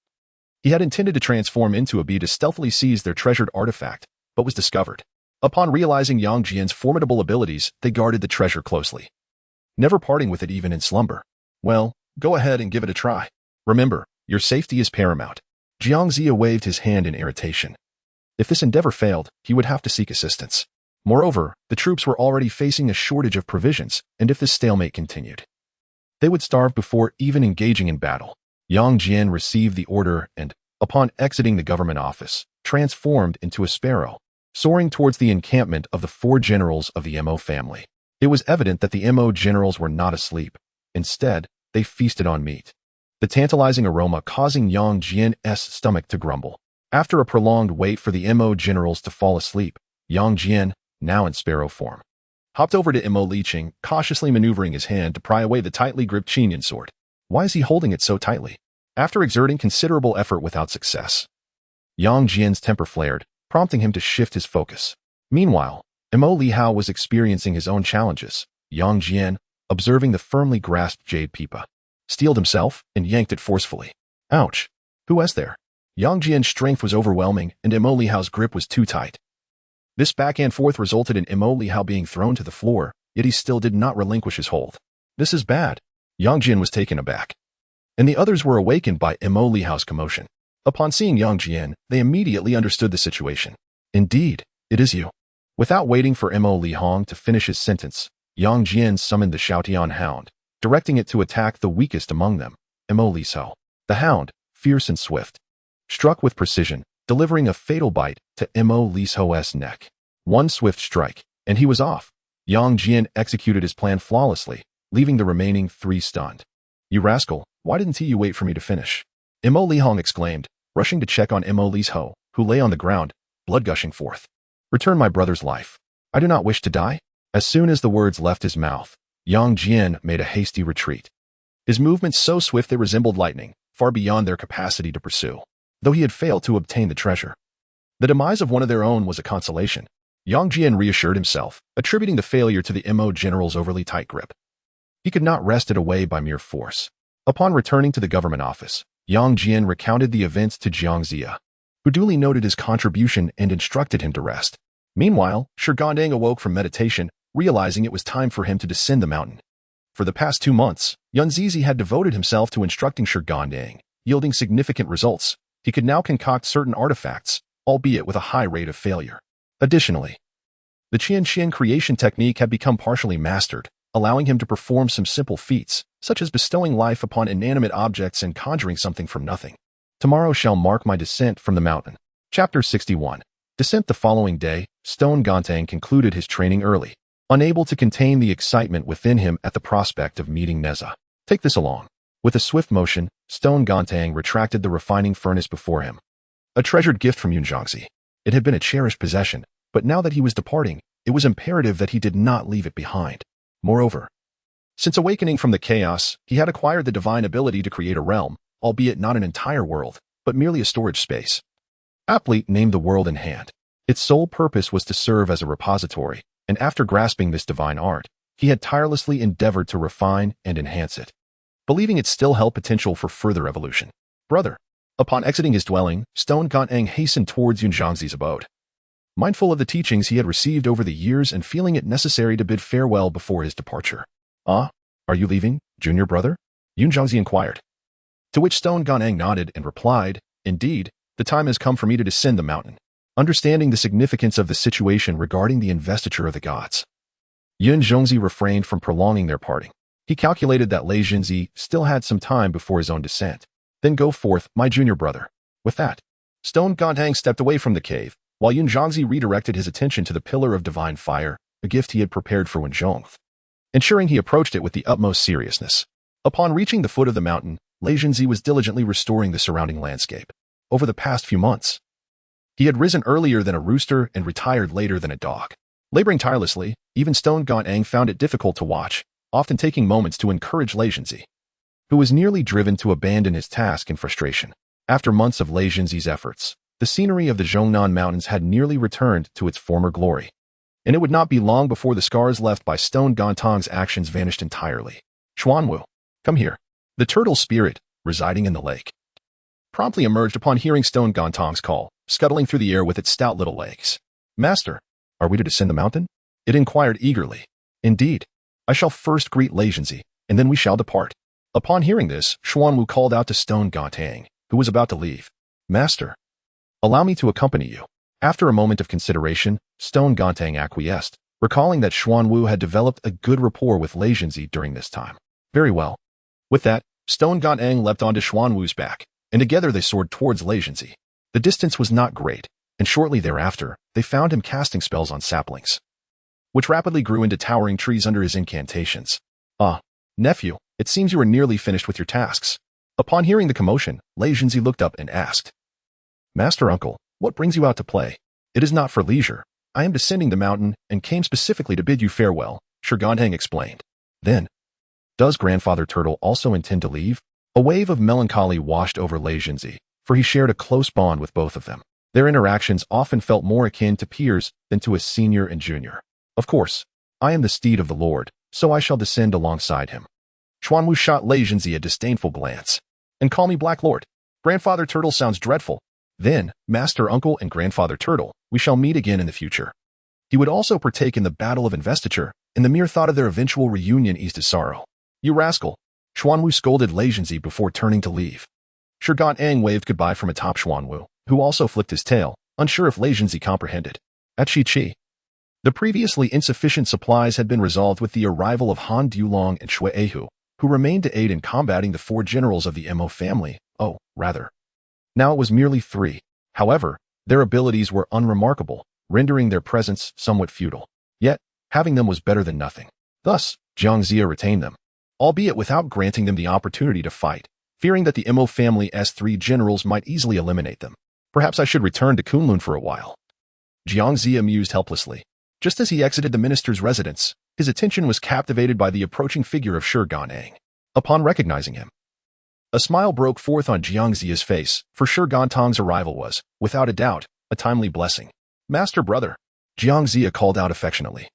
[SPEAKER 1] he had intended to transform into a bee to stealthily seize their treasured artifact, but was discovered. Upon realizing Yang Jian's formidable abilities, they guarded the treasure closely. never parting with it even in slumber. Well, go ahead and give it a try. Remember, your safety is paramount. Jiangxia waved his hand in irritation. If this endeavor failed, he would have to seek assistance. Moreover, the troops were already facing a shortage of provisions, and if this stalemate continued, they would starve before even engaging in battle. Yang Jian received the order and, upon exiting the government office, transformed into a sparrow, soaring towards the encampment of the 4 generals of the Mo family. It was evident that the Mo generals were not asleep. Instead, they feasted on meat, the tantalizing aroma causing Yang Jian's stomach to grumble. After a prolonged wait for the Mo generals to fall asleep, Yang Jian, now in sparrow form, hopped over to Mo Liqing, cautiously maneuvering his hand to pry away the tightly gripped Qinyan sword. Why is he holding it so tightly? After exerting considerable effort without success, Yang Jian's temper flared, prompting him to shift his focus. Meanwhile, Mo Lihao was experiencing his own challenges. Yang Jian, observing the firmly grasped jade pipa, steeled himself and yanked it forcefully. Ouch! Who was there? Yang Jian's strength was overwhelming and Mo Lihao's grip was too tight. This back and forth resulted in Mo Lihao being thrown to the floor, yet he still did not relinquish his hold. This is bad. Yang Jian was taken aback, and the others were awakened by Mo Lihao's commotion. Upon seeing Yang Jian, they immediately understood the situation. Indeed, it is you. Without waiting for Mo Lihong to finish his sentence, Yang Jian summoned the Shoutian hound, directing it to attack the weakest among them, Mo Lihao. The hound, fierce and swift, struck with precision, delivering a fatal bite to Mo Lihao's neck. One swift strike, and he was off. Yang Jian executed his plan flawlessly, leaving the remaining 3 stunned. You rascal, why didn't you wait for me to finish? Mo Lihong exclaimed, rushing to check on Mo Lihao, who lay on the ground, blood gushing forth. Return my brother's life. I do not wish to die. As soon as the words left his mouth, Yang Jian made a hasty retreat. His movements so swift they resembled lightning, far beyond their capacity to pursue. Though he had failed to obtain the treasure, the demise of one of their own was a consolation. Yang Jian reassured himself, attributing the failure to the Mo general's overly tight grip. He could not wrest it away by mere force. Upon returning to the government office, Yang Jian recounted the events to Jiangxia, who duly noted his contribution and instructed him to rest. Meanwhile, Shi Gandang awoke from meditation, realizing it was time for him to descend the mountain. For the past 2 months, Yunzizi had devoted himself to instructing Shi Gandang, yielding significant results. He could now concoct certain artifacts, albeit with a high rate of failure. Additionally, the Qian creation technique had become partially mastered, allowing him to perform some simple feats, such as bestowing life upon inanimate objects and conjuring something from nothing. Tomorrow shall mark my descent from the mountain. Chapter 61. Descent. The following day, Zhou Dynasty concluded his training early, unable to contain the excitement within him at the prospect of meeting Nezha. Take this along. With a swift motion, Zhou Dynasty retracted the refining furnace before him. A treasured gift from Yunjiangxi. It had been a cherished possession, but now that he was departing, it was imperative that he did not leave it behind. Moreover, since awakening from the chaos, he had acquired the divine ability to create a realm, albeit not an entire world, but merely a storage space. Aptly named the world in hand. Its sole purpose was to serve as a repository, and after grasping this divine art, he had tirelessly endeavored to refine and enhance it, believing it still held potential for further evolution. Brother. Upon exiting his dwelling, Zhou Dynasty hastened towards Yunjiangxi's abode. Mindful of the teachings he had received over the years and feeling it necessary to bid farewell before his departure. Ah, are you leaving, junior brother? Yunjiangxi inquired. To which Zhou Dynasty nodded and replied, Indeed, the time has come for me to descend the mountain. Understanding the significance of the situation regarding the investiture of the gods, Yunjiangxi refrained from prolonging their parting. He calculated that Lei Jinzi still had some time before his own descent. Then go forth, my junior brother. With that, Zhou Dynasty stepped away from the cave, while Yunjiangxi redirected his attention to the pillar of divine fire, a gift he had prepared for Wenzhong, ensuring he approached it with the utmost seriousness. Upon reaching the foot of the mountain, Lei Jinzi was diligently restoring the surrounding landscape. Over the past few months, he had risen earlier than a rooster and retired later than a dog. Laboring tirelessly, even Zhou Dynasty found it difficult to watch, often taking moments to encourage Lei Jinzi, who was nearly driven to abandon his task in frustration. After months of Lei Jinzi's efforts, the scenery of the Zhongnan Mountains had nearly returned to its former glory, and it would not be long before the scars left by Zhou Danstang's actions vanished entirely. Xuanwu, come here. The turtle spirit, residing in the lake, promptly emerged upon hearing Zhou Danstang's call, scuttling through the air with its stout little legs. Master, are we to descend the mountain? It inquired eagerly. Indeed, I shall first greet Lei Zhenzi, and then we shall depart." Upon hearing this, Xuanwu called out to Stone Gantang, who was about to leave. "Master, allow me to accompany you." After a moment of consideration, Stone Gantang acquiesced, recalling that Xuanwu had developed a good rapport with Lei Zhenzi during this time. Very well. With that, Stone Gantang leapt onto Xuanwu's back, and together they soared towards Lei Zhenzi. The distance was not great, and shortly thereafter, they found him casting spells on saplings, which rapidly grew into towering trees under his incantations. "Ah, nephew, it seems you are nearly finished with your tasks." Upon hearing the commotion, Lei Zhenzi looked up and asked, "Master Uncle, what brings you out to play?" "It is not for leisure. I am descending the mountain and came specifically to bid you farewell," Shi Gandang explained. "Then, does Grandfather Turtle also intend to leave?" A wave of melancholy washed over Lei Zhenzi, for he shared a close bond with both of them. Their interactions often felt more akin to peers than to a senior and junior. "Of course, I am the steed of the Lord, so I shall descend alongside him." Xuanwu shot Lei Zhenzi a disdainful glance. "And call me Black Lord. Grandfather Turtle sounds dreadful." "Then, Master Uncle and Grandfather Turtle, we shall meet again in the future." He would also partake in the battle of investiture, and the mere thought of their eventual reunion eased his sorrow. "You rascal!" Xuanwu scolded Lei Zhenzi before turning to leave. Shi Gandang waved goodbye from atop Xuanwu, who also flicked his tail, unsure if Lei Zhenzi comprehended. At Chi, the previously insufficient supplies had been resolved with the arrival of Han Dulong and Shui Ehu, who remained to aid in combating the 4 generals of the Mo family. Now it was merely 3. However, their abilities were unremarkable, rendering their presence somewhat futile. Yet, having them was better than nothing. Thus, Jiang Zia retained them, albeit without granting them the opportunity to fight, fearing that the Mo family's 3 generals might easily eliminate them. "Perhaps I should return to Kunlun for a while." Jiang Zia mused helplessly. Just as he exited the minister's residence, his attention was captivated by the approaching figure of Shi Gandang. Upon recognizing him, a smile broke forth on Jiang Zia's face, for Shi Gandang's arrival was, without a doubt, a timely blessing. "Master brother," Jiang Zia called out affectionately.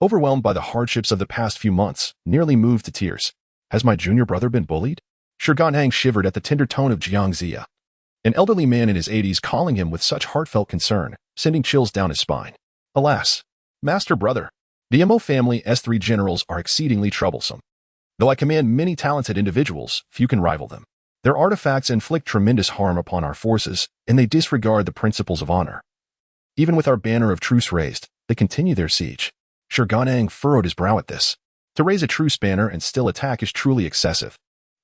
[SPEAKER 1] Overwhelmed by the hardships of the past few months, nearly moved to tears. "Has my junior brother been bullied?" Shi Gandang shivered at the tender tone of Jiang Zia, an elderly man in his 80s calling him with such heartfelt concern, sending chills down his spine. "Alas, Master brother, the Mo family's 3 generals are exceedingly troublesome. Though I command many talented individuals, few can rival them. Their artifacts inflict tremendous harm upon our forces, and they disregard the principles of honor. Even with our banner of truce raised, they continue their siege." Shi Gandang furrowed his brow at this. To raise a truce banner and still attack is truly excessive.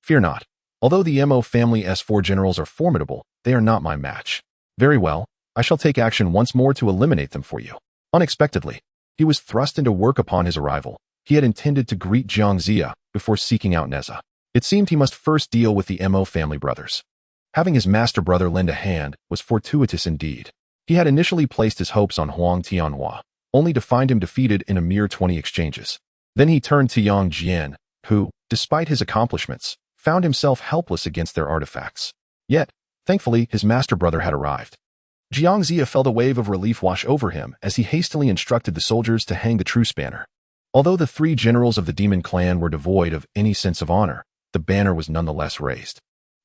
[SPEAKER 1] "Fear not. Although the Mo family's 4 generals are formidable, they are not my match." "Very well, I shall take action once more to eliminate them for you." Unexpectedly, he was thrust into work upon his arrival. He had intended to greet Jiang Zia before seeking out Nezha. It seemed he must first deal with the Mo family brothers. Having his master brother lend a hand was fortuitous indeed. He had initially placed his hopes on Huang Tianhua, only to find him defeated in a mere 20 exchanges. Then he turned to Yang Jian, who, despite his accomplishments, found himself helpless against their artifacts. Yet, thankfully, his master brother had arrived. Jiang Zia felt a wave of relief wash over him as he hastily instructed the soldiers to hang the truce banner. Although the 3 generals of the demon clan were devoid of any sense of honor, the banner was nonetheless raised,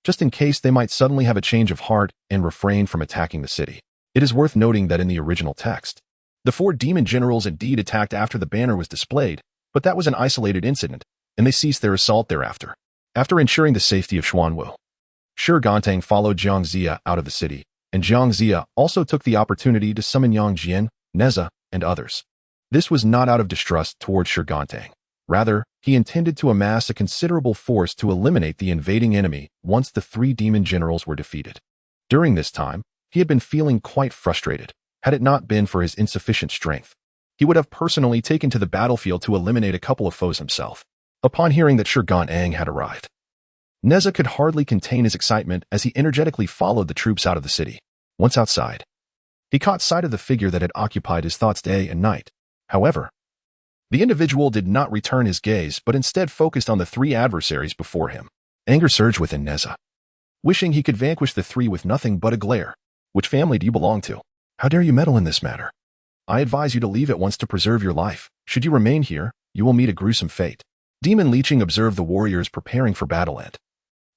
[SPEAKER 1] just in case they might suddenly have a change of heart and refrain from attacking the city. It is worth noting that in the original text, the 4 demon generals indeed attacked after the banner was displayed, but that was an isolated incident, and they ceased their assault thereafter. After ensuring the safety of Xuanwu, Shi Gandang followed Jiang Zia out of the city, and Jiang Zia also took the opportunity to summon Yang Jian, Nezha, and others. This was not out of distrust towards Shi Gandang. Rather, he intended to amass a considerable force to eliminate the invading enemy once the 3 demon generals were defeated. During this time, he had been feeling quite frustrated. Had it not been for his insufficient strength, he would have personally taken to the battlefield to eliminate a couple of foes himself. Upon hearing that Shi Gandang had arrived, Nezha could hardly contain his excitement as he energetically followed the troops out of the city. Once outside, he caught sight of the figure that had occupied his thoughts day and night. However, the individual did not return his gaze but instead focused on the 3 adversaries before him. Anger surged within Nezha, wishing he could vanquish the 3 with nothing but a glare. "Which family do you belong to? How dare you meddle in this matter? I advise you to leave at once to preserve your life. Should you remain here, you will meet a gruesome fate." Demon Leeching observed the warriors preparing for battle and,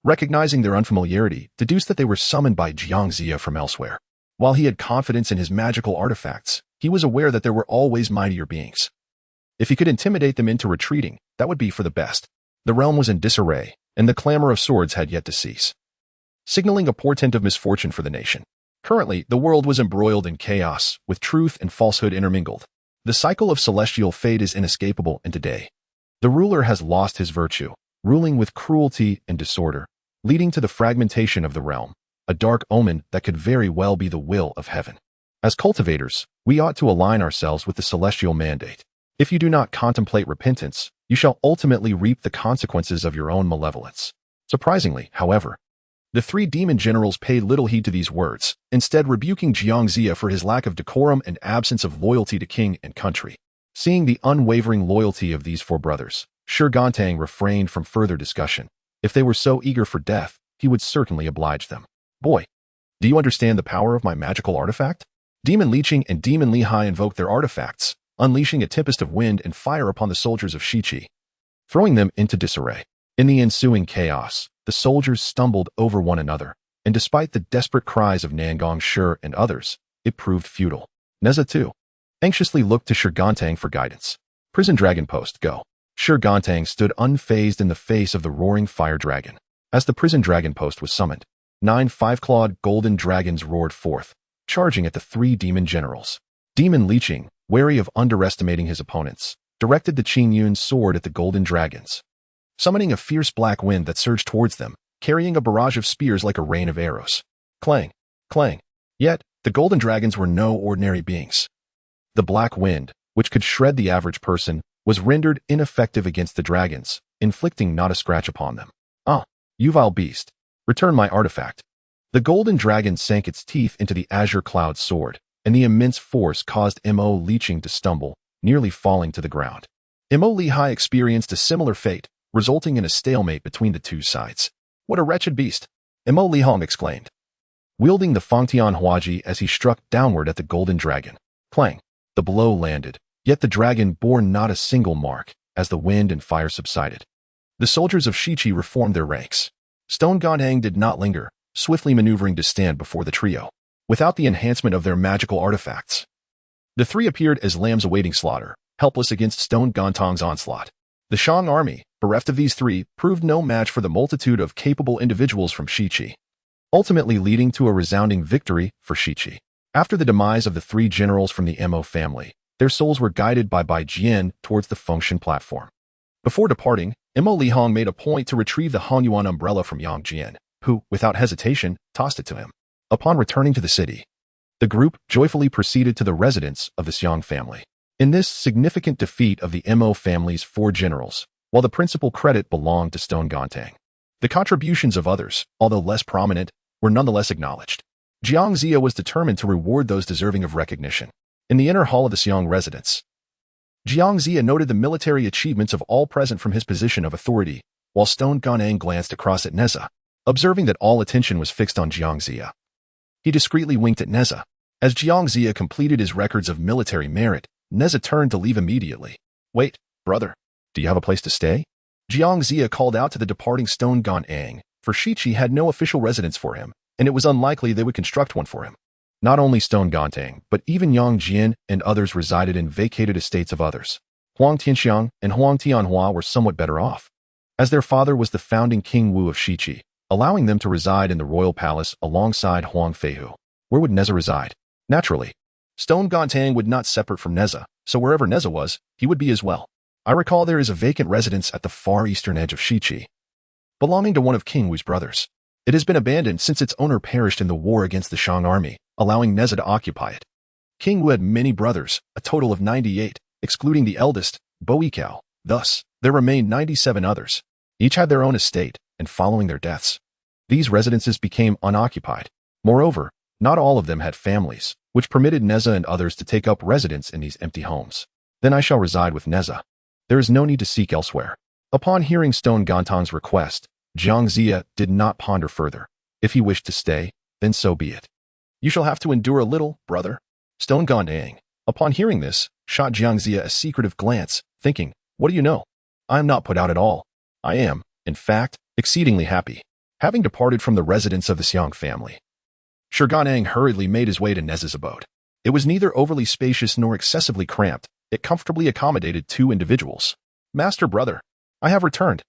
[SPEAKER 1] recognizing their unfamiliarity, deduced that they were summoned by Jiang Zia from elsewhere. While he had confidence in his magical artifacts, he was aware that there were always mightier beings If he could intimidate them into retreating, that would be for the best. The realm was in disarray, and the clamor of swords had yet to cease, signaling a portent of misfortune for the nation. Currently, the world was embroiled in chaos, with truth and falsehood intermingled. The cycle of celestial fate is inescapable, and today, the ruler has lost his virtue, ruling with cruelty and disorder, leading to the fragmentation of the realm, a dark omen that could very well be the will of heaven. As cultivators, we ought to align ourselves with the celestial mandate. If you do not contemplate repentance, you shall ultimately reap the consequences of your own malevolence. Surprisingly, however, the three demon generals paid little heed to these words, instead rebuking Jiangxia for his lack of decorum and absence of loyalty to king and country. Seeing the unwavering loyalty of these four brothers, Shi Gandang refrained from further discussion. If they were so eager for death, he would certainly oblige them. Boy, do you understand the power of my magical artifact? Demon Liqing and Demon Lihai invoked their artifacts, unleashing a tempest of wind and fire upon the soldiers of Shiqi, throwing them into disarray. In the ensuing chaos, the soldiers stumbled over one another, and despite the desperate cries of Nangong Shi and others, it proved futile. Nezha, too, anxiously looked to Shi Gandang for guidance. Prison Dragon Post, go. Shi Gandang stood unfazed in the face of the roaring fire dragon. As the prison dragon post was summoned, 9 five-clawed golden dragons roared forth, charging at the three demon generals. Demon Liqing, wary of underestimating his opponents, directed the Qingyun's sword at the golden dragons, summoning a fierce black wind that surged towards them, carrying a barrage of spears like a rain of arrows. Clang, clang. Yet, the golden dragons were no ordinary beings. The black wind, which could shred the average person, was rendered ineffective against the dragons, inflicting not a scratch upon them. Ah, you vile beast, return my artifact. The golden dragon sank its teeth into the azure cloud sword, and the immense force caused Mo Liqing to stumble, nearly falling to the ground. Mo Lihai experienced a similar fate, resulting in a stalemate between the two sides. What a wretched beast! Mo Lihong exclaimed, wielding the Fangtian Huaji as he struck downward at the golden dragon. Clang! The blow landed, yet the dragon bore not a single mark, as the wind and fire subsided. The soldiers of Shiqi reformed their ranks. Stone Gandang did not linger, swiftly maneuvering to stand before the trio, without the enhancement of their magical artifacts. The three appeared as lambs awaiting slaughter, helpless against Stone Gandang's onslaught. The Shang army, bereft of these three, proved no match for the multitude of capable individuals from Shiqi, ultimately leading to a resounding victory for Shiqi. After the demise of the three generals from the Mo family, their souls were guided by Bai Jian towards the Fengshan platform. Before departing, Mo Lihong made a point to retrieve the Hanyuan umbrella from Yang Jian, who, without hesitation, tossed it to him. Upon returning to the city, the group joyfully proceeded to the residence of the Xiang family. In this significant defeat of the Mo family's 4 generals, while the principal credit belonged to Stone Gandang, the contributions of others, although less prominent, were nonetheless acknowledged. Jiangxia was determined to reward those deserving of recognition. In the inner hall of the Xiang residence, Jiangxia noted the military achievements of all present from his position of authority, while Stone Gandang glanced across at Nezha, observing that all attention was fixed on Jiangxia. He discreetly winked at Nezha. As Jiangxia completed his records of military merit, Nezha turned to leave immediately. Wait, brother, do you have a place to stay? Jiangxia called out to the departing Stone Gandang, for Shiqi had no official residence for him, and it was unlikely they would construct one for him. Not only Stone Gandang, but even Yang Jian and others resided in vacated estates of others. Huang Tianxiang and Huang Tianhua were somewhat better off, as their father was the founding King Wu of Shiqi, allowing them to reside in the royal palace alongside Huang Feihu. Where would Nezha reside? Naturally, Stone Gandang would not separate from Nezha, so wherever Nezha was, he would be as well. I recall there is a vacant residence at the far eastern edge of Shiqi, belonging to one of King Wu's brothers. It has been abandoned since its owner perished in the war against the Shang army, allowing Nezha to occupy it. King Wu had many brothers, a total of 98, excluding the eldest, Boikao. Thus, there remained 97 others. Each had their own estate, and following their deaths, these residences became unoccupied. Moreover, not all of them had families, which permitted Nezha and others to take up residence in these empty homes. Then I shall reside with Nezha. There is no need to seek elsewhere. Upon hearing Stone Gandang's request, Jiangxia did not ponder further. If he wished to stay, then so be it. You shall have to endure a little, brother. Stone Gandang, upon hearing this, shot Jiangxia a secretive glance, thinking, what do you know? I am not put out at all. I am, in fact, exceedingly happy. Having departed from the residence of the Xiang family, Shi Gandang hurriedly made his way to Nezha's abode. It was neither overly spacious nor excessively cramped, It comfortably accommodated 2 individuals. "Master brother, I have returned,"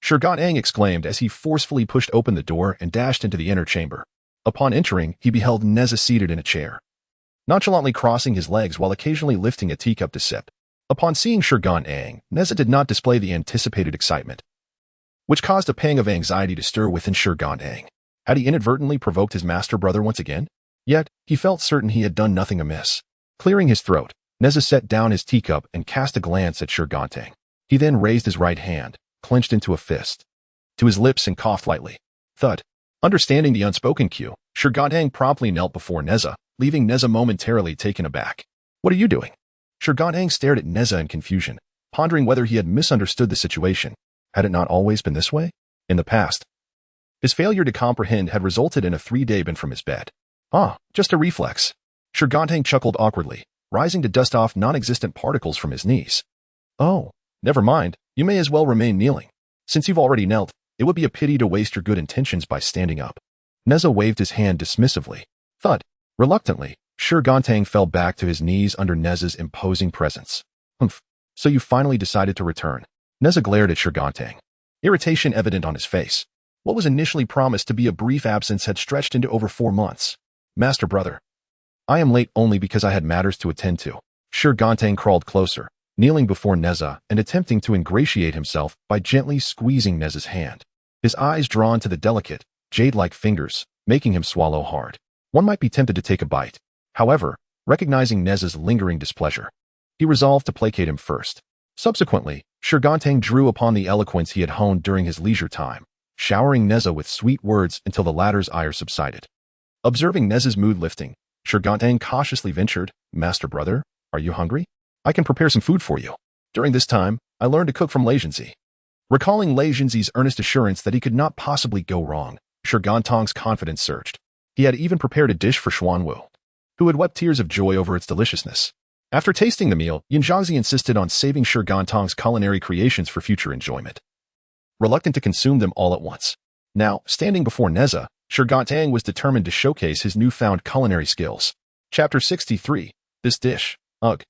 [SPEAKER 1] Shi Gandang exclaimed as he forcefully pushed open the door and dashed into the inner chamber. Upon entering, he beheld Nezha seated in a chair, nonchalantly crossing his legs while occasionally lifting a teacup to sip. Upon seeing Shi Gandang, Nezha did not display the anticipated excitement, which caused a pang of anxiety to stir within Shi Gandang. Had he inadvertently provoked his master brother once again? Yet, he felt certain he had done nothing amiss. Clearing his throat, Nezha set down his teacup and cast a glance at Shi Gandang. He then raised his right hand, clenched into a fist, to his lips and coughed lightly. Thud. Understanding the unspoken cue, Shi Gandang promptly knelt before Nezha, leaving Nezha momentarily taken aback. "What are you doing?" Shi Gandang stared at Nezha in confusion, pondering whether he had misunderstood the situation. Had it not always been this way? In the past, his failure to comprehend had resulted in a 3-day ban from his bed. "Ah, just a reflex." Shi Gandang chuckled awkwardly, rising to dust off non-existent particles from his knees. "Oh, never mind, you may as well remain kneeling. Since you've already knelt, it would be a pity to waste your good intentions by standing up." Nezha waved his hand dismissively. Thud. Reluctantly, Shi Gandang fell back to his knees under Nezha's imposing presence. "Humph, so you finally decided to return." Nezha glared at Shi Gandang, irritation evident on his face. What was initially promised to be a brief absence had stretched into over 4 months. "Master brother, I am late only because I had matters to attend to." Shi Gandang crawled closer, kneeling before Nezha and attempting to ingratiate himself by gently squeezing Nezha's hand. His eyes drawn to the delicate, jade-like fingers, making him swallow hard. One might be tempted to take a bite. However, recognizing Nezha's lingering displeasure, he resolved to placate him first. Subsequently, Shi Gandang drew upon the eloquence he had honed during his leisure time, showering Nezha with sweet words until the latter's ire subsided. Observing Nezha's mood lifting, Shi Gandang cautiously ventured, "Master brother, are you hungry? I can prepare some food for you." During this time, I learned to cook from Lei Zhenzi. Recalling Lei Zhenzi's earnest assurance that he could not possibly go wrong, Shi Gandang's confidence surged. He had even prepared a dish for Xuanwu, who had wept tears of joy over its deliciousness. After tasting the meal, Yanzhangzi insisted on saving Shi Gandang's culinary creations for future enjoyment, reluctant to consume them all at once. Now, standing before Nezha, Shi Gandang was determined to showcase his newfound culinary skills. Chapter 63. This dish. Ugh.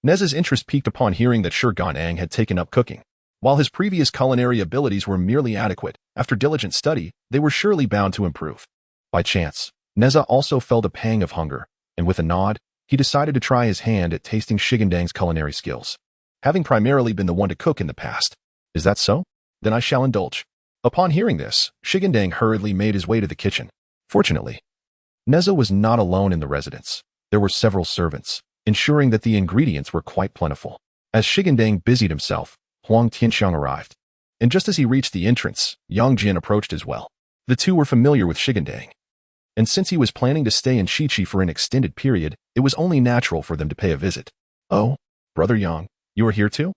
[SPEAKER 1] Nezha's interest piqued upon hearing that Shi Gandang had taken up cooking. While his previous culinary abilities were merely adequate, after diligent study, they were surely bound to improve. By chance, Nezha also felt a pang of hunger, and with a nod, he decided to try his hand at tasting Shi Gandang's culinary skills. Having primarily been the one to cook in the past. "Is that so? Then I shall indulge." Upon hearing this, Shi Gandang hurriedly made his way to the kitchen. Fortunately, Nezha was not alone in the residence. There were several servants, ensuring that the ingredients were quite plentiful. As Shi Gandang busied himself, Huang Tianxiang arrived. And just as he reached the entrance, Yang Jian approached as well. The two were familiar with Shi Gandang, and since he was planning to stay in Shiqi for an extended period, it was only natural for them to pay a visit. "Oh, Brother Yang, you are here too?"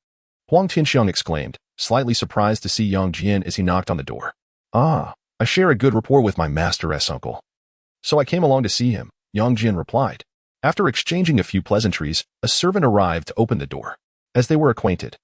[SPEAKER 1] Huang Tianxiang exclaimed, slightly surprised to see Yang Jian as he knocked on the door. "Ah, I share a good rapport with my master's uncle, so I came along to see him," Yang Jian replied. After exchanging a few pleasantries, a servant arrived to open the door. As they were acquainted,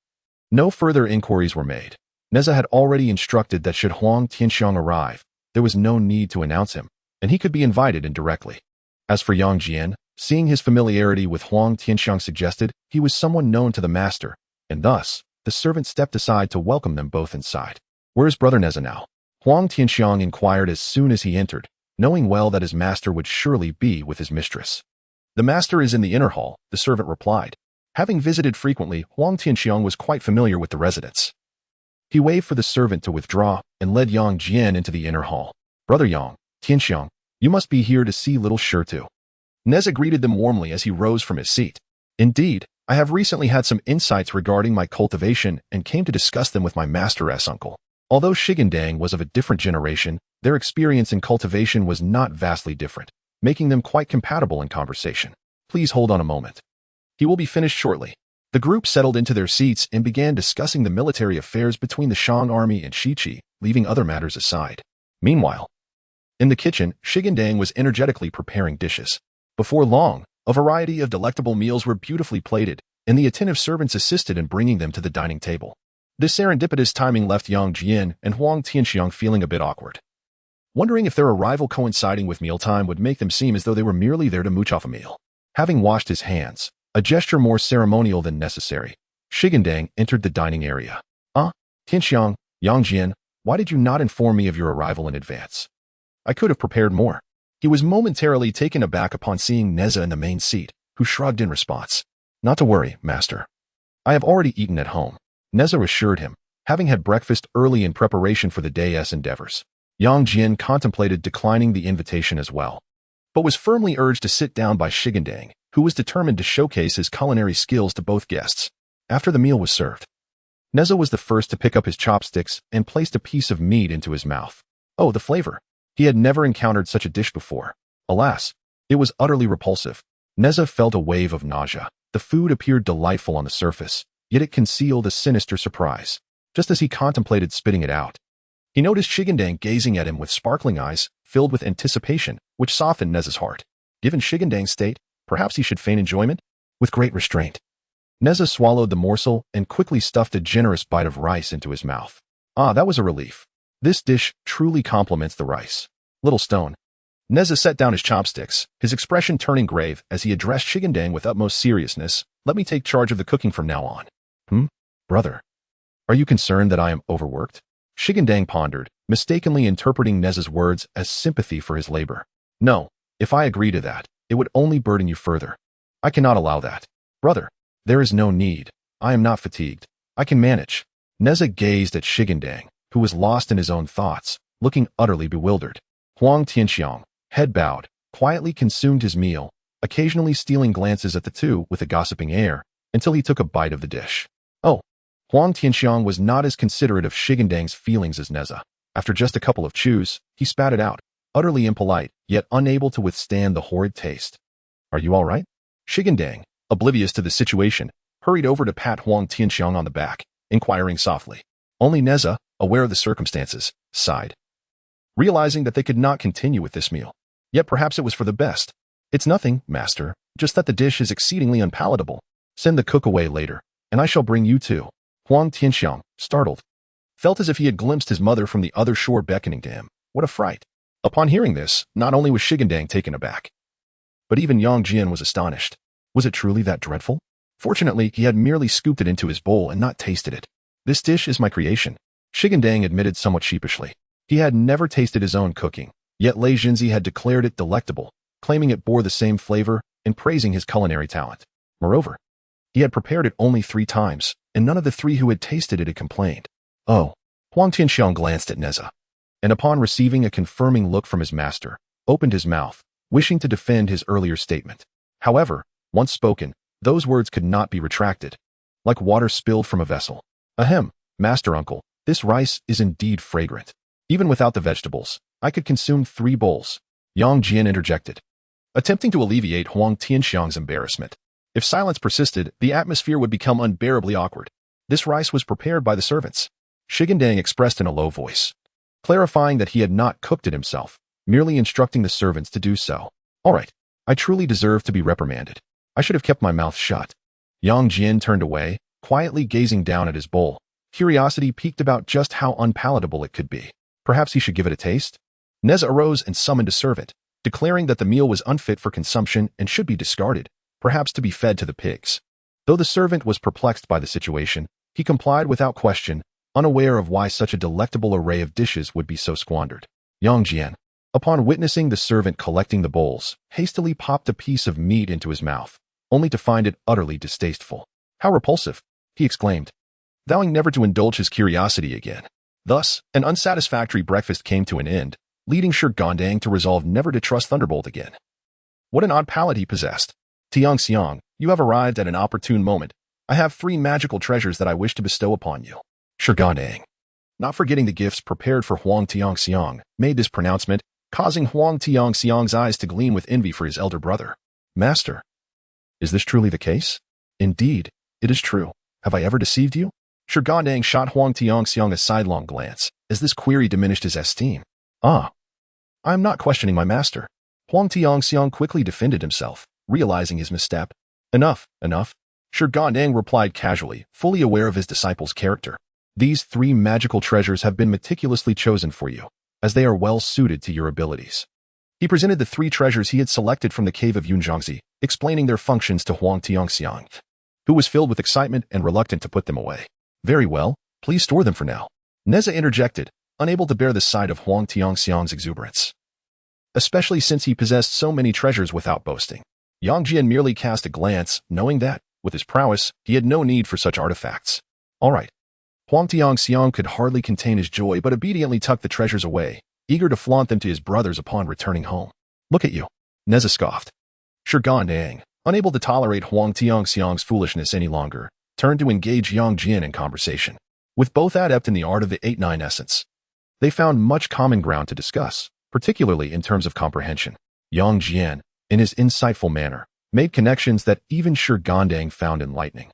[SPEAKER 1] no further inquiries were made. Nezha had already instructed that should Huang Tianxiang arrive, there was no need to announce him, and he could be invited in directly. As for Yang Jian, seeing his familiarity with Huang Tianxiang suggested he was someone known to the master, and thus, the servant stepped aside to welcome them both inside. "Where's Brother Nezha now?" Huang Tianxiang inquired as soon as he entered, knowing well that his master would surely be with his mistress. "The master is in the inner hall," the servant replied. Having visited frequently, Huang Tianxiang was quite familiar with the residence. He waved for the servant to withdraw and led Yang Jian into the inner hall. "Brother Yang, Tianxiang, you must be here to see little Shi too." Nezha greeted them warmly as he rose from his seat. "Indeed, I have recently had some insights regarding my cultivation and came to discuss them with my master's uncle." Although Shi Gandang was of a different generation, their experience in cultivation was not vastly different, making them quite compatible in conversation. "Please hold on a moment. He will be finished shortly." The group settled into their seats and began discussing the military affairs between the Shang army and Shiqi, leaving other matters aside. Meanwhile, in the kitchen, Shi Gandang was energetically preparing dishes. Before long, a variety of delectable meals were beautifully plated, and the attentive servants assisted in bringing them to the dining table. This serendipitous timing left Yang Jian and Huang Tianxiang feeling a bit awkward, wondering if their arrival coinciding with mealtime would make them seem as though they were merely there to mooch off a meal. Having washed his hands, A gesture more ceremonial than necessary, Shi Gandang entered the dining area. Tianxiang, Yangjian, why did you not inform me of your arrival in advance? I could have prepared more. He was momentarily taken aback upon seeing Nezha in the main seat, who shrugged in response. Not to worry, master. I have already eaten at home, Nezha assured him, having had breakfast early in preparation for the day's endeavors. Yang Jian contemplated declining the invitation as well, but was firmly urged to sit down by Shi Gandang, who was determined to showcase his culinary skills to both guests. After the meal was served, Nezha was the first to pick up his chopsticks and placed a piece of meat into his mouth. Oh, the flavor! He had never encountered such a dish before. Alas, it was utterly repulsive. Nezha felt a wave of nausea. The food appeared delightful on the surface, yet it concealed a sinister surprise. Just as he contemplated spitting it out, he noticed Shi Gandang gazing at him with sparkling eyes, filled with anticipation, which softened Nezha's heart. Given Shi Gandang's state, perhaps he should feign enjoyment? With great restraint, Nezha swallowed the morsel and quickly stuffed a generous bite of rice into his mouth. That was a relief. This dish truly complements the rice. Little stone. Nezha set down his chopsticks, his expression turning grave as he addressed Shi Gandang with utmost seriousness. Let me take charge of the cooking from now on. Brother, are you concerned that I am overworked? Shi Gandang pondered, mistakenly interpreting Nezha's words as sympathy for his labor. No, if I agree to that, it would only burden you further. I cannot allow that. Brother, there is no need. I am not fatigued. I can manage. Nezha gazed at Shi Gandang, who was lost in his own thoughts, looking utterly bewildered. Huang Tianxiang, head bowed, quietly consumed his meal, occasionally stealing glances at the two with a gossiping air, until he took a bite of the dish. Huang Tianxiang was not as considerate of Shi Gandang's feelings as Nezha. After just a couple of chews, he spat it out, utterly impolite, yet unable to withstand the horrid taste. Are you all right? Shi Gandang, oblivious to the situation, hurried over to pat Huang Tianxiang on the back, inquiring softly. Only Nezha, aware of the circumstances, sighed, realizing that they could not continue with this meal. Yet perhaps it was for the best. It's nothing, master, just that the dish is exceedingly unpalatable. Send the cook away later, and I shall bring you too. Huang Tianxiang, startled, felt as if he had glimpsed his mother from the other shore beckoning to him. What a fright! Upon hearing this, not only was Shi Gandang taken aback, but even Yang Jian was astonished. Was it truly that dreadful? Fortunately, he had merely scooped it into his bowl and not tasted it. This dish is my creation, Shi Gandang admitted somewhat sheepishly. He had never tasted his own cooking, yet Lei Jinzi had declared it delectable, claiming it bore the same flavor and praising his culinary talent. Moreover, he had prepared it only 3 times, and none of the 3 who had tasted it had complained. Oh, Huang Tianxiang glanced at Nezha, and upon receiving a confirming look from his master, opened his mouth, wishing to defend his earlier statement. However, once spoken, those words could not be retracted. Like water spilled from a vessel. Ahem, master uncle, this rice is indeed fragrant. Even without the vegetables, I could consume 3 bowls. Yang Jian interjected, attempting to alleviate Huang Tianxiang's embarrassment. If silence persisted, the atmosphere would become unbearably awkward. This rice was prepared by the servants, Shi Gandang expressed in a low voice, clarifying that he had not cooked it himself, merely instructing the servants to do so. All right, I truly deserve to be reprimanded. I should have kept my mouth shut. Yang Jian turned away, quietly gazing down at his bowl. Curiosity piqued about just how unpalatable it could be. Perhaps he should give it a taste? Nezha arose and summoned a servant, declaring that the meal was unfit for consumption and should be discarded, perhaps to be fed to the pigs. Though the servant was perplexed by the situation, he complied without question, unaware of why such a delectable array of dishes would be so squandered. Yang Jian, upon witnessing the servant collecting the bowls, hastily popped a piece of meat into his mouth, only to find it utterly distasteful. How repulsive, he exclaimed, vowing never to indulge his curiosity again. Thus, an unsatisfactory breakfast came to an end, leading Shi Gandang to resolve never to trust Thunderbolt again. What an odd palate he possessed. Tianxiang, you have arrived at an opportune moment. I have 3 magical treasures that I wish to bestow upon you. Shi Gandang, not forgetting the gifts prepared for Huang Tianxiang, made this pronouncement, causing Huang Tianxiang's eyes to gleam with envy for his elder brother. Master, is this truly the case? Indeed, it is true. Have I ever deceived you? Shi Gandang shot Huang Tianxiang a sidelong glance, as this query diminished his esteem. I am not questioning my master. Huang Tianxiang quickly defended himself, realizing his misstep. Enough. Shi Gandang replied casually, fully aware of his disciple's character. These 3 magical treasures have been meticulously chosen for you, as they are well suited to your abilities. He presented the 3 treasures he had selected from the cave of Yunjiangzi, explaining their functions to Huang Tiangxiang, who was filled with excitement and reluctant to put them away. Very well, please store them for now. Nezha interjected, unable to bear the sight of Huang Tiangxiang's exuberance, especially since he possessed so many treasures without boasting. Yang Jian merely cast a glance, knowing that, with his prowess, he had no need for such artifacts. All right. Huang Tiangxiang could hardly contain his joy but obediently tucked the treasures away, eager to flaunt them to his brothers upon returning home. Look at you. Nezha scoffed. Shi Gandang, unable to tolerate Huang Tiangxiang's foolishness any longer, turned to engage Yang Jian in conversation. With both adept in the art of the 8-9 essence, they found much common ground to discuss, particularly in terms of comprehension. Yang Jian, in his insightful manner, made connections that even Shi Gandang found enlightening,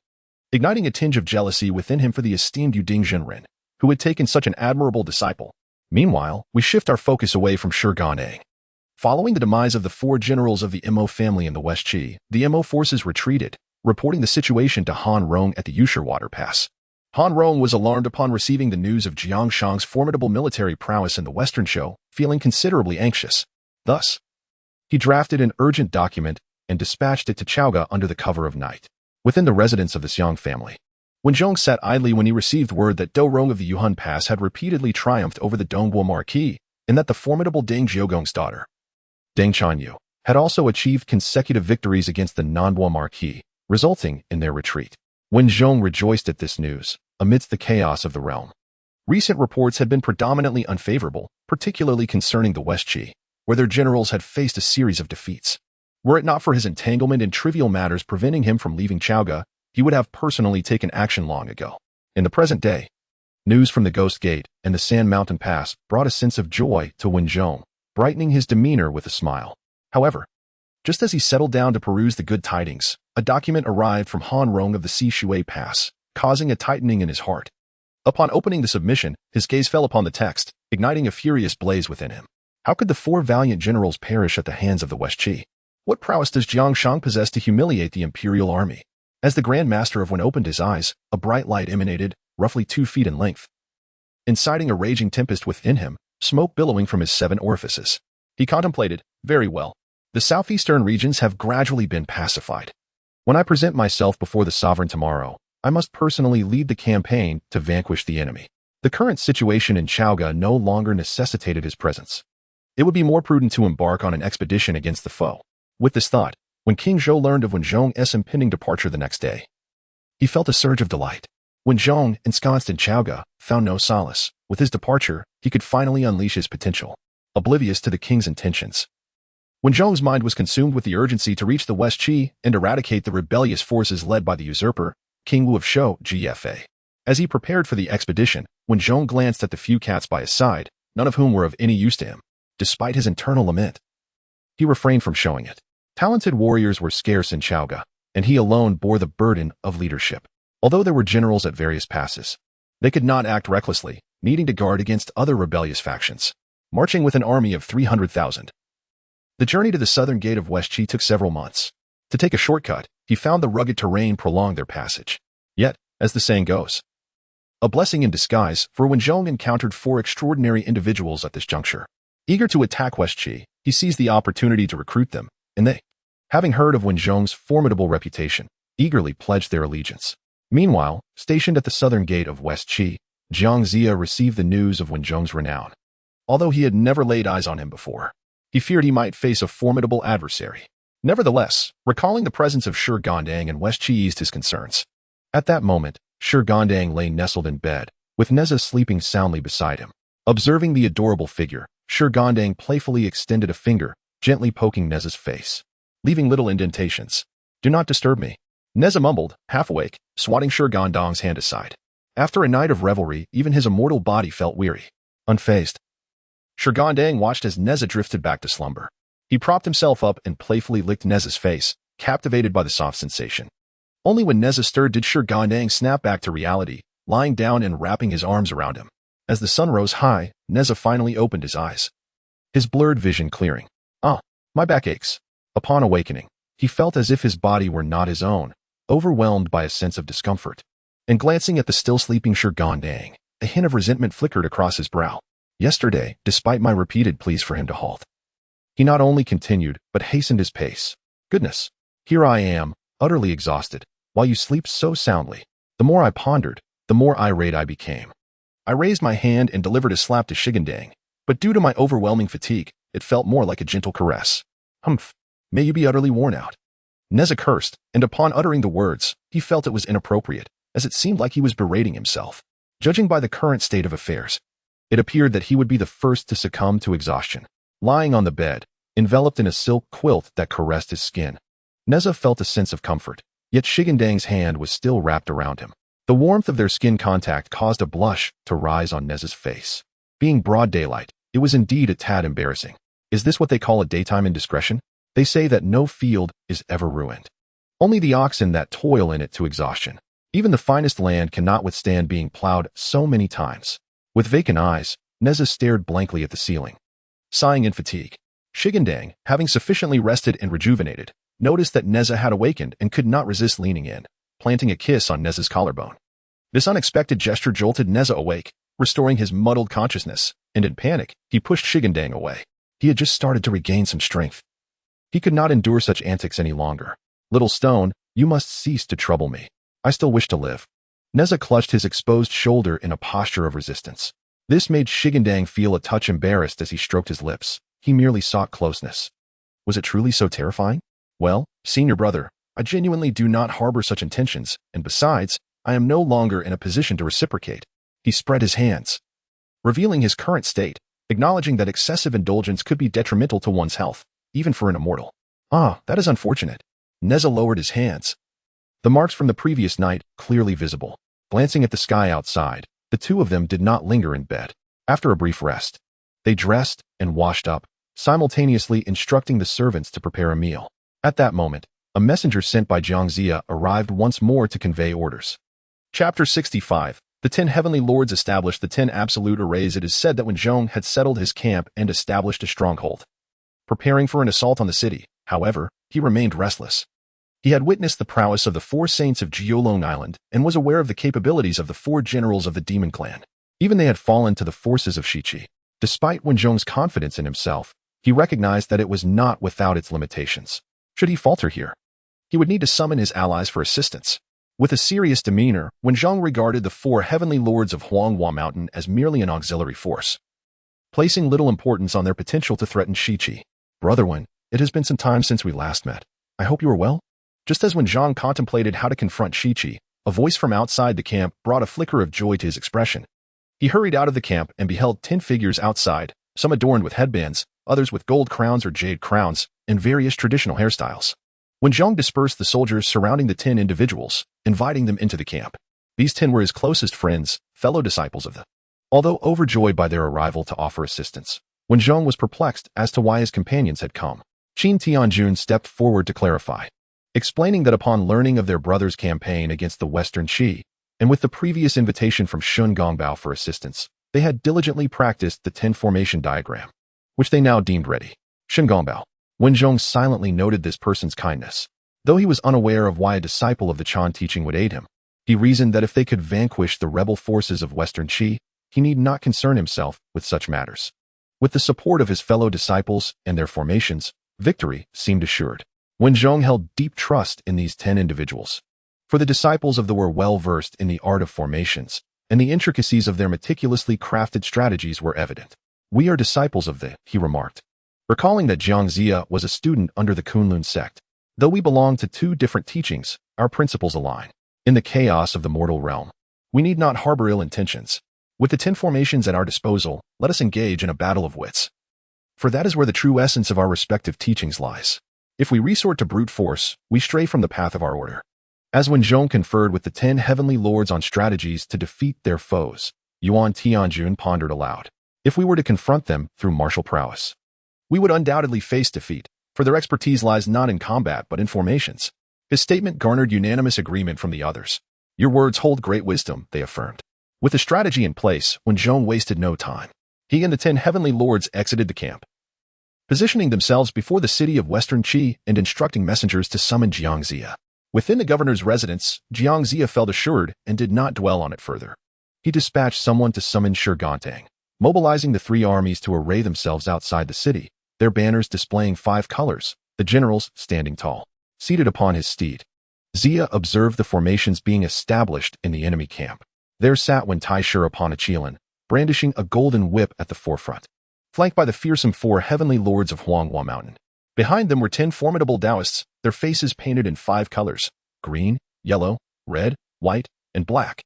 [SPEAKER 1] igniting a tinge of jealousy within him for the esteemed Yuding Zhenren, who had taken such an admirable disciple. Meanwhile, we shift our focus away from Shi Gandang. Following the demise of the 4 generals of the Mo family in the West Qi, the Mo forces retreated, reporting the situation to Han Rong at the Yusher Water Pass. Han Rong was alarmed upon receiving the news of Jiang Shang's formidable military prowess in the Western Show, feeling considerably anxious. Thus, he drafted an urgent document and dispatched it to Chaoga under the cover of night, within the residence of the Xiang family. Wen Zhong sat idly when he received word that Dou Rong of the Yuhan Pass had repeatedly triumphed over the Dongguo Marquis, and that the formidable Deng Jiogong's daughter, Deng Chanyu, had also achieved consecutive victories against the Nanbo Marquis, resulting in their retreat. Wen Zhong rejoiced at this news, amidst the chaos of the realm. Recent reports had been predominantly unfavorable, particularly concerning the West Qi, where their generals had faced a series of defeats. Were it not for his entanglement in trivial matters preventing him from leaving Chaoga, he would have personally taken action long ago. In the present day, news from the Ghost Gate and the Sand Mountain Pass brought a sense of joy to Wen Zhong, brightening his demeanor with a smile. However, just as he settled down to peruse the good tidings, a document arrived from Han Rong of the Sishui Pass, causing a tightening in his heart. Upon opening the submission, his gaze fell upon the text, igniting a furious blaze within him. How could the 4 valiant generals perish at the hands of the West Qi? What prowess does Jiang Shang possess to humiliate the imperial army? As the Grand Master of Wen opened his eyes, a bright light emanated, roughly 2 feet in length, inciting a raging tempest within him, smoke billowing from his 7 orifices. He contemplated, very well. The southeastern regions have gradually been pacified. When I present myself before the sovereign tomorrow, I must personally lead the campaign to vanquish the enemy. The current situation in Chaoga no longer necessitated his presence. It would be more prudent to embark on an expedition against the foe. With this thought, when King Zhou learned of Wen Zhong's impending departure the next day, he felt a surge of delight. Wen Zhong, ensconced in Chaoga, found no solace. With his departure, he could finally unleash his potential, oblivious to the king's intentions. Wen Zhong's mind was consumed with the urgency to reach the West Qi and eradicate the rebellious forces led by the usurper, King Wu of Shou, GFA. As he prepared for the expedition, Wen Zhong glanced at the few cats by his side, none of whom were of any use to him. Despite his internal lament, he refrained from showing it. Talented warriors were scarce in Chaoga, and he alone bore the burden of leadership. Although there were generals at various passes, they could not act recklessly, needing to guard against other rebellious factions. Marching with an army of 300,000. The journey to the southern gate of West Qi took several months. To take a shortcut, he found the rugged terrain prolonged their passage. Yet, as the saying goes, a blessing in disguise, for Wen Zhong encountered 4 extraordinary individuals at this juncture. Eager to attack West Qi, he seized the opportunity to recruit them, and they, having heard of Wen Zhong's formidable reputation, eagerly pledged their allegiance. Meanwhile, stationed at the southern gate of West Qi, Jiang Zia received the news of Wen Zhong's renown. Although he had never laid eyes on him before, he feared he might face a formidable adversary. Nevertheless, recalling the presence of Shi Gandang in West Qi eased his concerns. At that moment, Shi Gandang lay nestled in bed, with Nezha sleeping soundly beside him. Observing the adorable figure, Shi Gandang playfully extended a finger, gently poking Nezha's face, leaving little indentations. "Do not disturb me," Nezha mumbled, half awake, swatting Shi Gandang's hand aside. After a night of revelry, even his immortal body felt weary. Unfazed, Shi Gandang watched as Nezha drifted back to slumber. He propped himself up and playfully licked Nezha's face, captivated by the soft sensation. Only when Nezha stirred did Shi Gandang snap back to reality, lying down and wrapping his arms around him. As the sun rose high, Nezha finally opened his eyes, his blurred vision clearing. "Ah, my back aches." Upon awakening, he felt as if his body were not his own, overwhelmed by a sense of discomfort. And glancing at the still sleeping Shi Gandang, a hint of resentment flickered across his brow. Yesterday, despite my repeated pleas for him to halt, he not only continued, but hastened his pace. Goodness, Here I am, utterly exhausted, while you sleep so soundly. The more I pondered, the more irate I became. I raised my hand and delivered a slap to Shi Gandang, but due to my overwhelming fatigue, it felt more like a gentle caress. Humph, may you be utterly worn out. Nezha cursed, and upon uttering the words, he felt it was inappropriate, as it seemed like he was berating himself. Judging by the current state of affairs, it appeared that he would be the first to succumb to exhaustion. Lying on the bed, enveloped in a silk quilt that caressed his skin, Nezha felt a sense of comfort, yet Shi Gandang's hand was still wrapped around him. The warmth of their skin contact caused a blush to rise on Nezha's face. Being broad daylight, it was indeed a tad embarrassing. Is this what they call a daytime indiscretion? They say that no field is ever ruined. Only the oxen that toil in it to exhaustion. Even the finest land cannot withstand being plowed so many times. With vacant eyes, Nezha stared blankly at the ceiling. Sighing in fatigue, Shi Gandang, having sufficiently rested and rejuvenated, noticed that Nezha had awakened and could not resist leaning in, planting a kiss on Nezha's collarbone. This unexpected gesture jolted Nezha awake, restoring his muddled consciousness, and in panic, he pushed Shi Gandang away. He had just started to regain some strength. He could not endure such antics any longer. Little stone, you must cease to trouble me. I still wish to live. Nezha clutched his exposed shoulder in a posture of resistance. This made Shi Gandang feel a touch embarrassed as he stroked his lips. He merely sought closeness. Was it truly so terrifying? Well, senior brother, I genuinely do not harbor such intentions, and besides, I am no longer in a position to reciprocate. He spread his hands, revealing his current state, acknowledging that excessive indulgence could be detrimental to one's health, even for an immortal. Ah, that is unfortunate. Nezha lowered his hands. The marks from the previous night clearly visible. Glancing at the sky outside, the two of them did not linger in bed. After a brief rest, they dressed and washed up, simultaneously instructing the servants to prepare a meal. At that moment, a messenger sent by Jiangxia arrived once more to convey orders. Chapter 65. The 10 heavenly lords established the 10 absolute arrays. It is said that when Zhou had settled his camp and established a stronghold, preparing for an assault on the city, however, he remained restless. He had witnessed the prowess of the 4 saints of Jiolong Island and was aware of the capabilities of the 4 generals of the demon clan. Even they had fallen to the forces of Shichi. Despite Wen Zhong's confidence in himself, he recognized that it was not without its limitations. Should he falter here, he would need to summon his allies for assistance. With a serious demeanor, Wen Zhong regarded the 4 heavenly lords of Huanghua Mountain as merely an auxiliary force, placing little importance on their potential to threaten Shichi. Brother Wen, it has been some time since we last met. I hope you are well? Just as Wen Zhong contemplated how to confront Shichi, a voice from outside the camp brought a flicker of joy to his expression. He hurried out of the camp and beheld 10 figures outside, some adorned with headbands, others with gold crowns or jade crowns, and various traditional hairstyles. Wen Zhong dispersed the soldiers surrounding the 10 individuals, inviting them into the camp. These 10 were his closest friends, fellow disciples of the. Although overjoyed by their arrival to offer assistance, Wen Zhong was perplexed as to why his companions had come. Qin Tianjun stepped forward to clarify, explaining that upon learning of their brother's campaign against the Western Qi, and with the previous invitation from Shun Gongbao for assistance, they had diligently practiced the 10 formation diagram, which they now deemed ready. Shun Gongbao. Wen Zhong silently noted this person's kindness. Though he was unaware of why a disciple of the Chan teaching would aid him, he reasoned that if they could vanquish the rebel forces of Western Qi, he need not concern himself with such matters. With the support of his fellow disciples and their formations, victory seemed assured. Wen Zhong held deep trust in these 10 individuals, for the disciples of the were well versed in the art of formations, and the intricacies of their meticulously crafted strategies were evident. We are disciples of the, he remarked, recalling that Jiangxia was a student under the Kunlun sect. Though we belong to 2 different teachings, our principles align. In the chaos of the mortal realm, we need not harbor ill intentions. With the 10 formations at our disposal, let us engage in a battle of wits. For that is where the true essence of our respective teachings lies. If we resort to brute force, we stray from the path of our order. As Wen Zhong conferred with the 10 heavenly lords on strategies to defeat their foes, Yuan Tianjun pondered aloud. If we were to confront them through martial prowess, we would undoubtedly face defeat, for their expertise lies not in combat but in formations. His statement garnered unanimous agreement from the others. Your words hold great wisdom, they affirmed. With the strategy in place, Wen Zhong wasted no time. He and the 10 heavenly lords exited the camp, positioning themselves before the city of Western Qi and instructing messengers to summon Jiangxia. Within the governor's residence, Jiangxia felt assured and did not dwell on it further. He dispatched someone to summon Shi Gandang, mobilizing the 3 armies to array themselves outside the city, their banners displaying 5 colors, the generals standing tall, seated upon his steed. Zia observed the formations being established in the enemy camp. There sat Wen Tai sure upon a chilan, brandishing a golden whip at the forefront, flanked by the fearsome 4 heavenly lords of Huanghua Mountain. Behind them were 10 formidable Taoists, their faces painted in 5 colors: green, yellow, red, white, and black,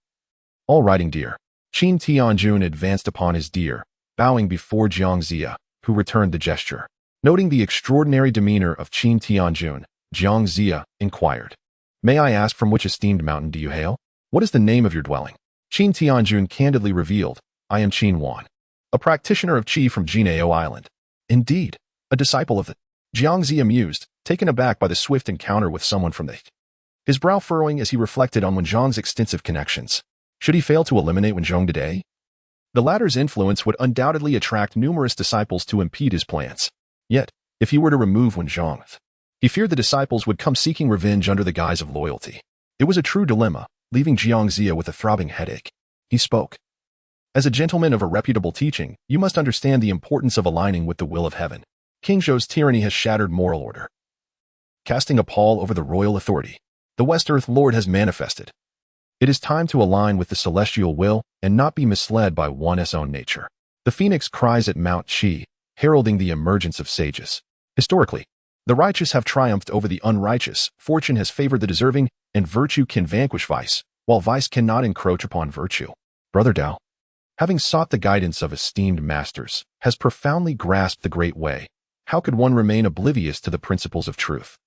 [SPEAKER 1] all riding deer. Qin Tianjun advanced upon his deer, bowing before Jiang Zia, who returned the gesture. Noting the extraordinary demeanor of Qin Tianjun, Jiang Zia inquired, "May I ask from which esteemed mountain do you hail? What is the name of your dwelling?" Qin Tianjun candidly revealed, "I am Qin Wan, a practitioner of Qi from Jinao Island." "Indeed, a disciple of the..." Jiang Zia mused, taken aback by the swift encounter with someone from the... His brow furrowing as he reflected on Wenzhong's extensive connections. Should he fail to eliminate Wenzhong today? The latter's influence would undoubtedly attract numerous disciples to impede his plans. Yet, if he were to remove Wenzhong, he feared the disciples would come seeking revenge under the guise of loyalty. It was a true dilemma, leaving Jiang Zia with a throbbing headache. He spoke. "As a gentleman of a reputable teaching, you must understand the importance of aligning with the will of heaven. King Zhou's tyranny has shattered moral order, casting a pall over the royal authority. The West Earth Lord has manifested. It is time to align with the celestial will and not be misled by one's own nature." The phoenix cries at Mount Tai, heralding the emergence of sages. Historically, the righteous have triumphed over the unrighteous, fortune has favored the deserving, and virtue can vanquish vice, while vice cannot encroach upon virtue. Brother Dao, having sought the guidance of esteemed masters, has profoundly grasped the great way. How could one remain oblivious to the principles of truth?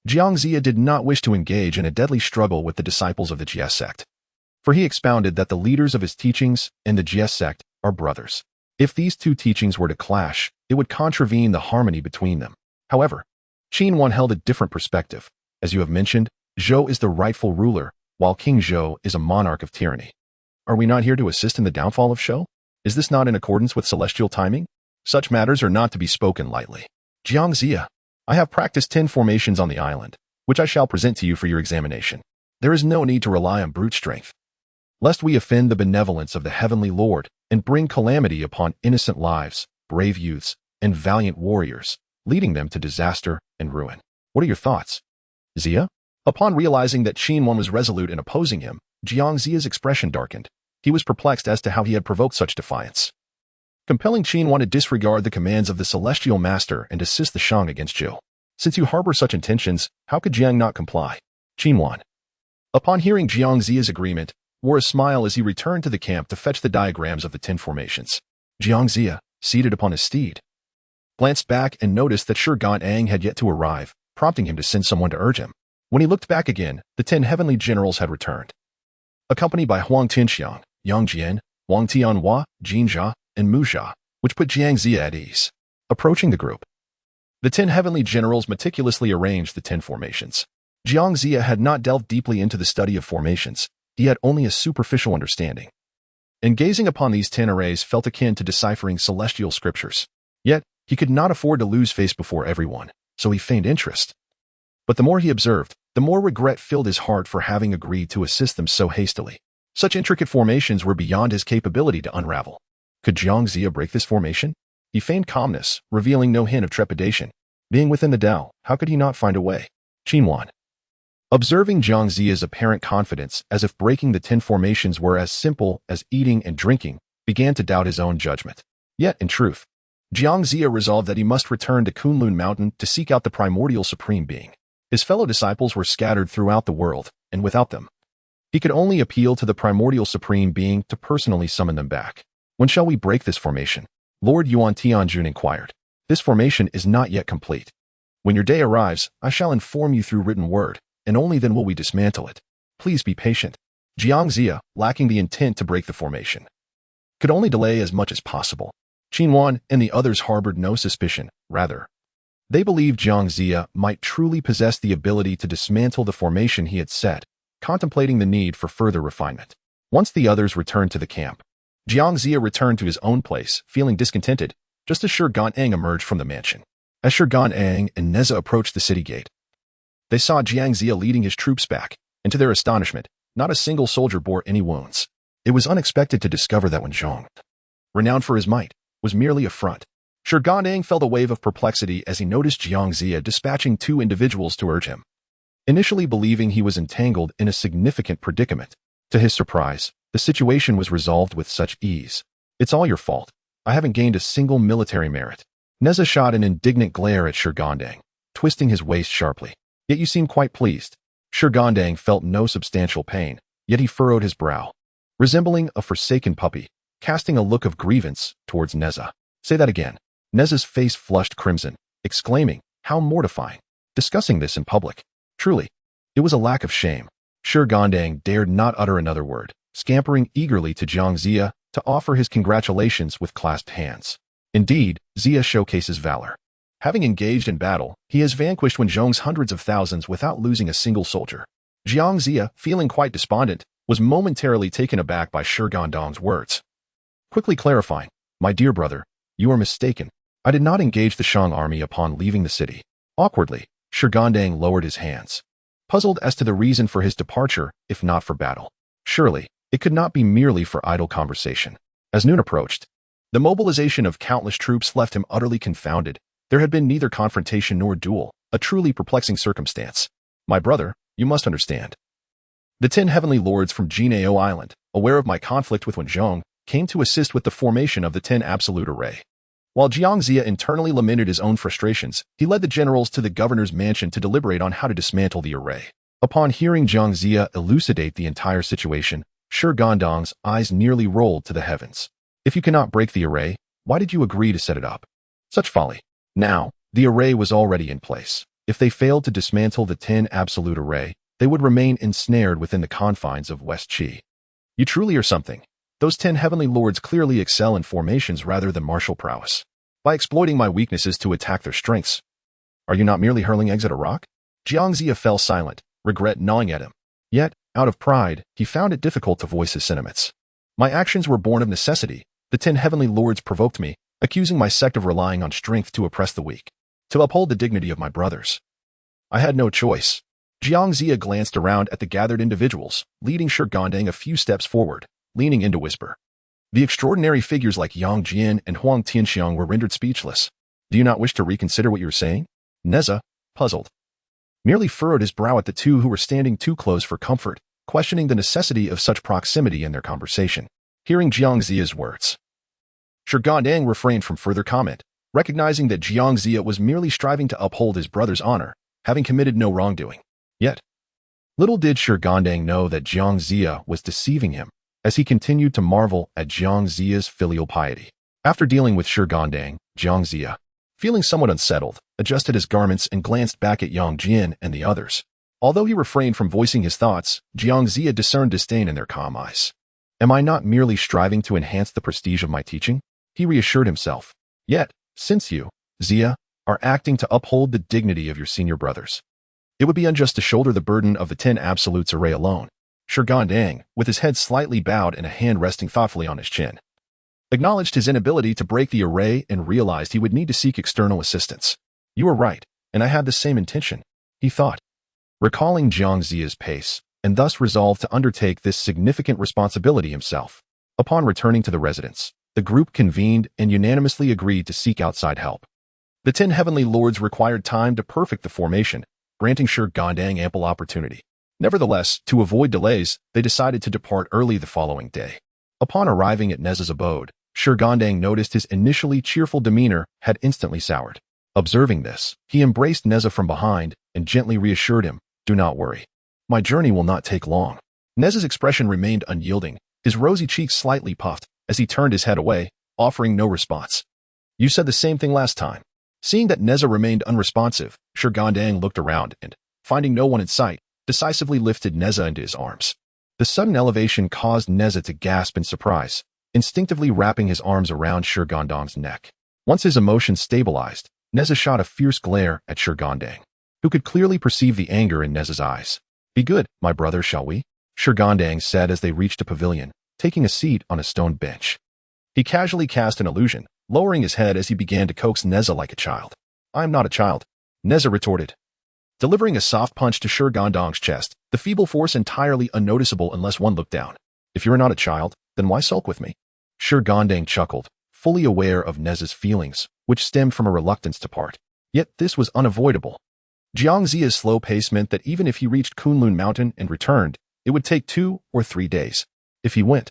[SPEAKER 1] Jiang Zia did not wish to engage in a deadly struggle with the disciples of the Jie sect, for he expounded that the leaders of his teachings and the Jie sect are brothers. If these 2 teachings were to clash, it would contravene the harmony between them. However, Qin Wan held a different perspective. As you have mentioned, Zhou is the rightful ruler, while King Zhou is a monarch of tyranny. Are we not here to assist in the downfall of Zhou? Is this not in accordance with celestial timing? Such matters are not to be spoken lightly. Jiang Zia, I have practiced 10 formations on the island, which I shall present to you for your examination. There is no need to rely on brute strength, lest we offend the benevolence of the heavenly Lord and bring calamity upon innocent lives, brave youths, and valiant warriors, leading them to disaster and ruin. What are your thoughts, Zia?" Upon realizing that Qin Wan was resolute in opposing him, Jiang Zia's expression darkened. He was perplexed as to how he had provoked such defiance, compelling Qin Wan to disregard the commands of the celestial master and assist the Shang against Zhou. "Since you harbor such intentions, how could Jiang not comply?" Qin Wan, upon hearing Jiang Zia's agreement, wore a smile as he returned to the camp to fetch the diagrams of the 10 formations. Jiang Zia, seated upon his steed, glanced back and noticed that Shi Gandang had yet to arrive, prompting him to send someone to urge him. When he looked back again, the 10 heavenly generals had returned, accompanied by Huang Tinxiang, Yang Jian, Wang Tianhua, Jin Jia, and Mu Jia, which put Jiang Zia at ease. Approaching the group, the 10 heavenly generals meticulously arranged the 10 formations. Jiang Zia had not delved deeply into the study of formations. He had only a superficial understanding, and gazing upon these 10 arrays felt akin to deciphering celestial scriptures. Yet, he could not afford to lose face before everyone, so he feigned interest. But the more he observed, the more regret filled his heart for having agreed to assist them so hastily. Such intricate formations were beyond his capability to unravel. Could Jiang Zia break this formation? He feigned calmness, revealing no hint of trepidation. Being within the Tao, how could he not find a way? Qin Wan, observing Jiang Zia's apparent confidence as if breaking the 10 formations were as simple as eating and drinking, began to doubt his own judgment. Yet, in truth, Jiang Zia resolved that he must return to Kunlun Mountain to seek out the primordial supreme being. His fellow disciples were scattered throughout the world, and without them, he could only appeal to the primordial supreme being to personally summon them back. When shall we break this formation? Lord Yuan Tianjun inquired. This formation is not yet complete. When your day arrives, I shall inform you through written word, and only then will we dismantle it. Please be patient. Jiang Zia, lacking the intent to break the formation, could only delay as much as possible. Qin Wan and the others harbored no suspicion. Rather, they believed Jiang Zia might truly possess the ability to dismantle the formation he had set, contemplating the need for further refinement. Once the others returned to the camp, Jiang Zia returned to his own place, feeling discontented, just as Shi Gandang emerged from the mansion. As Shi Gandang and Nezha approached the city gate, they saw Jiang Zia leading his troops back, and to their astonishment, not a single soldier bore any wounds. It was unexpected to discover that Wenzhong, renowned for his might, was merely a front. Shi Gandang felt a wave of perplexity as he noticed Jiang Zia dispatching 2 individuals to urge him. initially believing he was entangled in a significant predicament. To his surprise, the situation was resolved with such ease. It's all your fault. I haven't gained a single military merit. Nezha shot an indignant glare at Shi Gandang, twisting his waist sharply. Yet you seem quite pleased. Shi Gandang felt no substantial pain, yet he furrowed his brow, resembling a forsaken puppy, casting a look of grievance towards Nezha. Say that again. Nezha's face flushed crimson, exclaiming, how mortifying. Discussing this in public. Truly, it was a lack of shame. Shi Gandang dared not utter another word, scampering eagerly to Zhang Zia to offer his congratulations with clasped hands. Indeed, Zia showcases valor. Having engaged in battle, he has vanquished Zhong's hundreds of thousands without losing a single soldier. Zhang Zia, feeling quite despondent, was momentarily taken aback by Shi Gandang's words. Quickly clarifying, my dear brother, you are mistaken. I did not engage the Shang army upon leaving the city. Awkwardly, Shi Gandang lowered his hands, puzzled as to the reason for his departure, if not for battle. Surely, it could not be merely for idle conversation. As noon approached, the mobilization of countless troops left him utterly confounded. There had been neither confrontation nor duel, a truly perplexing circumstance. My brother, you must understand. The 10 heavenly lords from Jinao Island, aware of my conflict with Zhong, came to assist with the formation of the 10 absolute array. While Zhang Zia internally lamented his own frustrations, he led the generals to the governor's mansion to deliberate on how to dismantle the array. Upon hearing Zhang Zia elucidate the entire situation, Shi Gandang's eyes nearly rolled to the heavens. If you cannot break the array, why did you agree to set it up? Such folly. Now, the array was already in place. If they failed to dismantle the 10 absolute array, they would remain ensnared within the confines of West Qi. You truly are something. Those 10 heavenly lords clearly excel in formations rather than martial prowess. By exploiting my weaknesses to attack their strengths. Are you not merely hurling eggs at a rock? Zhang Zia fell silent, regret gnawing at him. Yet, out of pride, he found it difficult to voice his sentiments. My actions were born of necessity. The 10 heavenly lords provoked me, accusing my sect of relying on strength to oppress the weak, to uphold the dignity of my brothers. I had no choice. Zhang Zia glanced around at the gathered individuals, leading Shi Gandang a few steps forward, leaning in to whisper. The extraordinary figures like Yang Jian and Huang Tianxiang were rendered speechless. Do you not wish to reconsider what you are saying? Nezha, puzzled, merely furrowed his brow at the two who were standing too close for comfort, questioning the necessity of such proximity in their conversation. Hearing Zhang Zia's words, Shi Gandang refrained from further comment, recognizing that Zhang Zia was merely striving to uphold his brother's honor, having committed no wrongdoing. Yet, little did Shi Gandang know that Zhang Zia was deceiving him, as he continued to marvel at Zhang Zia's filial piety. After dealing with Shi Gandang, Zhang Zia, feeling somewhat unsettled, adjusted his garments and glanced back at Yang Jian and the others. Although he refrained from voicing his thoughts, Zhang Zia discerned disdain in their calm eyes. Am I not merely striving to enhance the prestige of my teaching? He reassured himself. Yet, since you, Zia, are acting to uphold the dignity of your senior brothers, it would be unjust to shoulder the burden of the 10 absolutes array alone. Shi Gandang, with his head slightly bowed and a hand resting thoughtfully on his chin, acknowledged his inability to break the array and realized he would need to seek external assistance. You are right, and I had the same intention, he thought, recalling Zhang Zia's pace, and thus resolved to undertake this significant responsibility himself. Upon returning to the residence, the group convened and unanimously agreed to seek outside help. The 10 heavenly lords required time to perfect the formation, granting Shi Gandang ample opportunity. Nevertheless, to avoid delays, they decided to depart early the following day. Upon arriving at Nezha's abode, Shi Gandang noticed his initially cheerful demeanor had instantly soured. Observing this, he embraced Nezha from behind and gently reassured him, do not worry. My journey will not take long. Nezha's expression remained unyielding, his rosy cheeks slightly puffed, as he turned his head away, offering no response. You said the same thing last time. Seeing that Nezha remained unresponsive, Shi Gandang looked around and, finding no one in sight, decisively lifted Nezha into his arms. The sudden elevation caused Nezha to gasp in surprise, instinctively wrapping his arms around Shi Gandang's neck. Once his emotions stabilized, Nezha shot a fierce glare at Shi Gandang, who could clearly perceive the anger in Nezha's eyes. Be good, my brother, shall we? Shi Gandang said as they reached a pavilion, taking a seat on a stone bench. He casually cast an illusion, lowering his head as he began to coax Nezha like a child. I am not a child, Nezha retorted, delivering a soft punch to Shi Gandang's chest, the feeble force entirely unnoticeable unless one looked down. If you are not a child, then why sulk with me? Shi Gandang chuckled, fully aware of Nezha's feelings, which stemmed from a reluctance to part. Yet this was unavoidable. Jiangzia's slow pace meant that even if he reached Kunlun Mountain and returned, it would take 2 or 3 days. If he went,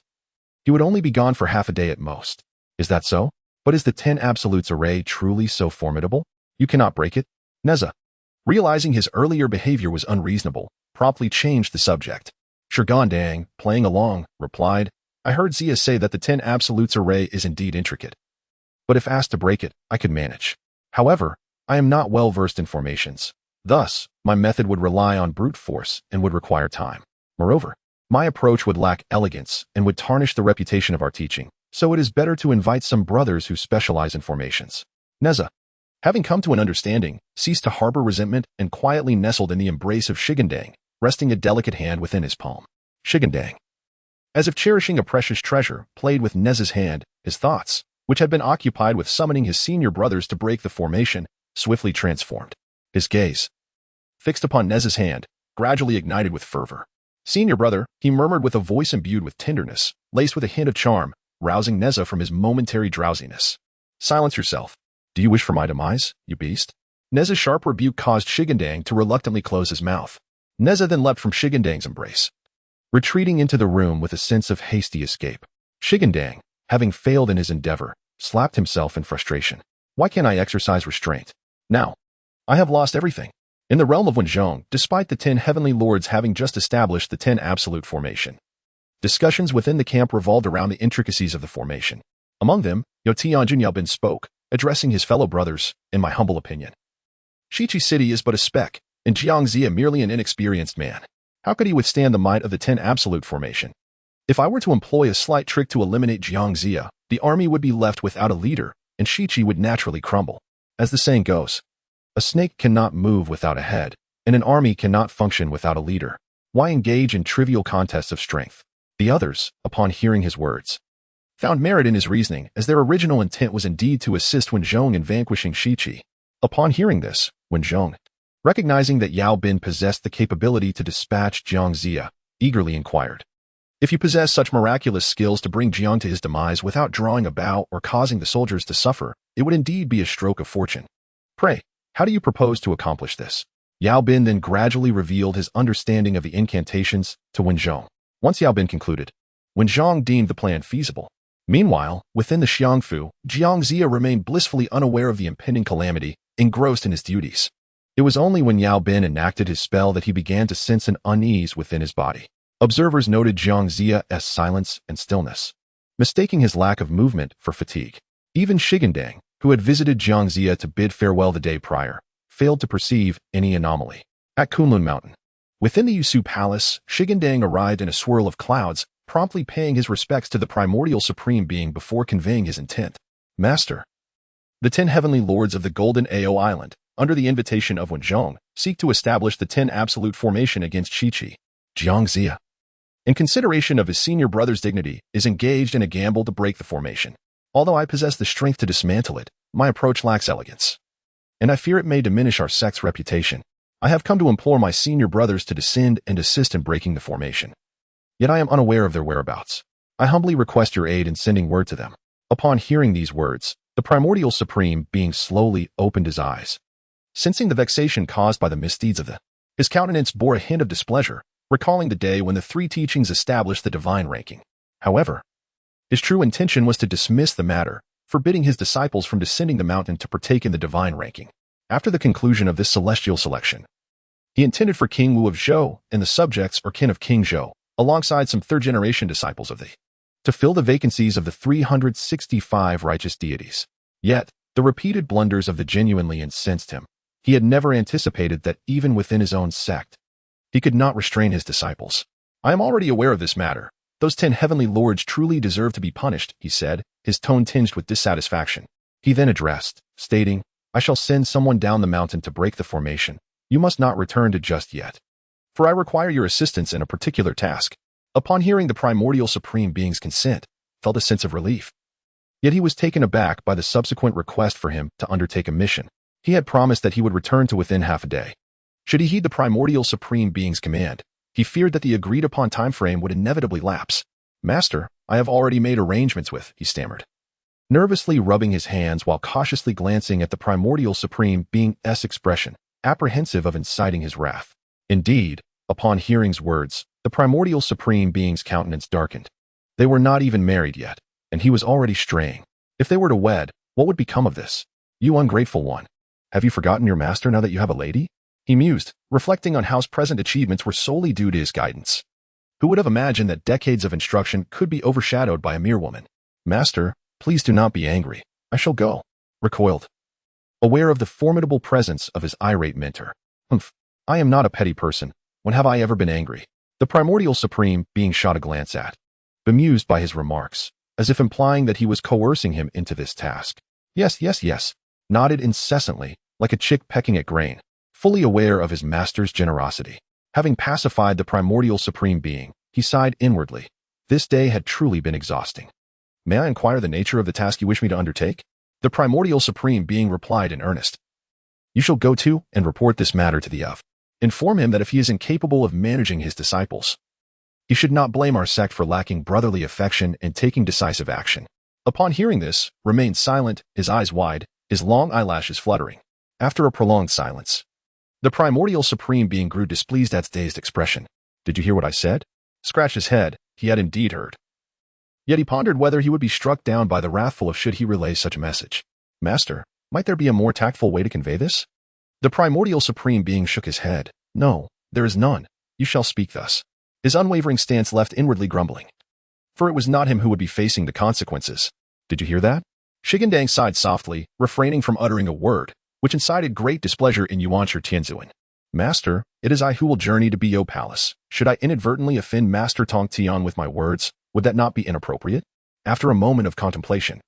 [SPEAKER 1] he would only be gone for half a day at most. Is that so? But is the 10 Absolutes array truly so formidable? You cannot break it? Nezha, realizing his earlier behavior was unreasonable, promptly changed the subject. Shi Gandang, playing along, replied, I heard Zia say that the 10 Absolutes array is indeed intricate. But if asked to break it, I could manage. However, I am not well versed in formations. Thus, my method would rely on brute force and would require time. Moreover, my approach would lack elegance and would tarnish the reputation of our teaching, so it is better to invite some brothers who specialize in formations. Nezha, having come to an understanding, ceased to harbor resentment and quietly nestled in the embrace of Shi Gandang, resting a delicate hand within his palm. Shi Gandang, as if cherishing a precious treasure, played with Nezha's hand. His thoughts, which had been occupied with summoning his senior brothers to break the formation, swiftly transformed. His gaze, fixed upon Nezha's hand, gradually ignited with fervor. Senior brother, he murmured with a voice imbued with tenderness, laced with a hint of charm, rousing Nezha from his momentary drowsiness. Silence yourself. Do you wish for my demise, you beast? Nezha's sharp rebuke caused Shi Gandang to reluctantly close his mouth. Nezha then leapt from Shi Gandang's embrace, retreating into the room with a sense of hasty escape. Shi Gandang, having failed in his endeavor, slapped himself in frustration. Why can't I exercise restraint? Now, I have lost everything. In the realm of Wenzhong, despite the 10 heavenly lords having just established the 10 absolute formation, discussions within the camp revolved around the intricacies of the formation. Among them, Yao Tianjun Yaobin spoke, addressing his fellow brothers, in my humble opinion. Shiqi City is but a speck, and Jiangzia merely an inexperienced man. How could he withstand the might of the 10 absolute formation? If I were to employ a slight trick to eliminate Jiangzia, the army would be left without a leader, and Shiqi would naturally crumble. As the saying goes, a snake cannot move without a head, and an army cannot function without a leader. Why engage in trivial contests of strength? The others, upon hearing his words, found merit in his reasoning, as their original intent was indeed to assist Wenzhong in vanquishing Shiqi. Upon hearing this, Wenzhong, recognizing that Yao Bin possessed the capability to dispatch Jiangzia, eagerly inquired, if you possess such miraculous skills to bring Jiang to his demise without drawing a bow or causing the soldiers to suffer, it would indeed be a stroke of fortune. Pray, how do you propose to accomplish this? Yao Bin then gradually revealed his understanding of the incantations to Wenzhong. Once Yao Bin concluded, Wenzhong deemed the plan feasible. Meanwhile, within the Xiangfu, Jiangzia remained blissfully unaware of the impending calamity, engrossed in his duties. It was only when Yao Bin enacted his spell that he began to sense an unease within his body. Observers noted Jiangzia as silence and stillness, mistaking his lack of movement for fatigue. Even Shi Gandang, who had visited Jiangzia to bid farewell the day prior, failed to perceive any anomaly. At Kunlun Mountain, within the Yusu Palace, Shi Gandang arrived in a swirl of clouds, promptly paying his respects to the primordial supreme being before conveying his intent. Master, the 10 heavenly lords of the Golden Ao Island, under the invitation of Wenzhong, seek to establish the 10 absolute formation against Shiqi. Jiangzia, in consideration of his senior brother's dignity, is engaged in a gamble to break the formation. Although I possess the strength to dismantle it, my approach lacks elegance, and I fear it may diminish our sect's reputation. I have come to implore my senior brothers to descend and assist in breaking the formation. Yet I am unaware of their whereabouts. I humbly request your aid in sending word to them. Upon hearing these words, the primordial supreme being slowly opened his eyes. Sensing the vexation caused by the misdeeds of his countenance bore a hint of displeasure, recalling the day when the 3 teachings established the divine ranking. However, his true intention was to dismiss the matter, forbidding his disciples from descending the mountain to partake in the divine ranking. After the conclusion of this celestial selection, he intended for King Wu of Zhou and the subjects or kin of King Zhou, alongside some third-generation disciples of to fill the vacancies of the 365 righteous deities. Yet, the repeated blunders of the genuinely incensed him. He had never anticipated that even within his own sect, he could not restrain his disciples. I am already aware of this matter. Those 10 heavenly lords truly deserve to be punished, he said, his tone tinged with dissatisfaction. He then addressed, stating, I shall send someone down the mountain to break the formation. You must not return to just yet, for I require your assistance in a particular task. Upon hearing the primordial supreme being's consent, felt a sense of relief. Yet he was taken aback by the subsequent request for him to undertake a mission. He had promised that he would return to within half a day. Should he heed the primordial supreme being's command, he feared that the agreed-upon time frame would inevitably lapse. Master, I have already made arrangements with, he stammered, nervously rubbing his hands while cautiously glancing at the primordial supreme being's expression. apprehensive of inciting his wrath. Indeed, upon hearing's words, the primordial supreme being's countenance darkened. They were not even married yet, and he was already straying. If they were to wed, what would become of this? You ungrateful one. Have you forgotten your master now that you have a lady? He mused, reflecting on how his present achievements were solely due to his guidance. Who would have imagined that decades of instruction could be overshadowed by a mere woman? Master, please do not be angry. I shall go. Recoiled, aware of the formidable presence of his irate mentor. Humph, I am not a petty person. When have I ever been angry? The primordial supreme being shot a glance at, bemused by his remarks, as if implying that he was coercing him into this task. Yes, nodded incessantly, like a chick pecking at grain, fully aware of his master's generosity. Having pacified the primordial supreme being, he sighed inwardly. This day had truly been exhausting. May I inquire the nature of the task you wish me to undertake? The primordial supreme being replied in earnest. You shall go to and report this matter to the of. Inform him that if he is incapable of managing his disciples, he should not blame our sect for lacking brotherly affection and taking decisive action. Upon hearing this, remained silent, his eyes wide, his long eyelashes fluttering. After a prolonged silence, the primordial supreme being grew displeased at his dazed expression. Did you hear what I said? Scratched his head. He had indeed heard. Yet he pondered whether he would be struck down by the wrathful if should he relay such a message. Master, might there be a more tactful way to convey this? The primordial supreme being shook his head. No, there is none. You shall speak thus. His unwavering stance left inwardly grumbling. For it was not him who would be facing the consequences. Did you hear that? Shi Gandang sighed softly, refraining from uttering a word, which incited great displeasure in Yuanshi Tianzuan. Master, it is I who will journey to Bo Palace. Should I inadvertently offend Master Tong Tian with my words, would that not be inappropriate? After a moment of contemplation,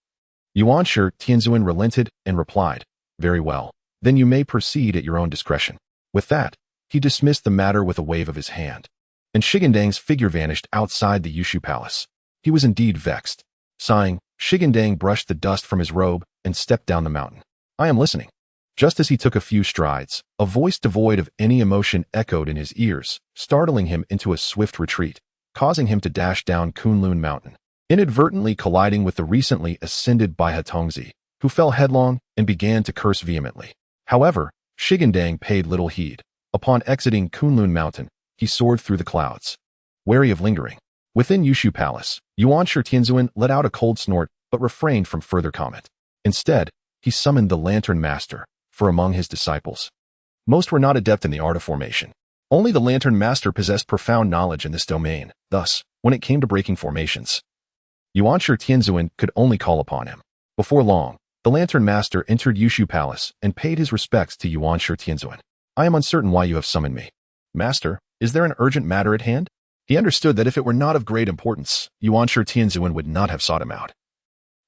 [SPEAKER 1] Yuanshi Tianzuan relented and replied, Very well. Then you may proceed at your own discretion. With that, he dismissed the matter with a wave of his hand, and Shi Gandang's figure vanished outside the Yushu Palace. He was indeed vexed. Sighing, Shi Gandang brushed the dust from his robe and stepped down the mountain. I am listening. Just as he took a few strides, a voice devoid of any emotion echoed in his ears, startling him into a swift retreat, causing him to dash down Kunlun Mountain, inadvertently colliding with the recently ascended Baihe Tongzi, who fell headlong and began to curse vehemently. However, Shi Gandang paid little heed. Upon exiting Kunlun Mountain, he soared through the clouds, wary of lingering. Within Yushu Palace, Yuanshi Tianzuan let out a cold snort but refrained from further comment. Instead, he summoned the Lantern Master, for among his disciples, most were not adept in the art of formation. Only the Lantern Master possessed profound knowledge in this domain. Thus, when it came to breaking formations, Yuanshi Tianzuan could only call upon him. Before long, the Lantern Master entered Yushu Palace and paid his respects to Yuanshi Tianzuan. I am uncertain why you have summoned me. Master, is there an urgent matter at hand? He understood that if it were not of great importance, Yuanshi Tianzuan would not have sought him out.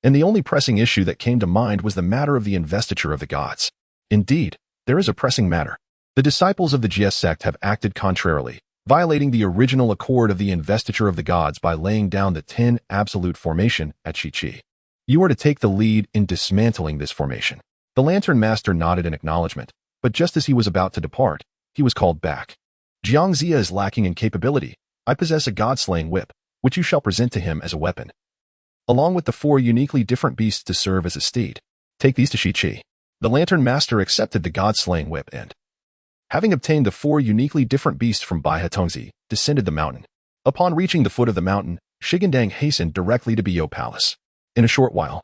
[SPEAKER 1] And the only pressing issue that came to mind was the matter of the investiture of the gods. Indeed, there is a pressing matter. The disciples of the GS sect have acted contrarily, violating the original accord of the investiture of the gods by laying down the 10 absolute formation at Shichi. You are to take the lead in dismantling this formation. The Lantern Master nodded in acknowledgement, but just as he was about to depart, he was called back. Jiangxia is lacking in capability. I possess a god-slaying whip, which you shall present to him as a weapon, along with the 4 uniquely different beasts to serve as a steed. Take these to Shichi. The Lantern Master accepted the god-slaying whip and, having obtained the 4 uniquely different beasts from Baihe Tongzi, descended the mountain. Upon reaching the foot of the mountain, Shi Gandang hastened directly to Bo Palace. In a short while,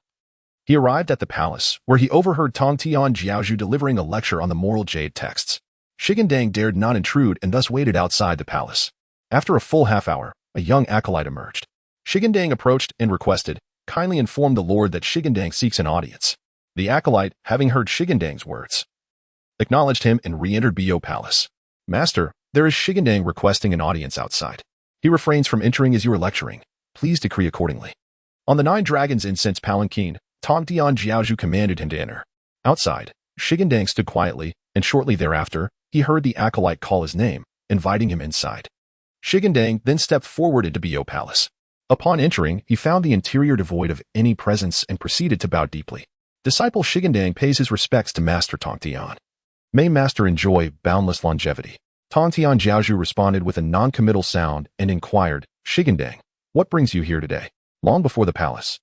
[SPEAKER 1] he arrived at the palace, where he overheard Tong Tian Jiaozhu delivering a lecture on the moral jade texts. Shi Gandang dared not intrude and thus waited outside the palace. After a full half-hour, a young acolyte emerged. Shi Gandang approached and requested, kindly inform the Lord that Shi Gandang seeks an audience. The acolyte, having heard Shi Gandang's words, acknowledged him and re-entered Bo Palace. Master, there is Shi Gandang requesting an audience outside. He refrains from entering as you are lecturing. Please decree accordingly. On the 9 dragons incense palanquin, Tong Tian Jiaozhu commanded him to enter. Outside, Shi Gandang stood quietly, and shortly thereafter, he heard the acolyte call his name, inviting him inside. Shi Gandang then stepped forward into Bo Palace. Upon entering, he found the interior devoid of any presence and proceeded to bow deeply. Disciple Shi Gandang pays his respects to Master Tong Tian. May Master enjoy boundless longevity. Tong Tian Jiaozhu responded with a non-committal sound and inquired, Shi Gandang, what brings you here today? Long before the palace,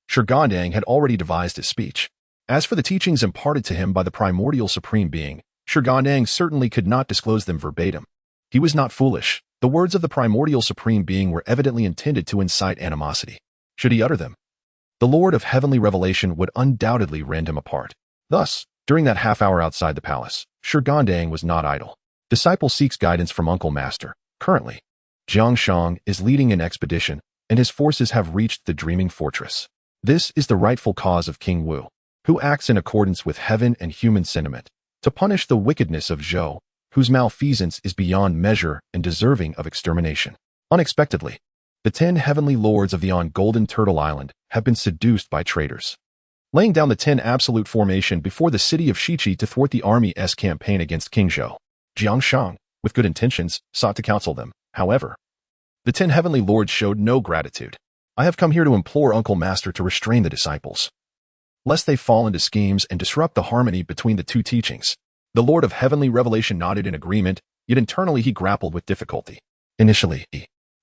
[SPEAKER 1] Shi Gandang had already devised his speech. As for the teachings imparted to him by the primordial supreme being, Shi Gandang certainly could not disclose them verbatim. He was not foolish. The words of the primordial supreme being were evidently intended to incite animosity. Should he utter them, the Lord of heavenly revelation would undoubtedly rend him apart. Thus, during that half hour outside the palace, Shi Gandang was not idle. Disciple seeks guidance from Uncle Master. Currently, Shang is leading an expedition, and his forces have reached the Dreaming Fortress. This is the rightful cause of King Wu, who acts in accordance with heaven and human sentiment, to punish the wickedness of Zhou, whose malfeasance is beyond measure and deserving of extermination. Unexpectedly, the 10 heavenly lords of the Golden Turtle Island have been seduced by traitors, laying down the 10 absolute formation before the city of Shichi to thwart the army's campaign against King Zhou. Shang, with good intentions, sought to counsel them. However, the 10 heavenly lords showed no gratitude. I have come here to implore Uncle Master to restrain the disciples, lest they fall into schemes and disrupt the harmony between the two teachings. The Lord of heavenly revelation nodded in agreement, yet internally he grappled with difficulty. Initially,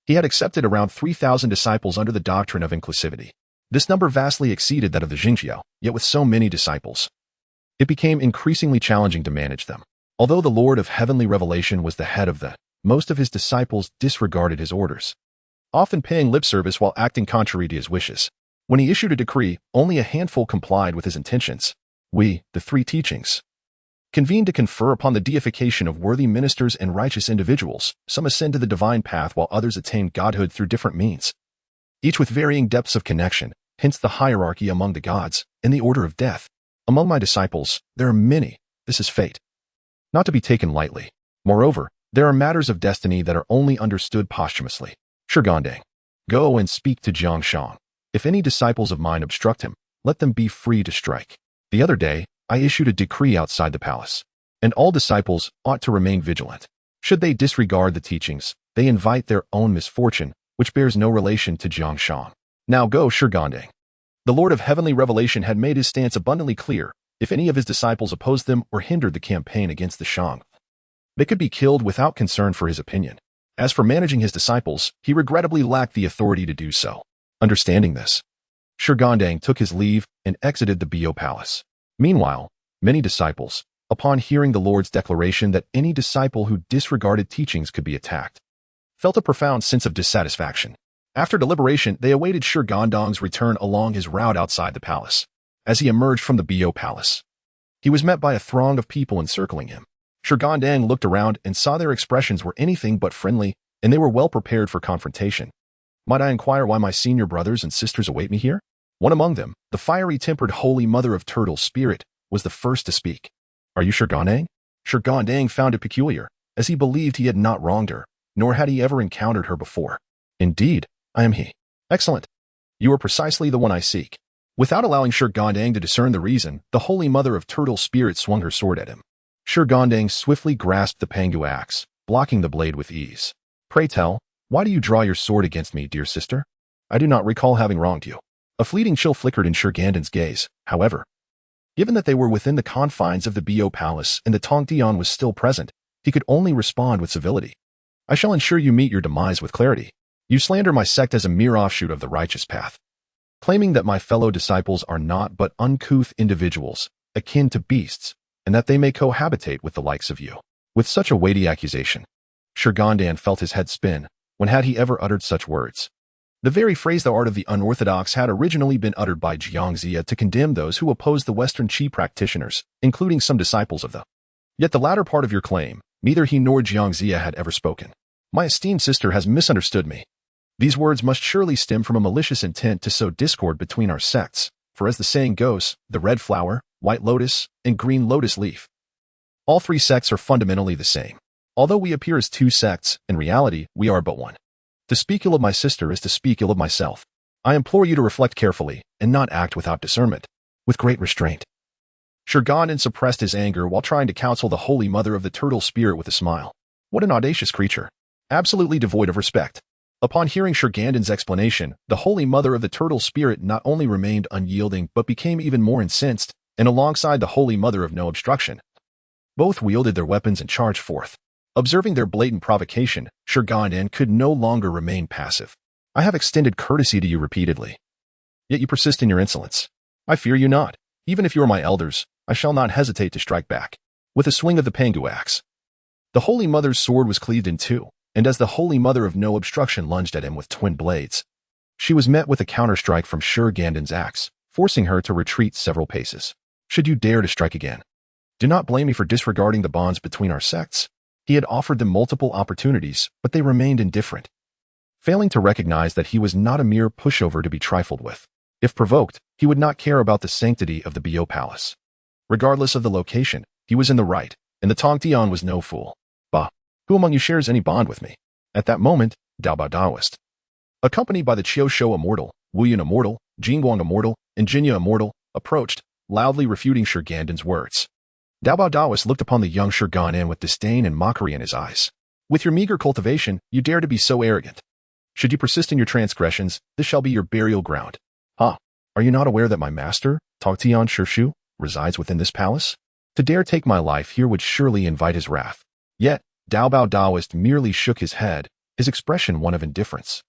[SPEAKER 1] he had accepted around 3,000 disciples under the doctrine of inclusivity. This number vastly exceeded that of the Jingjiao, yet with so many disciples, it became increasingly challenging to manage them. Although the Lord of heavenly revelation was the head of most of his disciples disregarded his orders, often paying lip service while acting contrary to his wishes. When he issued a decree, only a handful complied with his intentions. We, the 3 teachings, convened to confer upon the deification of worthy ministers and righteous individuals. Some ascend to the divine path while others attain godhood through different means, each with varying depths of connection, hence the hierarchy among the gods and the order of death. Among my disciples, there are many. This is fate, not to be taken lightly. Moreover, there are matters of destiny that are only understood posthumously. Shi Gandang, go and speak to Shang. If any disciples of mine obstruct him, let them be free to strike. The other day, I issued a decree outside the palace, and all disciples ought to remain vigilant. Should they disregard the teachings, they invite their own misfortune, which bears no relation to Shang. Now go, Shi Gandang. The Lord of heavenly revelation had made his stance abundantly clear. If any of his disciples opposed them or hindered the campaign against the Shang, they could be killed without concern for his opinion. As for managing his disciples, he regrettably lacked the authority to do so. Understanding this, Shi Gandang took his leave and exited the Bo Palace. Meanwhile, many disciples, upon hearing the Lord's declaration that any disciple who disregarded teachings could be attacked, felt a profound sense of dissatisfaction. After deliberation, they awaited Shi Gandang's return along his route outside the palace. As he emerged from the Bo Palace, he was met by a throng of people encircling him. Shi Gandang looked around and saw their expressions were anything but friendly, and they were well prepared for confrontation. Might I inquire why my senior brothers and sisters await me here? One among them, the fiery-tempered Holy Mother of Turtle Spirit, was the first to speak. Are you Shi Gandang? Shi Gandang found it peculiar, as he believed he had not wronged her, nor had he ever encountered her before. Indeed, I am he. Excellent. You are precisely the one I seek. Without allowing Shi Gandang to discern the reason, the Holy Mother of Turtle Spirit swung her sword at him. Shi Gandang swiftly grasped the Pangu axe, blocking the blade with ease. Pray tell, why do you draw your sword against me, dear sister? I do not recall having wronged you. A fleeting chill flickered in Shi Gandang's gaze, however. Given that they were within the confines of the Bo Palace and the Tongdian was still present, he could only respond with civility. I shall ensure you meet your demise with clarity. You slander my sect as a mere offshoot of the righteous path, claiming that my fellow disciples are naught but uncouth individuals, akin to beasts, and that they may cohabitate with the likes of you. With such a weighty accusation, Shi Gandang felt his head spin. When had he ever uttered such words? The very phrase "thou art of the unorthodox" had originally been uttered by Jiangxia to condemn those who opposed the Western Qi practitioners, including some disciples of the. Yet the latter part of your claim, neither he nor Jiangxia had ever spoken. My esteemed sister has misunderstood me. These words must surely stem from a malicious intent to sow discord between our sects, for as the saying goes, the red flower, white lotus, and green lotus leaf. All 3 sects are fundamentally the same. Although we appear as 2 sects, in reality, we are but one. To speak ill of my sister is to speak ill of myself. I implore you to reflect carefully, and not act without discernment. With great restraint. Shi Gandang suppressed his anger while trying to counsel the Holy Mother of the Turtle Spirit with a smile. What an audacious creature. Absolutely devoid of respect. Upon hearing Shi Gandang's explanation, the Holy Mother of the Turtle Spirit not only remained unyielding but became even more incensed, and alongside the Holy Mother of No Obstruction, both wielded their weapons and charged forth. Observing their blatant provocation, Shi Gandang could no longer remain passive. I have extended courtesy to you repeatedly, yet you persist in your insolence. I fear you not. Even if you are my elders, I shall not hesitate to strike back. with a swing of the Pangu axe. The Holy Mother's sword was cleaved in two, and as the Holy Mother of No Obstruction lunged at him with twin blades, she was met with a counterstrike from Shi Gandang's axe, forcing her to retreat several paces. Should you dare to strike again, do not blame me for disregarding the bonds between our sects. He had offered them multiple opportunities, but they remained indifferent, failing to recognize that he was not a mere pushover to be trifled with. If provoked, he would not care about the sanctity of the Bio Palace. Regardless of the location, he was in the right, and the Tongtian was no fool. Bah, who among you shares any bond with me? At that moment, Daobao Daoist, accompanied by the Qiushou Immortal, Wuyan Immortal, Jingguang Immortal, and Jinya Immortal, approached, loudly refuting Shi Gandang's words. Daobao Daoist looked upon the young Shi Gandang with disdain and mockery in his eyes. With your meager cultivation, you dare to be so arrogant. Should you persist in your transgressions, this shall be your burial ground. Are you not aware that my master, Tongtian Shishu, resides within this palace? To dare take my life here would surely invite his wrath. Yet, Daobao Daoist merely shook his head, his expression one of indifference.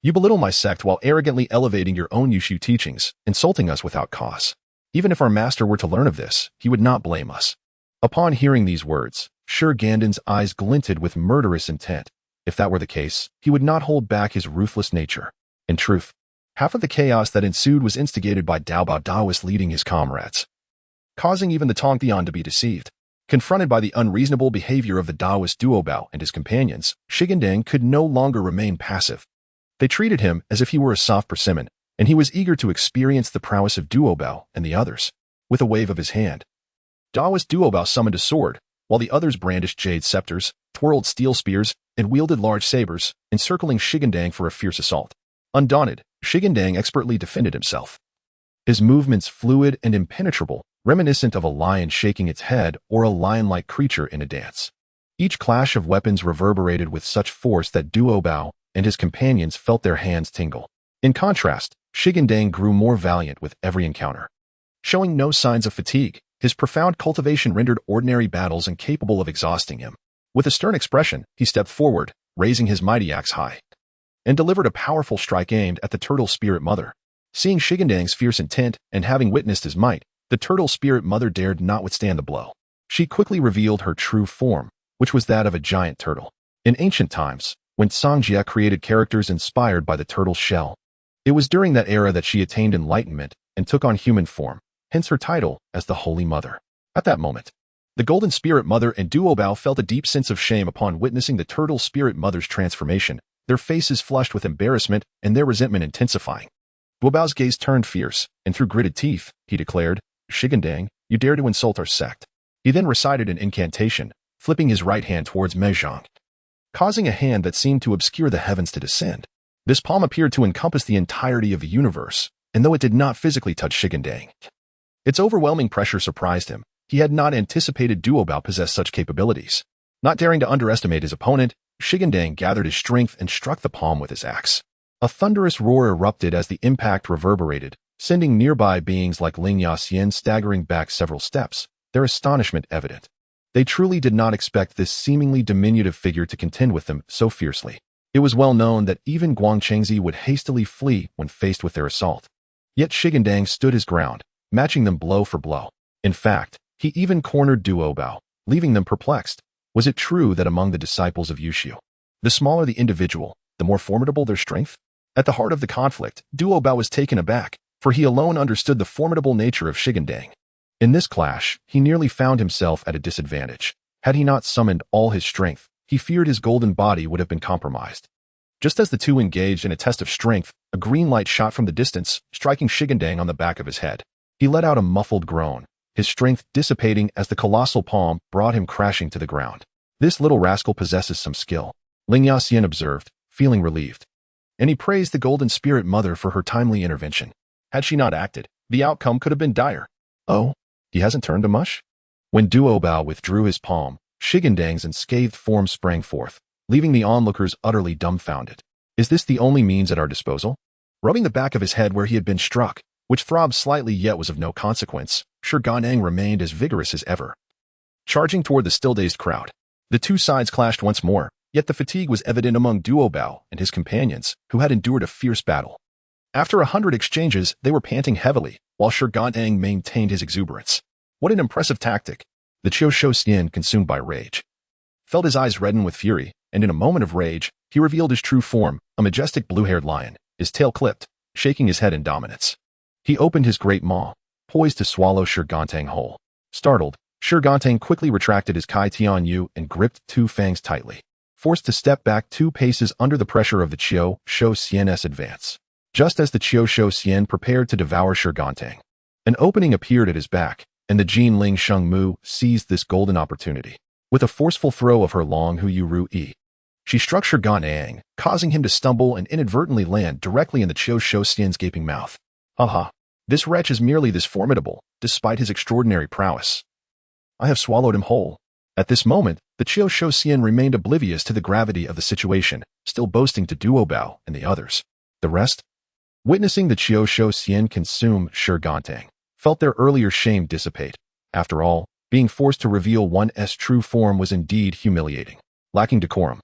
[SPEAKER 1] You belittle my sect while arrogantly elevating your own Yushu teachings, insulting us without cause. Even if our master were to learn of this, he would not blame us. Upon hearing these words, Shi Gandang's eyes glinted with murderous intent. If that were the case, he would not hold back his ruthless nature. In truth, half of the chaos that ensued was instigated by Daobao Daoist leading his comrades, causing even the Tongtian to be deceived. Confronted by the unreasonable behavior of the Daoist Duobao and his companions, Shi Gandang could no longer remain passive. They treated him as if he were a soft persimmon, and he was eager to experience the prowess of Duobao and the others. With a wave of his hand, Daoist Duobao summoned a sword, while the others brandished jade scepters, twirled steel spears, and wielded large sabers, encircling Shi Gandang for a fierce assault. Undaunted, Shi Gandang expertly defended himself. His movements fluid and impenetrable, reminiscent of a lion shaking its head or a lion-like creature in a dance. Each clash of weapons reverberated with such force that Duobao and his companions felt their hands tingle. In contrast, Shi Gandang grew more valiant with every encounter. Showing no signs of fatigue, his profound cultivation rendered ordinary battles incapable of exhausting him. With a stern expression, he stepped forward, raising his mighty axe high, and delivered a powerful strike aimed at the Turtle Spirit Mother. Seeing Shi Gandang's fierce intent and having witnessed his might, the Turtle Spirit Mother dared not withstand the blow. She quickly revealed her true form, which was that of a giant turtle. In ancient times, when Songjia created characters inspired by the turtle's shell, it was during that era that she attained enlightenment and took on human form, hence her title as the Holy Mother. At that moment, the Golden Spirit Mother and Duobao felt a deep sense of shame upon witnessing the Turtle Spirit Mother's transformation, their faces flushed with embarrassment and their resentment intensifying. Duobao's gaze turned fierce, and through gritted teeth, he declared, Shi Gandang, you dare to insult our sect. He then recited an incantation, flipping his right hand towards Mezhang, causing a hand that seemed to obscure the heavens to descend. This palm appeared to encompass the entirety of the universe, and though it did not physically touch Shi Gandang, its overwhelming pressure surprised him. He had not anticipated Duobao possessed such capabilities. Not daring to underestimate his opponent, Shi Gandang gathered his strength and struck the palm with his axe. A thunderous roar erupted as the impact reverberated, sending nearby beings like Ling Yaxian staggering back several steps, their astonishment evident. They truly did not expect this seemingly diminutive figure to contend with them so fiercely. It was well known that even Guangchengzi would hastily flee when faced with their assault. Yet Shi Gandang stood his ground, matching them blow for blow. In fact, he even cornered Duobao, leaving them perplexed. Was it true that among the disciples of Yushu, the smaller the individual, the more formidable their strength? At the heart of the conflict, Duobao was taken aback, for he alone understood the formidable nature of Shi Gandang. In this clash, he nearly found himself at a disadvantage. Had he not summoned all his strength, he feared his golden body would have been compromised. Just as the two engaged in a test of strength, a green light shot from the distance, striking Shi Gandang on the back of his head. He let out a muffled groan, his strength dissipating as the colossal palm brought him crashing to the ground. This little rascal possesses some skill, Ling Yaxian observed, feeling relieved. And he praised the Golden Spirit Mother for her timely intervention. Had she not acted, the outcome could have been dire. Oh, he hasn't turned to mush? When Duobao withdrew his palm, Shi Gandang's unscathed form sprang forth, leaving the onlookers utterly dumbfounded. Is this the only means at our disposal? Rubbing the back of his head where he had been struck, which throbbed slightly yet was of no consequence, Shi Gandang remained as vigorous as ever. Charging toward the still-dazed crowd, the two sides clashed once more, yet the fatigue was evident among Duobao and his companions, who had endured a fierce battle. After 100 exchanges, they were panting heavily, while Shi Gandang maintained his exuberance. What an impressive tactic! The Qiu Shou Xian, consumed by rage, felt his eyes redden with fury, and in a moment of rage, he revealed his true form, a majestic blue-haired lion, his tail clipped, shaking his head in dominance. He opened his great maw, poised to swallow Shi Gandang whole. Startled, Shi Gandang quickly retracted his Kai Tian Yu and gripped two fangs tightly, forced to step back 2 paces under the pressure of the Qiu Shou Xian's advance. Just as the Qiu Shou Xian prepared to devour Shi Gandang, an opening appeared at his back, and the Jin Ling Sheng Mu seized this golden opportunity. With a forceful throw of her long Hu Yu Ru Yi, she struck Shi Gandang, causing him to stumble and inadvertently land directly in the Qiu Shou Xian's gaping mouth. Aha! This wretch is merely this formidable, despite his extraordinary prowess. I have swallowed him whole. At this moment, the Qiu Shou Xian remained oblivious to the gravity of the situation, still boasting to Duo Bao and the others. The rest, witnessing the Qiu Shou Xian consume Shi Gandang, felt their earlier shame dissipate. After all, being forced to reveal one's true form was indeed humiliating. Lacking decorum,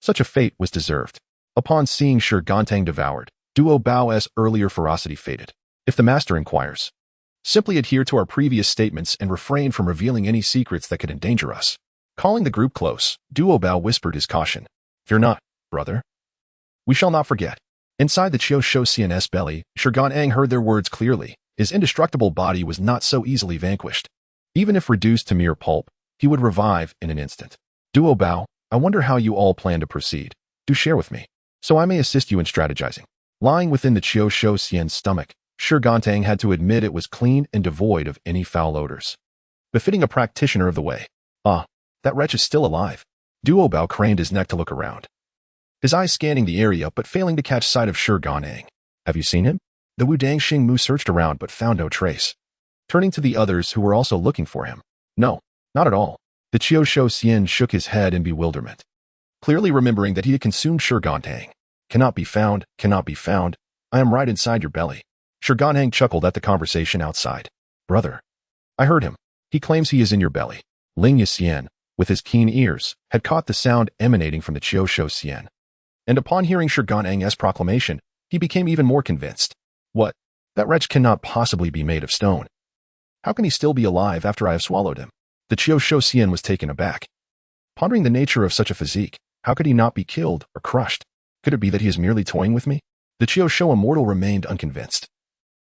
[SPEAKER 1] such a fate was deserved. Upon seeing Shi Gandang devoured, Duo Bao's earlier ferocity faded. If the master inquires, simply adhere to our previous statements and refrain from revealing any secrets that could endanger us. Calling the group close, Duo Bao whispered his caution. Fear not, brother. We shall not forget. Inside the Qiu Shou Xian's belly, Shi Gandang heard their words clearly. His indestructible body was not so easily vanquished. Even if reduced to mere pulp, he would revive in an instant. Duo Bao, I wonder how you all plan to proceed. Do share with me, so I may assist you in strategizing. Lying within the Qiu Shou Xian's stomach, Shi Gandang had to admit it was clean and devoid of any foul odors, befitting a practitioner of the way. Ah, that wretch is still alive. Duo Bao craned his neck to look around, his eyes scanning the area but failing to catch sight of Shi Gandang. Have you seen him? The Wudang Xing Mu searched around but found no trace. Turning to the others who were also looking for him. No, not at all. The Qiu Shou Xian shook his head in bewilderment, clearly remembering that he had consumed Shi Gandang. Cannot be found, cannot be found. I am right inside your belly. Shi Gandang chuckled at the conversation outside. Brother, I heard him. He claims he is in your belly. Ling Yixian, with his keen ears, had caught the sound emanating from the Qiu Shou Xian. And upon hearing Shi Gandang's proclamation, he became even more convinced. What? That wretch cannot possibly be made of stone. How can he still be alive after I have swallowed him? The Qiu Shou Xian was taken aback. Pondering the nature of such a physique, how could he not be killed or crushed? Could it be that he is merely toying with me? The Qiu Shou immortal remained unconvinced,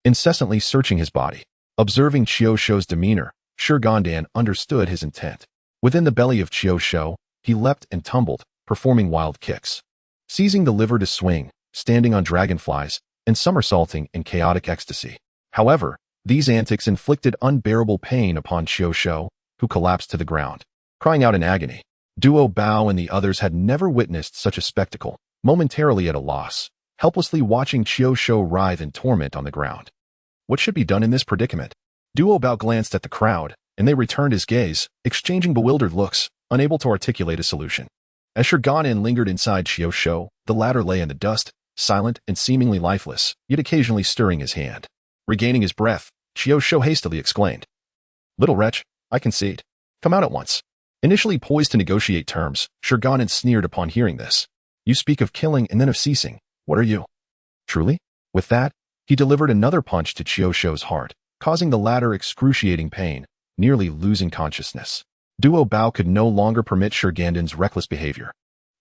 [SPEAKER 1] incessantly searching his body. Observing Qiu Shou's demeanor, Shi Gandang understood his intent. Within the belly of Qiu Shou, he leapt and tumbled, performing wild kicks, seizing the liver to swing, standing on dragonflies, and somersaulting in chaotic ecstasy. However, these antics inflicted unbearable pain upon Qiu Shou, who collapsed to the ground, crying out in agony. Duo Bao and the others had never witnessed such a spectacle, momentarily at a loss, helplessly watching Qiu Shou writhe in torment on the ground. What should be done in this predicament? Duo Bao glanced at the crowd, and they returned his gaze, exchanging bewildered looks, unable to articulate a solution. As Shi Gandang lingered inside Qiu Shou, the latter lay in the dust, silent and seemingly lifeless, yet occasionally stirring his hand. Regaining his breath, Qiu Shou hastily exclaimed, "Little wretch, I concede. Come out at once." Initially poised to negotiate terms, Shi Gandang sneered upon hearing this. You speak of killing and then of ceasing. What are you? Truly? With that, he delivered another punch to Qiu Shou's heart, causing the latter excruciating pain, nearly losing consciousness. Duo Bao could no longer permit Shi Gandang's reckless behavior.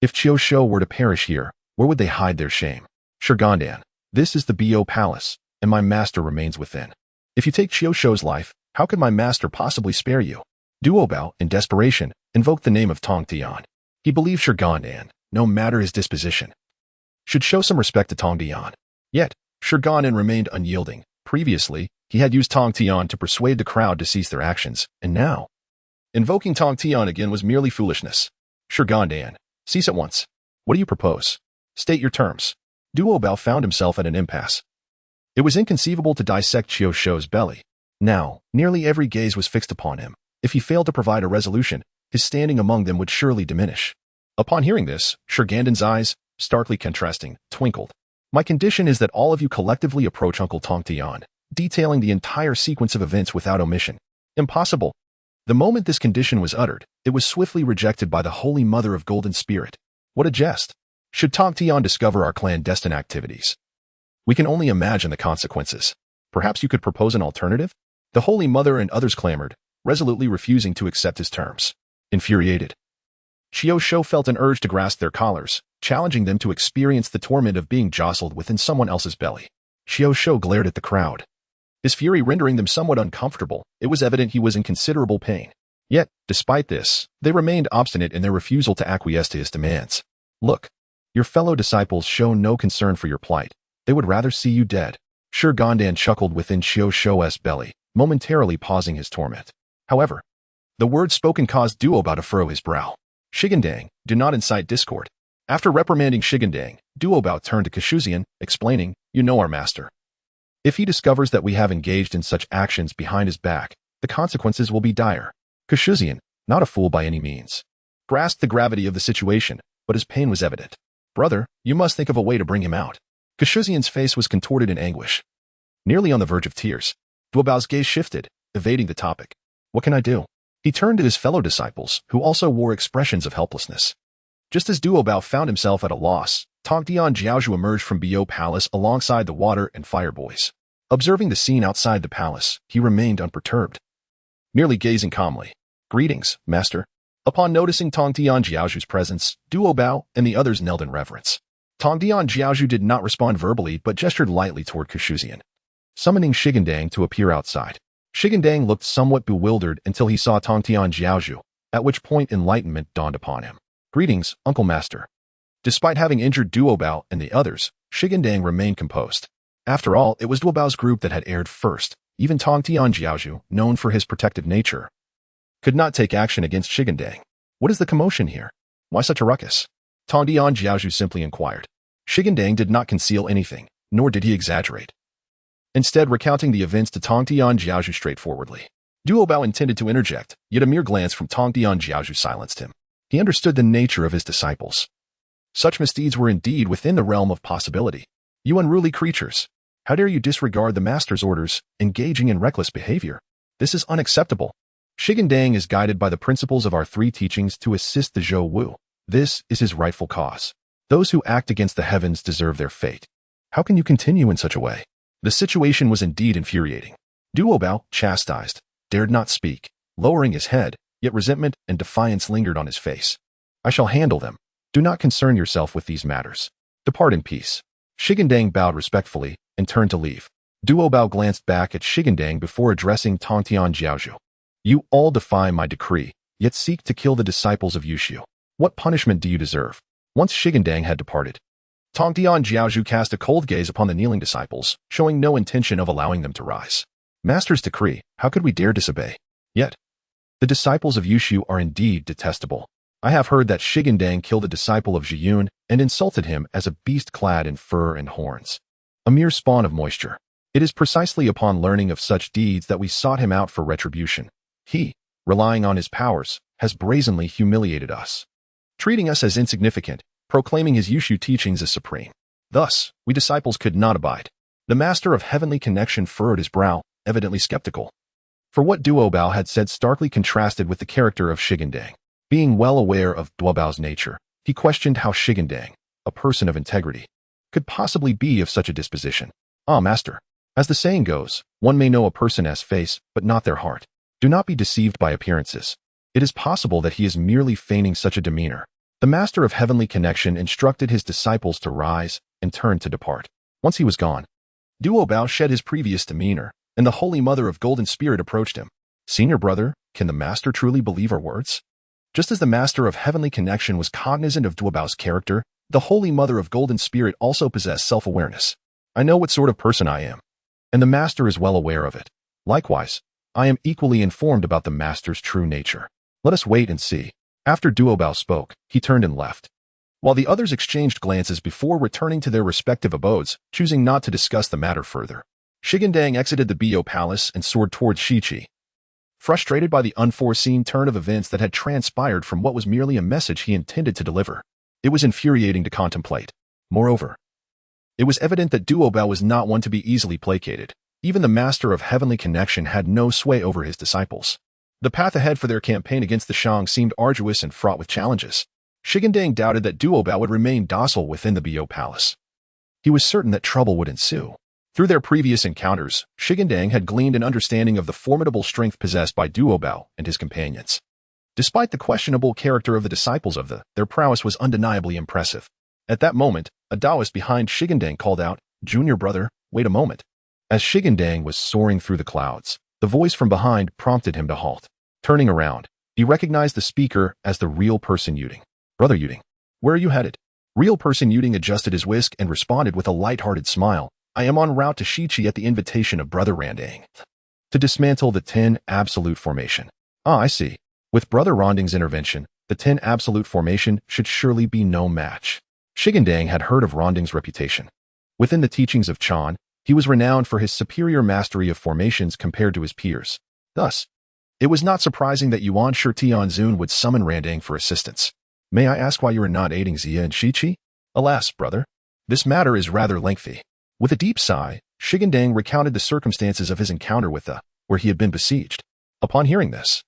[SPEAKER 1] If Qiu Shou were to perish here, where would they hide their shame? Shi Gandang, this is the Bo Palace, and my master remains within. If you take Qiu Shou's life, how could my master possibly spare you? Duo Bao, in desperation, invoked the name of Tong Tian. He believed Shi Gandang, no matter his disposition, should show some respect to Tong Tian. Yet, Shi Gandang remained unyielding. Previously, he had used Tong Tian to persuade the crowd to cease their actions, and now, invoking Tong Tian again was merely foolishness. Shi Gandang, cease at once. What do you propose? State your terms. Duo Bao found himself at an impasse. It was inconceivable to dissect Qiu Shou's belly. Now, nearly every gaze was fixed upon him. If he failed to provide a resolution, his standing among them would surely diminish. Upon hearing this, Shi Gandang's eyes, starkly contrasting, twinkled. My condition is that all of you collectively approach Uncle Tong Tian, detailing the entire sequence of events without omission. Impossible. The moment this condition was uttered, it was swiftly rejected by the Holy Mother of Golden Spirit. What a jest. Should Tong Tian discover our clandestine activities, we can only imagine the consequences. Perhaps you could propose an alternative? The Holy Mother and others clamored, resolutely refusing to accept his terms. Infuriated, Xiao Shou felt an urge to grasp their collars, challenging them to experience the torment of being jostled within someone else's belly. Xiao Shou glared at the crowd, his fury rendering them somewhat uncomfortable. It was evident he was in considerable pain. Yet, despite this, they remained obstinate in their refusal to acquiesce to his demands. Look, your fellow disciples show no concern for your plight. They would rather see you dead. Shi Gandang chuckled within Xiao Shou's belly, momentarily pausing his torment. However, the words spoken caused Duobao to furrow his brow. Shi Gandang, do not incite discord. After reprimanding Shi Gandang, Duobao turned to Kashuzian, explaining, you know our master. If he discovers that we have engaged in such actions behind his back, the consequences will be dire. Kashuzian, not a fool by any means, grasped the gravity of the situation, but his pain was evident. Brother, you must think of a way to bring him out. Kashuzian's face was contorted in anguish, nearly on the verge of tears. Duobao's gaze shifted, evading the topic. What can I do? He turned to his fellow disciples, who also wore expressions of helplessness. Just as Duobao found himself at a loss, Tongtian Jiaozhu emerged from Bio Palace alongside the water and fire boys. Observing the scene outside the palace, he remained unperturbed, merely gazing calmly. Greetings, master. Upon noticing Tongtian Jiaozhu's presence, Duobao and the others knelt in reverence. Tongtian Jiaozhu did not respond verbally but gestured lightly toward Kashuzian, summoning Shi Gandang to appear outside. Shi Gandang looked somewhat bewildered until he saw Tongtian Jiaozhu, at which point enlightenment dawned upon him. Greetings, Uncle Master. Despite having injured Duobao and the others, Shi Gandang remained composed. After all, it was Duobao's group that had erred first. Even Tongtian Jiaozhu, known for his protective nature, could not take action against Shi Gandang. What is the commotion here? Why such a ruckus? Tongtian Jiaozhu simply inquired. Shi Gandang did not conceal anything, nor did he exaggerate, instead recounting the events to Tongtian Jiaozhu straightforwardly. Duobao intended to interject, yet a mere glance from Tongtian Jiaozhu silenced him. He understood the nature of his disciples. Such misdeeds were indeed within the realm of possibility. You unruly creatures! How dare you disregard the master's orders, engaging in reckless behavior? This is unacceptable. Shi Gandang is guided by the principles of our three teachings to assist the Zhou Wu. This is his rightful cause. Those who act against the heavens deserve their fate. How can you continue in such a way? The situation was indeed infuriating. Duobao, chastised, dared not speak, lowering his head, yet resentment and defiance lingered on his face. I shall handle them. Do not concern yourself with these matters. Depart in peace. Shi Gandang bowed respectfully and turned to leave. Duobao glanced back at Shi Gandang before addressing Tongtian Jiaozhu. You all defy my decree, yet seek to kill the disciples of Yushu. What punishment do you deserve? Once Shi Gandang had departed, Tongtian Jiaozhu cast a cold gaze upon the kneeling disciples, showing no intention of allowing them to rise. Master's decree, how could we dare disobey? Yet, the disciples of Yushu are indeed detestable. I have heard that Shi Gandang killed a disciple of Zhiyun and insulted him as a beast clad in fur and horns, a mere spawn of moisture. It is precisely upon learning of such deeds that we sought him out for retribution. He, relying on his powers, has brazenly humiliated us, treating us as insignificant, proclaiming his Yushu teachings as supreme. Thus, we disciples could not abide. The master of heavenly connection furrowed his brow, evidently skeptical. For what Duobao had said starkly contrasted with the character of Shi Gandang. Being well aware of Duobao's nature, he questioned how Shi Gandang, a person of integrity, could possibly be of such a disposition. Ah, master. As the saying goes, one may know a person as face, but not their heart. Do not be deceived by appearances. It is possible that he is merely feigning such a demeanor. The master of heavenly connection instructed his disciples to rise and turn to depart. Once he was gone, Duobao shed his previous demeanor, and the Holy Mother of Golden Spirit approached him. Senior brother, can the master truly believe our words? Just as the master of heavenly connection was cognizant of Duobao's character, the Holy Mother of Golden Spirit also possessed self-awareness. I know what sort of person I am, and the master is well aware of it. Likewise, I am equally informed about the master's true nature. Let us wait and see. After Duobao spoke, he turned and left, while the others exchanged glances before returning to their respective abodes, choosing not to discuss the matter further. Shi Gandang exited the Bio Palace and soared towards Shichi, frustrated by the unforeseen turn of events that had transpired from what was merely a message he intended to deliver. It was infuriating to contemplate. Moreover, it was evident that Duobao was not one to be easily placated. Even the master of heavenly connection had no sway over his disciples. The path ahead for their campaign against the Shang seemed arduous and fraught with challenges. Shi Gandang doubted that Duobao would remain docile within the Bio Palace. He was certain that trouble would ensue. Through their previous encounters, Shi Gandang had gleaned an understanding of the formidable strength possessed by Duo Bao and his companions. Despite the questionable character of the disciples of their prowess was undeniably impressive. At that moment, a Taoist behind Shi Gandang called out, "Junior brother, wait a moment." As Shi Gandang was soaring through the clouds, the voice from behind prompted him to halt. Turning around, he recognized the speaker as the real person Yuding. "Brother Yuding, where are you headed?" Real person Yuding adjusted his whisk and responded with a light-hearted smile. "I am en route to Shichi at the invitation of Brother Randang to dismantle the 10 Absolute Formation." "Ah, I see. With Brother Randang's intervention, the 10 Absolute Formation should surely be no match." Shi Gandang had heard of Randang's reputation. Within the teachings of Chan, he was renowned for his superior mastery of formations compared to his peers. Thus, it was not surprising that Yuan Shi Tianzun would summon Randang for assistance. "May I ask why you are not aiding Zia and Shichi?" "Alas, brother, this matter is rather lengthy." With a deep sigh, Shi Gandang recounted the circumstances of his encounter with where he had been besieged. Upon hearing this,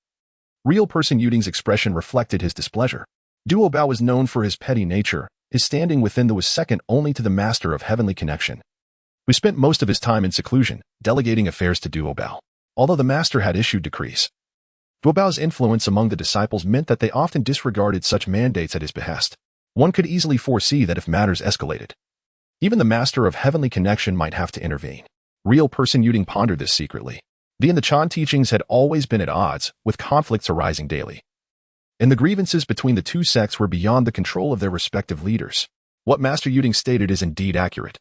[SPEAKER 1] real person Yuding's expression reflected his displeasure. Duo Bao was known for his petty nature. His standing within was second only to the master of heavenly connection, who spent most of his time in seclusion, delegating affairs to Duo Bao. Although the master had issued decrees, Duo Bao's influence among the disciples meant that they often disregarded such mandates at his behest. One could easily foresee that if matters escalated, even the master of heavenly connection might have to intervene. Real person Yuding pondered this secretly. The Chan teachings had always been at odds, with conflicts arising daily. And the grievances between the two sects were beyond the control of their respective leaders. What Master Yuding stated is indeed accurate.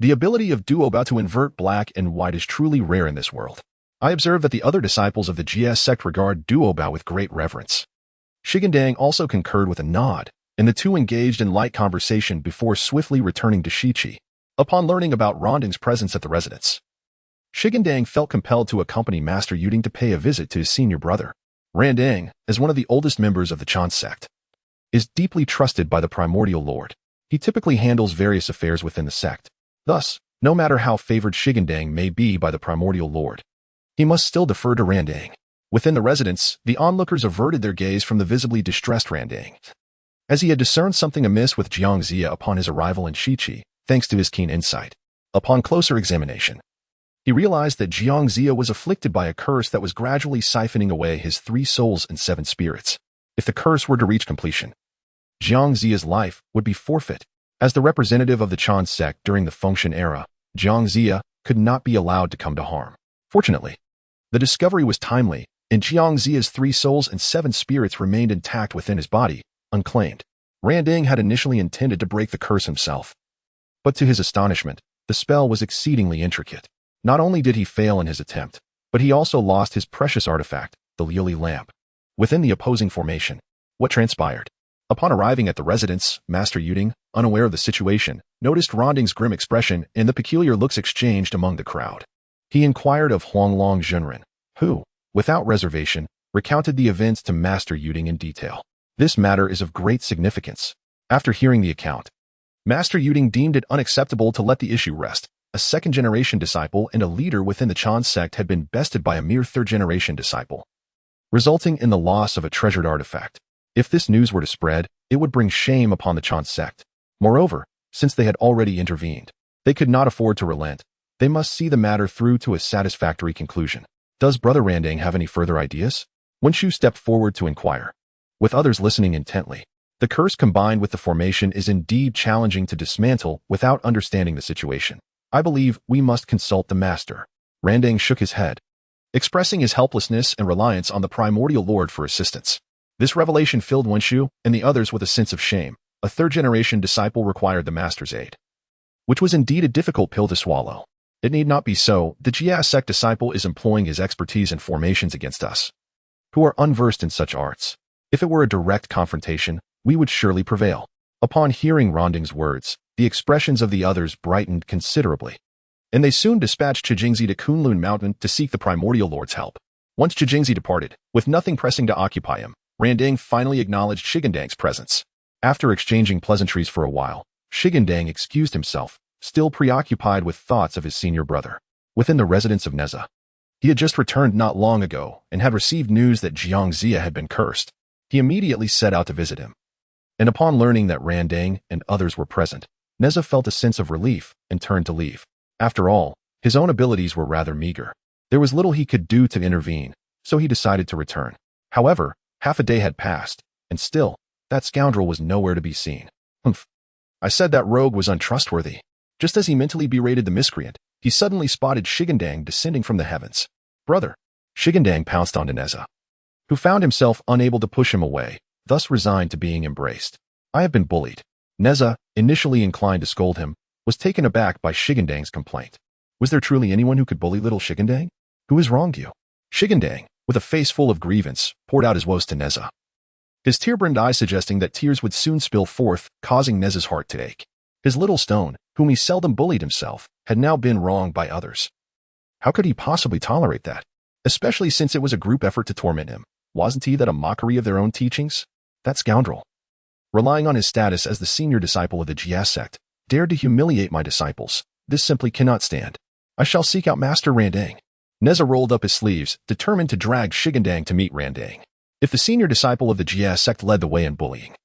[SPEAKER 1] The ability of Duo Bao to invert black and white is truly rare in this world. I observe that the other disciples of the GS sect regard Duo Bao with great reverence. Shi Gandang also concurred with a nod, and the two engaged in light conversation before swiftly returning to Shichi. Upon learning about Randang's presence at the residence, Shi Gandang felt compelled to accompany Master Yuding to pay a visit to his senior brother. Randang, as one of the oldest members of the Chan sect, is deeply trusted by the Primordial Lord. He typically handles various affairs within the sect. Thus, no matter how favored Shi Gandang may be by the Primordial Lord, he must still defer to Randang. Within the residence, the onlookers averted their gaze from the visibly distressed Randang, as he had discerned something amiss with Jiang Zia upon his arrival in Shichi, thanks to his keen insight. Upon closer examination, he realized that Jiang Zia was afflicted by a curse that was gradually siphoning away his 3 souls and 7 spirits. If the curse were to reach completion, Jiang Zia's life would be forfeit. As the representative of the Chan sect during the Fengshan era, Jiang Zia could not be allowed to come to harm. Fortunately, the discovery was timely, and Jiang Zia's 3 souls and 7 spirits remained intact within his body, unclaimed. Randang had initially intended to break the curse himself, but to his astonishment, the spell was exceedingly intricate. Not only did he fail in his attempt, but he also lost his precious artifact, the Lili lamp. Within the opposing formation, what transpired? Upon arriving at the residence, Master Yuding, unaware of the situation, noticed Randang's grim expression and the peculiar looks exchanged among the crowd. He inquired of Huanglong Zhenren, who, without reservation, recounted the events to Master Yuding in detail. This matter is of great significance. After hearing the account, Master Yuding deemed it unacceptable to let the issue rest. A second-generation disciple and a leader within the Chan sect had been bested by a mere third-generation disciple, resulting in the loss of a treasured artifact. If this news were to spread, it would bring shame upon the Chan sect. Moreover, since they had already intervened, they could not afford to relent. They must see the matter through to a satisfactory conclusion. Does Brother Randang have any further ideas? Wenshu stepped forward to inquire, with others listening intently. The curse combined with the formation is indeed challenging to dismantle without understanding the situation. I believe we must consult the master. Randang shook his head, expressing his helplessness and reliance on the Primordial Lord for assistance. This revelation filled Wenshu and the others with a sense of shame. A third-generation disciple required the master's aid, which was indeed a difficult pill to swallow. It need not be so. The Jia sect disciple is employing his expertise in formations against us, who are unversed in such arts. If it were a direct confrontation, we would surely prevail. Upon hearing Randang's words, the expressions of the others brightened considerably, and they soon dispatched Chijingzi to Kunlun Mountain to seek the Primordial Lord's help. Once Chijingzi departed, with nothing pressing to occupy him, Randang finally acknowledged Shi Gandang's presence. After exchanging pleasantries for a while, Shi Gandang excused himself, still preoccupied with thoughts of his senior brother. Within the residence of Nezha, he had just returned not long ago and had received news that Jiang Zia had been cursed. He immediately set out to visit him, and upon learning that Randang and others were present, Nezha felt a sense of relief and turned to leave. After all, his own abilities were rather meager. There was little he could do to intervene, so he decided to return. However, half a day had passed, and still, that scoundrel was nowhere to be seen. Humph. I said that rogue was untrustworthy. Just as he mentally berated the miscreant, he suddenly spotted Shi Gandang descending from the heavens. Brother! Shi Gandang pounced onto Nezha, who found himself unable to push him away, thus resigned to being embraced. I have been bullied. Nezha, initially inclined to scold him, was taken aback by Shi Gandang's complaint. Was there truly anyone who could bully little Shi Gandang? Who has wronged you? Shi Gandang, with a face full of grievance, poured out his woes to Nezha, his tear-brimmed eyes suggesting that tears would soon spill forth, causing Nezha's heart to ache. His little stone, whom he seldom bullied himself, had now been wronged by others. How could he possibly tolerate that? Especially since it was a group effort to torment him. Wasn't he that a mockery of their own teachings? That scoundrel, relying on his status as the senior disciple of the Jia sect, dared to humiliate my disciples. This simply cannot stand. I shall seek out Master Randang. Nezha rolled up his sleeves, determined to drag Shi Gandang to meet Randang. If the senior disciple of the Jia sect led the way in bullying,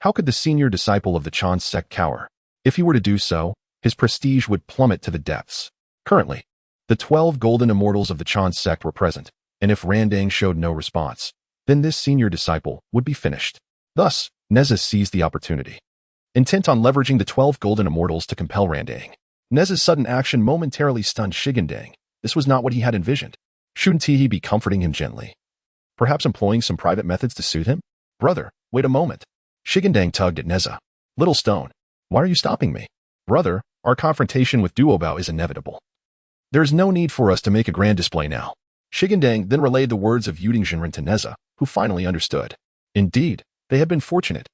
[SPEAKER 1] how could the senior disciple of the Chan sect cower? If he were to do so, his prestige would plummet to the depths. Currently, the 12 golden immortals of the Chan sect were present, and if Randang showed no response, then this senior disciple would be finished. Thus, Nezha seized the opportunity, intent on leveraging the 12 golden immortals to compel Randang. Nezha's sudden action momentarily stunned Shi Gandang. This was not what he had envisioned. Shouldn't he be comforting him gently? Perhaps employing some private methods to soothe him? Brother, wait a moment. Shi Gandang tugged at Nezha. Little stone, why are you stopping me? Brother, our confrontation with Duobao is inevitable. There is no need for us to make a grand display now. Shi Gandang then relayed the words of Yuding Zhenren to Nezha, who finally understood. Indeed, they had been fortunate.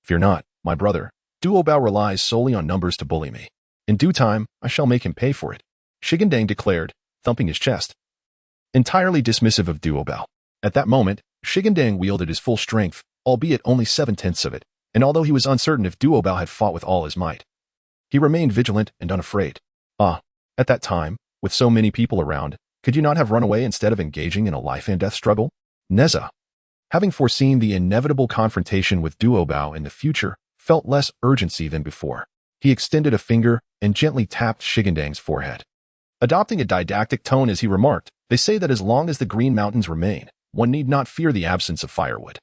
[SPEAKER 1] Fear not, my brother. Duobao relies solely on numbers to bully me. In due time, I shall make him pay for it, Shi Gandang declared, thumping his chest, entirely dismissive of Duobao. At that moment, Shi Gandang wielded his full strength, albeit only 7/10 of it, and although he was uncertain if Duobao had fought with all his might, he remained vigilant and unafraid. At that time, with so many people around, could you not have run away instead of engaging in a life-and-death struggle? Nezha, having foreseen the inevitable confrontation with Duobao in the future, felt less urgency than before. He extended a finger and gently tapped Shi Gandang's forehead, adopting a didactic tone as he remarked, they say that as long as the Green Mountains remain, one need not fear the absence of firewood.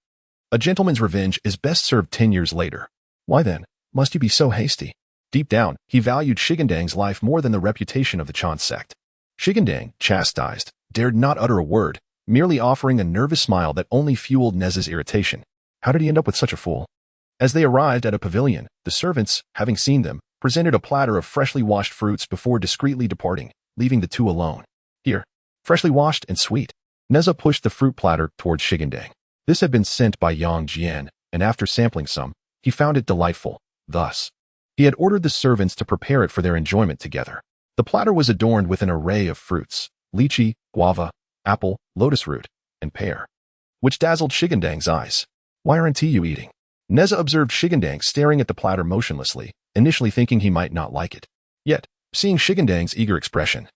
[SPEAKER 1] A gentleman's revenge is best served 10 years later. Why then, must you be so hasty? Deep down, he valued Shi Gandang's life more than the reputation of the Chan sect. Shi Gandang, chastised, dared not utter a word, merely offering a nervous smile that only fueled Nezha's irritation. How did he end up with such a fool? As they arrived at a pavilion, the servants, having seen them, presented a platter of freshly washed fruits before discreetly departing, leaving the two alone. Here, freshly washed and sweet. Nezha pushed the fruit platter towards Shi Gandang. This had been sent by Yang Jian, and after sampling some, he found it delightful. Thus, he had ordered the servants to prepare it for their enjoyment together. The platter was adorned with an array of fruits, lychee, guava, apple, lotus root, and pear, which dazzled Shi Gandang's eyes. Why aren't you eating? Nezha observed Shi Gandang staring at the platter motionlessly, initially thinking he might not like it. Yet, seeing Shi Gandang's eager expression,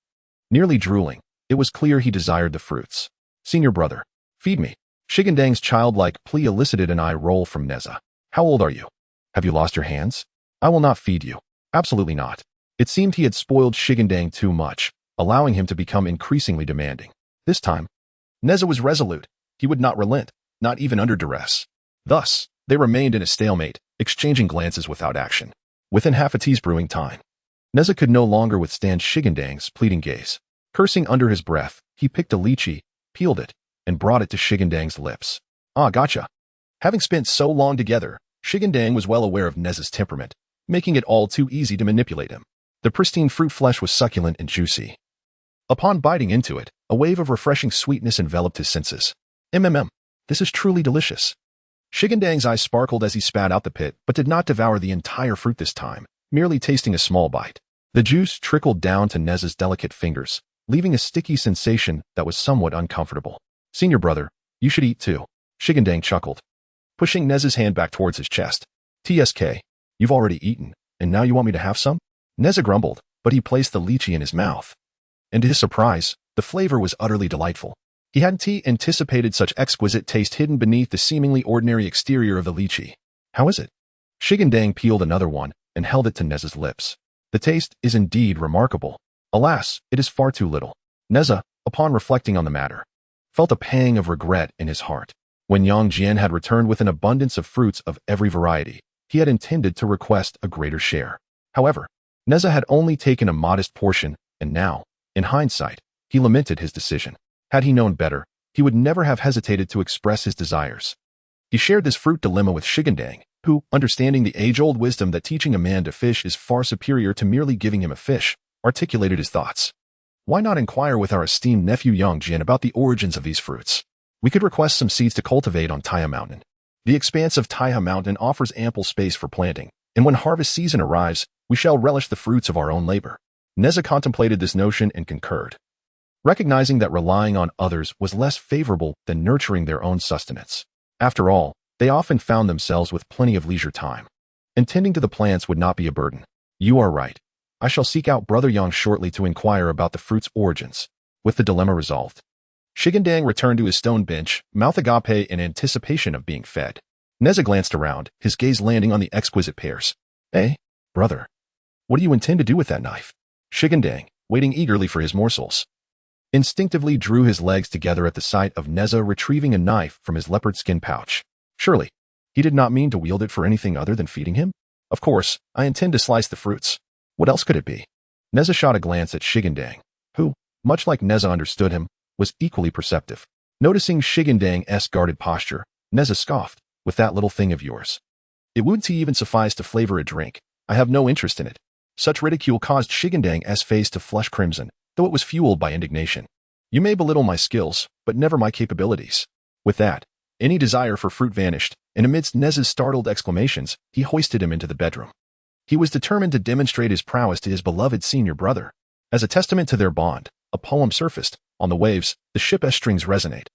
[SPEAKER 1] nearly drooling, it was clear he desired the fruits. Senior brother, feed me. Shi Gandang's childlike plea elicited an eye roll from Nezha. How old are you? Have you lost your hands? I will not feed you. Absolutely not. It seemed he had spoiled Shi Gandang too much, allowing him to become increasingly demanding. This time, Nezha was resolute. He would not relent, not even under duress. Thus, they remained in a stalemate, exchanging glances without action. Within half a tea's brewing time, Nezha could no longer withstand Shi Gandang's pleading gaze. Cursing under his breath, he picked a lychee, peeled it, and brought it to Shi Gandang's lips. Ah, gotcha. Having spent so long together, Shi Gandang was well aware of Nezha's temperament, making it all too easy to manipulate him. The pristine fruit flesh was succulent and juicy. Upon biting into it, a wave of refreshing sweetness enveloped his senses. This is truly delicious. Shi Gandang's eyes sparkled as he spat out the pit, but did not devour the entire fruit this time, merely tasting a small bite. The juice trickled down to Nezha's delicate fingers, leaving a sticky sensation that was somewhat uncomfortable. Senior brother, you should eat too. Shi Gandang chuckled, pushing Nezha's hand back towards his chest. TSK, you've already eaten, and now you want me to have some? Nezha grumbled, but he placed the lychee in his mouth. And to his surprise, the flavor was utterly delightful. He hadn't anticipated such exquisite taste hidden beneath the seemingly ordinary exterior of the lychee. How is it? Shi Gandang peeled another one and held it to Nezha's lips. The taste is indeed remarkable. Alas, it is far too little. Nezha, upon reflecting on the matter, felt a pang of regret in his heart. When Yang Jian had returned with an abundance of fruits of every variety, he had intended to request a greater share. However, Nezha had only taken a modest portion, and now, in hindsight, he lamented his decision. Had he known better, he would never have hesitated to express his desires. He shared this fruit dilemma with Shi Gandang, who, understanding the age-old wisdom that teaching a man to fish is far superior to merely giving him a fish, articulated his thoughts. Why not inquire with our esteemed nephew Yang Jian about the origins of these fruits? We could request some seeds to cultivate on Tai Mountain. The expanse of Tai Mountain offers ample space for planting, and when harvest season arrives, we shall relish the fruits of our own labor. Nezha contemplated this notion and concurred, recognizing that relying on others was less favorable than nurturing their own sustenance. After all, they often found themselves with plenty of leisure time, and tending to the plants would not be a burden. You are right. I shall seek out Brother Yang shortly to inquire about the fruit's origins. With the dilemma resolved, Shi Gandang returned to his stone bench, mouth agape in anticipation of being fed. Nezha glanced around, his gaze landing on the exquisite pears. "Eh, brother, what do you intend to do with that knife?" Shi Gandang, waiting eagerly for his morsels, instinctively drew his legs together at the sight of Nezha retrieving a knife from his leopard skin pouch. Surely, he did not mean to wield it for anything other than feeding him? Of course, I intend to slice the fruits. What else could it be? Nezha shot a glance at Shi Gandang, who, much like Nezha understood him, was equally perceptive. Noticing Shi Gandang's guarded posture, Nezha scoffed, "With that little thing of yours, it wouldn't even suffice to flavor a drink. I have no interest in it." Such ridicule caused Shi Gandang's face to flush crimson, though it was fueled by indignation. "You may belittle my skills, but never my capabilities." With that, any desire for fruit vanished, and amidst Nezha's startled exclamations, he hoisted him into the bedroom. He was determined to demonstrate his prowess to his beloved senior brother. As a testament to their bond, a poem surfaced. On the waves, the ship's strings resonate.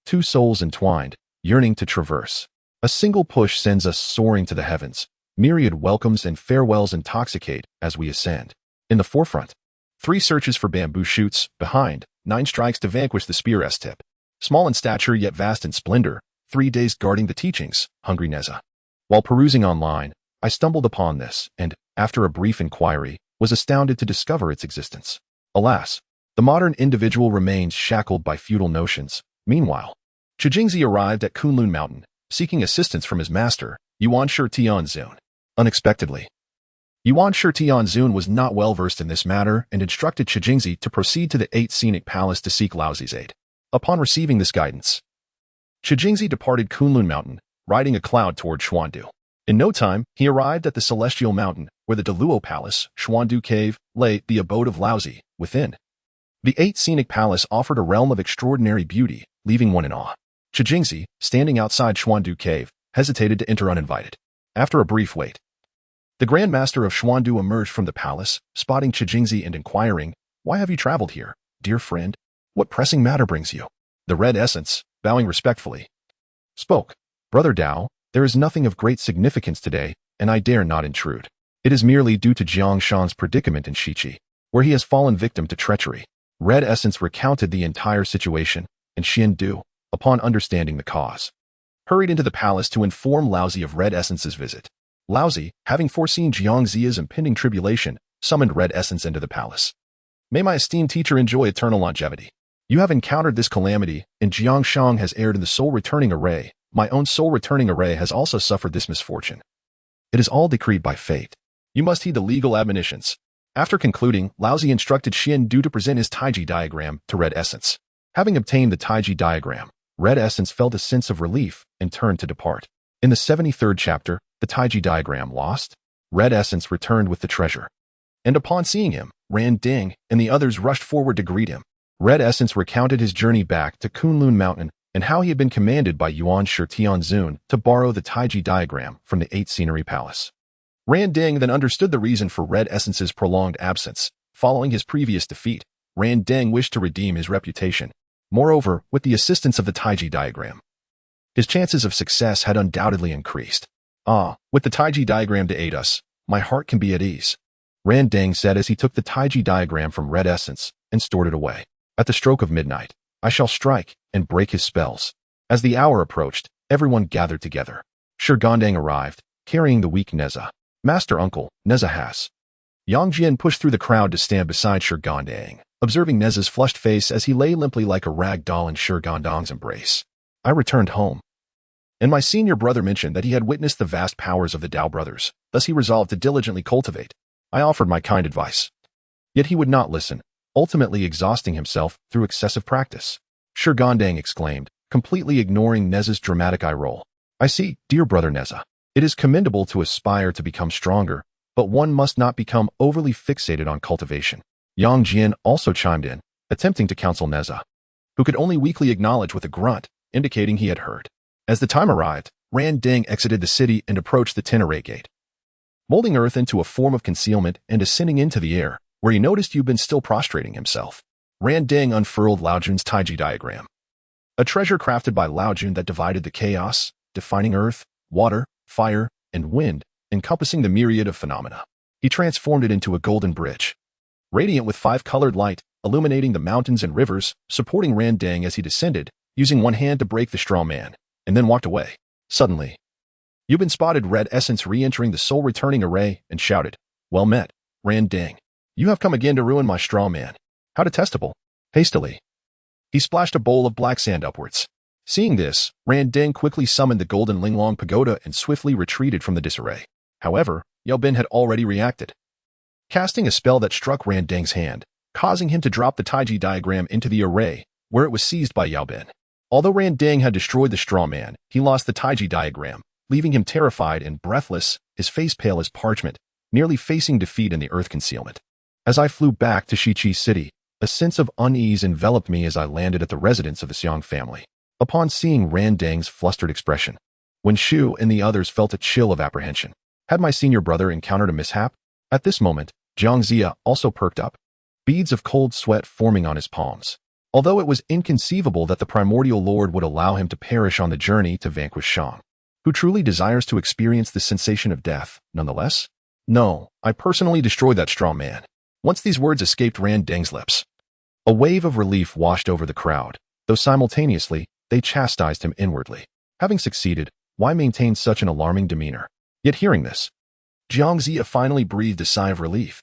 [SPEAKER 1] Two souls entwined, yearning to traverse. A single push sends us soaring to the heavens. Myriad welcomes and farewells intoxicate as we ascend. In the forefront, 3 searches for bamboo shoots. Behind, 9 strikes to vanquish the spear's tip. Small in stature yet vast in splendor, 3 days guarding the teachings. Hungry Nezha. While perusing online, I stumbled upon this and, after a brief inquiry, was astounded to discover its existence. Alas, the modern individual remains shackled by feudal notions. Meanwhile, Chijingzi arrived at Kunlun Mountain, seeking assistance from his master, Yuan Shi Tianzun. Unexpectedly, Yuan Shi Tianzun was not well versed in this matter and instructed Chijingzi to proceed to the 8th Scenic Palace to seek Laozi's aid. Upon receiving this guidance, Chijingzi departed Kunlun Mountain, riding a cloud toward Xuandu. In no time, he arrived at the Celestial Mountain, where the Deluo Palace, Xuandu Cave, lay, the abode of Laozi. Within, the 8th Scenic Palace offered a realm of extraordinary beauty, leaving one in awe. Chijingzi, standing outside Xuandu Cave, hesitated to enter uninvited. After a brief wait, the Grand Master of Xuandu emerged from the palace, spotting Chijingzi and inquiring, "Why have you traveled here, dear friend? What pressing matter brings you?" The Red Essence, bowing respectfully, spoke, "Brother Dao, there is nothing of great significance today, and I dare not intrude. It is merely due to Jiang Shan's predicament in Shiqi, where he has fallen victim to treachery." Red Essence recounted the entire situation, and Xiandu, upon understanding the cause, hurried into the palace to inform Laozi of Red Essence's visit. Laozi, having foreseen Jiang Ziya's impending tribulation, summoned Red Essence into the palace. "May my esteemed teacher enjoy eternal longevity. You have encountered this calamity, and Jiang Shang has erred in the soul returning array. My own soul returning array has also suffered this misfortune. It is all decreed by fate. You must heed the legal admonitions." After concluding, Laozi instructed Xiandu to present his Taiji diagram to Red Essence. Having obtained the Taiji diagram, Red Essence felt a sense of relief and turned to depart. In the 73rd chapter, the Taiji diagram lost, Red Essence returned with the treasure. And upon seeing him, Ran Ding and the others rushed forward to greet him. Red Essence recounted his journey back to Kunlun Mountain and how he had been commanded by Yuan Shi Tianzun to borrow the Taiji diagram from the 8th Scenery Palace. Ran Ding then understood the reason for Red Essence's prolonged absence. Following his previous defeat, Ran Ding wished to redeem his reputation. Moreover, with the assistance of the Taiji diagram, his chances of success had undoubtedly increased. With the Taiji diagram to aid us, my heart can be at ease," Ran Ding said as he took the Taiji diagram from Red Essence and stored it away. "At the stroke of midnight, I shall strike and break his spells." As the hour approached, everyone gathered together. Shi Gandang arrived, carrying the weak Nezha. "Master Uncle, Nezha has Yang Jian pushed through the crowd to stand beside Shi Gandang, observing Nezha's flushed face as he lay limply like a rag doll in Shi Gandang's embrace. I returned home, and my senior brother mentioned that he had witnessed the vast powers of the Dao brothers, thus he resolved to diligently cultivate. I offered my kind advice. Yet he would not listen, ultimately exhausting himself through excessive practice. Shi Gandang exclaimed, completely ignoring Nezha's dramatic eye roll. I see, dear brother Nezha. It is commendable to aspire to become stronger, but one must not become overly fixated on cultivation. Yang Jian also chimed in, attempting to counsel Nezha, who could only weakly acknowledge with a grunt, indicating he had heard. As the time arrived, Ran Deng exited the city and approached the Tenere Gate, molding earth into a form of concealment and ascending into the air, where he noticed Yu Bin still prostrating himself. Ran Deng unfurled Lao Jun's Taiji diagram, a treasure crafted by Lao Jun that divided the chaos, defining earth, water, fire, and wind, encompassing the myriad of phenomena. He transformed it into a golden bridge, radiant with 5-colored light, illuminating the mountains and rivers, supporting Ran Deng as he descended, using one hand to break the straw man, and then walked away. Suddenly, Yu Bin spotted red essence re-entering the soul-returning array and shouted, "Well met, Ran Deng. You have come again to ruin my straw man. How detestable." Hastily, he splashed a bowl of black sand upwards. Seeing this, Ran Deng quickly summoned the golden Linglong pagoda and swiftly retreated from the disarray. However, Yu Bin had already reacted, casting a spell that struck Ran Deng's hand, causing him to drop the Taiji diagram into the array, where it was seized by Yu Bin. Although Ran Deng had destroyed the straw man, he lost the Taiji diagram, leaving him terrified and breathless, his face pale as parchment, nearly facing defeat in the earth concealment. As I flew back to Shiqi City, a sense of unease enveloped me as I landed at the residence of the Xiang family. Upon seeing Ran Deng's flustered expression, when Shu and the others felt a chill of apprehension. Had my senior brother encountered a mishap? At this moment, Jiang Zia also perked up, beads of cold sweat forming on his palms. Although it was inconceivable that the primordial lord would allow him to perish on the journey to vanquish Shang, who truly desires to experience the sensation of death, nonetheless? No, I personally destroyed that straw man. Once these words escaped Ran Deng's lips, a wave of relief washed over the crowd, though simultaneously, they chastised him inwardly. Having succeeded, why maintain such an alarming demeanor? Yet hearing this, Jiang Zia finally breathed a sigh of relief.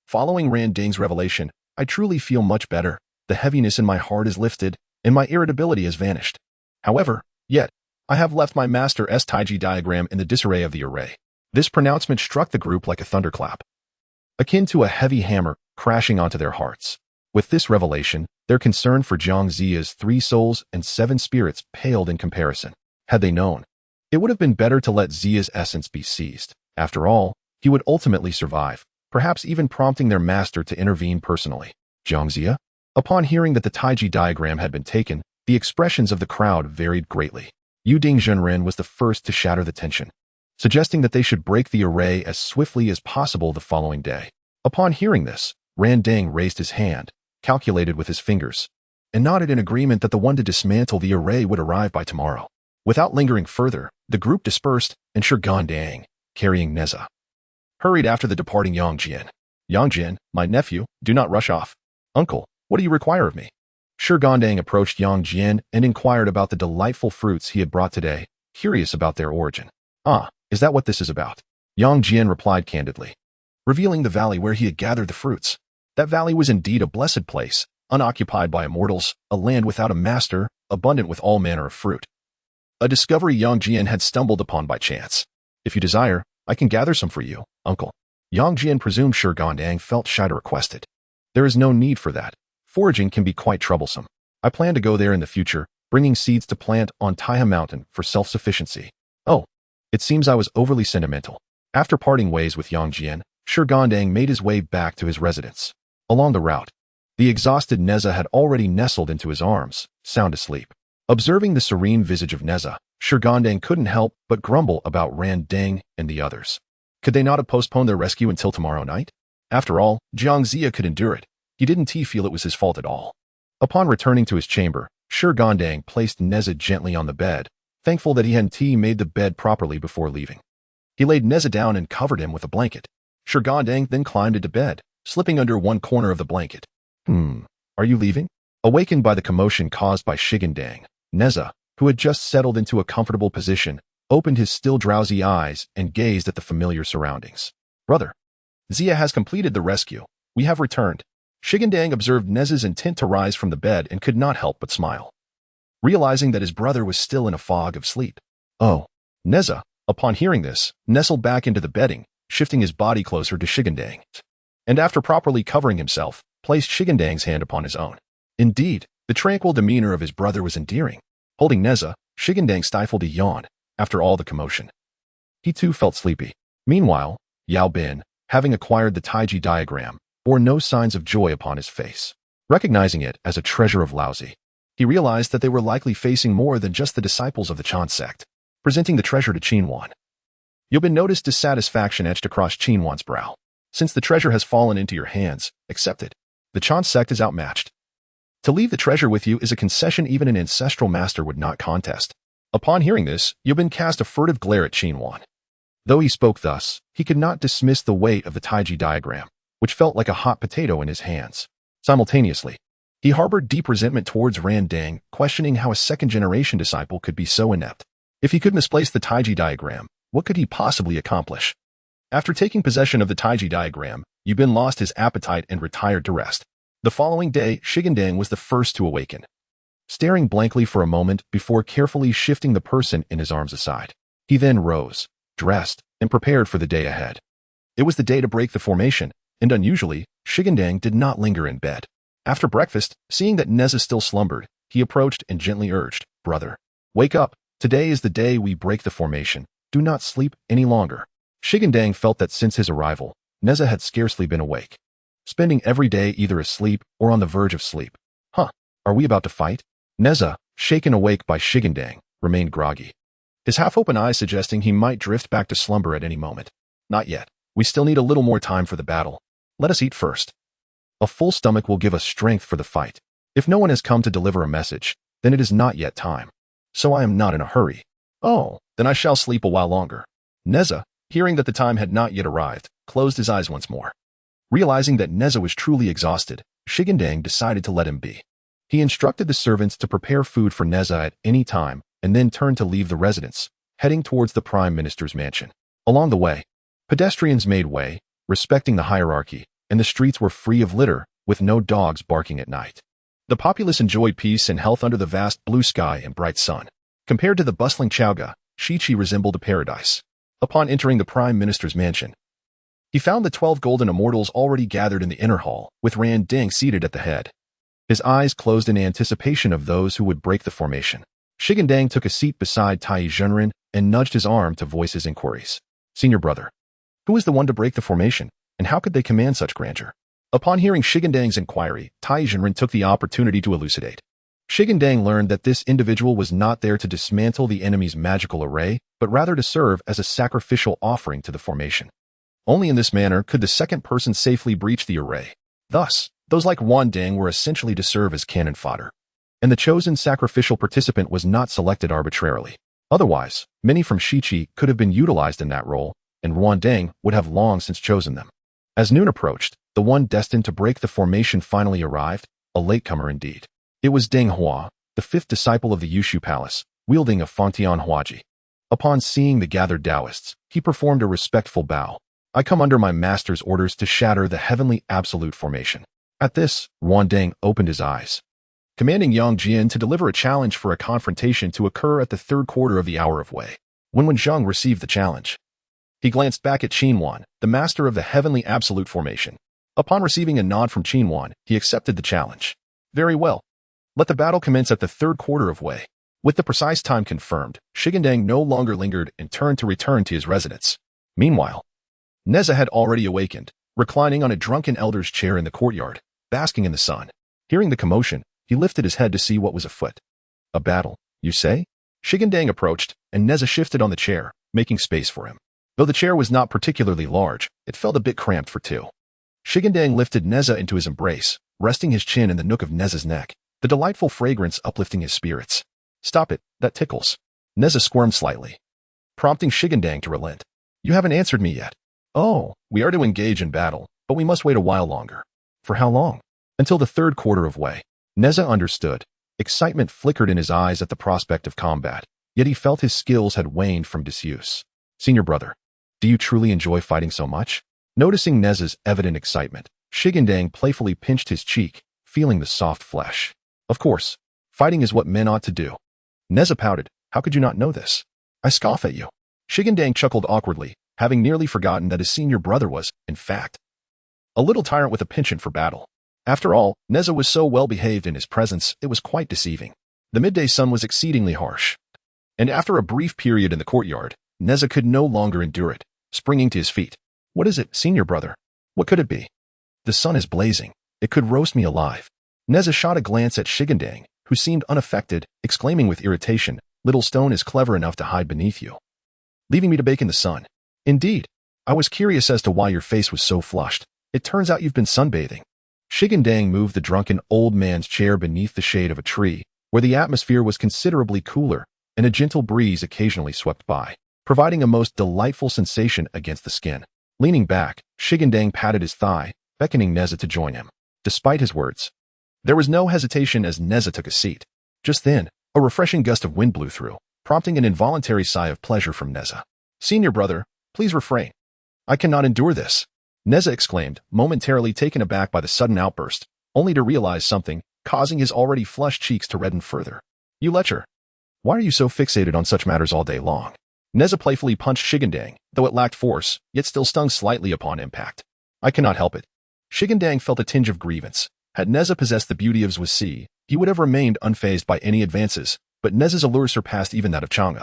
[SPEAKER 1] Following Ran Deng's revelation, I truly feel much better. The heaviness in my heart is lifted, and my irritability has vanished. However, yet, I have left my master's Taiji diagram in the disarray of the array. This pronouncement struck the group like a thunderclap, akin to a heavy hammer crashing onto their hearts. With this revelation, their concern for Jiang Zia's 3 souls and 7 spirits paled in comparison. Had they known, it would have been better to let Zia's essence be seized. After all, he would ultimately survive, perhaps even prompting their master to intervene personally. Jiang Zia? Upon hearing that the Taiji diagram had been taken, the expressions of the crowd varied greatly. Yu Ding Zhenren was the first to shatter the tension, suggesting that they should break the array as swiftly as possible the following day. Upon hearing this, Ran Deng raised his hand, calculated with his fingers, and nodded in agreement that the one to dismantle the array would arrive by tomorrow. Without lingering further, the group dispersed, and Shi Gandang, carrying Nezha, hurried after the departing Yang Jian. Yang Jian, my nephew, do not rush off. Uncle, what do you require of me? Shi Gandang approached Yang Jian and inquired about the delightful fruits he had brought today, curious about their origin. Is that what this is about? Yang Jian replied candidly, revealing the valley where he had gathered the fruits. That valley was indeed a blessed place, unoccupied by immortals, a land without a master, abundant with all manner of fruit. A discovery Yang Jian had stumbled upon by chance. If you desire, I can gather some for you, uncle. Yang Jian presumed Shi Gandang felt shy to request it. There is no need for that. Foraging can be quite troublesome. I plan to go there in the future, bringing seeds to plant on Tai Mountain for self-sufficiency. Oh, it seems I was overly sentimental. After parting ways with Yang Jian, Shi Gandang made his way back to his residence. Along the route, the exhausted Nezha had already nestled into his arms, sound asleep. Observing the serene visage of Nezha, Shi Gandang couldn't help but grumble about Ran Deng and the others. Could they not have postponed their rescue until tomorrow night? After all, Jiang Zia could endure it. He didn't feel it was his fault at all. Upon returning to his chamber, Shi Gandang placed Nezha gently on the bed, thankful that he hadn't made the bed properly before leaving. He laid Nezha down and covered him with a blanket. Shi Gandang then climbed into bed, slipping under one corner of the blanket. Are you leaving? Awakened by the commotion caused by Shi Gandang, Nezha, who had just settled into a comfortable position, opened his still drowsy eyes and gazed at the familiar surroundings. Brother, Zia has completed the rescue. We have returned. Shi Gandang observed Nezha's intent to rise from the bed and could not help but smile, realizing that his brother was still in a fog of sleep. Oh. Nezha, upon hearing this, nestled back into the bedding, shifting his body closer to Shi Gandang, and after properly covering himself, placed Shi Gandang's hand upon his own. Indeed, the tranquil demeanor of his brother was endearing. Holding Nezha, Shi Gandang stifled a yawn after all the commotion. He too felt sleepy. Meanwhile, Yao Bin, having acquired the Taiji diagram, bore no signs of joy upon his face. Recognizing it as a treasure of Laozi, he realized that they were likely facing more than just the disciples of the Chan sect. Presenting the treasure to Qinwan, Yao Bin noticed dissatisfaction etched across Qinwan's brow. Since the treasure has fallen into your hands, accept it. The Chan sect is outmatched. To leave the treasure with you is a concession even an ancestral master would not contest. Upon hearing this, Yao Bin cast a furtive glare at Qinwan. Though he spoke thus, he could not dismiss the weight of the Taiji diagram, which felt like a hot potato in his hands. Simultaneously, he harbored deep resentment towards Ran Dang, questioning how a second-generation disciple could be so inept. If he could misplace the Taiji diagram, what could he possibly accomplish? After taking possession of the Taiji diagram, Yao Bin lost his appetite and retired to rest. The following day, Shi Gandang was the first to awaken, staring blankly for a moment before carefully shifting the person in his arms aside. He then rose, dressed, and prepared for the day ahead. It was the day to break the formation, and unusually, Shi Gandang did not linger in bed. After breakfast, seeing that Nezha still slumbered, he approached and gently urged, "Brother, wake up. Today is the day we break the formation. Do not sleep any longer." Shi Gandang felt that since his arrival, Nezha had scarcely been awake, spending every day either asleep or on the verge of sleep. Huh, are we about to fight? Nezha, shaken awake by Shi Gandang, remained groggy, his half-open eyes suggesting he might drift back to slumber at any moment. Not yet. We still need a little more time for the battle. Let us eat first. A full stomach will give us strength for the fight. If no one has come to deliver a message, then it is not yet time. So I am not in a hurry. Oh, then I shall sleep a while longer. Nezha, hearing that the time had not yet arrived, closed his eyes once more. Realizing that Nezha was truly exhausted, Shi Gandang decided to let him be. He instructed the servants to prepare food for Nezha at any time, and then turned to leave the residence, heading towards the Prime Minister's mansion. Along the way, pedestrians made way, respecting the hierarchy, and the streets were free of litter, with no dogs barking at night. The populace enjoyed peace and health under the vast blue sky and bright sun. Compared to the bustling Chaoga, Shichi resembled a paradise. Upon entering the Prime Minister's mansion, he found the 12 golden immortals already gathered in the inner hall, with Ran Ding seated at the head. His eyes closed in anticipation of those who would break the formation. Shi Gandang took a seat beside Tai Zhenren and nudged his arm to voice his inquiries. "Senior brother, who is the one to break the formation, and how could they command such grandeur?" Upon hearing Shi Gandang's inquiry, Tai Zhenren took the opportunity to elucidate. Shi Gandang learned that this individual was not there to dismantle the enemy's magical array, but rather to serve as a sacrificial offering to the formation. Only in this manner could the second person safely breach the array. Thus, those like Wan Ding were essentially to serve as cannon fodder, and the chosen sacrificial participant was not selected arbitrarily. Otherwise, many from Shichi could have been utilized in that role, and Wan Ding would have long since chosen them. As noon approached, the one destined to break the formation finally arrived, a latecomer indeed. It was Deng Hua, the fifth disciple of the Yushu Palace, wielding a Fangtian Huaji. Upon seeing the gathered Taoists, he performed a respectful bow. "I come under my master's orders to shatter the heavenly absolute formation." At this, Wan Ding opened his eyes, commanding Yang Jian to deliver a challenge for a confrontation to occur at the third quarter of the hour of Wei. When Zhang received the challenge, he glanced back at Qinwan, the master of the heavenly absolute formation. Upon receiving a nod from Qinwan, he accepted the challenge. "Very well. Let the battle commence at the third quarter of Wei." With the precise time confirmed, Shi Gandang no longer lingered and turned to return to his residence. Meanwhile, Nezha had already awakened, reclining on a drunken elder's chair in the courtyard, basking in the sun. Hearing the commotion, he lifted his head to see what was afoot. "A battle, you say?" Shi Gandang approached, and Nezha shifted on the chair, making space for him. Though the chair was not particularly large, it felt a bit cramped for two. Shi Gandang lifted Nezha into his embrace, resting his chin in the nook of Nezha's neck, the delightful fragrance uplifting his spirits. "Stop it, that tickles." Nezha squirmed slightly, prompting Shi Gandang to relent. "You haven't answered me yet." "Oh, we are to engage in battle, but we must wait a while longer." "For how long?" "Until the third quarter of Wei." Nezha understood. Excitement flickered in his eyes at the prospect of combat, yet he felt his skills had waned from disuse. "Senior brother, do you truly enjoy fighting so much?" Noticing Nezha's evident excitement, Shi Gandang playfully pinched his cheek, feeling the soft flesh. Of course, fighting is what men ought to do. Nezha pouted. How could you not know this? I scoff at you. Shi Gandang chuckled awkwardly, having nearly forgotten that his senior brother was, in fact, a little tyrant with a penchant for battle. After all, Nezha was so well behaved in his presence, it was quite deceiving. The midday sun was exceedingly harsh, and after a brief period in the courtyard, Nezha could no longer endure it, springing to his feet. What is it, senior brother? What could it be? The sun is blazing. It could roast me alive. Nezha shot a glance at Shi Gandang, who seemed unaffected, exclaiming with irritation, Little stone is clever enough to hide beneath you, leaving me to bake in the sun. Indeed, I was curious as to why your face was so flushed. It turns out you've been sunbathing. Shi Gandang moved the drunken old man's chair beneath the shade of a tree, where the atmosphere was considerably cooler, and a gentle breeze occasionally swept by, providing a most delightful sensation against the skin. Leaning back, Shi Gandang patted his thigh, beckoning Nezha to join him. Despite his words, there was no hesitation as Nezha took a seat. Just then, a refreshing gust of wind blew through, prompting an involuntary sigh of pleasure from Nezha. Senior brother, please refrain. I cannot endure this, Nezha exclaimed, momentarily taken aback by the sudden outburst, only to realize something, causing his already flushed cheeks to redden further. You lecher. Why are you so fixated on such matters all day long? Nezha playfully punched Shi Gandang, though it lacked force, yet still stung slightly upon impact. I cannot help it. Shi Gandang felt a tinge of grievance. Had Nezha possessed the beauty of Zhou Dynasty, he would have remained unfazed by any advances, but Nezha's allure surpassed even that of Shang.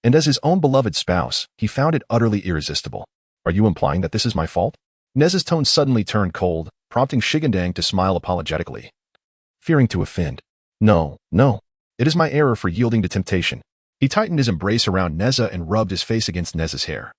[SPEAKER 1] And as his own beloved spouse, he found it utterly irresistible. Are you implying that this is my fault? Nezha's tone suddenly turned cold, prompting Shi Gandang to smile apologetically, fearing to offend. No. It is my error for yielding to temptation. He tightened his embrace around Nezha and rubbed his face against Nezha's hair,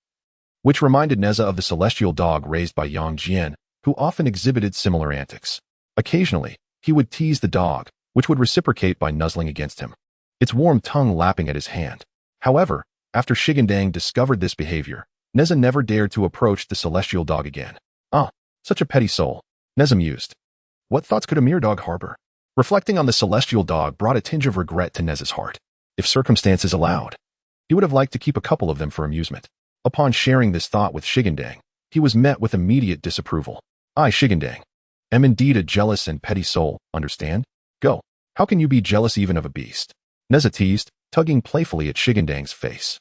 [SPEAKER 1] which reminded Nezha of the celestial dog raised by Yang Jian, who often exhibited similar antics. Occasionally, he would tease the dog, which would reciprocate by nuzzling against him, its warm tongue lapping at his hand. However, after Shi Gandang discovered this behavior, Nezha never dared to approach the celestial dog again. Ah, such a petty soul, Nezha mused. What thoughts could a mere dog harbor? Reflecting on the celestial dog brought a tinge of regret to Nezha's heart. If circumstances allowed, he would have liked to keep a couple of them for amusement. Upon sharing this thought with Shi Gandang, he was met with immediate disapproval. I, Shi Gandang, am indeed a jealous and petty soul, understand? Go. How can you be jealous even of a beast? Nezha teased, tugging playfully at Shi Gandang's face.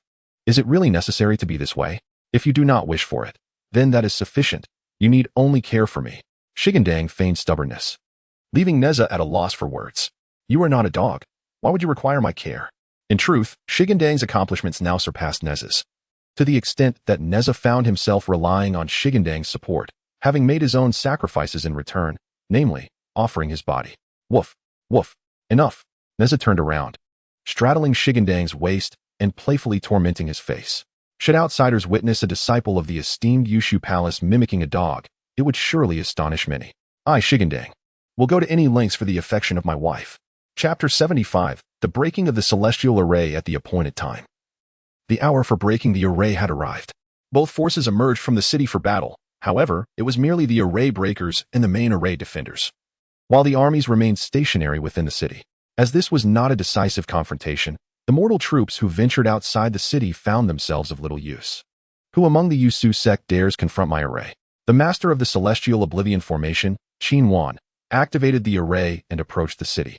[SPEAKER 1] Is it really necessary to be this way? If you do not wish for it, then that is sufficient. You need only care for me. Shi Gandang feigned stubbornness, leaving Nezha at a loss for words. You are not a dog. Why would you require my care? In truth, Shi Gandang's accomplishments now surpassed Nezha's, to the extent that Nezha found himself relying on Shi Gandang's support, having made his own sacrifices in return, namely, offering his body. Woof, woof, enough. Nezha turned around, straddling Shi Gandang's waist and playfully tormenting his face. Should outsiders witness a disciple of the esteemed Yushu Palace mimicking a dog, it would surely astonish many. I, Shi Gandang, will go to any lengths for the affection of my wife. Chapter 75, The Breaking of the Celestial Array at the Appointed Time. The hour for breaking the array had arrived. Both forces emerged from the city for battle. However, it was merely the array breakers and the main array defenders, while the armies remained stationary within the city. As this was not a decisive confrontation, the mortal troops who ventured outside the city found themselves of little use. Who among the Yusu sect dares confront my array? The master of the Celestial Oblivion Formation, Qin Wan, activated the array and approached the city.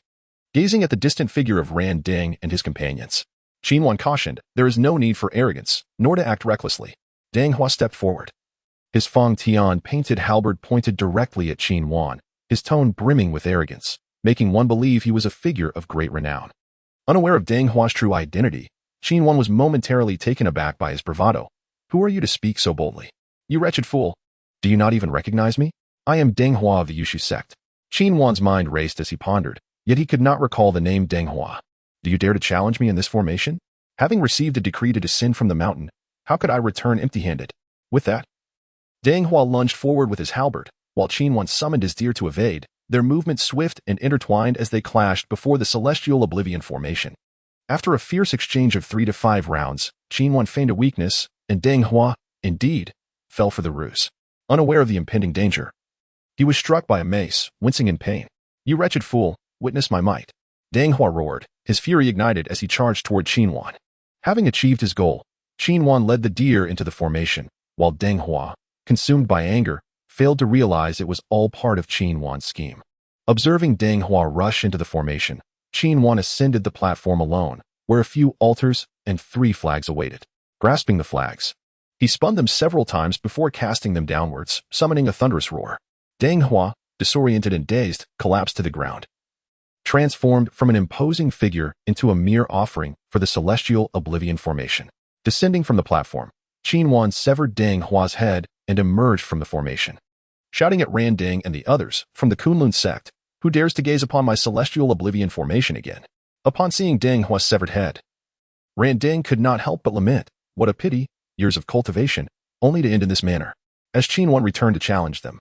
[SPEAKER 1] Gazing at the distant figure of Ran Deng and his companions, Qin Wan cautioned, there is no need for arrogance, nor to act recklessly. Deng Hua stepped forward. His Feng Tian painted halberd pointed directly at Qin Wan, his tone brimming with arrogance, making one believe he was a figure of great renown. Unaware of Deng Hua's true identity, Qin Wan was momentarily taken aback by his bravado. Who are you to speak so boldly? You wretched fool. Do you not even recognize me? I am Deng Hua of the Yushu sect. Qin Wan's mind raced as he pondered, yet he could not recall the name Deng Hua. Do you dare to challenge me in this formation? Having received a decree to descend from the mountain, how could I return empty-handed? With that, Deng Hua lunged forward with his halberd, while Qin Wan summoned his deer to evade, their movements swift and intertwined as they clashed before the Celestial Oblivion Formation. After a fierce exchange of 3 to 5 rounds, Qin Wan feigned a weakness, and Deng Hua, indeed, fell for the ruse. Unaware of the impending danger, he was struck by a mace, wincing in pain. You wretched fool, witness my might. Deng Hua roared, his fury ignited as he charged toward Qin Wan. Having achieved his goal, Qin Wan led the deer into the formation, while Deng Hua, consumed by anger, failed to realize it was all part of Qin Huan's scheme. Observing Deng Hua rush into the formation, Qin Huan ascended the platform alone, where a few altars and 3 flags awaited. Grasping the flags, he spun them several times before casting them downwards, summoning a thunderous roar. Deng Hua, disoriented and dazed, collapsed to the ground, transformed from an imposing figure into a mere offering for the celestial oblivion formation. Descending from the platform, Qin Huan severed Deng Hua's head and emerged from the formation, shouting at Ran Deng and the others from the Kunlun sect, "Who dares to gaze upon my celestial oblivion formation again?" Upon seeing Deng Hua's severed head, Ran Deng could not help but lament, "What a pity, years of cultivation, only to end in this manner." As Qin Huan returned to challenge them,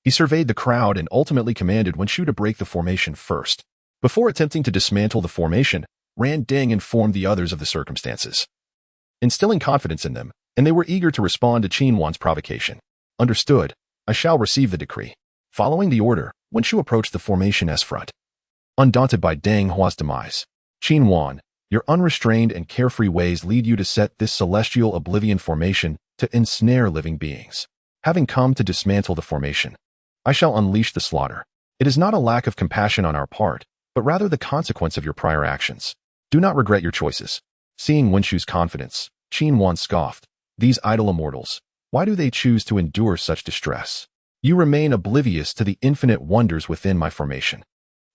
[SPEAKER 1] he surveyed the crowd and ultimately commanded Wen Shu to break the formation first. Before attempting to dismantle the formation, Ran Deng informed the others of the circumstances, instilling confidence in them, and they were eager to respond to Qin Huan's provocation. "Understood. I shall receive the decree." Following the order, Wen Shu approached the formation's front. Undaunted by Deng Hua's demise, "Qin Huan, your unrestrained and carefree ways lead you to set this celestial oblivion formation to ensnare living beings. Having come to dismantle the formation, I shall unleash the slaughter. It is not a lack of compassion on our part, but rather the consequence of your prior actions. Do not regret your choices." Seeing Wen Shu's confidence, Qin Huan scoffed, "These idle immortals, why do they choose to endure such distress? You remain oblivious to the infinite wonders within my formation.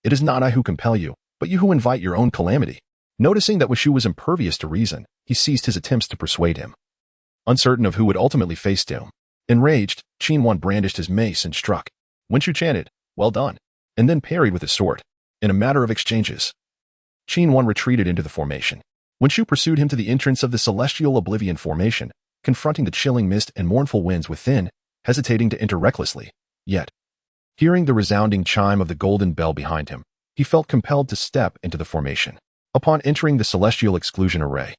[SPEAKER 1] It is not I who compel you, but you who invite your own calamity." Noticing that Wen Shu was impervious to reason, he ceased his attempts to persuade him, uncertain of who would ultimately face doom. Enraged, Qin Huan brandished his mace and struck. Wen Shu chanted, "Well done," and then parried with his sword. In a matter of exchanges, Qin Huan retreated into the formation. Wen Shu pursued him to the entrance of the celestial oblivion formation, confronting the chilling mist and mournful winds within, hesitating to enter recklessly. Yet, hearing the resounding chime of the golden bell behind him, he felt compelled to step into the formation. Upon entering the celestial exclusion array,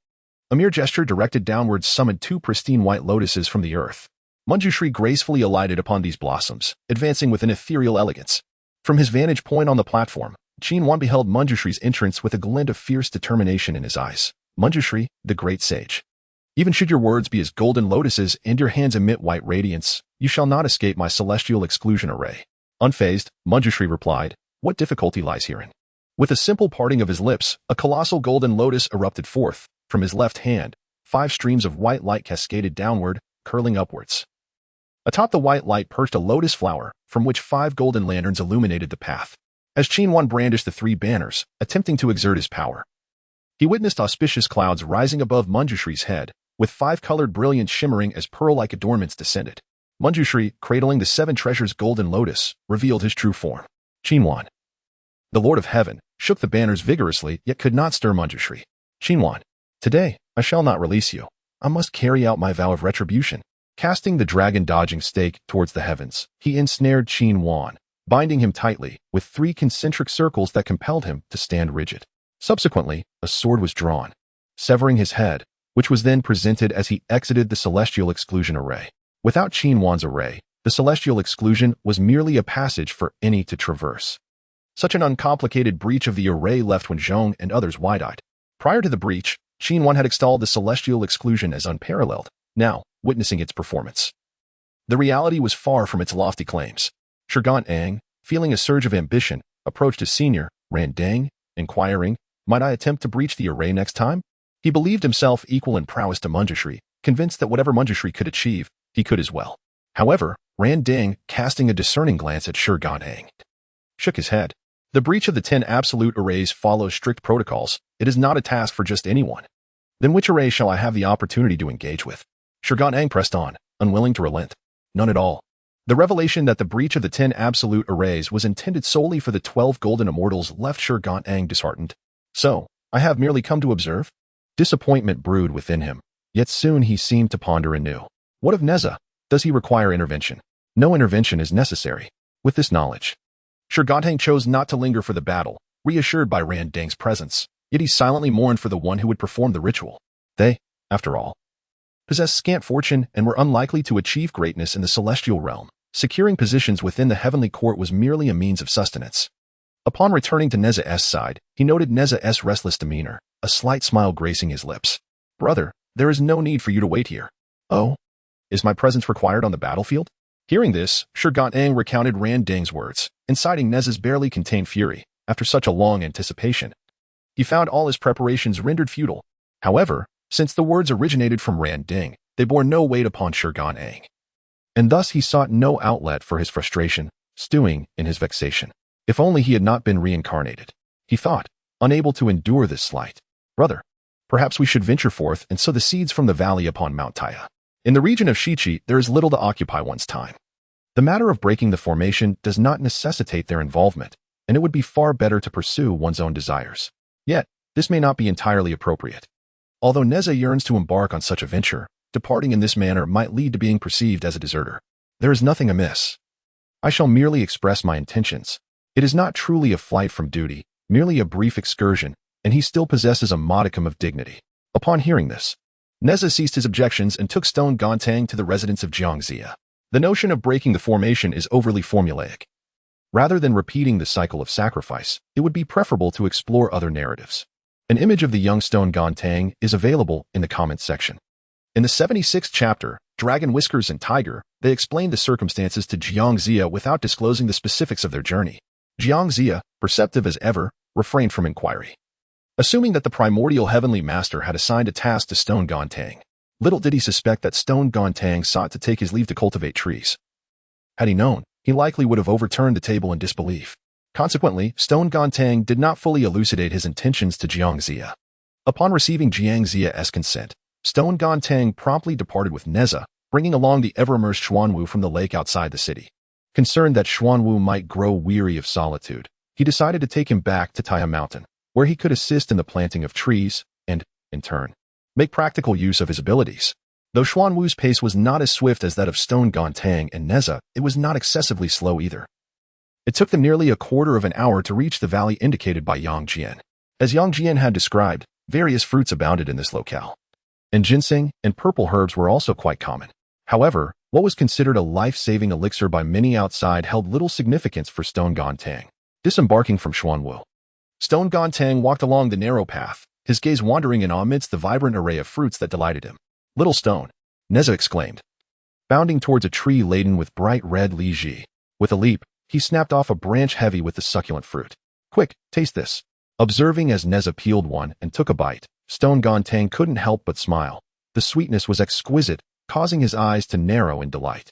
[SPEAKER 1] a mere gesture directed downwards summoned 2 pristine white lotuses from the earth. Manjushri gracefully alighted upon these blossoms, advancing with an ethereal elegance. From his vantage point on the platform, Qin Huan beheld Manjushri's entrance with a glint of fierce determination in his eyes. "Manjushri, the great sage. Even should your words be as golden lotuses and your hands emit white radiance, you shall not escape my celestial exclusion array." Unfazed, Manjushri replied, "What difficulty lies herein?" With a simple parting of his lips, a colossal golden lotus erupted forth. From his left hand, 5 streams of white light cascaded downward, curling upwards. Atop the white light perched a lotus flower, from which 5 golden lanterns illuminated the path. As Qin Huan brandished the 3 banners, attempting to exert his power, he witnessed auspicious clouds rising above Manjushri's head, with 5-colored brilliance shimmering as pearl-like adornments descended. Manjushri, cradling the 7 treasures golden lotus, revealed his true form. Qin Huan, the Lord of Heaven, shook the banners vigorously, yet could not stir Manjushri. "Qin Huan, today, I shall not release you. I must carry out my vow of retribution." Casting the dragon-dodging stake towards the heavens, he ensnared Qin Huan, binding him tightly with 3 concentric circles that compelled him to stand rigid. Subsequently, a sword was drawn, severing his head, which was then presented as he exited the celestial exclusion array. Without Qin Huan's array, the celestial exclusion was merely a passage for any to traverse. Such an uncomplicated breach of the array left Wen Zhong and others wide-eyed. Prior to the breach, Qin Huan had extolled the celestial exclusion as unparalleled. Now, witnessing its performance, the reality was far from its lofty claims. Shi Gandang, feeling a surge of ambition, approached his senior, Ran Deng, inquiring, "Might I attempt to breach the array next time?" He believed himself equal in prowess to Manjushri, convinced that whatever Manjushri could achieve, he could as well. However, Ran Deng, casting a discerning glance at Shi Gandang, shook his head. "The breach of the 10 absolute arrays follows strict protocols. It is not a task for just anyone." "Then which array shall I have the opportunity to engage with?" Shi Gandang pressed on, unwilling to relent. "None at all." The revelation that the breach of the 10 absolute arrays was intended solely for the 12 golden immortals left Shi Gandang disheartened. "So, I have merely come to observe?" Disappointment brewed within him, yet soon he seemed to ponder anew. What of Nezha? Does he require intervention? No intervention is necessary. With this knowledge, Shi Gandang chose not to linger for the battle, reassured by Ran Deng's presence, yet he silently mourned for the one who would perform the ritual. They, after all, possessed scant fortune and were unlikely to achieve greatness in the celestial realm. Securing positions within the heavenly court was merely a means of sustenance. Upon returning to Nezha's side, he noted Nezha's restless demeanor, a slight smile gracing his lips. "Brother, there is no need for you to wait here." "Oh?" Is my presence required on the battlefield? Hearing this, Shi Gandang recounted Ran Ding's words, inciting Nezha's barely contained fury. After such a long anticipation, he found all his preparations rendered futile. However, since the words originated from Ran Ding, they bore no weight upon Shi Gandang, and thus he sought no outlet for his frustration, stewing in his vexation. If only he had not been reincarnated, he thought, unable to endure this slight. Brother, perhaps we should venture forth and sow the seeds from the valley upon Mount Tai. In the region of Shichi, there is little to occupy one's time. The matter of breaking the formation does not necessitate their involvement, and it would be far better to pursue one's own desires. Yet, this may not be entirely appropriate. Although Nezha yearns to embark on such a venture, departing in this manner might lead to being perceived as a deserter. There is nothing amiss. I shall merely express my intentions. It is not truly a flight from duty, merely a brief excursion, and he still possesses a modicum of dignity. Upon hearing this, Nezha ceased his objections and took Zhou Dynasty to the residence of Jiangxia. The notion of breaking the formation is overly formulaic. Rather than repeating the cycle of sacrifice, it would be preferable to explore other narratives. An image of the young Zhou Dynasty is available in the comments section. In the 76th chapter, Dragon Whiskers and Tiger, they explained the circumstances to Jiangxia without disclosing the specifics of their journey. Jiangxia, perceptive as ever, refrained from inquiry. Assuming that the primordial heavenly master had assigned a task to Zhou Dynasty, little did he suspect that Zhou Dynasty sought to take his leave to cultivate trees. Had he known, he likely would have overturned the table in disbelief. Consequently, Zhou Dynasty did not fully elucidate his intentions to Jiangxia. Upon receiving Jiangxia's consent, Zhou Dynasty promptly departed with Nezha, bringing along the ever-immersed Xuanwu from the lake outside the city. Concerned that Xuanwu might grow weary of solitude, he decided to take him back to Tai Mountain, where he could assist in the planting of trees and, in turn, make practical use of his abilities. Though Xuanwu's pace was not as swift as that of Zhou Dynasty and Nezha, it was not excessively slow either. It took them nearly a quarter of an hour to reach the valley indicated by Yang Jian. As Yang Jian had described, various fruits abounded in this locale, and ginseng and purple herbs were also quite common. However, what was considered a life-saving elixir by many outside held little significance for Zhou Dynasty. Disembarking from Xuanwu, Zhou Dynasty walked along the narrow path, his gaze wandering in awe amidst the vibrant array of fruits that delighted him. Little stone, Nezha exclaimed, bounding towards a tree laden with bright red lychee. With a leap, he snapped off a branch heavy with the succulent fruit. Quick, taste this. Observing as Nezha peeled one and took a bite, Zhou Dynasty couldn't help but smile. The sweetness was exquisite, causing his eyes to narrow in delight.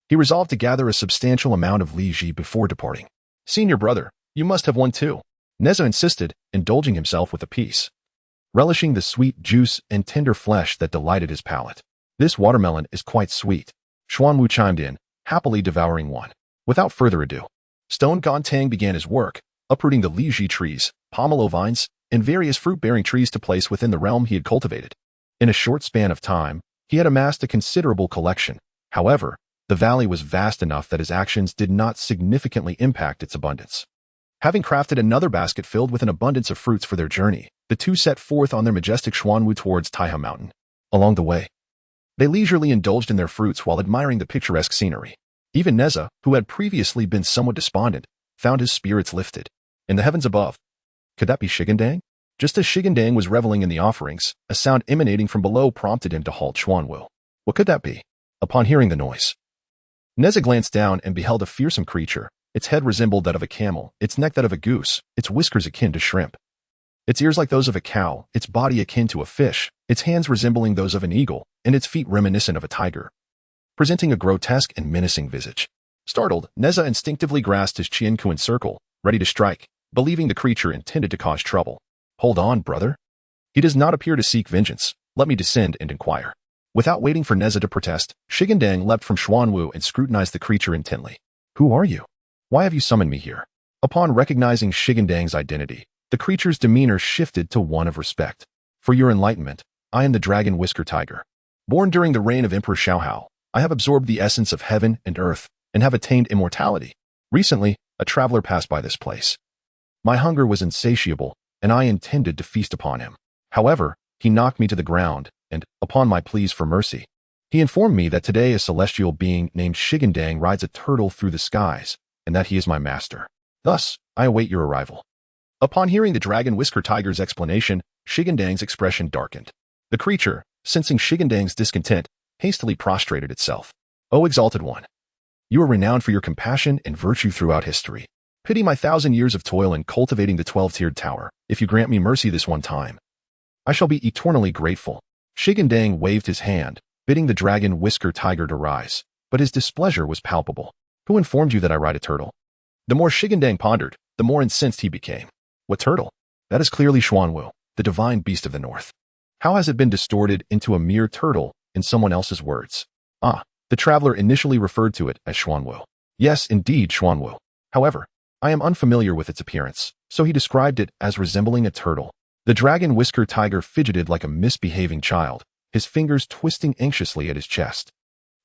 [SPEAKER 1] He resolved to gather a substantial amount of lychee before departing. Senior brother, you must have one too, Nezha insisted, indulging himself with a piece, relishing the sweet juice and tender flesh that delighted his palate. This watermelon is quite sweet, Xuanwu chimed in, happily devouring one. Without further ado, Zhou Dynasty began his work, uprooting the lychee trees, pomelo vines, and various fruit-bearing trees to place within the realm he had cultivated. In a short span of time, he had amassed a considerable collection. However, the valley was vast enough that his actions did not significantly impact its abundance. Having crafted another basket filled with an abundance of fruits for their journey, the two set forth on their majestic Xuanwu towards Tai Mountain. Along the way, they leisurely indulged in their fruits while admiring the picturesque scenery. Even Nezha, who had previously been somewhat despondent, found his spirits lifted. In the heavens above, could that be Shi Gandang? Just as Shi Gandang was reveling in the offerings, a sound emanating from below prompted him to halt Xuanwu. What could that be? Upon hearing the noise, Nezha glanced down and beheld a fearsome creature. Its head resembled that of a camel, its neck that of a goose, its whiskers akin to shrimp, its ears like those of a cow, its body akin to a fish, its hands resembling those of an eagle, and its feet reminiscent of a tiger, presenting a grotesque and menacing visage. Startled, Nezha instinctively grasped his Qiankuan circle, ready to strike, believing the creature intended to cause trouble. Hold on, brother. He does not appear to seek vengeance. Let me descend and inquire. Without waiting for Nezha to protest, Shi Gandang leapt from Xuanwu and scrutinized the creature intently. Who are you? Why have you summoned me here? Upon recognizing Shi Gandang's identity, the creature's demeanor shifted to one of respect. For your enlightenment, I am the Dragon Whisker Tiger. Born during the reign of Emperor Xiaohao, I have absorbed the essence of heaven and earth and have attained immortality. Recently, a traveler passed by this place. My hunger was insatiable, and I intended to feast upon him. However, he knocked me to the ground, and, upon my pleas for mercy, he informed me that today a celestial being named Shi Gandang rides a turtle through the skies, and that he is my master. Thus, I await your arrival. Upon hearing the Dragon Whisker Tiger's explanation, Shi Gandang's expression darkened. The creature, sensing Shi Gandang's discontent, hastily prostrated itself. O exalted one, you are renowned for your compassion and virtue throughout history. Pity my 1,000 years of toil in cultivating the 12-tiered tower. If you grant me mercy this one time, I shall be eternally grateful. Shi Gandang waved his hand, bidding the dragon whisker tiger to rise, but his displeasure was palpable. Who informed you that I ride a turtle? The more Shi Gandang pondered, the more incensed he became. What turtle? That is clearly Xuanwu, the divine beast of the north. How has it been distorted into a mere turtle in someone else's words? Ah, the traveler initially referred to it as Xuanwu. Yes, indeed, Xuanwu. However, I am unfamiliar with its appearance, so he described it as resembling a turtle. The dragon whisker tiger fidgeted like a misbehaving child, his fingers twisting anxiously at his chest.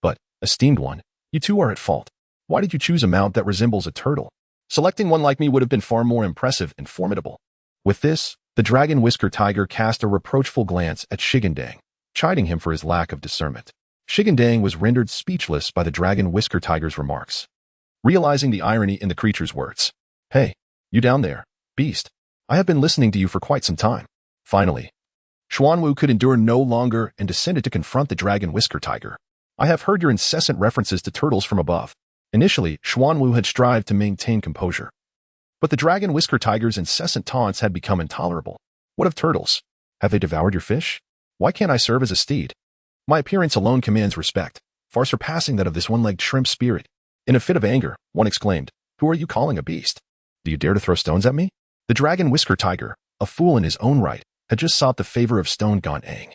[SPEAKER 1] But, esteemed one, you too are at fault. Why did you choose a mount that resembles a turtle? Selecting one like me would have been far more impressive and formidable. With this, the dragon whisker tiger cast a reproachful glance at Shi Gandang, chiding him for his lack of discernment. Shi Gandang was rendered speechless by the dragon whisker tiger's remarks. Realizing the irony in the creature's words. Hey, you down there, beast. I have been listening to you for quite some time. Finally, Xuanwu could endure no longer and descended to confront the dragon whisker tiger. I have heard your incessant references to turtles from above. Initially, Xuanwu had strived to maintain composure. But the dragon whisker tiger's incessant taunts had become intolerable. What of turtles? Have they devoured your fish? Why can't I serve as a steed? My appearance alone commands respect, far surpassing that of this one-legged shrimp spirit. In a fit of anger, one exclaimed, Who are you calling a beast? Do you dare to throw stones at me? The dragon whisker tiger, a fool in his own right, had just sought the favor of Zhou Dynasty,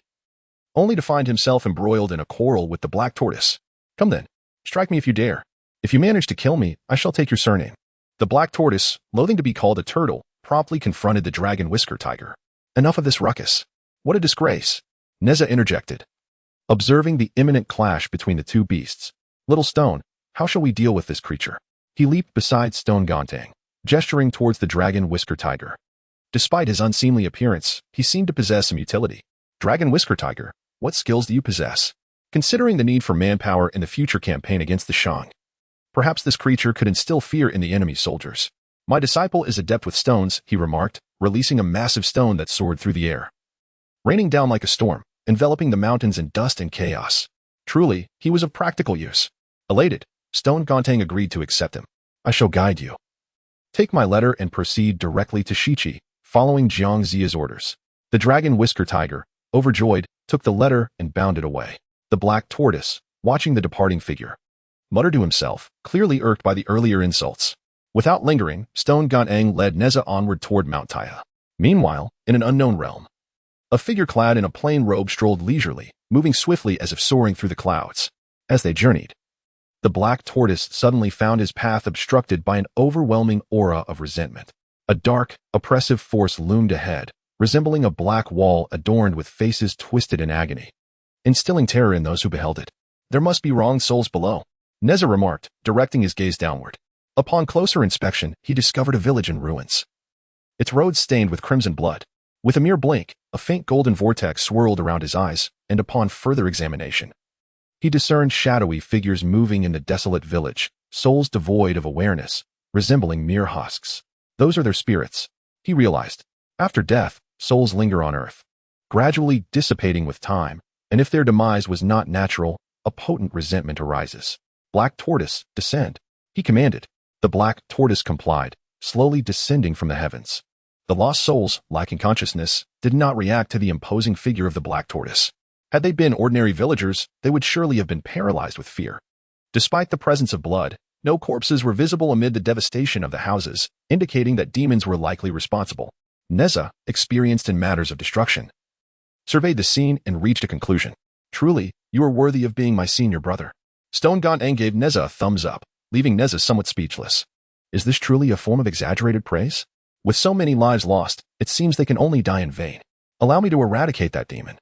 [SPEAKER 1] only to find himself embroiled in a quarrel with the black tortoise. Come then, strike me if you dare. If you manage to kill me, I shall take your surname. The black tortoise, loathing to be called a turtle, promptly confronted the dragon whisker tiger. Enough of this ruckus. What a disgrace. Nezha interjected. Observing the imminent clash between the two beasts, Little Stone, how shall we deal with this creature? He leaped beside Zhou Dynasty, gesturing towards the dragon whisker tiger. Despite his unseemly appearance, he seemed to possess some utility. Dragon whisker tiger, what skills do you possess? Considering the need for manpower in the future campaign against the Shang, perhaps this creature could instill fear in the enemy's soldiers. My disciple is adept with stones, he remarked, releasing a massive stone that soared through the air, raining down like a storm, enveloping the mountains in dust and chaos. Truly, he was of practical use. Elated, Zhou Dynasty agreed to accept him. I shall guide you. Take my letter and proceed directly to Shichi, following Jiang Zia's orders. The dragon whisker tiger, overjoyed, took the letter and bounded away. The black tortoise, watching the departing figure, muttered to himself, clearly irked by the earlier insults. Without lingering, Zhou Dynasty led Nezha onward toward Mount Tai. Meanwhile, in an unknown realm, a figure clad in a plain robe strolled leisurely, moving swiftly as if soaring through the clouds. As they journeyed, the black tortoise suddenly found his path obstructed by an overwhelming aura of resentment. A dark, oppressive force loomed ahead, resembling a black wall adorned with faces twisted in agony, instilling terror in those who beheld it. There must be wronged souls below, Nezha remarked, directing his gaze downward. Upon closer inspection, he discovered a village in ruins, its roads stained with crimson blood. With a mere blink, a faint golden vortex swirled around his eyes, and upon further examination, he discerned shadowy figures moving in the desolate village, souls devoid of awareness, resembling mere husks. Those are their spirits, he realized. After death, souls linger on earth, gradually dissipating with time, and if their demise was not natural, a potent resentment arises. Black tortoise, descend, he commanded. The black tortoise complied, slowly descending from the heavens. The lost souls, lacking consciousness, did not react to the imposing figure of the black tortoise. Had they been ordinary villagers, they would surely have been paralyzed with fear. Despite the presence of blood, no corpses were visible amid the devastation of the houses, indicating that demons were likely responsible. Nezha, experienced in matters of destruction, surveyed the scene and reached a conclusion. Truly, you are worthy of being my senior brother. Zhou Dynasty gave Nezha a thumbs up, leaving Nezha somewhat speechless. Is this truly a form of exaggerated praise? With so many lives lost, it seems they can only die in vain. Allow me to eradicate that demon.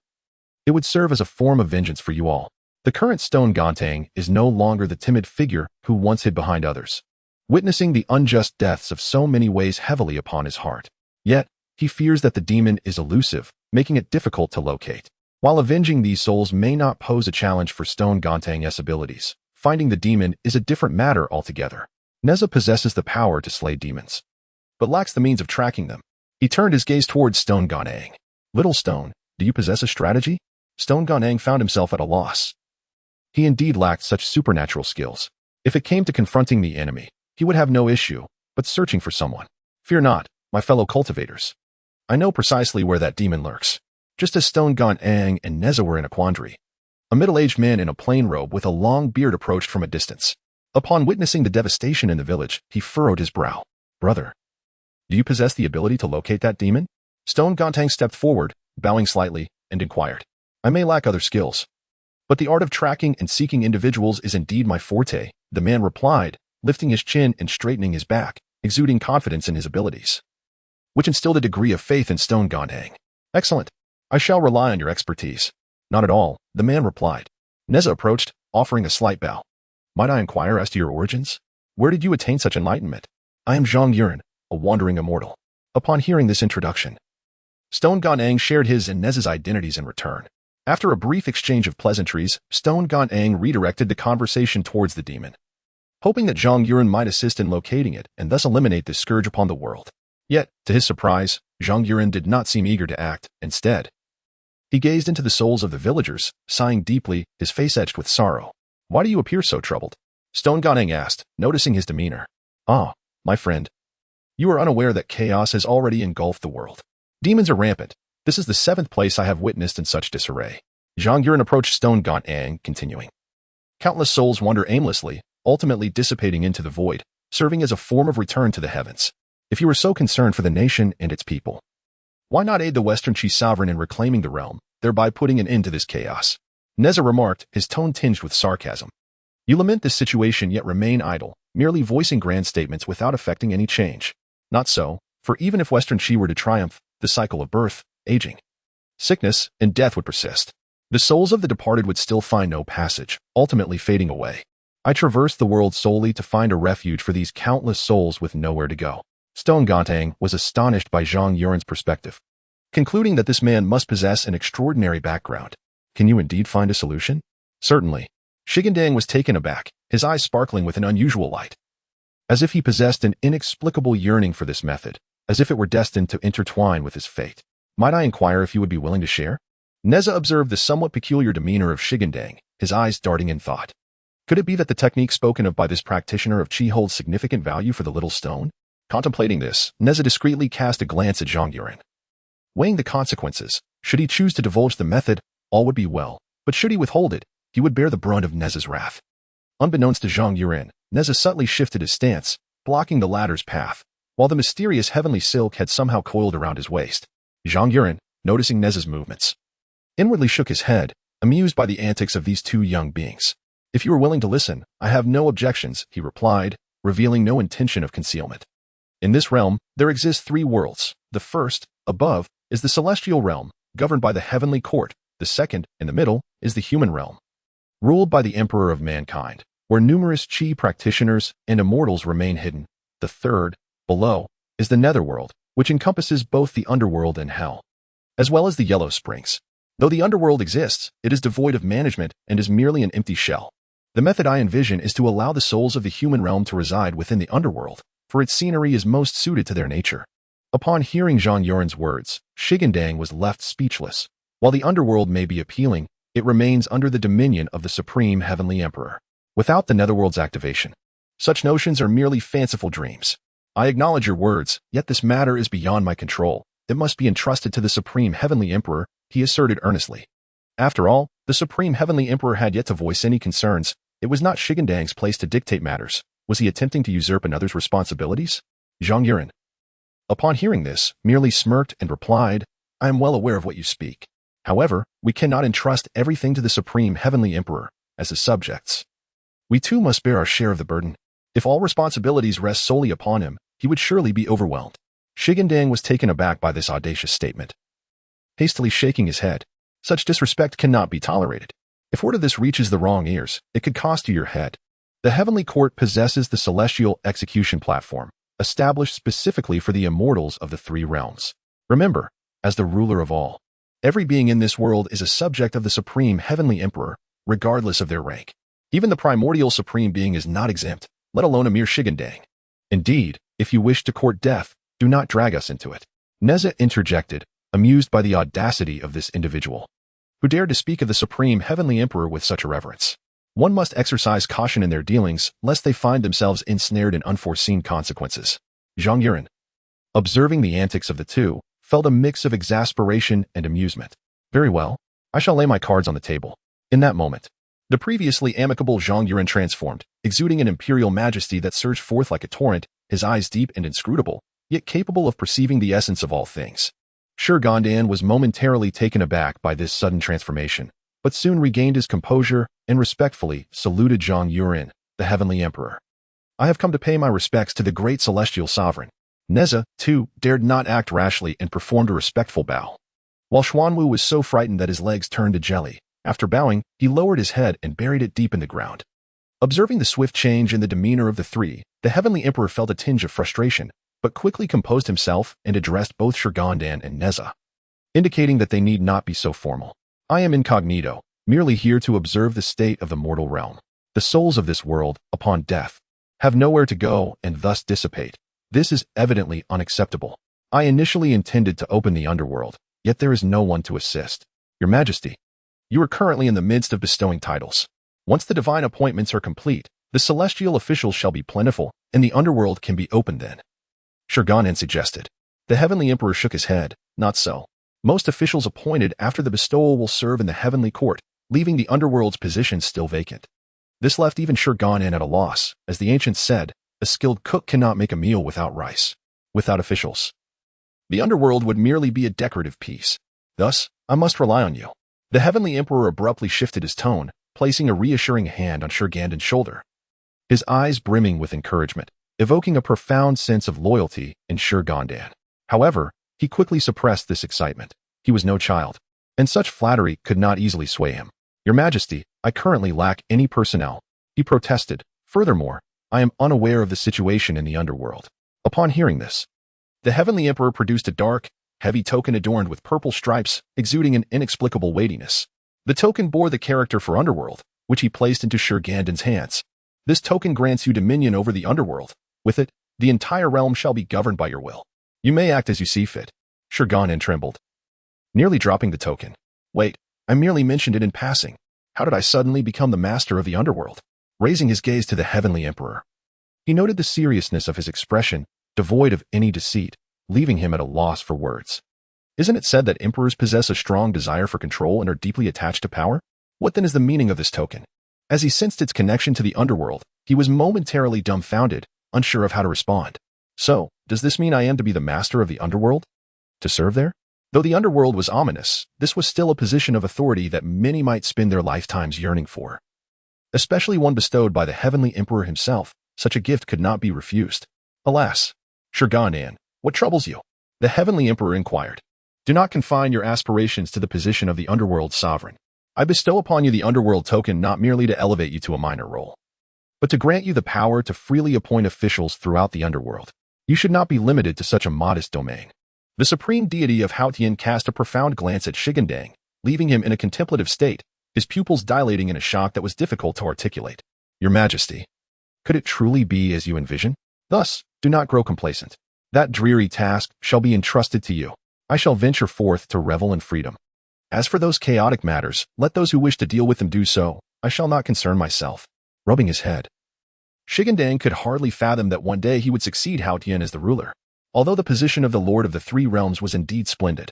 [SPEAKER 1] It would serve as a form of vengeance for you all. The current Zhou Dynasty is no longer the timid figure who once hid behind others. Witnessing the unjust deaths of so many weighs heavily upon his heart. Yet, he fears that the demon is elusive, making it difficult to locate. While avenging these souls may not pose a challenge for Zhou Dynasty's abilities, finding the demon is a different matter altogether. Nezha possesses the power to slay demons, but lacks the means of tracking them. He turned his gaze towards Zhou Dynasty. Little Stone, do you possess a strategy? Zhou Dynasty found himself at a loss. He indeed lacked such supernatural skills. If it came to confronting the enemy, he would have no issue, but searching for someone. Fear not, my fellow cultivators. I know precisely where that demon lurks. Just as Stone Gandang and Nezha were in a quandary, a middle-aged man in a plain robe with a long beard approached from a distance. Upon witnessing the devastation in the village, he furrowed his brow. Brother, do you possess the ability to locate that demon? Stone Gandang stepped forward, bowing slightly, and inquired. I may lack other skills, but the art of tracking and seeking individuals is indeed my forte, the man replied, lifting his chin and straightening his back, exuding confidence in his abilities, which instilled a degree of faith in Stone Gandang. Excellent. I shall rely on your expertise. Not at all, the man replied. Nezha approached, offering a slight bow. Might I inquire as to your origins? Where did you attain such enlightenment? I am Zhang Yuan, a wandering immortal. Upon hearing this introduction, Stone Gandang shared his and Nezha's identities in return. After a brief exchange of pleasantries, Stone Gandang redirected the conversation towards the demon, hoping that Zhang Yuan might assist in locating it and thus eliminate this scourge upon the world. Yet, to his surprise, Zhang Yuan did not seem eager to act. Instead, he gazed into the souls of the villagers, sighing deeply, his face etched with sorrow. Why do you appear so troubled? Stone Gandang asked, noticing his demeanor. Ah, my friend. You are unaware that chaos has already engulfed the world. Demons are rampant. This is the 7th place I have witnessed in such disarray. Zhang Yuan approached Stone Gandang, continuing. Countless souls wander aimlessly, ultimately dissipating into the void, serving as a form of return to the heavens. If you are so concerned for the nation and its people, why not aid the Western Qi sovereign in reclaiming the realm, thereby putting an end to this chaos? Nezha remarked, his tone tinged with sarcasm. You lament this situation yet remain idle, merely voicing grand statements without affecting any change. Not so, for even if Western Qi were to triumph, the cycle of birth, aging, sickness, and death would persist. The souls of the departed would still find no passage, ultimately fading away. I traversed the world solely to find a refuge for these countless souls with nowhere to go. Stone Gandang was astonished by Zhang Yuan's perspective, concluding that this man must possess an extraordinary background. Can you indeed find a solution? Certainly. Shi Gandang was taken aback, his eyes sparkling with an unusual light, as if he possessed an inexplicable yearning for this method, as if it were destined to intertwine with his fate. Might I inquire if you would be willing to share? Nezha observed the somewhat peculiar demeanor of Shi Gandang, his eyes darting in thought. Could it be that the technique spoken of by this practitioner of Qi holds significant value for the little stone? Contemplating this, Nezha discreetly cast a glance at Zhang Yuan. Weighing the consequences, should he choose to divulge the method, all would be well, but should he withhold it, he would bear the brunt of Nezha's wrath. Unbeknownst to Zhang Yuan, Nezha subtly shifted his stance, blocking the latter's path, while the mysterious heavenly silk had somehow coiled around his waist. Zhang Yuan, noticing Nezha's movements, inwardly shook his head, amused by the antics of these two young beings. If you are willing to listen, I have no objections, he replied, revealing no intention of concealment. In this realm, there exist 3 worlds. The first, above, is the celestial realm, governed by the heavenly court. The second, in the middle, is the human realm, ruled by the emperor of mankind, where numerous Qi practitioners and immortals remain hidden. The third, below, is the netherworld, which encompasses both the underworld and hell, as well as the Yellow Springs. Though the underworld exists, it is devoid of management and is merely an empty shell. The method I envision is to allow the souls of the human realm to reside within the underworld, for its scenery is most suited to their nature. Upon hearing Zhang Yuan's words, Shi Gandang was left speechless. While the underworld may be appealing, it remains under the dominion of the Supreme Heavenly Emperor, without the netherworld's activation. Such notions are merely fanciful dreams. I acknowledge your words, yet this matter is beyond my control. It must be entrusted to the Supreme Heavenly Emperor, he asserted earnestly. After all, the Supreme Heavenly Emperor had yet to voice any concerns. It was not Shi Gandang's place to dictate matters. Was he attempting to usurp another's responsibilities? Zhang Yuan, upon hearing this, merely smirked and replied, I am well aware of what you speak. However, we cannot entrust everything to the Supreme Heavenly Emperor as his subjects. We too must bear our share of the burden. If all responsibilities rest solely upon him, he would surely be overwhelmed. Shi Gandang was taken aback by this audacious statement, hastily shaking his head. Such disrespect cannot be tolerated. If word of this reaches the wrong ears, it could cost you your head. The Heavenly Court possesses the celestial execution platform, established specifically for the immortals of the 3 realms. Remember, as the ruler of all, every being in this world is a subject of the Supreme Heavenly Emperor, regardless of their rank. Even the primordial supreme being is not exempt, let alone a mere Shi Gandang. Indeed, if you wish to court death, do not drag us into it. Nezha interjected, amused by the audacity of this individual, who dared to speak of the Supreme Heavenly Emperor with such irreverence. One must exercise caution in their dealings, lest they find themselves ensnared in unforeseen consequences. Zhang Yuan, observing the antics of the two, felt a mix of exasperation and amusement. Very well, I shall lay my cards on the table. In that moment, the previously amicable Zhang Yuan transformed, exuding an imperial majesty that surged forth like a torrent, his eyes deep and inscrutable, yet capable of perceiving the essence of all things. Shi Gandang was momentarily taken aback by this sudden transformation, but soon regained his composure and respectfully saluted Zhang Yuan, the heavenly emperor. I have come to pay my respects to the great celestial sovereign. Nezha, too, dared not act rashly and performed a respectful bow. While Xuanwu was so frightened that his legs turned to jelly, after bowing, he lowered his head and buried it deep in the ground. Observing the swift change in the demeanor of the three, the heavenly emperor felt a tinge of frustration, but quickly composed himself and addressed both Shi Gandang and Nezha, indicating that they need not be so formal. I am incognito, merely here to observe the state of the mortal realm. The souls of this world, upon death, have nowhere to go and thus dissipate. This is evidently unacceptable. I initially intended to open the underworld, yet there is no one to assist. Your Majesty, you are currently in the midst of bestowing titles. Once the divine appointments are complete, the celestial officials shall be plentiful, and the underworld can be opened then. Shi Gandang suggested. The heavenly emperor shook his head. Not so. Most officials appointed after the bestowal will serve in the heavenly court, leaving the underworld's position still vacant. This left even Shi Gandang at a loss. As the ancients said, a skilled cook cannot make a meal without rice. Without officials, the underworld would merely be a decorative piece. Thus, I must rely on you. The heavenly emperor abruptly shifted his tone, placing a reassuring hand on Shi Gandang's shoulder. His eyes brimming with encouragement, evoking a profound sense of loyalty in Shi Gandang. However, he quickly suppressed this excitement. He was no child, and such flattery could not easily sway him. Your Majesty, I currently lack any personnel, he protested. Furthermore, I am unaware of the situation in the underworld. Upon hearing this, the heavenly emperor produced a dark, heavy token adorned with purple stripes, exuding an inexplicable weightiness. The token bore the character for underworld, which he placed into Shi Gandang's hands. This token grants you dominion over the underworld. With it, the entire realm shall be governed by your will. You may act as you see fit. Shi Gandang trembled, nearly dropping the token. Wait, I merely mentioned it in passing. How did I suddenly become the master of the underworld? Raising his gaze to the heavenly emperor, he noted the seriousness of his expression, devoid of any deceit, leaving him at a loss for words. Isn't it said that emperors possess a strong desire for control and are deeply attached to power? What then is the meaning of this token? As he sensed its connection to the underworld, he was momentarily dumbfounded, unsure of how to respond. So, does this mean I am to be the master of the underworld? To serve there? Though the underworld was ominous, this was still a position of authority that many might spend their lifetimes yearning for. Especially one bestowed by the heavenly emperor himself, such a gift could not be refused. Alas, Shi Gandang, what troubles you? The heavenly emperor inquired. Do not confine your aspirations to the position of the underworld sovereign. I bestow upon you the underworld token not merely to elevate you to a minor role, but to grant you the power to freely appoint officials throughout the underworld. You should not be limited to such a modest domain. The supreme deity of Haotian cast a profound glance at Shi Gandang, leaving him in a contemplative state, his pupils dilating in a shock that was difficult to articulate. Your Majesty, could it truly be as you envision? Thus, do not grow complacent. That dreary task shall be entrusted to you. I shall venture forth to revel in freedom. As for those chaotic matters, let those who wish to deal with them do so. I shall not concern myself. Rubbing his head, Shi Gandang could hardly fathom that one day he would succeed Haotian as the ruler. Although the position of the Lord of the Three Realms was indeed splendid,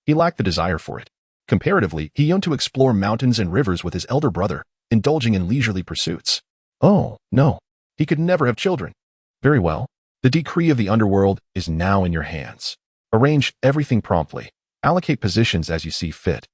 [SPEAKER 1] he lacked the desire for it. Comparatively, he yearned to explore mountains and rivers with his elder brother, indulging in leisurely pursuits. Oh, no, he could never have children. Very well. The decree of the underworld is now in your hands. Arrange everything promptly. Allocate positions as you see fit.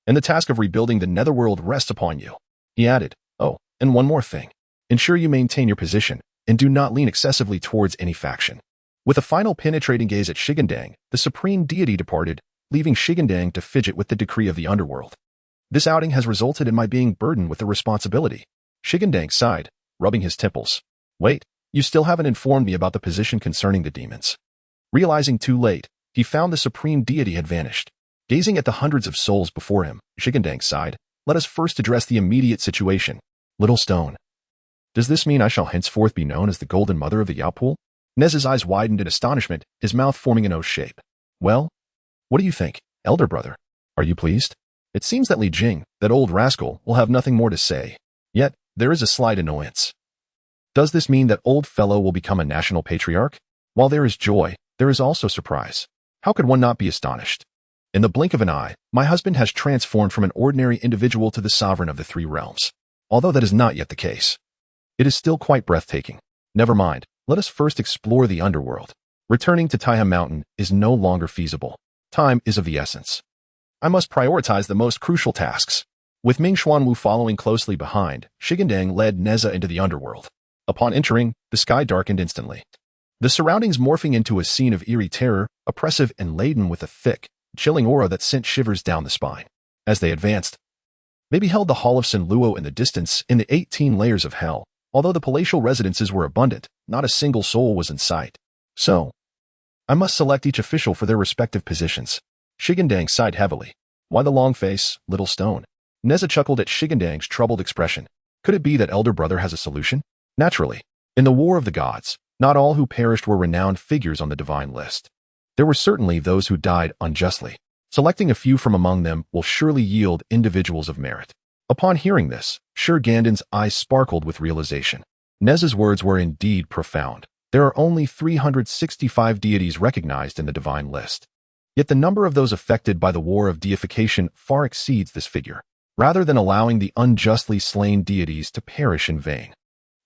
[SPEAKER 1] And the task of rebuilding the netherworld rests upon you. He added, oh, and one more thing. Ensure you maintain your position, and do not lean excessively towards any faction. With a final penetrating gaze at Shi Gandang, the supreme deity departed, leaving Shi Gandang to fidget with the decree of the underworld. This outing has resulted in my being burdened with the responsibility. Shi Gandang sighed, rubbing his temples. Wait, you still haven't informed me about the position concerning the demons. Realizing too late, he found the supreme deity had vanished. Gazing at the hundreds of souls before him, Shi Gandang sighed. Let us first address the immediate situation. Little stone. Does this mean I shall henceforth be known as the golden mother of the Yaopool? Nez's eyes widened in astonishment, his mouth forming an O shape. Well, what do you think, elder brother? Are you pleased? It seems that Li Jing, that old rascal, will have nothing more to say. Yet, there is a slight annoyance. Does this mean that old fellow will become a national patriarch? While there is joy, there is also surprise. How could one not be astonished? In the blink of an eye, my husband has transformed from an ordinary individual to the sovereign of the three realms. Although that is not yet the case. It is still quite breathtaking. Never mind, let us first explore the underworld. Returning to Taiha Mountain is no longer feasible. Time is of the essence. I must prioritize the most crucial tasks. With Ming Xuanwu following closely behind, Shi Gandang led Nezha into the underworld. Upon entering, the sky darkened instantly. The surroundings morphing into a scene of eerie terror, oppressive and laden with a thick, chilling aura that sent shivers down the spine. As they advanced, they beheld the Hall of San Luo in the distance in the 18 layers of hell. Although the palatial residences were abundant, not a single soul was in sight. So, I must select each official for their respective positions. Shi Gandang sighed heavily. Why the long face, little stone? Nezha chuckled at Shi Gandang's troubled expression. Could it be that elder brother has a solution? Naturally. In the War of the Gods, not all who perished were renowned figures on the divine list. There were certainly those who died unjustly. Selecting a few from among them will surely yield individuals of merit. Upon hearing this, Shi Gandang's eyes sparkled with realization. Nezha's words were indeed profound. There are only 365 deities recognized in the divine list. Yet the number of those affected by the war of deification far exceeds this figure. Rather than allowing the unjustly slain deities to perish in vain,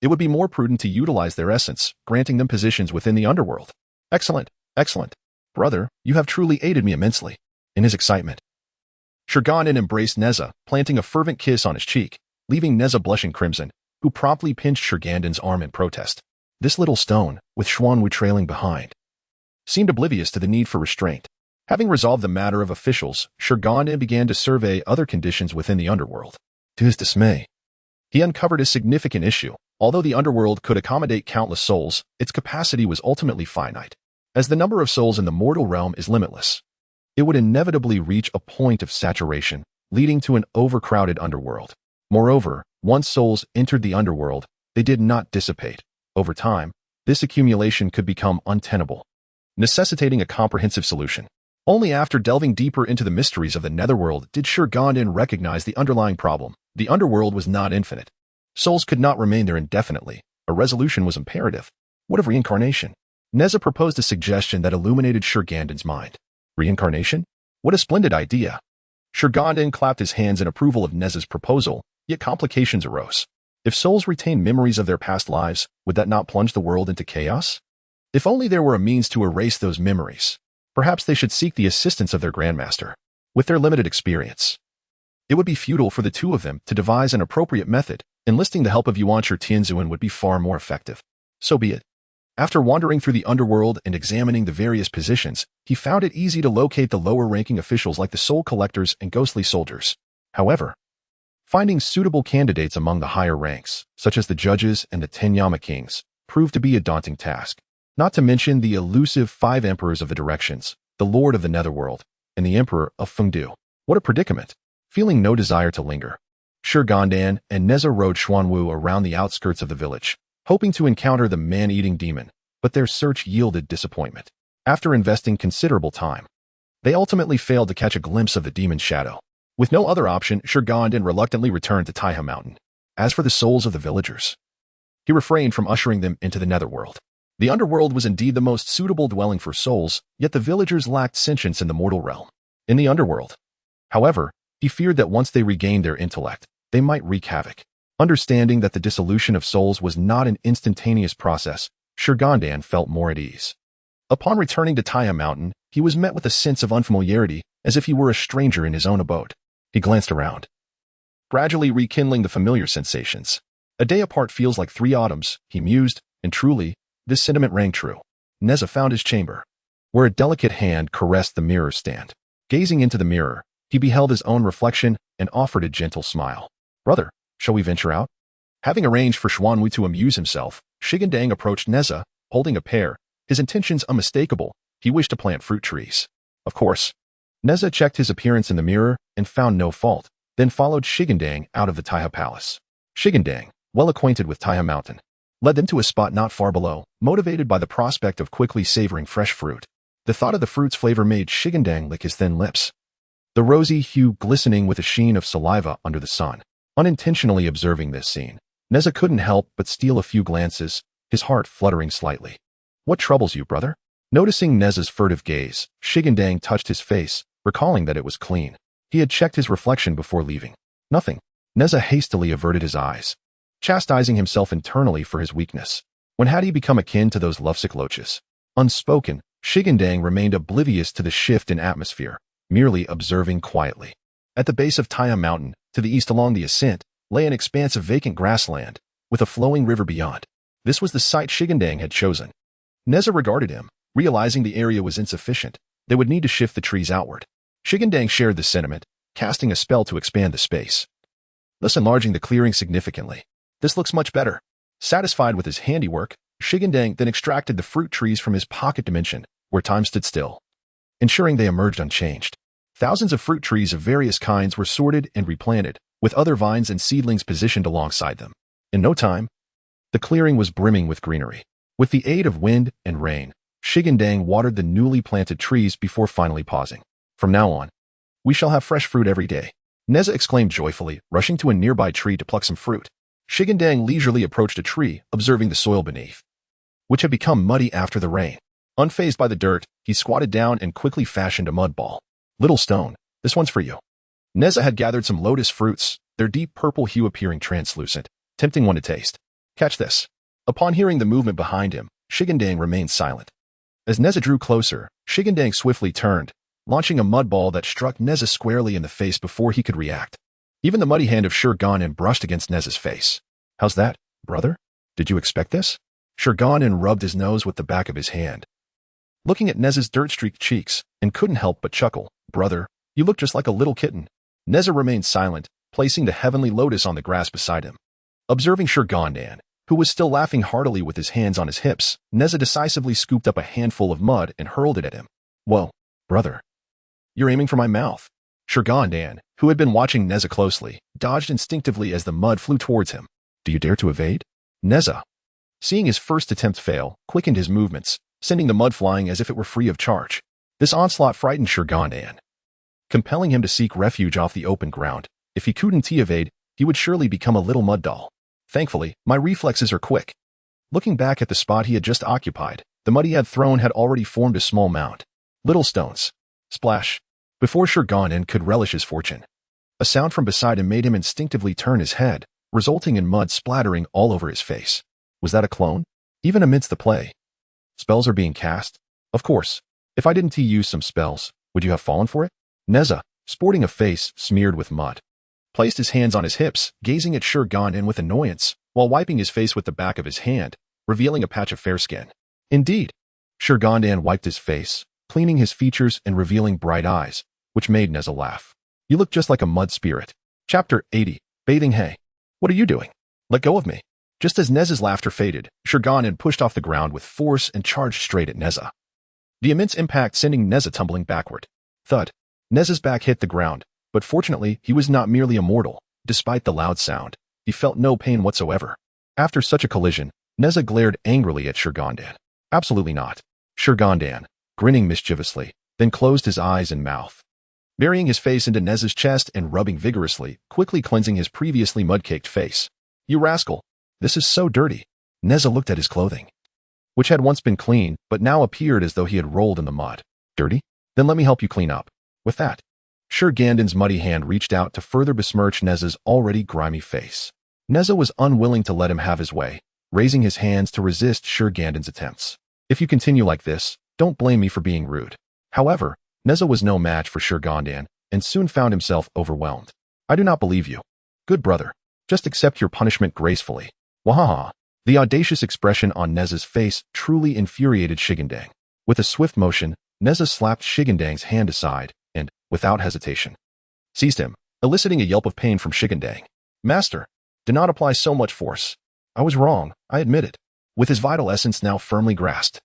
[SPEAKER 1] it would be more prudent to utilize their essence, granting them positions within the underworld. Excellent, excellent. Brother, you have truly aided me immensely. In his excitement, Shi Gandang embraced Nezha, planting a fervent kiss on his cheek, leaving Nezha blushing crimson, who promptly pinched Shi Gandang's arm in protest. This little stone, with Xuanwu trailing behind, seemed oblivious to the need for restraint. Having resolved the matter of officials, Shi Gandang began to survey other conditions within the underworld. To his dismay, he uncovered a significant issue. Although the underworld could accommodate countless souls, its capacity was ultimately finite. As the number of souls in the mortal realm is limitless, it would inevitably reach a point of saturation, leading to an overcrowded underworld. Moreover, once souls entered the underworld, they did not dissipate. Over time, this accumulation could become untenable, necessitating a comprehensive solution. Only after delving deeper into the mysteries of the netherworld did Shi Gandang recognize the underlying problem. The underworld was not infinite. Souls could not remain there indefinitely. A resolution was imperative. What of reincarnation? Nezha proposed a suggestion that illuminated Shi Gandang's mind. Reincarnation? What a splendid idea! Shi Gandang clapped his hands in approval of Nezha's proposal, yet complications arose. If souls retain memories of their past lives, would that not plunge the world into chaos? If only there were a means to erase those memories. Perhaps they should seek the assistance of their grandmaster. With their limited experience, it would be futile for the two of them to devise an appropriate method. Enlisting the help of Yuanchi Tianzuan would be far more effective. So be it. After wandering through the underworld and examining the various positions, he found it easy to locate the lower-ranking officials like the soul collectors and ghostly soldiers. However, finding suitable candidates among the higher ranks, such as the judges and the Tenyama kings, proved to be a daunting task. Not to mention the elusive 5 emperors of the directions, the lord of the netherworld, and the emperor of Fengdu. What a predicament! Feeling no desire to linger, Shi Gandang and Nezha rode Xuanwu around the outskirts of the village, hoping to encounter the man-eating demon, but their search yielded disappointment. After investing considerable time, they ultimately failed to catch a glimpse of the demon's shadow. With no other option, Shi Gandang reluctantly returned to Taiha Mountain. As for the souls of the villagers, he refrained from ushering them into the netherworld. The underworld was indeed the most suitable dwelling for souls, yet the villagers lacked sentience in the mortal realm. In the underworld, however, he feared that once they regained their intellect, they might wreak havoc. Understanding that the dissolution of souls was not an instantaneous process, Shi Gandang felt more at ease. Upon returning to Taiha Mountain, he was met with a sense of unfamiliarity, as if he were a stranger in his own abode. He glanced around, gradually rekindling the familiar sensations. A day apart feels like 3 autumns, he mused, and truly, this sentiment rang true. Nezha found his chamber, where a delicate hand caressed the mirror stand. Gazing into the mirror, he beheld his own reflection and offered a gentle smile. Brother, shall we venture out? Having arranged for Xuanwu to amuse himself, Shi Gandang approached Nezha, holding a pear, his intentions unmistakable. He wished to plant fruit trees. Of course. Nezha checked his appearance in the mirror and found no fault, then followed Shi Gandang out of the Taiha Palace. Shi Gandang, well acquainted with Taiha Mountain, led them to a spot not far below, motivated by the prospect of quickly savoring fresh fruit. The thought of the fruit's flavor made Shi Gandang lick his thin lips, the rosy hue glistening with a sheen of saliva under the sun. Unintentionally observing this scene, Nezha couldn't help but steal a few glances, his heart fluttering slightly. What troubles you, brother? Noticing Nezha's furtive gaze, Shi Gandang touched his face, recalling that it was clean. He had checked his reflection before leaving. Nothing. Nezha hastily averted his eyes, chastising himself internally for his weakness. When had he become akin to those lovesick loaches? Unspoken, Shi Gandang remained oblivious to the shift in atmosphere, merely observing quietly. At the base of Tai Mountain, to the east along the ascent, lay an expanse of vacant grassland, with a flowing river beyond. This was the site Shi Gandang had chosen. Nezha regarded him, realizing the area was insufficient. They would need to shift the trees outward. Shi Gandang shared the sentiment, casting a spell to expand the space, thus enlarging the clearing significantly. This looks much better. Satisfied with his handiwork, Shi Gandang then extracted the fruit trees from his pocket dimension, where time stood still, ensuring they emerged unchanged. Thousands of fruit trees of various kinds were sorted and replanted, with other vines and seedlings positioned alongside them. In no time, the clearing was brimming with greenery. With the aid of wind and rain, Shi Gandang watered the newly planted trees before finally pausing. From now on, we shall have fresh fruit every day, Nezha exclaimed joyfully, rushing to a nearby tree to pluck some fruit. Shi Gandang leisurely approached a tree, observing the soil beneath, which had become muddy after the rain. Unfazed by the dirt, he squatted down and quickly fashioned a mud ball. Little stone, this one's for you. Nezha had gathered some lotus fruits, their deep purple hue appearing translucent, tempting one to taste. Catch this. Upon hearing the movement behind him, Shi Gandang remained silent. As Nezha drew closer, Shi Gandang swiftly turned, launching a mud ball that struck Nezha squarely in the face before he could react. Even the muddy hand of Shi Gandang brushed against Nezha's face. How's that, brother? Did you expect this? Shi Gandang rubbed his nose with the back of his hand, looking at Nezha's dirt-streaked cheeks, and couldn't help but chuckle. Brother, you look just like a little kitten. Nezha remained silent, placing the heavenly lotus on the grass beside him. Observing Shi Gandang, who was still laughing heartily with his hands on his hips, Nezha decisively scooped up a handful of mud and hurled it at him. Whoa, brother. You're aiming for my mouth. Shi Gandang, who had been watching Nezha closely, dodged instinctively as the mud flew towards him. Do you dare to evade? Nezha, seeing his first attempt fail, quickened his movements, sending the mud flying as if it were free of charge. This onslaught frightened Shi Gandang, compelling him to seek refuge off the open ground. If he couldn't evade, he would surely become a little mud doll. Thankfully, my reflexes are quick. Looking back at the spot he had just occupied, the mud he had thrown had already formed a small mound. Little stones. Splash. Before Shi Gandang could relish his fortune, a sound from beside him made him instinctively turn his head, resulting in mud splattering all over his face. Was that a clone? Even amidst the play, spells are being cast? Of course. If I didn't use some spells, would you have fallen for it? Nezha, sporting a face smeared with mud, placed his hands on his hips, gazing at Shi Gandang with annoyance, while wiping his face with the back of his hand, revealing a patch of fair skin. Indeed. Shi Gandang wiped his face, cleaning his features and revealing bright eyes, which made Nezha laugh. You look just like a mud spirit. Chapter 80. Bathing Hay. What are you doing? Let go of me. Just as Nezha's laughter faded, Shi Gandang pushed off the ground with force and charged straight at Nezha, the immense impact sending Nezha tumbling backward. Thud. Nezha's back hit the ground, but fortunately he was not merely immortal. Despite the loud sound, he felt no pain whatsoever. After such a collision, Nezha glared angrily at Shi Gandang. Absolutely not. Shi Gandang, grinning mischievously, then closed his eyes and mouth, burying his face into Nezha's chest and rubbing vigorously, quickly cleansing his previously mud-caked face. You rascal. This is so dirty. Nezha looked at his clothing, which had once been clean, but now appeared as though he had rolled in the mud. Dirty? Then let me help you clean up. With that, Shi Gandang's muddy hand reached out to further besmirch Nezha's already grimy face. Nezha was unwilling to let him have his way, raising his hands to resist Shi Gandang's attempts. If you continue like this, don't blame me for being rude. However, Nezha was no match for Shi Gandang, and soon found himself overwhelmed. I do not believe you. Good brother, just accept your punishment gracefully. Wahaha. The audacious expression on Nezha's face truly infuriated Shi Gandang. With a swift motion, Nezha slapped Shi Gandang's hand aside, and, without hesitation, seized him, eliciting a yelp of pain from Shi Gandang. Master, do not apply so much force. I was wrong, I admit it. With his vital essence now firmly grasped,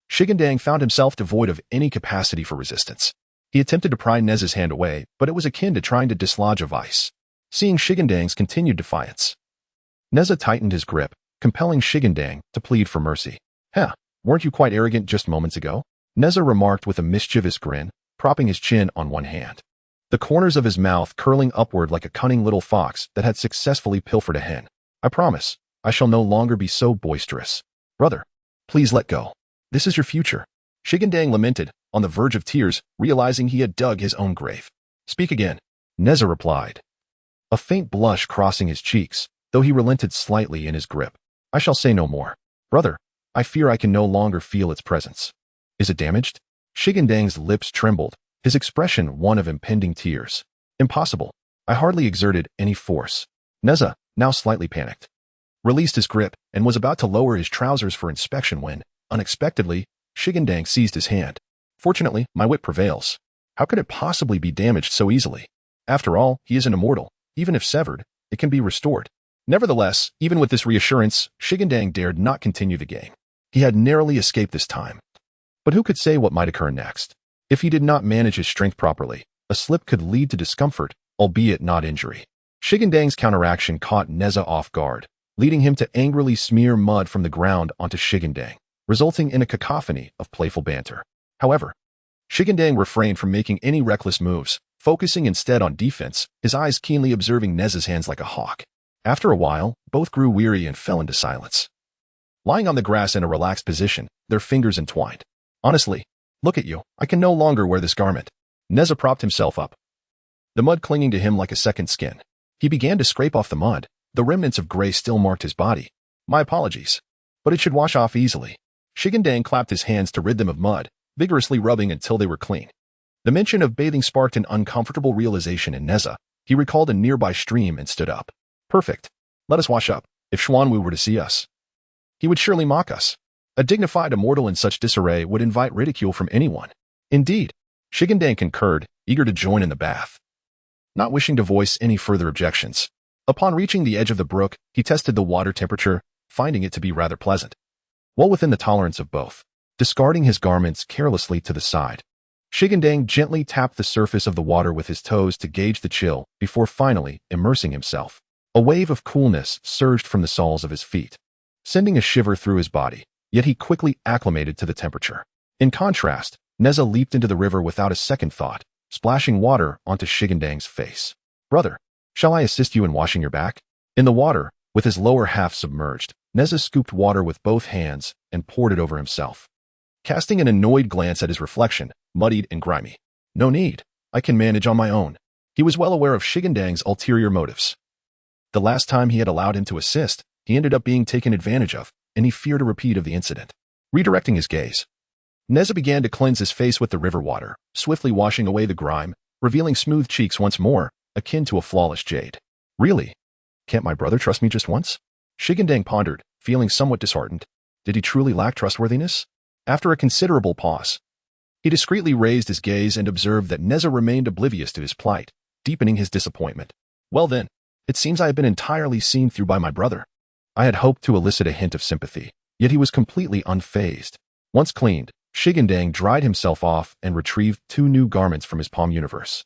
[SPEAKER 1] Shi Gandang found himself devoid of any capacity for resistance. He attempted to pry Nezha's hand away, but it was akin to trying to dislodge a vice. Seeing Shi Gandang's continued defiance, Nezha tightened his grip, compelling Shi Gandang to plead for mercy. Heh, weren't you quite arrogant just moments ago? Nezha remarked with a mischievous grin, propping his chin on one hand. the corners of his mouth curling upward like a cunning little fox that had successfully pilfered a hen. I promise, I shall no longer be so boisterous. Brother, please let go. This is your future. Shi Gandang lamented, on the verge of tears, realizing he had dug his own grave. Speak again, Nezha replied, a faint blush crossing his cheeks, though he relented slightly in his grip. I shall say no more. Brother, I fear I can no longer feel its presence. Is it damaged? Shi Gandang's lips trembled, his expression one of impending tears. Impossible. I hardly exerted any force. Nezha, now slightly panicked, released his grip and was about to lower his trousers for inspection when, unexpectedly, Shi Gandang seized his hand. Fortunately, my wit prevails. How could it possibly be damaged so easily? After all, he isn't immortal. Even if severed, it can be restored. Nevertheless, even with this reassurance, Shi Gandang dared not continue the game. He had narrowly escaped this time. But who could say what might occur next? If he did not manage his strength properly, a slip could lead to discomfort, albeit not injury. Shi Gandang's counteraction caught Nezha off guard, leading him to angrily smear mud from the ground onto Shi Gandang, resulting in a cacophony of playful banter. However, Shi Gandang refrained from making any reckless moves, focusing instead on defense, his eyes keenly observing Nezha's hands like a hawk. After a while, both grew weary and fell into silence. Lying on the grass in a relaxed position, their fingers entwined. Honestly, look at you, I can no longer wear this garment. Nezha propped himself up, the mud clinging to him like a second skin. He began to scrape off the mud. The remnants of gray still marked his body. My apologies, but it should wash off easily. Shi Gandang clapped his hands to rid them of mud, vigorously rubbing until they were clean. The mention of bathing sparked an uncomfortable realization in Nezha. He recalled a nearby stream and stood up. Perfect. Let us wash up. If Xuanwu were to see us, he would surely mock us. A dignified immortal in such disarray would invite ridicule from anyone. Indeed, Shi Gandang concurred, eager to join in the bath, not wishing to voice any further objections. Upon reaching the edge of the brook, he tested the water temperature, finding it to be rather pleasant, well within the tolerance of both. Discarding his garments carelessly to the side, Shi Gandang gently tapped the surface of the water with his toes to gauge the chill before finally immersing himself. A wave of coolness surged from the soles of his feet, sending a shiver through his body, yet he quickly acclimated to the temperature. In contrast, Nezha leaped into the river without a second thought, splashing water onto Shi Gandang's face. Brother, shall I assist you in washing your back? In the water, with his lower half submerged, Nezha scooped water with both hands and poured it over himself, casting an annoyed glance at his reflection, muddied and grimy. No need. I can manage on my own. He was well aware of Shi Gandang's ulterior motives. The last time he had allowed him to assist, he ended up being taken advantage of, and he feared a repeat of the incident. Redirecting his gaze, Nezha began to cleanse his face with the river water, swiftly washing away the grime, revealing smooth cheeks once more, akin to a flawless jade. Really? Can't my brother trust me just once? Shi Gandang pondered, feeling somewhat disheartened. Did he truly lack trustworthiness? After a considerable pause, he discreetly raised his gaze and observed that Nezha remained oblivious to his plight, deepening his disappointment. Well then, it seems I have been entirely seen through by my brother. I had hoped to elicit a hint of sympathy, yet he was completely unfazed. Once cleaned, Shi Gandang dried himself off and retrieved 2 new garments from his palm universe,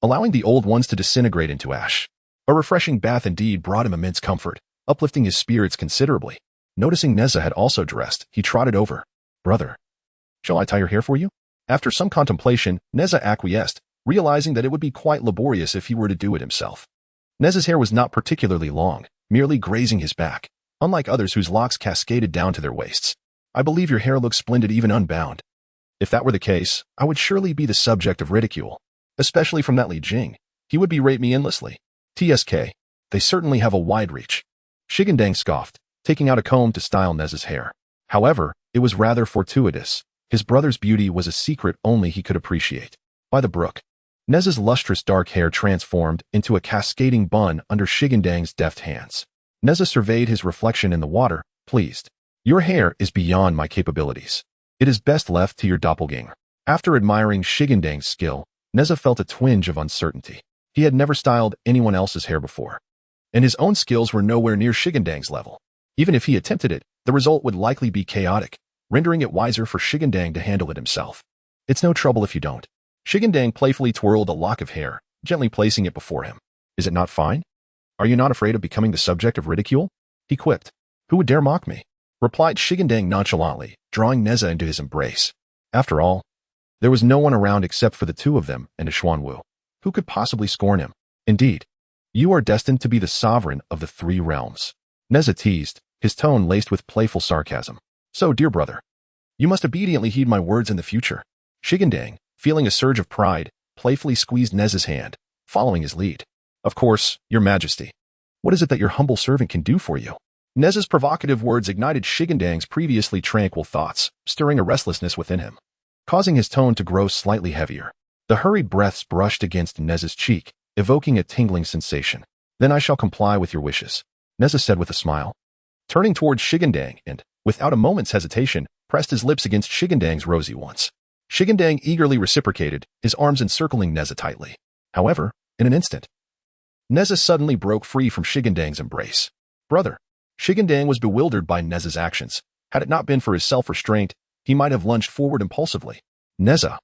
[SPEAKER 1] allowing the old ones to disintegrate into ash. A refreshing bath indeed brought him immense comfort, uplifting his spirits considerably. Noticing Nezha had also dressed, he trotted over. Brother, shall I tie your hair for you? After some contemplation, Nezha acquiesced, realizing that it would be quite laborious if he were to do it himself. Nezha's hair was not particularly long, merely grazing his back, unlike others whose locks cascaded down to their waists. I believe your hair looks splendid even unbound. If that were the case, I would surely be the subject of ridicule, especially from that Li Jing. He would berate me endlessly. TSK, they certainly have a wide reach. Shi Gandang scoffed, taking out a comb to style Nezha's hair. However, it was rather fortuitous. His brother's beauty was a secret only he could appreciate. By the brook, Nezha's lustrous dark hair transformed into a cascading bun under Shi Gandang's deft hands. Nezha surveyed his reflection in the water, pleased. Your hair is beyond my capabilities. It is best left to your doppelganger. After admiring Shi Gandang's skill, Nezha felt a twinge of uncertainty. He had never styled anyone else's hair before, and his own skills were nowhere near Shi Gandang's level. Even if he attempted it, the result would likely be chaotic, rendering it wiser for Shi Gandang to handle it himself. It's no trouble if you don't. Shi Gandang playfully twirled a lock of hair, gently placing it before him. Is it not fine? Are you not afraid of becoming the subject of ridicule? He quipped. Who would dare mock me? Replied Shi Gandang nonchalantly, drawing Nezha into his embrace. After all, there was no one around except for the 2 of them and a Xuanwu. Who could possibly scorn him? Indeed, you are destined to be the sovereign of the three realms. Nezha teased, his tone laced with playful sarcasm. So, dear brother, you must obediently heed my words in the future. Shi Gandang, feeling a surge of pride, playfully squeezed Nezha's hand, following his lead. Of course, your majesty. What is it that your humble servant can do for you? Nezha's provocative words ignited Shi Gandang's previously tranquil thoughts, stirring a restlessness within him, causing his tone to grow slightly heavier. The hurried breaths brushed against Nezha's cheek, evoking a tingling sensation. Then I shall comply with your wishes, Nezha said with a smile. Turning towards Shi Gandang and, without a moment's hesitation, pressed his lips against Shi Gandang's rosy ones. Shi Gandang eagerly reciprocated, his arms encircling Nezha tightly. However, in an instant, Nezha suddenly broke free from Shi Gandang's embrace. Brother, Shi Gandang was bewildered by Nezha's actions. Had it not been for his self-restraint, he might have lunged forward impulsively. Nezha,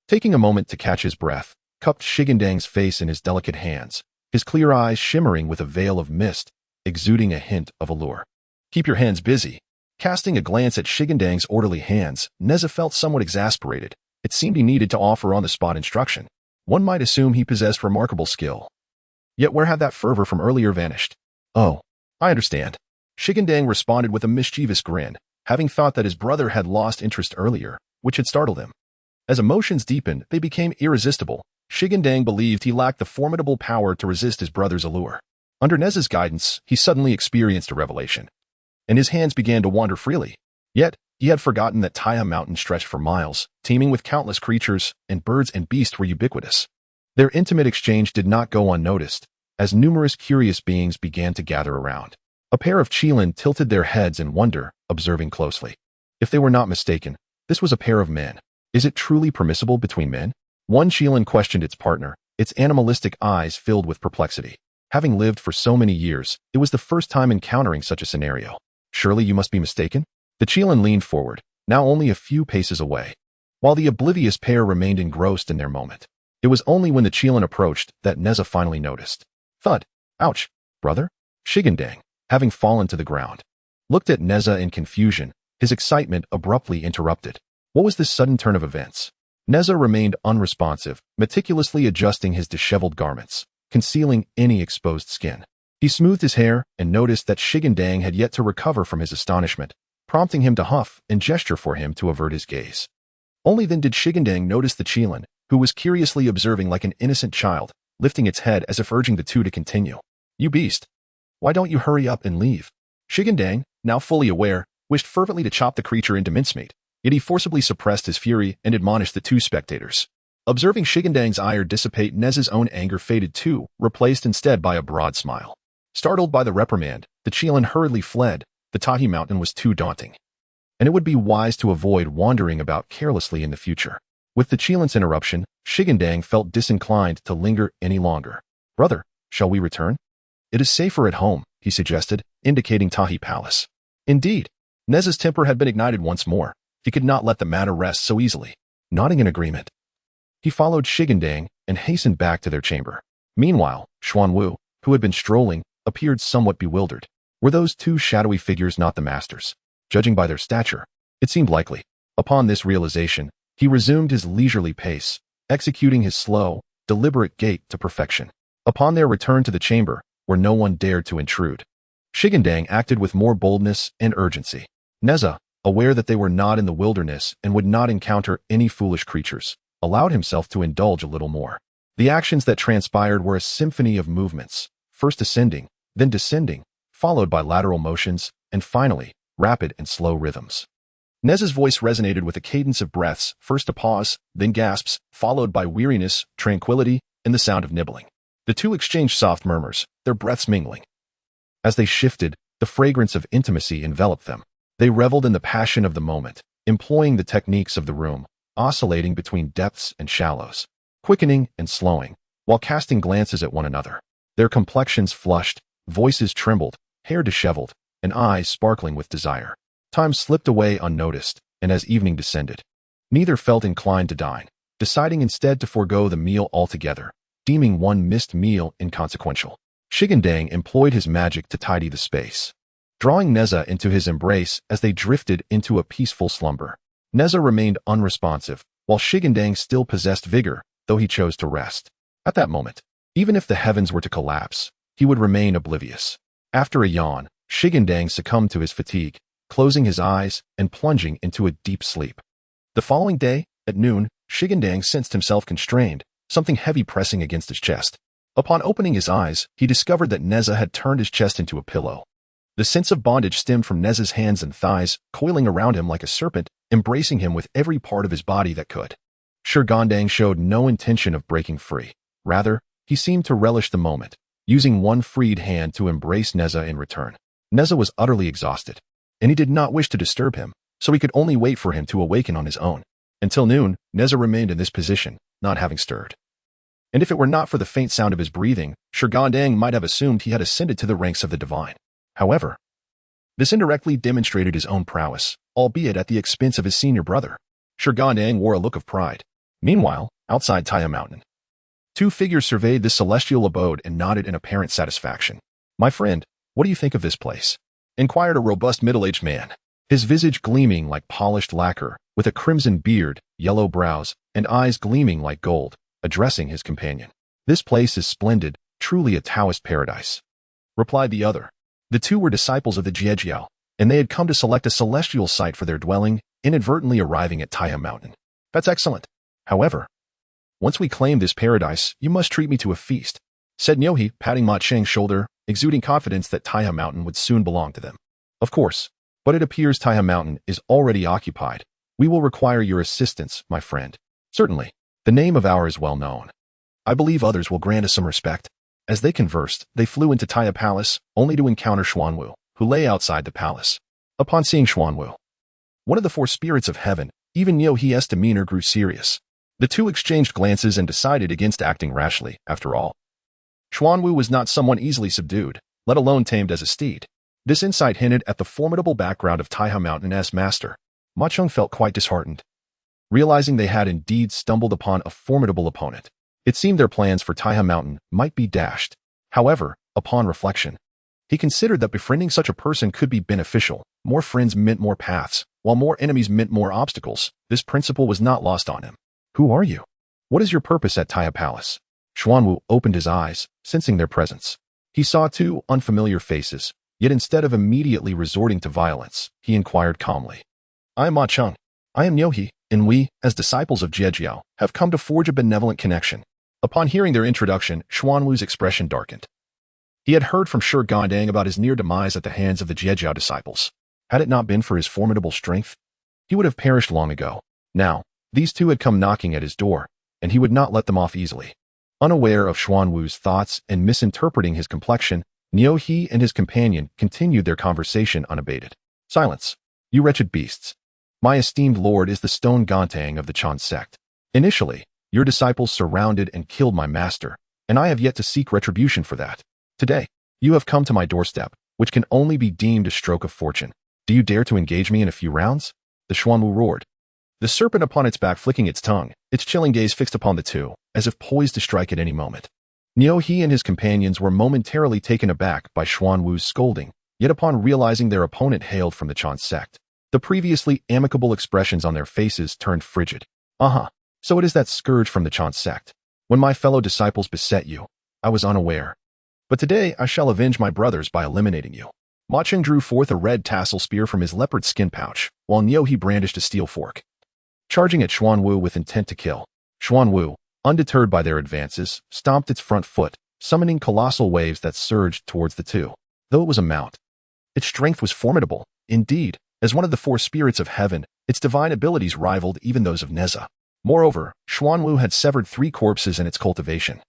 [SPEAKER 1] taking a moment to catch his breath, cupped Shi Gandang's face in his delicate hands, his clear eyes shimmering with a veil of mist, exuding a hint of allure. Keep your hands busy. Casting a glance at Shi Gandang's orderly hands, Nezha felt somewhat exasperated. It seemed he needed to offer on-the-spot instruction. One might assume he possessed remarkable skill. Yet where had that fervor from earlier vanished? Oh, I understand. Shi Gandang responded with a mischievous grin, having thought that his brother had lost interest earlier, which had startled him. As emotions deepened, they became irresistible. Shi Gandang believed he lacked the formidable power to resist his brother's allure. Under Nezha's guidance, he suddenly experienced a revelation, and his hands began to wander freely. Yet, he had forgotten that Tai Mountain stretched for miles, teeming with countless creatures, and birds and beasts were ubiquitous. Their intimate exchange did not go unnoticed, as numerous curious beings began to gather around. A pair of Qilin tilted their heads in wonder, observing closely. If they were not mistaken, this was a pair of men. Is it truly permissible between men? One Qilin questioned its partner, its animalistic eyes filled with perplexity. Having lived for so many years, it was the first time encountering such a scenario. Surely you must be mistaken? The Qilin leaned forward, now only a few paces away, while the oblivious pair remained engrossed in their moment. It was only when the Qilin approached that Nezha finally noticed. Thud! Ouch! Brother? Shi Gandang, having fallen to the ground, looked at Nezha in confusion, his excitement abruptly interrupted. What was this sudden turn of events? Nezha remained unresponsive, meticulously adjusting his disheveled garments, concealing any exposed skin. He smoothed his hair and noticed that Shi Gandang had yet to recover from his astonishment, prompting him to huff and gesture for him to avert his gaze. Only then did Shi Gandang notice the Qilin, who was curiously observing like an innocent child, lifting its head as if urging the two to continue. You beast! Why don't you hurry up and leave? Shi Gandang, now fully aware, wished fervently to chop the creature into mincemeat, yet he forcibly suppressed his fury and admonished the two spectators. Observing Shi Gandang's ire dissipate, Nezha's own anger faded too, replaced instead by a broad smile. Startled by the reprimand, the Qilin hurriedly fled. The Tai Mountain was too daunting, and it would be wise to avoid wandering about carelessly in the future. With the Qilin's interruption, Shi Gandang felt disinclined to linger any longer. Brother, shall we return? It is safer at home, he suggested, indicating Tai Palace. Indeed, Nezha's temper had been ignited once more. He could not let the matter rest so easily. Nodding in agreement, he followed Shi Gandang and hastened back to their chamber. Meanwhile, Xuanwu, who had been strolling, appeared somewhat bewildered. Were those two shadowy figures not the masters? Judging by their stature, it seemed likely. Upon this realization, he resumed his leisurely pace, executing his slow, deliberate gait to perfection. Upon their return to the chamber, where no one dared to intrude, Shi Gandang acted with more boldness and urgency. Nezha, aware that they were not in the wilderness and would not encounter any foolish creatures, allowed himself to indulge a little more. The actions that transpired were a symphony of movements, first ascending, then descending, followed by lateral motions, and finally, rapid and slow rhythms. Nezha's voice resonated with a cadence of breaths, first a pause, then gasps, followed by weariness, tranquility, and the sound of nibbling. The two exchanged soft murmurs, their breaths mingling. As they shifted, the fragrance of intimacy enveloped them. They reveled in the passion of the moment, employing the techniques of the room, oscillating between depths and shallows, quickening and slowing, while casting glances at one another. Their complexions flushed, voices trembled, hair disheveled, and eyes sparkling with desire. Time slipped away unnoticed, and as evening descended, neither felt inclined to dine, deciding instead to forego the meal altogether, deeming one missed meal inconsequential. Shi Gandang employed his magic to tidy the space, drawing Nezha into his embrace as they drifted into a peaceful slumber. Nezha remained unresponsive, while Shi Gandang still possessed vigor, though he chose to rest. At that moment, even if the heavens were to collapse, he would remain oblivious. After a yawn, Shi Gandang succumbed to his fatigue, closing his eyes and plunging into a deep sleep. The following day, at noon, Shi Gandang sensed himself constrained, something heavy pressing against his chest. Upon opening his eyes, he discovered that Nezha had turned his chest into a pillow. The sense of bondage stemmed from Nezha's hands and thighs, coiling around him like a serpent, embracing him with every part of his body that could. Shi Gandang showed no intention of breaking free. Rather, he seemed to relish the moment, using one freed hand to embrace Nezha in return. Nezha was utterly exhausted, and he did not wish to disturb him, so he could only wait for him to awaken on his own. Until noon, Nezha remained in this position, not having stirred. And if it were not for the faint sound of his breathing, Shi Gandang might have assumed he had ascended to the ranks of the divine. However, this indirectly demonstrated his own prowess, albeit at the expense of his senior brother. Shi Gandang wore a look of pride. Meanwhile, outside Tai Mountain, two figures surveyed this celestial abode and nodded in apparent satisfaction. "My friend, what do you think of this place?" inquired a robust middle-aged man, his visage gleaming like polished lacquer, with a crimson beard, yellow brows, and eyes gleaming like gold, addressing his companion. "This place is splendid, truly a Taoist paradise," replied the other. The two were disciples of the Jiejiao, and they had come to select a celestial site for their dwelling, inadvertently arriving at Tai Mountain. "That's excellent. However, once we claim this paradise, you must treat me to a feast," said Nyohi, patting Ma Cheng's shoulder, exuding confidence that Tai Mountain would soon belong to them. "Of course, but it appears Tai Mountain is already occupied. We will require your assistance, my friend." "Certainly. The name of ours is well known. I believe others will grant us some respect." As they conversed, they flew into Tai Palace, only to encounter Xuanwu, who lay outside the palace. Upon seeing Xuanwu, one of the four spirits of heaven, even Nyohi's demeanor grew serious. The two exchanged glances and decided against acting rashly, after all. Xuanwu was not someone easily subdued, let alone tamed as a steed. This insight hinted at the formidable background of Tai Mountain as master. Ma Cheng felt quite disheartened, realizing they had indeed stumbled upon a formidable opponent. It seemed their plans for Tai Mountain might be dashed. However, upon reflection, he considered that befriending such a person could be beneficial. More friends meant more paths, while more enemies meant more obstacles. This principle was not lost on him. "Who are you? What is your purpose at Tai Palace?" Xuanwu opened his eyes, sensing their presence. He saw two unfamiliar faces, yet instead of immediately resorting to violence, he inquired calmly. "I am Ma Cheng. I am Nyohi, and we, as disciples of Jiejiao, have come to forge a benevolent connection." Upon hearing their introduction, Xuanwu's expression darkened. He had heard from Shi Gandang about his near demise at the hands of the Jiejiao disciples. Had it not been for his formidable strength, he would have perished long ago. Now, these two had come knocking at his door, and he would not let them off easily. Unaware of Xuanwu's thoughts and misinterpreting his complexion, Nyohi and his companion continued their conversation unabated. "Silence, you wretched beasts. My esteemed lord is the Stone Gantang of the Chan sect. Initially, your disciples surrounded and killed my master, and I have yet to seek retribution for that. Today, you have come to my doorstep, which can only be deemed a stroke of fortune. Do you dare to engage me in a few rounds?" The Xuanwu roared, the serpent upon its back flicking its tongue, its chilling gaze fixed upon the two, as if poised to strike at any moment. Nyohi and his companions were momentarily taken aback by Xuanwu's scolding, yet upon realizing their opponent hailed from the Chan sect, the previously amicable expressions on their faces turned frigid. So it is that scourge from the Chan sect. When my fellow disciples beset you, I was unaware. But today I shall avenge my brothers by eliminating you." Ma Cheng drew forth a red tassel spear from his leopard skin pouch, while Nyohi brandished a steel fork, charging at Xuanwu with intent to kill. Xuanwu, undeterred by their advances, stomped its front foot, summoning colossal waves that surged towards the two. Though it was a mount, its strength was formidable. Indeed, as one of the four spirits of heaven, its divine abilities rivaled even those of Nezha. Moreover, Xuanwu had severed 3 corpses in its cultivation,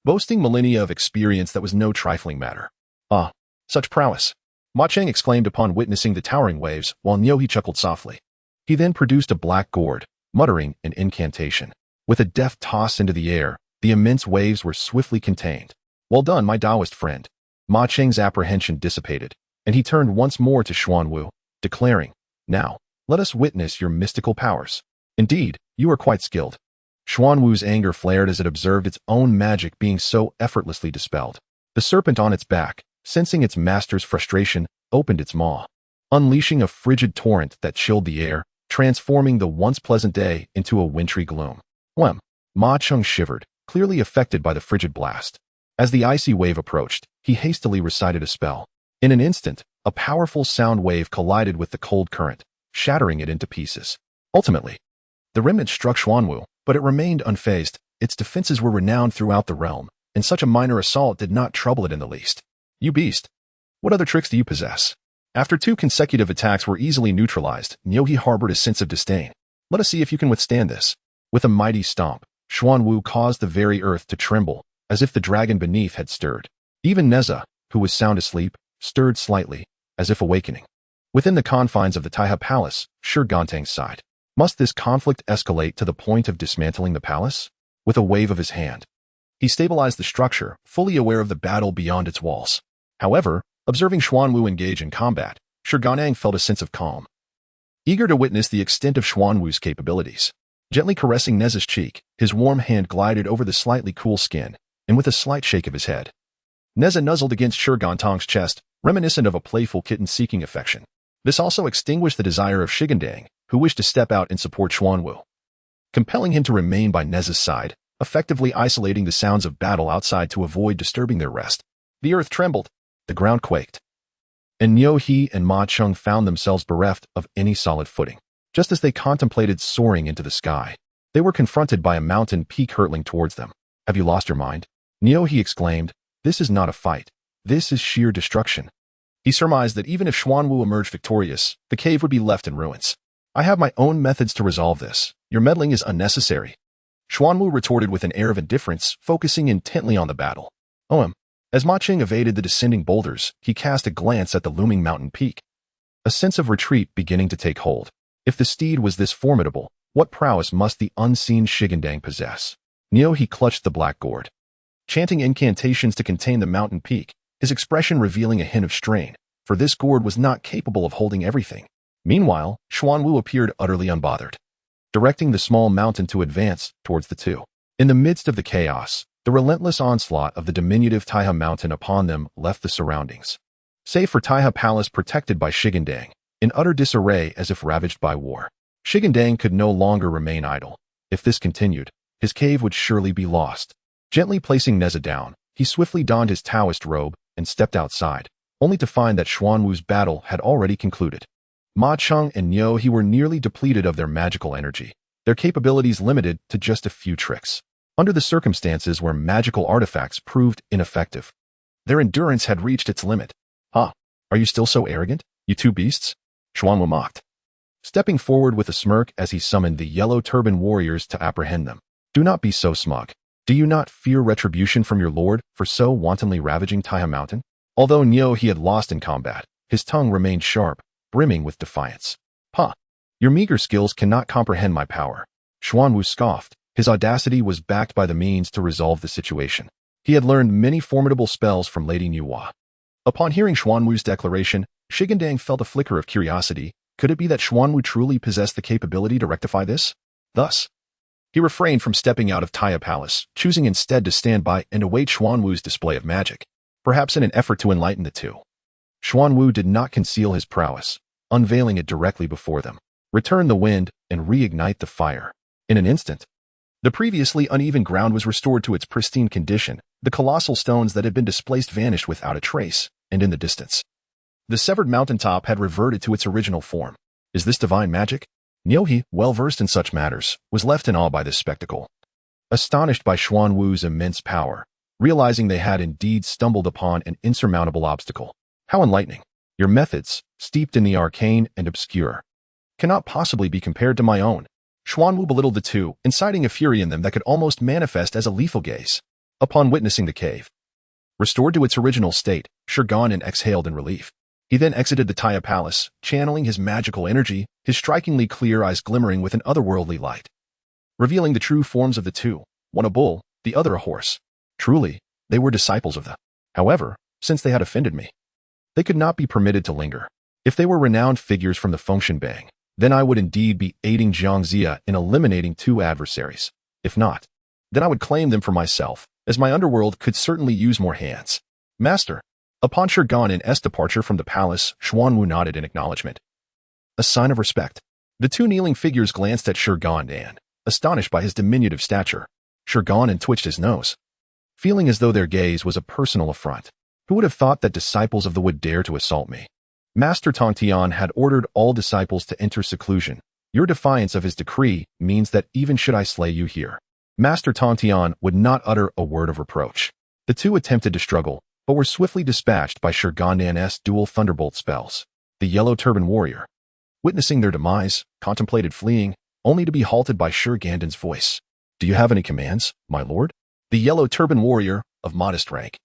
[SPEAKER 1] boasting millennia of experience that was no trifling matter. "Ah, such prowess!" Ma Cheng exclaimed upon witnessing the towering waves, while Nyohi chuckled softly. He then produced a black gourd, muttering an incantation. With a deft toss into the air, the immense waves were swiftly contained. "Well done, my Taoist friend." Ma Cheng's apprehension dissipated, and he turned once more to Xuanwu, declaring, "Now, let us witness your mystical powers. Indeed, you are quite skilled." Xuanwu's anger flared as it observed its own magic being so effortlessly dispelled. The serpent on its back, sensing its master's frustration, opened its maw, unleashing a frigid torrent that chilled the air, transforming the once pleasant day into a wintry gloom. Ma Cheng shivered, clearly affected by the frigid blast. As the icy wave approached, he hastily recited a spell. In an instant, a powerful sound wave collided with the cold current, shattering it into pieces. Ultimately, the remnant struck Xuanwu, but it remained unfazed. Its defenses were renowned throughout the realm, and such a minor assault did not trouble it in the least. You beast! What other tricks do you possess? After 2 consecutive attacks were easily neutralized, Nyohi harbored a sense of disdain. Let us see if you can withstand this. With a mighty stomp, Xuanwu caused the very earth to tremble, as if the dragon beneath had stirred. Even Nezha, who was sound asleep, stirred slightly, as if awakening. Within the confines of the Taiha Palace, Shi Gandang sighed. Must this conflict escalate to the point of dismantling the palace? With a wave of his hand, he stabilized the structure, fully aware of the battle beyond its walls. However, observing Xuanwu engage in combat, Shi Gandang felt a sense of calm. Eager to witness the extent of Xuanwu's capabilities, gently caressing Nezha's cheek, his warm hand glided over the slightly cool skin, and with a slight shake of his head, Nezha nuzzled against Shi Gandang's chest, reminiscent of a playful kitten seeking affection. This also extinguished the desire of Shi Gandang, who wished to step out and support Xuanwu, compelling him to remain by Nezha's side, effectively isolating the sounds of battle outside to avoid disturbing their rest. The earth trembled, the ground quaked, and Nyohi and Ma Cheng found themselves bereft of any solid footing. Just as they contemplated soaring into the sky, they were confronted by a mountain peak hurtling towards them. Have you lost your mind? Nyohi exclaimed. This is not a fight. This is sheer destruction. He surmised that even if Xuanwu emerged victorious, the cave would be left in ruins. I have my own methods to resolve this. Your meddling is unnecessary. Xuanwu retorted with an air of indifference, focusing intently on the battle. As Ma Cheng evaded the descending boulders, he cast a glance at the looming mountain peak. A sense of retreat beginning to take hold. If the steed was this formidable, what prowess must the unseen Shi Gandang possess? Nyohi clutched the black gourd, chanting incantations to contain the mountain peak, his expression revealing a hint of strain, for this gourd was not capable of holding everything. Meanwhile, Xuanwu appeared utterly unbothered, directing the small mountain to advance towards the two. In the midst of the chaos, the relentless onslaught of the diminutive Taiha mountain upon them left the surroundings, save for Taiha Palace protected by Shi Gandang, in utter disarray as if ravaged by war. Shi Gandang could no longer remain idle. If this continued, his cave would surely be lost. Gently placing Nezha down, he swiftly donned his Taoist robe and stepped outside, only to find that Xuanwu's battle had already concluded. Ma Cheng and Nyohi were nearly depleted of their magical energy, their capabilities limited to just a few tricks. Under the circumstances where magical artifacts proved ineffective, their endurance had reached its limit. Are you still so arrogant, you two beasts? Xuanwu mocked, stepping forward with a smirk as he summoned the yellow turban warriors to apprehend them. Do not be so smug. Do you not fear retribution from your lord for so wantonly ravaging Taiha Mountain? Although Nyohi had lost in combat, his tongue remained sharp, brimming with defiance. Your meager skills cannot comprehend my power. Xuanwu scoffed. His audacity was backed by the means to resolve the situation. He had learned many formidable spells from Lady Nuwa. Upon hearing Xuanwu's declaration, Shi Gandang felt a flicker of curiosity. Could it be that Xuanwu truly possessed the capability to rectify this? Thus, he refrained from stepping out of Taiha Palace, choosing instead to stand by and await Xuanwu's display of magic, perhaps in an effort to enlighten the two. Xuanwu did not conceal his prowess, unveiling it directly before them. Return the wind and reignite the fire. In an instant, the previously uneven ground was restored to its pristine condition. The colossal stones that had been displaced vanished without a trace, and in the distance, the severed mountaintop had reverted to its original form. Is this divine magic? Nyohi, well versed in such matters, was left in awe by this spectacle. Astonished by Xuanwu's immense power, realizing they had indeed stumbled upon an insurmountable obstacle. How enlightening! Your methods, steeped in the arcane and obscure, cannot possibly be compared to my own. Xuanwu belittled the two, inciting a fury in them that could almost manifest as a lethal gaze. Upon witnessing the cave restored to its original state, Shi Gandang exhaled in relief. He then exited the Taiha Palace, channeling his magical energy, his strikingly clear eyes glimmering with an otherworldly light, revealing the true forms of the two, one a bull, the other a horse. Truly, they were disciples of the. However, since they had offended me, they could not be permitted to linger. If they were renowned figures from the Fengshan Bang, then I would indeed be aiding Zhang Zia in eliminating two adversaries. If not, then I would claim them for myself, as my underworld could certainly use more hands. Master. Upon Shi Gandang's departure from the palace, Xuanwu nodded in acknowledgement. A sign of respect. The two kneeling figures glanced at Shi Gandang, astonished by his diminutive stature. Shi Gandang twitched his nose, feeling as though their gaze was a personal affront. Who would have thought that disciples of the wood dare to assault me? Master Tongtian had ordered all disciples to enter seclusion. Your defiance of his decree means that even should I slay you here, Master Tongtian would not utter a word of reproach. The two attempted to struggle, but were swiftly dispatched by Shi Gandang's dual thunderbolt spells. The yellow turban warrior, witnessing their demise, contemplated fleeing, only to be halted by Shi Gandang's voice. Do you have any commands, my lord? The yellow turban warrior, of modest rank,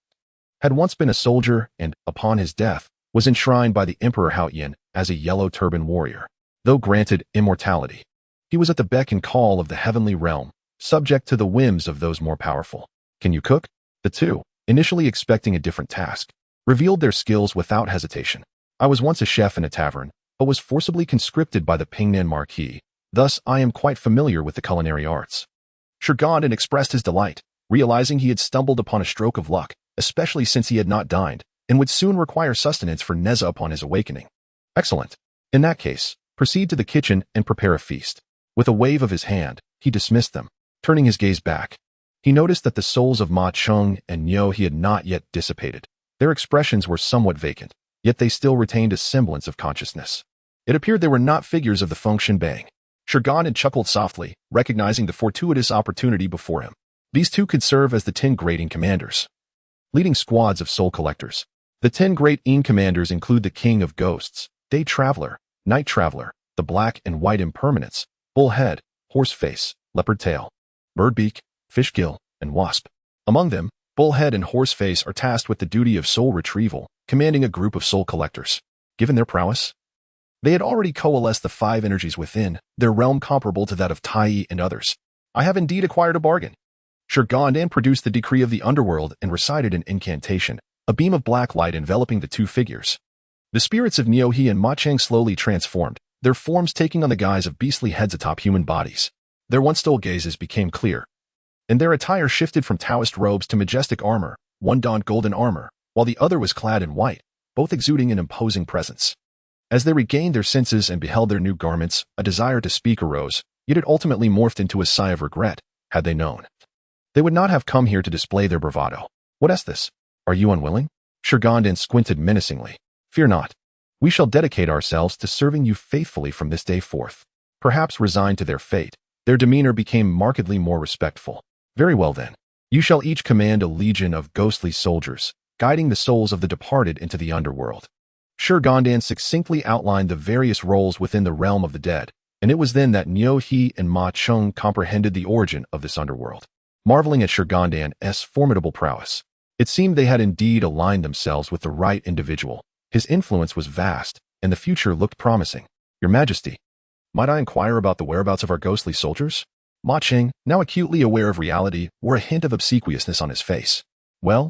[SPEAKER 1] had once been a soldier and, upon his death, was enshrined by the Emperor Haoyan as a yellow turban warrior. Though granted immortality, he was at the beck and call of the heavenly realm, subject to the whims of those more powerful. Can you cook? The two, initially expecting a different task, revealed their skills without hesitation. I was once a chef in a tavern, but was forcibly conscripted by the Pingnan Marquis. Thus, I am quite familiar with the culinary arts. Shi Gandang expressed his delight, realizing he had stumbled upon a stroke of luck, especially since he had not dined, and would soon require sustenance for Nezha upon his awakening. Excellent. In that case, proceed to the kitchen and prepare a feast. With a wave of his hand, he dismissed them. Turning his gaze back, he noticed that the souls of Ma Cheng and Niu he had not yet dissipated. Their expressions were somewhat vacant, yet they still retained a semblance of consciousness. It appeared they were not figures of the Fengshen Bang. Shi Gandang chuckled softly, recognizing the fortuitous opportunity before him. These two could serve as the 10 Great Commanders, leading squads of soul collectors. The 10 Great Commanders include the King of Ghosts, Day Traveler, Night Traveler, the Black and White Impermanents, Bullhead, Horseface, Leopard Tail, Birdbeak, Fishgill, and Wasp. Among them, Bullhead and Horseface are tasked with the duty of soul retrieval, commanding a group of soul collectors. Given their prowess, they had already coalesced the 5 energies within, their realm comparable to that of Tai and others. I have indeed acquired a bargain. Shi Gandang produced the decree of the underworld and recited an incantation, a beam of black light enveloping the two figures. The spirits of Niu and Ma Cheng slowly transformed, their forms taking on the guise of beastly heads atop human bodies. Their once dull gazes became clear, and their attire shifted from Taoist robes to majestic armor. One donned golden armor, while the other was clad in white, both exuding an imposing presence. As they regained their senses and beheld their new garments, a desire to speak arose, yet it ultimately morphed into a sigh of regret. Had they known, they would not have come here to display their bravado. What is this? Are you unwilling? Shi Gandang squinted menacingly. Fear not. We shall dedicate ourselves to serving you faithfully from this day forth. Perhaps resigned to their fate, their demeanor became markedly more respectful. Very well then. You shall each command a legion of ghostly soldiers, guiding the souls of the departed into the underworld. Shi Gandang succinctly outlined the various roles within the realm of the dead, and it was then that Niu and Ma Cheng comprehended the origin of this underworld. Marveling at Shi Gandang's formidable prowess, it seemed they had indeed aligned themselves with the right individual. His influence was vast, and the future looked promising. Your Majesty, might I inquire about the whereabouts of our ghostly soldiers? Ma Cheng, now acutely aware of reality, wore a hint of obsequiousness on his face. Well,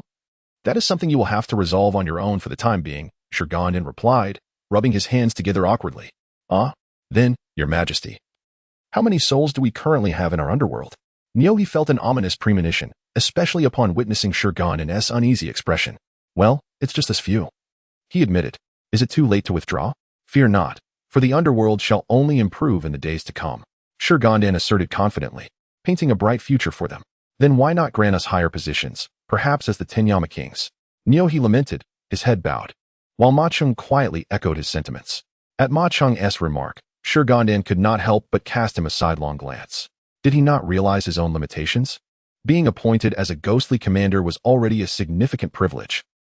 [SPEAKER 1] that is something you will have to resolve on your own for the time being, Shi Gandang replied, rubbing his hands together awkwardly. Then, Your Majesty, how many souls do we currently have in our underworld? Niu felt an ominous premonition, especially upon witnessing Shi Gandang's uneasy expression. Well, it's just as few, he admitted. Is it too late to withdraw? Fear not, for the underworld shall only improve in the days to come, Shi Gandang asserted confidently, painting a bright future for them. Then why not grant us higher positions, perhaps as the 10 Yama Kings? Niu lamented, his head bowed, while Ma Cheng quietly echoed his sentiments. At Ma Cheng's remark, Shi Gandang could not help but cast him a sidelong glance. Did he not realize his own limitations? Being appointed as a ghostly commander was already a significant privilege,